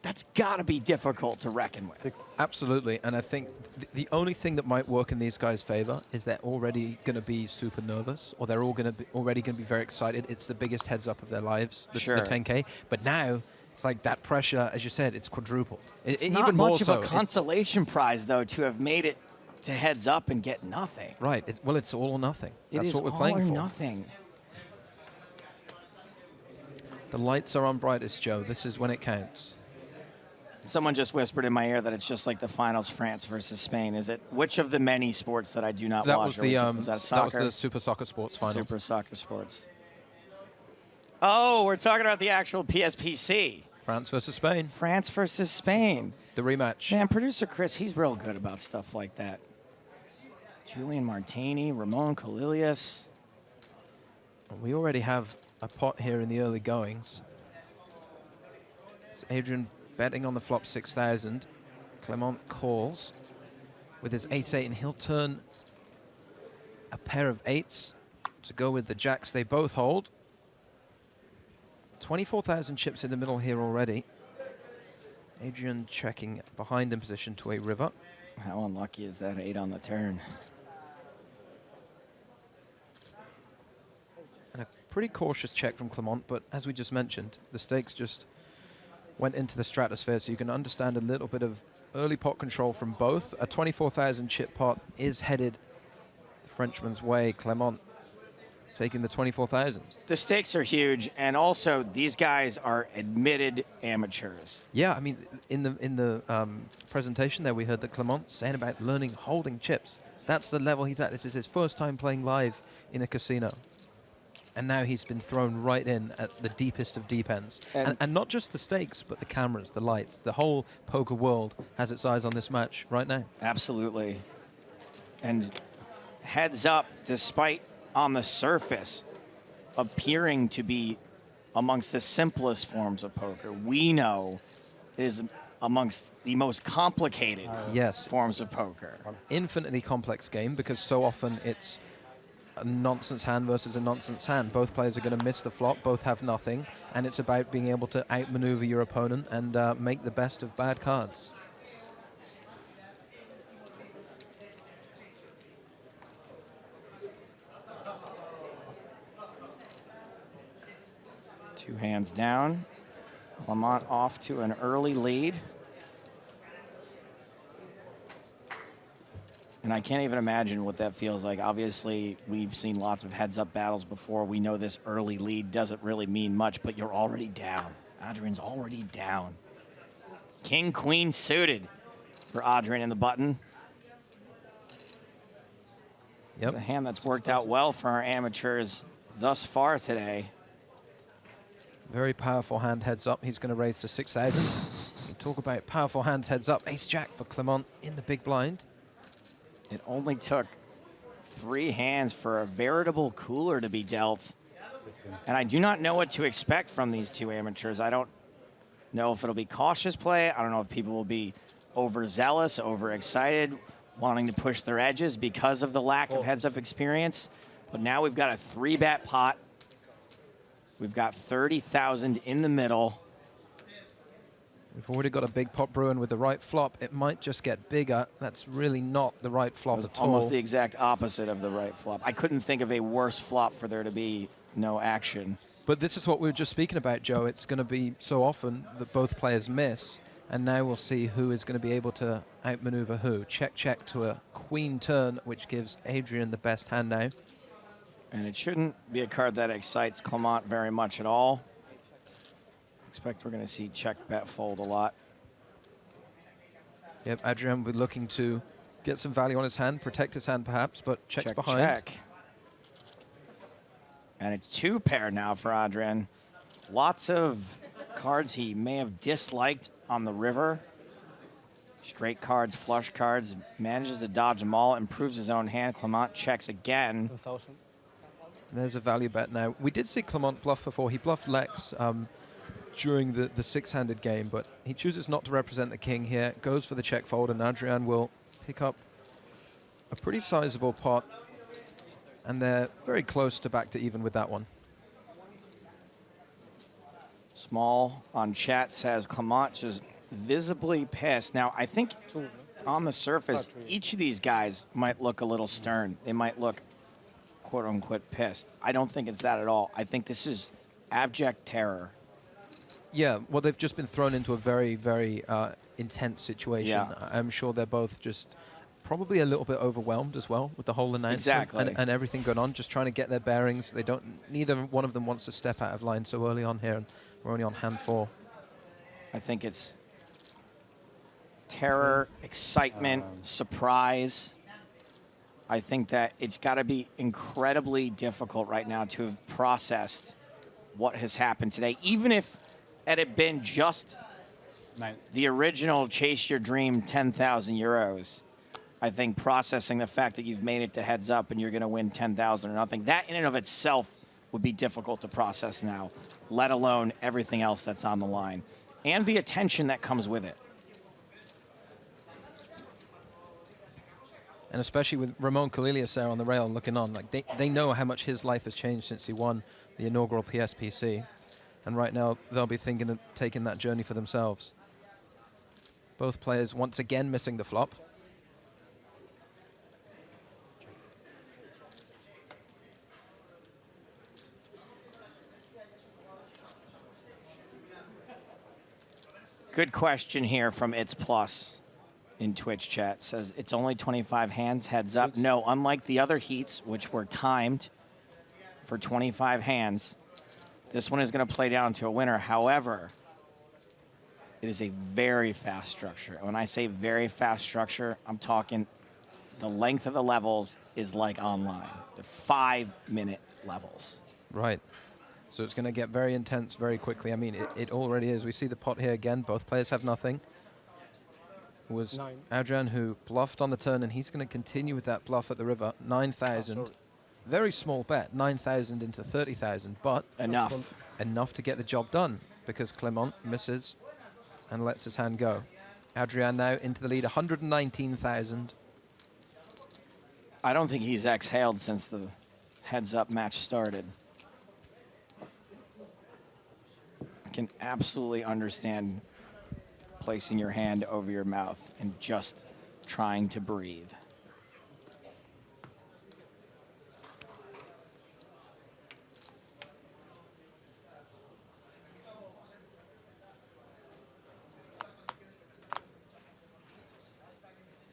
S2: That's got to be difficult to reckon with.
S11: Absolutely, and I think the only thing that might work in these guys' favor is they're already going to be super nervous, or they're all going to be already going to be very excited. It's the biggest heads up of their lives, the 10K. But now it's like that pressure, as you said, it's quadrupled.
S2: It's not
S11: even
S2: much
S11: more
S2: of a consolation prize, though, to have made it to heads up and get nothing.
S11: Right. Well, it's all or nothing. That's what we're
S2: all
S11: playing
S2: or
S11: for.
S2: Nothing.
S11: The lights are on brightest, Joe. This is when it counts.
S2: Someone just whispered in my ear that it's just like the finals, France versus Spain. Is it which of the many sports that I do not
S11: That
S2: watch?
S11: was the
S2: was that soccer?
S11: That was the Super Soccer Sports final.
S2: Super Soccer Sports. Oh, we're talking about the actual PSPC.
S11: France versus Spain.
S2: France versus Spain.
S11: The rematch.
S2: Man, producer Chris, he's real good about stuff like that. Julian Martini, Ramon Colilius.
S11: We already have a pot here in the early goings. It's Adrian betting on the flop 6,000. Clement calls with his 8-8, and he'll turn a pair of 8s to go with the jacks they both hold. 24,000 chips in the middle here already. Adrian checking behind in position to a river.
S2: How unlucky is that 8 on the turn?
S11: And a pretty cautious check from Clement, but as we just mentioned, the stakes just went into the stratosphere, so you can understand a little bit of early pot control from both. A 24,000 chip pot is headed the Frenchman's way. Clement taking the 24,000.
S2: The stakes are huge, and also these guys are admitted amateurs.
S11: Yeah, I mean, in the presentation there, we heard that Clement saying about learning holding chips. That's the level he's at. This is his first time playing live in a casino. And now he's been thrown right in at the deepest of deep ends. And not just the stakes, but the cameras, the lights. The whole poker world has its eyes on this match right now.
S2: Absolutely. And heads up, despite on the surface appearing to be amongst the simplest forms of poker, we know it is amongst the most complicated forms of poker.
S11: An infinitely complex game, because so often it's a nonsense hand versus a nonsense hand. Both players are going to miss the flop, both have nothing, and it's about being able to outmaneuver your opponent and make the best of bad cards.
S2: Two hands down. Clement off to an early lead. And I can't even imagine what that feels like. Obviously, we've seen lots of heads-up battles before. We know this early lead doesn't really mean much, but you're already down. Adrian's already down. King, queen suited for Adrian in the button. It's a hand that's worked out well for our amateurs thus far today.
S11: Very powerful hand heads up. He's going to raise to 6,000. Talk about powerful hands heads up. Ace-Jack for Clement in the big blind.
S2: It only took 3 hands for a veritable cooler to be dealt. And I do not know what to expect from these two amateurs. I don't know if it'll be cautious play. I don't know if people will be overzealous, overexcited, wanting to push their edges because of the lack of heads-up experience. But now we've got a 3-bet pot. We've got 30,000 in the middle.
S11: We've already got a big pot brewing with the right flop. It might just get bigger. That's really not the right flop at all.
S2: Almost the exact opposite of the right flop. I couldn't think of a worse flop for there to be no action.
S11: But this is what we were just speaking about, Joe. It's going to be so often that both players miss. And now we'll see who is going to be able to outmaneuver who. Check, check to a queen turn, which gives Adrian the best hand now.
S2: And it shouldn't be a card that excites Clement very much at all. Expect we're going to see check, bet, fold a lot.
S11: Yep, Adrian will be looking to get some value on his hand, protect his hand perhaps, but checks
S2: Check,
S11: behind.
S2: check. And it's 2 pair now for Adrian. Lots of cards he may have disliked on the river. Straight cards, flush cards, manages to dodge them all, improves his own hand. Clement checks again.
S11: There's a value bet now. We did see Clement bluff before. He bluffed Lex during the 6-handed game, but he chooses not to represent the king here, goes for the check fold, and Adrian will pick up a pretty sizable pot, and they're very close to back to even with that one.
S2: Small on chat says Clement just visibly pissed. Now, I think on the surface, each of these guys might look a little stern. They might look quote-unquote pissed. I don't think it's that at all. I think this is abject terror.
S11: Yeah, well, they've just been thrown into a very, very intense situation.
S2: Yeah.
S11: I'm sure they're both just probably a little bit overwhelmed as well with the whole announcement
S2: Exactly.
S11: and everything going on, just trying to get their bearings. They don't. Neither one of them wants to step out of line so early on here, and we're only on hand 4.
S2: I think it's terror, excitement, surprise. I think that it's got to be incredibly difficult right now to have processed what has happened today, even if it had been just the original Chase Your Dream 10,000 euros. I think processing the fact that you've made it to heads up and you're going to win 10,000 or nothing, that in and of itself would be difficult to process now, let alone everything else that's on the line and the attention that comes with it.
S11: And especially with Ramon Colilius there on the rail looking on, like they know how much his life has changed since he won the inaugural PSPC. And right now, they'll be thinking of taking that journey for themselves. Both players once again missing the flop.
S2: Good question here from It's Plus in Twitch chat. Says it's only 25 hands, heads up. No, unlike the other heats, which were timed for 25 hands, this one is going to play down to a winner. However, it is a very fast structure. When I say very fast structure, I'm talking the length of the levels is like online. The 5-minute levels.
S11: Right. So it's going to get very intense very quickly. I mean, it already is. We see the pot here again. Both players have nothing. It was Adrian who bluffed on the turn, and he's going to continue with that bluff at the river. 9,000. Very small bet, 9,000 into 30,000, but enough to get the job done because Clement misses and lets his hand go. Adrian now into the lead, 119,000.
S2: I don't think he's exhaled since the heads-up match started. I can absolutely understand placing your hand over your mouth and just trying to breathe.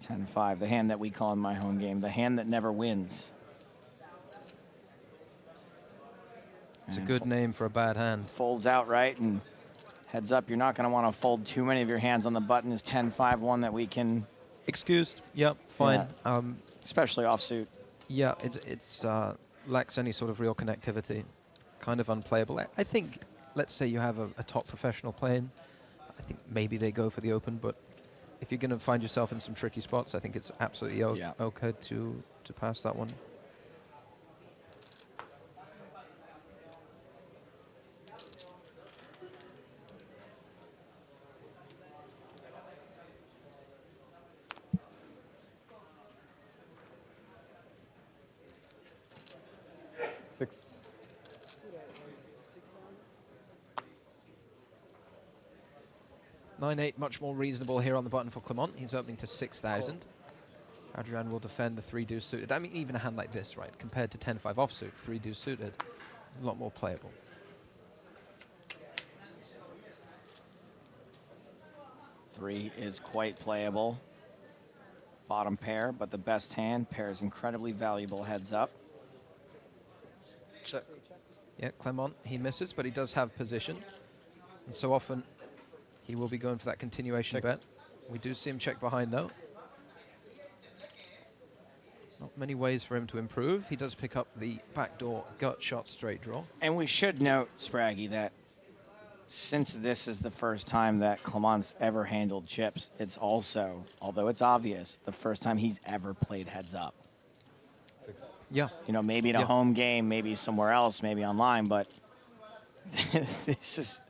S2: $10-5, the hand that we call in my home game, the hand that never wins.
S11: It's a good name for a bad hand.
S2: Folds outright and heads up. You're not going to want to fold too many of your hands on the button. Is 10-5 one that we can...
S11: Excused. Yep, fine.
S2: Yeah. Especially offsuit.
S11: Yeah, it's lacks any sort of real connectivity. Kind of unplayable. I think, let's say you have a top professional playing. I think maybe they go for the open, but if you're going to find yourself in some tricky spots, I think it's absolutely okay to pass that one.
S22: Six.
S11: 9-8, much more reasonable here on the button for Clement. He's opening to 6,000. Adrian will defend the 3-deuce suited. I mean, even a hand like this, right, compared to 10-5 offsuit, 3-deuce suited, a lot more playable.
S2: Three is quite playable. Bottom pair, but the best hand. Pair is incredibly valuable heads up.
S8: Check.
S11: Yeah, Clement, he misses, but he does have position. And so often, he will be going for that continuation bet. We do see him check behind, though. Not many ways for him to improve. He does pick up the backdoor gut shot straight draw.
S2: And we should note, Spraggy, that since this is the first time that Clement's ever handled chips, it's also, although it's obvious, the first time he's ever played heads up.
S11: Yeah.
S2: You know, maybe in a home game, maybe somewhere else, maybe online, but this is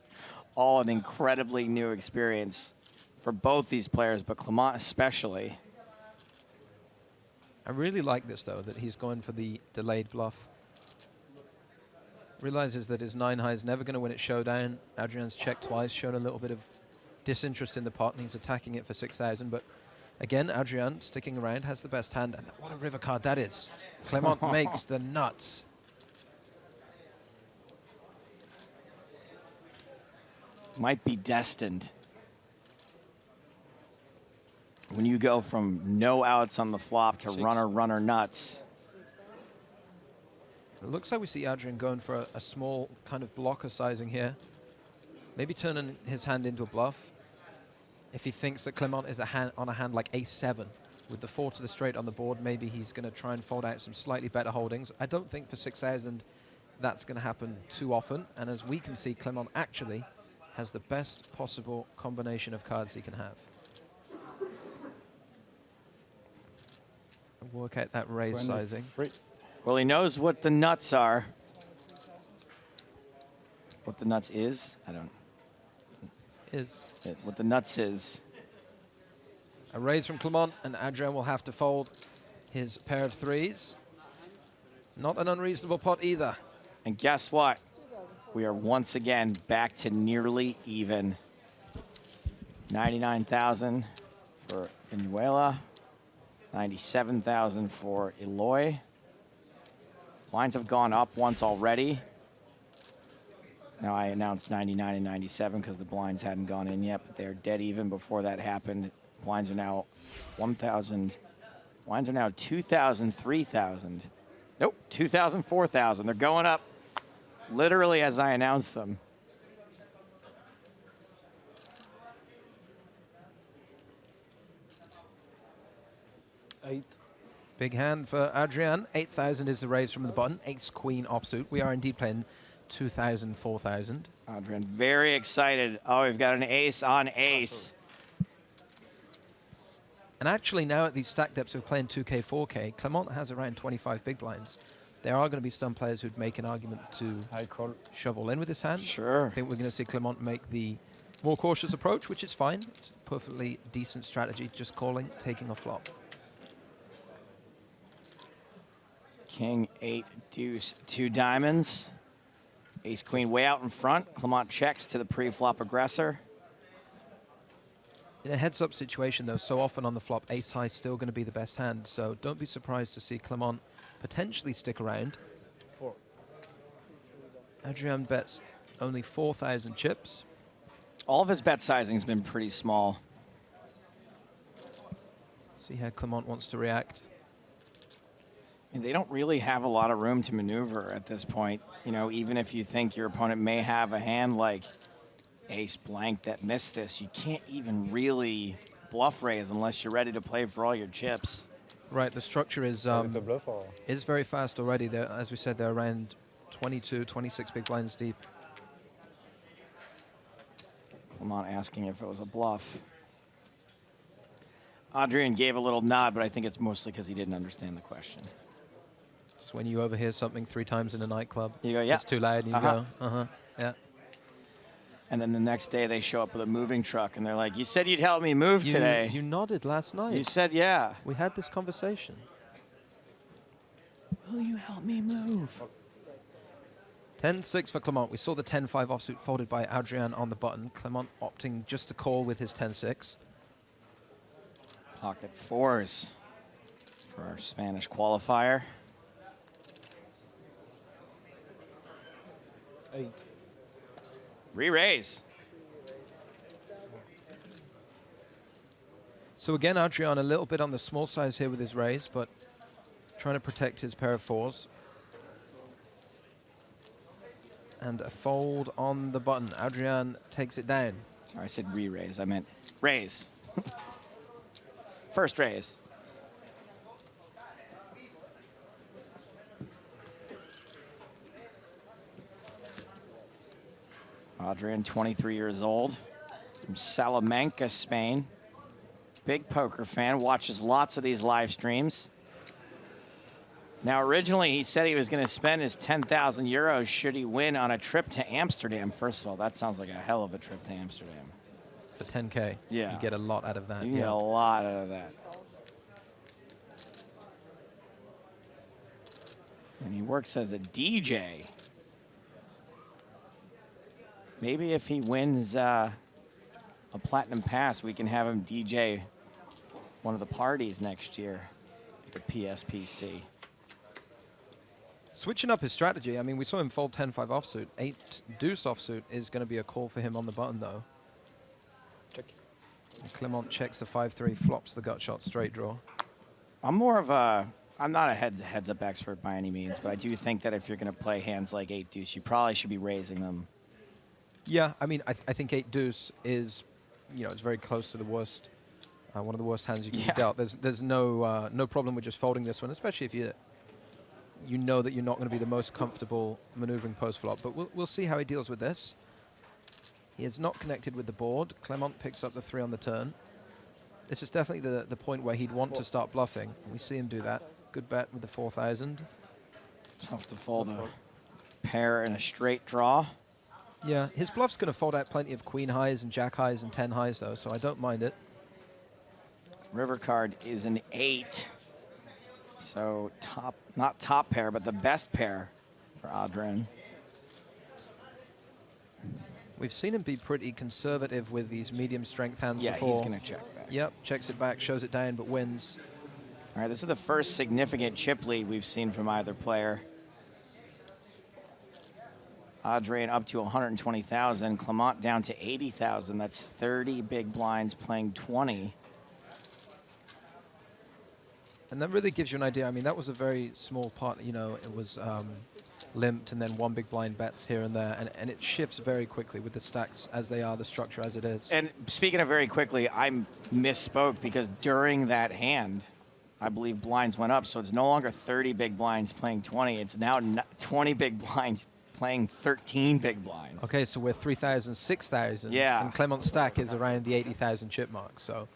S2: all an incredibly new experience for both these players, but Clement especially.
S11: I really like this, though, that he's going for the delayed bluff. Realizes that his 9-high is never going to win at showdown. Adrian's checked twice, shown a little bit of disinterest in the pot, and he's attacking it for 6,000. But again, Adrian sticking around, has the best hand, and what a river card that is. Clement makes the nuts.
S2: Might be destined. When you go from no outs on the flop to runner nuts.
S11: It looks like we see Adrian going for a small kind of blocker sizing here. Maybe turning his hand into a bluff. If he thinks that Clement is on a hand like ace-7 with the 4 to the straight on the board, maybe he's going to try and fold out some slightly better holdings. I don't think for 6,000 that's going to happen too often. And as we can see, Clement actually has the best possible combination of cards he can have. Work out that raise sizing.
S2: Well, he knows what the nuts are. What the nuts is? I don't.
S11: Is.
S2: What the nuts is.
S11: A raise from Clement, and Adrian will have to fold his pair of 3s. Not an unreasonable pot either.
S2: And guess what? We are once again back to nearly even. 99,000 for Venezuela. 97,000 for Eloy. Lines have gone up once already. Now I announced 99 and 97 because the blinds hadn't gone in yet, but they're dead even before that happened. Blinds are now 1,000. Blinds are now 2,000, 3,000. Nope, 2,000, 4,000. They're going up literally as I announced them.
S11: Big hand for Adrian. 8,000 is the raise from the button. Ace-queen offsuit. We are indeed playing 2,000, 4,000.
S2: Adrian very excited. Oh, we've got an ace on ace.
S11: And actually now at these stack depths we're playing 2K, 4K, Clement has around 25 big blinds. There are going to be some players who'd make an argument to shove all in with his hand.
S2: Sure.
S11: I think we're going to see Clement make the more cautious approach, which is fine. It's a perfectly decent strategy, just calling, taking a flop.
S2: King, 8, deuce, 2 diamonds. Ace, queen way out in front. Clement checks to the pre-flop aggressor.
S11: In a heads-up situation, though, so often on the flop, ace-high is still going to be the best hand, so don't be surprised to see Clement potentially stick around. Adrian bets only 4,000 chips.
S2: All of his bet sizing has been pretty small.
S11: See how Clement wants to react.
S2: And they don't really have a lot of room to maneuver at this point. You know, even if you think your opponent may have a hand like ace blank that missed this, you can't even really bluff raise unless you're ready to play for all your chips.
S11: Right, the structure is very fast already. They're, as we said, they're around 22, 26 big blinds deep.
S2: Clement asking if it was a bluff. Adrian gave a little nod, but I think it's mostly because he didn't understand the question.
S11: It's when you overhear something 3 times in a nightclub.
S2: You go, yeah.
S11: It's too loud, and you go, yeah.
S2: And then the next day they show up with a moving truck, and they're like, you said you'd help me move today.
S11: You nodded last night.
S2: You said, yeah.
S11: We had this conversation.
S2: Will you help me move?
S11: 10-6 for Clement. We saw the 10-5 offsuit folded by Adrian on the button. Clement opting just to call with his 10-6.
S2: Pocket 4s for our Spanish qualifier.
S1: 8.
S2: Re-raise.
S11: So again, Adrian a little bit on the small size here with his raise, but trying to protect his pair of 4s. And a fold on the button. Adrian takes it down.
S2: Sorry, I said re-raise. I meant raise. First raise. Adrian, 23 years old, from Salamanca, Spain. Big poker fan, watches lots of these live streams. Now, originally, he said he was going to spend his 10,000 euros should he win on a trip to Amsterdam. First of all, that sounds like a hell of a trip to Amsterdam.
S11: For 10K,
S2: yeah.
S11: You get a lot out of that.
S2: You can get a lot out of that. And he works as a DJ. Maybe if he wins a Platinum Pass, we can have him DJ one of the parties next year at the PSPC.
S11: Switching up his strategy, I mean, we saw him fold 10-5 offsuit. 8 deuce offsuit is going to be a call for him on the button, though.
S1: Check.
S11: Clement checks the 5-3, flops the gut shot straight draw.
S2: I'm more of a, I'm not a heads-up expert by any means, but I do think that if you're going to play hands like 8 deuce, you probably should be raising them.
S11: Yeah, I mean, I think 8 deuce is, you know, it's very close to the worst, one of the worst hands you can be dealt. There's no no problem with just folding this one, especially if you know that you're not going to be the most comfortable maneuvering post flop. But we'll see how he deals with this. He is not connected with the board. Clement picks up the 3 on the turn. This is definitely the point where he'd want to start bluffing. We see him do that. Good bet with the 4,000.
S2: Tough to fold a pair in a straight draw.
S11: Yeah, his bluff's going to fold out plenty of queen highs and jack highs and 10 highs, though, so I don't mind it.
S2: River card is an 8. So not top pair, but the best pair for Adrian.
S11: We've seen him be pretty conservative with these medium strength hands before.
S2: Yeah, he's going to check back.
S11: Yep, checks it back, shows it down, but wins.
S2: All right, this is the first significant chip lead we've seen from either player. Adrian up to 120,000, Clement down to 80,000. That's 30 big blinds playing 20.
S11: And that really gives you an idea. I mean, that was a very small part, you know, it was limped and then 1 big blind bets here and there, and it shifts very quickly with the stacks as they are, the structure as it is.
S2: And speaking of very quickly, I misspoke because during that hand, I believe blinds went up, so it's no longer 30 big blinds playing 20. It's now 20 big blinds playing 13 big blinds.
S11: Okay, so we're 3,000, 6,000.
S2: Yeah.
S11: And Clement's stack is around the 80,000 chip mark. So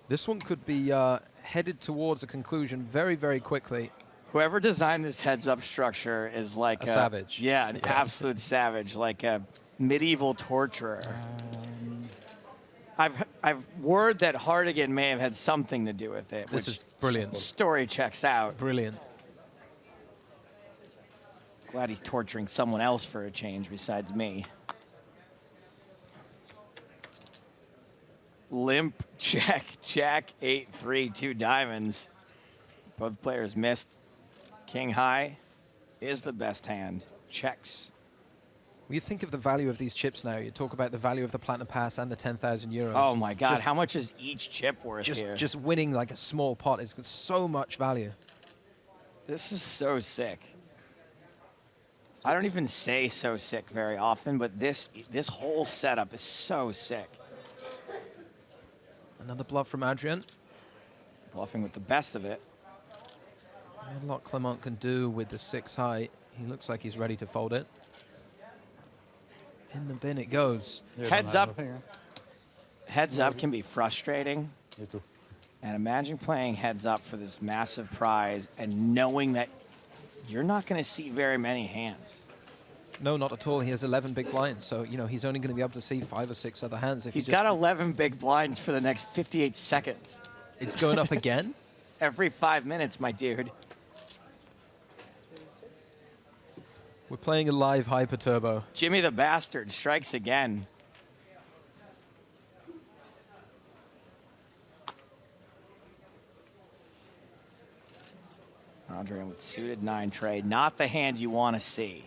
S11: this one could be headed towards a conclusion very, very quickly.
S2: Whoever designed this heads-up structure is like
S11: a savage.
S2: Yeah, an absolute savage, like a medieval torturer. I've word that Hardigan may have had something to do with it.
S11: This is brilliant.
S2: Story checks out.
S11: Brilliant.
S2: Glad he's torturing someone else for a change besides me. Limp check, jack, 8-3, 2 diamonds. Both players missed. King high is the best hand. Checks.
S11: When you think of the value of these chips now, you talk about the value of the Platinum Pass and the 10,000 euros.
S2: Oh my God, how much is each chip worth here?
S11: Just winning like a small pot is so much value.
S2: This is so sick. I don't even say so sick very often, but this whole setup is so sick.
S11: Another bluff from Adrian.
S2: Bluffing with the best of it.
S11: And a lot Clement can do with the 6 high. He looks like he's ready to fold it. In the bin it goes.
S2: Heads up. Heads up can be frustrating. And imagine playing heads up for this massive prize and knowing that you're not going to see very many hands.
S11: No, not at all. He has 11 big blinds, so you know he's only going to be able to see 5 or 6 other hands. If
S2: He's got 11 big blinds for the next 58 seconds.
S11: It's going up again?
S2: Every 5 minutes, my dude.
S11: We're playing a live hyper turbo.
S2: Jimmy the Bastard strikes again. Adrian with suited 9 trade. Not the hand you want to see.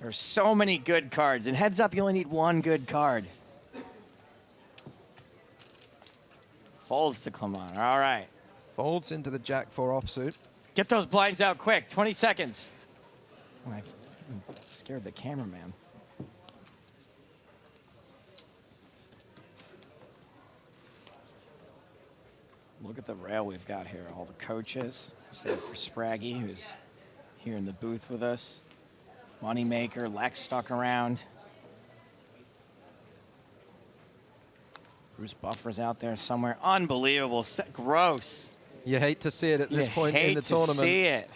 S2: There's so many good cards. And heads up, you only need 1 good card. Folds to Clement. All right.
S11: Folds into the Jack 4 offsuit.
S2: Get those blinds out quick. 20 seconds. Oh, I scared the cameraman. Look at the rail we've got here. All the coaches, save for Spraggy, who's here in the booth with us. Moneymaker, Lex stuck around. Bruce Buffer's out there somewhere. Unbelievable. Gross.
S11: You hate to see it at this point in the tournament.
S2: You hate to see it.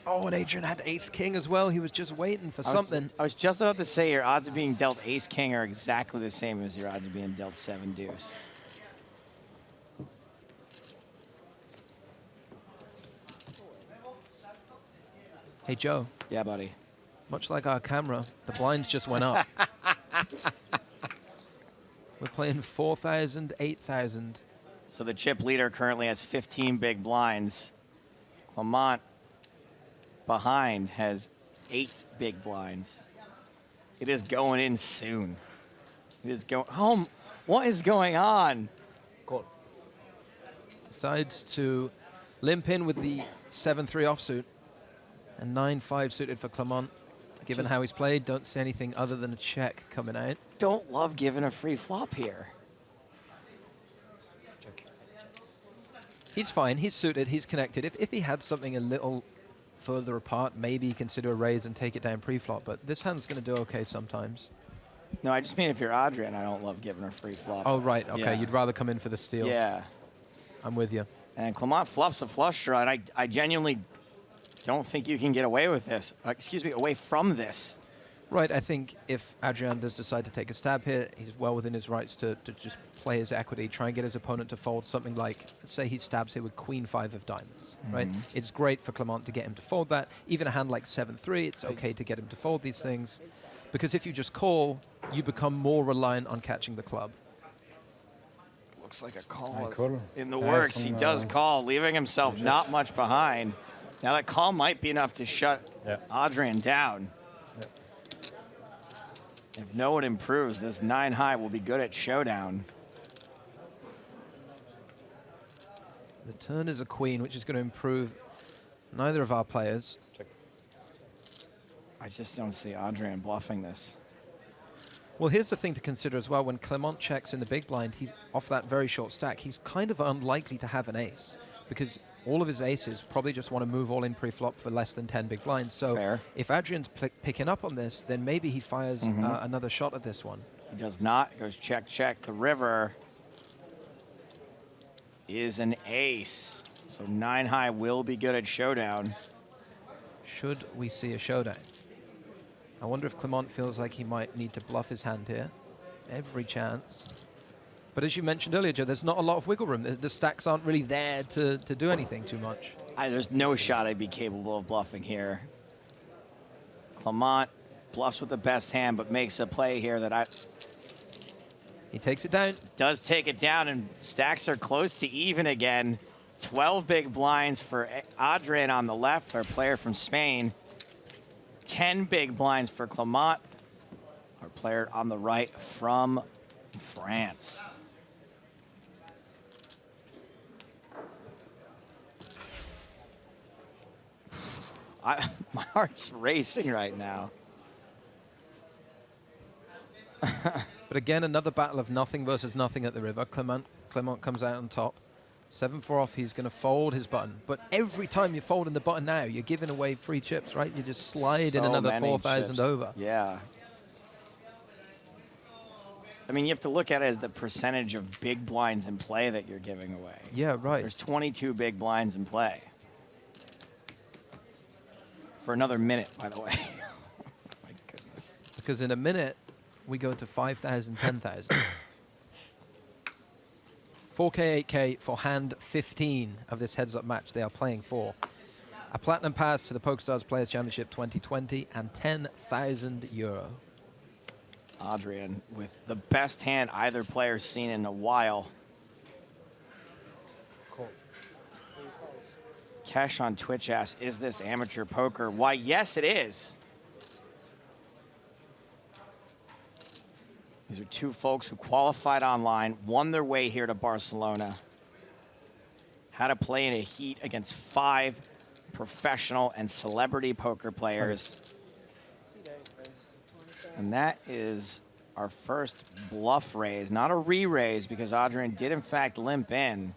S11: Oh, and Adrian had ace-king as well. He was just waiting for something.
S2: I was just about to say your odds of being dealt ace-king are exactly the same as your odds of being dealt 7-deuce.
S11: Hey, Joe.
S2: Yeah, buddy.
S11: Much like our camera, the blinds just went up. We're playing 4,000, 8,000.
S2: So the chip leader currently has 15 big blinds. Clement behind has 8 big blinds. It is going in soon. It is going home. What is going on?
S11: Cool. Decides to limp in with the 7-3 offsuit and 9-5 suited for Clement. Given how he's played, don't see anything other than a check coming out.
S2: Don't love giving a free flop here.
S11: He's fine. He's suited. He's connected. If he had something a little further apart, maybe consider a raise and take it down pre-flop. But this hand's going to do okay sometimes.
S2: No, I just mean if you're Adrian, I don't love giving her free flop.
S11: Oh, right. Okay.
S2: Yeah.
S11: You'd rather come in for the steal.
S2: Yeah.
S11: I'm with you.
S2: And Clement flops a flush draw. And I genuinely don't think you can get away with this. Excuse me, away from this.
S11: Right, I think if Adrian does decide to take a stab here, he's well within his rights to just play his equity, try and get his opponent to fold something like, let's say he stabs here with Queen 5 of diamonds, right? It's great for Clement to get him to fold that. Even a hand like 7-3, it's okay to get him to fold these things, because if you just call, you become more reliant on catching the club.
S2: Looks like a call is in the works. He does call, leaving himself not much behind. Now that call might be enough to shut Adrian down. If no one improves, this 9 high will be good at showdown.
S11: The turn is a queen, which is going to improve neither of our players.
S2: I just don't see Adrian bluffing this.
S11: Well, here's the thing to consider as well. When Clement checks in the big blind, he's off that very short stack. He's kind of unlikely to have an ace because all of his aces probably just want to move all in pre-flop for less than 10 big blinds. So if Adrian's picking up on this, then maybe he fires another shot at this one.
S2: He does not. Goes check, check. The river is an ace. So 9 high will be good at showdown.
S11: Should we see a showdown? I wonder if Clement feels like he might need to bluff his hand here. Every chance. But as you mentioned earlier, Joe, there's not a lot of wiggle room. The stacks aren't really there to do anything too much.
S2: There's no shot I'd be capable of bluffing here. Clement bluffs with the best hand, but makes a play here that
S11: He takes it down.
S2: Does take it down, and stacks are close to even again. 12 big blinds for Adrian on the left, our player from Spain. 10 big blinds for Clement, our player on the right from France. My heart's racing right now.
S11: But again, another battle of nothing versus nothing at the river. Clement comes out on top. 7-4 off, he's going to fold his button. But every time you're folding the button now, you're giving away free chips, right? You just slide in another 4,000 over.
S2: Yeah. I mean, you have to look at it as the percentage of big blinds in play that you're giving away.
S11: Yeah, right.
S2: There's 22 big blinds in play. For another minute, by the way. My goodness.
S11: Because in a minute, we go to 5,000, 10,000. 4K, 8K for hand 15 of this heads-up match they are playing for. A platinum pass to the PokerStars Players Championship 2020 and 10,000 euro.
S2: Adrian with the best hand either player's seen in a while.
S17: Cool.
S2: Cash on Twitch asks, is this amateur poker? Why, yes, it is. These are two folks who qualified online, won their way here to Barcelona, had to play in a heat against 5 professional and celebrity poker players. And that is our first bluff raise, not a re-raise, because Adrian did in fact limp in.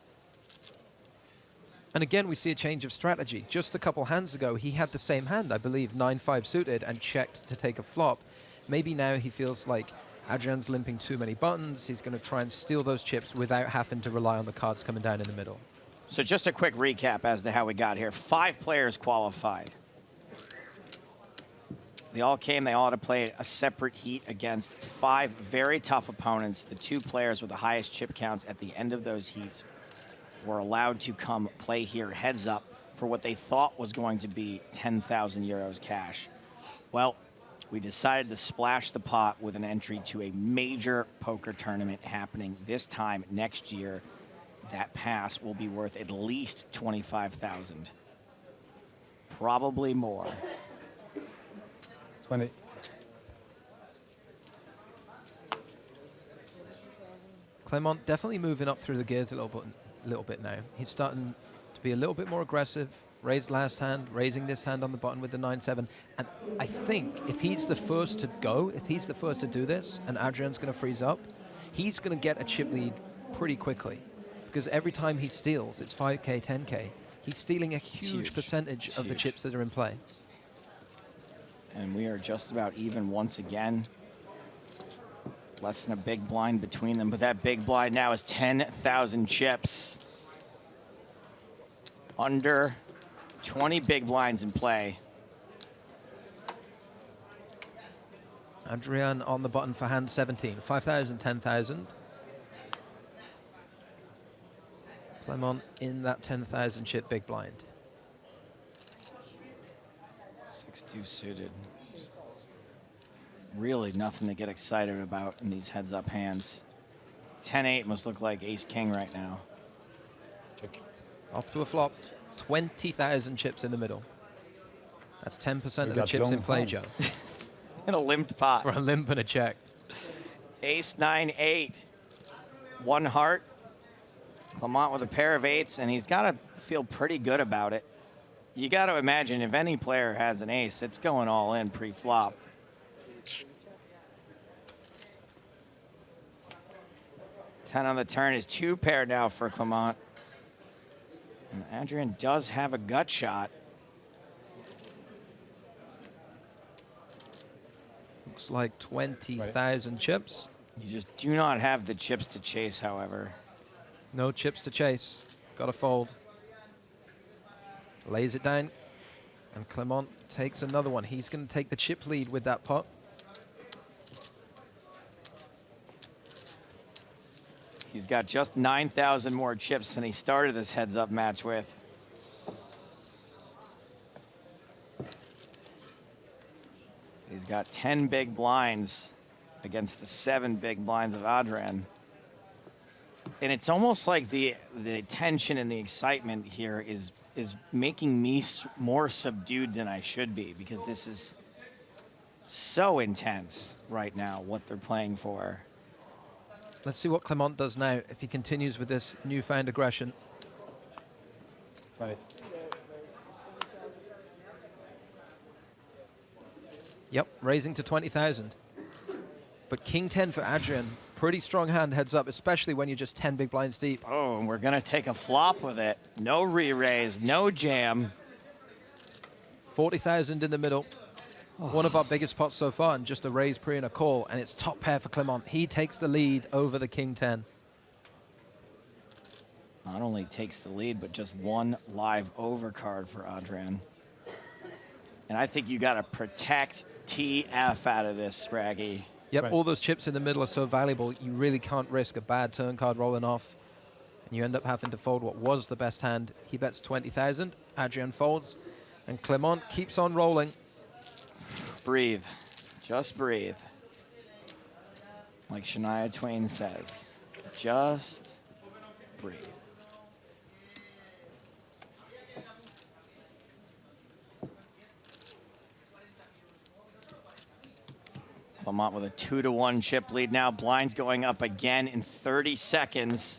S11: And again, we see a change of strategy. Just a couple hands ago, he had the same hand, I believe, 9-5 suited, and checked to take a flop. Maybe now he feels like Adrian's limping too many buttons. He's going to try and steal those chips without having to rely on the cards coming down in the middle.
S2: So just a quick recap as to how we got here. 5 players qualified. They all came, they all had to play a separate heat against 5 very tough opponents. The 2 players with the highest chip counts at the end of those heats were allowed to come play here heads up for what they thought was going to be 10,000 euros cash. Well, we decided to splash the pot with an entry to a major poker tournament happening this time next year. That pass will be worth at least 25,000. Probably more.
S22: 20.
S11: Clement definitely moving up through the gears a little bit now. He's starting to be a little bit more aggressive. Raised last hand, raising this hand on the button with the 9-7. And I think if he's the first to go, if he's the first to do this, and Adrian's going to freeze up, he's going to get a chip lead pretty quickly. Because every time he steals, it's 5K, 10K. He's stealing a huge percentage of the chips that are in play.
S2: And we are just about even once again. Less than a big blind between them, but that big blind now is 10,000 chips. Under 20 big blinds in play.
S11: Adrian on the button for hand 17. 5,000, 10,000. Clement in that 10,000 chip big blind.
S2: 6-2 suited. Really nothing to get excited about in these heads-up hands. 10-8 must look like ace-king right now.
S11: Check. Off to a flop. 20,000 chips in the middle. That's 10% of the chips in play, Joe.
S2: In a limped pot.
S11: For a limp and a check.
S2: Ace-9-8. 1 heart. Clement with a pair of 8s, and he's got to feel pretty good about it. You got to imagine if any player has an ace, it's going all in pre-flop. Ten on the turn is 2 pair now for Clement. And Adrian does have a gut shot.
S11: Looks like 20,000 chips.
S2: You just do not have the chips to chase, however.
S11: No chips to chase. Got to fold. Lays it down. And Clement takes another one. He's going to take the chip lead with that pot.
S2: He's got just 9,000 more chips than he started this heads-up match with. He's got 10 big blinds against the 7 big blinds of Adrian. And it's almost like the tension and the excitement here is making me more subdued than I should be, because this is so intense right now, what they're playing for.
S11: Let's see what Clement does now if he continues with this newfound aggression.
S22: Right.
S11: Yep, raising to 20,000. But King 10 for Adrian, pretty strong hand heads up, especially when you're just 10 big blinds deep.
S2: Oh, and we're gonna take a flop with it. No re-raise, no jam.
S11: 40,000 in the middle. One of our biggest pots so far, and just a raise pre and a call, and it's top pair for Clement. He takes the lead over the King 10.
S2: Not only takes the lead, but just one live overcard for Adrian. And I think you got to protect TF out of this, Spraggy.
S11: Yep, all those chips in the middle are so valuable, you really can't risk a bad turn card rolling off. And you end up having to fold what was the best hand. He bets 20,000, Adrian folds, and Clement keeps on rolling.
S2: Breathe. Just breathe. Like Shania Twain says, just breathe. Clement with a 2-1 chip lead now. Blinds going up again in 30 seconds.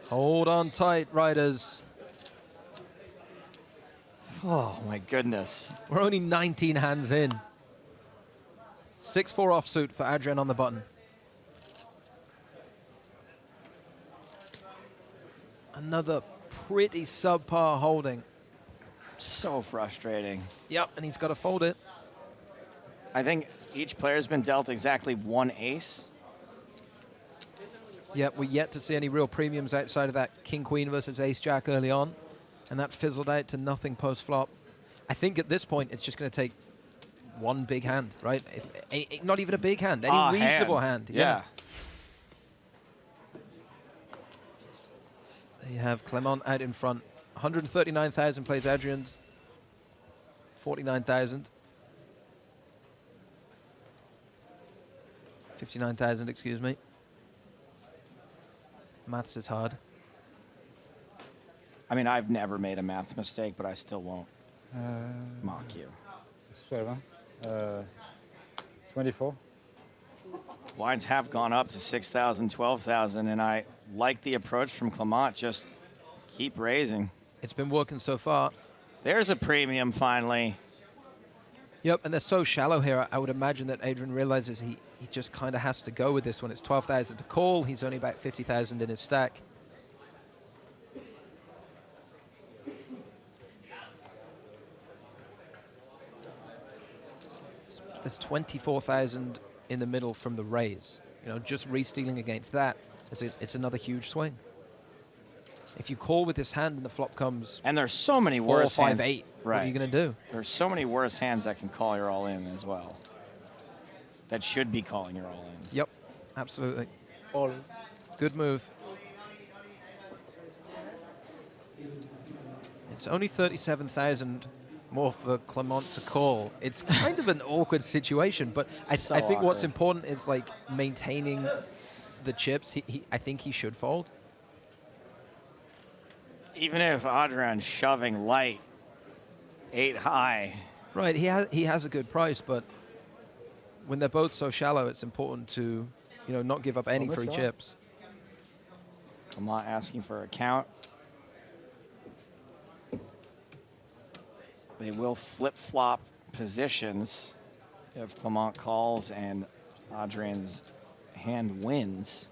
S11: Hold on tight, riders.
S2: Oh, my goodness.
S11: We're only 19 hands in. 6-4 offsuit for Adrian on the button. Another pretty subpar holding.
S2: So frustrating.
S11: Yep, and he's got to fold it.
S2: I think each player's been dealt exactly one ace.
S11: Yep, we're yet to see any real premiums outside of that King-Queen versus Ace-Jack early on. And that fizzled out to nothing post-flop. I think at this point, it's just going to take one big hand, right? Not even a big hand, any reasonable hand.
S2: Yeah.
S11: They have Clement out in front. 139,000 plays Adrian's. 49,000. 59,000, excuse me. Maths is hard.
S2: I mean, I've never made a math mistake, but I still won't mock you.
S22: 12, 24.
S2: Lines have gone up to 6,000, 12,000, and I like the approach from Clement. Just keep raising.
S11: It's been working so far.
S2: There's a premium finally.
S11: Yep, and they're so shallow here. I would imagine that Adrian realizes he just kind of has to go with this one. It's 12,000 to call. He's only about 50,000 in his stack. There's 24,000 in the middle from the raise. You know, just re-stealing against that, it's another huge swing. If you call with this hand and the flop comes,
S2: and there's so many
S11: 4,
S2: worse
S11: 5,
S2: hands.
S11: 8.
S2: Right.
S11: What are you going to do?
S2: There's so many worse hands that can call your all in as well. That should be calling your all in.
S11: Yep, absolutely. All in. Good move. It's only 37,000 more for Clement to call. It's kind of an awkward situation, but I think what's important is like maintaining the chips. I think he should fold.
S2: Even if Adrian's shoving light 8 high.
S11: Right, he has a good price, but when they're both so shallow, it's important to, you know, not give up any free chips.
S2: Clement asking for a count. They will flip-flop positions if Clement calls and Adrian's hand wins.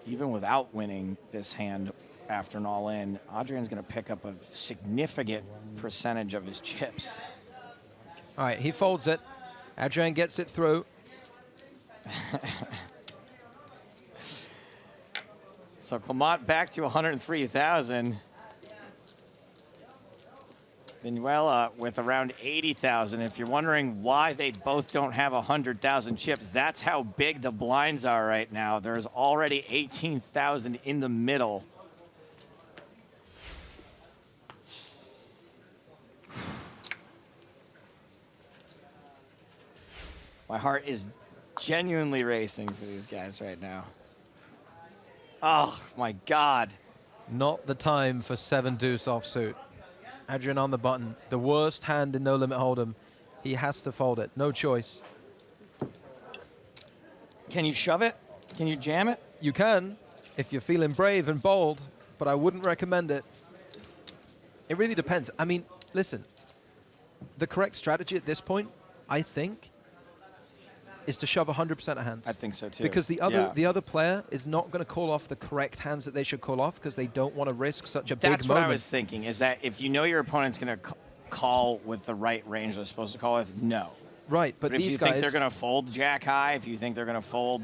S2: Even without winning this hand after an all-in, Adrian's going to pick up a significant percentage of his chips.
S11: All right, he folds it. Adrian gets it through.
S2: So Clement back to 103,000. Vinuela with around 80,000. If you're wondering why they both don't have 100,000 chips, that's how big the blinds are right now. There's already 18,000 in the middle. My heart is genuinely racing for these guys right now. Oh, my God.
S11: Not the time for 7 deuce offsuit. Adrian on the button. The worst hand in No Limit Hold'em. He has to fold it. No choice.
S2: Can you shove it? Can you jam it?
S11: You can, if you're feeling brave and bold, but I wouldn't recommend it. It really depends. I mean, listen. The correct strategy at this point, I think, is to shove 100% of hands.
S2: I think so too.
S11: Because the other player is not going to call off the correct hands that they should call off because they don't want to risk such a big moment.
S2: That's what I was thinking, is that if you know your opponent's going to call with the right range they're supposed to call with, no.
S11: Right, but
S2: if
S11: these
S2: you
S11: guys...
S2: think they're going to fold jack high, if you think they're going to fold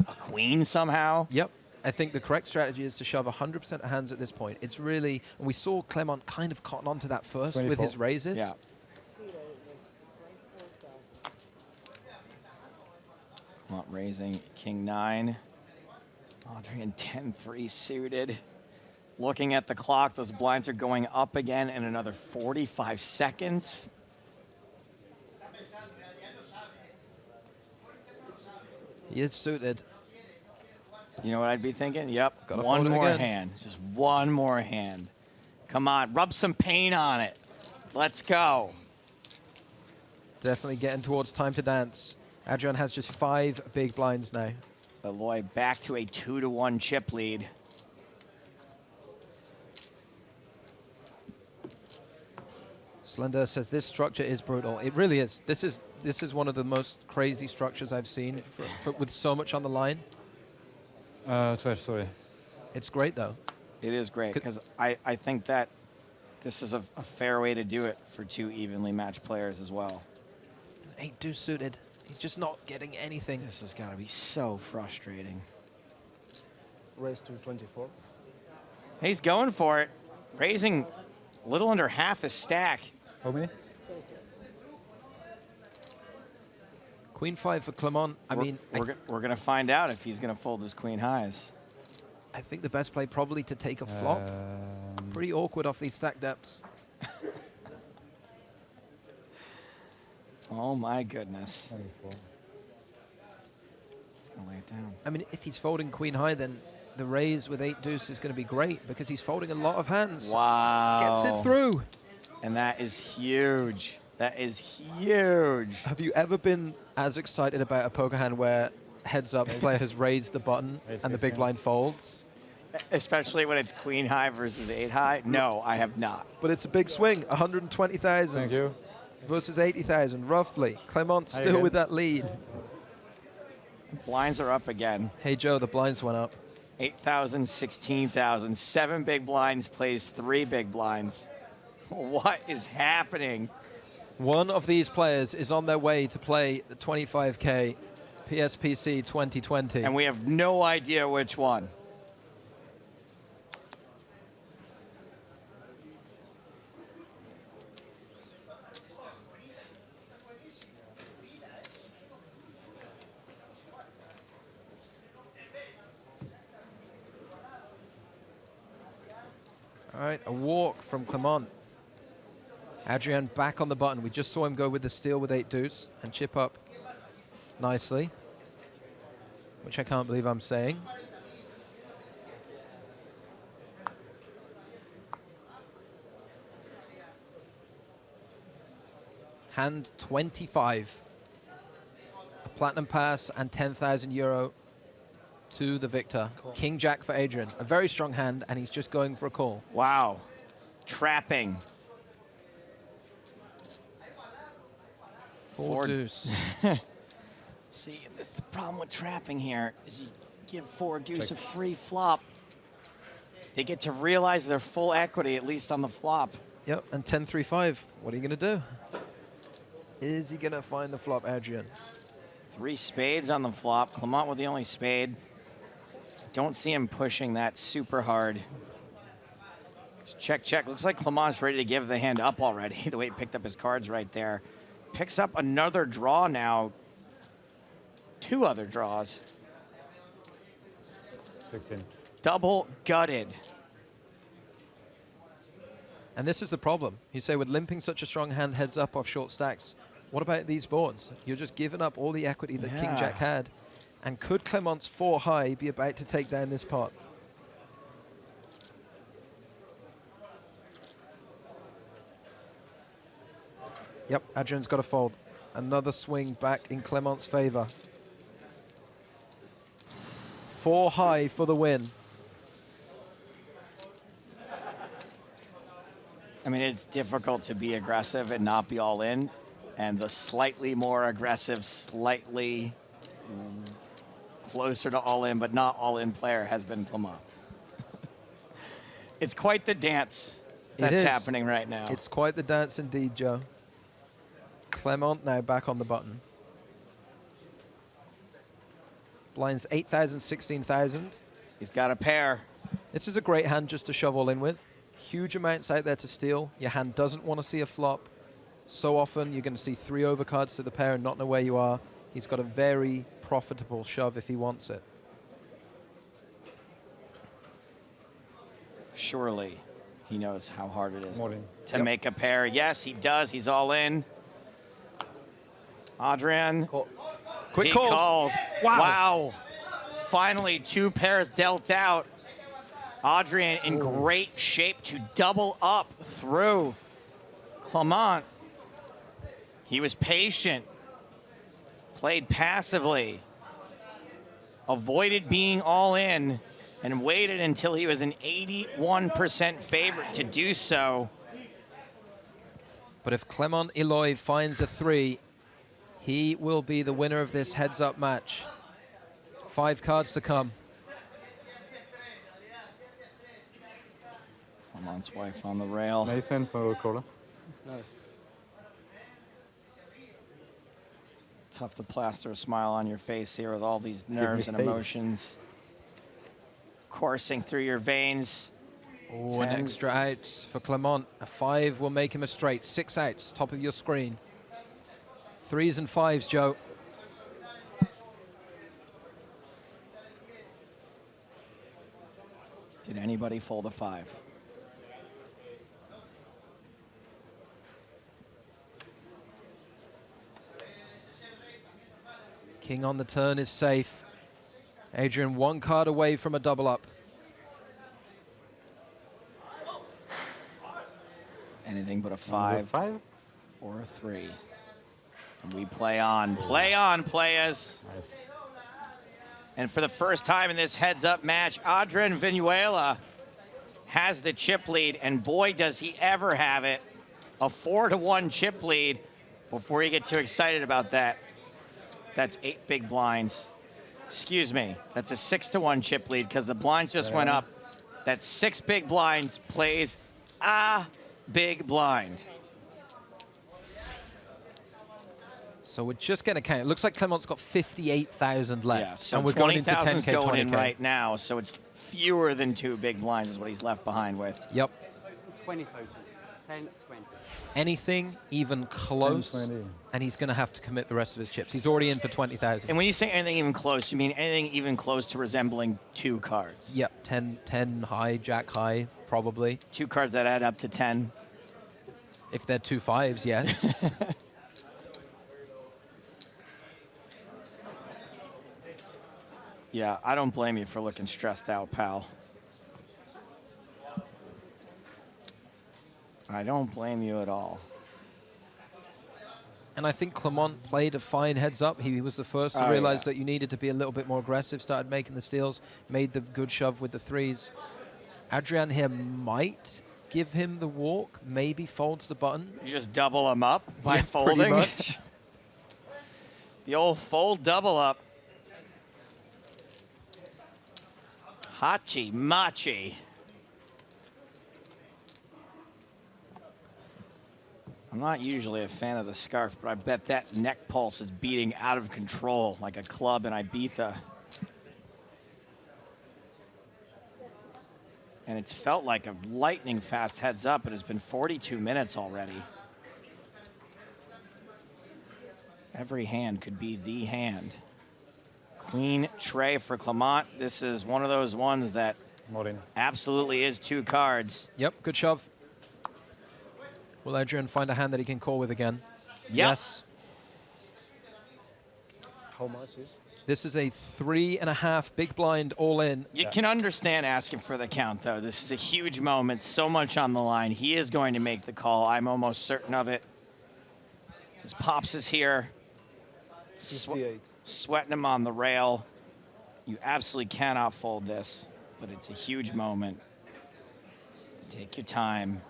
S2: a queen somehow.
S11: Yep. I think the correct strategy is to shove 100% of hands at this point. It's really... And we saw Clement kind of cotton onto that first
S22: 24.
S11: with his raises.
S2: Yeah. Not raising king 9. Adrian 10-3 suited. Looking at the clock, those blinds are going up again in another 45 seconds.
S11: He is suited.
S2: You know what I'd be thinking? Yep,
S11: Gotta
S2: one
S11: fold it
S2: more
S11: again.
S2: hand. Just one more hand. Come on, rub some paint on it. Let's go.
S11: Definitely getting towards time to dance. Adrian has just 5 big blinds now.
S2: Eloy back to a 2-1 chip lead.
S11: Slender says this structure is brutal. It really is. This is one of the most crazy structures I've seen with so much on the line.
S22: 12, sorry.
S11: It's great though.
S2: It is great because I think that this is a fair way to do it for 2 evenly matched players as well.
S11: 8 deuce suited. He's just not getting anything.
S2: This has got to be so frustrating.
S17: Raise to 24.
S2: He's going for it. Raising a little under half his stack.
S22: How many?
S11: Queen 5 for Clement.
S2: We're going to find out if he's going to fold his queen highs.
S11: I think the best play probably to take a flop. Pretty awkward off these stack depths.
S2: Oh my goodness. He's going to lay it down.
S11: I mean, if he's folding queen high, then the raise with 8 deuce is going to be great because he's folding a lot of hands.
S2: Wow.
S11: Gets it through.
S2: And that is huge. That is huge.
S11: Have you ever been as excited about a poker hand where heads up player has raised the button and the big blind folds?
S2: Especially when it's queen high versus 8 high? No, I have not.
S11: But it's a big swing, 120,000.
S22: Thank you.
S11: Versus 80,000, roughly. Clement still with that lead.
S2: Blinds are up again.
S11: Hey, Joe, the blinds went up.
S2: 8,000, 16,000. 7 big blinds plays 3 big blinds. What is happening?
S11: One of these players is on their way to play the 25K PSPC 2020.
S2: And we have no idea which one.
S11: All right, a walk from Clement. Adrian back on the button. We just saw him go with the steal with 8 deuce and chip up nicely, which I can't believe I'm saying. Hand 25. A platinum pass and 10,000 euro to the victor. Cool. King Jack for Adrian. A very strong hand, and he's just going for a call.
S2: Wow. Trapping.
S11: 4 deuce.
S2: See, the problem with trapping here is you give 4 deuce a free flop. They get to realize their full equity, at least on the flop.
S11: Yep, and 10-3-5. What are you going to do? Is he going to find the flop, Adrian?
S2: 3 spades on the flop. Clement with the only spade. Don't see him pushing that super hard. Just check, check. Looks like Clement's ready to give the hand up already, the way he picked up his cards right there. Picks up another draw now. 2 other draws.
S22: 16.
S2: Double gutted.
S11: And this is the problem. You say with limping such a strong hand heads up off short stacks, what about these boards? You're just giving up all the equity that King Jack had. And could Clement's 4 high be about to take down this pot? Yep, Adrian's got to fold. Another swing back in Clement's favor. 4 high for the win.
S2: I mean, it's difficult to be aggressive and not be all in And the slightly more aggressive, slightly closer to all-in, but not all-in player has been Clement. It's quite the dance that's happening right now.
S11: It's quite the dance indeed, Joe. Clement now back on the button. Blinds 8,000, 16,000.
S2: He's got a pair.
S11: This is a great hand just to shove all in with. Huge amounts out there to steal. Your hand doesn't want to see a flop. So often you're going to see 3 overcards to the pair and not know where you are. He's got a very profitable shove if he wants it.
S2: Surely he knows how hard it is to make a pair. Yes, he does. He's all in. Adrian.
S11: Quick
S2: he
S11: call.
S2: Calls. Wow. Finally, 2 pairs dealt out. Adrian in great shape to double up through Clement. He was patient, played passively, avoided being all in, and waited until he was an 81% favorite to do so.
S11: But if Clement Eloy finds a 3, he will be the winner of this heads-up match. 5 cards to come.
S2: Clement's wife on the rail.
S22: Nathan for caller.
S17: Nice.
S2: Tough to plaster a smile on your face here with all these nerves and emotions coursing through your veins.
S11: Oh, an extra out for Clement. A 5 will make him a straight. 6 outs, top of your screen. 3s and 5s, Joe.
S2: Did anybody fold a 5?
S11: King on the turn is safe. Adrian 1 card away from a double up.
S2: Anything but a 5 or a 3. And we play on. Play on, players.
S22: Nice.
S2: And for the first time in this heads-up match, Adrian Vinuela has the chip lead, and boy, does he ever have it. A 4-1 chip lead. Before you get too excited about that, that's 8 big blinds. Excuse me, that's a 6-1 chip lead because the blinds just went up. That's 6 big blinds, plays a big blind.
S11: So we're just going to count. It looks like Clement's got 58,000 left.
S2: Yeah, so
S11: and we're going into
S2: 20,000
S11: 10K,
S2: going
S11: 20K.
S2: in right now, so it's fewer than 2 big blinds is what he's left behind with.
S11: Yep.
S17: 20,000. 10, 20.
S11: Anything even close,
S22: 10, 20.
S11: and he's going to have to commit the rest of his chips. He's already in for 20,000.
S2: And when you say anything even close, you mean anything even close to resembling 2 cards?
S11: Yep, 10 high, jack high, probably.
S2: 2 cards that add up to 10.
S11: If they're 2 5s, yes.
S2: Yeah, I don't blame you for looking stressed out, pal. I don't blame you at all.
S11: And I think Clement played a fine heads up. He was the first to realize that you needed to be a little bit more aggressive, started making the steals, made the good shove with the 3s. Adrian here might give him the walk, maybe folds the button.
S2: You just double him up by folding?
S11: Pretty much.
S2: The old fold double up. Hachi machi. I'm not usually a fan of the scarf, but I bet that neck pulse is beating out of control like a club in Ibiza. And it's felt like a lightning fast heads up. It has been 42 minutes already. Every hand could be the hand. Queen tray for Clement. This is one of those ones that absolutely is 2 cards.
S11: Yep, good shove. Will Adrian find a hand that he can call with again?
S2: Yep.
S11: Yes.
S17: How much is?
S11: This is a 3.5 big blind all in.
S2: You can understand asking for the count, though. This is a huge moment, so much on the line. He is going to make the call. I'm almost certain of it. His pops is here. Sweating him on the rail. You absolutely cannot fold this, but it's a huge moment. Take your time.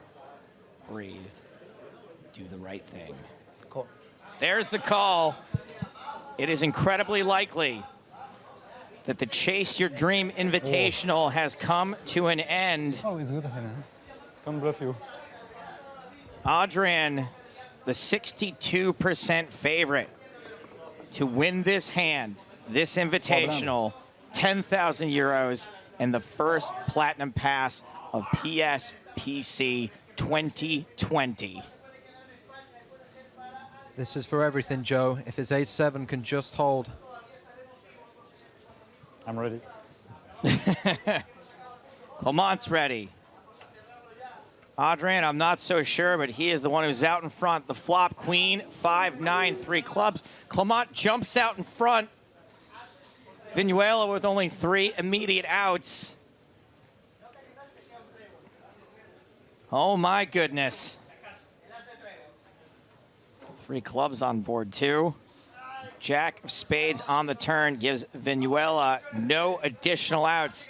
S2: Breathe. Do the right thing.
S17: Cool.
S2: There's the call. It is incredibly likely that the Chase Your Dream Invitational has come to an end.
S22: Oh, he's good. Can't bluff you.
S2: Adrian, the 62% favorite to win this hand, this invitational, 10,000 euros, and the first platinum pass of PSPC 2020.
S11: This is for everything, Joe. If his ace-7 can just hold.
S22: I'm ready.
S2: Clement's ready. Adrian, I'm not so sure, but he is the one who's out in front. The flop queen, 5-9, 3 clubs. Clement jumps out in front. Vinuela with only 3 immediate outs. Oh my goodness. 3 clubs on board too. Jack of spades on the turn gives Vinuela no additional outs.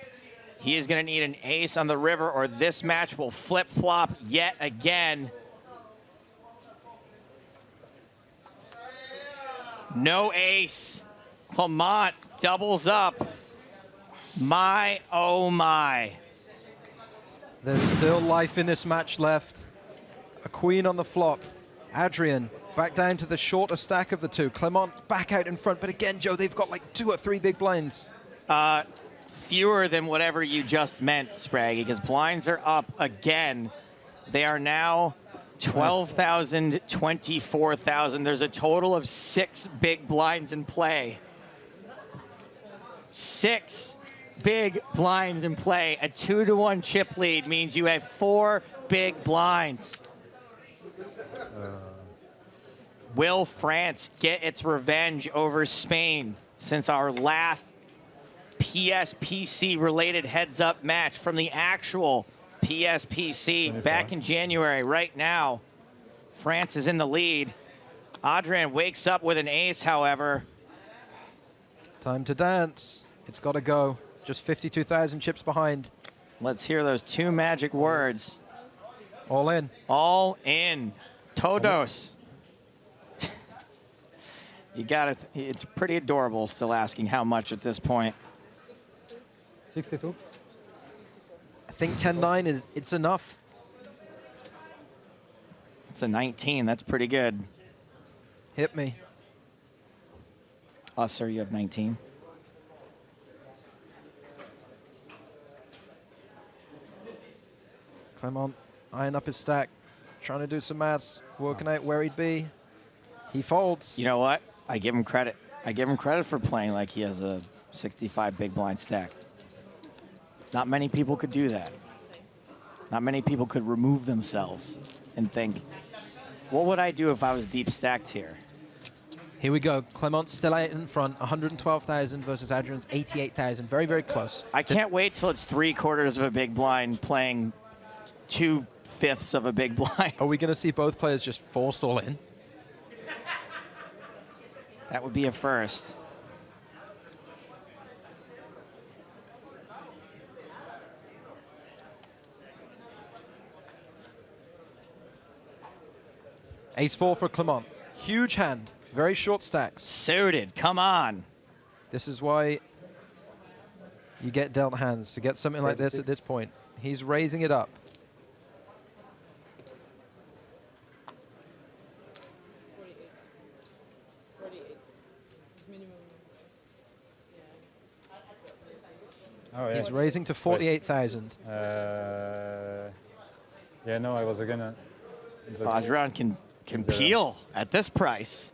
S2: He is going to need an ace on the river or this match will flip-flop yet again. No ace. Clement doubles up. My, oh my.
S11: There's still life in this match left. A queen on the flop. Adrian back down to the shorter stack of the two. Clement back out in front, but again, Joe, they've got like 2 or 3 big blinds.
S2: Fewer than whatever you just meant, Spraggy, because blinds are up again. They are now 12,000, 24,000. There's a total of 6 big blinds in play. 6 big blinds in play. A 2-to-1 chip lead means you have 4 big blinds. Will France get its revenge over Spain since our last PSPC-related heads-up match from the actual PSPC back in January? Right now, France is in the lead. Adrian wakes up with an ace, however.
S11: Time to dance. It's got to go. Just 52,000 chips behind.
S2: Let's hear those 2 magic words.
S11: All in.
S2: All in. Todos. You got it. It's pretty adorable still asking how much at this point.
S22: 62.
S11: I think 10-9 is it's enough.
S2: It's a 19. That's pretty good.
S11: Hit me.
S2: Oh, sir, you have 19.
S11: Clement eyeing up his stack, trying to do some maths, working out where he'd be. He folds.
S2: You know what? I give him credit. I give him credit for playing like he has a 65 big blind stack. Not many people could do that. Not many people could remove themselves and think, what would I do if I was deep stacked here?
S11: Here we go. Clement still out in front, 112,000 versus Adrian's 88,000. Very, very close.
S2: I can't wait till it's 3/4 of a big blind playing 2/5 of a big blind.
S11: Are we going to see both players just forced all in?
S2: That would be a first.
S11: Ace-4 for Clement. Huge hand. Very short stacks.
S2: Suited. Come on.
S11: This is why you get dealt hands, to get something like this at this point. He's raising it up.
S22: Oh, yeah.
S11: He's raising to 48,000.
S22: Yeah, no, I was gonna.
S2: Adrian can peel at this price.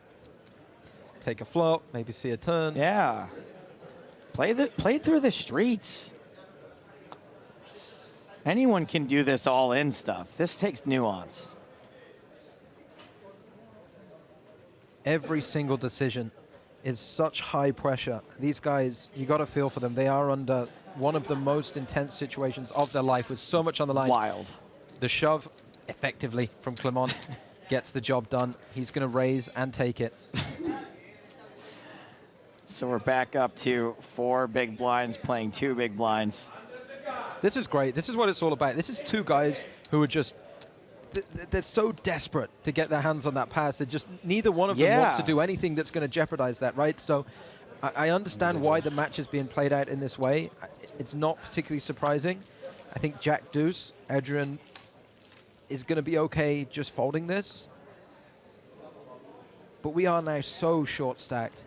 S11: Take a flop, maybe see a turn.
S2: Yeah. Play through the streets. Anyone can do this all-in stuff. This takes nuance.
S11: Every single decision is such high pressure. These guys, you got to feel for them. They are under one of the most intense situations of their life with so much on the line.
S2: Wild.
S11: The shove, effectively, from Clement gets the job done. He's going to raise and take it.
S2: So we're back up to 4 big blinds playing 2 big blinds.
S11: This is great. This is what it's all about. This is 2 guys who are just they're so desperate to get their hands on that pass. They're just, neither one of them wants to do anything that's going to jeopardize that, right? So I understand why the match is being played out in this way. It's not particularly surprising. I think Jack Deuce, Adrian is going to be okay just folding this. But we are now so short stacked.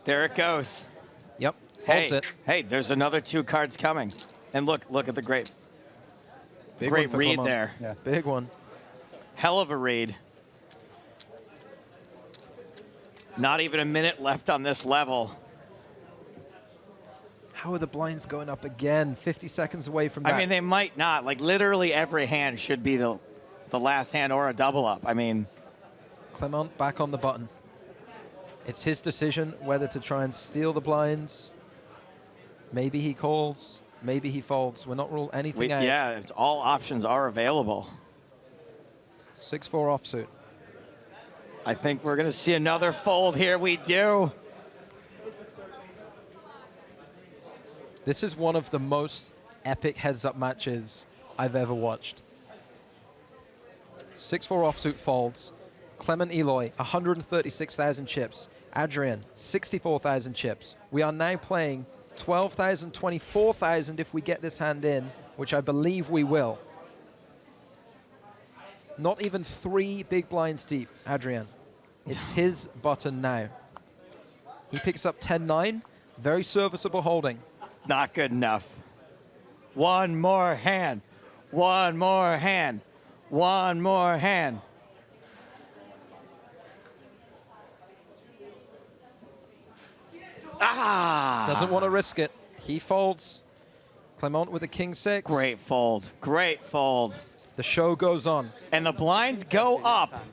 S2: There it goes.
S11: Yep.
S2: Hey,
S11: it.
S2: hey, there's another 2 cards coming. And look at the great read
S11: Clement.
S2: there.
S11: Yeah. Big one.
S2: Hell of a read. Not even a minute left on this level.
S11: How are the blinds going up again? 50 seconds away from that.
S2: I mean, they might not. Like, literally every hand should be the last hand or a double up. I mean,
S11: Clement back on the button. It's his decision whether to try and steal the blinds. Maybe he calls. Maybe he folds. We're not rule anything out.
S2: Yeah, it's all options are available.
S11: 6-4 offsuit.
S2: I think we're going to see another fold here. We do.
S11: This is one of the most epic heads-up matches I've ever watched. 6-4 offsuit folds. Clement Eloy, 136,000 chips. Adrian, 64,000 chips. We are now playing 12,000, 24,000 if we get this hand in, which I believe we will. Not even 3 big blinds deep, Adrian. It's his button now. He picks up 10-9. Very serviceable holding.
S2: Not good enough. One more hand. One more hand. One more hand.
S11: Doesn't want to risk it. He folds. Clement with a king-6.
S2: Great fold. Great fold.
S11: The show goes on.
S2: And the blinds go up.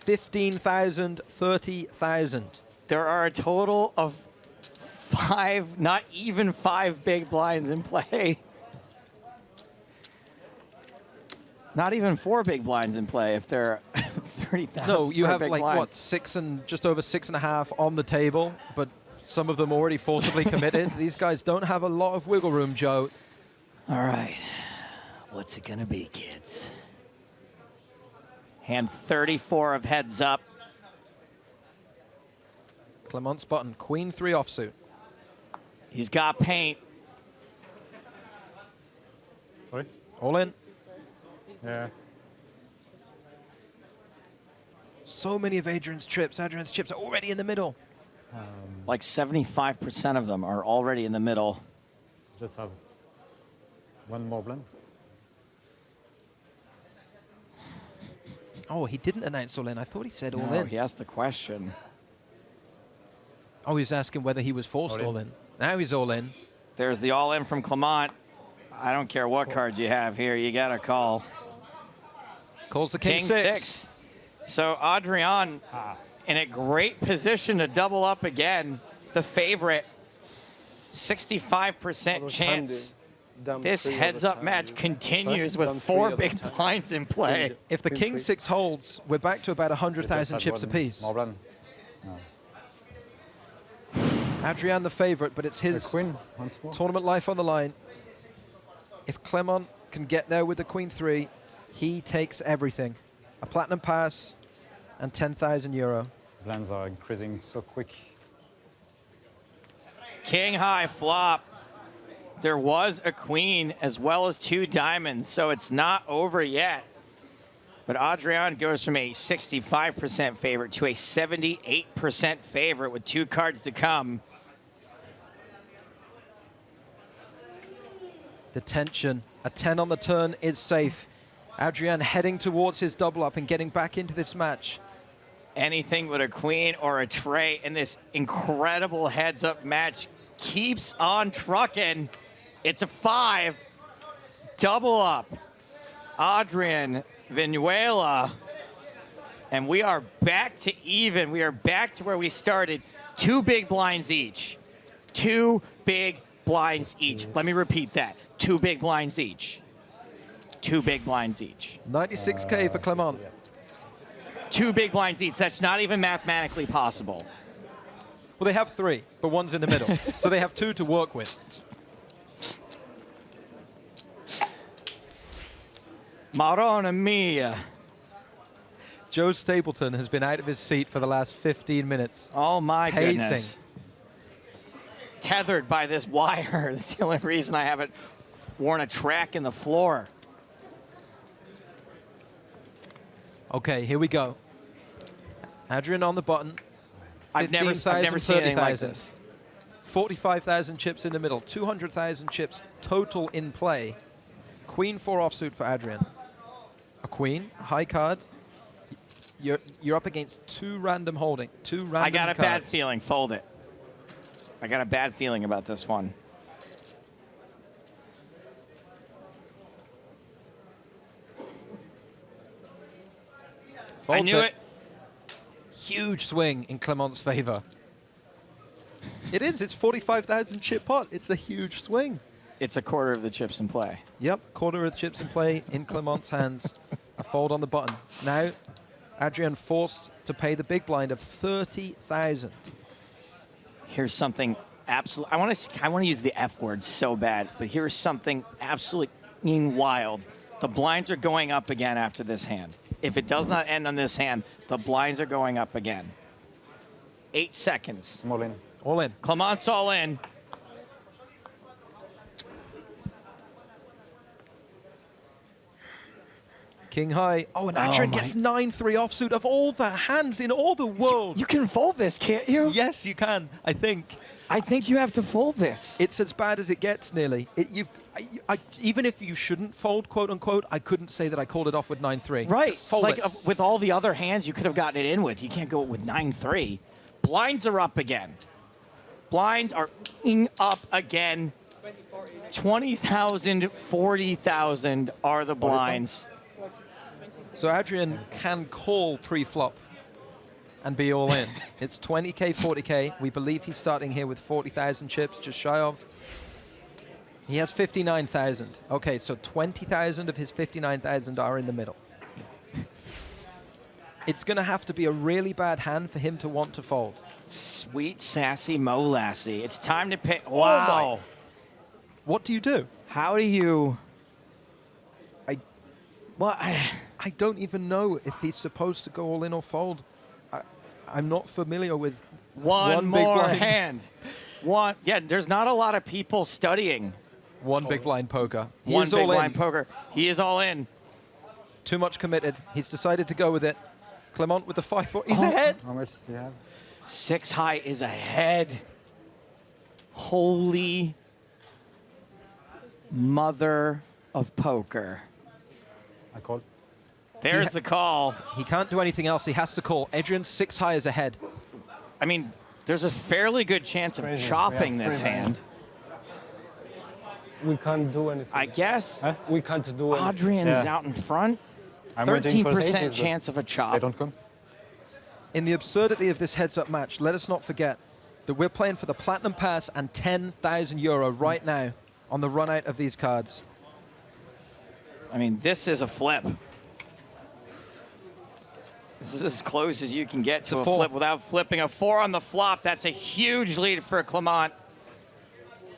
S11: 15,000, 30,000.
S2: There are a total of 5, not even 5 big blinds in play. Not even 4 big blinds in play if there are 30,000.
S11: No, you have like
S2: blind.
S11: what, 6 and just over 6.5 on the table, but some of them already forcibly committed. These guys don't have a lot of wiggle room, Joe.
S2: All right, what's it gonna be, kids? Hand 34 of heads up.
S11: Clement's button, Queen 3 offsuit.
S2: He's got paint.
S22: Sorry?
S11: All in.
S22: Yeah.
S11: So many of Adrian's chips. Adrian's chips are already in the middle.
S2: Like 75% of them are already in the middle.
S22: Just have one more blind.
S11: Oh, he didn't announce all in. I thought he said all
S2: No,
S11: in.
S2: he asked the question.
S11: Oh, he's asking whether he was forced all in. Now he's all in.
S2: There's the all in from Clement. I don't care what cards you have here. You got to call.
S11: Calls the king 6.
S2: So Adrian in a great position to double up again. The favorite. 65% chance. This heads-up match continues with 4 big blinds in play.
S11: If the king 6 holds, we're back to about 100,000 chips apiece.
S22: More blind.
S11: Adrian the favorite, but it's his tournament life on the line. If Clement can get there with the Queen 3, he takes everything. A platinum pass and 10,000 euro.
S22: Blinds are increasing so quick.
S2: King high flop. There was a queen as well as 2 diamonds, so it's not over yet. But Adrian goes from a 65% favorite to a 78% favorite with 2 cards to come.
S11: The tension. A 10 on the turn is safe. Adrian heading towards his double up and getting back into this match.
S2: Anything but a queen or a tray in this incredible heads-up match keeps on trucking. It's a 5. Double up. Adrian Vinuela. And we are back to even. We are back to where we started. 2 big blinds each. 2 big blinds each. Let me repeat that. 2 big blinds each. 2 big blinds each.
S11: 96K for Clement.
S2: 2 big blinds each. That's not even mathematically possible.
S11: Well, they have 3, but one's in the middle. So they have 2 to work with.
S2: Madonna mia.
S11: Joe Stapleton has been out of his seat for the last 15 minutes.
S2: Oh, my
S11: pacing.
S2: goodness. Tethered by this wire. That's the only reason I haven't worn a track in the floor.
S11: Okay, here we go. Adrian on the button.
S2: I've never seen anything like this.
S11: 45,000 chips in the middle. 200,000 chips total in play. Queen 4 offsuit for Adrian. A queen, high card. You're up against 2 random holding, 2 random
S2: I got a
S11: cards.
S2: bad feeling. Fold it. I got a bad feeling about this one. I knew it.
S11: Huge swing in Clement's favor. It is. It's 45,000 chip pot. It's a huge swing.
S2: It's a quarter of the chips in play.
S11: Yep, quarter of the chips in play in Clement's hands. A fold on the button. Now, Adrian forced to pay the big blind of 30,000.
S2: Here's something absolute. I want to use the F word so bad, but here's something absolutely wild. The blinds are going up again after this hand. If it does not end on this hand, the blinds are going up again. 8 seconds.
S22: I'm all in.
S11: All in.
S2: Clement's all in.
S11: King high. Oh, and Adrian gets 9-3 offsuit of all the hands in all the world.
S2: You can fold this, can't you?
S11: Yes, you can, I think.
S2: I think you have to fold this.
S11: It's as bad as it gets, nearly. Even if you shouldn't fold, quote unquote, I couldn't say that I called it off with 9-3.
S2: Right.
S11: Fold
S2: like
S11: it.
S2: With all the other hands you could have gotten it in with, you can't go with 9-3. Blinds are up again. Blinds are up again. 20,000, 40,000 are the blinds.
S11: So Adrian can call pre-flop and be all in. It's 20K, 40K. We believe he's starting here with 40,000 chips, just shy of. He has 59,000. Okay, so 20,000 of his 59,000 are in the middle. It's going to have to be a really bad hand for him to want to fold.
S2: Sweet, sassy Mo Lassie. It's time to pick. Wow.
S11: What do you do?
S2: How do you...
S11: I don't even know if he's supposed to go all in or fold. I'm not familiar with
S2: one
S11: big
S2: more
S11: blind.
S2: hand. One. Yeah, there's not a lot of people studying.
S11: One big blind poker.
S2: One big blind poker. He is all in.
S11: Too much committed. He's decided to go with it. Clement with the 5-4. He's ahead.
S22: How much do you have?
S2: 6 high is ahead. Holy mother of poker.
S22: I call.
S2: There's the call.
S11: He can't do anything else. He has to call. Adrian 6 high is ahead.
S2: I mean, there's a fairly good chance of chopping this hand.
S17: We can't do anything.
S2: I guess.
S17: Huh? We can't do anything.
S2: Adrian's out in front. 13% chance of a chop.
S22: They don't come.
S11: In the absurdity of this heads-up match, let us not forget that we're playing for the Platinum Pass and 10,000 euro right now on the run-out of these cards.
S2: I mean, this is a flip. This is as close as you can get to a flip without flipping. A 4 on the flop. That's a huge lead for Clement.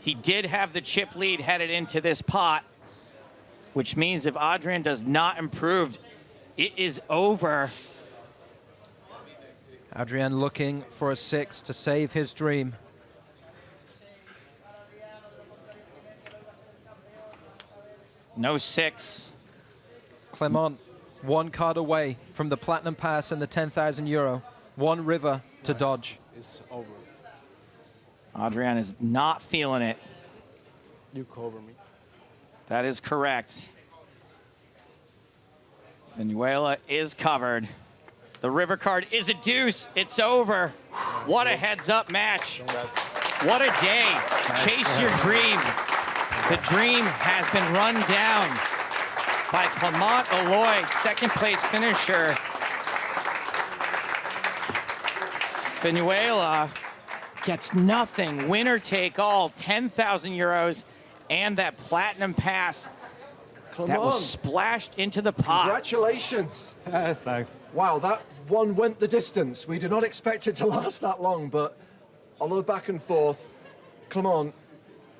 S2: He did have the chip lead headed into this pot, which means if Adrian does not improve, it is over.
S11: Adrian looking for a 6 to save his dream.
S2: No 6.
S11: Clement, 1 card away from the Platinum Pass and the 10,000 euro. 1 river to dodge.
S17: It's over.
S2: Adrian is not feeling it.
S17: You cover me.
S2: That is correct. Venezuela is covered. The river card is a deuce. It's over. What a heads-up match. What a day. Chase your dream. The dream has been run down by Clement Aloy, second place finisher. Venezuela gets nothing. Winner take all, 10,000 euros and that platinum pass that was splashed into the pot.
S7: Congratulations.
S22: Yes, thanks.
S7: Wow, that one went the distance. We did not expect it to last that long, but a lot of back and forth. Clement,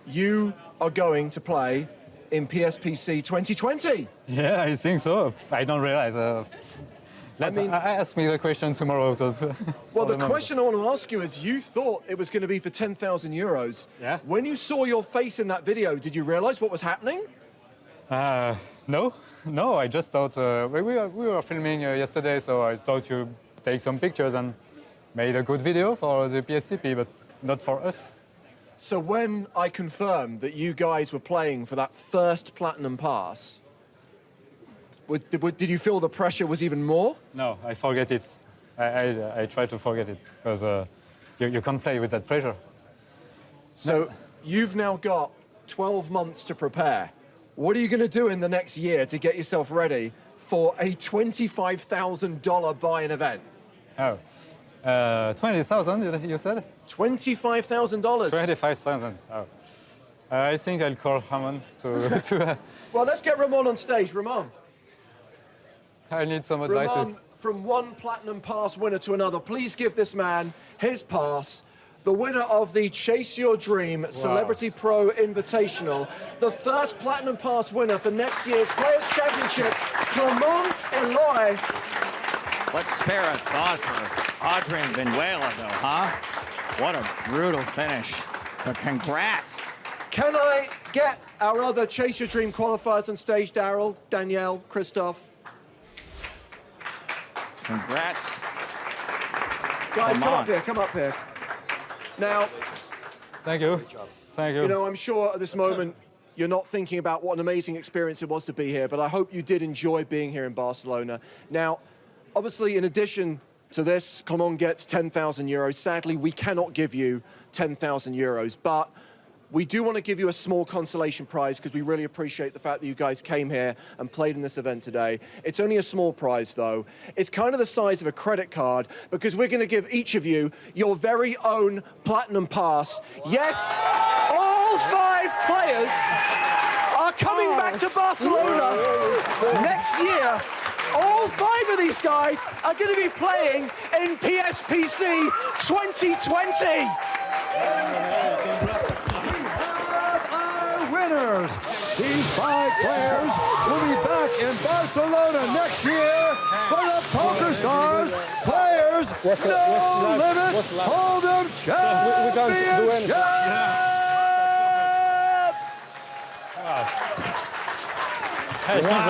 S7: you are going to play in PSPC 2020.
S22: Yeah, I think so. I don't realize. Ask me the question tomorrow.
S7: Well, the question I want to ask you is, you thought it was going to be for 10,000 euros.
S22: Yeah.
S7: When you saw your face in that video, did you realize what was happening?
S22: No, I just thought, we were filming yesterday, so I thought you take some pictures and made a good video for the PSCP, but not for us.
S7: So when I confirmed that you guys were playing for that first Platinum Pass, did you feel the pressure was even more?
S22: No, I forget it. I try to forget it, because you can't play with that pressure.
S7: So you've now got 12 months to prepare. What are you going to do in the next year to get yourself ready for a $25,000 buy-in event?
S22: Oh, 20,000, you said?
S7: $25,000.
S22: 25,000. Oh. I think I'll call Ramon to.
S7: Well, let's get Ramon on stage. Ramon.
S22: I need some advice.
S7: Ramon, from one Platinum Pass winner to another, please give this man his pass. The winner of the Chase Your Dream Celebrity Pro Invitational, the first Platinum Pass winner for next year's Players' Championship, Clement Eloy.
S2: Let's spare a thought for Adrian Vinuela, though, huh? What a brutal finish. But congrats.
S7: Can I get our other Chase Your Dream qualifiers on stage, Daryl, Danielle, Christoph?
S2: Congrats.
S7: Guys, come up here. Now,
S22: thank you. Thank you.
S7: You know, I'm sure at this moment you're not thinking about what an amazing experience it was to be here, but I hope you did enjoy being here in Barcelona. Now, obviously, in addition to this, Clement gets 10,000 euros. Sadly, we cannot give you 10,000 euros, but we do want to give you a small consolation prize because we really appreciate the fact that you guys came here and played in this event today. It's only a small prize, though. It's kind of the size of a credit card because we're going to give each of you your very own Platinum Pass. Yes, all 5 players are coming back to Barcelona next year. All 5 of these guys are going to be playing in PSPC 2020.
S10: Winners. These 5 players will be back in Barcelona next year for the PokerStars Players No Limit Hold'em Championship.
S2: Wow.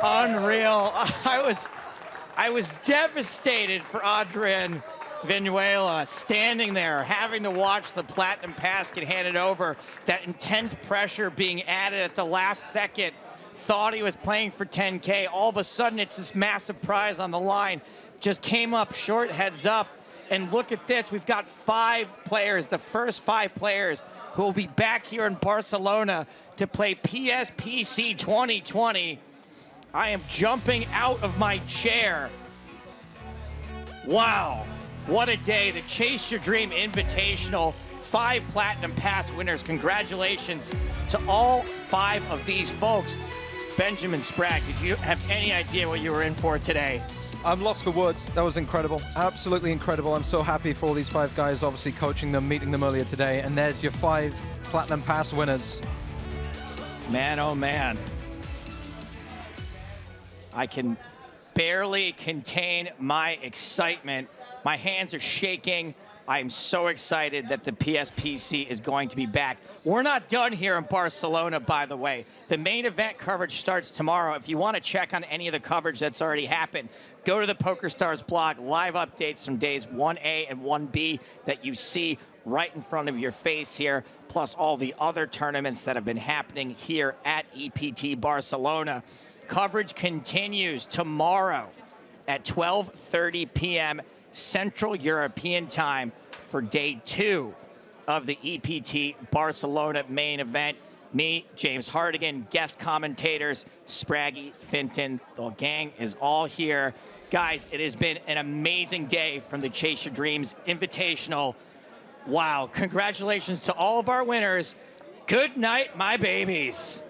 S2: Unreal. I was devastated for Adrian Vinuela, standing there, having to watch the Platinum Pass get handed over, that intense pressure being added at the last second, thought he was playing for 10K. All of a sudden, it's this massive prize on the line. Just came up short, heads up, and look at this. We've got 5 players, the first 5 players who will be back here in Barcelona to play PSPC 2020. I am jumping out of my chair. Wow. What a day. The Chase Your Dream Invitational, 5 Platinum Pass winners. Congratulations to all 5 of these folks. Benjamin Sprague, did you have any idea what you were in for today?
S11: I'm lost for words. That was incredible. Absolutely incredible. I'm so happy for all these 5 guys, obviously coaching them, meeting them earlier today. And there's your 5 Platinum Pass winners.
S2: Man, oh man. I can barely contain my excitement. My hands are shaking. I'm so excited that the PSPC is going to be back. We're not done here in Barcelona, by the way. The main event coverage starts tomorrow. If you want to check on any of the coverage that's already happened, go to the PokerStars blog, live updates from days 1A and 1B that you see right in front of your face here, plus all the other tournaments that have been happening here at EPT Barcelona. Coverage continues tomorrow at 12:30 p.m. Central European Time for day 2 of the EPT Barcelona main event. Me, James Hardigan, guest commentators, Spraggy, Finton, the gang is all here. Guys, it has been an amazing day from the Chase Your Dreams Invitational. Wow, congratulations to all of our winners. Good night, my babies.